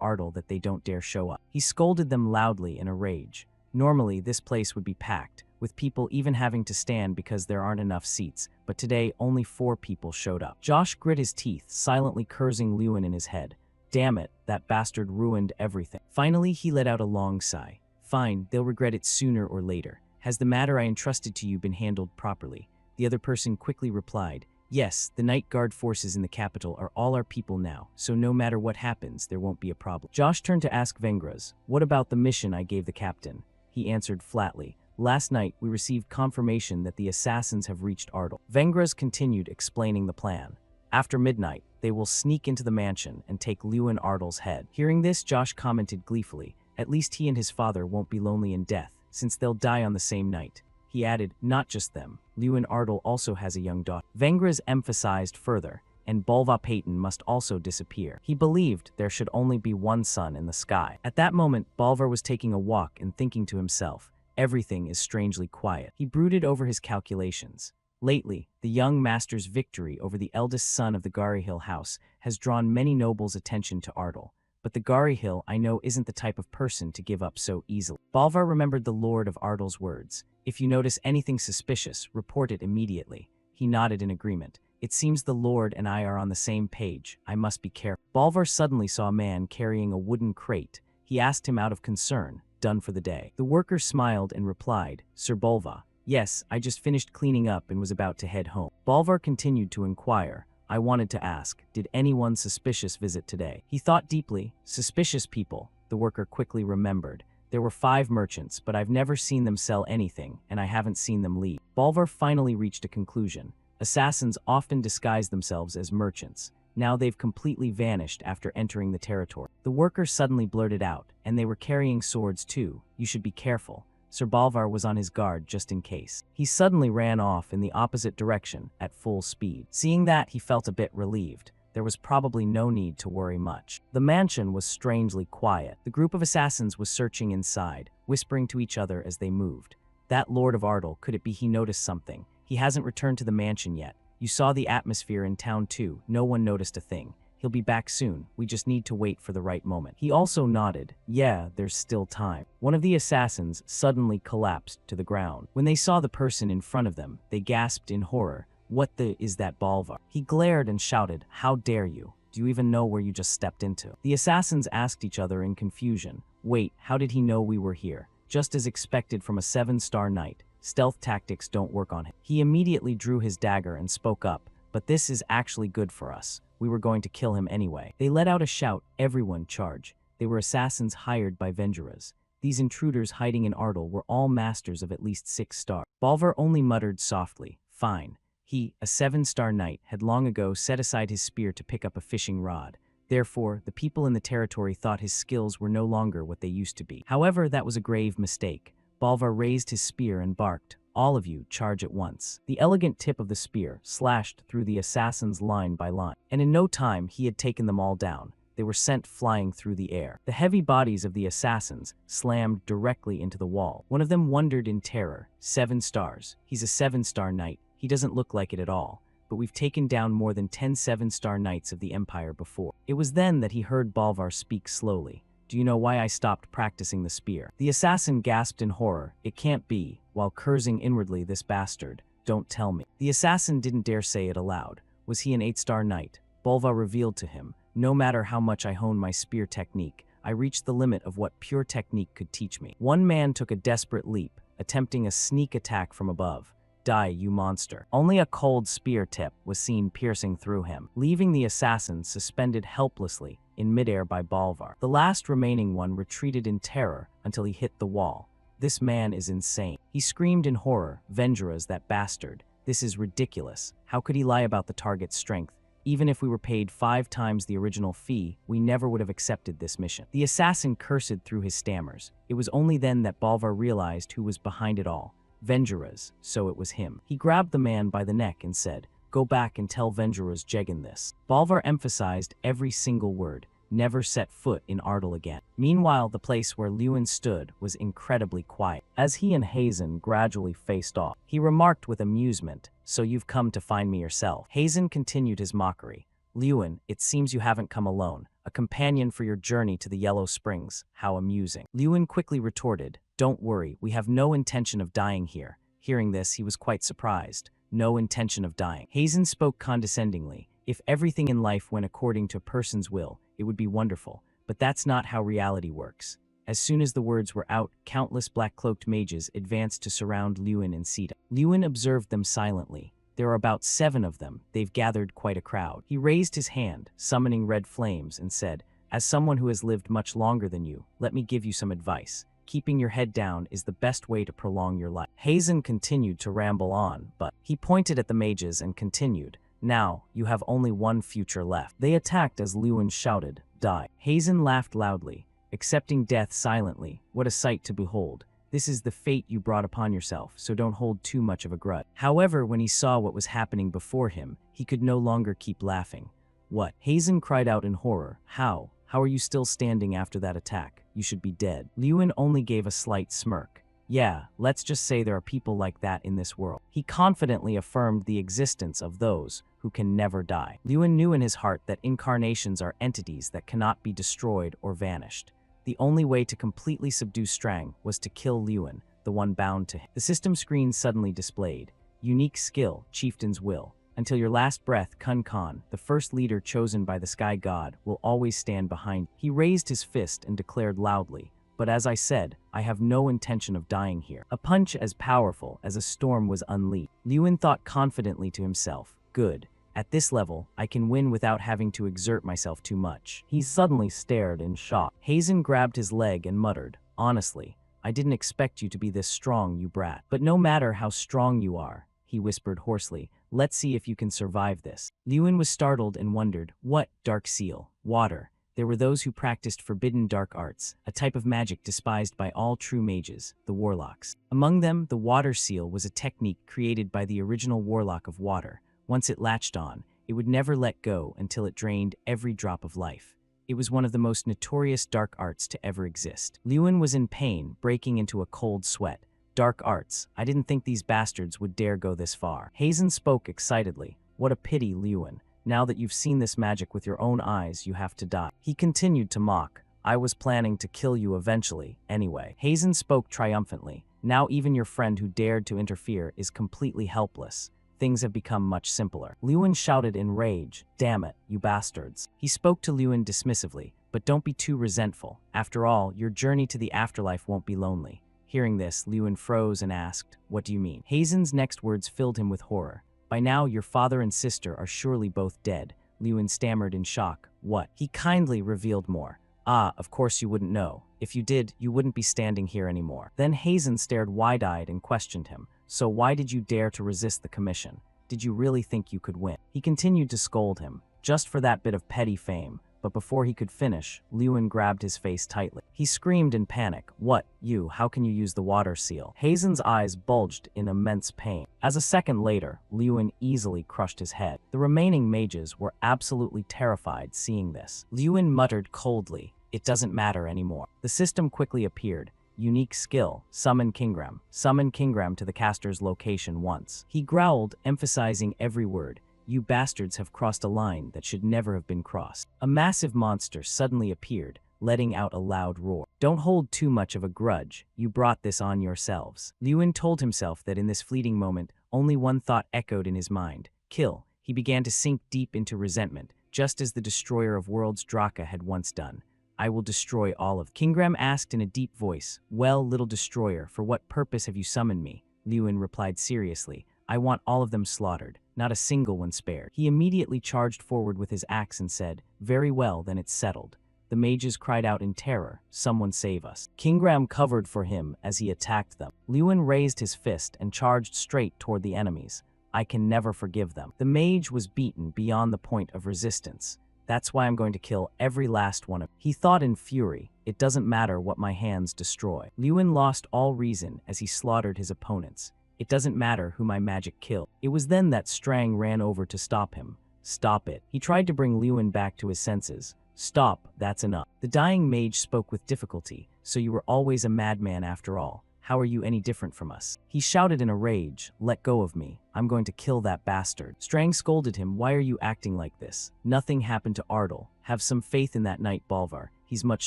Ardal that they don't dare show up. He scolded them loudly in a rage. Normally, this place would be packed, with people even having to stand because there aren't enough seats, but today only 4 people showed up. Josh grit his teeth, silently cursing Liuan in his head. Damn it, that bastard ruined everything. Finally, he let out a long sigh. Fine, they'll regret it sooner or later. Has the matter I entrusted to you been handled properly? The other person quickly replied, yes, the Night Guard forces in the capital are all our people now, so no matter what happens, there won't be a problem. Josh turned to ask Vengras, what about the mission I gave the captain? He answered flatly, last night we received confirmation that the assassins have reached Ardal. Vengras continued explaining the plan. After midnight, they will sneak into the mansion and take Liuan Ardal's head. Hearing this, Josh commented gleefully, at least he and his father won't be lonely in death, since they'll die on the same night. He added, not just them. Liuan Ardal also has a young daughter. Vengras emphasized further, and Bolva Payton must also disappear. He believed there should only be one sun in the sky. At that moment, Bolvar was taking a walk and thinking to himself, everything is strangely quiet. He brooded over his calculations. Lately, the young master's victory over the eldest son of the Garihil house has drawn many nobles' attention to Ardal. But the Garihil I know isn't the type of person to give up so easily. Bolvar remembered the Lord of Ardal's words. If you notice anything suspicious, report it immediately. He nodded in agreement. It seems the Lord and I are on the same page. I must be careful. Bolvar suddenly saw a man carrying a wooden crate. He asked him out of concern, done for the day. The worker smiled and replied, Sir Bolva, yes, I just finished cleaning up and was about to head home. Bolvar continued to inquire. I wanted to ask, did anyone suspicious visit today? He thought deeply. Suspicious people, the worker quickly remembered. There were 5 merchants, but I've never seen them sell anything, and I haven't seen them leave. Bolvar finally reached a conclusion. Assassins often disguise themselves as merchants. Now they've completely vanished after entering the territory. The worker suddenly blurted out, and they were carrying swords too. You should be careful. Sir Bolvar was on his guard just in case. He suddenly ran off in the opposite direction at full speed. Seeing that, he felt a bit relieved. There was probably no need to worry much. The mansion was strangely quiet. The group of assassins was searching inside, whispering to each other as they moved. That Lord of Ardal, could it be he noticed something? He hasn't returned to the mansion yet. You saw the atmosphere in town too. No one noticed a thing. He'll be back soon. We just need to wait for the right moment. He also nodded. Yeah, there's still time. One of the assassins suddenly collapsed to the ground. When they saw the person in front of them, they gasped in horror. What the is that Bolvar? He glared and shouted, how dare you? Do you even know where you just stepped into? The assassins asked each other in confusion. Wait, how did he know we were here? Just as expected from a 7-star knight. Stealth tactics don't work on him. He immediately drew his dagger and spoke up, but this is actually good for us. We were going to kill him anyway. They let out a shout, everyone charge. They were assassins hired by Vengeras. These intruders hiding in Ardal were all masters of at least 6 stars. Bolvar only muttered softly, "Fine." He, a 7-star knight, had long ago set aside his spear to pick up a fishing rod. Therefore, the people in the territory thought his skills were no longer what they used to be. However, that was a grave mistake. Bolvar raised his spear and barked, "All of you, charge at once." The elegant tip of the spear slashed through the assassins line by line, and in no time he had taken them all down. They were sent flying through the air. The heavy bodies of the assassins slammed directly into the wall. One of them wondered in terror, 7 stars. He's a 7-star knight. He doesn't look like it at all. But we've taken down more than 10 7-star knights of the Empire before. It was then that he heard Bolvar speak slowly. "Do you know why I stopped practicing the spear?" The assassin gasped in horror. "It can't be," while cursing inwardly, "This bastard. Don't tell me." The assassin didn't dare say it aloud. Was he an 8-star knight? Bolvar revealed to him, "No matter how much I hone my spear technique, I reached the limit of what pure technique could teach me." One man took a desperate leap, attempting a sneak attack from above. "Die, you monster." Only a cold spear tip was seen piercing through him, leaving the assassin suspended helplessly in midair by Bolvar. The last remaining one retreated in terror until he hit the wall. "This man is insane." He screamed in horror, "Vengeras, that bastard. This is ridiculous. How could he lie about the target's strength? Even if we were paid 5 times the original fee, we never would have accepted this mission." The assassin cursed through his stammers. It was only then that Bolvar realized who was behind it all. Vengeras, so it was him. He grabbed the man by the neck and said, "Go back and tell Vengeras Jegan this." Bolvar emphasized every single word. Never set foot in Ardal again. Meanwhile, the place where Lewin stood was incredibly quiet. As he and Hazen gradually faced off, he remarked with amusement, "So you've come to find me yourself." Hazen continued his mockery. "Lewin, it seems you haven't come alone. A companion for your journey to the Yellow Springs. How amusing." Lewin quickly retorted, "Don't worry, we have no intention of dying here." Hearing this, he was quite surprised. No intention of dying. Hazen spoke condescendingly. "If everything in life went according to a person's will, it would be wonderful, but that's not how reality works." As soon as the words were out, countless black-cloaked mages advanced to surround Lewin and Sita. Lewin observed them silently. There are about 7 of them. They've gathered quite a crowd. He raised his hand, summoning red flames, and said, "As someone who has lived much longer than you, let me give you some advice. Keeping your head down is the best way to prolong your life." Hazen continued to ramble on, but he pointed at the mages and continued, "Now, you have only one future left." They attacked as Lewin shouted, "Die." Hazen laughed loudly, accepting death silently. "What a sight to behold. This is the fate you brought upon yourself, so don't hold too much of a grudge." However, when he saw what was happening before him, he could no longer keep laughing. "What?" Hazen cried out in horror. How are you still standing after that attack? You should be dead." Lewin only gave a slight smirk. "Yeah, let's just say there are people like that in this world." He confidently affirmed the existence of those who can never die. Lewin knew in his heart that incarnations are entities that cannot be destroyed or vanished. The only way to completely subdue Strang was to kill Lewin, the one bound to him. The system screen suddenly displayed, "Unique skill, Chieftain's Will. Until your last breath, Kun Khan, the first leader chosen by the Sky God, will always stand behind." He raised his fist and declared loudly, "But as I said, I have no intention of dying here." A punch as powerful as a storm was unleashed. Lewin thought confidently to himself, "Good. At this level, I can win without having to exert myself too much." He suddenly stared in shock. Hazen grabbed his leg and muttered, "Honestly, I didn't expect you to be this strong, you brat." "But no matter how strong you are," he whispered hoarsely, "let's see if you can survive this." Lewin was startled and wondered, "What? Dark seal? Water?" There were those who practiced forbidden dark arts, a type of magic despised by all true mages, the warlocks. Among them, the water seal was a technique created by the original warlock of water. Once it latched on, it would never let go until it drained every drop of life. It was one of the most notorious dark arts to ever exist. Lewin was in pain, breaking into a cold sweat. "Dark arts. I didn't think these bastards would dare go this far." Hazen spoke excitedly. "What a pity, Lewin. Now that you've seen this magic with your own eyes, you have to die." He continued to mock. "I was planning to kill you eventually, anyway." Hazen spoke triumphantly. "Now even your friend who dared to interfere is completely helpless. Things have become much simpler." Lewin shouted in rage, "Damn it, you bastards." He spoke to Lewin dismissively, "But don't be too resentful. After all, your journey to the afterlife won't be lonely." Hearing this, Lewin froze and asked, "What do you mean?" Hazen's next words filled him with horror. "By now, your father and sister are surely both dead." Lewin stammered in shock. "What?" He kindly revealed more. "Ah, of course you wouldn't know. If you did, you wouldn't be standing here anymore. Then Hazen stared wide-eyed and questioned him. So why did you dare to resist the commission? Did you really think you could win? He continued to scold him, just for that bit of petty fame. But before he could finish, Lewin grabbed his face tightly. He screamed in panic, "What? You? How can you use the water seal?" Hazen's eyes bulged in immense pain. As a second later, Lewin easily crushed his head. The remaining mages were absolutely terrified seeing this. Lewin muttered coldly, "It doesn't matter anymore." The system quickly appeared. Unique skill, summon Kingram. Summon Kingram to the caster's location once. He growled, emphasizing every word. "You bastards have crossed a line that should never have been crossed." A massive monster suddenly appeared, letting out a loud roar. "Don't hold too much of a grudge. You brought this on yourselves." Lewin told himself that in this fleeting moment, only one thought echoed in his mind: kill. He began to sink deep into resentment, just as the destroyer of worlds Draka had once done. "I will destroy all of." Kingram asked in a deep voice. "Well, little destroyer, for what purpose have you summoned me?" Lewin replied seriously. "I want all of them slaughtered, not a single one spared." He immediately charged forward with his axe and said, "Very well, then it's settled." The mages cried out in terror, "Someone save us." Kingram covered for him as he attacked them. Lewin raised his fist and charged straight toward the enemies. "I can never forgive them." The mage was beaten beyond the point of resistance. "That's why I'm going to kill every last one of them." He thought in fury, "It doesn't matter what my hands destroy." Lewin lost all reason as he slaughtered his opponents. "It doesn't matter who my magic killed." It was then that Strang ran over to stop him. "Stop it." He tried to bring Lewin back to his senses. "Stop, that's enough." The dying mage spoke with difficulty. "So you were always a madman after all. How are you any different from us?" He shouted in a rage, "Let go of me. I'm going to kill that bastard." Strang scolded him, "Why are you acting like this? Nothing happened to Ardal. Have some faith in that knight Bolvar. He's much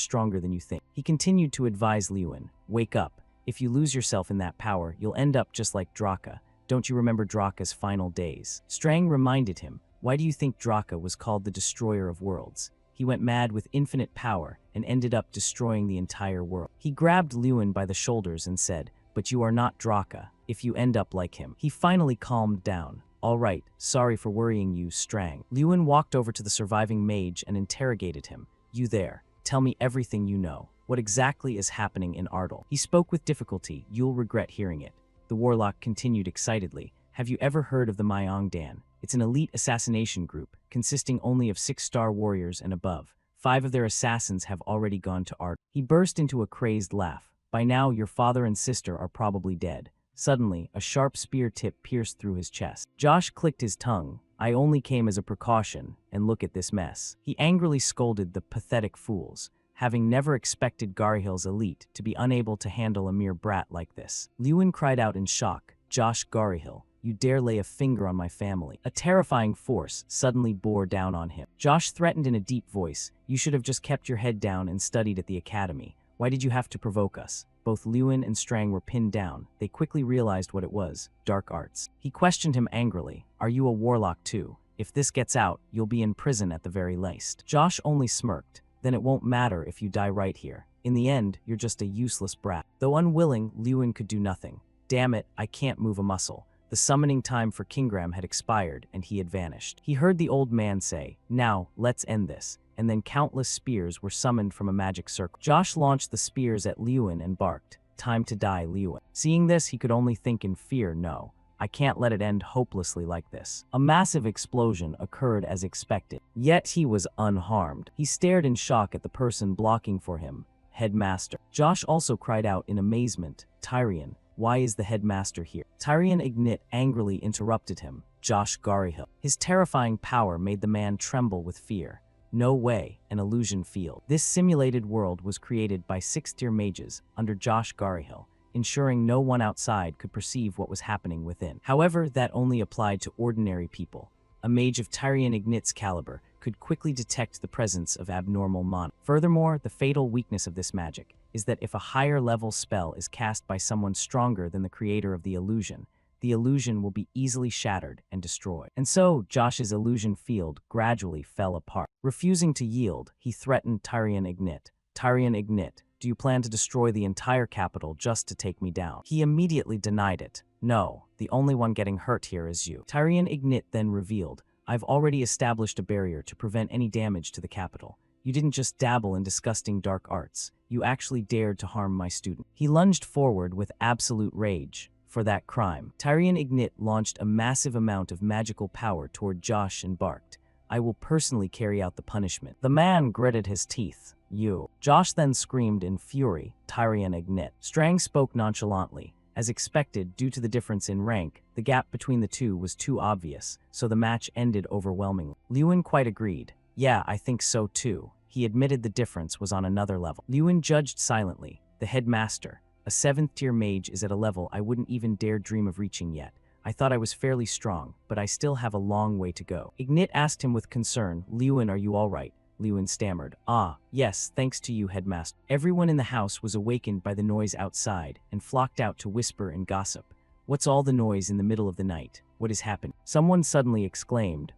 stronger than you think." He continued to advise Lewin, "Wake up. If you lose yourself in that power, you'll end up just like Draka. Don't you remember Draka's final days?" Strang reminded him, "Why do you think Draka was called the Destroyer of Worlds? He went mad with infinite power and ended up destroying the entire world." He grabbed Lewin by the shoulders and said, "But you are not Draka, if you end up like him." He finally calmed down. "All right, sorry for worrying you, Strang." Lewin walked over to the surviving mage and interrogated him. "You there, tell me everything you know. What exactly is happening in Ardal?" He spoke with difficulty. "You'll regret hearing it." The warlock continued excitedly. "Have you ever heard of the Myeongdan? It's an elite assassination group, consisting only of 6-star warriors and above. 5 of their assassins have already gone to Ardal." He burst into a crazed laugh. "By now, your father and sister are probably dead." Suddenly, a sharp spear tip pierced through his chest. Josh clicked his tongue. "I only came as a precaution, and look at this mess." He angrily scolded the pathetic fools, having never expected Garhill's elite to be unable to handle a mere brat like this. Lewin cried out in shock, "Josh Garhill, you dare lay a finger on my family." A terrifying force suddenly bore down on him. Josh threatened in a deep voice, "You should have just kept your head down and studied at the academy. Why did you have to provoke us?" Both Lewin and Strang were pinned down. They quickly realized what it was: dark arts. He questioned him angrily, "Are you a warlock too? If this gets out, you'll be in prison at the very least." Josh only smirked. "Then it won't matter if you die right here. In the end, you're just a useless brat." Though unwilling, Lewin could do nothing. "Damn it, I can't move a muscle." The summoning time for Kingram had expired, and he had vanished. He heard the old man say, "Now, let's end this." And then countless spears were summoned from a magic circle. Josh launched the spears at Lewin and barked, "Time to die, Lewin." Seeing this, he could only think in fear, "No, I can't let it end hopelessly like this." A massive explosion occurred as expected, yet he was unharmed. He stared in shock at the person blocking for him, Headmaster. Josh also cried out in amazement, "Tyrion, why is the headmaster here?" Tyrion Ignit angrily interrupted him, "Josh Garhill." His terrifying power made the man tremble with fear. No way, an illusion field. This simulated world was created by 6th-tier mages under Josh Garhill, ensuring no one outside could perceive what was happening within. However, that only applied to ordinary people. A mage of Tyrion Ignit's caliber could quickly detect the presence of abnormal mana. Furthermore, the fatal weakness of this magic is that if a higher-level spell is cast by someone stronger than the creator of the illusion will be easily shattered and destroyed. And so, Josh's illusion field gradually fell apart. Refusing to yield, he threatened Tyrion Ignit. "Tyrion Ignit, do you plan to destroy the entire capital just to take me down?" He immediately denied it. "No, the only one getting hurt here is you." Tyrion Ignit then revealed, "I've already established a barrier to prevent any damage to the capital. You didn't just dabble in disgusting dark arts. You actually dared to harm my student. He lunged forward with absolute rage. For that crime, Tyrion Ignit launched a massive amount of magical power toward Josh and barked, I will personally carry out the punishment. The man gritted his teeth. You. Josh then screamed in fury, Tyrion Ignit. Strang spoke nonchalantly. As expected, due to the difference in rank, the gap between the two was too obvious, so the match ended overwhelmingly. Lewin quite agreed. Yeah, I think so too. He admitted the difference was on another level. Lewin judged silently. The headmaster, a 7th-tier mage, is at a level I wouldn't even dare dream of reaching yet. I thought I was fairly strong, but I still have a long way to go. Ignit asked him with concern, Lewin, are you all right? Lewin stammered, yes, thanks to you, headmaster. Everyone in the house was awakened by the noise outside and flocked out to whisper and gossip. What's all the noise in the middle of the night? What has happened? Someone suddenly exclaimed,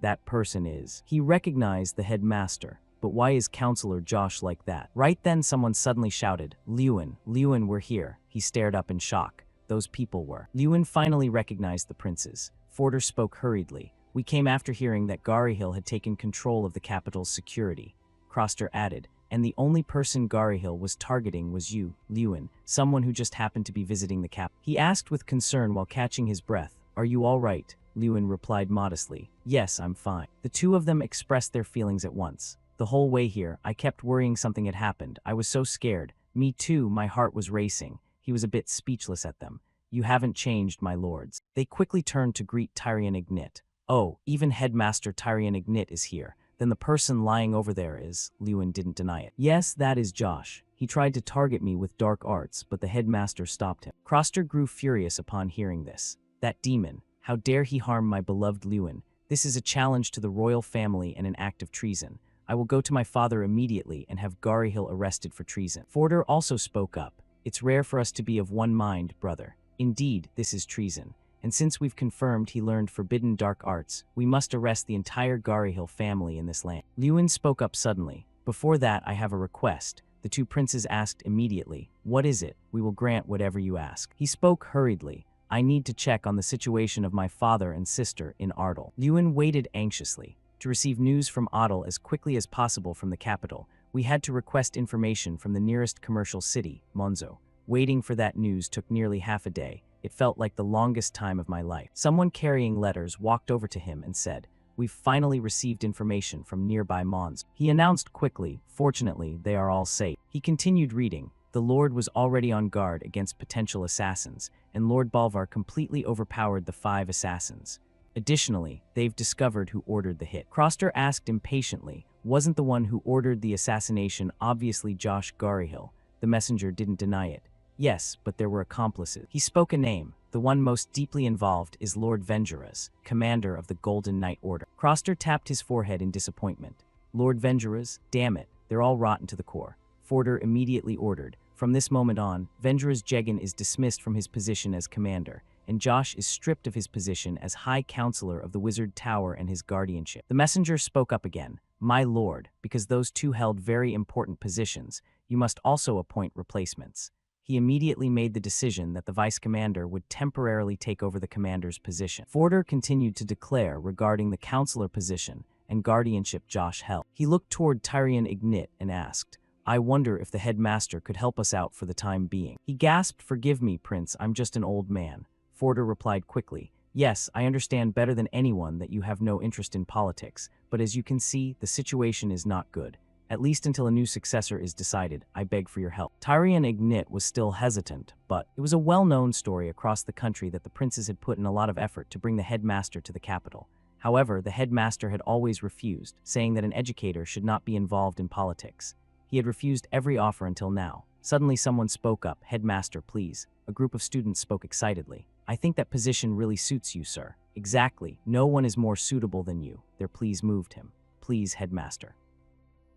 that person is. He recognized the headmaster. But why is Counselor Josh like that? Right then someone suddenly shouted, Lewin, we're here. He stared up in shock. Those people were. Lewin finally recognized the princes. Forder spoke hurriedly. We came after hearing that Garyhill had taken control of the capital's security. Croster added, and the only person Garyhill was targeting was you, Lewin, someone who just happened to be visiting the cap. He asked with concern while catching his breath, are you all right? Lewin replied modestly, yes, I'm fine. The two of them expressed their feelings at once. The whole way here, I kept worrying something had happened. I was so scared. Me too, my heart was racing. He was a bit speechless at them. You haven't changed, my lords. They quickly turned to greet Tyrion Ignit. Oh, even Headmaster Tyrion Ignit is here. Then the person lying over there is. Lewin didn't deny it. Yes, that is Josh. He tried to target me with dark arts, but the headmaster stopped him. Croster grew furious upon hearing this. That demon. How dare he harm my beloved Lewin? This is a challenge to the royal family and an act of treason. I will go to my father immediately and have Garyhill arrested for treason. Forder also spoke up. It's rare for us to be of one mind, brother. Indeed, this is treason. And since we've confirmed he learned forbidden dark arts, we must arrest the entire Garyhill family in this land. Lewin spoke up suddenly. Before that, I have a request. The two princes asked immediately. What is it? We will grant whatever you ask. He spoke hurriedly. I need to check on the situation of my father and sister in Ardal. Lewin waited anxiously. To receive news from Ardal as quickly as possible from the capital, we had to request information from the nearest commercial city, Monzo. Waiting for that news took nearly half a day. It felt like the longest time of my life. Someone carrying letters walked over to him and said, We've finally received information from nearby Mons. He announced quickly, fortunately, they are all safe. He continued reading. The Lord was already on guard against potential assassins, and Lord Bolvar completely overpowered the 5 assassins. Additionally, they've discovered who ordered the hit. Croster asked impatiently, wasn't the one who ordered the assassination obviously Josh Garyhill? The messenger didn't deny it. Yes, but there were accomplices. He spoke a name. The one most deeply involved is Lord Vengeras, commander of the Golden Knight Order. Croster tapped his forehead in disappointment. Lord Vengeras? Damn it, they're all rotten to the core. Forder immediately ordered. From this moment on, Vengeras Jegan is dismissed from his position as commander, and Josh is stripped of his position as High Counselor of the Wizard Tower and his guardianship. The messenger spoke up again. My lord, because those two held very important positions, you must also appoint replacements. He immediately made the decision that the vice commander would temporarily take over the commander's position. Forder continued to declare regarding the counselor position and guardianship Josh held. He looked toward Tyrion Ignit and asked, I wonder if the headmaster could help us out for the time being. He gasped, Forgive me, Prince, I'm just an old man. Forder replied quickly, Yes, I understand better than anyone that you have no interest in politics, but as you can see, the situation is not good. At least until a new successor is decided, I beg for your help. Tyrion Ignit was still hesitant, but it was a well-known story across the country that the princes had put in a lot of effort to bring the headmaster to the capital. However, the headmaster had always refused, saying that an educator should not be involved in politics. He had refused every offer until now. Suddenly someone spoke up, Headmaster, please. A group of students spoke excitedly. I think that position really suits you, sir. Exactly. No one is more suitable than you. Their pleas moved him. Please, Headmaster.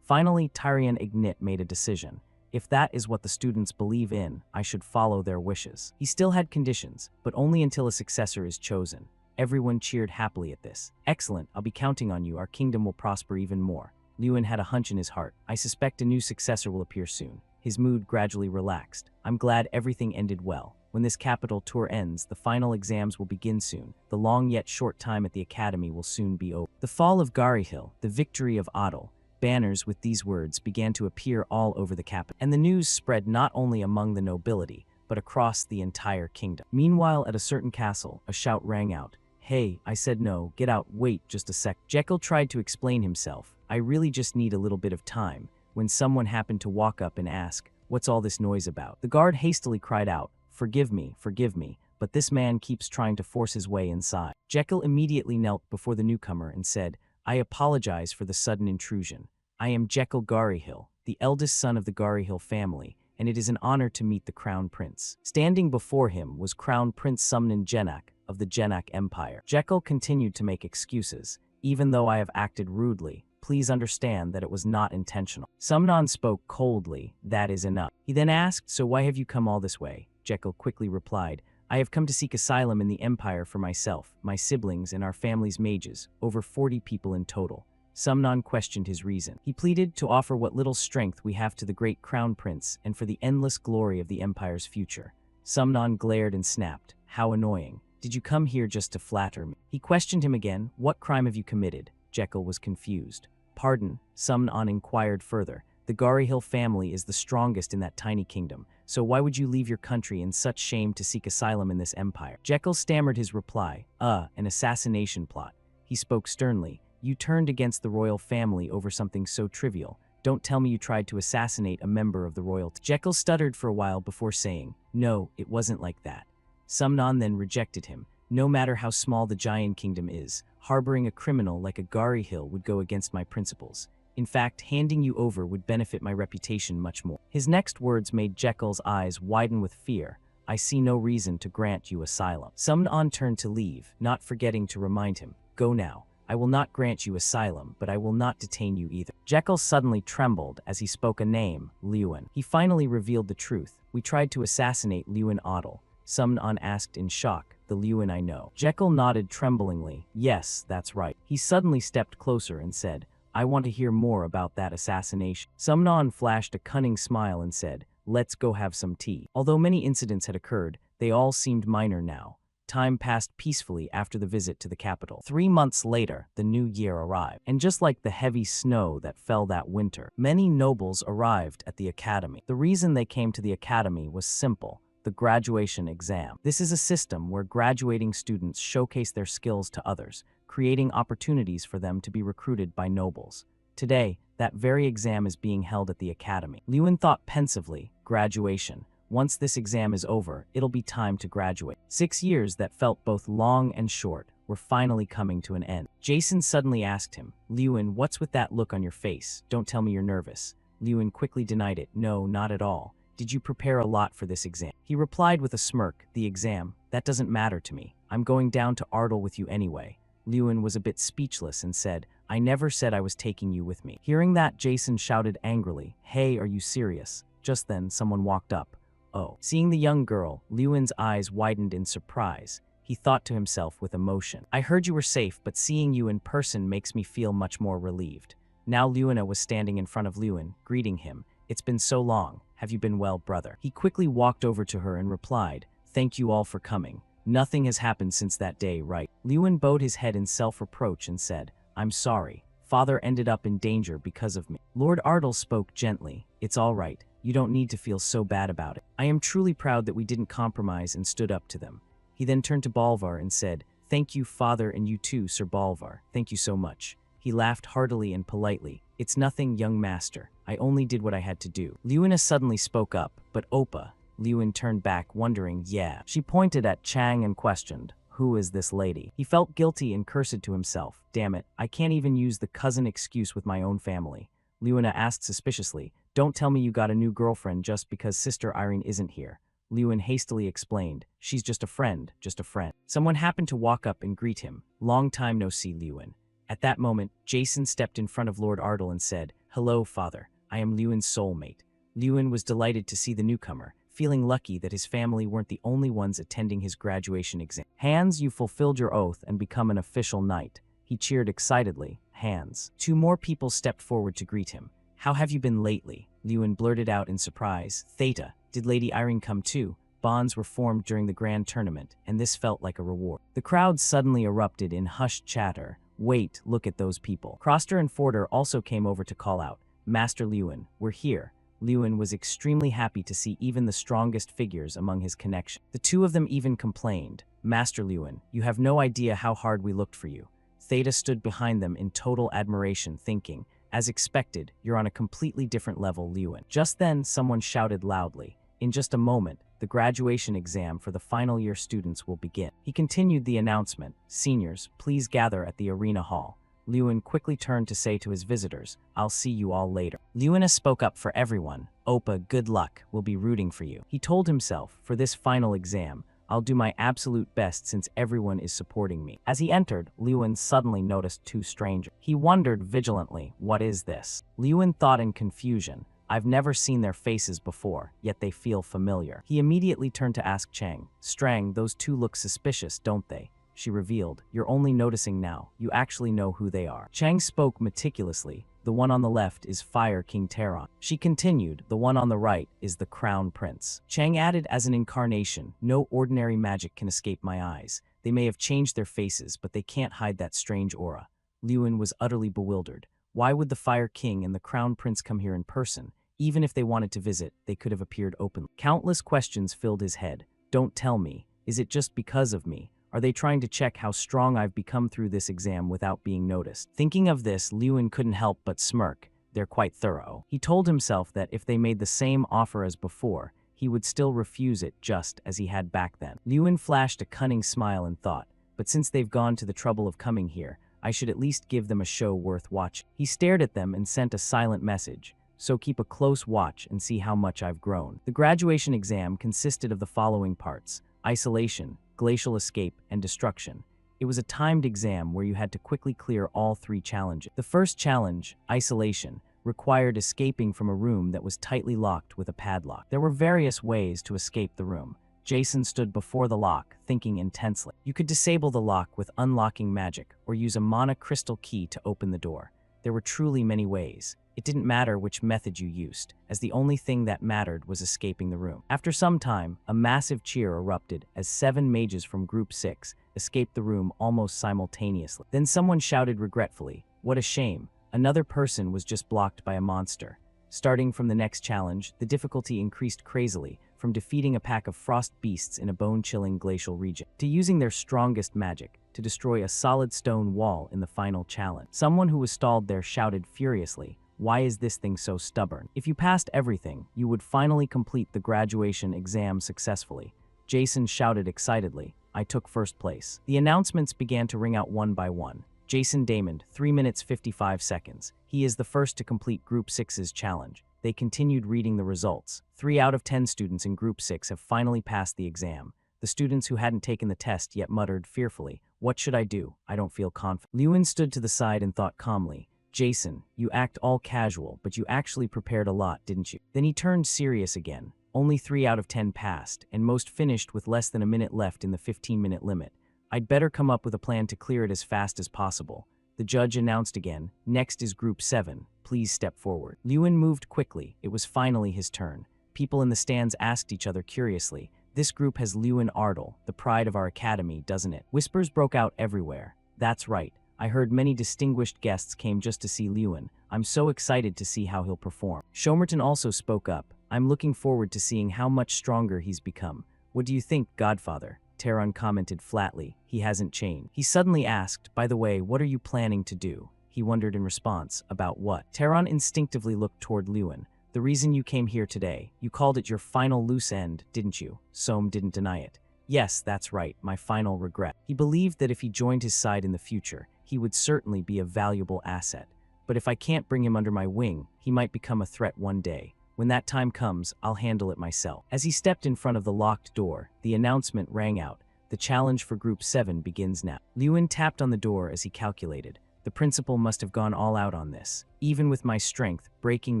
Finally, Tyrion Ignit made a decision. If that is what the students believe in, I should follow their wishes. He still had conditions, but only until a successor is chosen. Everyone cheered happily at this. Excellent, I'll be counting on you. Our kingdom will prosper even more. Lewin had a hunch in his heart. I suspect a new successor will appear soon. His mood gradually relaxed. I'm glad everything ended well. When this capital tour ends, the final exams will begin soon. The long yet short time at the academy will soon be over. The fall of Garyhill, the victory of Adel, Banners with these words began to appear all over the capital, and the news spread not only among the nobility, but across the entire kingdom. Meanwhile, at a certain castle, a shout rang out, "Hey, I said no, get out, wait just a sec." Jekyll tried to explain himself, "I really just need a little bit of time," when someone happened to walk up and ask, "What's all this noise about?" The guard hastily cried out, forgive me, but this man keeps trying to force his way inside." Jekyll immediately knelt before the newcomer and said, "I apologize for the sudden intrusion. I am Jekyll Garyhill, the eldest son of the Garyhill family, and it is an honor to meet the Crown Prince." Standing before him was Crown Prince Sumnan Genak of the Genak Empire. Jekyll continued to make excuses. "Even though I have acted rudely, please understand that it was not intentional." Sumnan spoke coldly, "That is enough." He then asked, "So why have you come all this way?" Jekyll quickly replied, "I have come to seek asylum in the Empire for myself, my siblings, and our family's mages, over 40 people in total." Sumnan questioned his reason. He pleaded to offer what little strength we have to the great Crown Prince and for the endless glory of the Empire's future. Sumnan glared and snapped, "How annoying. Did you come here just to flatter me?" He questioned him again, "What crime have you committed?" Jekyll was confused. "Pardon," Sumnan inquired further. "The Garyhill family is the strongest in that tiny kingdom, so why would you leave your country in such shame to seek asylum in this empire?" Jekyll stammered his reply, an assassination plot." He spoke sternly, "You turned against the royal family over something so trivial. Don't tell me you tried to assassinate a member of the royalty." Jekyll stuttered for a while before saying, "No, it wasn't like that." Sumnan then rejected him. "No matter how small the giant kingdom is, harboring a criminal like a Garyhill would go against my principles. In fact, handing you over would benefit my reputation much more." His next words made Jekyll's eyes widen with fear. "I see no reason to grant you asylum." Sumnan turned to leave, not forgetting to remind him, "Go now. I will not grant you asylum, but I will not detain you either." Jekyll suddenly trembled as he spoke a name, Lewin. He finally revealed the truth. "We tried to assassinate Lewin Otto." Sumnan asked in shock, "The Lewin I know?" Jekyll nodded tremblingly, "Yes, that's right." He suddenly stepped closer and said, "I want to hear more about that assassination." Sumnan flashed a cunning smile and said, "Let's go have some tea." Although many incidents had occurred, they all seemed minor now. Time passed peacefully after the visit to the capital. 3 months later, the new year arrived, and just like the heavy snow that fell that winter, many nobles arrived at the academy. The reason they came to the academy was simple: the graduation exam. This is a system where graduating students showcase their skills to others, creating opportunities for them to be recruited by nobles. Today, that very exam is being held at the academy. Lewin thought pensively, graduation. Once this exam is over, it'll be time to graduate. 6 years that felt both long and short were finally coming to an end. Jason suddenly asked him, "Lewin, what's with that look on your face? Don't tell me you're nervous." Lewin quickly denied it. "No, not at all. Did you prepare a lot for this exam?" He replied with a smirk, "The exam? That doesn't matter to me. I'm going down to Ardle with you anyway." Lewin was a bit speechless and said, "I never said I was taking you with me." Hearing that, Jason shouted angrily, "Hey, are you serious?" Just then, someone walked up. Oh. Seeing the young girl, Lewin's eyes widened in surprise. He thought to himself with emotion, "I heard you were safe, but seeing you in person makes me feel much more relieved." Now Lewina was standing in front of Lewin, greeting him. "It's been so long. Have you been well, brother?" He quickly walked over to her and replied, "Thank you all for coming. Nothing has happened since that day, right?" Lewin bowed his head in self-reproach and said, "I'm sorry. Father ended up in danger because of me." Lord Ardle spoke gently, "It's all right. You don't need to feel so bad about it. I am truly proud that we didn't compromise and stood up to them." He then turned to Balvar and said, "Thank you, Father, and you too, Sir Balvar. Thank you so much." He laughed heartily and politely. "It's nothing, young master. I only did what I had to do." Lewina suddenly spoke up, "But Opa." Lewin turned back, wondering, "Yeah." She pointed at Chang and questioned, "Who is this lady?" He felt guilty and cursed to himself. "Damn it, I can't even use the cousin excuse with my own family." Lewina asked suspiciously, "Don't tell me you got a new girlfriend just because Sister Irene isn't here." Lewin hastily explained, "She's just a friend, just a friend." Someone happened to walk up and greet him. "Long time no see, Lewin." At that moment, Jason stepped in front of Lord Ardle and said, "Hello, Father. I am Lewin's soulmate." Lewin was delighted to see the newcomer, feeling lucky that his family weren't the only ones attending his graduation exam. "Hans, you fulfilled your oath and become an official knight." He cheered excitedly, "Hans." 2 more people stepped forward to greet him. "How have you been lately?" Lewin blurted out in surprise. "Theta, did Lady Irene come too?" Bonds were formed during the grand tournament, and this felt like a reward. The crowd suddenly erupted in hushed chatter, Wait, look at those people. Croster and Forder also came over to call out, Master Lewin, we're here. Lewin was extremely happy to see even the strongest figures among his connection. The two of them even complained, Master Lewin, you have no idea how hard we looked for you. Theta stood behind them in total admiration, thinking, as expected, you're on a completely different level, Lewin. Just then, someone shouted loudly, in just a moment, the graduation exam for the final year students will begin. He continued the announcement, seniors, please gather at the arena hall. Lewin quickly turned to say to his visitors, I'll see you all later. Lewin spoke up for everyone. Oppa, good luck, we'll be rooting for you. He told himself, for this final exam, I'll do my absolute best since everyone is supporting me. As he entered, Lewin suddenly noticed two strangers. He wondered vigilantly, what is this? Lewin thought in confusion, I've never seen their faces before, yet they feel familiar. He immediately turned to ask Chang, Strang, those two look suspicious, don't they? She revealed, you're only noticing now, you actually know who they are. Chang spoke meticulously, the one on the left is Fire King Terran. She continued, the one on the right is the Crown Prince. Chang added as an incarnation, no ordinary magic can escape my eyes. They may have changed their faces, but they can't hide that strange aura. Lewin was utterly bewildered. Why would the Fire King and the Crown Prince come here in person? Even if they wanted to visit, they could have appeared openly. Countless questions filled his head. Don't tell me. Is it just because of me? Are they trying to check how strong I've become through this exam without being noticed? Thinking of this, Lewin couldn't help but smirk. They're quite thorough. He told himself that if they made the same offer as before, he would still refuse it just as he had back then. Lewin flashed a cunning smile and thought, but since they've gone to the trouble of coming here, I should at least give them a show worth watching. He stared at them and sent a silent message. So keep a close watch and see how much I've grown. The graduation exam consisted of the following parts: isolation, glacial escape, and destruction. It was a timed exam where you had to quickly clear all three challenges. The first challenge, isolation, required escaping from a room that was tightly locked with a padlock. There were various ways to escape the room. Jason stood before the lock, thinking intensely. You could disable the lock with unlocking magic, or use a mana crystal key to open the door. There were truly many ways. It didn't matter which method you used, as the only thing that mattered was escaping the room. After some time, a massive cheer erupted as 7 mages from Group 6 escaped the room almost simultaneously. Then someone shouted regretfully, "What a shame, another person was just blocked by a monster." Starting from the next challenge, the difficulty increased crazily, from defeating a pack of frost beasts in a bone-chilling glacial region, to using their strongest magic to destroy a solid stone wall in the final challenge. Someone who was stalled there shouted furiously, "Why is this thing so stubborn?" If you passed everything, you would finally complete the graduation exam successfully. Jason shouted excitedly, "I took first place." The announcements began to ring out one by one. Jason Damon, 3 minutes 55 seconds. He is the first to complete Group 6's challenge. They continued reading the results. 3 out of 10 students in Group 6 have finally passed the exam. The students who hadn't taken the test yet muttered fearfully, "What should I do? I don't feel confident." Lewin stood to the side and thought calmly, "Jason, you act all casual, but you actually prepared a lot, didn't you?" Then he turned serious again. Only 3 out of 10 passed, and most finished with less than a minute left in the 15-minute limit. I'd better come up with a plan to clear it as fast as possible. The judge announced again, "Next is Group 7. Please step forward." Lewin moved quickly. It was finally his turn. People in the stands asked each other curiously, "This group has Lewin Ardle, the pride of our academy, doesn't it?" Whispers broke out everywhere. "That's right. I heard many distinguished guests came just to see Lewin. I'm so excited to see how he'll perform." Shomerton also spoke up. "I'm looking forward to seeing how much stronger he's become. What do you think, Godfather?" Terran commented flatly. "He hasn't changed." He suddenly asked, "By the way, what are you planning to do?" He wondered in response, "About what?" Terran instinctively looked toward Lewin. "The reason you came here today, you called it your final loose end, didn't you?" Soam didn't deny it. "Yes, that's right, my final regret." He believed that if he joined his side in the future, he would certainly be a valuable asset. "But if I can't bring him under my wing, he might become a threat one day. When that time comes, I'll handle it myself." As he stepped in front of the locked door, the announcement rang out. "The challenge for Group 7 begins now." Lewin tapped on the door as he calculated. The principal must have gone all out on this. Even with my strength, breaking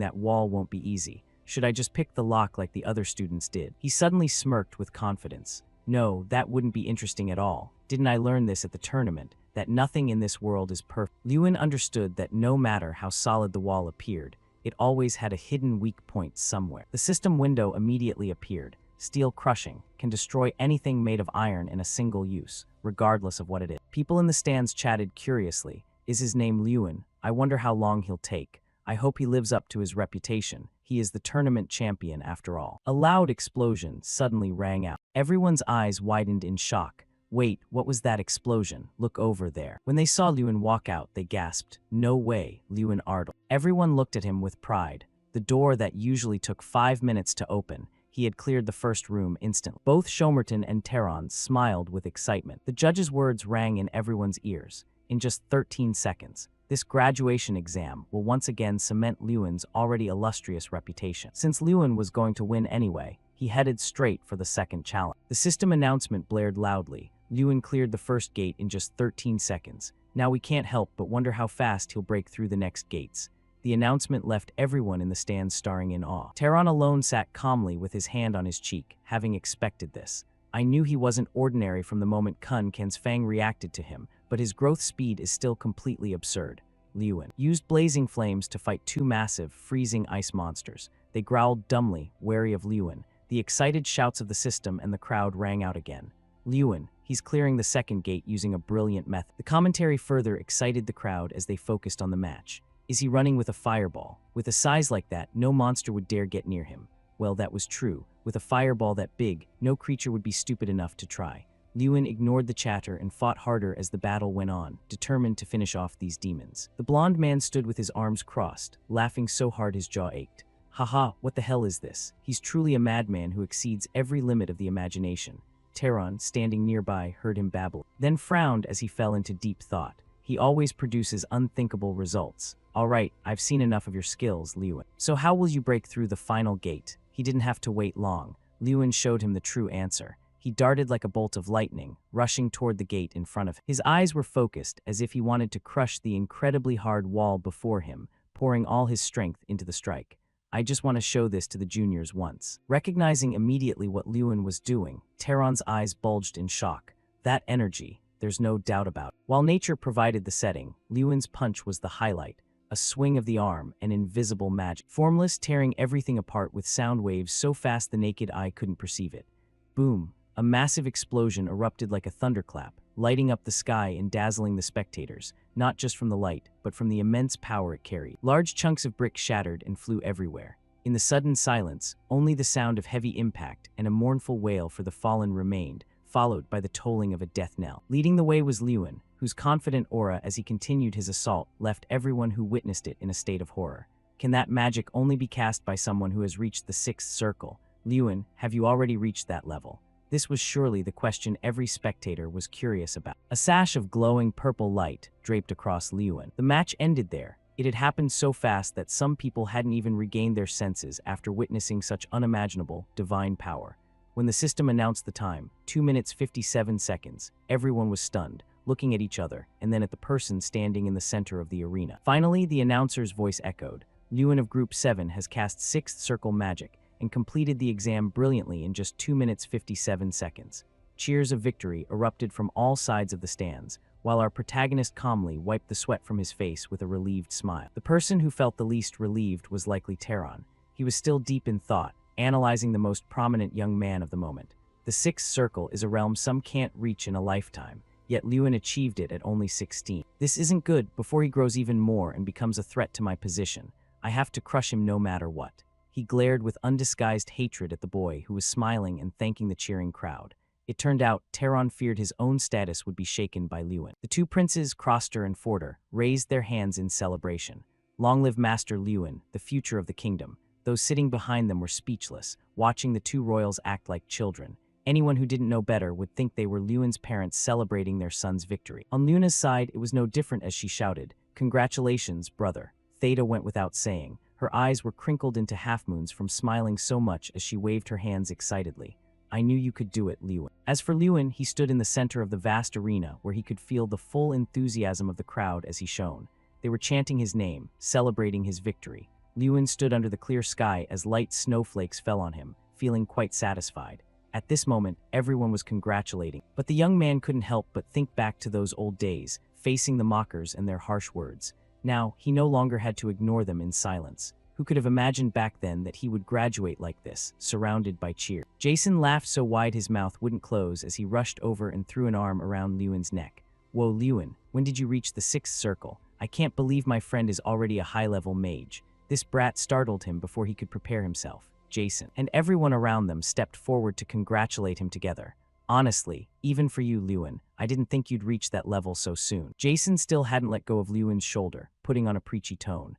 that wall won't be easy. Should I just pick the lock like the other students did? He suddenly smirked with confidence. "No, that wouldn't be interesting at all. Didn't I learn this at the tournament? That nothing in this world is perfect." Lewin understood that no matter how solid the wall appeared, it always had a hidden weak point somewhere. The system window immediately appeared. steel crushing, can destroy anything made of iron in a single use, regardless of what it is. People in the stands chatted curiously. Is his name Lewin? I wonder how long he'll take. I hope he lives up to his reputation. He is the tournament champion after all. A loud explosion suddenly rang out. Everyone's eyes widened in shock. Wait, what was that explosion? Look over there. When they saw Lewin walk out, they gasped. No way, Lewin Ardle. Everyone looked at him with pride. The door that usually took 5 minutes to open, he had cleared the first room instantly. Both Shomerton and Terran smiled with excitement. The judge's words rang in everyone's ears. In just 13 seconds, this graduation exam will once again cement Lewin's already illustrious reputation. Since Lewin was going to win anyway, he headed straight for the second challenge. The system announcement blared loudly. Lewin cleared the first gate in just 13 seconds. Now we can't help but wonder how fast he'll break through the next gates. The announcement left everyone in the stands staring in awe. Terran alone sat calmly with his hand on his cheek, having expected this. I knew he wasn't ordinary from the moment Kun Ken's Fang reacted to him, but his growth speed is still completely absurd. Lewin used blazing flames to fight two massive, freezing ice monsters. They growled dumbly, wary of Lewin. The excited shouts of the system and the crowd rang out again. Lewin, he's clearing the second gate using a brilliant method. The commentary further excited the crowd as they focused on the match. Is he running with a fireball? With a size like that, no monster would dare get near him. Well, that was true. With a fireball that big, no creature would be stupid enough to try. Lewin ignored the chatter and fought harder as the battle went on, determined to finish off these demons. The blonde man stood with his arms crossed, laughing so hard his jaw ached. Haha, what the hell is this? He's truly a madman who exceeds every limit of the imagination. Terran, standing nearby, heard him babble, then frowned as he fell into deep thought. He always produces unthinkable results. All right, I've seen enough of your skills, Lewin. So how will you break through the final gate? He didn't have to wait long. Lewin showed him the true answer. He darted like a bolt of lightning, rushing toward the gate in front of him. His eyes were focused, as if he wanted to crush the incredibly hard wall before him, pouring all his strength into the strike. I just want to show this to the juniors once. Recognizing immediately what Lewin was doing, Terran's eyes bulged in shock. That energy, there's no doubt about it. While nature provided the setting, Lewin's punch was the highlight. A swing of the arm, an invisible magic. Formless, tearing everything apart with sound waves so fast the naked eye couldn't perceive it. Boom! A massive explosion erupted like a thunderclap, lighting up the sky and dazzling the spectators, not just from the light, but from the immense power it carried. Large chunks of brick shattered and flew everywhere. In the sudden silence, only the sound of heavy impact and a mournful wail for the fallen remained, followed by the tolling of a death knell. Leading the way was Lewin, whose confident aura as he continued his assault left everyone who witnessed it in a state of horror. Can that magic only be cast by someone who has reached the sixth circle? Lewin, have you already reached that level? This was surely the question every spectator was curious about. A sash of glowing purple light draped across Lewin. The match ended there. It had happened so fast that some people hadn't even regained their senses after witnessing such unimaginable, divine power. When the system announced the time, 2 minutes 57 seconds, everyone was stunned, looking at each other, and then at the person standing in the center of the arena. Finally, the announcer's voice echoed. Lewin of Group 7 has cast Sixth Circle Magic and completed the exam brilliantly in just 2 minutes 57 seconds. Cheers of victory erupted from all sides of the stands, while our protagonist calmly wiped the sweat from his face with a relieved smile. The person who felt the least relieved was likely Terran. He was still deep in thought, analyzing the most prominent young man of the moment. The Sixth Circle is a realm some can't reach in a lifetime, yet Lewin achieved it at only 16. This isn't good. Before he grows even more and becomes a threat to my position, I have to crush him no matter what. He glared with undisguised hatred at the boy who was smiling and thanking the cheering crowd. It turned out Terran feared his own status would be shaken by Lewin. The two princes, Kroster and Forder, raised their hands in celebration. Long live Master Lewin, the future of the kingdom. Those sitting behind them were speechless, watching the two royals act like children. Anyone who didn't know better would think they were Lewin's parents celebrating their son's victory. On Luna's side, it was no different as she shouted, "Congratulations, brother." Theta went without saying. Her eyes were crinkled into half-moons from smiling so much as she waved her hands excitedly. I knew you could do it, Lewin. As for Lewin, he stood in the center of the vast arena where he could feel the full enthusiasm of the crowd as he shone. They were chanting his name, celebrating his victory. Lewin stood under the clear sky as light snowflakes fell on him, feeling quite satisfied. At this moment, everyone was congratulating, but the young man couldn't help but think back to those old days, facing the mockers and their harsh words. Now, he no longer had to ignore them in silence. Who could have imagined back then that he would graduate like this, surrounded by cheer? Jason laughed so wide his mouth wouldn't close as he rushed over and threw an arm around Lewin's neck. Whoa, Lewin, when did you reach the 6th circle? I can't believe my friend is already a high-level mage. This brat startled him before he could prepare himself. Jason and everyone around them stepped forward to congratulate him together. Honestly, even for you, Lewin, I didn't think you'd reach that level so soon. Jason still hadn't let go of Lewin's shoulder, putting on a preachy tone.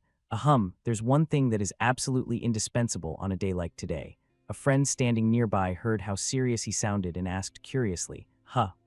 There's one thing that is absolutely indispensable on a day like today. A friend standing nearby heard how serious he sounded and asked curiously,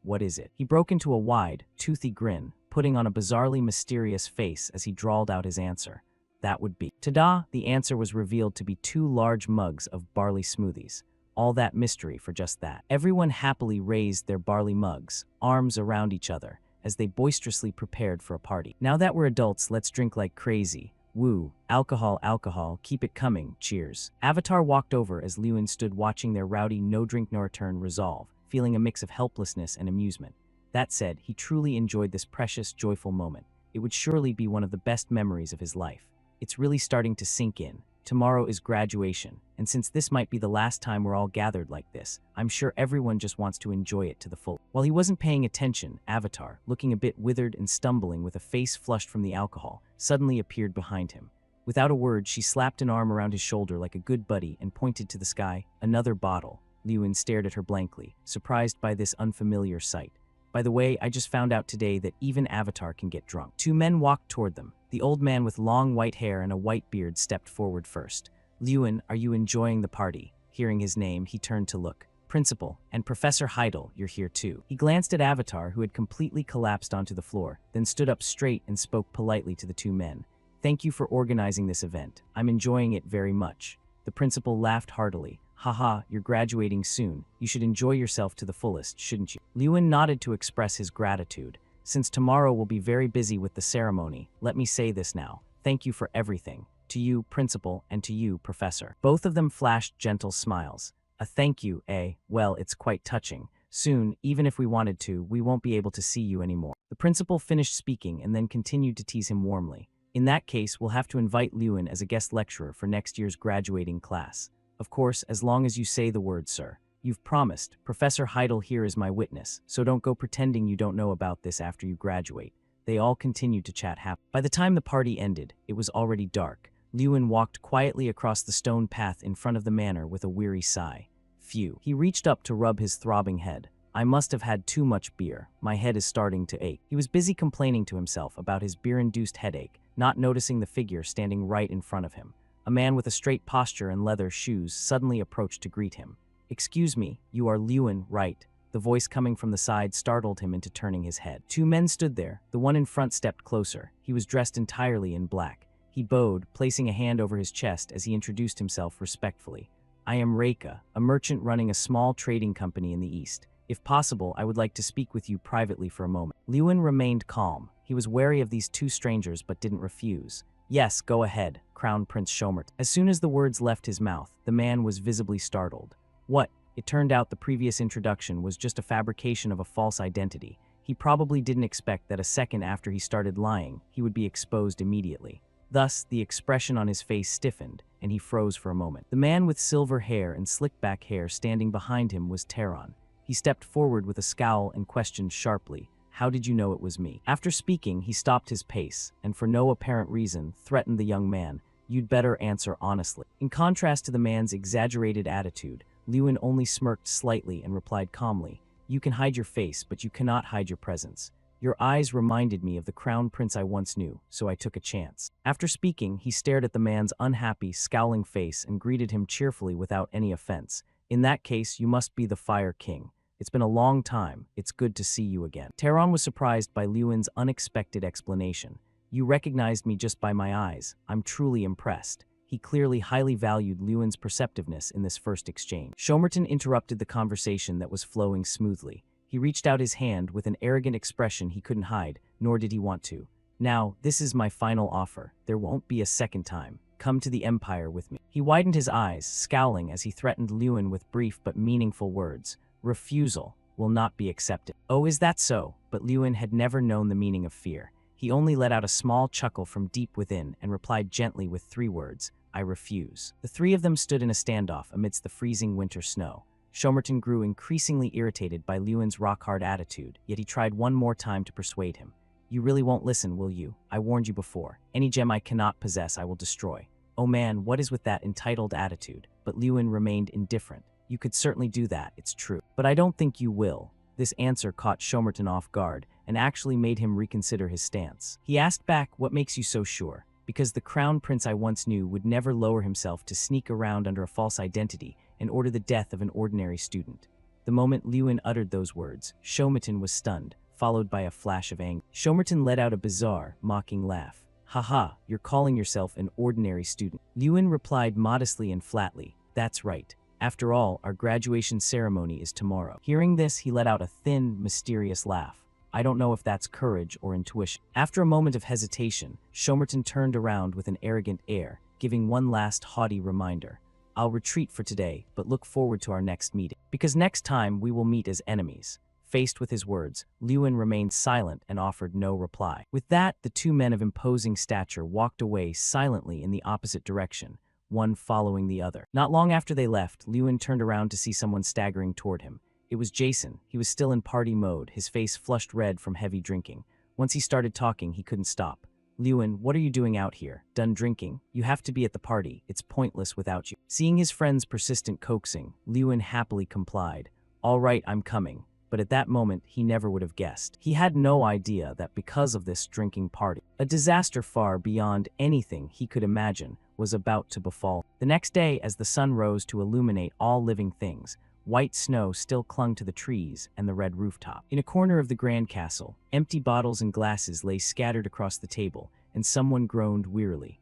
what is it? He broke into a wide, toothy grin, putting on a bizarrely mysterious face as he drawled out his answer. That would be. Ta-da! The answer was revealed to be 2 large mugs of barley smoothies. All that mystery for just that. Everyone happily raised their barley mugs, arms around each other, as they boisterously prepared for a party. Now that we're adults, let's drink like crazy. Woo, alcohol, alcohol, keep it coming, cheers. Avatar walked over as Lewin stood watching their rowdy no-drink-no-return resolve, feeling a mix of helplessness and amusement. That said, he truly enjoyed this precious, joyful moment. It would surely be one of the best memories of his life. It's really starting to sink in. Tomorrow is graduation, and since this might be the last time we're all gathered like this, I'm sure everyone just wants to enjoy it to the full. While he wasn't paying attention, Avatar, looking a bit withered and stumbling with a face flushed from the alcohol, suddenly appeared behind him. Without a word, she slapped an arm around his shoulder like a good buddy and pointed to the sky. Another bottle. Lewin stared at her blankly, surprised by this unfamiliar sight. By the way, I just found out today that even Avatar can get drunk. 2 men walked toward them. The old man with long white hair and a white beard stepped forward first. Lewin, are you enjoying the party? Hearing his name, he turned to look. Principal, and Professor Heidel, you're here too. He glanced at Avatar, who had completely collapsed onto the floor, then stood up straight and spoke politely to the 2 men. Thank you for organizing this event. I'm enjoying it very much. The principal laughed heartily. Haha, you're graduating soon. You should enjoy yourself to the fullest, shouldn't you? Lewin nodded to express his gratitude. Since tomorrow we'll be very busy with the ceremony, let me say this now. Thank you for everything. To you, Principal, and to you, Professor. Both of them flashed gentle smiles. A thank you, eh? Well, it's quite touching. Soon, even if we wanted to, we won't be able to see you anymore. The principal finished speaking and then continued to tease him warmly. In that case, we'll have to invite Lewin as a guest lecturer for next year's graduating class. Of course, as long as you say the word, sir. You've promised. Professor Heidel here is my witness, so don't go pretending you don't know about this after you graduate. They all continued to chat happily. By the time the party ended, it was already dark. Lewin walked quietly across the stone path in front of the manor with a weary sigh. Phew. He reached up to rub his throbbing head. I must have had too much beer. My head is starting to ache. He was busy complaining to himself about his beer-induced headache, not noticing the figure standing right in front of him. A man with a straight posture and leather shoes suddenly approached to greet him. Excuse me, you are Lewin, right? The voice coming from the side startled him into turning his head. 2 men stood there. The one in front stepped closer. He was dressed entirely in black. He bowed, placing a hand over his chest as he introduced himself respectfully. I am Reika, a merchant running a small trading company in the east. If possible, I would like to speak with you privately for a moment. Lewin remained calm. He was wary of these 2 strangers but didn't refuse. Yes, go ahead, Crown Prince Schomert. As soon as the words left his mouth, the man was visibly startled. What? It turned out the previous introduction was just a fabrication of a false identity. He probably didn't expect that a second after he started lying, he would be exposed immediately. Thus, the expression on his face stiffened, and he froze for a moment. The man with silver hair and slick-back hair standing behind him was Taron. He stepped forward with a scowl and questioned sharply, How did you know it was me? After speaking, he stopped his pace, and for no apparent reason, threatened the young man. You'd better answer honestly. In contrast to the man's exaggerated attitude, Lewin only smirked slightly and replied calmly, You can hide your face, but you cannot hide your presence. Your eyes reminded me of the crown prince I once knew, so I took a chance. After speaking, he stared at the man's unhappy, scowling face and greeted him cheerfully without any offense. In that case, you must be the Fire King. It's been a long time. It's good to see you again. Taron was surprised by Lewin's unexpected explanation. You recognized me just by my eyes. I'm truly impressed. He clearly highly valued Lewin's perceptiveness in this first exchange. Shomerton interrupted the conversation that was flowing smoothly. He reached out his hand with an arrogant expression he couldn't hide, nor did he want to. Now, this is my final offer. There won't be a second time. Come to the Empire with me. He widened his eyes, scowling as he threatened Lewin with brief but meaningful words. Refusal will not be accepted. Oh, is that so? But Lewin had never known the meaning of fear. He only let out a small chuckle from deep within and replied gently with 3 words, "I refuse." The 3 of them stood in a standoff amidst the freezing winter snow. Shomerton grew increasingly irritated by Lewin's rock-hard attitude, yet he tried one more time to persuade him. "You really won't listen, will you? I warned you before. Any gem I cannot possess I will destroy." "Oh man, what is with that entitled attitude?" But Lewin remained indifferent. "You could certainly do that, it's true. But I don't think you will." This answer caught Shomerton off guard and actually made him reconsider his stance. He asked back, "What makes you so sure?" "Because the crown prince I once knew would never lower himself to sneak around under a false identity and order the death of an ordinary student." The moment Lewin uttered those words, Shomerton was stunned, followed by a flash of anger. Shomerton let out a bizarre, mocking laugh. "Haha, you're calling yourself an ordinary student." Lewin replied modestly and flatly, "That's right. After all, our graduation ceremony is tomorrow." Hearing this, he let out a thin, mysterious laugh. "I don't know if that's courage or intuition." After a moment of hesitation, Shomerton turned around with an arrogant air, giving one last haughty reminder. "I'll retreat for today, but look forward to our next meeting. Because next time we will meet as enemies." Faced with his words, Lewin remained silent and offered no reply. With that, the 2 men of imposing stature walked away silently in the opposite direction, one following the other. Not long after they left, Lewin turned around to see someone staggering toward him. It was Jason. He was still in party mode, his face flushed red from heavy drinking. Once he started talking, he couldn't stop. "Lewin, what are you doing out here? Done drinking? You have to be at the party. It's pointless without you." Seeing his friend's persistent coaxing, Lewin happily complied. "All right, I'm coming." But at that moment, he never would have guessed. He had no idea that because of this drinking party, a disaster far beyond anything he could imagine was about to befall. The next day, as the sun rose to illuminate all living things, white snow still clung to the trees and the red rooftop. In a corner of the grand castle, empty bottles and glasses lay scattered across the table, and someone groaned wearily.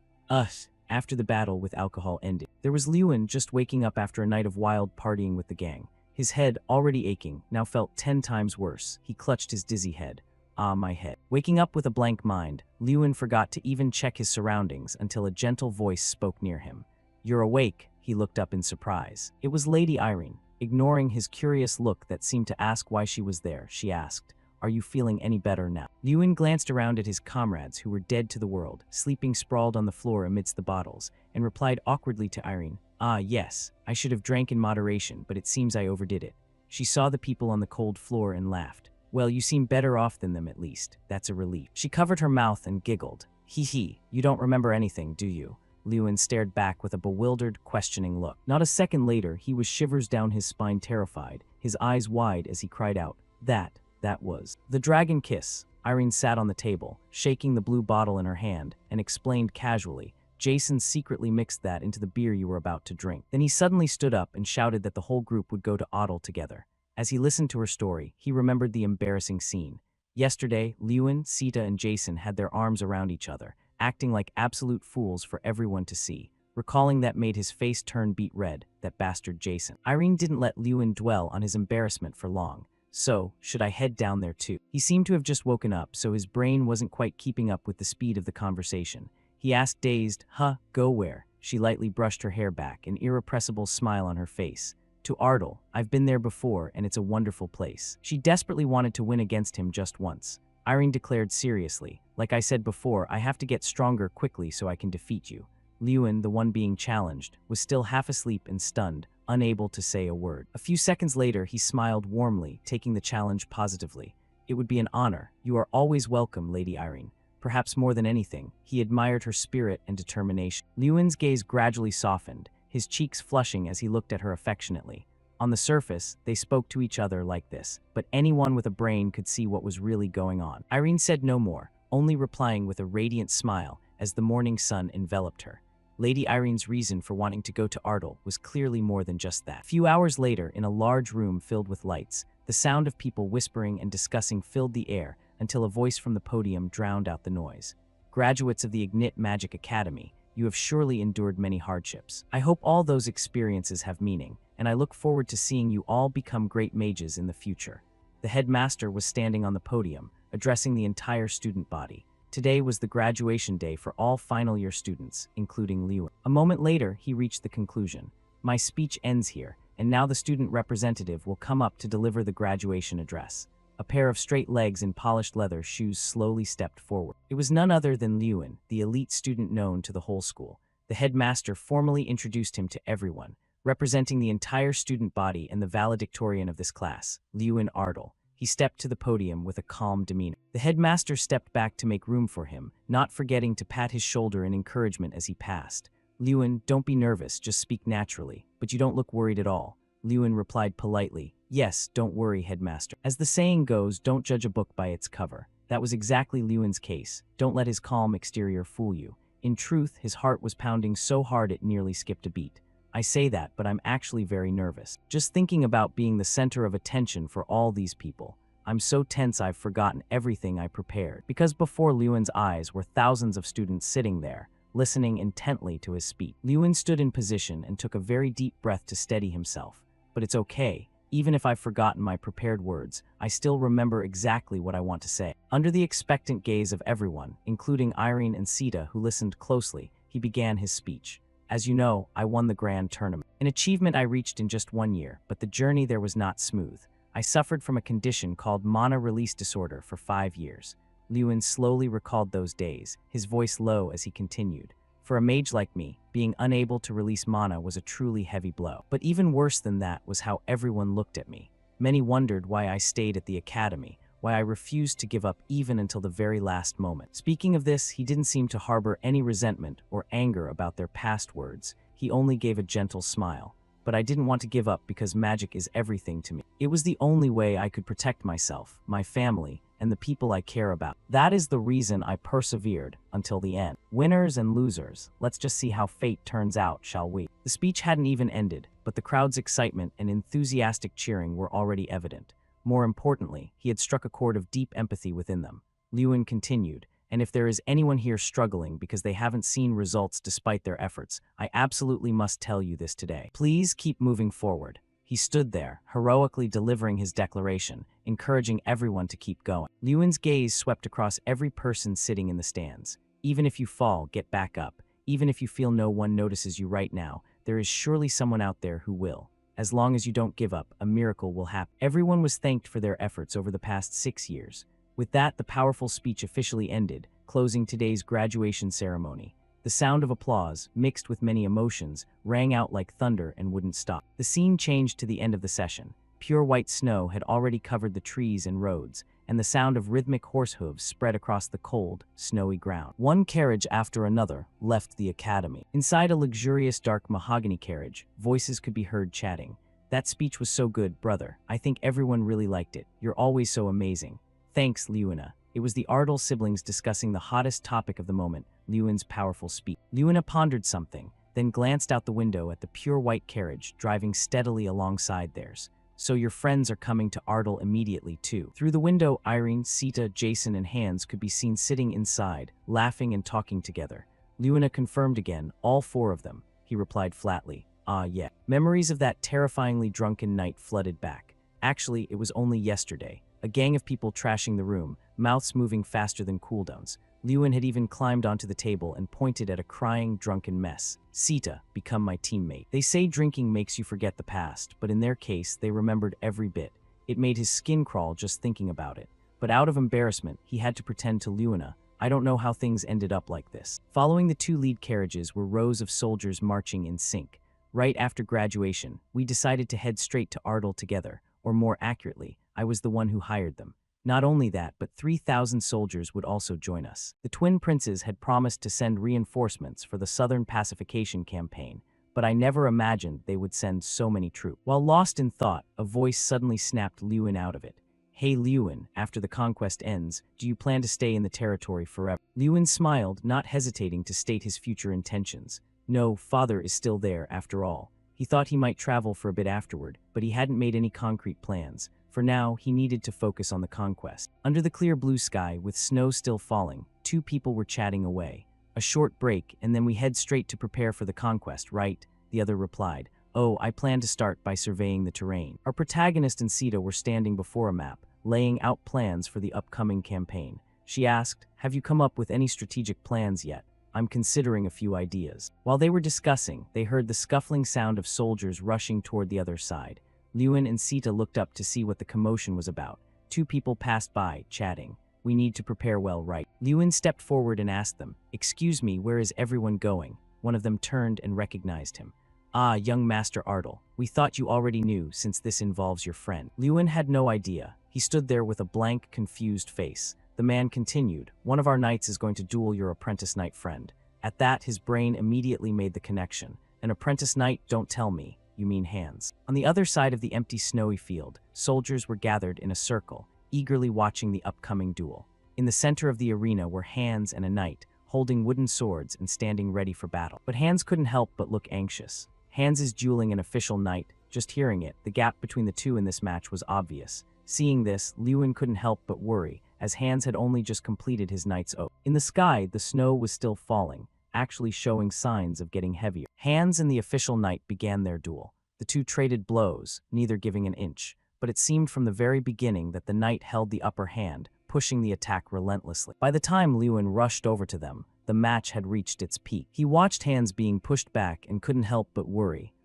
After the battle with alcohol ended. There was Lewin just waking up after a night of wild partying with the gang. His head, already aching, now felt 10 times worse. He clutched his dizzy head. "Ah, my head." Waking up with a blank mind, Lewin forgot to even check his surroundings until a gentle voice spoke near him. "You're awake." He looked up in surprise. It was Lady Irene. Ignoring his curious look that seemed to ask why she was there, she asked, "Are you feeling any better now?" Lewin glanced around at his comrades who were dead to the world, sleeping sprawled on the floor amidst the bottles, and replied awkwardly to Irene, "Ah, yes, I should have drank in moderation, but it seems I overdid it." She saw the people on the cold floor and laughed. "Well, you seem better off than them at least. That's a relief." She covered her mouth and giggled. "Hee, you don't remember anything, do you?" Lewin stared back with a bewildered, questioning look. Not a second later, he was shivers down his spine, terrified, his eyes wide as he cried out, That was the dragon kiss." Irene sat on the table, shaking the blue bottle in her hand, and explained casually, "Jason secretly mixed that into the beer you were about to drink." Then he suddenly stood up and shouted that the whole group would go to Otto together. As he listened to her story, he remembered the embarrassing scene. Yesterday, Lewin, Sita, and Jason had their arms around each other, acting like absolute fools for everyone to see. Recalling that made his face turn beet red, that bastard Jason. Irene didn't let Lewin dwell on his embarrassment for long. "So, should I head down there too?" He seemed to have just woken up, so his brain wasn't quite keeping up with the speed of the conversation. He asked dazed, "Go where?" She lightly brushed her hair back, an irrepressible smile on her face. "To Ardell. I've been there before, and it's a wonderful place." She desperately wanted to win against him just once. Irene declared seriously, "Like I said before, I have to get stronger quickly so I can defeat you." Lewin, the one being challenged, was still half asleep and stunned, unable to say a word. A few seconds later, he smiled warmly, taking the challenge positively. "It would be an honor. You are always welcome, Lady Irene." Perhaps more than anything, he admired her spirit and determination. Lewin's gaze gradually softened, his cheeks flushing as he looked at her affectionately. On the surface, they spoke to each other like this, but anyone with a brain could see what was really going on. Irene said no more, only replying with a radiant smile as the morning sun enveloped her. Lady Irene's reason for wanting to go to Ardell was clearly more than just that. A few hours later, in a large room filled with lights, the sound of people whispering and discussing filled the air until a voice from the podium drowned out the noise. "Graduates of the Ignite Magic Academy, you have surely endured many hardships. I hope all those experiences have meaning, and I look forward to seeing you all become great mages in the future." The headmaster was standing on the podium, addressing the entire student body. Today was the graduation day for all final year students, including Lewin. A moment later, he reached the conclusion. "My speech ends here, and now the student representative will come up to deliver the graduation address." A pair of straight legs in polished leather shoes slowly stepped forward. It was none other than Liuan, the elite student known to the whole school. The headmaster formally introduced him to everyone, representing the entire student body and the valedictorian of this class, Liuan Ardal. He stepped to the podium with a calm demeanor. The headmaster stepped back to make room for him, not forgetting to pat his shoulder in encouragement as he passed. Liuan, don't be nervous, just speak naturally. But you don't look worried at all. Liuan replied politely, yes, don't worry, headmaster. As the saying goes, don't judge a book by its cover. That was exactly Liuan's case. Don't let his calm exterior fool you. In truth, his heart was pounding so hard it nearly skipped a beat. I say that, but I'm actually very nervous. Just thinking about being the center of attention for all these people. I'm so tense I've forgotten everything I prepared. Because before Liuan's eyes were thousands of students sitting there, listening intently to his speech. Liuan stood in position and took a very deep breath to steady himself. But it's okay. Even if I've forgotten my prepared words, I still remember exactly what I want to say. Under the expectant gaze of everyone, including Irene and Sita, who listened closely, he began his speech. As you know, I won the grand tournament. An achievement I reached in just 1 year, but the journey there was not smooth. I suffered from a condition called mana release disorder for 5 years. Liuan slowly recalled those days, his voice low as he continued. For a mage like me, being unable to release mana was a truly heavy blow. But even worse than that was how everyone looked at me. Many wondered why I stayed at the academy, why I refused to give up even until the very last moment. Speaking of this, he didn't seem to harbor any resentment or anger about their past words. He only gave a gentle smile. But I didn't want to give up because magic is everything to me. It was the only way I could protect myself, my family, and the people I care about. That is the reason I persevered until the end. Winners and losers, let's just see how fate turns out, shall we? The speech hadn't even ended, but the crowd's excitement and enthusiastic cheering were already evident. More importantly, he had struck a chord of deep empathy within them. Liuan continued, and if there is anyone here struggling because they haven't seen results despite their efforts, I absolutely must tell you this today. Please keep moving forward. He stood there, heroically delivering his declaration, encouraging everyone to keep going. Liuan's gaze swept across every person sitting in the stands. Even if you fall, get back up. Even if you feel no one notices you right now, there is surely someone out there who will. As long as you don't give up, a miracle will happen. Everyone was thanked for their efforts over the past 6 years. With that, the powerful speech officially ended, closing today's graduation ceremony. The sound of applause, mixed with many emotions, rang out like thunder and wouldn't stop. The scene changed to the end of the session. Pure white snow had already covered the trees and roads, and the sound of rhythmic horse hooves spread across the cold, snowy ground. One carriage after another left the academy. Inside a luxurious dark mahogany carriage, voices could be heard chatting. That speech was so good, brother. I think everyone really liked it. You're always so amazing. Thanks, Liuana. It was the Ardal siblings discussing the hottest topic of the moment, Liuan's powerful speech. Liuana pondered something, then glanced out the window at the pure white carriage driving steadily alongside theirs. So your friends are coming to Ardal immediately too. Through the window, Irene, Sita, Jason, and Hans could be seen sitting inside, laughing and talking together. Liuana confirmed again, all 4 of them. He replied flatly, ah yeah. Memories of that terrifyingly drunken night flooded back. Actually, it was only yesterday. A gang of people trashing the room, mouths moving faster than cooldowns. Liuan had even climbed onto the table and pointed at a crying, drunken mess. Sita, become my teammate. They say drinking makes you forget the past, but in their case, they remembered every bit. It made his skin crawl just thinking about it. But out of embarrassment, he had to pretend to Liuana, I don't know how things ended up like this. Following the 2 lead carriages were rows of soldiers marching in sync. Right after graduation, we decided to head straight to Ardal together, or more accurately, I was the one who hired them. Not only that, but 3,000 soldiers would also join us. The twin princes had promised to send reinforcements for the Southern Pacification Campaign, but I never imagined they would send so many troops. While lost in thought, a voice suddenly snapped Liuan out of it. Hey Liuan, after the conquest ends, do you plan to stay in the territory forever? Liuan smiled, not hesitating to state his future intentions. No, father is still there after all. He thought he might travel for a bit afterward, but he hadn't made any concrete plans. For now, he needed to focus on the conquest. Under the clear blue sky, with snow still falling, 2 people were chatting away. A short break, and then we head straight to prepare for the conquest, right? The other replied. Oh, I plan to start by surveying the terrain. Our protagonist and Sita were standing before a map, laying out plans for the upcoming campaign. She asked, have you come up with any strategic plans yet? I'm considering a few ideas. While they were discussing, they heard the scuffling sound of soldiers rushing toward the other side. Liuan and Sita looked up to see what the commotion was about. Two people passed by, chatting. We need to prepare well, right? Lewin stepped forward and asked them, "Excuse me, where is everyone going?" One of them turned and recognized him. "Ah, young Master Ardle, we thought you already knew since this involves your friend." Lewin had no idea. He stood there with a blank, confused face. The man continued, "One of our knights is going to duel your apprentice knight friend." At that, his brain immediately made the connection. An apprentice knight? Don't tell me. You mean Hans. On the other side of the empty snowy field, soldiers were gathered in a circle, eagerly watching the upcoming duel. In the center of the arena were Hans and a knight, holding wooden swords and standing ready for battle. But Hans couldn't help but look anxious. Hans is dueling an official knight. Just hearing it, the gap between the two in this match was obvious. Seeing this, Lewin couldn't help but worry, as Hans had only just completed his knight's oath. In the sky, the snow was still falling, actually showing signs of getting heavier. Hans and the official knight began their duel. The two traded blows, neither giving an inch, but it seemed from the very beginning that the knight held the upper hand, pushing the attack relentlessly. By the time Lewin rushed over to them, the match had reached its peak. He watched Hans being pushed back and couldn't help but worry.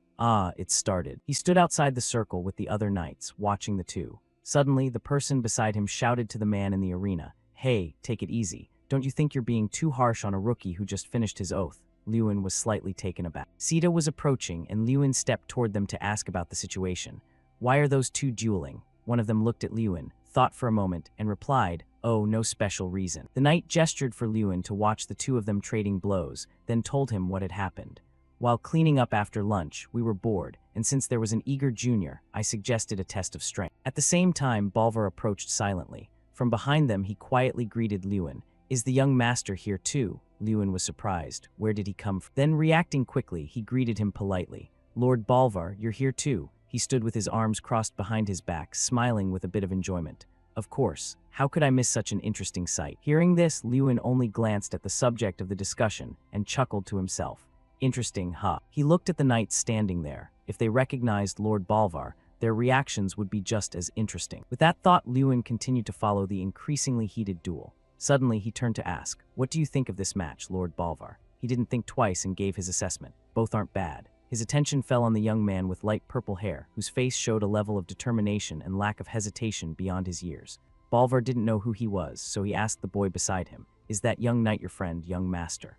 It started. He stood outside the circle with the other knights, watching the two. Suddenly, the person beside him shouted to the man in the arena, "Hey, take it easy. Don't you think you're being too harsh on a rookie who just finished his oath?" Lewin was slightly taken aback. Sita was approaching, and Lewin stepped toward them to ask about the situation. "Why are those two dueling?" One of them looked at Lewin, thought for a moment, and replied, "Oh, no special reason." The knight gestured for Lewin to watch the two of them trading blows, then told him what had happened. "While cleaning up after lunch, we were bored, and since there was an eager junior, I suggested a test of strength." At the same time, Bolvar approached silently. From behind them, he quietly greeted Lewin. "Is the young master here too?" Lewin was surprised. Where did he come from? Then, reacting quickly, he greeted him politely. "Lord Bolvar, you're here too." He stood with his arms crossed behind his back, smiling with a bit of enjoyment. "Of course. How could I miss such an interesting sight?" Hearing this, Lewin only glanced at the subject of the discussion and chuckled to himself. "Interesting, huh?" He looked at the knights standing there. If they recognized Lord Bolvar, their reactions would be just as interesting. With that thought, Lewin continued to follow the increasingly heated duel. Suddenly, he turned to ask, "What do you think of this match, Lord Bolvar?" He didn't think twice and gave his assessment. "Both aren't bad." His attention fell on the young man with light purple hair, whose face showed a level of determination and lack of hesitation beyond his years. Bolvar didn't know who he was, so he asked the boy beside him, "Is that young knight your friend, young master?"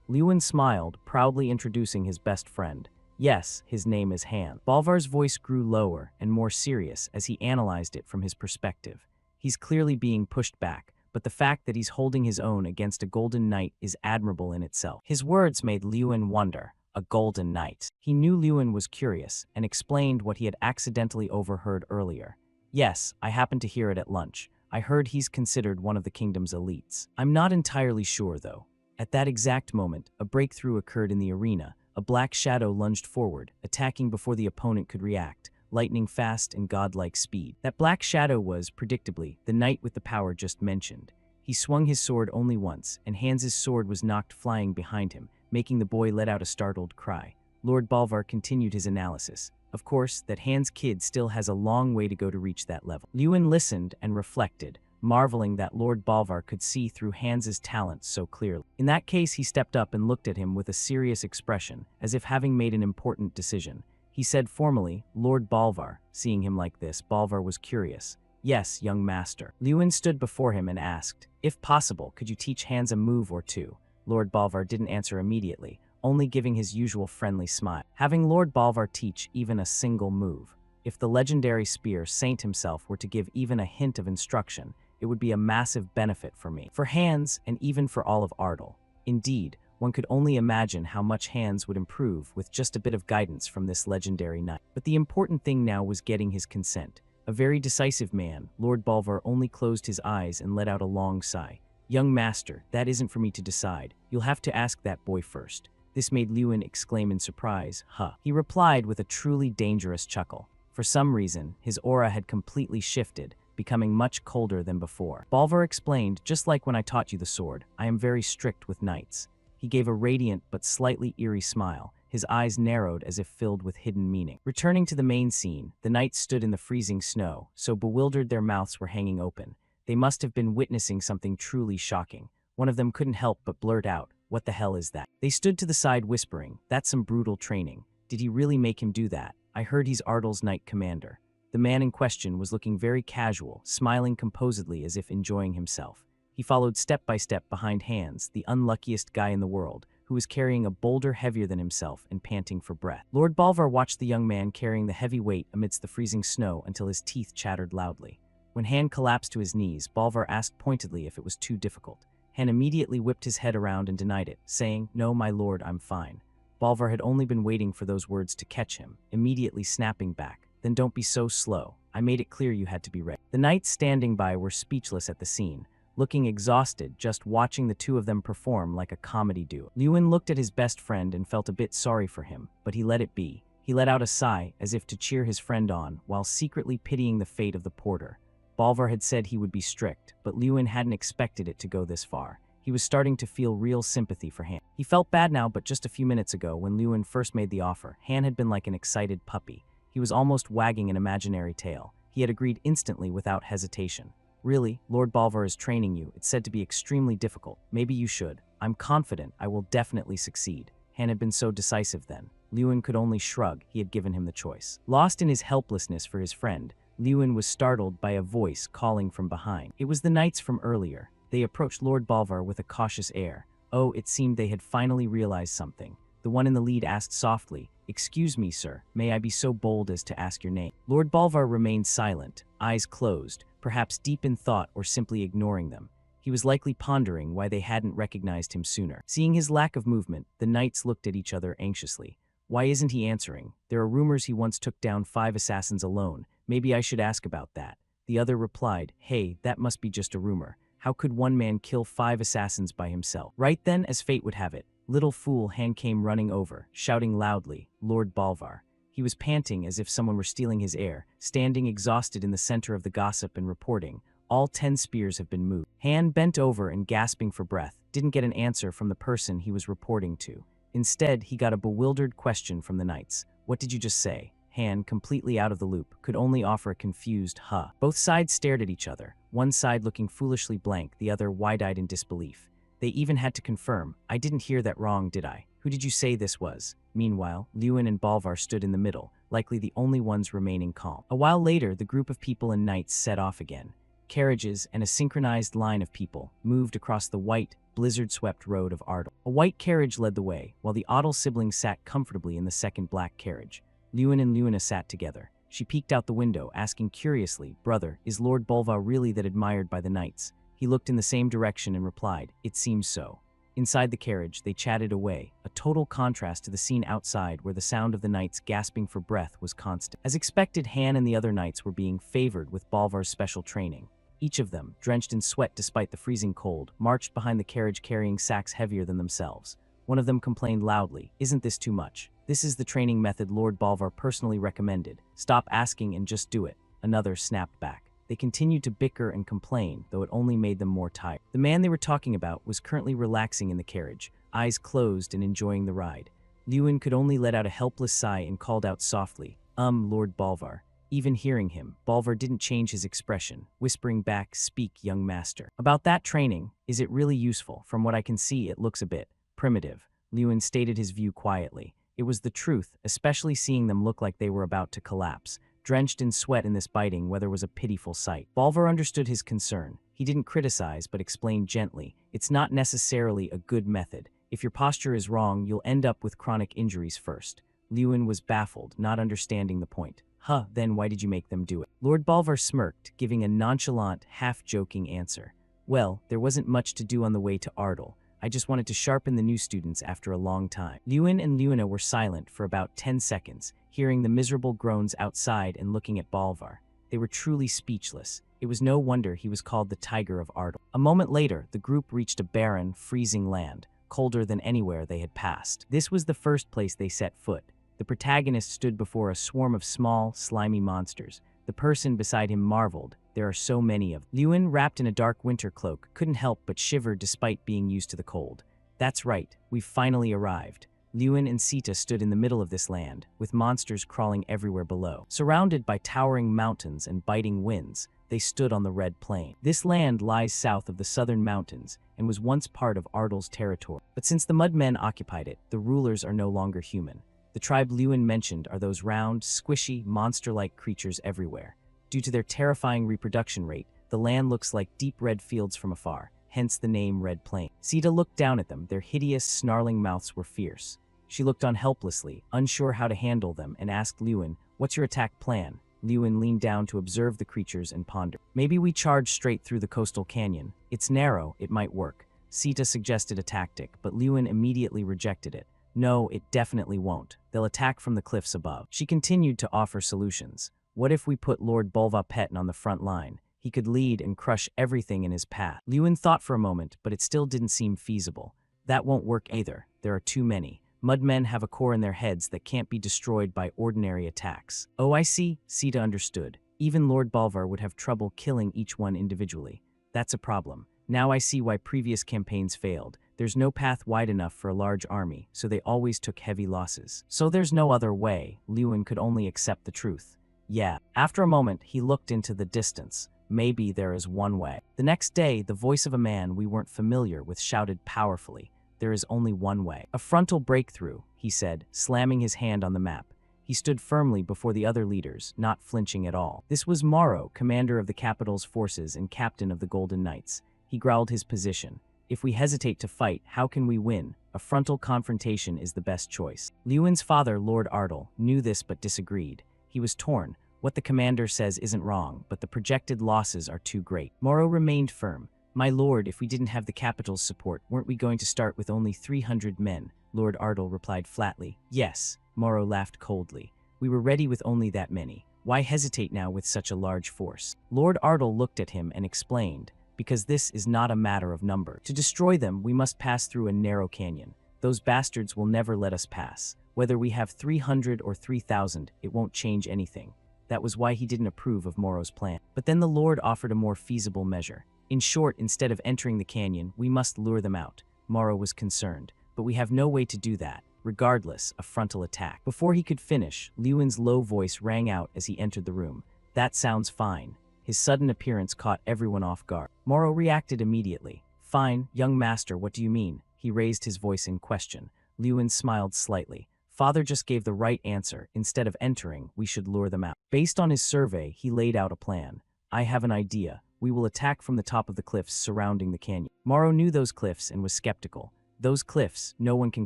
Lewin smiled, proudly introducing his best friend. "Yes, his name is Han." Bolvar's voice grew lower and more serious as he analyzed it from his perspective. He's clearly being pushed back, but the fact that he's holding his own against a golden knight is admirable in itself. His words made Lewin wonder. A golden knight. He knew Lewin was curious and explained what he had accidentally overheard earlier. "Yes, I happened to hear it at lunch. I heard he's considered one of the kingdom's elites. I'm not entirely sure, though." At that exact moment, a breakthrough occurred in the arena. A black shadow lunged forward, attacking before the opponent could react, lightning fast and godlike speed. That black shadow was, predictably, the knight with the power just mentioned. He swung his sword only once, and Hans's sword was knocked flying behind him, making the boy let out a startled cry. Lord Bolvar continued his analysis. Of course, that Hans kid still has a long way to go to reach that level. Lewin listened and reflected, marveling that Lord Bolvar could see through Hans's talents so clearly. In that case, he stepped up and looked at him with a serious expression, as if having made an important decision. He said formally, "Lord Bolvar." Seeing him like this, Bolvar was curious. "Yes, young master." Lewin stood before him and asked, "If possible, could you teach Hans a move or two?" Lord Bolvar didn't answer immediately, only giving his usual friendly smile. Having Lord Bolvar teach even a single move. If the legendary spear Saint himself were to give even a hint of instruction, it would be a massive benefit for me, for Hans, and even for all of Ardle. Indeed, one could only imagine how much Hans would improve with just a bit of guidance from this legendary knight. But the important thing now was getting his consent. A very decisive man, Lord Bolvar only closed his eyes and let out a long sigh. "Young master, that isn't for me to decide. You'll have to ask that boy first." This made Lewin exclaim in surprise, "Huh." He replied with a truly dangerous chuckle. For some reason, his aura had completely shifted, becoming much colder than before. Bolvar explained, "Just like when I taught you the sword, I am very strict with knights." He gave a radiant but slightly eerie smile, his eyes narrowed as if filled with hidden meaning. Returning to the main scene, the knights stood in the freezing snow, so bewildered their mouths were hanging open. They must have been witnessing something truly shocking. One of them couldn't help but blurt out, "What the hell is that?" They stood to the side whispering, "That's some brutal training. Did he really make him do that? I heard he's Ardle's knight commander." The The man in question was looking very casual, smiling composedly as if enjoying himself. He followed step by step behind Hans, the unluckiest guy in the world, who was carrying a boulder heavier than himself and panting for breath. Lord Bolvar watched the young man carrying the heavy weight amidst the freezing snow until his teeth chattered loudly. When Han collapsed to his knees, Bolvar asked pointedly if it was too difficult. Han immediately whipped his head around and denied it, saying, "No, my lord, I'm fine." Bolvar had only been waiting for those words to catch him, immediately snapping back. "Then don't be so slow. I made it clear you had to be ready." The knights standing by were speechless at the scene, looking exhausted just watching the two of them perform like a comedy duo. Lewin looked at his best friend and felt a bit sorry for him, but he let it be. He let out a sigh as if to cheer his friend on, while secretly pitying the fate of the porter. Bolvar had said he would be strict, but Lewin hadn't expected it to go this far. He was starting to feel real sympathy for Han. He felt bad now, but just a few minutes ago, when Lewin first made the offer, Han had been like an excited puppy. He was almost wagging an imaginary tail. He had agreed instantly without hesitation. "Really, Lord Bolvar is training you. It's said to be extremely difficult. Maybe you should. I'm confident I will definitely succeed." Han had been so decisive then. Lewin could only shrug. He had given him the choice. Lost in his helplessness for his friend, Lewin was startled by a voice calling from behind. It was the knights from earlier. They approached Lord Bolvar with a cautious air. Oh, it seemed they had finally realized something. The one in the lead asked softly, "Excuse me, sir, may I be so bold as to ask your name?" Lord Bolvar remained silent, eyes closed, perhaps deep in thought or simply ignoring them. He was likely pondering why they hadn't recognized him sooner. Seeing his lack of movement, the knights looked at each other anxiously. "Why isn't he answering? There are rumors he once took down 5 assassins alone. Maybe I should ask about that." The other replied, "Hey, that must be just a rumor. How could one man kill 5 assassins by himself?" Right then, as fate would have it, little fool Han came running over, shouting loudly, "Lord Bolvar." He was panting as if someone were stealing his air, standing exhausted in the center of the gossip and reporting, "All 10 spears have been moved." Han bent over and, gasping for breath, didn't get an answer from the person he was reporting to. Instead, he got a bewildered question from the knights. "What did you just say?" Han, completely out of the loop, could only offer a confused "huh." Both sides stared at each other, one side looking foolishly blank, the other wide-eyed in disbelief. They even had to confirm, "I didn't hear that wrong, did I? Who did you say this was?" Meanwhile, Lewin and Bolvar stood in the middle, likely the only ones remaining calm. A while later, the group of people and knights set off again. Carriages and a synchronized line of people moved across the white, blizzard-swept road of Ardal. A white carriage led the way, while the Ardal siblings sat comfortably in the second black carriage. Lewin and Luna sat together. She peeked out the window, asking curiously, "Brother, is Lord Bolvar really that admired by the knights?" He looked in the same direction and replied, "It seems so." Inside the carriage, they chatted away, a total contrast to the scene outside where the sound of the knights gasping for breath was constant. As expected, Han and the other knights were being favored with Bolvar's special training. Each of them, drenched in sweat despite the freezing cold, marched behind the carriage carrying sacks heavier than themselves. One of them complained loudly, "Isn't this too much? This is the training method Lord Bolvar personally recommended. Stop asking and just do it." Another snapped back. They continued to bicker and complain, though it only made them more tired. The man they were talking about was currently relaxing in the carriage, eyes closed and enjoying the ride. Lewin could only let out a helpless sigh and called out softly, Lord Bolvar." Even hearing him, Bolvar didn't change his expression, whispering back, "Speak, young master." "About that training, is it really useful? From what I can see, it looks a bit primitive." Lewin stated his view quietly. It was the truth, especially seeing them look like they were about to collapse. Drenched in sweat in this biting weather was a pitiful sight. Bolvar understood his concern. He didn't criticize, but explained gently, "It's not necessarily a good method. If your posture is wrong, you'll end up with chronic injuries first." Lewin was baffled, not understanding the point. "Huh, then why did you make them do it?" Lord Bolvar smirked, giving a nonchalant, half-joking answer. "Well, there wasn't much to do on the way to Ardal. I just wanted to sharpen the new students after a long time." Lewin and Luna were silent for about 10 seconds, hearing the miserable groans outside and looking at Bolvar. They were truly speechless. It was no wonder he was called the Tiger of Ardal. A moment later, the group reached a barren, freezing land, colder than anywhere they had passed. This was the first place they set foot. The protagonist stood before a swarm of small, slimy monsters. The person beside him marveled, "There are so many of them." Lewin, wrapped in a dark winter cloak, couldn't help but shiver despite being used to the cold. "That's right, we've finally arrived." Lewin and Sita stood in the middle of this land, with monsters crawling everywhere below. Surrounded by towering mountains and biting winds, they stood on the red plain. This land lies south of the southern mountains and was once part of Ardal's territory. But since the Mudmen occupied it, the rulers are no longer human. The tribe Lewin mentioned are those round, squishy, monster-like creatures everywhere. Due to their terrifying reproduction rate, the land looks like deep red fields from afar, hence the name Red Plain. Sita looked down at them. Their hideous, snarling mouths were fierce. She looked on helplessly, unsure how to handle them, and asked Lewin, "What's your attack plan?" Lewin leaned down to observe the creatures and pondered. "Maybe we charge straight through the coastal canyon. It's narrow, it might work." Sita suggested a tactic, but Lewin immediately rejected it. "No, it definitely won't. They'll attack from the cliffs above." She continued to offer solutions. "What if we put Lord Bolva-Petten on the front line? He could lead and crush everything in his path." Lewin thought for a moment, but it still didn't seem feasible. "That won't work either. There are too many. Mudmen have a core in their heads that can't be destroyed by ordinary attacks." "Oh, I see," Sita understood. "Even Lord Bolvar would have trouble killing each one individually. That's a problem. Now I see why previous campaigns failed. There's no path wide enough for a large army, so they always took heavy losses. So there's no other way." Lewin could only accept the truth. "Yeah." After a moment, he looked into the distance. "Maybe there is one way." The next day, the voice of a man we weren't familiar with shouted powerfully, "There is only one way." "A frontal breakthrough," he said, slamming his hand on the map. He stood firmly before the other leaders, not flinching at all. This was Morrow, commander of the capital's forces and captain of the Golden Knights. He growled his position. "If we hesitate to fight, how can we win? A frontal confrontation is the best choice." Lewin's father, Lord Ardle, knew this but disagreed. He was torn. What the commander says isn't wrong, but the projected losses are too great. Morrow remained firm. "My lord, if we didn't have the capital's support, weren't we going to start with only 300 men?" Lord Ardle replied flatly. "Yes." Morrow laughed coldly. "We were ready with only that many. Why hesitate now with such a large force?" Lord Ardle looked at him and explained, "Because this is not a matter of number. To destroy them, we must pass through a narrow canyon. Those bastards will never let us pass. Whether we have 300 or 3,000, it won't change anything." That was why he didn't approve of Morrow's plan. But then the Lord offered a more feasible measure. "In short, instead of entering the canyon, we must lure them out." Morrow was concerned. "But we have no way to do that. Regardless, a frontal attack." Before he could finish, Lewin's low voice rang out as he entered the room. "That sounds fine." His sudden appearance caught everyone off guard. Morrow reacted immediately. "Fine, young master, what do you mean?" He raised his voice in question. Lewin smiled slightly. "Father just gave the right answer. Instead of entering, we should lure them out." Based on his survey, he laid out a plan. "I have an idea. We will attack from the top of the cliffs surrounding the canyon." Morrow knew those cliffs and was skeptical. "Those cliffs, no one can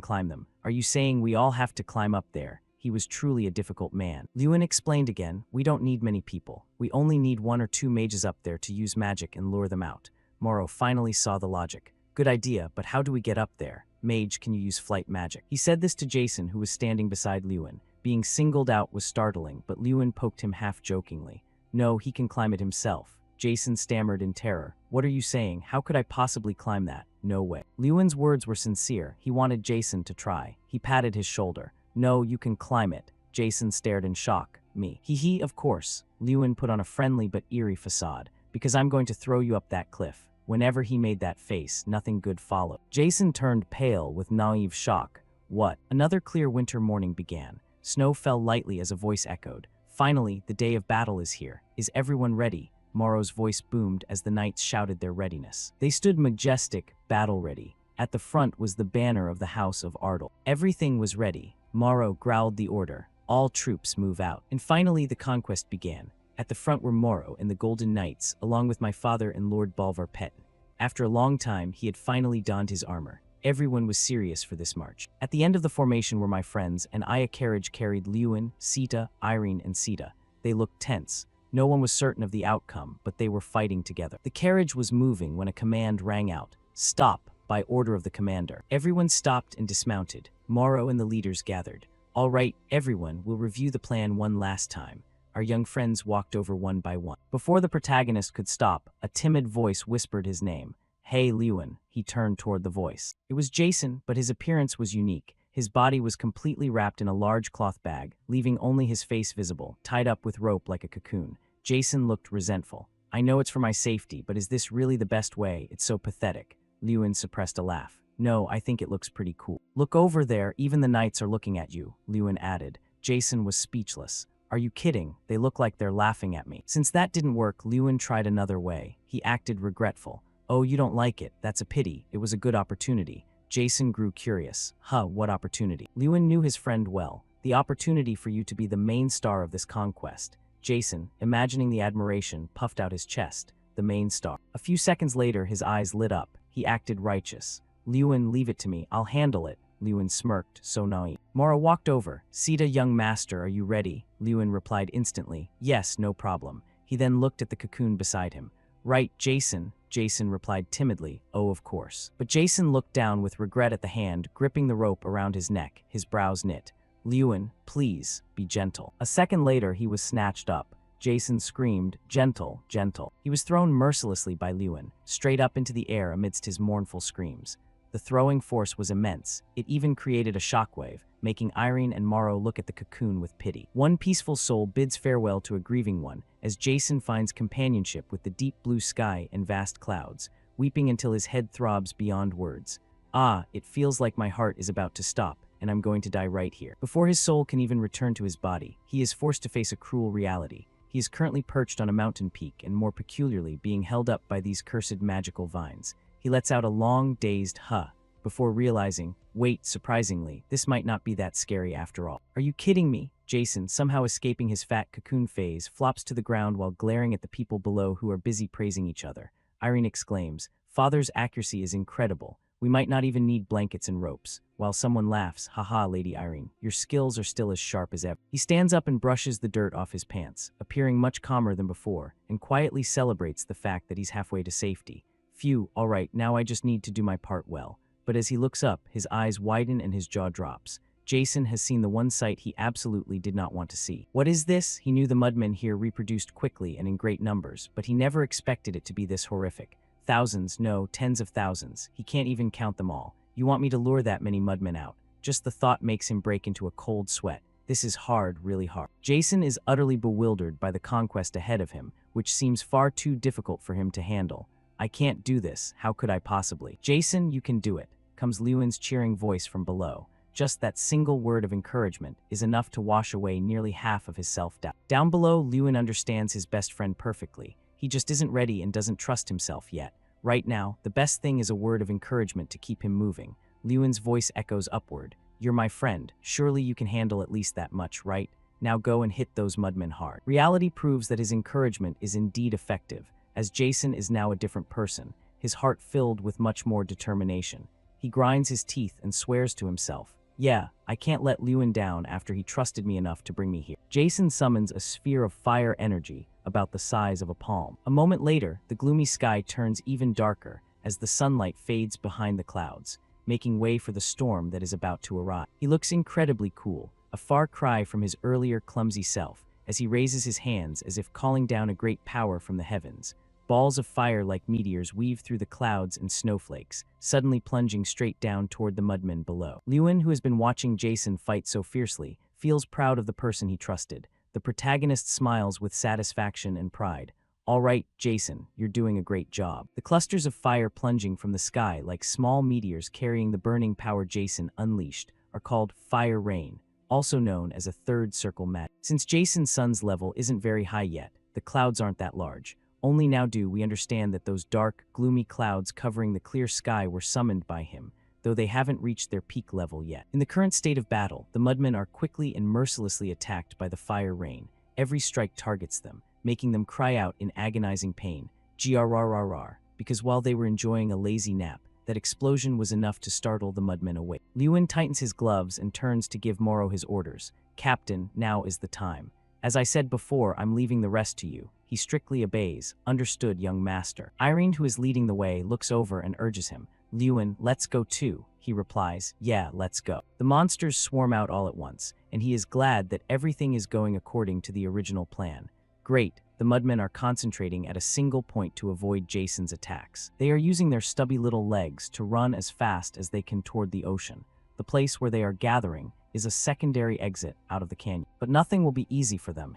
climb them. Are you saying we all have to climb up there?" He was truly a difficult man. Lewin explained again, "We don't need many people. We only need 1 or 2 mages up there to use magic and lure them out." Morrow finally saw the logic. "Good idea, but how do we get up there? Mage, can you use flight magic?" He said this to Jason, who was standing beside Lewin. Being singled out was startling, but Lewin poked him half-jokingly. "No, he can climb it himself." Jason stammered in terror. "What are you saying? How could I possibly climb that? No way." Lewin's words were sincere. He wanted Jason to try. He patted his shoulder. "No, you can climb it." Jason stared in shock. "Me? Hee, of course." Lewin put on a friendly but eerie facade. "Because I'm going to throw you up that cliff." Whenever he made that face, nothing good followed. Jason turned pale with naive shock. "What?" Another clear winter morning began. Snow fell lightly as a voice echoed. "Finally, the day of battle is here. Is everyone ready?" Morrow's voice boomed as the knights shouted their readiness. They stood majestic, battle-ready. At the front was the banner of the House of Ardle. Everything was ready. Morrow growled the order. "All troops move out." And finally the conquest began. At the front were Morrow and the Golden Knights, along with my father and Lord Bolvar-Petten. After a long time, he had finally donned his armor. Everyone was serious for this march. At the end of the formation were my friends, and a carriage carried Lewin, Sita, Irene, and Sita. They looked tense. No one was certain of the outcome, but they were fighting together. The carriage was moving when a command rang out. "Stop," by order of the commander. Everyone stopped and dismounted. Morrow and the leaders gathered. "All right, everyone, we'll review the plan one last time." Our young friends walked over one by one. Before the protagonist could stop, a timid voice whispered his name. "Hey, Lewin." He turned toward the voice. It was Jason, but his appearance was unique. His body was completely wrapped in a large cloth bag, leaving only his face visible, tied up with rope like a cocoon. Jason looked resentful. "I know it's for my safety, but is this really the best way? It's so pathetic." Lewin suppressed a laugh. "No, I think it looks pretty cool." "Look over there, even the knights are looking at you," Lewin added. Jason was speechless. "Are you kidding? They look like they're laughing at me." Since that didn't work, Lewin tried another way. He acted regretful. "Oh, you don't like it? That's a pity. It was a good opportunity." Jason grew curious. What opportunity?" Lewin knew his friend well. the opportunity for you to be the main star of this conquest. Jason, imagining the admiration, puffed out his chest. The main star. A few seconds later, his eyes lit up. He acted righteous. Liyuan, leave it to me. I'll handle it. Liyuan smirked, so naive. Moro walked over. Sita, young master, are you ready? Liyuan replied instantly. Yes, no problem. He then looked at the cocoon beside him. Right, Jason. Jason replied timidly. Oh, of course. But Jason looked down with regret at the hand, gripping the rope around his neck, his brows knit. Liyuan, please, be gentle. A second later, he was snatched up. Jason screamed, gentle, gentle. He was thrown mercilessly by Liyuan, straight up into the air amidst his mournful screams. The throwing force was immense. It even created a shockwave, making Irene and Moro look at the cocoon with pity. One peaceful soul bids farewell to a grieving one, as Jason finds companionship with the deep blue sky and vast clouds, weeping until his head throbs beyond words. Ah, it feels like my heart is about to stop, and I'm going to die right here. Before his soul can even return to his body, he is forced to face a cruel reality. He is currently perched on a mountain peak and more peculiarly being held up by these cursed magical vines. He lets out a long, dazed huh, before realizing, wait, surprisingly, this might not be that scary after all. Are you kidding me? Jason, somehow escaping his fat cocoon phase, flops to the ground while glaring at the people below who are busy praising each other. Irene exclaims, Father's accuracy is incredible. We might not even need blankets and ropes. While someone laughs, haha, Lady Irene, your skills are still as sharp as ever. He stands up and brushes the dirt off his pants, appearing much calmer than before, and quietly celebrates the fact that he's halfway to safety. Phew, all right, now I just need to do my part well. But as he looks up, his eyes widen and his jaw drops. Jason has seen the one sight he absolutely did not want to see. What is this? He knew the mudmen here reproduced quickly and in great numbers, but he never expected it to be this horrific. Thousands, no, tens of thousands. He can't even count them all. You want me to lure that many mudmen out? Just the thought makes him break into a cold sweat. This is hard, really hard. Jason is utterly bewildered by the conquest ahead of him, which seems far too difficult for him to handle. I can't do this. How could I possibly? Jason, you can do it, comes Liyuan's cheering voice from below. Just that single word of encouragement is enough to wash away nearly half of his self-doubt. Down below, Liyuan understands his best friend perfectly. He just isn't ready and doesn't trust himself yet. Right now, the best thing is a word of encouragement to keep him moving. Liyuan's voice echoes upward. You're my friend. Surely you can handle at least that much, right? Now go and hit those mudmen hard. Reality proves that his encouragement is indeed effective, as Jason is now a different person, his heart filled with much more determination. He grinds his teeth and swears to himself, yeah, I can't let Liyuan down after he trusted me enough to bring me here. Jason summons a sphere of fire energy about the size of a palm. A moment later, the gloomy sky turns even darker as the sunlight fades behind the clouds, making way for the storm that is about to arrive. He looks incredibly cool, a far cry from his earlier clumsy self, as he raises his hands as if calling down a great power from the heavens. Balls of fire like meteors weave through the clouds and snowflakes, suddenly plunging straight down toward the mudmen below. Liyuan, who has been watching Jason fight so fiercely, feels proud of the person he trusted. The protagonist smiles with satisfaction and pride. All right, Jason, you're doing a great job. The clusters of fire plunging from the sky like small meteors carrying the burning power Jason unleashed are called fire rain, also known as a third circle magic. Since Jason's sun's level isn't very high yet, the clouds aren't that large. Only now do we understand that those dark, gloomy clouds covering the clear sky were summoned by him, though they haven't reached their peak level yet. In the current state of battle, the mudmen are quickly and mercilessly attacked by the fire rain. Every strike targets them, making them cry out in agonizing pain, grrrr, because while they were enjoying a lazy nap, that explosion was enough to startle the mudmen awake. Liyuan tightens his gloves and turns to give Moro his orders. Captain, now is the time. As I said before, I'm leaving the rest to you. He strictly obeys. Understood, young master. Irene, who is leading the way, looks over and urges him. Liyuan, let's go too. He replies, yeah, let's go. The monsters swarm out all at once, and he is glad that everything is going according to the original plan. Great, the mudmen are concentrating at a single point to avoid Jason's attacks. They are using their stubby little legs to run as fast as they can toward the ocean. The place where they are gathering is a secondary exit out of the canyon. But nothing will be easy for them,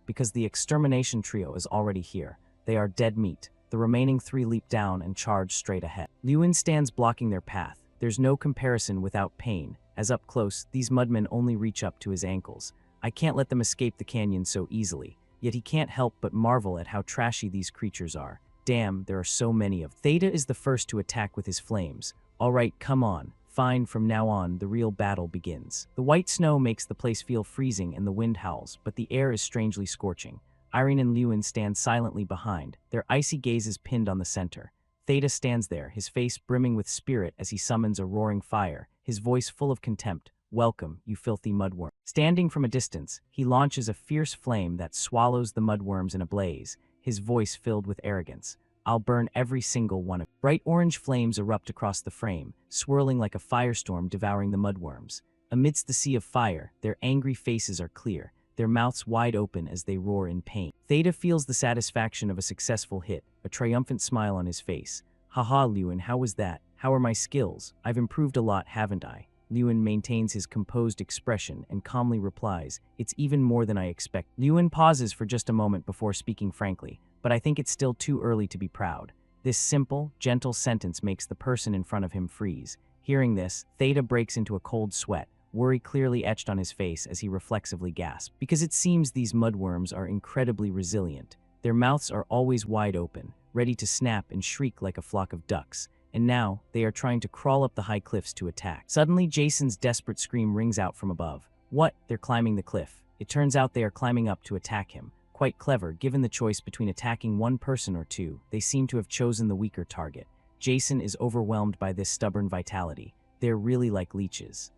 because the extermination trio is already here. They are dead meat. The remaining three leap down and charge straight ahead. Liyuan stands blocking their path. There's no comparison without pain, as up close, these mudmen only reach up to his ankles. I can't let them escape the canyon so easily, yet he can't help but marvel at how trashy these creatures are. Damn, there are so many of them. Theta is the first to attack with his flames. All right, come on. Fine, from now on, the real battle begins. The white snow makes the place feel freezing and the wind howls, but the air is strangely scorching. Irene and Lewin stand silently behind, their icy gazes pinned on the center. Theta stands there, his face brimming with spirit as he summons a roaring fire, his voice full of contempt. Welcome, you filthy mudworm. Standing from a distance, he launches a fierce flame that swallows the mudworms in a blaze, his voice filled with arrogance. I'll burn every single one of you. Bright orange flames erupt across the frame, swirling like a firestorm devouring the mudworms. Amidst the sea of fire, their angry faces are clear, their mouths wide open as they roar in pain. Theta feels the satisfaction of a successful hit, a triumphant smile on his face. Haha, Lewin, how was that? How are my skills? I've improved a lot, haven't I? Lewin maintains his composed expression and calmly replies, it's even more than I expect. Lewin pauses for just a moment before speaking frankly, but I think it's still too early to be proud. This simple, gentle sentence makes the person in front of him freeze. Hearing this, Theta breaks into a cold sweat, worry clearly etched on his face as he reflexively gasps. Because it seems these mudworms are incredibly resilient. Their mouths are always wide open, ready to snap and shriek like a flock of ducks. And now, they are trying to crawl up the high cliffs to attack. Suddenly, Jason's desperate scream rings out from above. What? They're climbing the cliff. It turns out they are climbing up to attack him. Quite clever, given the choice between attacking one person or two, they seem to have chosen the weaker target. Jason is overwhelmed by this stubborn vitality. They're really like leeches.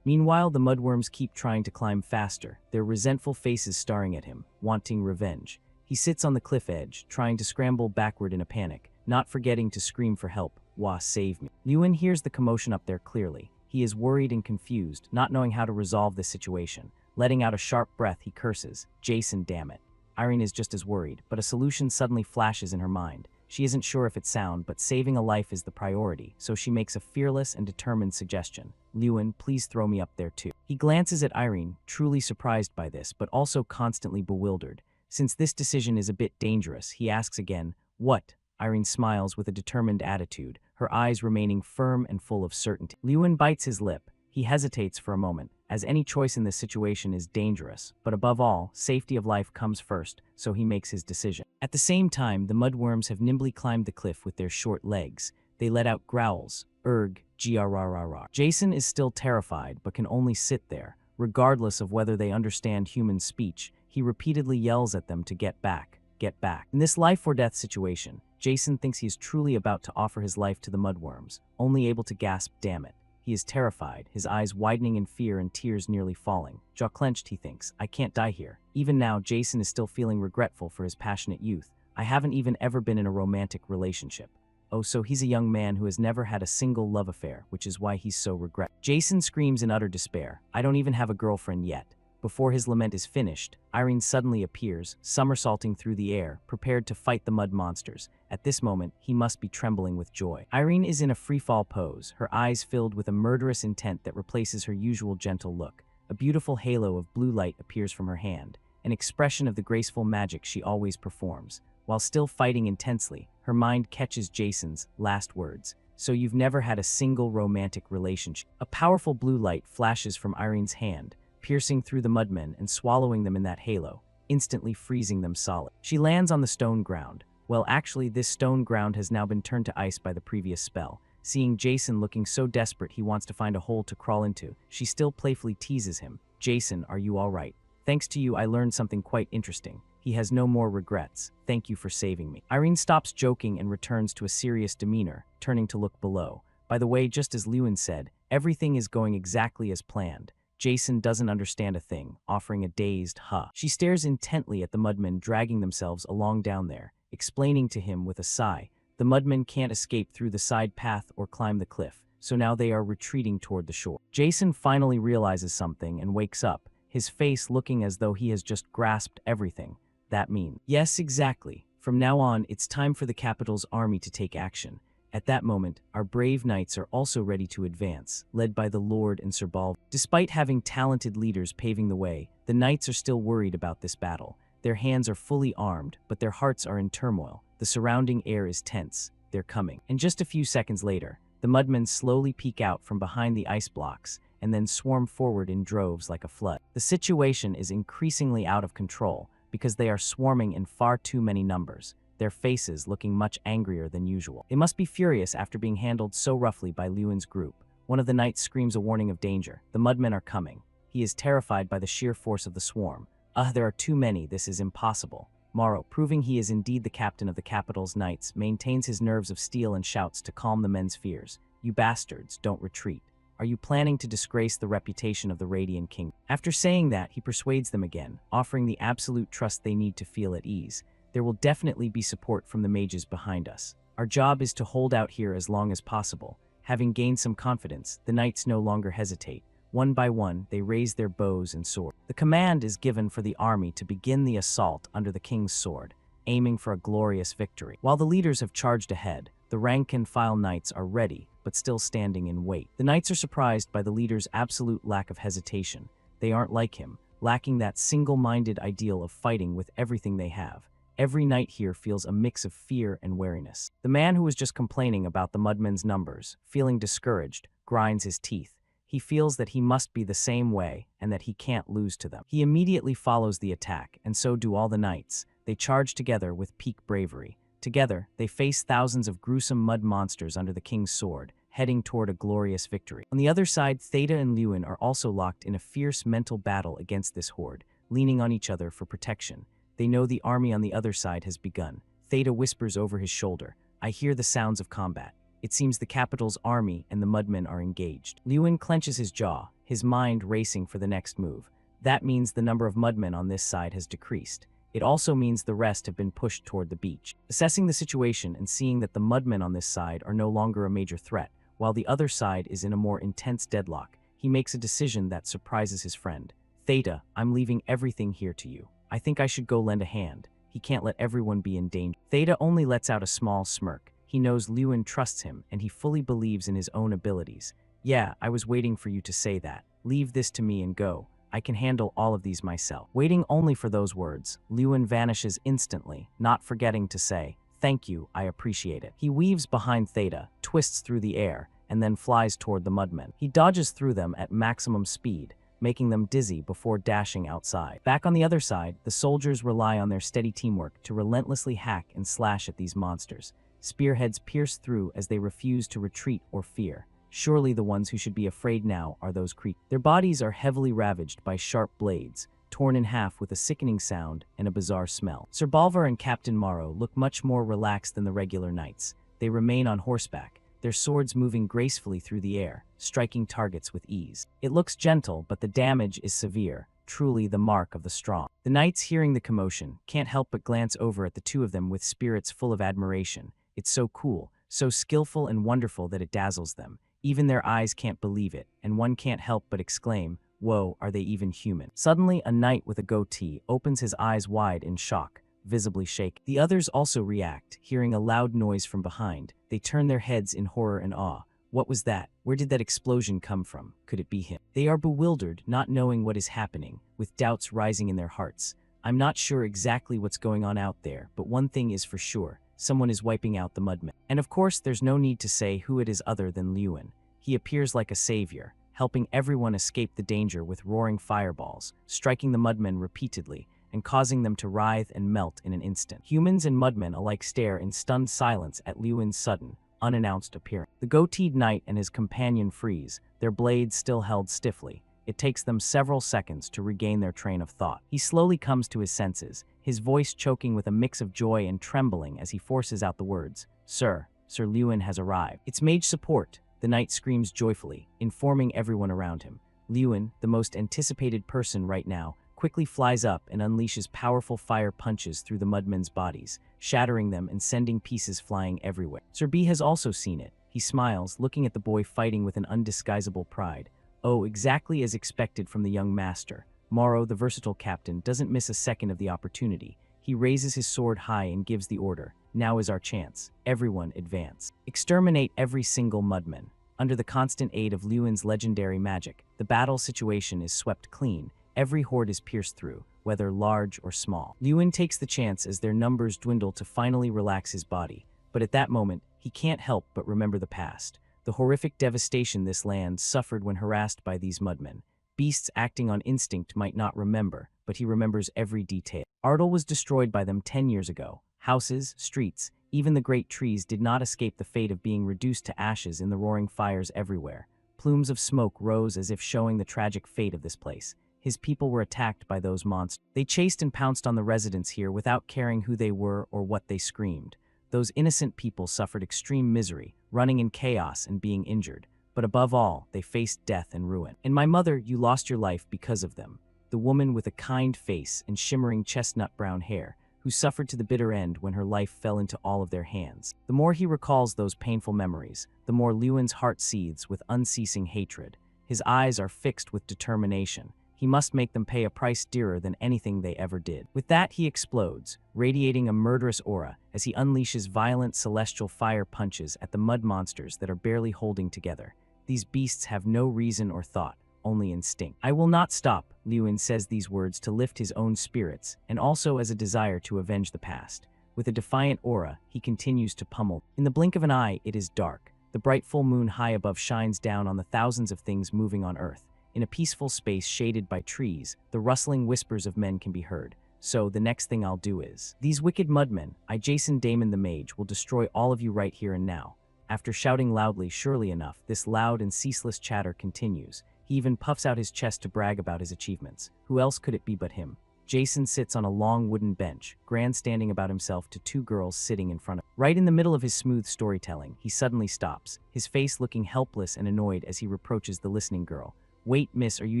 Meanwhile, the mudworms keep trying to climb faster, their resentful faces staring at him, wanting revenge. He sits on the cliff edge, trying to scramble backward in a panic, not forgetting to scream for help. Wah, save me. Lewin hears the commotion up there clearly. He is worried and confused, not knowing how to resolve this situation. Letting out a sharp breath, he curses, Jason, damn it. Irene is just as worried, but a solution suddenly flashes in her mind. She isn't sure if it's sound, but saving a life is the priority, so she makes a fearless and determined suggestion. Lewin, please throw me up there too. He glances at Irene, truly surprised by this, but also constantly bewildered. Since this decision is a bit dangerous, he asks again, what? Irene smiles with a determined attitude, her eyes remaining firm and full of certainty. Lewin bites his lip. He hesitates for a moment, as any choice in this situation is dangerous, but above all, safety of life comes first, so he makes his decision. At the same time, the mudworms have nimbly climbed the cliff with their short legs. They let out growls, erg, grrrr. Jason is still terrified, but can only sit there. Regardless of whether they understand human speech, he repeatedly yells at them to get back, get back. In this life-or-death situation, Jason thinks he is truly about to offer his life to the mudworms, only able to gasp, damn it. He is terrified, his eyes widening in fear and tears nearly falling. Jaw clenched, he thinks, I can't die here. Even now, Jason is still feeling regretful for his passionate youth. I haven't even ever been in a romantic relationship. Oh, so he's a young man who has never had a single love affair, which is why he's so regretful. Jason screams in utter despair, I don't even have a girlfriend yet. Before his lament is finished, Irene suddenly appears, somersaulting through the air, prepared to fight the mud monsters. At this moment, he must be trembling with joy. Irene is in a free-fall pose, her eyes filled with a murderous intent that replaces her usual gentle look. A beautiful halo of blue light appears from her hand, an expression of the graceful magic she always performs. While still fighting intensely, her mind catches Jason's last words. So you've never had a single romantic relationship. A powerful blue light flashes from Irene's hand, piercing through the mudmen and swallowing them in that halo, instantly freezing them solid. She lands on the stone ground. Well, actually, this stone ground has now been turned to ice by the previous spell. Seeing Jason looking so desperate he wants to find a hole to crawl into, she still playfully teases him. Jason, are you all right? Thanks to you, I learned something quite interesting. He has no more regrets. Thank you for saving me. Irene stops joking and returns to a serious demeanor, turning to look below. By the way, just as Lewin said, everything is going exactly as planned. Jason doesn't understand a thing, offering a dazed huh. She stares intently at the mudmen dragging themselves along down there, explaining to him with a sigh, the mudmen can't escape through the side path or climb the cliff, so now they are retreating toward the shore. Jason finally realizes something and wakes up, his face looking as though he has just grasped everything. That means, yes, exactly. From now on, it's time for the capital's army to take action. At that moment, our brave knights are also ready to advance, led by the Lord and Sir Bal. Despite having talented leaders paving the way, the knights are still worried about this battle. Their hands are fully armed, but their hearts are in turmoil. The surrounding air is tense. They're coming. And just a few seconds later, the mudmen slowly peek out from behind the ice blocks and then swarm forward in droves like a flood. The situation is increasingly out of control because they are swarming in far too many numbers, their faces looking much angrier than usual. They must be furious after being handled so roughly by Lewin's group. One of the knights screams a warning of danger. The mudmen are coming. He is terrified by the sheer force of the swarm. There are too many, this is impossible. Morrow, proving he is indeed the captain of the capital's knights, maintains his nerves of steel and shouts to calm the men's fears. You bastards, don't retreat. Are you planning to disgrace the reputation of the Radiant King? After saying that, he persuades them again, offering the absolute trust they need to feel at ease. There will definitely be support from the mages behind us. Our job is to hold out here as long as possible. Having gained some confidence, the knights no longer hesitate. One by one, they raise their bows and swords. The command is given for the army to begin the assault under the king's sword, aiming for a glorious victory. While the leaders have charged ahead, the rank-and-file knights are ready, but still standing in wait. The knights are surprised by the leader's absolute lack of hesitation. They aren't like him, lacking that single-minded ideal of fighting with everything they have. Every knight here feels a mix of fear and wariness. The man who was just complaining about the mudmen's numbers, feeling discouraged, grinds his teeth. He feels that he must be the same way and that he can't lose to them. He immediately follows the attack, and so do all the knights. They charge together with peak bravery. Together, they face thousands of gruesome mud monsters under the king's sword, heading toward a glorious victory. On the other side, Theta and Lewin are also locked in a fierce mental battle against this horde, leaning on each other for protection. They know the army on the other side has begun. Theta whispers over his shoulder, I hear the sounds of combat. It seems the capital's army and the mudmen are engaged. Lewin clenches his jaw, his mind racing for the next move. That means the number of mudmen on this side has decreased. It also means the rest have been pushed toward the beach. Assessing the situation and seeing that the mudmen on this side are no longer a major threat, while the other side is in a more intense deadlock, he makes a decision that surprises his friend. Theta, I'm leaving everything here to you. I think I should go lend a hand. He can't let everyone be in danger. Theta only lets out a small smirk. He knows Lewin trusts him, and he fully believes in his own abilities. Yeah, I was waiting for you to say that. Leave this to me and go. I can handle all of these myself. Waiting only for those words, Lewin vanishes instantly, not forgetting to say, thank you, I appreciate it. He weaves behind Theta, twists through the air, and then flies toward the mudmen. He dodges through them at maximum speed, making them dizzy before dashing outside. Back on the other side, the soldiers rely on their steady teamwork to relentlessly hack and slash at these monsters. Spearheads pierce through as they refuse to retreat or fear. Surely the ones who should be afraid now are those creatures. Their bodies are heavily ravaged by sharp blades, torn in half with a sickening sound and a bizarre smell. Sir Balvar and Captain Morrow look much more relaxed than the regular knights. They remain on horseback, their swords moving gracefully through the air, striking targets with ease. It looks gentle, but the damage is severe, truly the mark of the strong. The knights, hearing the commotion, can't help but glance over at the two of them with spirits full of admiration. It's so cool, so skillful and wonderful that it dazzles them. Even their eyes can't believe it, and one can't help but exclaim, whoa, are they even human? Suddenly, a knight with a goatee opens his eyes wide in shock, visibly shaken. The others also react, hearing a loud noise from behind. They turn their heads in horror and awe. What was that? Where did that explosion come from? Could it be him? They are bewildered, not knowing what is happening, with doubts rising in their hearts. I'm not sure exactly what's going on out there, but one thing is for sure. Someone is wiping out the mudmen. And of course, there's no need to say who it is other than Lewin. He appears like a savior, helping everyone escape the danger with roaring fireballs, striking the mudmen repeatedly, and causing them to writhe and melt in an instant. Humans and mudmen alike stare in stunned silence at Lewin's sudden, unannounced appearance. The goateed knight and his companion freeze, their blades still held stiffly. It takes them several seconds to regain their train of thought. He slowly comes to his senses, his voice choking with a mix of joy and trembling as he forces out the words, Sir Lewin has arrived. It's Mage support, the knight screams joyfully, informing everyone around him. Lewin, the most anticipated person right now, quickly flies up and unleashes powerful fire punches through the mudmen's bodies, shattering them and sending pieces flying everywhere. Sir B has also seen it. He smiles, looking at the boy fighting with an undisguisable pride. Oh, exactly as expected from the young master. Morrow, the versatile captain, doesn't miss a second of the opportunity. He raises his sword high and gives the order. Now is our chance. Everyone advance. Exterminate every single mudman. Under the constant aid of Lewin's legendary magic, the battle situation is swept clean. Every horde is pierced through, whether large or small. Lewin takes the chance as their numbers dwindle to finally relax his body. But at that moment, he can't help but remember the past. The horrific devastation this land suffered when harassed by these mudmen. Beasts acting on instinct might not remember, but he remembers every detail. Ardal was destroyed by them 10 years ago. Houses, streets, even the great trees did not escape the fate of being reduced to ashes in the roaring fires everywhere. Plumes of smoke rose as if showing the tragic fate of this place. His people were attacked by those monsters. They chased and pounced on the residents here without caring who they were or what they screamed. Those innocent people suffered extreme misery, running in chaos and being injured. But above all, they faced death and ruin. And my mother, you lost your life because of them. The woman with a kind face and shimmering chestnut-brown hair, who suffered to the bitter end when her life fell into all of their hands. The more he recalls those painful memories, the more Lewin's heart seethes with unceasing hatred. His eyes are fixed with determination. He must make them pay a price dearer than anything they ever did. With that, he explodes, radiating a murderous aura as he unleashes violent celestial fire punches at the mud monsters that are barely holding together. These beasts have no reason or thought, only instinct. I will not stop, Lewin says these words to lift his own spirits and also as a desire to avenge the past. With a defiant aura, he continues to pummel. In the blink of an eye, it is dark. The bright full moon high above shines down on the thousands of things moving on Earth. In a peaceful space shaded by trees, the rustling whispers of men can be heard. So, the next thing I'll do is, these wicked mudmen, Jason Damon the Mage, will destroy all of you right here and now. After shouting loudly, surely enough, this loud and ceaseless chatter continues. He even puffs out his chest to brag about his achievements. Who else could it be but him? Jason sits on a long wooden bench, grandstanding about himself to two girls sitting in front of him. Right in the middle of his smooth storytelling, he suddenly stops, his face looking helpless and annoyed as he reproaches the listening girl. Wait, miss, are you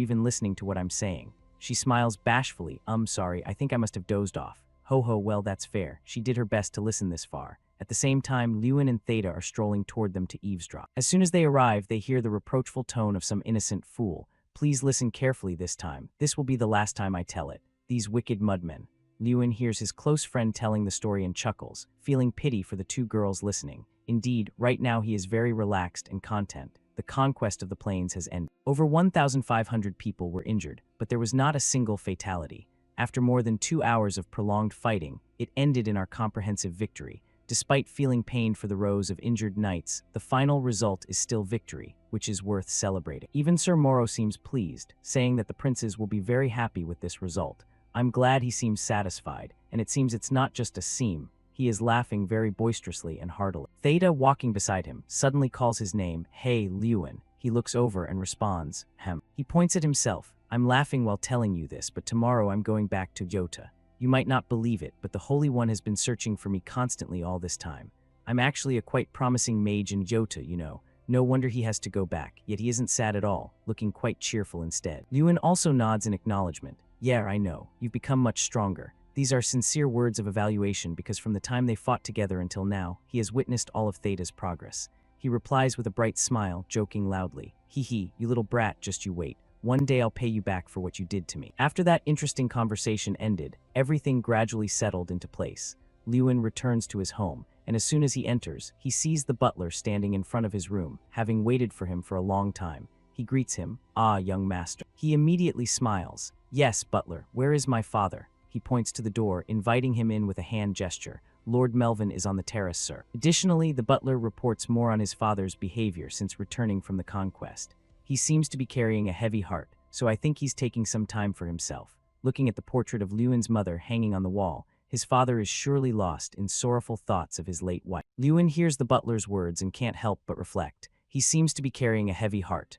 even listening to what I'm saying? She smiles bashfully. Sorry, I think I must have dozed off. Ho ho, well that's fair. She did her best to listen this far. At the same time, Lewin and Theta are strolling toward them to eavesdrop. As soon as they arrive, they hear the reproachful tone of some innocent fool. Please listen carefully this time. This will be the last time I tell it. These wicked mudmen. Lewin hears his close friend telling the story and chuckles, feeling pity for the two girls listening. Indeed, right now he is very relaxed and content. The conquest of the plains has ended. Over 1,500 people were injured, but there was not a single fatality. After more than 2 hours of prolonged fighting, it ended in our comprehensive victory. Despite feeling pain for the rows of injured knights, the final result is still victory, which is worth celebrating. Even Sir Moro seems pleased, saying that the princes will be very happy with this result. I'm glad he seems satisfied, and it seems it's not just a seem. He is laughing very boisterously and heartily. Theta, walking beside him, suddenly calls his name. Hey, Lewin. He looks over and responds, Hem. He points at himself. I'm laughing while telling you this, but tomorrow I'm going back to Yota. You might not believe it, but the Holy One has been searching for me constantly all this time. I'm actually a quite promising mage in Yota, you know. No wonder he has to go back, yet he isn't sad at all, looking quite cheerful instead. Lewin also nods in acknowledgement. Yeah, I know. You've become much stronger. These are sincere words of evaluation because from the time they fought together until now, he has witnessed all of Theta's progress. He replies with a bright smile, joking loudly. Hee hee, you little brat, just you wait. One day I'll pay you back for what you did to me. After that interesting conversation ended, everything gradually settled into place. Lewin returns to his home, and as soon as he enters, he sees the butler standing in front of his room, having waited for him for a long time. He greets him, "Ah, young master." He immediately smiles. "Yes, butler, where is my father?" He points to the door, inviting him in with a hand gesture. "Lord Melvin is on the terrace, sir." Additionally, the butler reports more on his father's behavior since returning from the conquest. He seems to be carrying a heavy heart, so I think he's taking some time for himself. Looking at the portrait of Lewin's mother hanging on the wall, his father is surely lost in sorrowful thoughts of his late wife. Lewin hears the butler's words and can't help but reflect. He seems to be carrying a heavy heart.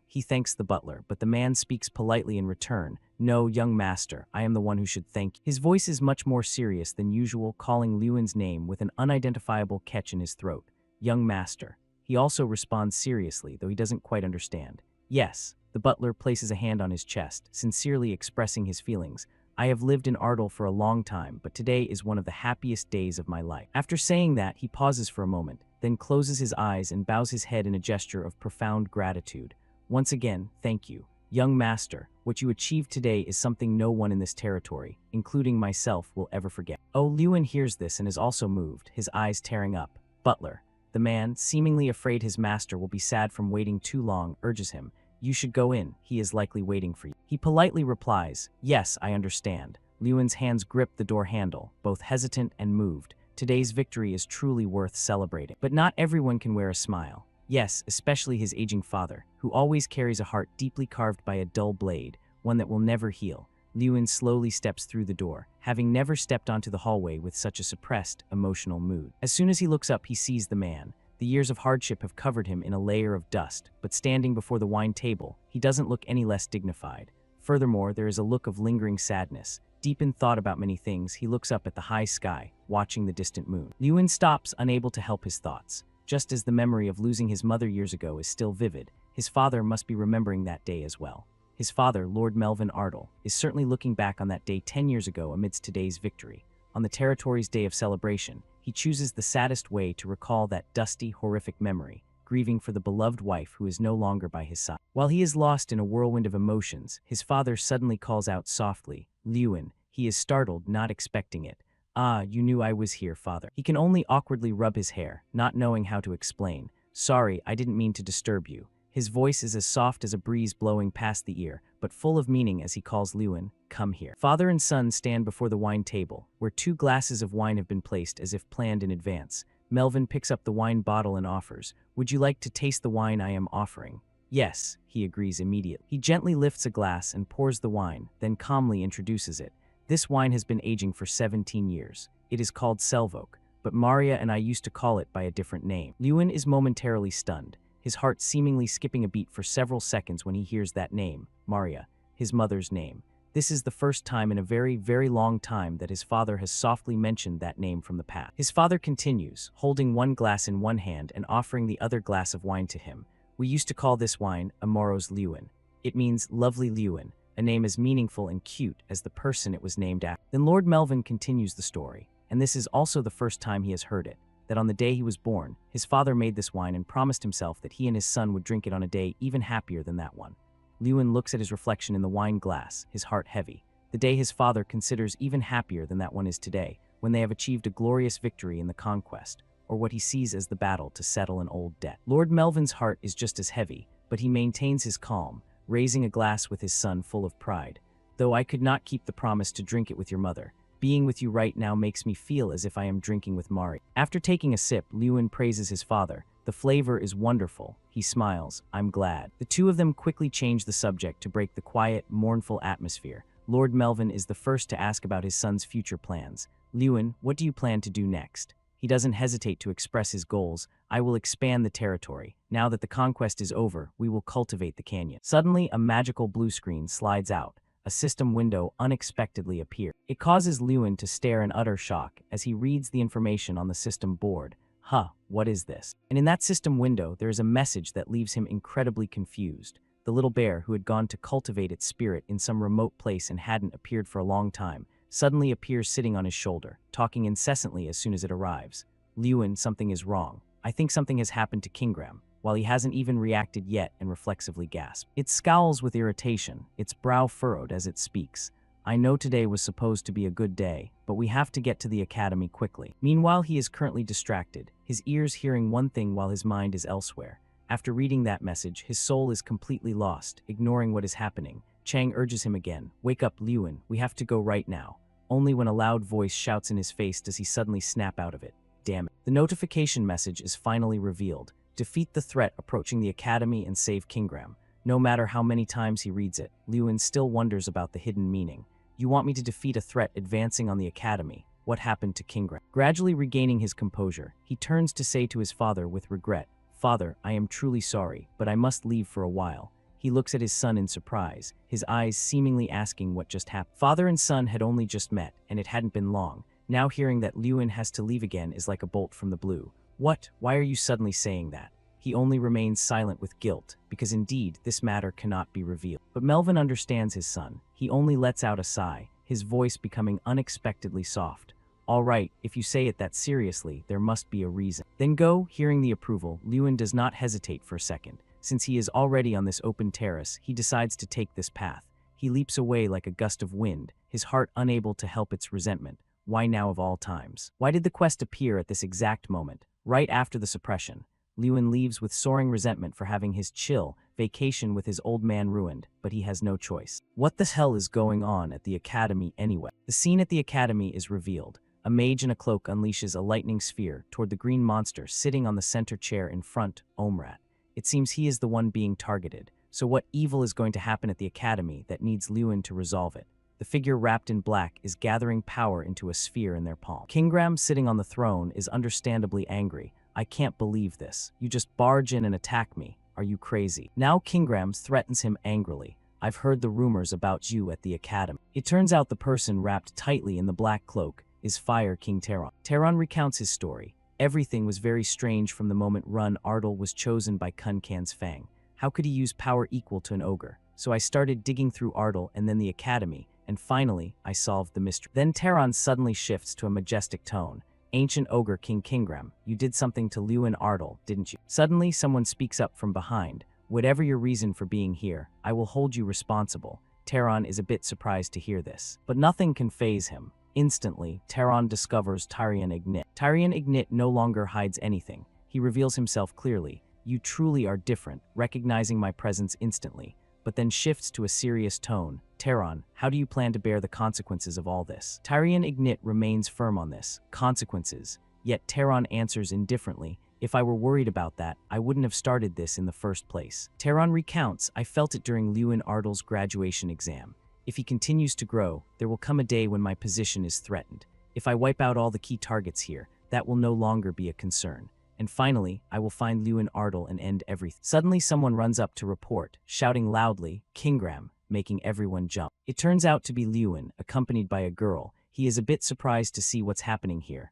He thanks the butler, but the man speaks politely in return. "No, young master, I am the one who should thank you." His voice is much more serious than usual, calling Lewin's name with an unidentifiable catch in his throat. "Young master." He also responds seriously, though he doesn't quite understand. "Yes." The butler places a hand on his chest, sincerely expressing his feelings. "I have lived in Ardle for a long time, but today is one of the happiest days of my life." After saying that, he pauses for a moment, then closes his eyes and bows his head in a gesture of profound gratitude. "Once again, thank you. Young master, what you achieved today is something no one in this territory, including myself, will ever forget." Oh, Lewin hears this and is also moved, his eyes tearing up. "Butler." The man, seemingly afraid his master will be sad from waiting too long, urges him. "You should go in, he is likely waiting for you." He politely replies, "Yes, I understand." Lewin's hands grip the door handle, both hesitant and moved. Today's victory is truly worth celebrating. But not everyone can wear a smile. Yes, especially his aging father, who always carries a heart deeply carved by a dull blade, one that will never heal. Lewin slowly steps through the door, having never stepped onto the hallway with such a suppressed, emotional mood. As soon as he looks up, he sees the man. The years of hardship have covered him in a layer of dust, but standing before the wine table, he doesn't look any less dignified. Furthermore, there is a look of lingering sadness. Deep in thought about many things, he looks up at the high sky, watching the distant moon. Lewin stops, unable to help his thoughts. Just as the memory of losing his mother years ago is still vivid, his father must be remembering that day as well. His father, Lord Melvin Ardle, is certainly looking back on that day 10 years ago amidst today's victory. On the territory's day of celebration, he chooses the saddest way to recall that dusty, horrific memory, grieving for the beloved wife who is no longer by his side. While he is lost in a whirlwind of emotions, his father suddenly calls out softly, "Lewin." He is startled, not expecting it. "Ah, you knew I was here, father." He can only awkwardly rub his hair, not knowing how to explain. "Sorry, I didn't mean to disturb you." His voice is as soft as a breeze blowing past the ear, but full of meaning as he calls Lewin, "Come here." Father and son stand before the wine table, where 2 glasses of wine have been placed as if planned in advance. Melvin picks up the wine bottle and offers, "Would you like to taste the wine I am offering?" "Yes," he agrees immediately. He gently lifts a glass and pours the wine, then calmly introduces it. "This wine has been aging for 17 years. It is called Selvok, but Maria and I used to call it by a different name." Lewin is momentarily stunned, his heart seemingly skipping a beat for several seconds when he hears that name, Maria, his mother's name. This is the first time in a very, very long time that his father has softly mentioned that name from the past. His father continues, holding one glass in one hand and offering the other glass of wine to him. "We used to call this wine Amoros Lewin. It means lovely Lewin, a name as meaningful and cute as the person it was named after." Then Lord Melvin continues the story, and this is also the first time he has heard it, that on the day he was born, his father made this wine and promised himself that he and his son would drink it on a day even happier than that one. Lewin looks at his reflection in the wine glass, his heart heavy. The day his father considers even happier than that one is today, when they have achieved a glorious victory in the conquest, or what he sees as the battle to settle an old debt. Lord Melvin's heart is just as heavy, but he maintains his calm, raising a glass with his son full of pride. "Though I could not keep the promise to drink it with your mother, being with you right now makes me feel as if I am drinking with Mari." After taking a sip, Lewin praises his father. "The flavor is wonderful." He smiles. "I'm glad." The two of them quickly change the subject to break the quiet, mournful atmosphere. Lord Melvin is the first to ask about his son's future plans. "Lewin, what do you plan to do next?" He doesn't hesitate to express his goals. "I will expand the territory. Now that the conquest is over, we will cultivate the canyon." Suddenly, a magical blue screen slides out. A system window unexpectedly appears. It causes Lewin to stare in utter shock as he reads the information on the system board. What is this? And in that system window, there is a message that leaves him incredibly confused. The little bear, who had gone to cultivate its spirit in some remote place and hadn't appeared for a long time, suddenly appears sitting on his shoulder, talking incessantly as soon as it arrives. "Lewin, something is wrong. I think something has happened to Kingram," while he hasn't even reacted yet and reflexively gasps. It scowls with irritation, its brow furrowed as it speaks. "I know today was supposed to be a good day, but we have to get to the academy quickly." Meanwhile, he is currently distracted, his ears hearing one thing while his mind is elsewhere. After reading that message, his soul is completely lost, ignoring what is happening. Chang urges him again. "Wake up, Lewin, we have to go right now." Only when a loud voice shouts in his face does he suddenly snap out of it. Damn it. The notification message is finally revealed. Defeat the threat approaching the academy and save Kingram. No matter how many times he reads it, Lewin still wonders about the hidden meaning. "You want me to defeat a threat advancing on the academy? What happened to Kingram?" Gradually regaining his composure, he turns to say to his father with regret, "Father, I am truly sorry, but I must leave for a while." He looks at his son in surprise, his eyes seemingly asking what just happened. Father and son had only just met, and it hadn't been long. Now hearing that Lewin has to leave again is like a bolt from the blue. "What? Why are you suddenly saying that?" He only remains silent with guilt, because indeed, this matter cannot be revealed. But Melvin understands his son. He only lets out a sigh, his voice becoming unexpectedly soft. "All right, if you say it that seriously, there must be a reason." "Then go." Hearing the approval, Lewin does not hesitate for a second. Since he is already on this open terrace, he decides to take this path. He leaps away like a gust of wind, his heart unable to help its resentment. Why now of all times? Why did the quest appear at this exact moment, right after the suppression? Lewin leaves with soaring resentment for having his chill vacation with his old man ruined, but he has no choice. What the hell is going on at the academy anyway? The scene at the academy is revealed. A mage in a cloak unleashes a lightning sphere toward the green monster sitting on the center chair in front, Omrat. It seems he is the one being targeted. So what evil is going to happen at the academy that needs Lewin to resolve it? The figure wrapped in black is gathering power into a sphere in their palm. Kingram, sitting on the throne, is understandably angry. I can't believe this. You just barge in and attack me. Are you crazy? Now Kingram threatens him angrily. I've heard the rumors about you at the academy. It turns out the person wrapped tightly in the black cloak is Fire King Terran. Terran recounts his story. Everything was very strange from the moment Run Ardal was chosen by Kun Kan's Fang. How could he use power equal to an ogre? So I started digging through Ardal and then the academy, and finally, I solved the mystery. Then Terran suddenly shifts to a majestic tone. Ancient ogre King Kingram, you did something to Lewin Ardal, didn't you? Suddenly, someone speaks up from behind. Whatever your reason for being here, I will hold you responsible. Terran is a bit surprised to hear this, but nothing can faze him. Instantly, Terran discovers Tyrion Ignit. Tyrion Ignit no longer hides anything. He reveals himself clearly. You truly are different, recognizing my presence instantly, but then shifts to a serious tone. Terran, how do you plan to bear the consequences of all this? Tyrion Ignit remains firm on this. Consequences. Yet Terran answers indifferently. If I were worried about that, I wouldn't have started this in the first place. Terran recounts, I felt it during Lewin Ardal's graduation exam. If he continues to grow, there will come a day when my position is threatened. If I wipe out all the key targets here, that will no longer be a concern. And finally, I will find Lewin Ardal and end everything. Suddenly someone runs up to report, shouting loudly, Kingram, making everyone jump. It turns out to be Lewin, accompanied by a girl. He is a bit surprised to see what's happening here.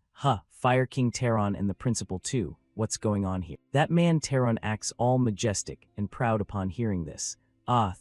Fire King Terran and the principal too. What's going on here? That man Terran acts all majestic and proud upon hearing this.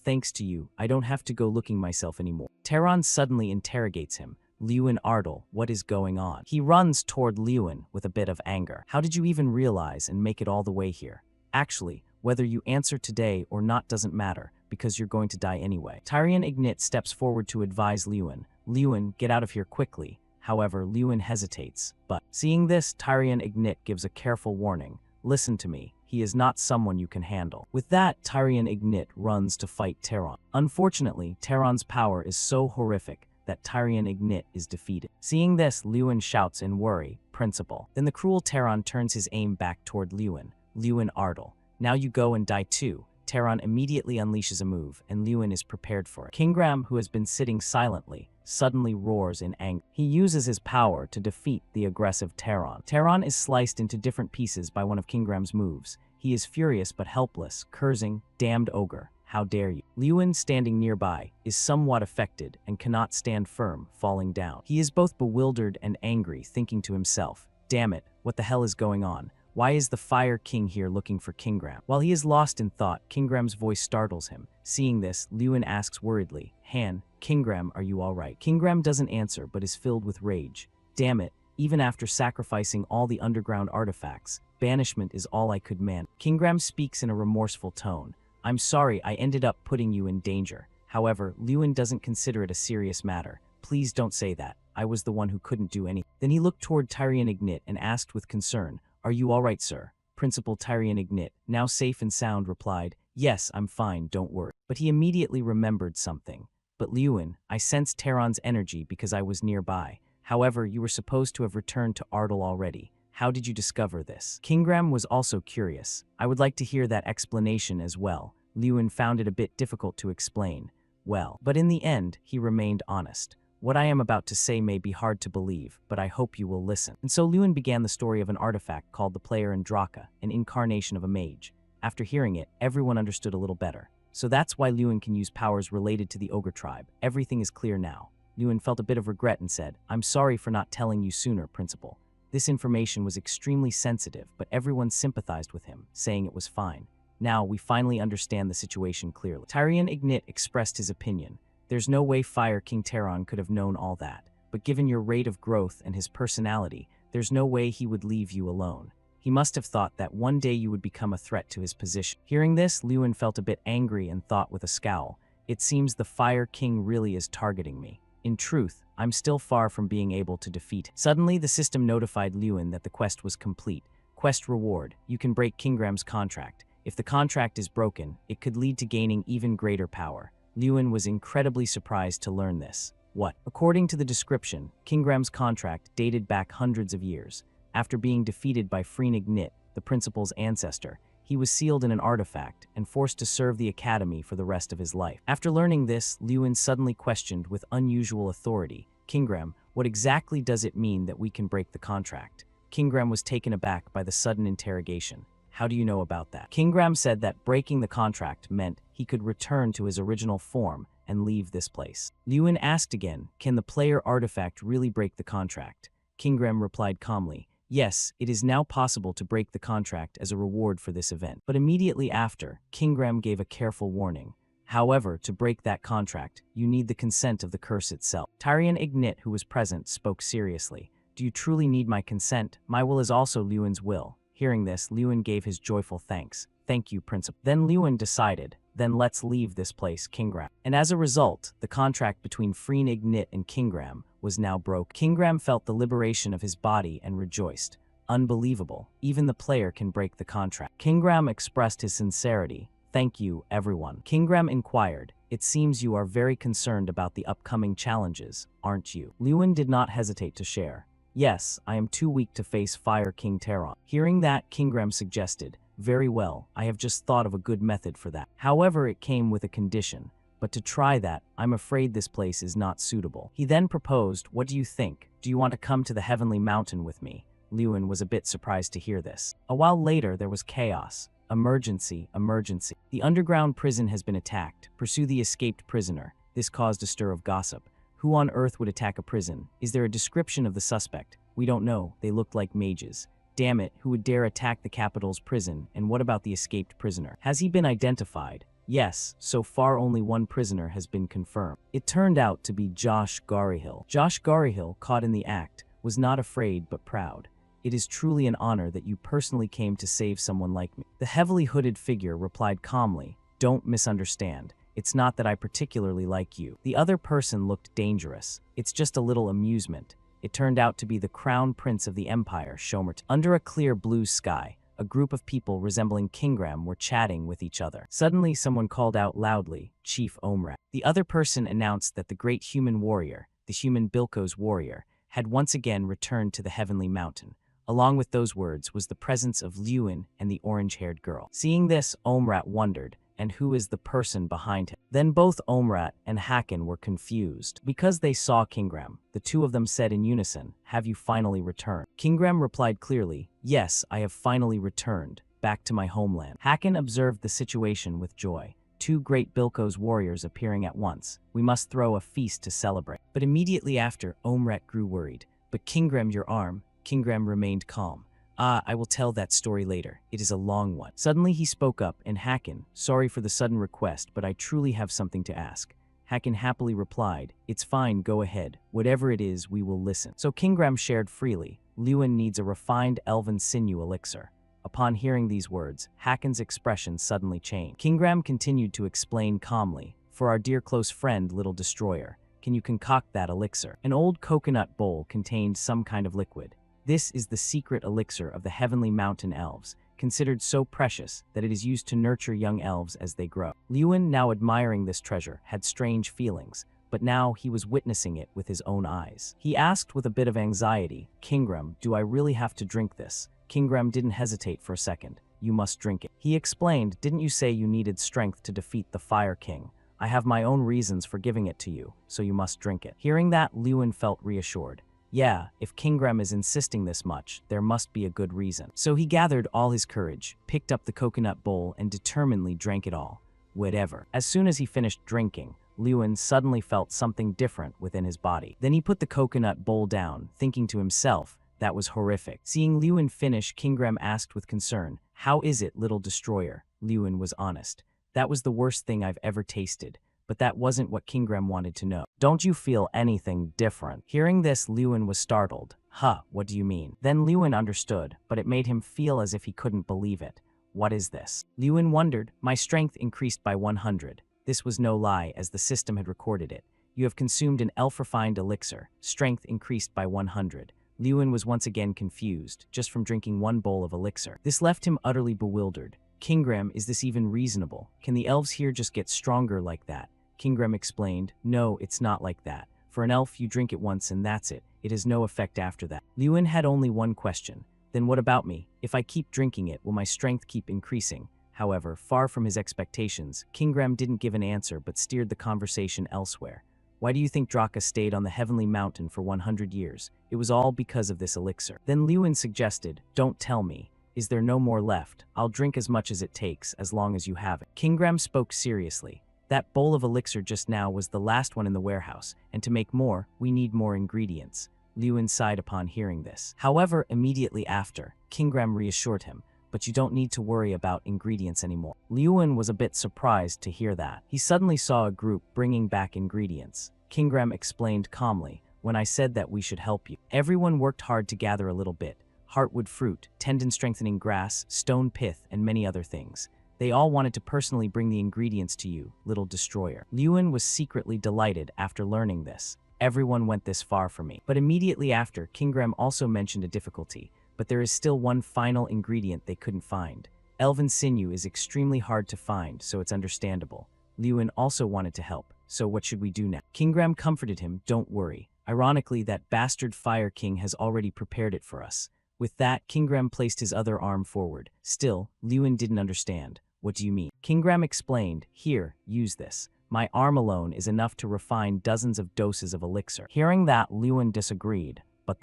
Thanks to you, I don't have to go looking myself anymore. Terran suddenly interrogates him. Lewin Ardal, what is going on? He runs toward Lewin with a bit of anger. How did you even realize and make it all the way here? Actually, whether you answer today or not doesn't matter, because you're going to die anyway. Tyrion Ignit steps forward to advise Lewin. Lewin, get out of here quickly. However, Lewin hesitates, but seeing this, Tyrion Ignit gives a careful warning. Listen to me, he is not someone you can handle. With that, Tyrion Ignit runs to fight Terran. Unfortunately, Terran's power is so horrific that Tyrion Ignit is defeated. Seeing this, Lewin shouts in worry, Principal. Then the cruel Terran turns his aim back toward Lewin. Lewin Ardal, now you go and die too. Terran immediately unleashes a move, and Lewin is prepared for it. Kingram, who has been sitting silently, suddenly roars in anger. He uses his power to defeat the aggressive Terran. Terran is sliced into different pieces by one of Kingram's moves. He is furious but helpless, cursing, damned ogre, how dare you. Lewin, standing nearby, is somewhat affected and cannot stand firm, falling down. He is both bewildered and angry, thinking to himself, damn it, what the hell is going on? Why is the Fire King here looking for Kingram? While he is lost in thought, Kingram's voice startles him. Seeing this, Lewin asks worriedly, Han, Kingram, are you all right? Kingram doesn't answer but is filled with rage. Damn it, even after sacrificing all the underground artifacts, banishment is all I could man. Kingram speaks in a remorseful tone. I'm sorry I ended up putting you in danger. However, Lewin doesn't consider it a serious matter. Please don't say that. I was the one who couldn't do anything. Then he looked toward Tyrion Ignit and asked with concern, are you all right, sir? Principal Tyrion Ignit, now safe and sound, replied, yes, I'm fine, don't worry. But he immediately remembered something. But Lewin, I sensed Terran's energy because I was nearby. However, you were supposed to have returned to Ardal already. How did you discover this? Kingram was also curious. I would like to hear that explanation as well. Lewin found it a bit difficult to explain. Well, but in the end, he remained honest. What I am about to say may be hard to believe, but I hope you will listen. And so Lewin began the story of an artifact called the Player Andraka, an incarnation of a mage. After hearing it, everyone understood a little better. So that's why Lewin can use powers related to the ogre tribe. Everything is clear now. Lewin felt a bit of regret and said, I'm sorry for not telling you sooner, Principal. This information was extremely sensitive, but everyone sympathized with him, saying it was fine. Now we finally understand the situation clearly. Tyrion Ignit expressed his opinion. There's no way Fire King Terran could have known all that, but given your rate of growth and his personality, there's no way he would leave you alone. He must have thought that one day you would become a threat to his position. Hearing this, Lewin felt a bit angry and thought with a scowl, it seems the Fire King really is targeting me. In truth, I'm still far from being able to defeat him. Suddenly, the system notified Lewin that the quest was complete. Quest reward, you can break Kingram's contract. If the contract is broken, it could lead to gaining even greater power. Lewin was incredibly surprised to learn this. What? According to the description, Kingram's contract dated back hundreds of years. After being defeated by Freen Ignit, the principal's ancestor, he was sealed in an artifact and forced to serve the academy for the rest of his life. After learning this, Lewin suddenly questioned with unusual authority, Kingram, what exactly does it mean that we can break the contract? Kingram was taken aback by the sudden interrogation. How do you know about that? Kingram said that breaking the contract meant he could return to his original form and leave this place. Lewin asked again, can the player artifact really break the contract? Kingram replied calmly, yes, it is now possible to break the contract as a reward for this event. But immediately after, Kingram gave a careful warning. However, to break that contract, you need the consent of the curse itself. Tyrion Ignit, who was present, spoke seriously. Do you truly need my consent? My will is also Lewin's will. Hearing this, Lewin gave his joyful thanks. Thank you, Principal. Then Lewin decided, then let's leave this place, Kingram. And as a result, the contract between Freen Ignit and Kingram was now broke. Kingram felt the liberation of his body and rejoiced. Unbelievable. Even the player can break the contract. Kingram expressed his sincerity. Thank you, everyone. Kingram inquired, it seems you are very concerned about the upcoming challenges, aren't you? Lewin did not hesitate to share. Yes, I am too weak to face Fire King Teron. Hearing that, Kingram suggested, very well, I have just thought of a good method for that. However, it came with a condition. But to try that, I'm afraid this place is not suitable. He then proposed, what do you think? Do you want to come to the Heavenly Mountain with me? Lewin was a bit surprised to hear this. A while later, there was chaos. Emergency, emergency. The underground prison has been attacked. Pursue the escaped prisoner. This caused a stir of gossip. Who on earth would attack a prison? Is there a description of the suspect? We don't know. They looked like mages. Damn it, who would dare attack the capital's prison? And what about the escaped prisoner? Has he been identified? Yes, so far only one prisoner has been confirmed. It turned out to be Josh Garyhill. Josh Garyhill, caught in the act, was not afraid but proud. It is truly an honor that you personally came to save someone like me. The heavily hooded figure replied calmly, don't misunderstand. It's not that I particularly like you. The other person looked dangerous. It's just a little amusement. It turned out to be the crown prince of the empire, Shomert. Under a clear blue sky, a group of people resembling Kingram were chatting with each other. Suddenly, someone called out loudly, Chief Omrat. The other person announced that the great human warrior, the human Bilko's warrior, had once again returned to the Heavenly Mountain. Along with those words was the presence of Lewin and the orange-haired girl. Seeing this, Omrat wondered, and who is the person behind him? Then both Omrat and Hakan were confused. Because they saw Kingram, the two of them said in unison, have you finally returned? Kingram replied clearly, yes, I have finally returned, back to my homeland. Hakan observed the situation with joy. Two great Bilko's warriors appearing at once. We must throw a feast to celebrate. But immediately after, Omrat grew worried. But Kingram, your arm. Kingram remained calm. I will tell that story later. It is a long one. Suddenly he spoke up, and Hakan, sorry for the sudden request, but I truly have something to ask. Hakan happily replied, it's fine, go ahead. Whatever it is, we will listen. So Kingram shared freely. Lewin needs a refined elven sinew elixir. Upon hearing these words, Hakan's expression suddenly changed. Kingram continued to explain calmly, for our dear close friend, Little Destroyer, can you concoct that elixir? An old coconut bowl contained some kind of liquid. This is the secret elixir of the Heavenly Mountain Elves, considered so precious that it is used to nurture young elves as they grow. Lewin, now admiring this treasure, had strange feelings, but now he was witnessing it with his own eyes. He asked with a bit of anxiety, Kingram, do I really have to drink this? Kingram didn't hesitate for a second. You must drink it. He explained, didn't you say you needed strength to defeat the Fire King? I have my own reasons for giving it to you, so you must drink it. Hearing that, Lewin felt reassured. Yeah, if Kingram is insisting this much, there must be a good reason. So he gathered all his courage, picked up the coconut bowl, and determinedly drank it all. Whatever. As soon as he finished drinking, Lewin suddenly felt something different within his body. Then he put the coconut bowl down, thinking to himself, that was horrific. Seeing Lewin finish, Kingram asked with concern, how is it, Little Destroyer? Lewin was honest. That was the worst thing I've ever tasted. But that wasn't what Kingram wanted to know. Don't you feel anything different? Hearing this, Lewin was startled. Huh, what do you mean? Then Lewin understood, but it made him feel as if he couldn't believe it. What is this? Lewin wondered. My strength increased by 100. This was no lie, as the system had recorded it. You have consumed an elf-refined elixir. Strength increased by 100. Lewin was once again confused, just from drinking one bowl of elixir. This left him utterly bewildered. Kingram, is this even reasonable? Can the elves here just get stronger like that? Kingram explained, no, it's not like that. For an elf, you drink it once and that's it. It has no effect after that. Lewin had only one question. Then what about me? If I keep drinking it, will my strength keep increasing? However, far from his expectations, Kingram didn't give an answer but steered the conversation elsewhere. Why do you think Draka stayed on the heavenly mountain for 100 years? It was all because of this elixir. Then Lewin suggested, don't tell me. Is there no more left? I'll drink as much as it takes, as long as you have it. Kingram spoke seriously. That bowl of elixir just now was the last one in the warehouse, and to make more, we need more ingredients. Lewin sighed upon hearing this. However, immediately after, Kingram reassured him, but you don't need to worry about ingredients anymore. Lewin was a bit surprised to hear that. He suddenly saw a group bringing back ingredients. Kingram explained calmly, when I said that we should help you. Everyone worked hard to gather a little bit. Heartwood fruit, tendon-strengthening grass, stone pith, and many other things. They all wanted to personally bring the ingredients to you, little destroyer. Lewin was secretly delighted after learning this. Everyone went this far for me. But immediately after, Kingram also mentioned a difficulty. But there is still one final ingredient they couldn't find. Elven sinew is extremely hard to find, so it's understandable. Lewin also wanted to help, so what should we do now? Kingram comforted him, don't worry. Ironically, that bastard Fire King has already prepared it for us. With that, Kingram placed his other arm forward. Still, Lewin didn't understand. What do you mean? Kingram explained, here, use this. My arm alone is enough to refine dozens of doses of elixir. Hearing that, Lewin disagreed. But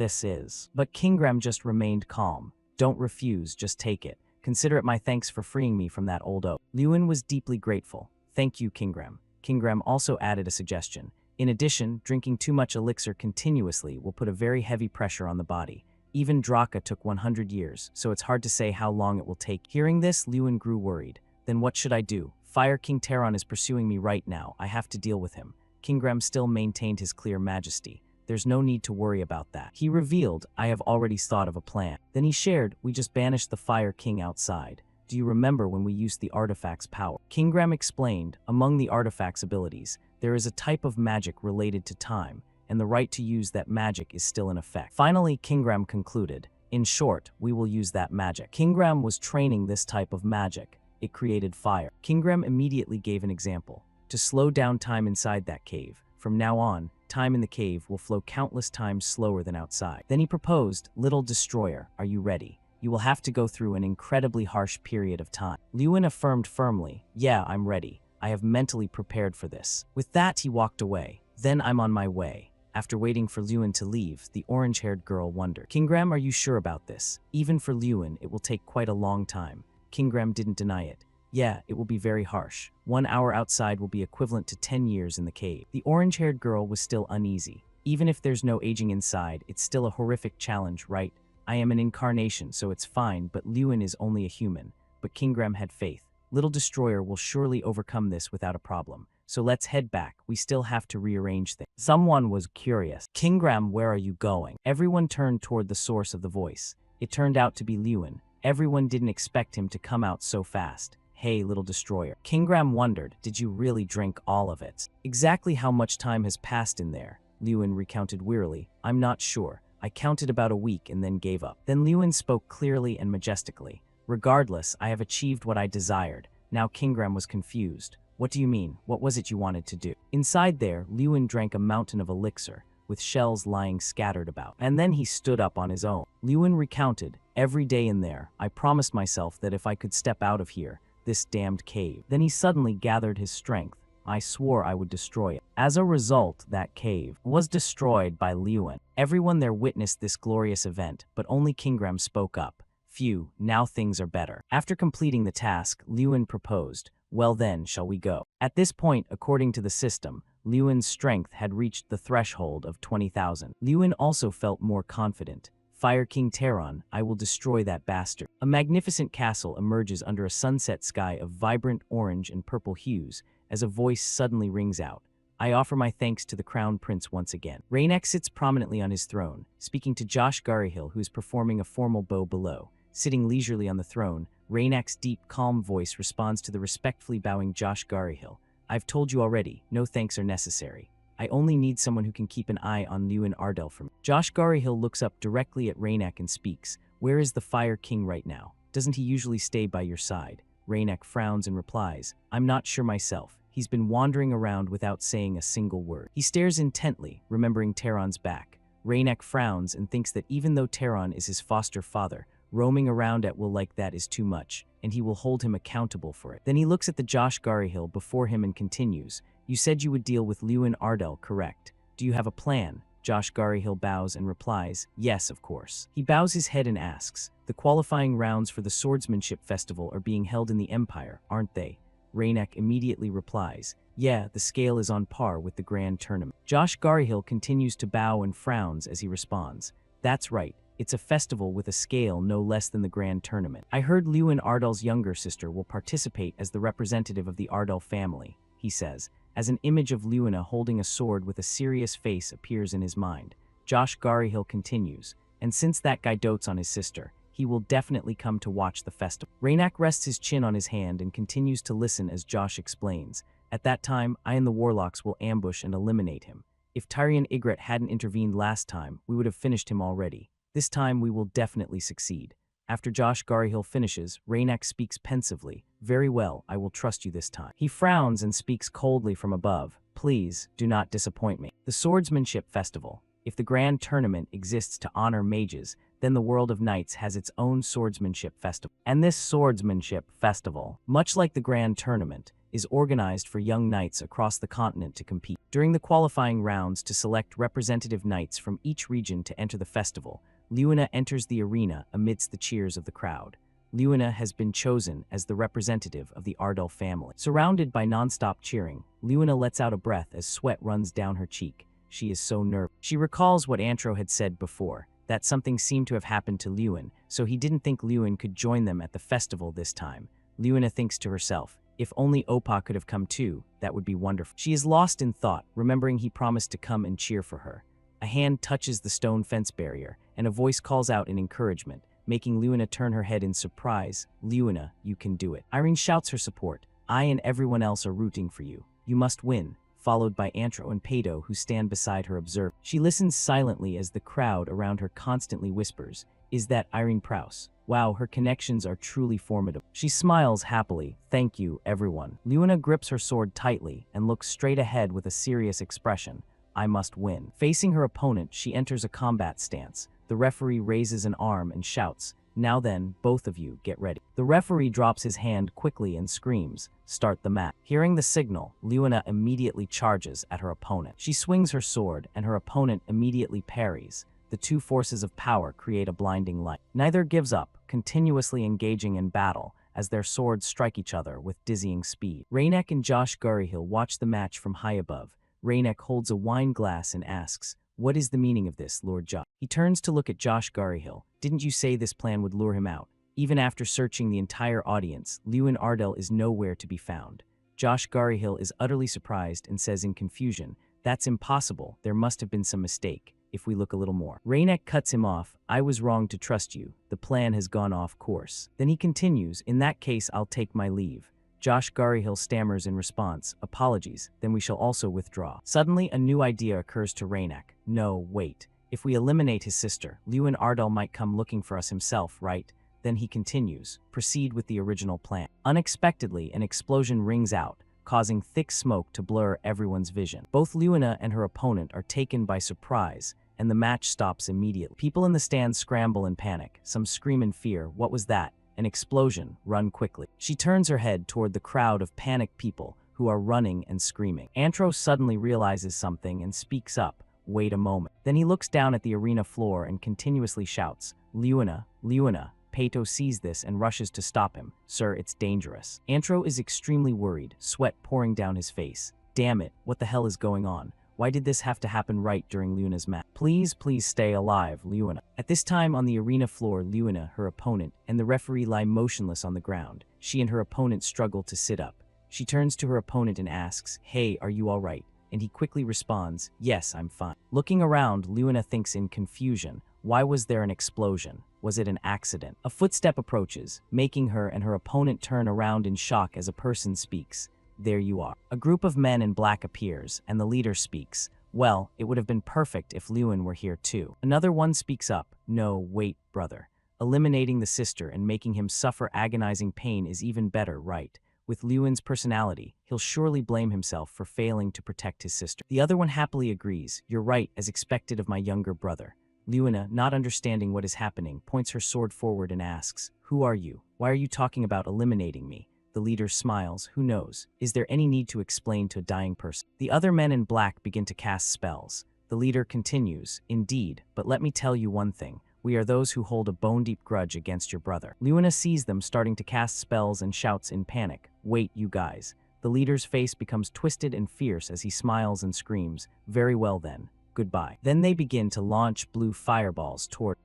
Kingram just remained calm. Don't refuse, just take it. Consider it my thanks for freeing me from that old oak. Lewin was deeply grateful. Thank you, Kingram. Kingram also added a suggestion. In addition, drinking too much elixir continuously will put a very heavy pressure on the body. Even Draka took 100 years, so it's hard to say how long it will take. Hearing this, Lewin grew worried. Then what should I do? Fire King Teron is pursuing me right now. I have to deal with him. Kingram still maintained his clear majesty. There's no need to worry about that. He revealed, I have already thought of a plan. Then he shared, we just banished the Fire King outside. Do you remember when we used the artifact's power? Kingram explained, among the artifact's abilities, there is a type of magic related to time, and the right to use that magic is still in effect. Finally, Kingram concluded, in short, we will use that magic. Kingram was training this type of magic. It created fire. Kingram immediately gave an example. To slow down time inside that cave. From now on, time in the cave will flow countless times slower than outside. Then he proposed, little destroyer, are you ready? You will have to go through an incredibly harsh period of time. Lewin affirmed firmly, yeah, I'm ready. I have mentally prepared for this. With that, he walked away. Then I'm on my way. After waiting for Lewin to leave, the orange-haired girl wondered, Kingram, are you sure about this? Even for Lewin, it will take quite a long time. Kingram didn't deny it. Yeah, it will be very harsh. 1 hour outside will be equivalent to 10 years in the cave. The orange-haired girl was still uneasy. Even if there's no aging inside, it's still a horrific challenge, right? I am an incarnation, so it's fine, but Lewin is only a human. But Kingram had faith. Little Destroyer will surely overcome this without a problem. So let's head back. We still have to rearrange things. Someone was curious. Kingram, where are you going? Everyone turned toward the source of the voice. It turned out to be Lewin. Everyone didn't expect him to come out so fast. Hey, Little Destroyer. Kingram wondered, did you really drink all of it? Exactly how much time has passed in there? Lewin recounted wearily. I'm not sure. I counted about a week and then gave up. Then Lewin spoke clearly and majestically. Regardless, I have achieved what I desired. Now Kingram was confused. What do you mean? What was it you wanted to do? Inside there, Lewin drank a mountain of elixir, with shells lying scattered about. And then he stood up on his own. Lewin recounted, every day in there, I promised myself that if I could step out of here, this damned cave. Then he suddenly gathered his strength. I swore I would destroy it. As a result, that cave was destroyed by Lewin. Everyone there witnessed this glorious event, but only Kingram spoke up. Phew, now things are better. After completing the task, Lewin proposed, well then, shall we go? At this point, according to the system, Lewin's strength had reached the threshold of 20,000. Lewin also felt more confident. Fire King Teron, I will destroy that bastard. A magnificent castle emerges under a sunset sky of vibrant orange and purple hues as a voice suddenly rings out. I offer my thanks to the Crown Prince once again. Rainek sits prominently on his throne, speaking to Josh Garryhill, who is performing a formal bow below. Sitting leisurely on the throne, Rainek's deep, calm voice responds to the respectfully bowing Josh Garryhill. I've told you already, no thanks are necessary. I only need someone who can keep an eye on Lewin Ardell for me. Josh Garryhill looks up directly at Rainek and speaks. Where is the Fire King right now? Doesn't he usually stay by your side? Rainek frowns and replies, I'm not sure myself. He's been wandering around without saying a single word. He stares intently, remembering Teron's back. Rainek frowns and thinks that even though Teron is his foster father, roaming around at will like that is too much, and he will hold him accountable for it. Then he looks at the Josh Garryhill before him and continues, You said you would deal with Lewin Ardell, correct? Do you have a plan? Josh Garyhill bows and replies, yes, of course. He bows his head and asks, the qualifying rounds for the Swordsmanship Festival are being held in the Empire, aren't they? Raynek immediately replies, yeah, the scale is on par with the Grand Tournament. Josh Garyhill continues to bow and frowns as he responds, that's right, it's a festival with a scale no less than the Grand Tournament. I heard Lewin Ardell's younger sister will participate as the representative of the Ardell family, he says, as an image of Lewina holding a sword with a serious face appears in his mind. Josh Garyhill continues, and since that guy dotes on his sister, he will definitely come to watch the festival. Raynak rests his chin on his hand and continues to listen as Josh explains. At that time, I and the Warlocks will ambush and eliminate him. If Tyrion Ygritte hadn't intervened last time, we would have finished him already. This time we will definitely succeed. After Josh Garyhill finishes, Raynak speaks pensively. Very well, I will trust you this time. He frowns and speaks coldly from above. Please, do not disappoint me. The Swordsmanship Festival. If the Grand Tournament exists to honor mages, then the world of knights has its own Swordsmanship Festival. And this Swordsmanship Festival, much like the Grand Tournament, is organized for young knights across the continent to compete. During the qualifying rounds to select representative knights from each region to enter the festival, Lewina enters the arena amidst the cheers of the crowd. Lewina has been chosen as the representative of the Ardell family. Surrounded by non-stop cheering, Lewina lets out a breath as sweat runs down her cheek. She is so nervous. She recalls what Antro had said before, that something seemed to have happened to Lewin, so he didn't think Lewin could join them at the festival this time. Lewina thinks to herself, if only Opa could have come too, that would be wonderful. She is lost in thought, remembering he promised to come and cheer for her. A hand touches the stone fence barrier, and a voice calls out in encouragement, making Lewina turn her head in surprise. Lewina, you can do it. Irene shouts her support. I and everyone else are rooting for you. You must win, followed by Antro and Pato, who stand beside her observing. She listens silently as the crowd around her constantly whispers, is that Irene Prouse? Wow, her connections are truly formidable. She smiles happily. Thank you, everyone. Lewina grips her sword tightly and looks straight ahead with a serious expression. I must win. Facing her opponent, she enters a combat stance. The referee raises an arm and shouts, now then, both of you, get ready. The referee drops his hand quickly and screams, start the match. Hearing the signal, Lewina immediately charges at her opponent. She swings her sword, and her opponent immediately parries. The two forces of power create a blinding light. Neither gives up, continuously engaging in battle, as their swords strike each other with dizzying speed. Raynek and Josh Garyhill watch the match from high above. Raynek holds a wine glass and asks, what is the meaning of this, Lord Josh? He turns to look at Josh Garyhill. Didn't you say this plan would lure him out? Even after searching the entire audience, Lewin Ardell is nowhere to be found. Josh Garyhill is utterly surprised and says in confusion, that's impossible, there must have been some mistake. If we look a little more. Raynek cuts him off. I was wrong to trust you. The plan has gone off course. Then he continues, in that case I'll take my leave. Josh Garyhill stammers in response, apologies, then we shall also withdraw. Suddenly, a new idea occurs to Raynek. No, wait. If we eliminate his sister, Lewin Ardell might come looking for us himself, right? Then he continues, proceed with the original plan. Unexpectedly, an explosion rings out, causing thick smoke to blur everyone's vision. Both Lewina and her opponent are taken by surprise, and the match stops immediately. People in the stands scramble in panic. Some scream in fear. What was that? An explosion. Run quickly. She turns her head toward the crowd of panicked people who are running and screaming. Antro suddenly realizes something and speaks up. Wait a moment. Then he looks down at the arena floor and continuously shouts, Lewina, Lewina. Pato sees this and rushes to stop him. Sir, it's dangerous. Antro is extremely worried, sweat pouring down his face. Damn it, what the hell is going on? Why did this have to happen right during Lewina's match? Please, please stay alive, Lewina. At this time on the arena floor, Lewina, her opponent, and the referee lie motionless on the ground. She and her opponent struggle to sit up. She turns to her opponent and asks, hey, are you all right? And he quickly responds, yes, I'm fine. Looking around, Lewina thinks in confusion, why was there an explosion? Was it an accident? A footstep approaches, making her and her opponent turn around in shock as a person speaks. There you are. A group of men in black appears, and the leader speaks. Well, it would have been perfect if Lewin were here too. Another one speaks up. No, wait, brother. Eliminating the sister and making him suffer agonizing pain is even better, right? With Lewin's personality, he'll surely blame himself for failing to protect his sister. The other one happily agrees. You're right, as expected of my younger brother. Lewina, not understanding what is happening, points her sword forward and asks, who are you? Why are you talking about eliminating me? The leader smiles. Who knows? Is there any need to explain to a dying person? The other men in black begin to cast spells. The leader continues, indeed, but let me tell you one thing. We are those who hold a bone-deep grudge against your brother. Luina sees them starting to cast spells and shouts in panic. Wait, you guys. The leader's face becomes twisted and fierce as he smiles and screams, very well then. Goodbye. Then they begin to launch blue fireballs toward.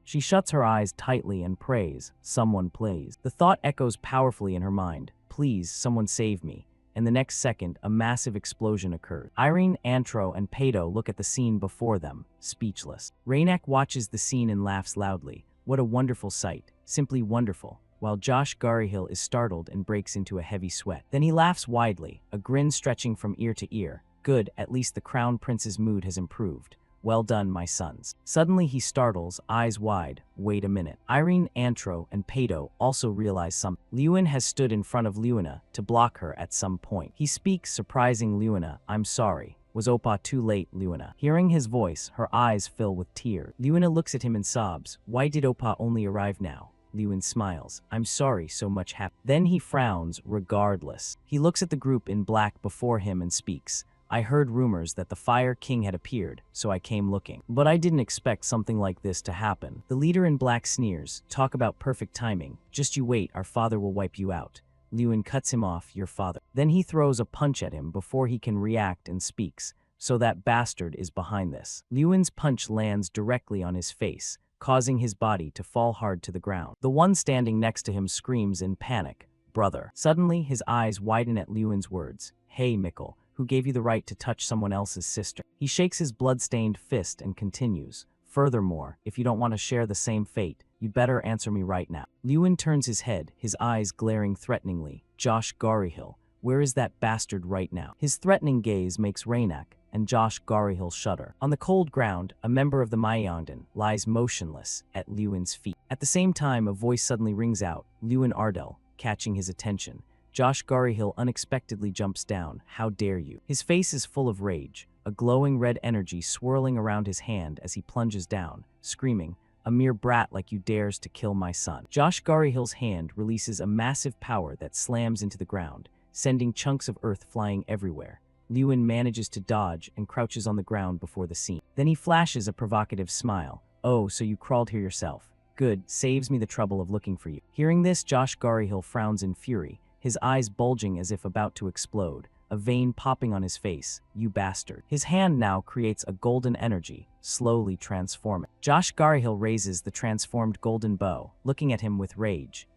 She shuts her eyes tightly and prays, someone please. The thought echoes powerfully in her mind, please, someone save me. And the next second, a massive explosion occurs. Irene, Antro, and Pato look at the scene before them, speechless. Rainak watches the scene and laughs loudly. What a wonderful sight, simply wonderful. While Josh Garyhill is startled and breaks into a heavy sweat. Then he laughs widely, a grin stretching from ear to ear. Good, at least the Crown Prince's mood has improved. Well done, my sons. Suddenly he startles, eyes wide. Wait a minute. Irene, Antro, and Pato also realize something. Lewin has stood in front of Luina to block her at some point. He speaks, surprising Luina. I'm sorry. Was Oppa too late, Luina? Hearing his voice, her eyes fill with tears. Luina looks at him and sobs. Why did Oppa only arrive now? Lewin smiles. I'm sorry so much happened. Then he frowns, regardless. He looks at the group in black before him and speaks. I heard rumors that the Fire King had appeared, so I came looking. But I didn't expect something like this to happen. The leader in black sneers. Talk about perfect timing. Just you wait, our father will wipe you out. Lewin cuts him off, your father. Then he throws a punch at him before he can react and speaks. So that bastard is behind this. Lewin's punch lands directly on his face, causing his body to fall hard to the ground. The one standing next to him screams in panic, brother. Suddenly, his eyes widen at Lewin's words. Hey, Mikkel. Who gave you the right to touch someone else's sister? He shakes his blood-stained fist and continues. Furthermore, if you don't want to share the same fate, you'd better answer me right now. Lewin turns his head, his eyes glaring threateningly. Josh Garyhill, where is that bastard right now? His threatening gaze makes Rainak and Josh Garyhill shudder. On the cold ground, a member of the Mayangdan lies motionless at Lewin's feet. At the same time, a voice suddenly rings out, Lewin Ardell, catching his attention. Josh Garyhill unexpectedly jumps down. How dare you? His face is full of rage, a glowing red energy swirling around his hand as he plunges down, screaming, a mere brat like you dares to kill my son. Josh Garyhill's hand releases a massive power that slams into the ground, sending chunks of earth flying everywhere. Lewin manages to dodge and crouches on the ground before the scene. Then he flashes a provocative smile. Oh, so you crawled here yourself. Good, saves me the trouble of looking for you. Hearing this, Josh Garyhill frowns in fury, his eyes bulging as if about to explode, a vein popping on his face. You bastard. His hand now creates a golden energy, slowly transforming. Josh Garyhill raises the transformed golden bow, looking at him with rage.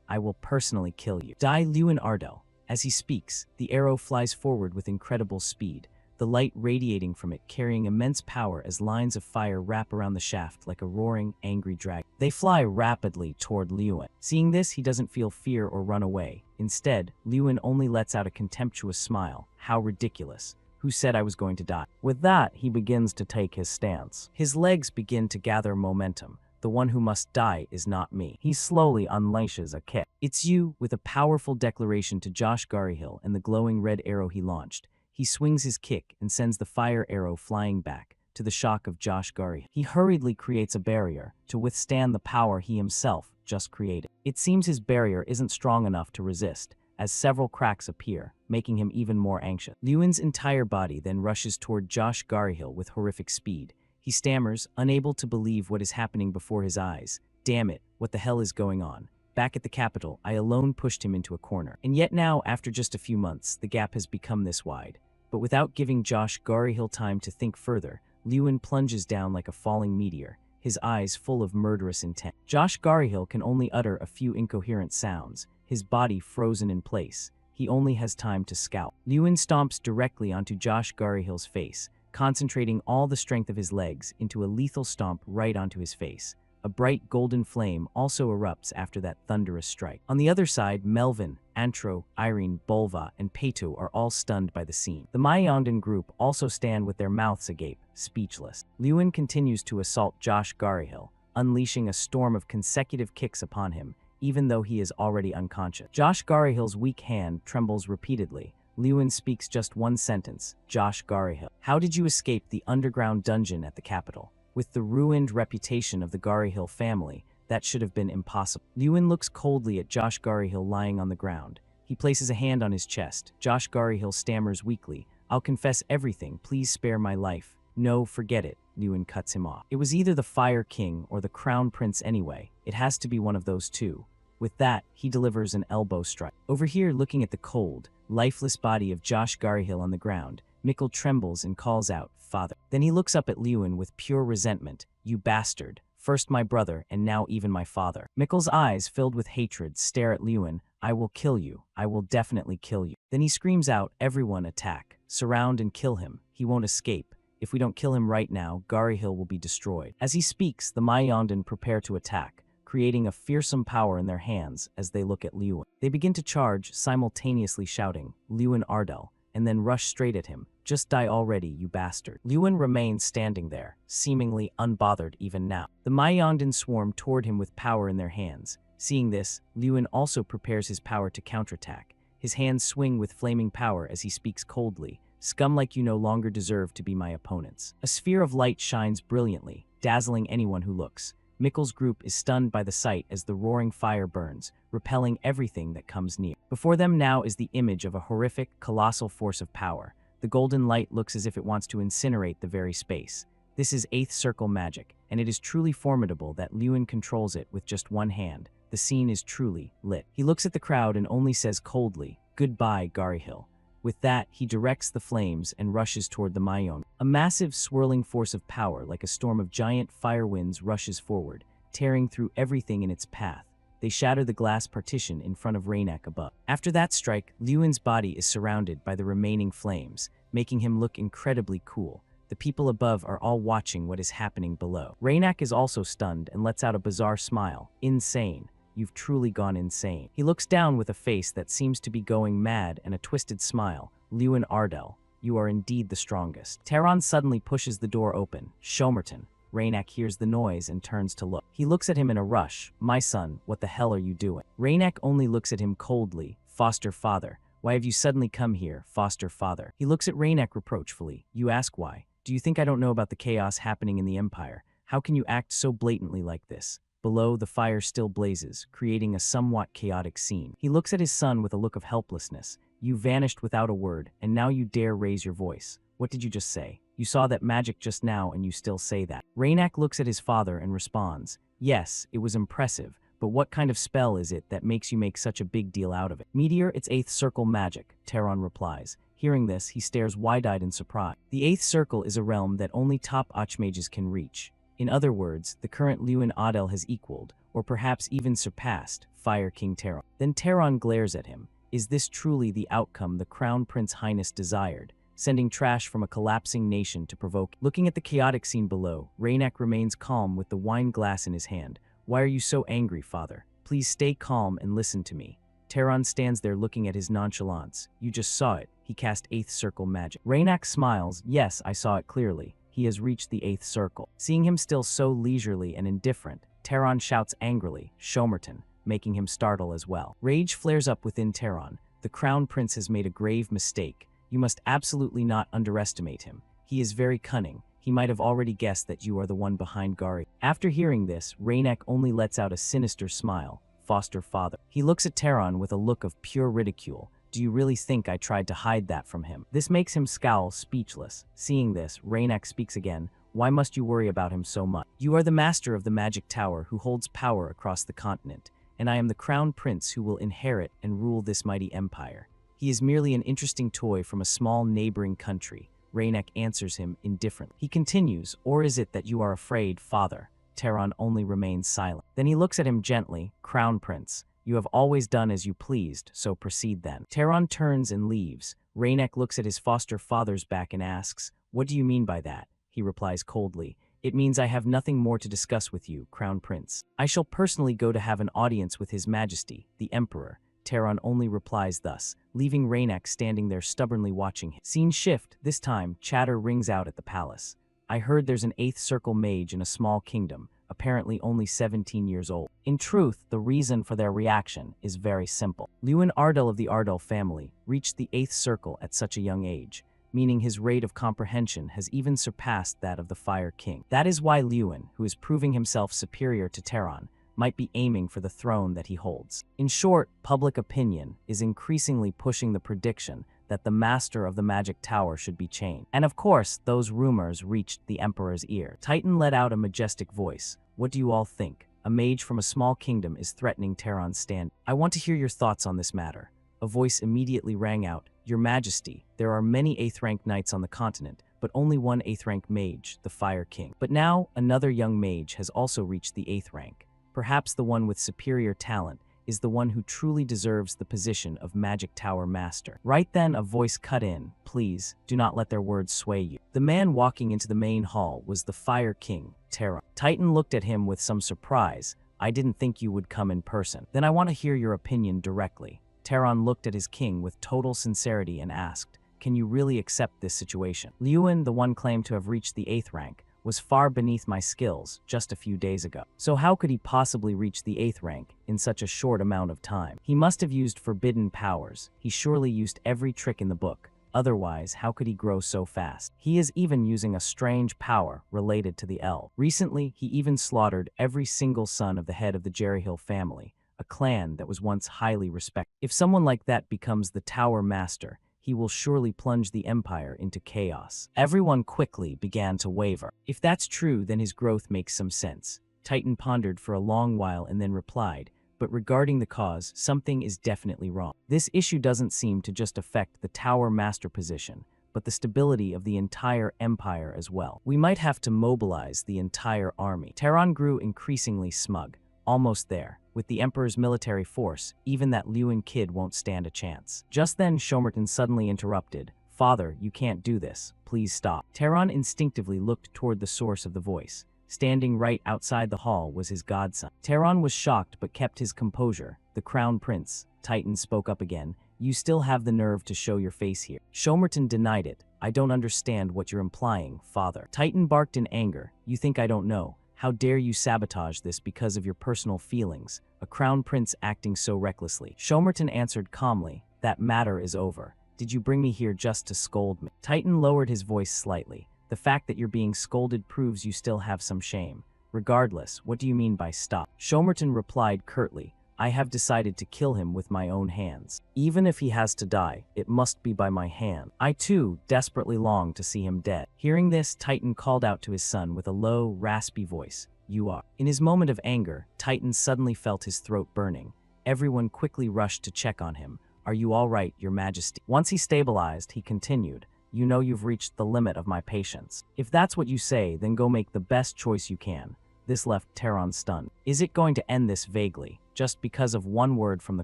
I will personally kill you. Die, Lewin Ardell. As he speaks, the arrow flies forward with incredible speed, the light radiating from it carrying immense power as lines of fire wrap around the shaft like a roaring, angry dragon. They fly rapidly toward Lewin. Seeing this, he doesn't feel fear or run away. Instead, Lewin only lets out a contemptuous smile. How ridiculous. Who said I was going to die? With that, he begins to take his stance. His legs begin to gather momentum. The one who must die is not me. He slowly unleashes a kick. It's you, with a powerful declaration to Josh Garyhill and the glowing red arrow he launched. He swings his kick and sends the fire arrow flying back, to the shock of Josh Garyhill. He hurriedly creates a barrier to withstand the power he himself just created. It seems his barrier isn't strong enough to resist, as several cracks appear, making him even more anxious. Lewin's entire body then rushes toward Josh Garyhill with horrific speed. He stammers, unable to believe what is happening before his eyes. Damn it, what the hell is going on? Back at the capital, I alone pushed him into a corner. And yet now, after just a few months, the gap has become this wide. But without giving Josh Garyhill time to think further, Lewin plunges down like a falling meteor, his eyes full of murderous intent. Josh Garyhill can only utter a few incoherent sounds, his body frozen in place. He only has time to scowl. Lewin stomps directly onto Josh Garyhill's face, concentrating all the strength of his legs into a lethal stomp right onto his face. A bright golden flame also erupts after that thunderous strike. On the other side, Melvin, Antro, Irene, Bolva, and Petu are all stunned by the scene. The Mayangdan group also stand with their mouths agape, speechless. Lewin continues to assault Josh Garyhill, unleashing a storm of consecutive kicks upon him, even though he is already unconscious. Josh Garyhill's weak hand trembles repeatedly. Lewin speaks just one sentence. Josh Garyhill, how did you escape the underground dungeon at the capital? With the ruined reputation of the Garyhill family, That should have been impossible. Lewin looks coldly at Josh Garyhill lying on the ground. He places a hand on his chest. Josh Garyhill stammers weakly, "I'll confess everything, please spare my life." "No, forget it," Lewin cuts him off. "It was either the Fire King or the Crown Prince anyway. It has to be one of those two." With that, he delivers an elbow strike. Over here, looking at the cold, lifeless body of Josh Garyhill on the ground, Mikkel trembles and calls out, "Father." Then he looks up at Lewin with pure resentment. "You bastard. First my brother, and now even my father." Mikkel's eyes, filled with hatred, stare at Lewin. "I will kill you. I will definitely kill you." Then he screams out, "Everyone attack. Surround and kill him. He won't escape. If we don't kill him right now, Garyhill will be destroyed." As he speaks, the Mayondan prepare to attack, creating a fearsome power in their hands as they look at Lewin. They begin to charge, simultaneously shouting, "Lewin Ardell," and then rush straight at him. "Just die already, you bastard." Lewin remains standing there, seemingly unbothered even now. The Mayondan swarm toward him with power in their hands. Seeing this, Lewin also prepares his power to counterattack. His hands swing with flaming power as he speaks coldly, "Scum like you no longer deserve to be my opponents." A sphere of light shines brilliantly, dazzling anyone who looks. Mikkel's group is stunned by the sight as the roaring fire burns, repelling everything that comes near. Before them now is the image of a horrific, colossal force of power. The golden light looks as if it wants to incinerate the very space. This is 8th Circle magic, and it is truly formidable that Lewin controls it with just one hand. The scene is truly lit. He looks at the crowd and only says coldly, "Goodbye, Garyhill." With that, he directs the flames and rushes toward the Mayon. A massive, swirling force of power, like a storm of giant fire winds, rushes forward, tearing through everything in its path. They shatter the glass partition in front of Raynak above. After that strike, Lewin's body is surrounded by the remaining flames, making him look incredibly cool. The people above are all watching what is happening below. Raynak is also stunned and lets out a bizarre smile. "Insane. You've truly gone insane." He looks down with a face that seems to be going mad and a twisted smile. "Lewin Ardell, you are indeed the strongest." Tehran suddenly pushes the door open. "Shomerton." Raynak hears the noise and turns to look. He looks at him in a rush. "My son, what the hell are you doing?" Raynak only looks at him coldly. "Foster father. Why have you suddenly come here, foster father?" He looks at Raynak reproachfully. "You ask why. Do you think I don't know about the chaos happening in the Empire? How can you act so blatantly like this?" Below, the fire still blazes, creating a somewhat chaotic scene. He looks at his son with a look of helplessness. "You vanished without a word, and now you dare raise your voice. What did you just say? You saw that magic just now and you still say that." Raynak looks at his father and responds, "Yes, it was impressive, but what kind of spell is it that makes you make such a big deal out of it?" "Meteor, it's 8th Circle magic," Tehran replies. Hearing this, he stares wide-eyed in surprise. The 8th Circle is a realm that only top archmages can reach. In other words, the current Lewin Ardell has equaled, or perhaps even surpassed, Fire King Tehran. Then Tehran glares at him. Is this truly the outcome the Crown Prince Highness desired? Sending trash from a collapsing nation to provoke. Looking at the chaotic scene below, Raynak remains calm with the wine glass in his hand. "Why are you so angry, father? Please stay calm and listen to me." Tehran stands there looking at his nonchalance. "You just saw it. He cast 8th Circle magic." Raynak smiles. "Yes, I saw it clearly. He has reached the 8th Circle." Seeing him still so leisurely and indifferent, Tehran shouts angrily, "Shomerton," making him startle as well. Rage flares up within Tehran. "The Crown Prince has made a grave mistake. You must absolutely not underestimate him. He is very cunning. He might have already guessed that you are the one behind Gary." After hearing this, Raynak only lets out a sinister smile. "Foster father." He looks at Tehran with a look of pure ridicule. "Do you really think I tried to hide that from him?" This makes him scowl, speechless. Seeing this, Raynak speaks again. "Why must you worry about him so much? You are the master of the magic tower who holds power across the continent, and I am the crown prince who will inherit and rule this mighty empire. He is merely an interesting toy from a small neighboring country." Raynak answers him indifferently. He continues, "Or is it that you are afraid, father?" Tehran only remains silent. Then he looks at him gently. "Crown Prince, you have always done as you pleased, so proceed then." Tehran turns and leaves. Raynak looks at his foster father's back and asks, "What do you mean by that?" He replies coldly, "It means I have nothing more to discuss with you, Crown Prince. I shall personally go to have an audience with His Majesty, the Emperor." Tehran only replies thus, leaving Raynak standing there stubbornly watching him. Scene shift. This time, chatter rings out at the palace. "I heard there's an 8th Circle mage in a small kingdom, apparently only 17 years old." In truth, the reason for their reaction is very simple. Lewin Ardell of the Ardell family reached the 8th Circle at such a young age, meaning his rate of comprehension has even surpassed that of the Fire King. That is why Lewin, who is proving himself superior to Tehran, might be aiming for the throne that he holds. In short, public opinion is increasingly pushing the prediction that the master of the magic tower should be changed. And of course, those rumors reached the emperor's ear. Titan let out a majestic voice. What do you all think? A mage from a small kingdom is threatening Terran's stand. I want to hear your thoughts on this matter. A voice immediately rang out. Your Majesty, there are many 8th rank knights on the continent, but only one 8th rank mage, the Fire King. But now, another young mage has also reached the 8th rank. Perhaps the one with superior talent is the one who truly deserves the position of Magic Tower Master. Right then, a voice cut in. Please, do not let their words sway you. The man walking into the main hall was the Fire King, Terran. Titan looked at him with some surprise. I didn't think you would come in person. Then I want to hear your opinion directly. Terran looked at his king with total sincerity and asked, can you really accept this situation? Liyuan, the one claimed to have reached the 8th rank, was far beneath my skills just a few days ago. So how could he possibly reach the 8th rank in such a short amount of time? He must have used forbidden powers. He surely used every trick in the book. Otherwise, how could he grow so fast? He is even using a strange power related to the elf. Recently, he even slaughtered every single son of the head of the Jerryhill family, a clan that was once highly respected. If someone like that becomes the Tower Master, he will surely plunge the empire into chaos. Everyone quickly began to waver. If that's true, then his growth makes some sense. Titan pondered for a long while and then replied, but regarding the cause, something is definitely wrong. This issue doesn't seem to just affect the Tower Master position, but the stability of the entire empire as well. We might have to mobilize the entire army. Terran grew increasingly smug. Almost there. With the Emperor's military force, even that Liyuan kid won't stand a chance. Just then, Shomerton suddenly interrupted. Father, you can't do this. Please stop. Terran instinctively looked toward the source of the voice. Standing right outside the hall was his godson. Terran was shocked but kept his composure. The Crown Prince, Titan spoke up again. You still have the nerve to show your face here. Shomerton denied it. I don't understand what you're implying, father. Titan barked in anger. You think I don't know? How dare you sabotage this because of your personal feelings? A crown prince acting so recklessly. Shomerton answered calmly, that matter is over. Did you bring me here just to scold me? Titan lowered his voice slightly. The fact that you're being scolded proves you still have some shame. Regardless, what do you mean by stop? Shomerton replied curtly, I have decided to kill him with my own hands. Even if he has to die, it must be by my hand. I too desperately long to see him dead. Hearing this, Titan called out to his son with a low, raspy voice. You are. In his moment of anger, Titan suddenly felt his throat burning. Everyone quickly rushed to check on him. Are you all right, your majesty? Once he stabilized, he continued. You know you've reached the limit of my patience. If that's what you say, then go make the best choice you can. This left Terran stunned. Is it going to end this vaguely, just because of one word from the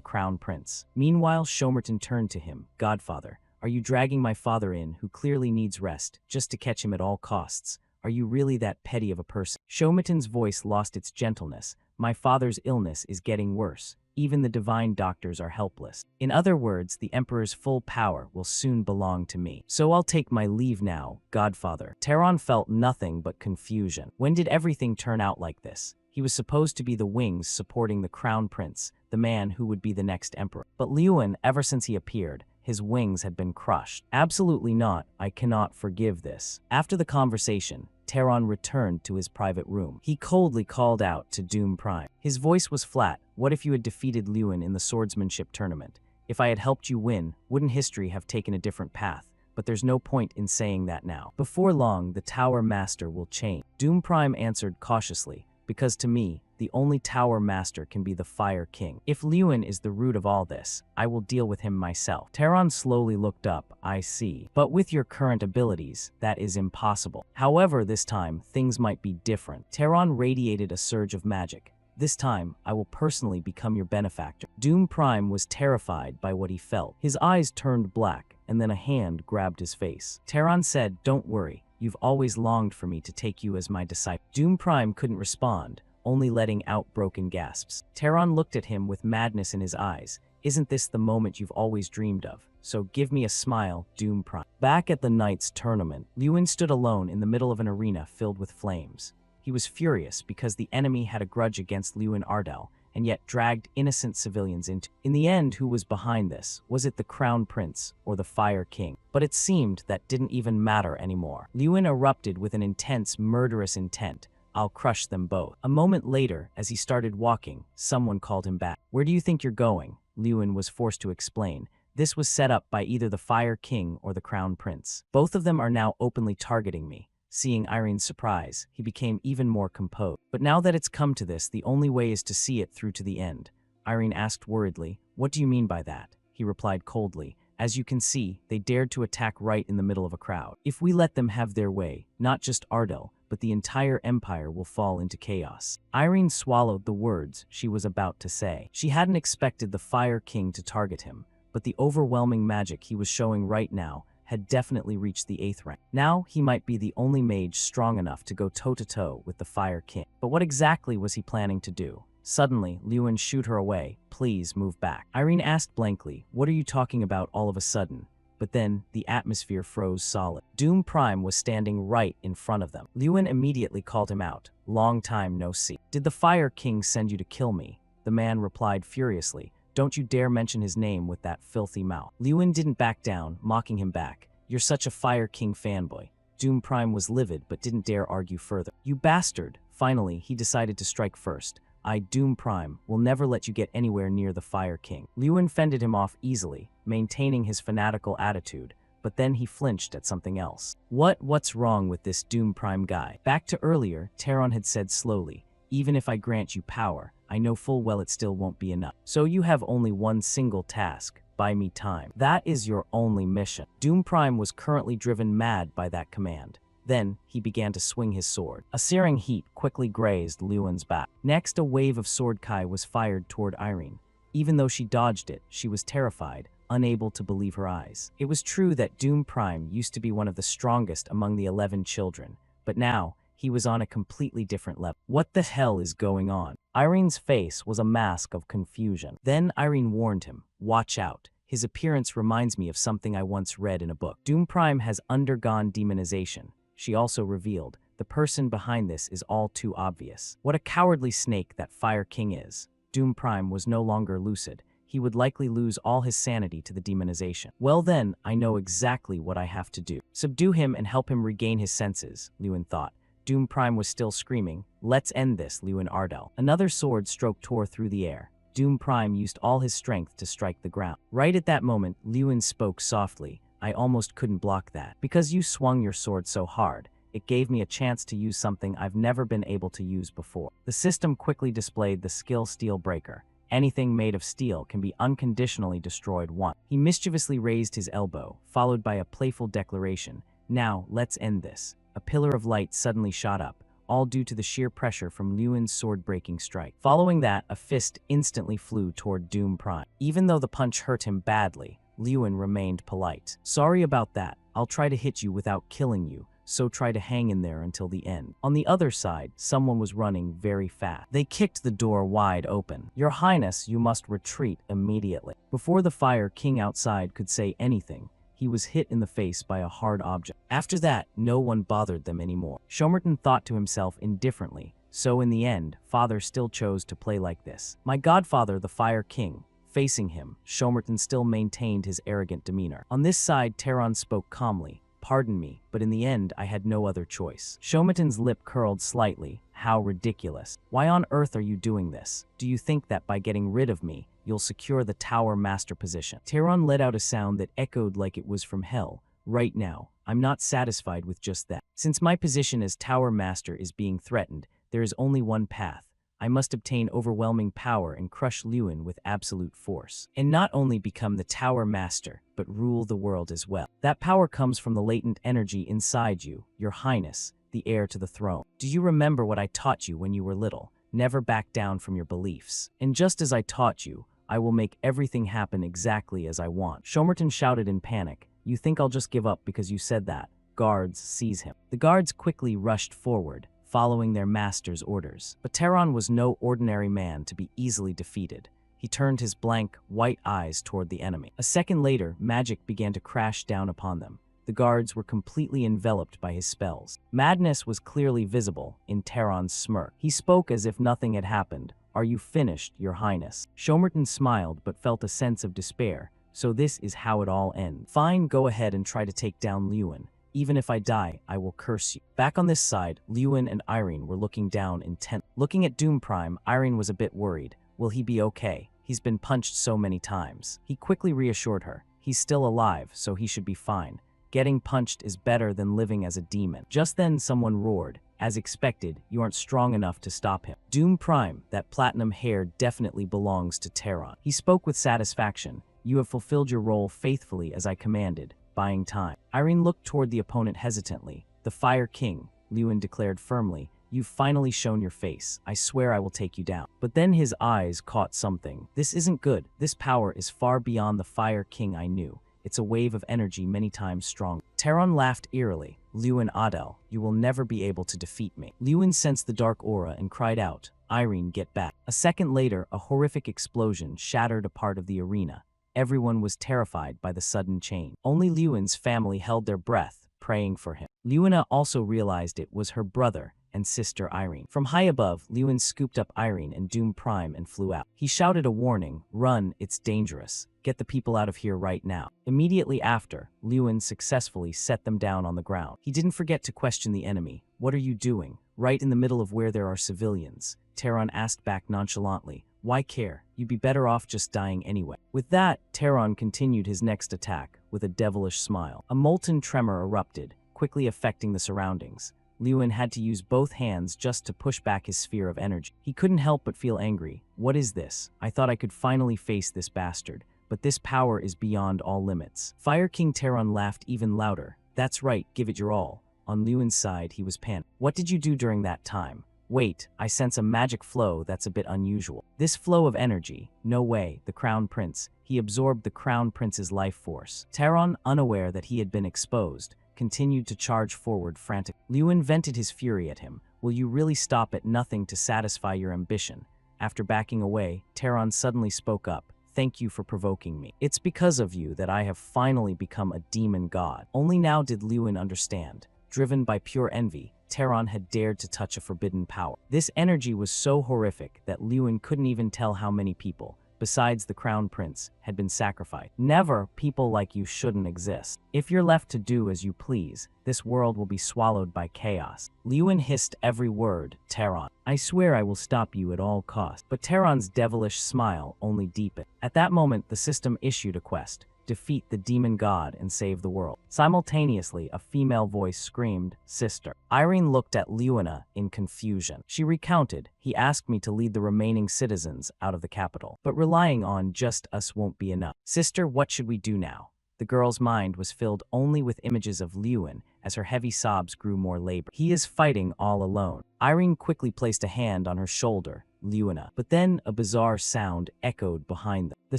Crown Prince? Meanwhile, Shomerton turned to him. Godfather, are you dragging my father in, who clearly needs rest, just to catch him at all costs? Are you really that petty of a person? Shomerton's voice lost its gentleness. My father's illness is getting worse. Even the divine doctors are helpless. In other words, the Emperor's full power will soon belong to me. So I'll take my leave now, Godfather. Terran felt nothing but confusion. When did everything turn out like this? He was supposed to be the wings supporting the Crown Prince, the man who would be the next emperor. But Liyuan, ever since he appeared, his wings had been crushed. Absolutely not. I cannot forgive this. After the conversation, Terran returned to his private room. He coldly called out to Doom Prime. His voice was flat. What if you had defeated Liyuan in the swordsmanship tournament? If I had helped you win, wouldn't history have taken a different path? But there's no point in saying that now. Before long, the Tower Master will change. Doom Prime answered cautiously, because to me, the only Tower Master can be the Fire King. If Liyuan is the root of all this, I will deal with him myself. Terran slowly looked up. I see. But with your current abilities, that is impossible. However, this time, things might be different. Terran radiated a surge of magic. This time, I will personally become your benefactor. Doom Prime was terrified by what he felt. His eyes turned black, and then a hand grabbed his face. Terran said, don't worry. You've always longed for me to take you as my disciple. Doom Prime couldn't respond, only letting out broken gasps. Terran looked at him with madness in his eyes. Isn't this the moment you've always dreamed of? So give me a smile, Doom Prime. Back at the Knights tournament, Liyuan stood alone in the middle of an arena filled with flames. He was furious because the enemy had a grudge against Liyuan Ardell, and yet dragged innocent civilians into. In the end, who was behind this? Was it the Crown Prince or the Fire King? But it seemed that didn't even matter anymore. Liyuan erupted with an intense, murderous intent. I'll crush them both. A moment later, as he started walking, someone called him back. Where do you think you're going? Lewin was forced to explain. This was set up by either the Fire King or the Crown Prince. Both of them are now openly targeting me. Seeing Irene's surprise, he became even more composed. But now that it's come to this, the only way is to see it through to the end. Irene asked worriedly, "What do you mean by that?" He replied coldly, "As you can see, they dared to attack right in the middle of a crowd. If we let them have their way, not just Ardell, but the entire empire will fall into chaos." Irene swallowed the words she was about to say. She hadn't expected the Fire King to target him, but the overwhelming magic he was showing right now had definitely reached the 8th rank. Now he might be the only mage strong enough to go toe-to-toe with the Fire King. But what exactly was he planning to do? Suddenly, Lewin shooed her away. "Please move back." Irene asked blankly, "What are you talking about all of a sudden?" But then, the atmosphere froze solid. Doom Prime was standing right in front of them. Lewin immediately called him out. "Long time no see. Did the Fire King send you to kill me?" The man replied furiously, "Don't you dare mention his name with that filthy mouth." Lewin didn't back down, mocking him back. "You're such a Fire King fanboy." Doom Prime was livid but didn't dare argue further. "You bastard!" Finally, he decided to strike first. "I, Doom Prime, will never let you get anywhere near the Fire King." Lewin fended him off easily, maintaining his fanatical attitude, but then he flinched at something else. What's wrong with this Doom Prime guy? Back to earlier, Taron had said slowly, "Even if I grant you power, I know full well it still won't be enough. So you have only one single task. Buy me time. That is your only mission." Doom Prime was currently driven mad by that command. Then, he began to swing his sword. A searing heat quickly grazed Lewin's back. Next, a wave of sword kai was fired toward Irene. Even though she dodged it, she was terrified, unable to believe her eyes. It was true that Doom Prime used to be one of the strongest among the 11 children, but now, he was on a completely different level. What the hell is going on? Irene's face was a mask of confusion. Then Irene warned him, "Watch out. His appearance reminds me of something I once read in a book." Doom Prime has undergone demonization. She also revealed, the person behind this is all too obvious. What a cowardly snake that Fire King is. Doom Prime was no longer lucid. He would likely lose all his sanity to the demonization. "Well then, I know exactly what I have to do. Subdue him and help him regain his senses," Lewin thought. Doom Prime was still screaming, "Let's end this, Lewin Ardell." Another sword stroke tore through the air. Doom Prime used all his strength to strike the ground. Right at that moment, Lewin spoke softly, "I almost couldn't block that. Because you swung your sword so hard, it gave me a chance to use something I've never been able to use before." The system quickly displayed the skill Steel Breaker. Anything made of steel can be unconditionally destroyed once. He mischievously raised his elbow, followed by a playful declaration, "Now, let's end this." A pillar of light suddenly shot up, all due to the sheer pressure from Lewin's sword-breaking strike. Following that, a fist instantly flew toward Doom Prime. Even though the punch hurt him badly, Lewin remained polite. "Sorry about that. I'll try to hit you without killing you, so try to hang in there until the end." On the other side, someone was running very fast. They kicked the door wide open. "Your Highness, you must retreat immediately." Before the Fire King outside could say anything, he was hit in the face by a hard object. After that, no one bothered them anymore. Shomerton thought to himself indifferently, so in the end, father still chose to play like this. "My godfather, the Fire King." Facing him, Shomerton still maintained his arrogant demeanor. On this side, Taron spoke calmly, "Pardon me, but in the end, I had no other choice." Shomerton's lip curled slightly. "How ridiculous. Why on earth are you doing this? Do you think that by getting rid of me, you'll secure the Tower Master position?" Taron let out a sound that echoed like it was from hell. "Right now, I'm not satisfied with just that. Since my position as Tower Master is being threatened, there is only one path. I must obtain overwhelming power and crush Lewin with absolute force. And not only become the Tower Master, but rule the world as well. That power comes from the latent energy inside you, Your Highness, the heir to the throne. Do you remember what I taught you when you were little? Never back down from your beliefs. And just as I taught you, I will make everything happen exactly as I want." Shomerton shouted in panic, "You think I'll just give up because you said that?" Guards, seize him. The guards quickly rushed forward, following their master's orders. But Taron was no ordinary man to be easily defeated. He turned his blank, white eyes toward the enemy. A second later, magic began to crash down upon them. The guards were completely enveloped by his spells. Madness was clearly visible in Taron's smirk. He spoke as if nothing had happened. "Are you finished, Your Highness?" Shomerton smiled but felt a sense of despair. "So this is how it all ends. Fine, go ahead and try to take down Lewin. Even if I die, I will curse you. Back on this side, Lewin and Irene were looking down intently. Looking at Doom Prime, Irene was a bit worried. Will he be okay? He's been punched so many times. He quickly reassured her. He's still alive, so he should be fine. Getting punched is better than living as a demon. Just then, someone roared. As expected, you aren't strong enough to stop him. Doom Prime, that platinum hair definitely belongs to Terran. He spoke with satisfaction. You have fulfilled your role faithfully as I commanded, buying time. Irene looked toward the opponent hesitantly. The Fire King, Lewin declared firmly. You've finally shown your face. I swear I will take you down. But then his eyes caught something. This isn't good. This power is far beyond the Fire King I knew. It's a wave of energy many times strong. Terran laughed eerily. Lewin Adel, you will never be able to defeat me. Lewin sensed the dark aura and cried out, Irene, get back. A second later, a horrific explosion shattered a part of the arena. Everyone was terrified by the sudden change. Only Lewin's family held their breath, praying for him. Lewina also realized it was her brother and sister Irene. From high above, Lewin scooped up Irene and Doom Prime and flew out. He shouted a warning, run, it's dangerous. Get the people out of here right now. Immediately after, Lewin successfully set them down on the ground. He didn't forget to question the enemy. What are you doing? Right in the middle of where there are civilians. Terran asked back nonchalantly. Why care? You'd be better off just dying anyway. With that, Terran continued his next attack with a devilish smile. A molten tremor erupted, quickly affecting the surroundings. Lewin had to use both hands just to push back his sphere of energy. He couldn't help but feel angry. What is this? I thought I could finally face this bastard, but this power is beyond all limits. Fire King Terran laughed even louder. That's right, give it your all. On Lewin's side, he was panicked. What did you do during that time? Wait, I sense a magic flow that's a bit unusual. This flow of energy, no way, the Crown Prince. He absorbed the Crown Prince's life force. Terran, unaware that he had been exposed, continued to charge forward frantically. Lewin vented his fury at him. Will you really stop at nothing to satisfy your ambition? After backing away, Terran suddenly spoke up. Thank you for provoking me. It's because of you that I have finally become a demon god. Only now did Lewin understand. Driven by pure envy, Terran had dared to touch a forbidden power. This energy was so horrific that Lewin couldn't even tell how many people, besides the Crown Prince, had been sacrificed. Never, people like you shouldn't exist. If you're left to do as you please, this world will be swallowed by chaos. Lewin hissed every word, Terran. I swear I will stop you at all costs. But Terran's devilish smile only deepened. At that moment, the system issued a quest. Defeat the demon god and save the world. Simultaneously, a female voice screamed, Sister. Irene looked at Lewina in confusion. She recounted, he asked me to lead the remaining citizens out of the capital, but relying on just us won't be enough. Sister, what should we do now? The girl's mind was filled only with images of Lewin as her heavy sobs grew more labored. He is fighting all alone. Irene quickly placed a hand on her shoulder, Lewina. But then a bizarre sound echoed behind them. The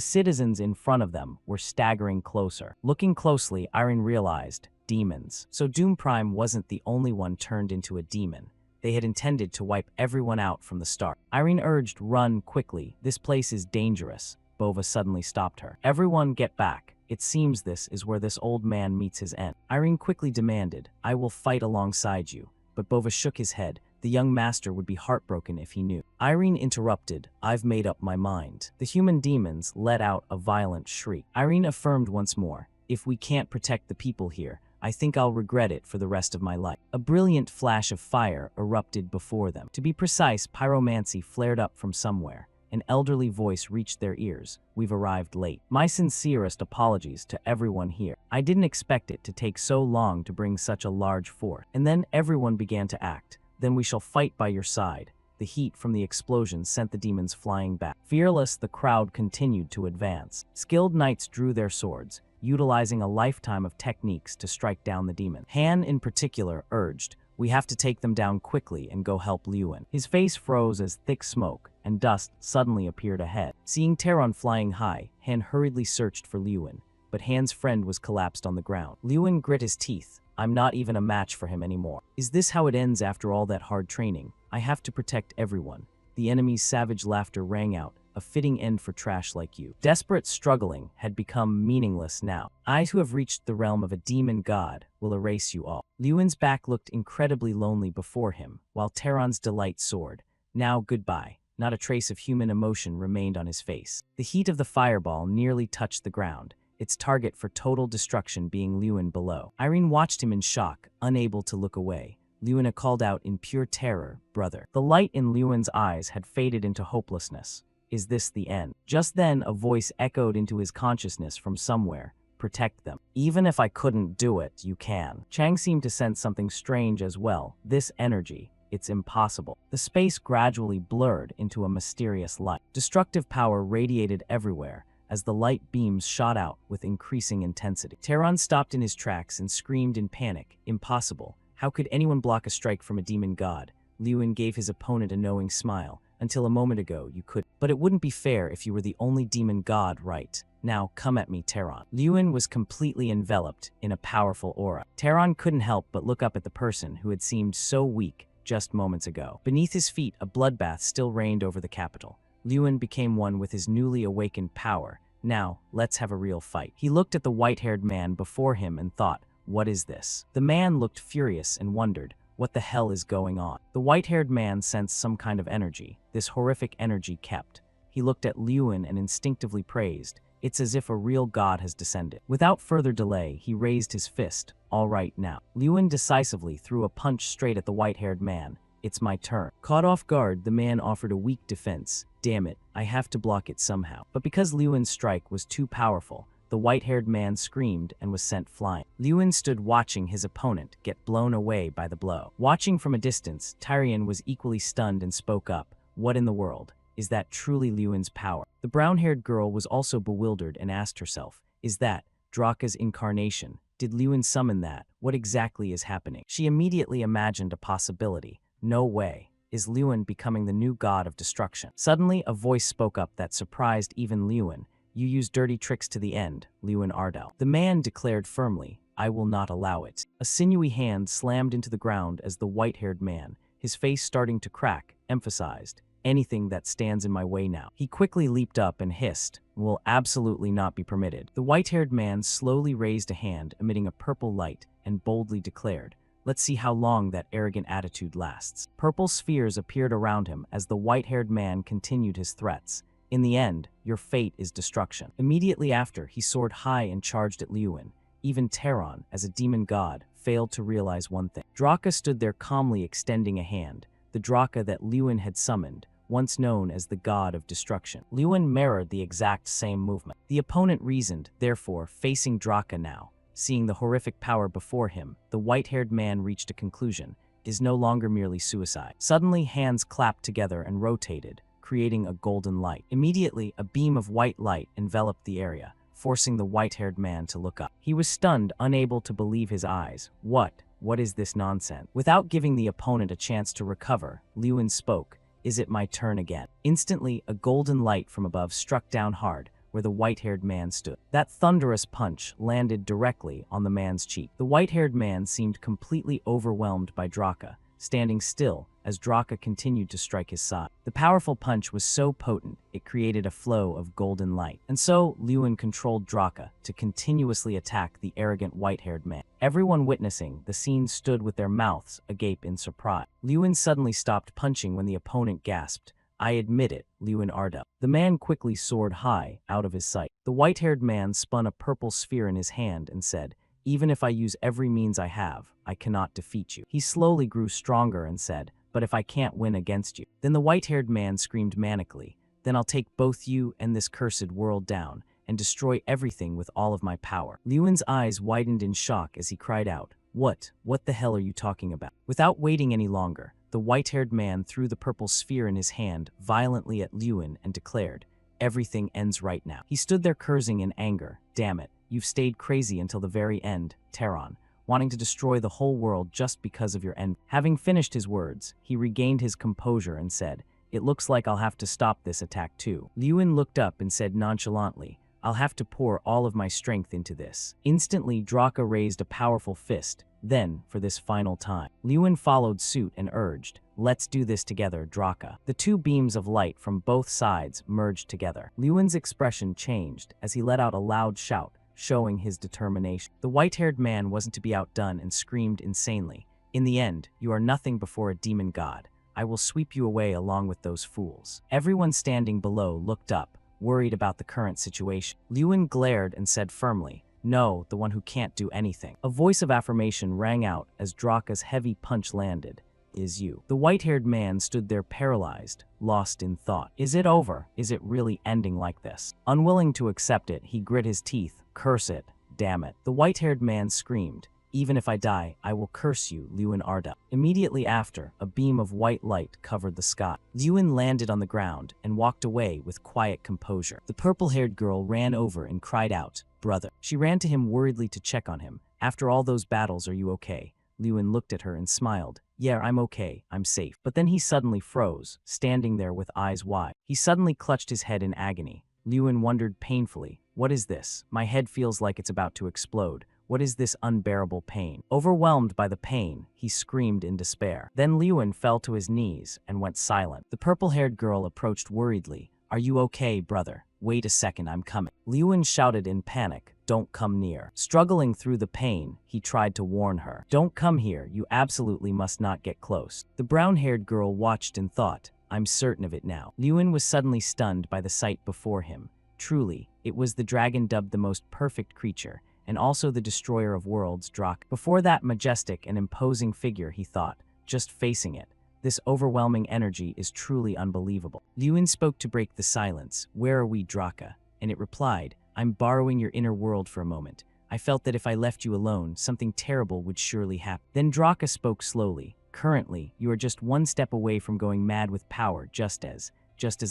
citizens in front of them were staggering closer. Looking closely, Irene realized, demons. So Doom Prime wasn't the only one turned into a demon. They had intended to wipe everyone out from the start. Irene urged, run quickly. This place is dangerous. Bova suddenly stopped her. Everyone get back. It seems this is where this old man meets his end. Irene quickly demanded, I will fight alongside you. But Bova shook his head. The young master would be heartbroken if he knew. Irene interrupted, I've made up my mind. The human demons let out a violent shriek. Irene affirmed once more, if we can't protect the people here, I think I'll regret it for the rest of my life. A brilliant flash of fire erupted before them. To be precise, pyromancy flared up from somewhere. An elderly voice reached their ears. We've arrived late. My sincerest apologies to everyone here. I didn't expect it to take so long to bring such a large force. And then everyone began to act. Then we shall fight by your side. The heat from the explosion sent the demons flying back. Fearless, the crowd continued to advance. Skilled knights drew their swords, utilizing a lifetime of techniques to strike down the demon. Han, in particular, urged, we have to take them down quickly and go help Lewin. His face froze as thick smoke and dust suddenly appeared ahead. Seeing Terran flying high, Han hurriedly searched for Lewin, but Han's friend was collapsed on the ground. Lewin grit his teeth. I'm not even a match for him anymore. Is this how it ends after all that hard training? I have to protect everyone. The enemy's savage laughter rang out, a fitting end for trash like you. Desperate struggling had become meaningless now. I who have reached the realm of a demon god will erase you all. Lewin's back looked incredibly lonely before him, while Terran's delight soared. Now goodbye. Not a trace of human emotion remained on his face. The heat of the fireball nearly touched the ground, its target for total destruction being Lewin below. Irene watched him in shock, unable to look away. Lewin called out in pure terror, "Brother." The light in Lewin's eyes had faded into hopelessness. Is this the end? Just then, a voice echoed into his consciousness from somewhere. Protect them. Even if I couldn't do it, you can. Chang seemed to sense something strange as well. This energy. It's impossible. The space gradually blurred into a mysterious light. Destructive power radiated everywhere as the light beams shot out with increasing intensity. Tehran stopped in his tracks and screamed in panic. Impossible. How could anyone block a strike from a demon god? Lewin gave his opponent a knowing smile. Until a moment ago, you could. But it wouldn't be fair if you were the only demon god, right? Now, come at me, Tehran. Lewin was completely enveloped in a powerful aura. Tehran couldn't help but look up at the person who had seemed so weak just moments ago. Beneath his feet, a bloodbath still reigned over the capital. Lewin became one with his newly awakened power. Now, let's have a real fight. He looked at the white-haired man before him and thought, what is this? The man looked furious and wondered, what the hell is going on? The white-haired man sensed some kind of energy. This horrific energy kept. He looked at Lewin and instinctively praised. It's as if a real god has descended. Without further delay, he raised his fist. All right now. Lewin decisively threw a punch straight at the white-haired man. It's my turn. Caught off guard, the man offered a weak defense. Damn it, I have to block it somehow. But because Lewin's strike was too powerful, the white-haired man screamed and was sent flying. Lewin stood watching his opponent get blown away by the blow. Watching from a distance, Tyrion was equally stunned and spoke up. What in the world? Is that truly Lewin's power? The brown-haired girl was also bewildered and asked herself, is that Draka's incarnation? Did Lewin summon that? What exactly is happening? She immediately imagined a possibility. No way. Is Lewin becoming the new god of destruction? Suddenly, a voice spoke up that surprised even Lewin. You use dirty tricks to the end, Lewin Ardell. The man declared firmly, I will not allow it. A sinewy hand slammed into the ground as the white-haired man, his face starting to crack, emphasized, anything that stands in my way now. He quickly leaped up and hissed, will absolutely not be permitted. The white-haired man slowly raised a hand, emitting a purple light, and boldly declared, let's see how long that arrogant attitude lasts. Purple spheres appeared around him as the white-haired man continued his threats. In the end, your fate is destruction. Immediately after, he soared high and charged at Lewin. Even Tehran, as a demon god, failed to realize one thing. Draka stood there calmly extending a hand, the Draka that Lewin had summoned, once known as the god of destruction. Lewin mirrored the exact same movement. The opponent reasoned, therefore, facing Draka now. Seeing the horrific power before him, the white-haired man reached a conclusion. Is no longer merely suicide. Suddenly, hands clapped together and rotated, creating a golden light. Immediately, a beam of white light enveloped the area, forcing the white-haired man to look up. He was stunned, unable to believe his eyes. What is this nonsense? Without giving the opponent a chance to recover, Lewin spoke. Is it my turn again? Instantly, a golden light from above struck down hard, where the white-haired man stood. That thunderous punch landed directly on the man's cheek. The white-haired man seemed completely overwhelmed by Draka, standing still as Draka continued to strike his side. The powerful punch was so potent, it created a flow of golden light. And so, Lewin controlled Draka to continuously attack the arrogant white-haired man. Everyone witnessing the scene stood with their mouths agape in surprise. Lewin suddenly stopped punching when the opponent gasped, I admit it, Lewin Ardell. The man quickly soared high, out of his sight. The white-haired man spun a purple sphere in his hand and said, even if I use every means I have, I cannot defeat you. He slowly grew stronger and said, but if I can't win against you. Then the white-haired man screamed manically, then I'll take both you and this cursed world down and destroy everything with all of my power. Lewin's eyes widened in shock as he cried out, what the hell are you talking about? Without waiting any longer, the white-haired man threw the purple sphere in his hand violently at Lewin and declared, everything ends right now. He stood there cursing in anger, damn it, you've stayed crazy until the very end, Tehran, wanting to destroy the whole world just because of your envy. Having finished his words, he regained his composure and said, it looks like I'll have to stop this attack too. Lewin looked up and said nonchalantly, I'll have to pour all of my strength into this. Instantly, Draka raised a powerful fist. Then, for this final time, Lewin followed suit and urged, let's do this together, Draka. The two beams of light from both sides merged together. Lewin's expression changed as he let out a loud shout, showing his determination. The white-haired man wasn't to be outdone and screamed insanely, in the end, you are nothing before a demon god. I will sweep you away along with those fools. Everyone standing below looked up, worried about the current situation. Lewin glared and said firmly, "No, the one who can't do anything." A voice of affirmation rang out as Draka's heavy punch landed. "Is you." The white-haired man stood there paralyzed, lost in thought. Is it over? Is it really ending like this? Unwilling to accept it, he grit his teeth. "Curse it. Damn it." The white-haired man screamed, "Even if I die, I will curse you, Lewin Ardell." Immediately after, a beam of white light covered the sky. Lewin landed on the ground and walked away with quiet composure. The purple-haired girl ran over and cried out, "Brother." She ran to him worriedly to check on him. "After all those battles, are you okay?" Lewin looked at her and smiled. "Yeah, I'm okay. I'm safe." But then he suddenly froze, standing there with eyes wide. He suddenly clutched his head in agony. Lewin wondered painfully, "What is this? My head feels like it's about to explode. What is this unbearable pain?" Overwhelmed by the pain, he screamed in despair. Then Lewin fell to his knees and went silent. The purple-haired girl approached worriedly. "Are you okay, brother? Wait a second, I'm coming." Lewin shouted in panic, "Don't come near." Struggling through the pain, he tried to warn her. "Don't come here, you absolutely must not get close." The brown-haired girl watched and thought, "I'm certain of it now." Lewin was suddenly stunned by the sight before him. Truly, it was the dragon dubbed the most perfect creature, and also the destroyer of worlds, Drak. Before that majestic and imposing figure, he thought, just facing it, this overwhelming energy is truly unbelievable. Lewin spoke to break the silence, "Where are we, Draka?" And it replied, "I'm borrowing your inner world for a moment. I felt that if I left you alone, something terrible would surely happen." Then Draka spoke slowly, "Currently, you are just one step away from going mad with power, just as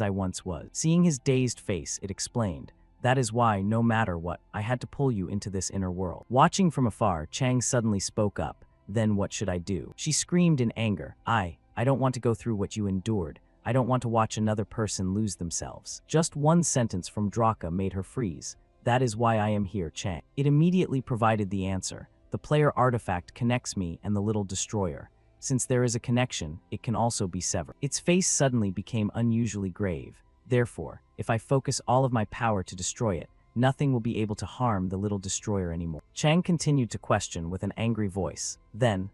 I once was." Seeing his dazed face, it explained, "That is why, no matter what, I had to pull you into this inner world." Watching from afar, Chang suddenly spoke up. "Then what should I do?" She screamed in anger. I don't want to go through what you endured. I don't want to watch another person lose themselves." Just one sentence from Draka made her freeze. "That is why I am here, Chang." It immediately provided the answer. "The player artifact connects me and the little destroyer. Since there is a connection, it can also be severed." Its face suddenly became unusually grave. "Therefore, if I focus all of my power to destroy it, nothing will be able to harm the little destroyer anymore." Chang continued to question with an angry voice. "Then,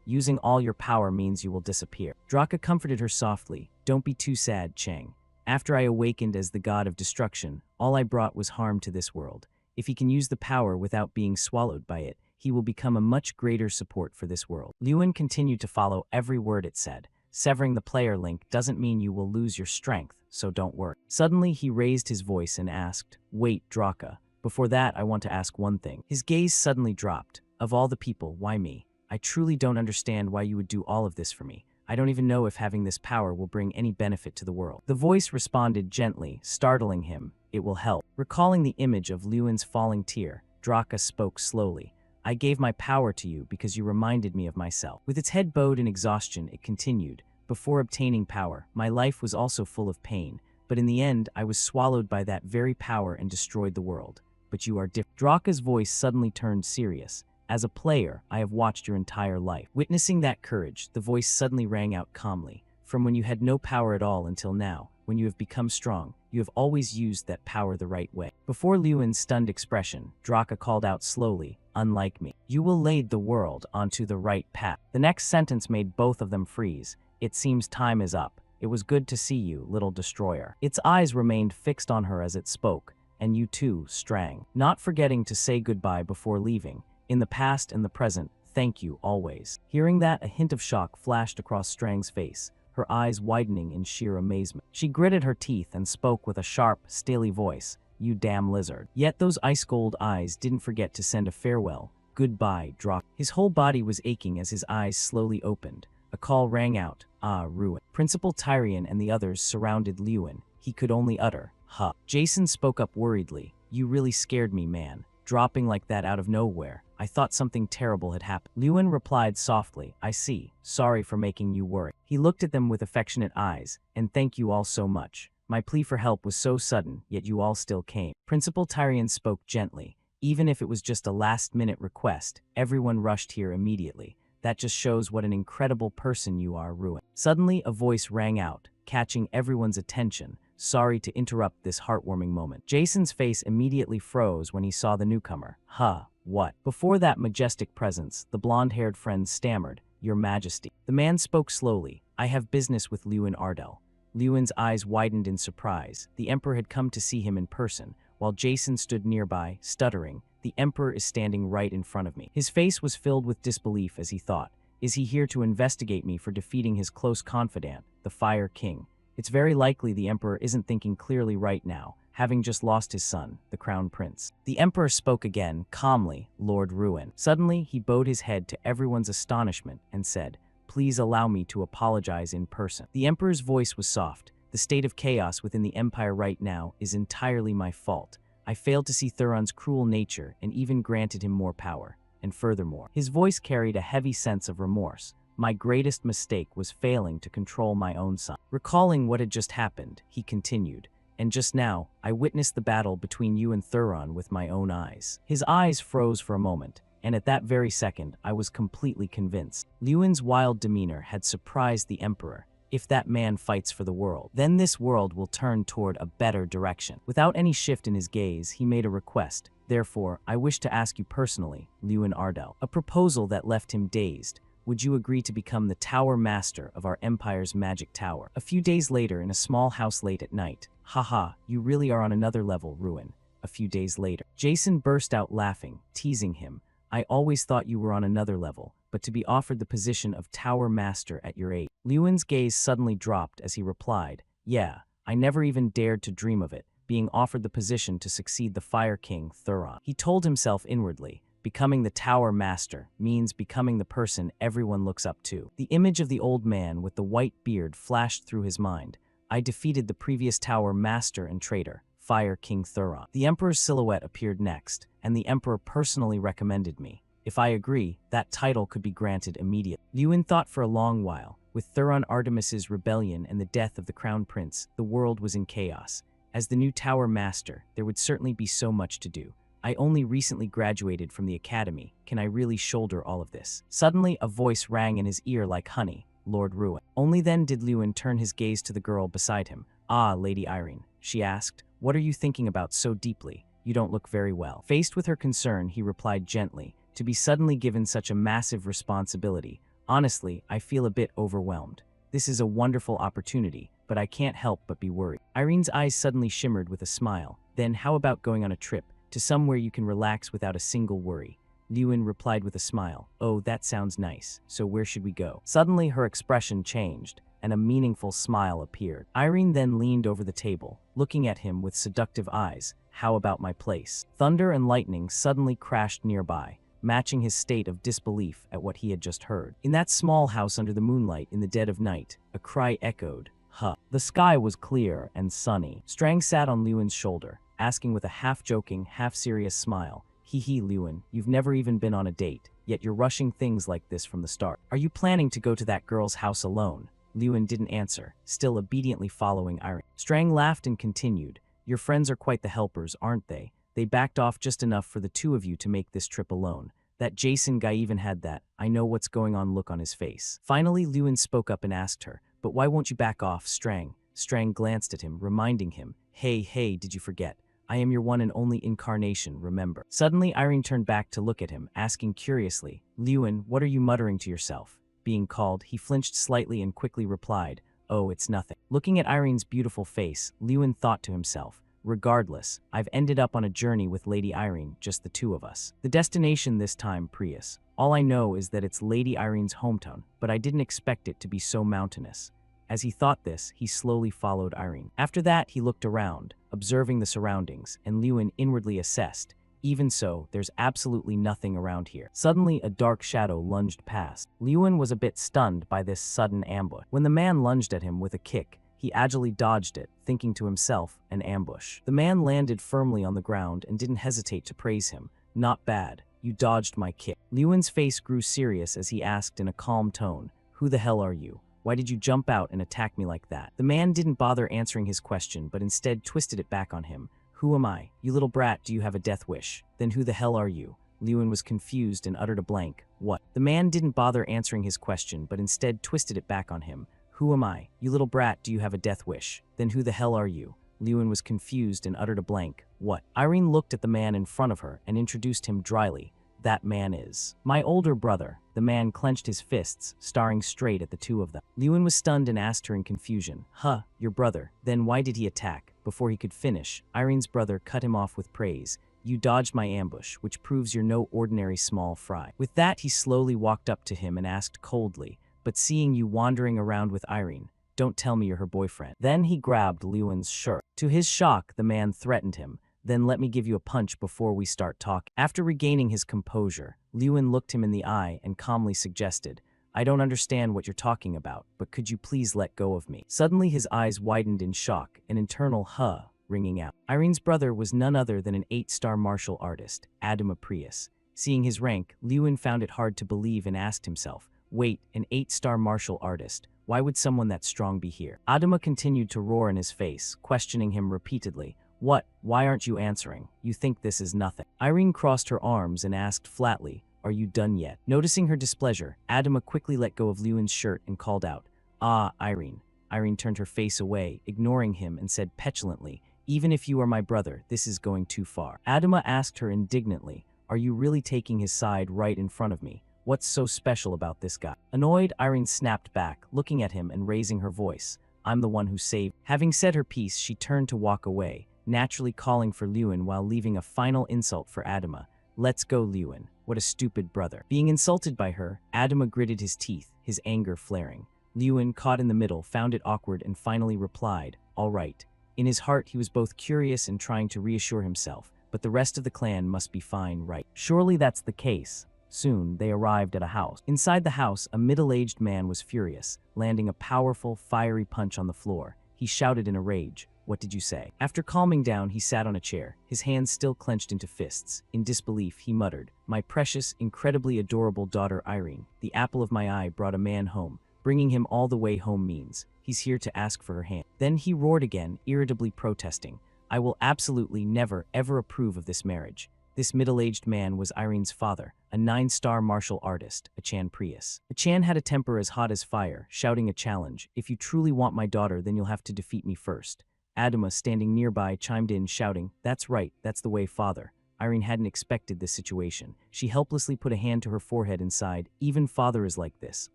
using all your power means you will disappear." Draka comforted her softly. "Don't be too sad, Chang. After I awakened as the god of destruction, all I brought was harm to this world. If he can use the power without being swallowed by it, he will become a much greater support for this world." Lewin continued to follow every word it said. "Severing the player link doesn't mean you will lose your strength, so don't worry." Suddenly, he raised his voice and asked, "Wait, Draka. Before that, I want to ask one thing." His gaze suddenly dropped. "Of all the people, why me? I truly don't understand why you would do all of this for me. I don't even know if having this power will bring any benefit to the world." The voice responded gently, startling him. "It will help." Recalling the image of Lewin's falling tear, Draka spoke slowly. "I gave my power to you because you reminded me of myself." With its head bowed in exhaustion, it continued, "Before obtaining power, my life was also full of pain, but in the end, I was swallowed by that very power and destroyed the world. But you are different." Draka's voice suddenly turned serious. "As a player, I have watched your entire life." Witnessing that courage, the voice suddenly rang out calmly. "From when you had no power at all until now, when you have become strong, you have always used that power the right way." Before Lewin's stunned expression, Draka called out slowly, "Unlike me, you will lead the world onto the right path." The next sentence made both of them freeze. "It seems time is up. It was good to see you, little destroyer." Its eyes remained fixed on her as it spoke, "And you too, Strang. Not forgetting to say goodbye before leaving. In the past and the present, thank you always." Hearing that, a hint of shock flashed across Strang's face, her eyes widening in sheer amazement. She gritted her teeth and spoke with a sharp, steely voice, "You damn lizard." Yet those ice-cold eyes didn't forget to send a farewell. "Goodbye, Draka." His whole body was aching as his eyes slowly opened. A call rang out, ruin." Principal Tyrion and the others surrounded Lewin. He could only utter, "Huh." Jason spoke up worriedly, "You really scared me, man. Dropping like that out of nowhere. I thought something terrible had happened." Lewin replied softly, "I see. Sorry for making you worry." He looked at them with affectionate eyes, "And thank you all so much. My plea for help was so sudden, yet you all still came." Principal Tyrion spoke gently. "Even if it was just a last-minute request, everyone rushed here immediately. That just shows what an incredible person you are, Ruin." Suddenly, a voice rang out, catching everyone's attention. "Sorry to interrupt this heartwarming moment." Jason's face immediately froze when he saw the newcomer. "Huh, what?" Before that majestic presence, the blonde-haired friend stammered, "Your Majesty." The man spoke slowly. "I have business with Lewin Ardell. Liuan's eyes widened in surprise. The Emperor had come to see him in person, while Jason stood nearby, stuttering. The Emperor is standing right in front of me. His face was filled with disbelief as he thought, is he here to investigate me for defeating his close confidant, the Fire King? It's very likely the Emperor isn't thinking clearly right now, having just lost his son, the Crown Prince. The Emperor spoke again, calmly, Lord Ruin. Suddenly, he bowed his head to everyone's astonishment and said, "Please allow me to apologize in person." The Emperor's voice was soft. "The state of chaos within the Empire right now is entirely my fault. I failed to see Thuron's cruel nature and even granted him more power. And furthermore," his voice carried a heavy sense of remorse, "my greatest mistake was failing to control my own son." Recalling what had just happened, he continued, "And just now, I witnessed the battle between you and Thuron with my own eyes." His eyes froze for a moment, and at that very second, I was completely convinced. Liuan's wild demeanor had surprised the Emperor. If that man fights for the world, then this world will turn toward a better direction. Without any shift in his gaze, he made a request. "Therefore, I wish to ask you personally, Liuan Ardell." A proposal that left him dazed. "Would you agree to become the Tower Master of our Empire's magic tower?" A few days later, in a small house late at night. "Haha, you really are on another level, Ruin." A few days later, Jason burst out laughing, teasing him. "I always thought you were on another level, but to be offered the position of Tower Master at your age." Liuan's gaze suddenly dropped as he replied, "Yeah, I never even dared to dream of it, being offered the position to succeed the Fire King, Thuron." He told himself inwardly, becoming the Tower Master means becoming the person everyone looks up to. The image of the old man with the white beard flashed through his mind. "I defeated the previous Tower Master and traitor, Fire King Thuron." The Emperor's silhouette appeared next, and the Emperor personally recommended me. If I agree, that title could be granted immediately. Liuan thought for a long while. With Thuron Artemis's rebellion and the death of the Crown Prince, the world was in chaos. As the new Tower Master, there would certainly be so much to do. I only recently graduated from the academy. Can I really shoulder all of this? Suddenly, a voice rang in his ear like honey. Lord Ruin. Only then did Liuan turn his gaze to the girl beside him. "Ah, Lady Irene," she asked, "what are you thinking about so deeply? You don't look very well." Faced with her concern, he replied gently, "To be suddenly given such a massive responsibility, honestly, I feel a bit overwhelmed. This is a wonderful opportunity, but I can't help but be worried." Irene's eyes suddenly shimmered with a smile. "Then how about going on a trip, to somewhere you can relax without a single worry?" Liuan replied with a smile. "Oh, that sounds nice. So where should we go?" Suddenly her expression changed, and a meaningful smile appeared. Irene then leaned over the table, looking at him with seductive eyes. "How about my place?" Thunder and lightning suddenly crashed nearby, matching his state of disbelief at what he had just heard. In that small house under the moonlight in the dead of night, a cry echoed, "Huh." The sky was clear and sunny. Strang sat on Liuan's shoulder, asking with a half-joking, half-serious smile, "Hee Liuan, you've never even been on a date, yet you're rushing things like this from the start. Are you planning to go to that girl's house alone?" Liuan didn't answer, still obediently following Irene. Strang laughed and continued, "Your friends are quite the helpers, aren't they? They backed off just enough for the two of you to make this trip alone. That Jason guy even had that, I know what's going on look on his face." Finally, Liuan spoke up and asked her, "But why won't you back off, Strang?" Strang glanced at him, reminding him, Hey, did you forget? I am your one and only incarnation, remember." Suddenly, Irene turned back to look at him, asking curiously, "Liuan, what are you muttering to yourself?" Being called, he flinched slightly and quickly replied, "Oh, it's nothing." Looking at Irene's beautiful face, Liuan thought to himself, "Regardless, I've ended up on a journey with Lady Irene, just the two of us. The destination this time, Prius. All I know is that it's Lady Irene's hometown, but I didn't expect it to be so mountainous." As he thought this, he slowly followed Irene. After that, he looked around, observing the surroundings, and Liuan inwardly assessed, "Even so, there's absolutely nothing around here." Suddenly, a dark shadow lunged past. Liuan was a bit stunned by this sudden ambush. When the man lunged at him with a kick, he agilely dodged it, thinking to himself, an ambush. The man landed firmly on the ground and didn't hesitate to praise him. "Not bad. You dodged my kick." Liuan's face grew serious as he asked in a calm tone, "Who the hell are you? Why did you jump out and attack me like that?" The man didn't bother answering his question, but instead twisted it back on him. "Who am I? You little brat, do you have a death wish? Then who the hell are you?" Liuan was confused and uttered a blank. "What?" The man didn't bother answering his question, but instead twisted it back on him. "Who am I? You little brat, do you have a death wish? Then who the hell are you?" Liuan was confused and uttered a blank. "What?" Irene looked at the man in front of her and introduced him dryly. That man is my older brother. The man clenched his fists, staring straight at the two of them. Lewin was stunned and asked her in confusion, "Huh, your brother. Then why did he attack?" Before he could finish, Irene's brother cut him off with praise. "You dodged my ambush, which proves you're no ordinary small fry." With that, he slowly walked up to him and asked coldly, "But seeing you wandering around with Irene, don't tell me you're her boyfriend." Then he grabbed Lewin's shirt. To his shock, the man threatened him. "Then let me give you a punch before we start talking." After regaining his composure, Lewin looked him in the eye and calmly suggested, "I don't understand what you're talking about, but could you please let go of me?" Suddenly his eyes widened in shock, an internal "huh" ringing out. Irene's brother was none other than an 8-star martial artist, Adama Prius. Seeing his rank, Lewin found it hard to believe and asked himself, "Wait, an 8-star martial artist? Why would someone that strong be here?" Adama continued to roar in his face, questioning him repeatedly. "What? Why aren't you answering? You think this is nothing?" Irene crossed her arms and asked flatly, "Are you done yet?" Noticing her displeasure, Adama quickly let go of Lewin's shirt and called out, "Ah, Irene." Irene turned her face away, ignoring him, and said petulantly, "Even if you are my brother, this is going too far." Adama asked her indignantly, "Are you really taking his side right in front of me? What's so special about this guy?" Annoyed, Irene snapped back, looking at him and raising her voice, "I'm the one who saved." Having said her piece, she turned to walk away, naturally calling for Lewin while leaving a final insult for Adama. "Let's go, Lewin. What a stupid brother." Being insulted by her, Adama gritted his teeth, his anger flaring. Lewin, caught in the middle, found it awkward and finally replied, "All right." In his heart, he was both curious and trying to reassure himself, but the rest of the clan must be fine, right? Surely that's the case. Soon, they arrived at a house. Inside the house, a middle-aged man was furious, landing a powerful, fiery punch on the floor. He shouted in a rage, "What did you say?" After calming down, he sat on a chair, his hands still clenched into fists. In disbelief, he muttered, "My precious, incredibly adorable daughter Irene, the apple of my eye, brought a man home. Bringing him all the way home means he's here to ask for her hand." Then he roared again, irritably protesting, "I will absolutely never, ever approve of this marriage." This middle-aged man was Irene's father, a 9-star martial artist, Achan Prius. Achan had a temper as hot as fire, shouting a challenge, "If you truly want my daughter, then you'll have to defeat me first." Adama, standing nearby, chimed in, shouting, "That's right, that's the way, father." Irene hadn't expected this situation. She helplessly put a hand to her forehead and sighed, "Even father is like this,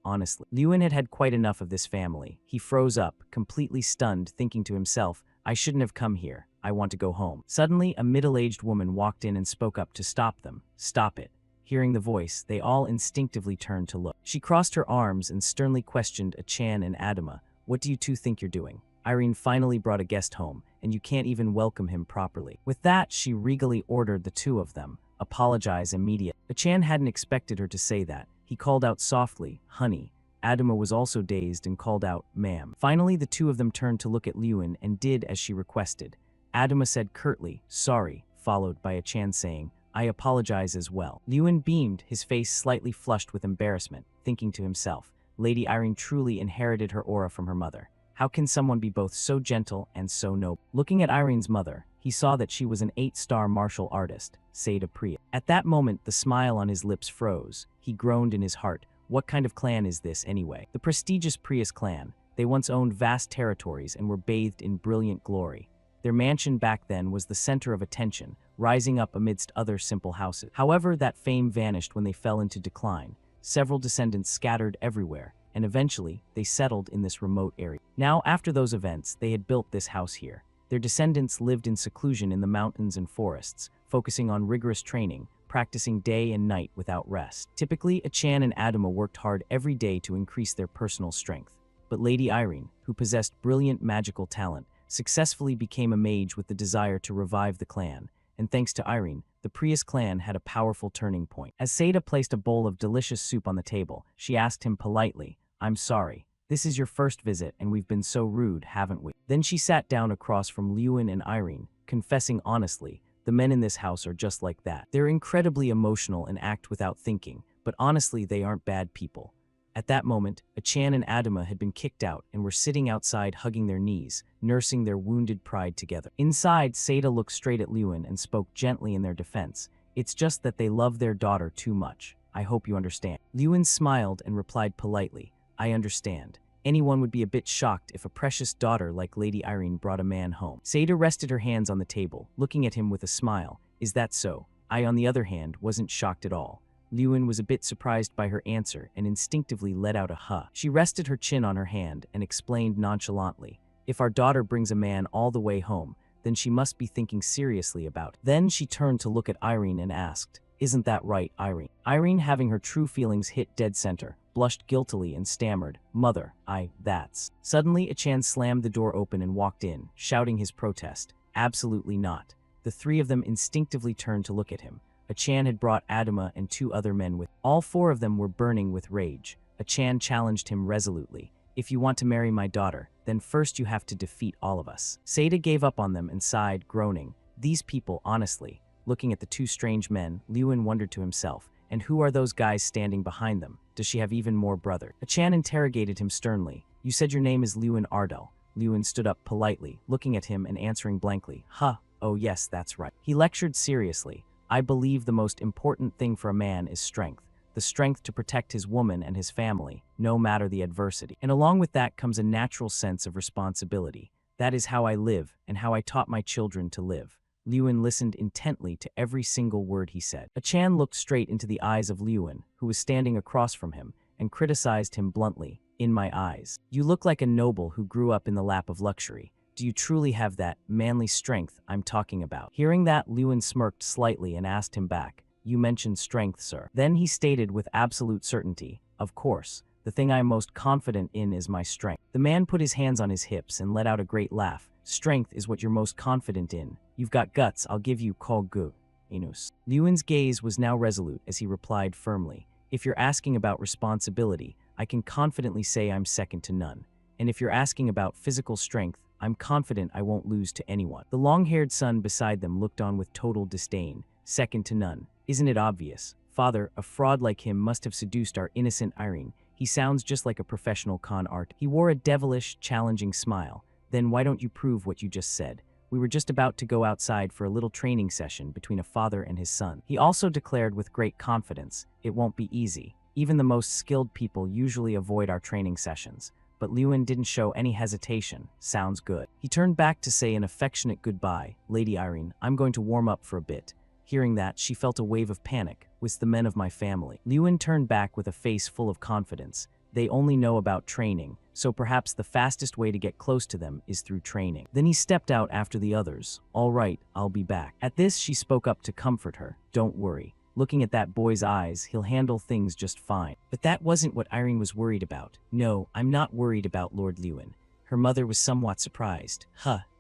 honestly." Lewin had had quite enough of this family. He froze up, completely stunned, thinking to himself, "I shouldn't have come here. I want to go home." Suddenly, a middle-aged woman walked in and spoke up to stop them. "Stop it." Hearing the voice, they all instinctively turned to look. She crossed her arms and sternly questioned Achan and Adama, "What do you two think you're doing? Irene finally brought a guest home, and you can't even welcome him properly." With that, she regally ordered the two of them, "Apologize immediately." Achan hadn't expected her to say that. He called out softly, "Honey." Adama was also dazed and called out, "Ma'am." Finally, the two of them turned to look at Lewin and did as she requested. Adama said curtly, "Sorry," followed by Achan saying, "I apologize as well." Lewin beamed, his face slightly flushed with embarrassment, thinking to himself, Lady Irene truly inherited her aura from her mother. How can someone be both so gentle and so noble? Looking at Irene's mother, he saw that she was an 8-star martial artist, Seda Priya. At that moment, the smile on his lips froze. He groaned in his heart. What kind of clan is this anyway? The prestigious Prius clan. They once owned vast territories and were bathed in brilliant glory. Their mansion back then was the center of attention, rising up amidst other simple houses. However, that fame vanished when they fell into decline. Several descendants scattered everywhere, and eventually, they settled in this remote area. Now, after those events, they had built this house here. Their descendants lived in seclusion in the mountains and forests, focusing on rigorous training, practicing day and night without rest. Typically, Achan and Adama worked hard every day to increase their personal strength. But Lady Irene, who possessed brilliant magical talent, successfully became a mage with the desire to revive the clan, and thanks to Irene, the Prius clan had a powerful turning point. As Seda placed a bowl of delicious soup on the table, she asked him politely, "I'm sorry. This is your first visit and we've been so rude, haven't we?" Then she sat down across from Lewin and Irene, confessing honestly, "The men in this house are just like that. They're incredibly emotional and act without thinking, but honestly they aren't bad people." At that moment, Achan and Adama had been kicked out and were sitting outside hugging their knees, nursing their wounded pride together. Inside, Seda looked straight at Lewin and spoke gently in their defense. "It's just that they love their daughter too much. I hope you understand." Lewin smiled and replied politely, "I understand. Anyone would be a bit shocked if a precious daughter like Lady Irene brought a man home." Seda rested her hands on the table, looking at him with a smile. "Is that so? I, on the other hand, wasn't shocked at all. Lewin was a bit surprised by her answer and instinctively let out a huh. She rested her chin on her hand and explained nonchalantly, if our daughter brings a man all the way home, then she must be thinking seriously about it. Then she turned to look at Irene and asked, isn't that right, Irene? Irene, having her true feelings hit dead center, blushed guiltily and stammered, Mother, that's. Suddenly, Achan slammed the door open and walked in, shouting his protest. Absolutely not. The three of them instinctively turned to look at him. Achan had brought Adama and two other men with. All four of them were burning with rage. Achan challenged him resolutely. If you want to marry my daughter, then first you have to defeat all of us. Seda gave up on them and sighed, groaning. These people, honestly. Looking at the two strange men, Lewin wondered to himself, and who are those guys standing behind them? Does she have even more brother? Achan interrogated him sternly. You said your name is Lewin Ardell. Lewin stood up politely, looking at him and answering blankly. Huh, oh yes, that's right. He lectured seriously. I believe the most important thing for a man is strength. The strength to protect his woman and his family, no matter the adversity. And along with that comes a natural sense of responsibility. That is how I live and how I taught my children to live. Lewin listened intently to every single word he said. Achan looked straight into the eyes of Lewin, who was standing across from him, and criticized him bluntly. In my eyes, you look like a noble who grew up in the lap of luxury. Do you truly have that manly strength I'm talking about? Hearing that, Lewin smirked slightly and asked him back, You mentioned strength, sir. Then he stated with absolute certainty, Of course, the thing I am most confident in is my strength. The man put his hands on his hips and let out a great laugh. Strength is what you're most confident in. You've got guts, I'll give you call gu, Inus. Lewin's gaze was now resolute as he replied firmly, If you're asking about responsibility, I can confidently say I'm second to none. And if you're asking about physical strength, I'm confident I won't lose to anyone. The long-haired son beside them looked on with total disdain. Second to none. Isn't it obvious? Father, a fraud like him must have seduced our innocent Irene. He sounds just like a professional con art. He wore a devilish, challenging smile. Then why don't you prove what you just said? We were just about to go outside for a little training session between a father and his son. He also declared with great confidence, It won't be easy. Even the most skilled people usually avoid our training sessions. But Lewin didn't show any hesitation. Sounds good. He turned back to say an affectionate goodbye. Lady Irene, I'm going to warm up for a bit. Hearing that, she felt a wave of panic. With the men of my family. Lewin turned back with a face full of confidence. They only know about training, so perhaps the fastest way to get close to them is through training. Then he stepped out after the others. All right, I'll be back. At this, she spoke up to comfort her. Don't worry. Looking at that boy's eyes, he'll handle things just fine. But that wasn't what Irene was worried about. No, I'm not worried about Lord Lewin. Her mother was somewhat surprised.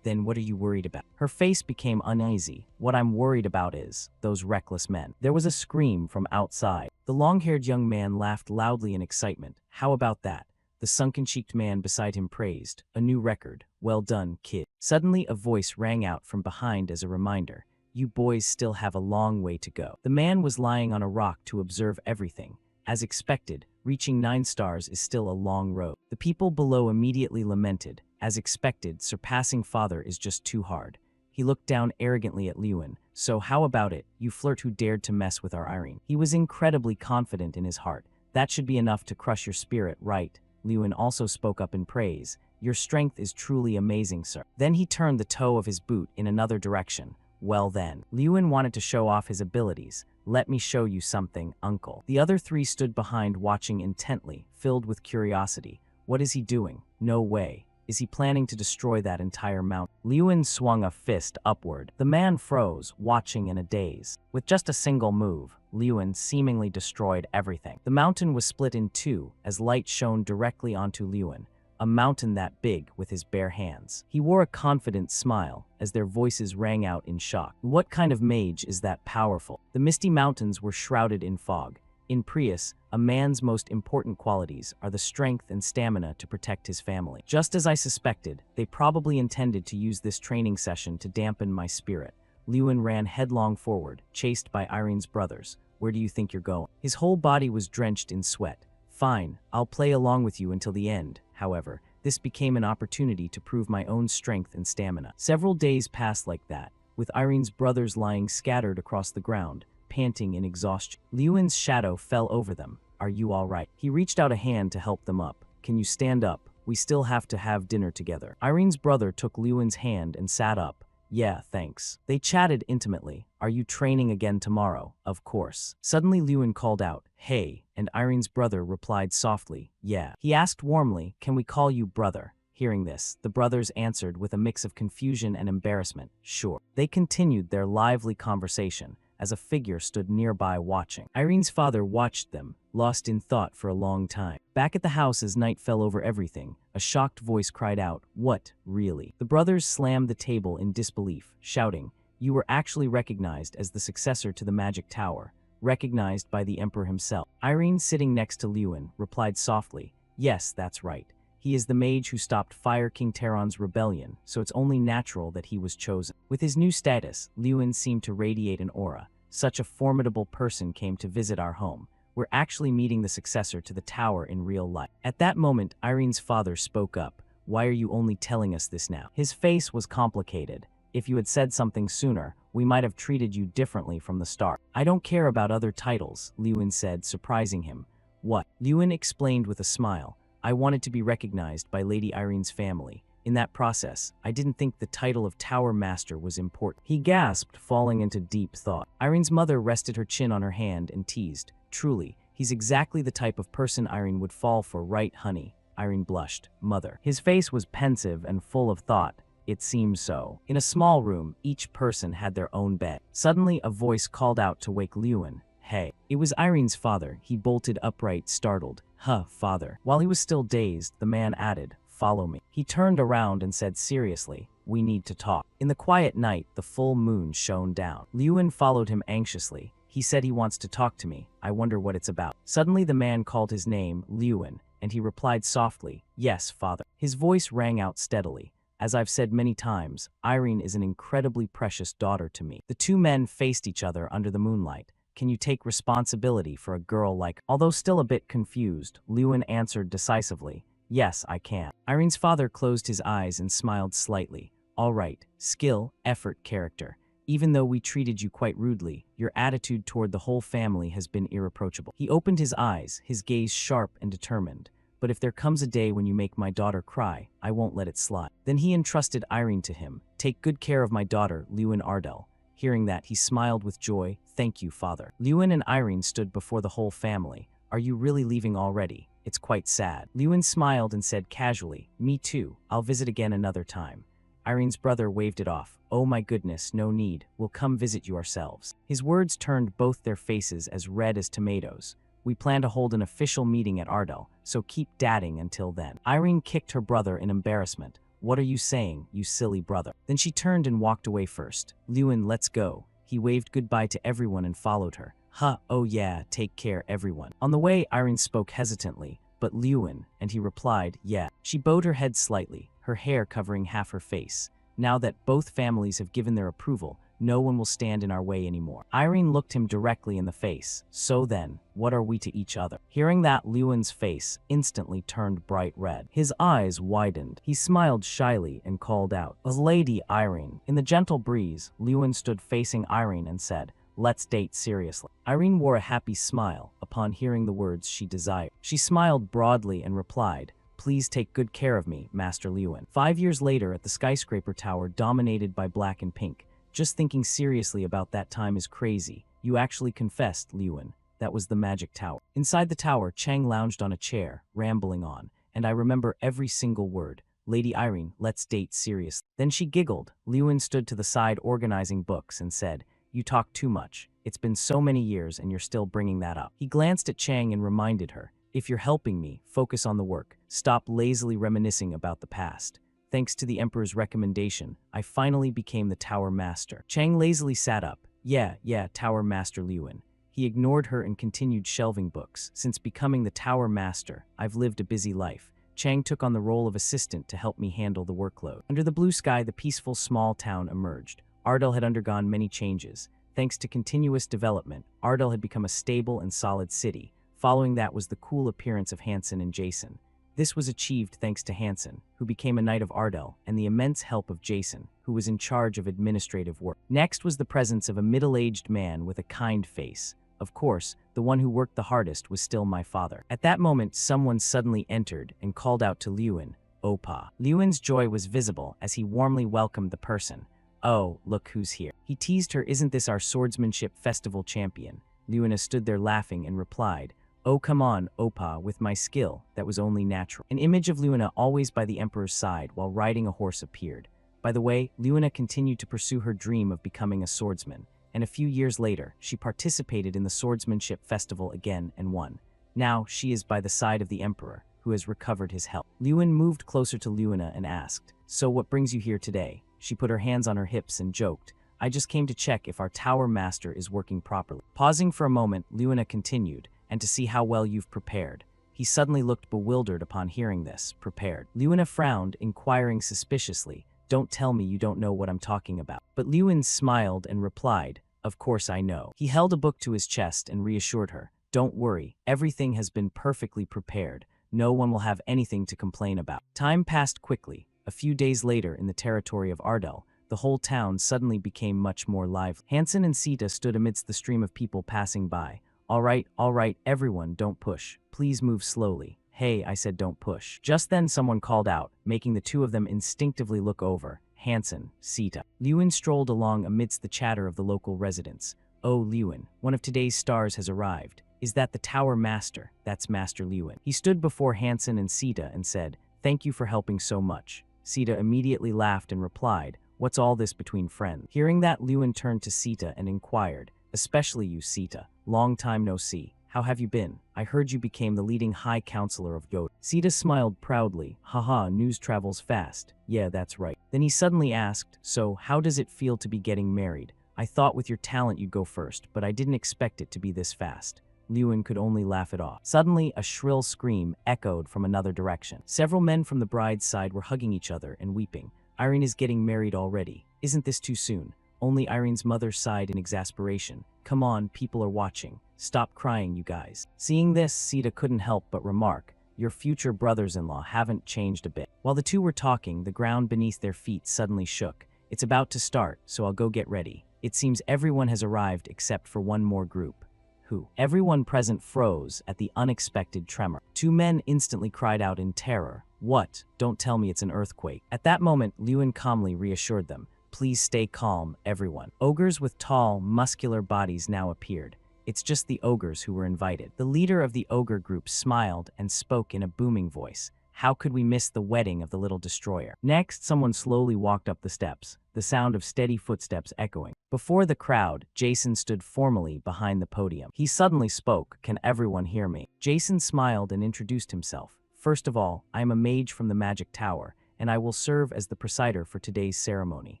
Then what are you worried about? Her face became uneasy. What I'm worried about is those reckless men. There was a scream from outside. The long-haired young man laughed loudly in excitement. How about that? The sunken-cheeked man beside him praised. A new record. Well done, kid. Suddenly, a voice rang out from behind as a reminder. You boys still have a long way to go. The man was lying on a rock to observe everything. As expected, reaching 9 stars is still a long road. The people below immediately lamented. As expected, surpassing father is just too hard. He looked down arrogantly at Lewin. So how about it, you flirt who dared to mess with our Irene? He was incredibly confident in his heart. That should be enough to crush your spirit, right? Lewin also spoke up in praise. Your strength is truly amazing, sir. Then he turned the toe of his boot in another direction. Well then, Lewin wanted to show off his abilities. Let me show you something, uncle. The other three stood behind watching intently, filled with curiosity. What is he doing? No way. Is he planning to destroy that entire mountain? Lewin swung a fist upward. The man froze, watching in a daze. With just a single move, Lewin seemingly destroyed everything. The mountain was split in two as light shone directly onto Lewin. A mountain that big with his bare hands. He wore a confident smile as their voices rang out in shock. What kind of mage is that powerful? The misty mountains were shrouded in fog. In Prius, a man's most important qualities are the strength and stamina to protect his family. Just as I suspected, they probably intended to use this training session to dampen my spirit. Lewin ran headlong forward, chased by Irene's brothers. Where do you think you're going? His whole body was drenched in sweat. Fine, I'll play along with you until the end. However, this became an opportunity to prove my own strength and stamina. Several days passed like that, with Irene's brothers lying scattered across the ground, panting in exhaustion. Lewin's shadow fell over them. Are you all right? He reached out a hand to help them up. Can you stand up? We still have to have dinner together. Irene's brother took Lewin's hand and sat up. Yeah, thanks. They chatted intimately. Are you training again tomorrow? Of course. Suddenly Lewin called out, hey, and Irene's brother replied softly, yeah. He asked warmly, can we call you brother? Hearing this, the brothers answered with a mix of confusion and embarrassment, sure. They continued their lively conversation as a figure stood nearby watching. Irene's father watched them, lost in thought for a long time. Back at the house as night fell over everything, a shocked voice cried out, what, really? The brothers slammed the table in disbelief, shouting, you were actually recognized as the successor to the magic tower, recognized by the emperor himself. Irene, sitting next to Lewin, replied softly, yes, that's right. He is the mage who stopped Fire King Terran's rebellion, so it's only natural that he was chosen. With his new status, Lewin seemed to radiate an aura. Such a formidable person came to visit our home. We're actually meeting the successor to the tower in real life. At that moment, Irene's father spoke up. Why are you only telling us this now? His face was complicated. If you had said something sooner, we might have treated you differently from the start. I don't care about other titles, Lewin said, surprising him. What? Lewin explained with a smile. I wanted to be recognized by Lady Irene's family. In that process, I didn't think the title of Tower Master was important. He gasped, falling into deep thought. Irene's mother rested her chin on her hand and teased. Truly, he's exactly the type of person Irene would fall for, right, honey? Irene blushed. Mother. His face was pensive and full of thought. It seemed so. In a small room, each person had their own bed. Suddenly, a voice called out to wake Lewin. Hey. It was Irene's father. He bolted upright, startled. Huh, father. While he was still dazed, the man added, follow me. He turned around and said seriously, we need to talk. In the quiet night, the full moon shone down. Lewin followed him anxiously. He said he wants to talk to me. I wonder what it's about. Suddenly the man called his name, Lewin, and he replied softly, yes, father. His voice rang out steadily. As I've said many times, Irene is an incredibly precious daughter to me. The two men faced each other under the moonlight. Can you take responsibility for a girl like... Although still a bit confused, Lewin answered decisively, yes, I can. Irene's father closed his eyes and smiled slightly. All right, skill, effort, character. Even though we treated you quite rudely, your attitude toward the whole family has been irreproachable. He opened his eyes, his gaze sharp and determined. But if there comes a day when you make my daughter cry, I won't let it slide. Then he entrusted Irene to him. Take good care of my daughter, Lewin Ardell. Hearing that, he smiled with joy. Thank you, father. Lewin and Irene stood before the whole family. Are you really leaving already? It's quite sad. Lewin smiled and said casually, me too. I'll visit again another time. Irene's brother waved it off. Oh my goodness, no need. We'll come visit you ourselves. His words turned both their faces as red as tomatoes. We plan to hold an official meeting at Ardell, so keep dadding until then. Irene kicked her brother in embarrassment. What are you saying, you silly brother? Then she turned and walked away first. Lewin, let's go. He waved goodbye to everyone and followed her. Huh, oh yeah, take care everyone. On the way, Irene spoke hesitantly, but Lewin, and he replied, yeah. She bowed her head slightly, her hair covering half her face. Now that both families have given their approval, no one will stand in our way anymore. Irene looked him directly in the face. So then, what are we to each other? Hearing that, Lewin's face instantly turned bright red. His eyes widened. He smiled shyly and called out, Lady Irene. In the gentle breeze, Lewin stood facing Irene and said, let's date seriously. Irene wore a happy smile upon hearing the words she desired. She smiled broadly and replied, please take good care of me, Master Lewin. 5 years later at the skyscraper tower dominated by black and pink. Just thinking seriously about that time is crazy. You actually confessed, Lewin. That was the magic tower. Inside the tower, Chang lounged on a chair, rambling on, and I remember every single word. Lady Irene, let's date seriously. Then she giggled. Lewin stood to the side organizing books and said, you talk too much. It's been so many years and you're still bringing that up. He glanced at Chang and reminded her, if you're helping me, focus on the work. Stop lazily reminiscing about the past. Thanks to the Emperor's recommendation, I finally became the Tower Master. Chang lazily sat up. Yeah, Tower Master Lewin. He ignored her and continued shelving books. Since becoming the Tower Master, I've lived a busy life. Chang took on the role of assistant to help me handle the workload. Under the blue sky, the peaceful small town emerged. Ardell had undergone many changes. Thanks to continuous development, Ardell had become a stable and solid city. Following that was the cool appearance of Hansen and Jason. This was achieved thanks to Hansen, who became a knight of Ardell, and the immense help of Jason, who was in charge of administrative work. Next was the presence of a middle-aged man with a kind face. Of course, the one who worked the hardest was still my father. At that moment, someone suddenly entered and called out to Lewin, Opa. Lewin's joy was visible as he warmly welcomed the person. "Oh, look who's here." He teased her, "Isn't this our swordsmanship festival champion?" Luina stood there laughing and replied, "Oh, come on, Opa, with my skill, that was only natural." An image of Luina always by the Emperor's side while riding a horse appeared. By the way, Luina continued to pursue her dream of becoming a swordsman, and a few years later, she participated in the swordsmanship festival again and won. Now, she is by the side of the Emperor, who has recovered his health. Lewin moved closer to Luina and asked, "So what brings you here today?" She put her hands on her hips and joked, "I just came to check if our tower master is working properly." Pausing for a moment, Luina continued, "And to see how well you've prepared." He suddenly looked bewildered upon hearing this. Prepared. Luina frowned, inquiring suspiciously, "Don't tell me you don't know what I'm talking about." But Lewin smiled and replied, "Of course I know." He held a book to his chest and reassured her, "Don't worry, everything has been perfectly prepared. No one will have anything to complain about." Time passed quickly. A few days later, in the territory of Ardell, the whole town suddenly became much more lively. Hansen and Sita stood amidst the stream of people passing by. All right, everyone, don't push. Please move slowly." "Hey, I said don't push." Just then someone called out, making the two of them instinctively look over. Hansen, Sita. Lewin strolled along amidst the chatter of the local residents. "Oh, Lewin, one of today's stars has arrived. Is that the Tower Master?" "That's Master Lewin." He stood before Hansen and Sita and said, "Thank you for helping so much." Sita immediately laughed and replied, "What's all this between friends?" Hearing that, Lewin turned to Sita and inquired, "Especially you, Sita. Long time no see. How have you been? I heard you became the leading High Counselor of Yoda." Sita smiled proudly. "Haha, news travels fast. Yeah, that's right." Then he suddenly asked, "So, how does it feel to be getting married? I thought with your talent you'd go first, but I didn't expect it to be this fast." Lewin could only laugh it off. Suddenly, a shrill scream echoed from another direction. Several men from the bride's side were hugging each other and weeping. "Irene is getting married already. Isn't this too soon?" Only Irene's mother sighed in exasperation. "Come on, people are watching. Stop crying, you guys." Seeing this, Sita couldn't help but remark, "Your future brothers-in-law haven't changed a bit." While the two were talking, the ground beneath their feet suddenly shook. "It's about to start, so I'll go get ready. It seems everyone has arrived except for one more group." "Who?" Everyone present froze at the unexpected tremor. Two men instantly cried out in terror. "What? Don't tell me it's an earthquake." At that moment, Lewin calmly reassured them. "Please stay calm, everyone." Ogres with tall, muscular bodies now appeared. "It's just the ogres who were invited." The leader of the ogre group smiled and spoke in a booming voice. "How could we miss the wedding of the little destroyer?" Next, someone slowly walked up the steps, the sound of steady footsteps echoing. Before the crowd, Jason stood formally behind the podium. He suddenly spoke, "Can everyone hear me?" Jason smiled and introduced himself. "First of all, I am a mage from the Magic Tower, and I will serve as the presider for today's ceremony.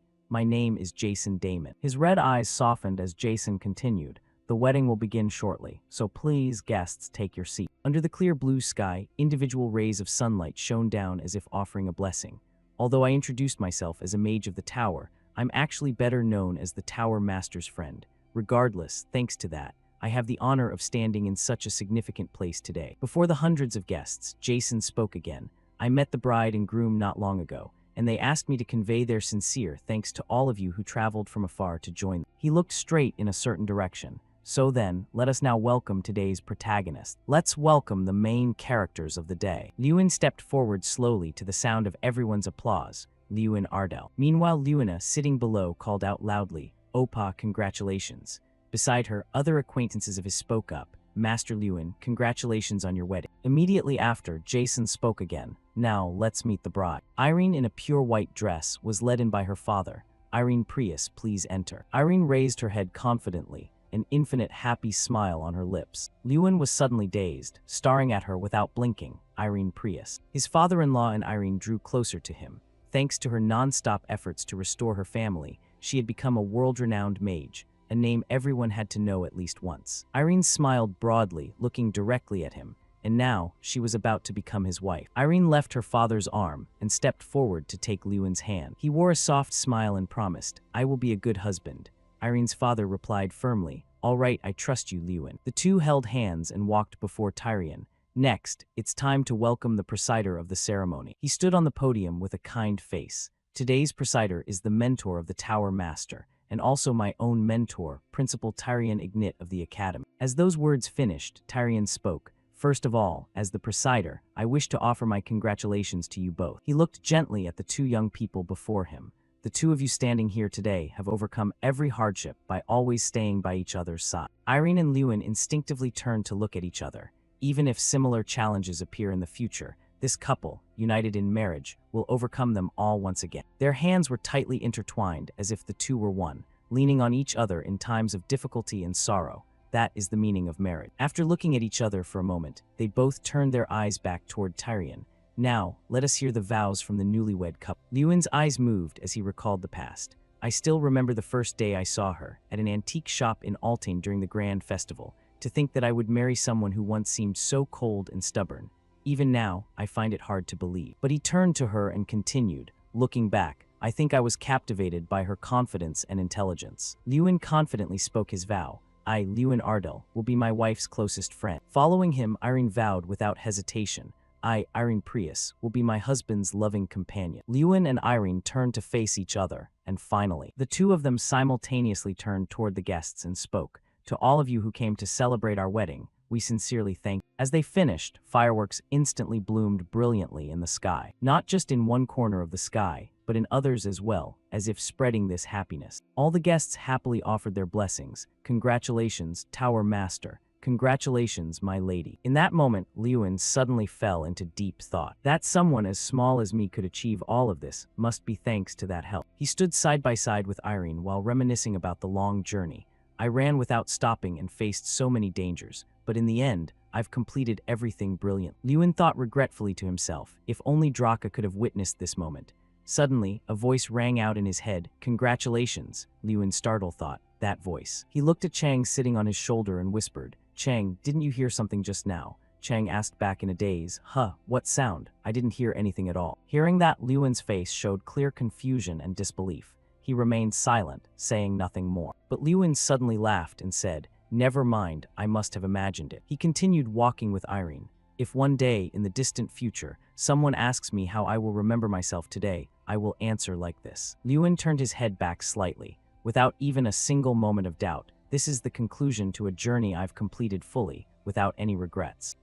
My name is Jason Damon." His red eyes softened as Jason continued, "The wedding will begin shortly, so please, guests, take your seat." Under the clear blue sky, individual rays of sunlight shone down as if offering a blessing. Although I introduced myself as a mage of the tower, I'm actually better known as the Tower Master's friend. Regardless, thanks to that, I have the honor of standing in such a significant place today. Before the hundreds of guests, Jason spoke again. "I met the bride and groom not long ago, and they asked me to convey their sincere thanks to all of you who traveled from afar to join them." He looked straight in a certain direction. "So then, let us now welcome today's protagonist. Let's welcome the main characters of the day." Lewin stepped forward slowly to the sound of everyone's applause. Lewin Ardell. Meanwhile, Lewina, sitting below, called out loudly, "Opa, congratulations." Beside her, other acquaintances of his spoke up. "Master Lewin, congratulations on your wedding." Immediately after, Jason spoke again. "Now, let's meet the bride." Irene, in a pure white dress, was led in by her father. "Irene Prius, please enter." Irene raised her head confidently, an infinite happy smile on her lips. Lewin was suddenly dazed, staring at her without blinking. Irene Prius. His father-in-law and Irene drew closer to him. Thanks to her non-stop efforts to restore her family, she had become a world-renowned mage, a name everyone had to know at least once. Irene smiled broadly, looking directly at him, and now she was about to become his wife. Irene left her father's arm and stepped forward to take Lewin's hand. He wore a soft smile and promised, "I will be a good husband." Irene's father replied firmly, "All right, I trust you, Lewin." The two held hands and walked before Tyrion. Next, it's time to welcome the presider of the ceremony. He stood on the podium with a kind face. "Today's presider is the mentor of the Tower Master, and also my own mentor, Principal Tyrion Ignit of the Academy." As those words finished, Tyrion spoke. "First of all, as the presider, I wish to offer my congratulations to you both." He looked gently at the two young people before him. The two of you standing here today have overcome every hardship by always staying by each other's side. Irene and Lewin instinctively turned to look at each other. Even if similar challenges appear in the future, this couple, united in marriage, will overcome them all once again. Their hands were tightly intertwined as if the two were one, leaning on each other in times of difficulty and sorrow. That is the meaning of marriage. After looking at each other for a moment, they both turned their eyes back toward Tyrion. Now, let us hear the vows from the newlywed couple. Lewin's eyes moved as he recalled the past. I still remember the first day I saw her, at an antique shop in Alting during the Grand Festival. To think that I would marry someone who once seemed so cold and stubborn. Even now, I find it hard to believe. But he turned to her and continued, looking back. I think I was captivated by her confidence and intelligence. Lewin confidently spoke his vow. I, Lewin Ardell, will be my wife's closest friend. Following him, Irene vowed without hesitation. I, Irene Prius, will be my husband's loving companion. Lewin and Irene turned to face each other, and finally, the two of them simultaneously turned toward the guests and spoke. To all of you who came to celebrate our wedding, we sincerely thank you. As they finished, fireworks instantly bloomed brilliantly in the sky. Not just in one corner of the sky, but in others as well, as if spreading this happiness. All the guests happily offered their blessings. Congratulations, Tower Master. Congratulations, my lady. In that moment, Lewin suddenly fell into deep thought. That someone as small as me could achieve all of this must be thanks to that help. He stood side by side with Irene while reminiscing about the long journey. I ran without stopping and faced so many dangers, but in the end, I've completed everything brilliant. Lewin thought regretfully to himself, if only Draka could have witnessed this moment. Suddenly, a voice rang out in his head. Congratulations, Lewin startled thought. That voice. He looked at Chang sitting on his shoulder and whispered, Chang, didn't you hear something just now? Chang asked back in a daze. Huh, what sound? I didn't hear anything at all. Hearing that, Lewin's face showed clear confusion and disbelief. He remained silent, saying nothing more. But Lewin suddenly laughed and said, Never mind, I must have imagined it. He continued walking with Irene. If one day, in the distant future, someone asks me how I will remember myself today, I will answer like this. Lewin turned his head back slightly. Without even a single moment of doubt, this is the conclusion to a journey I've completed fully, without any regrets.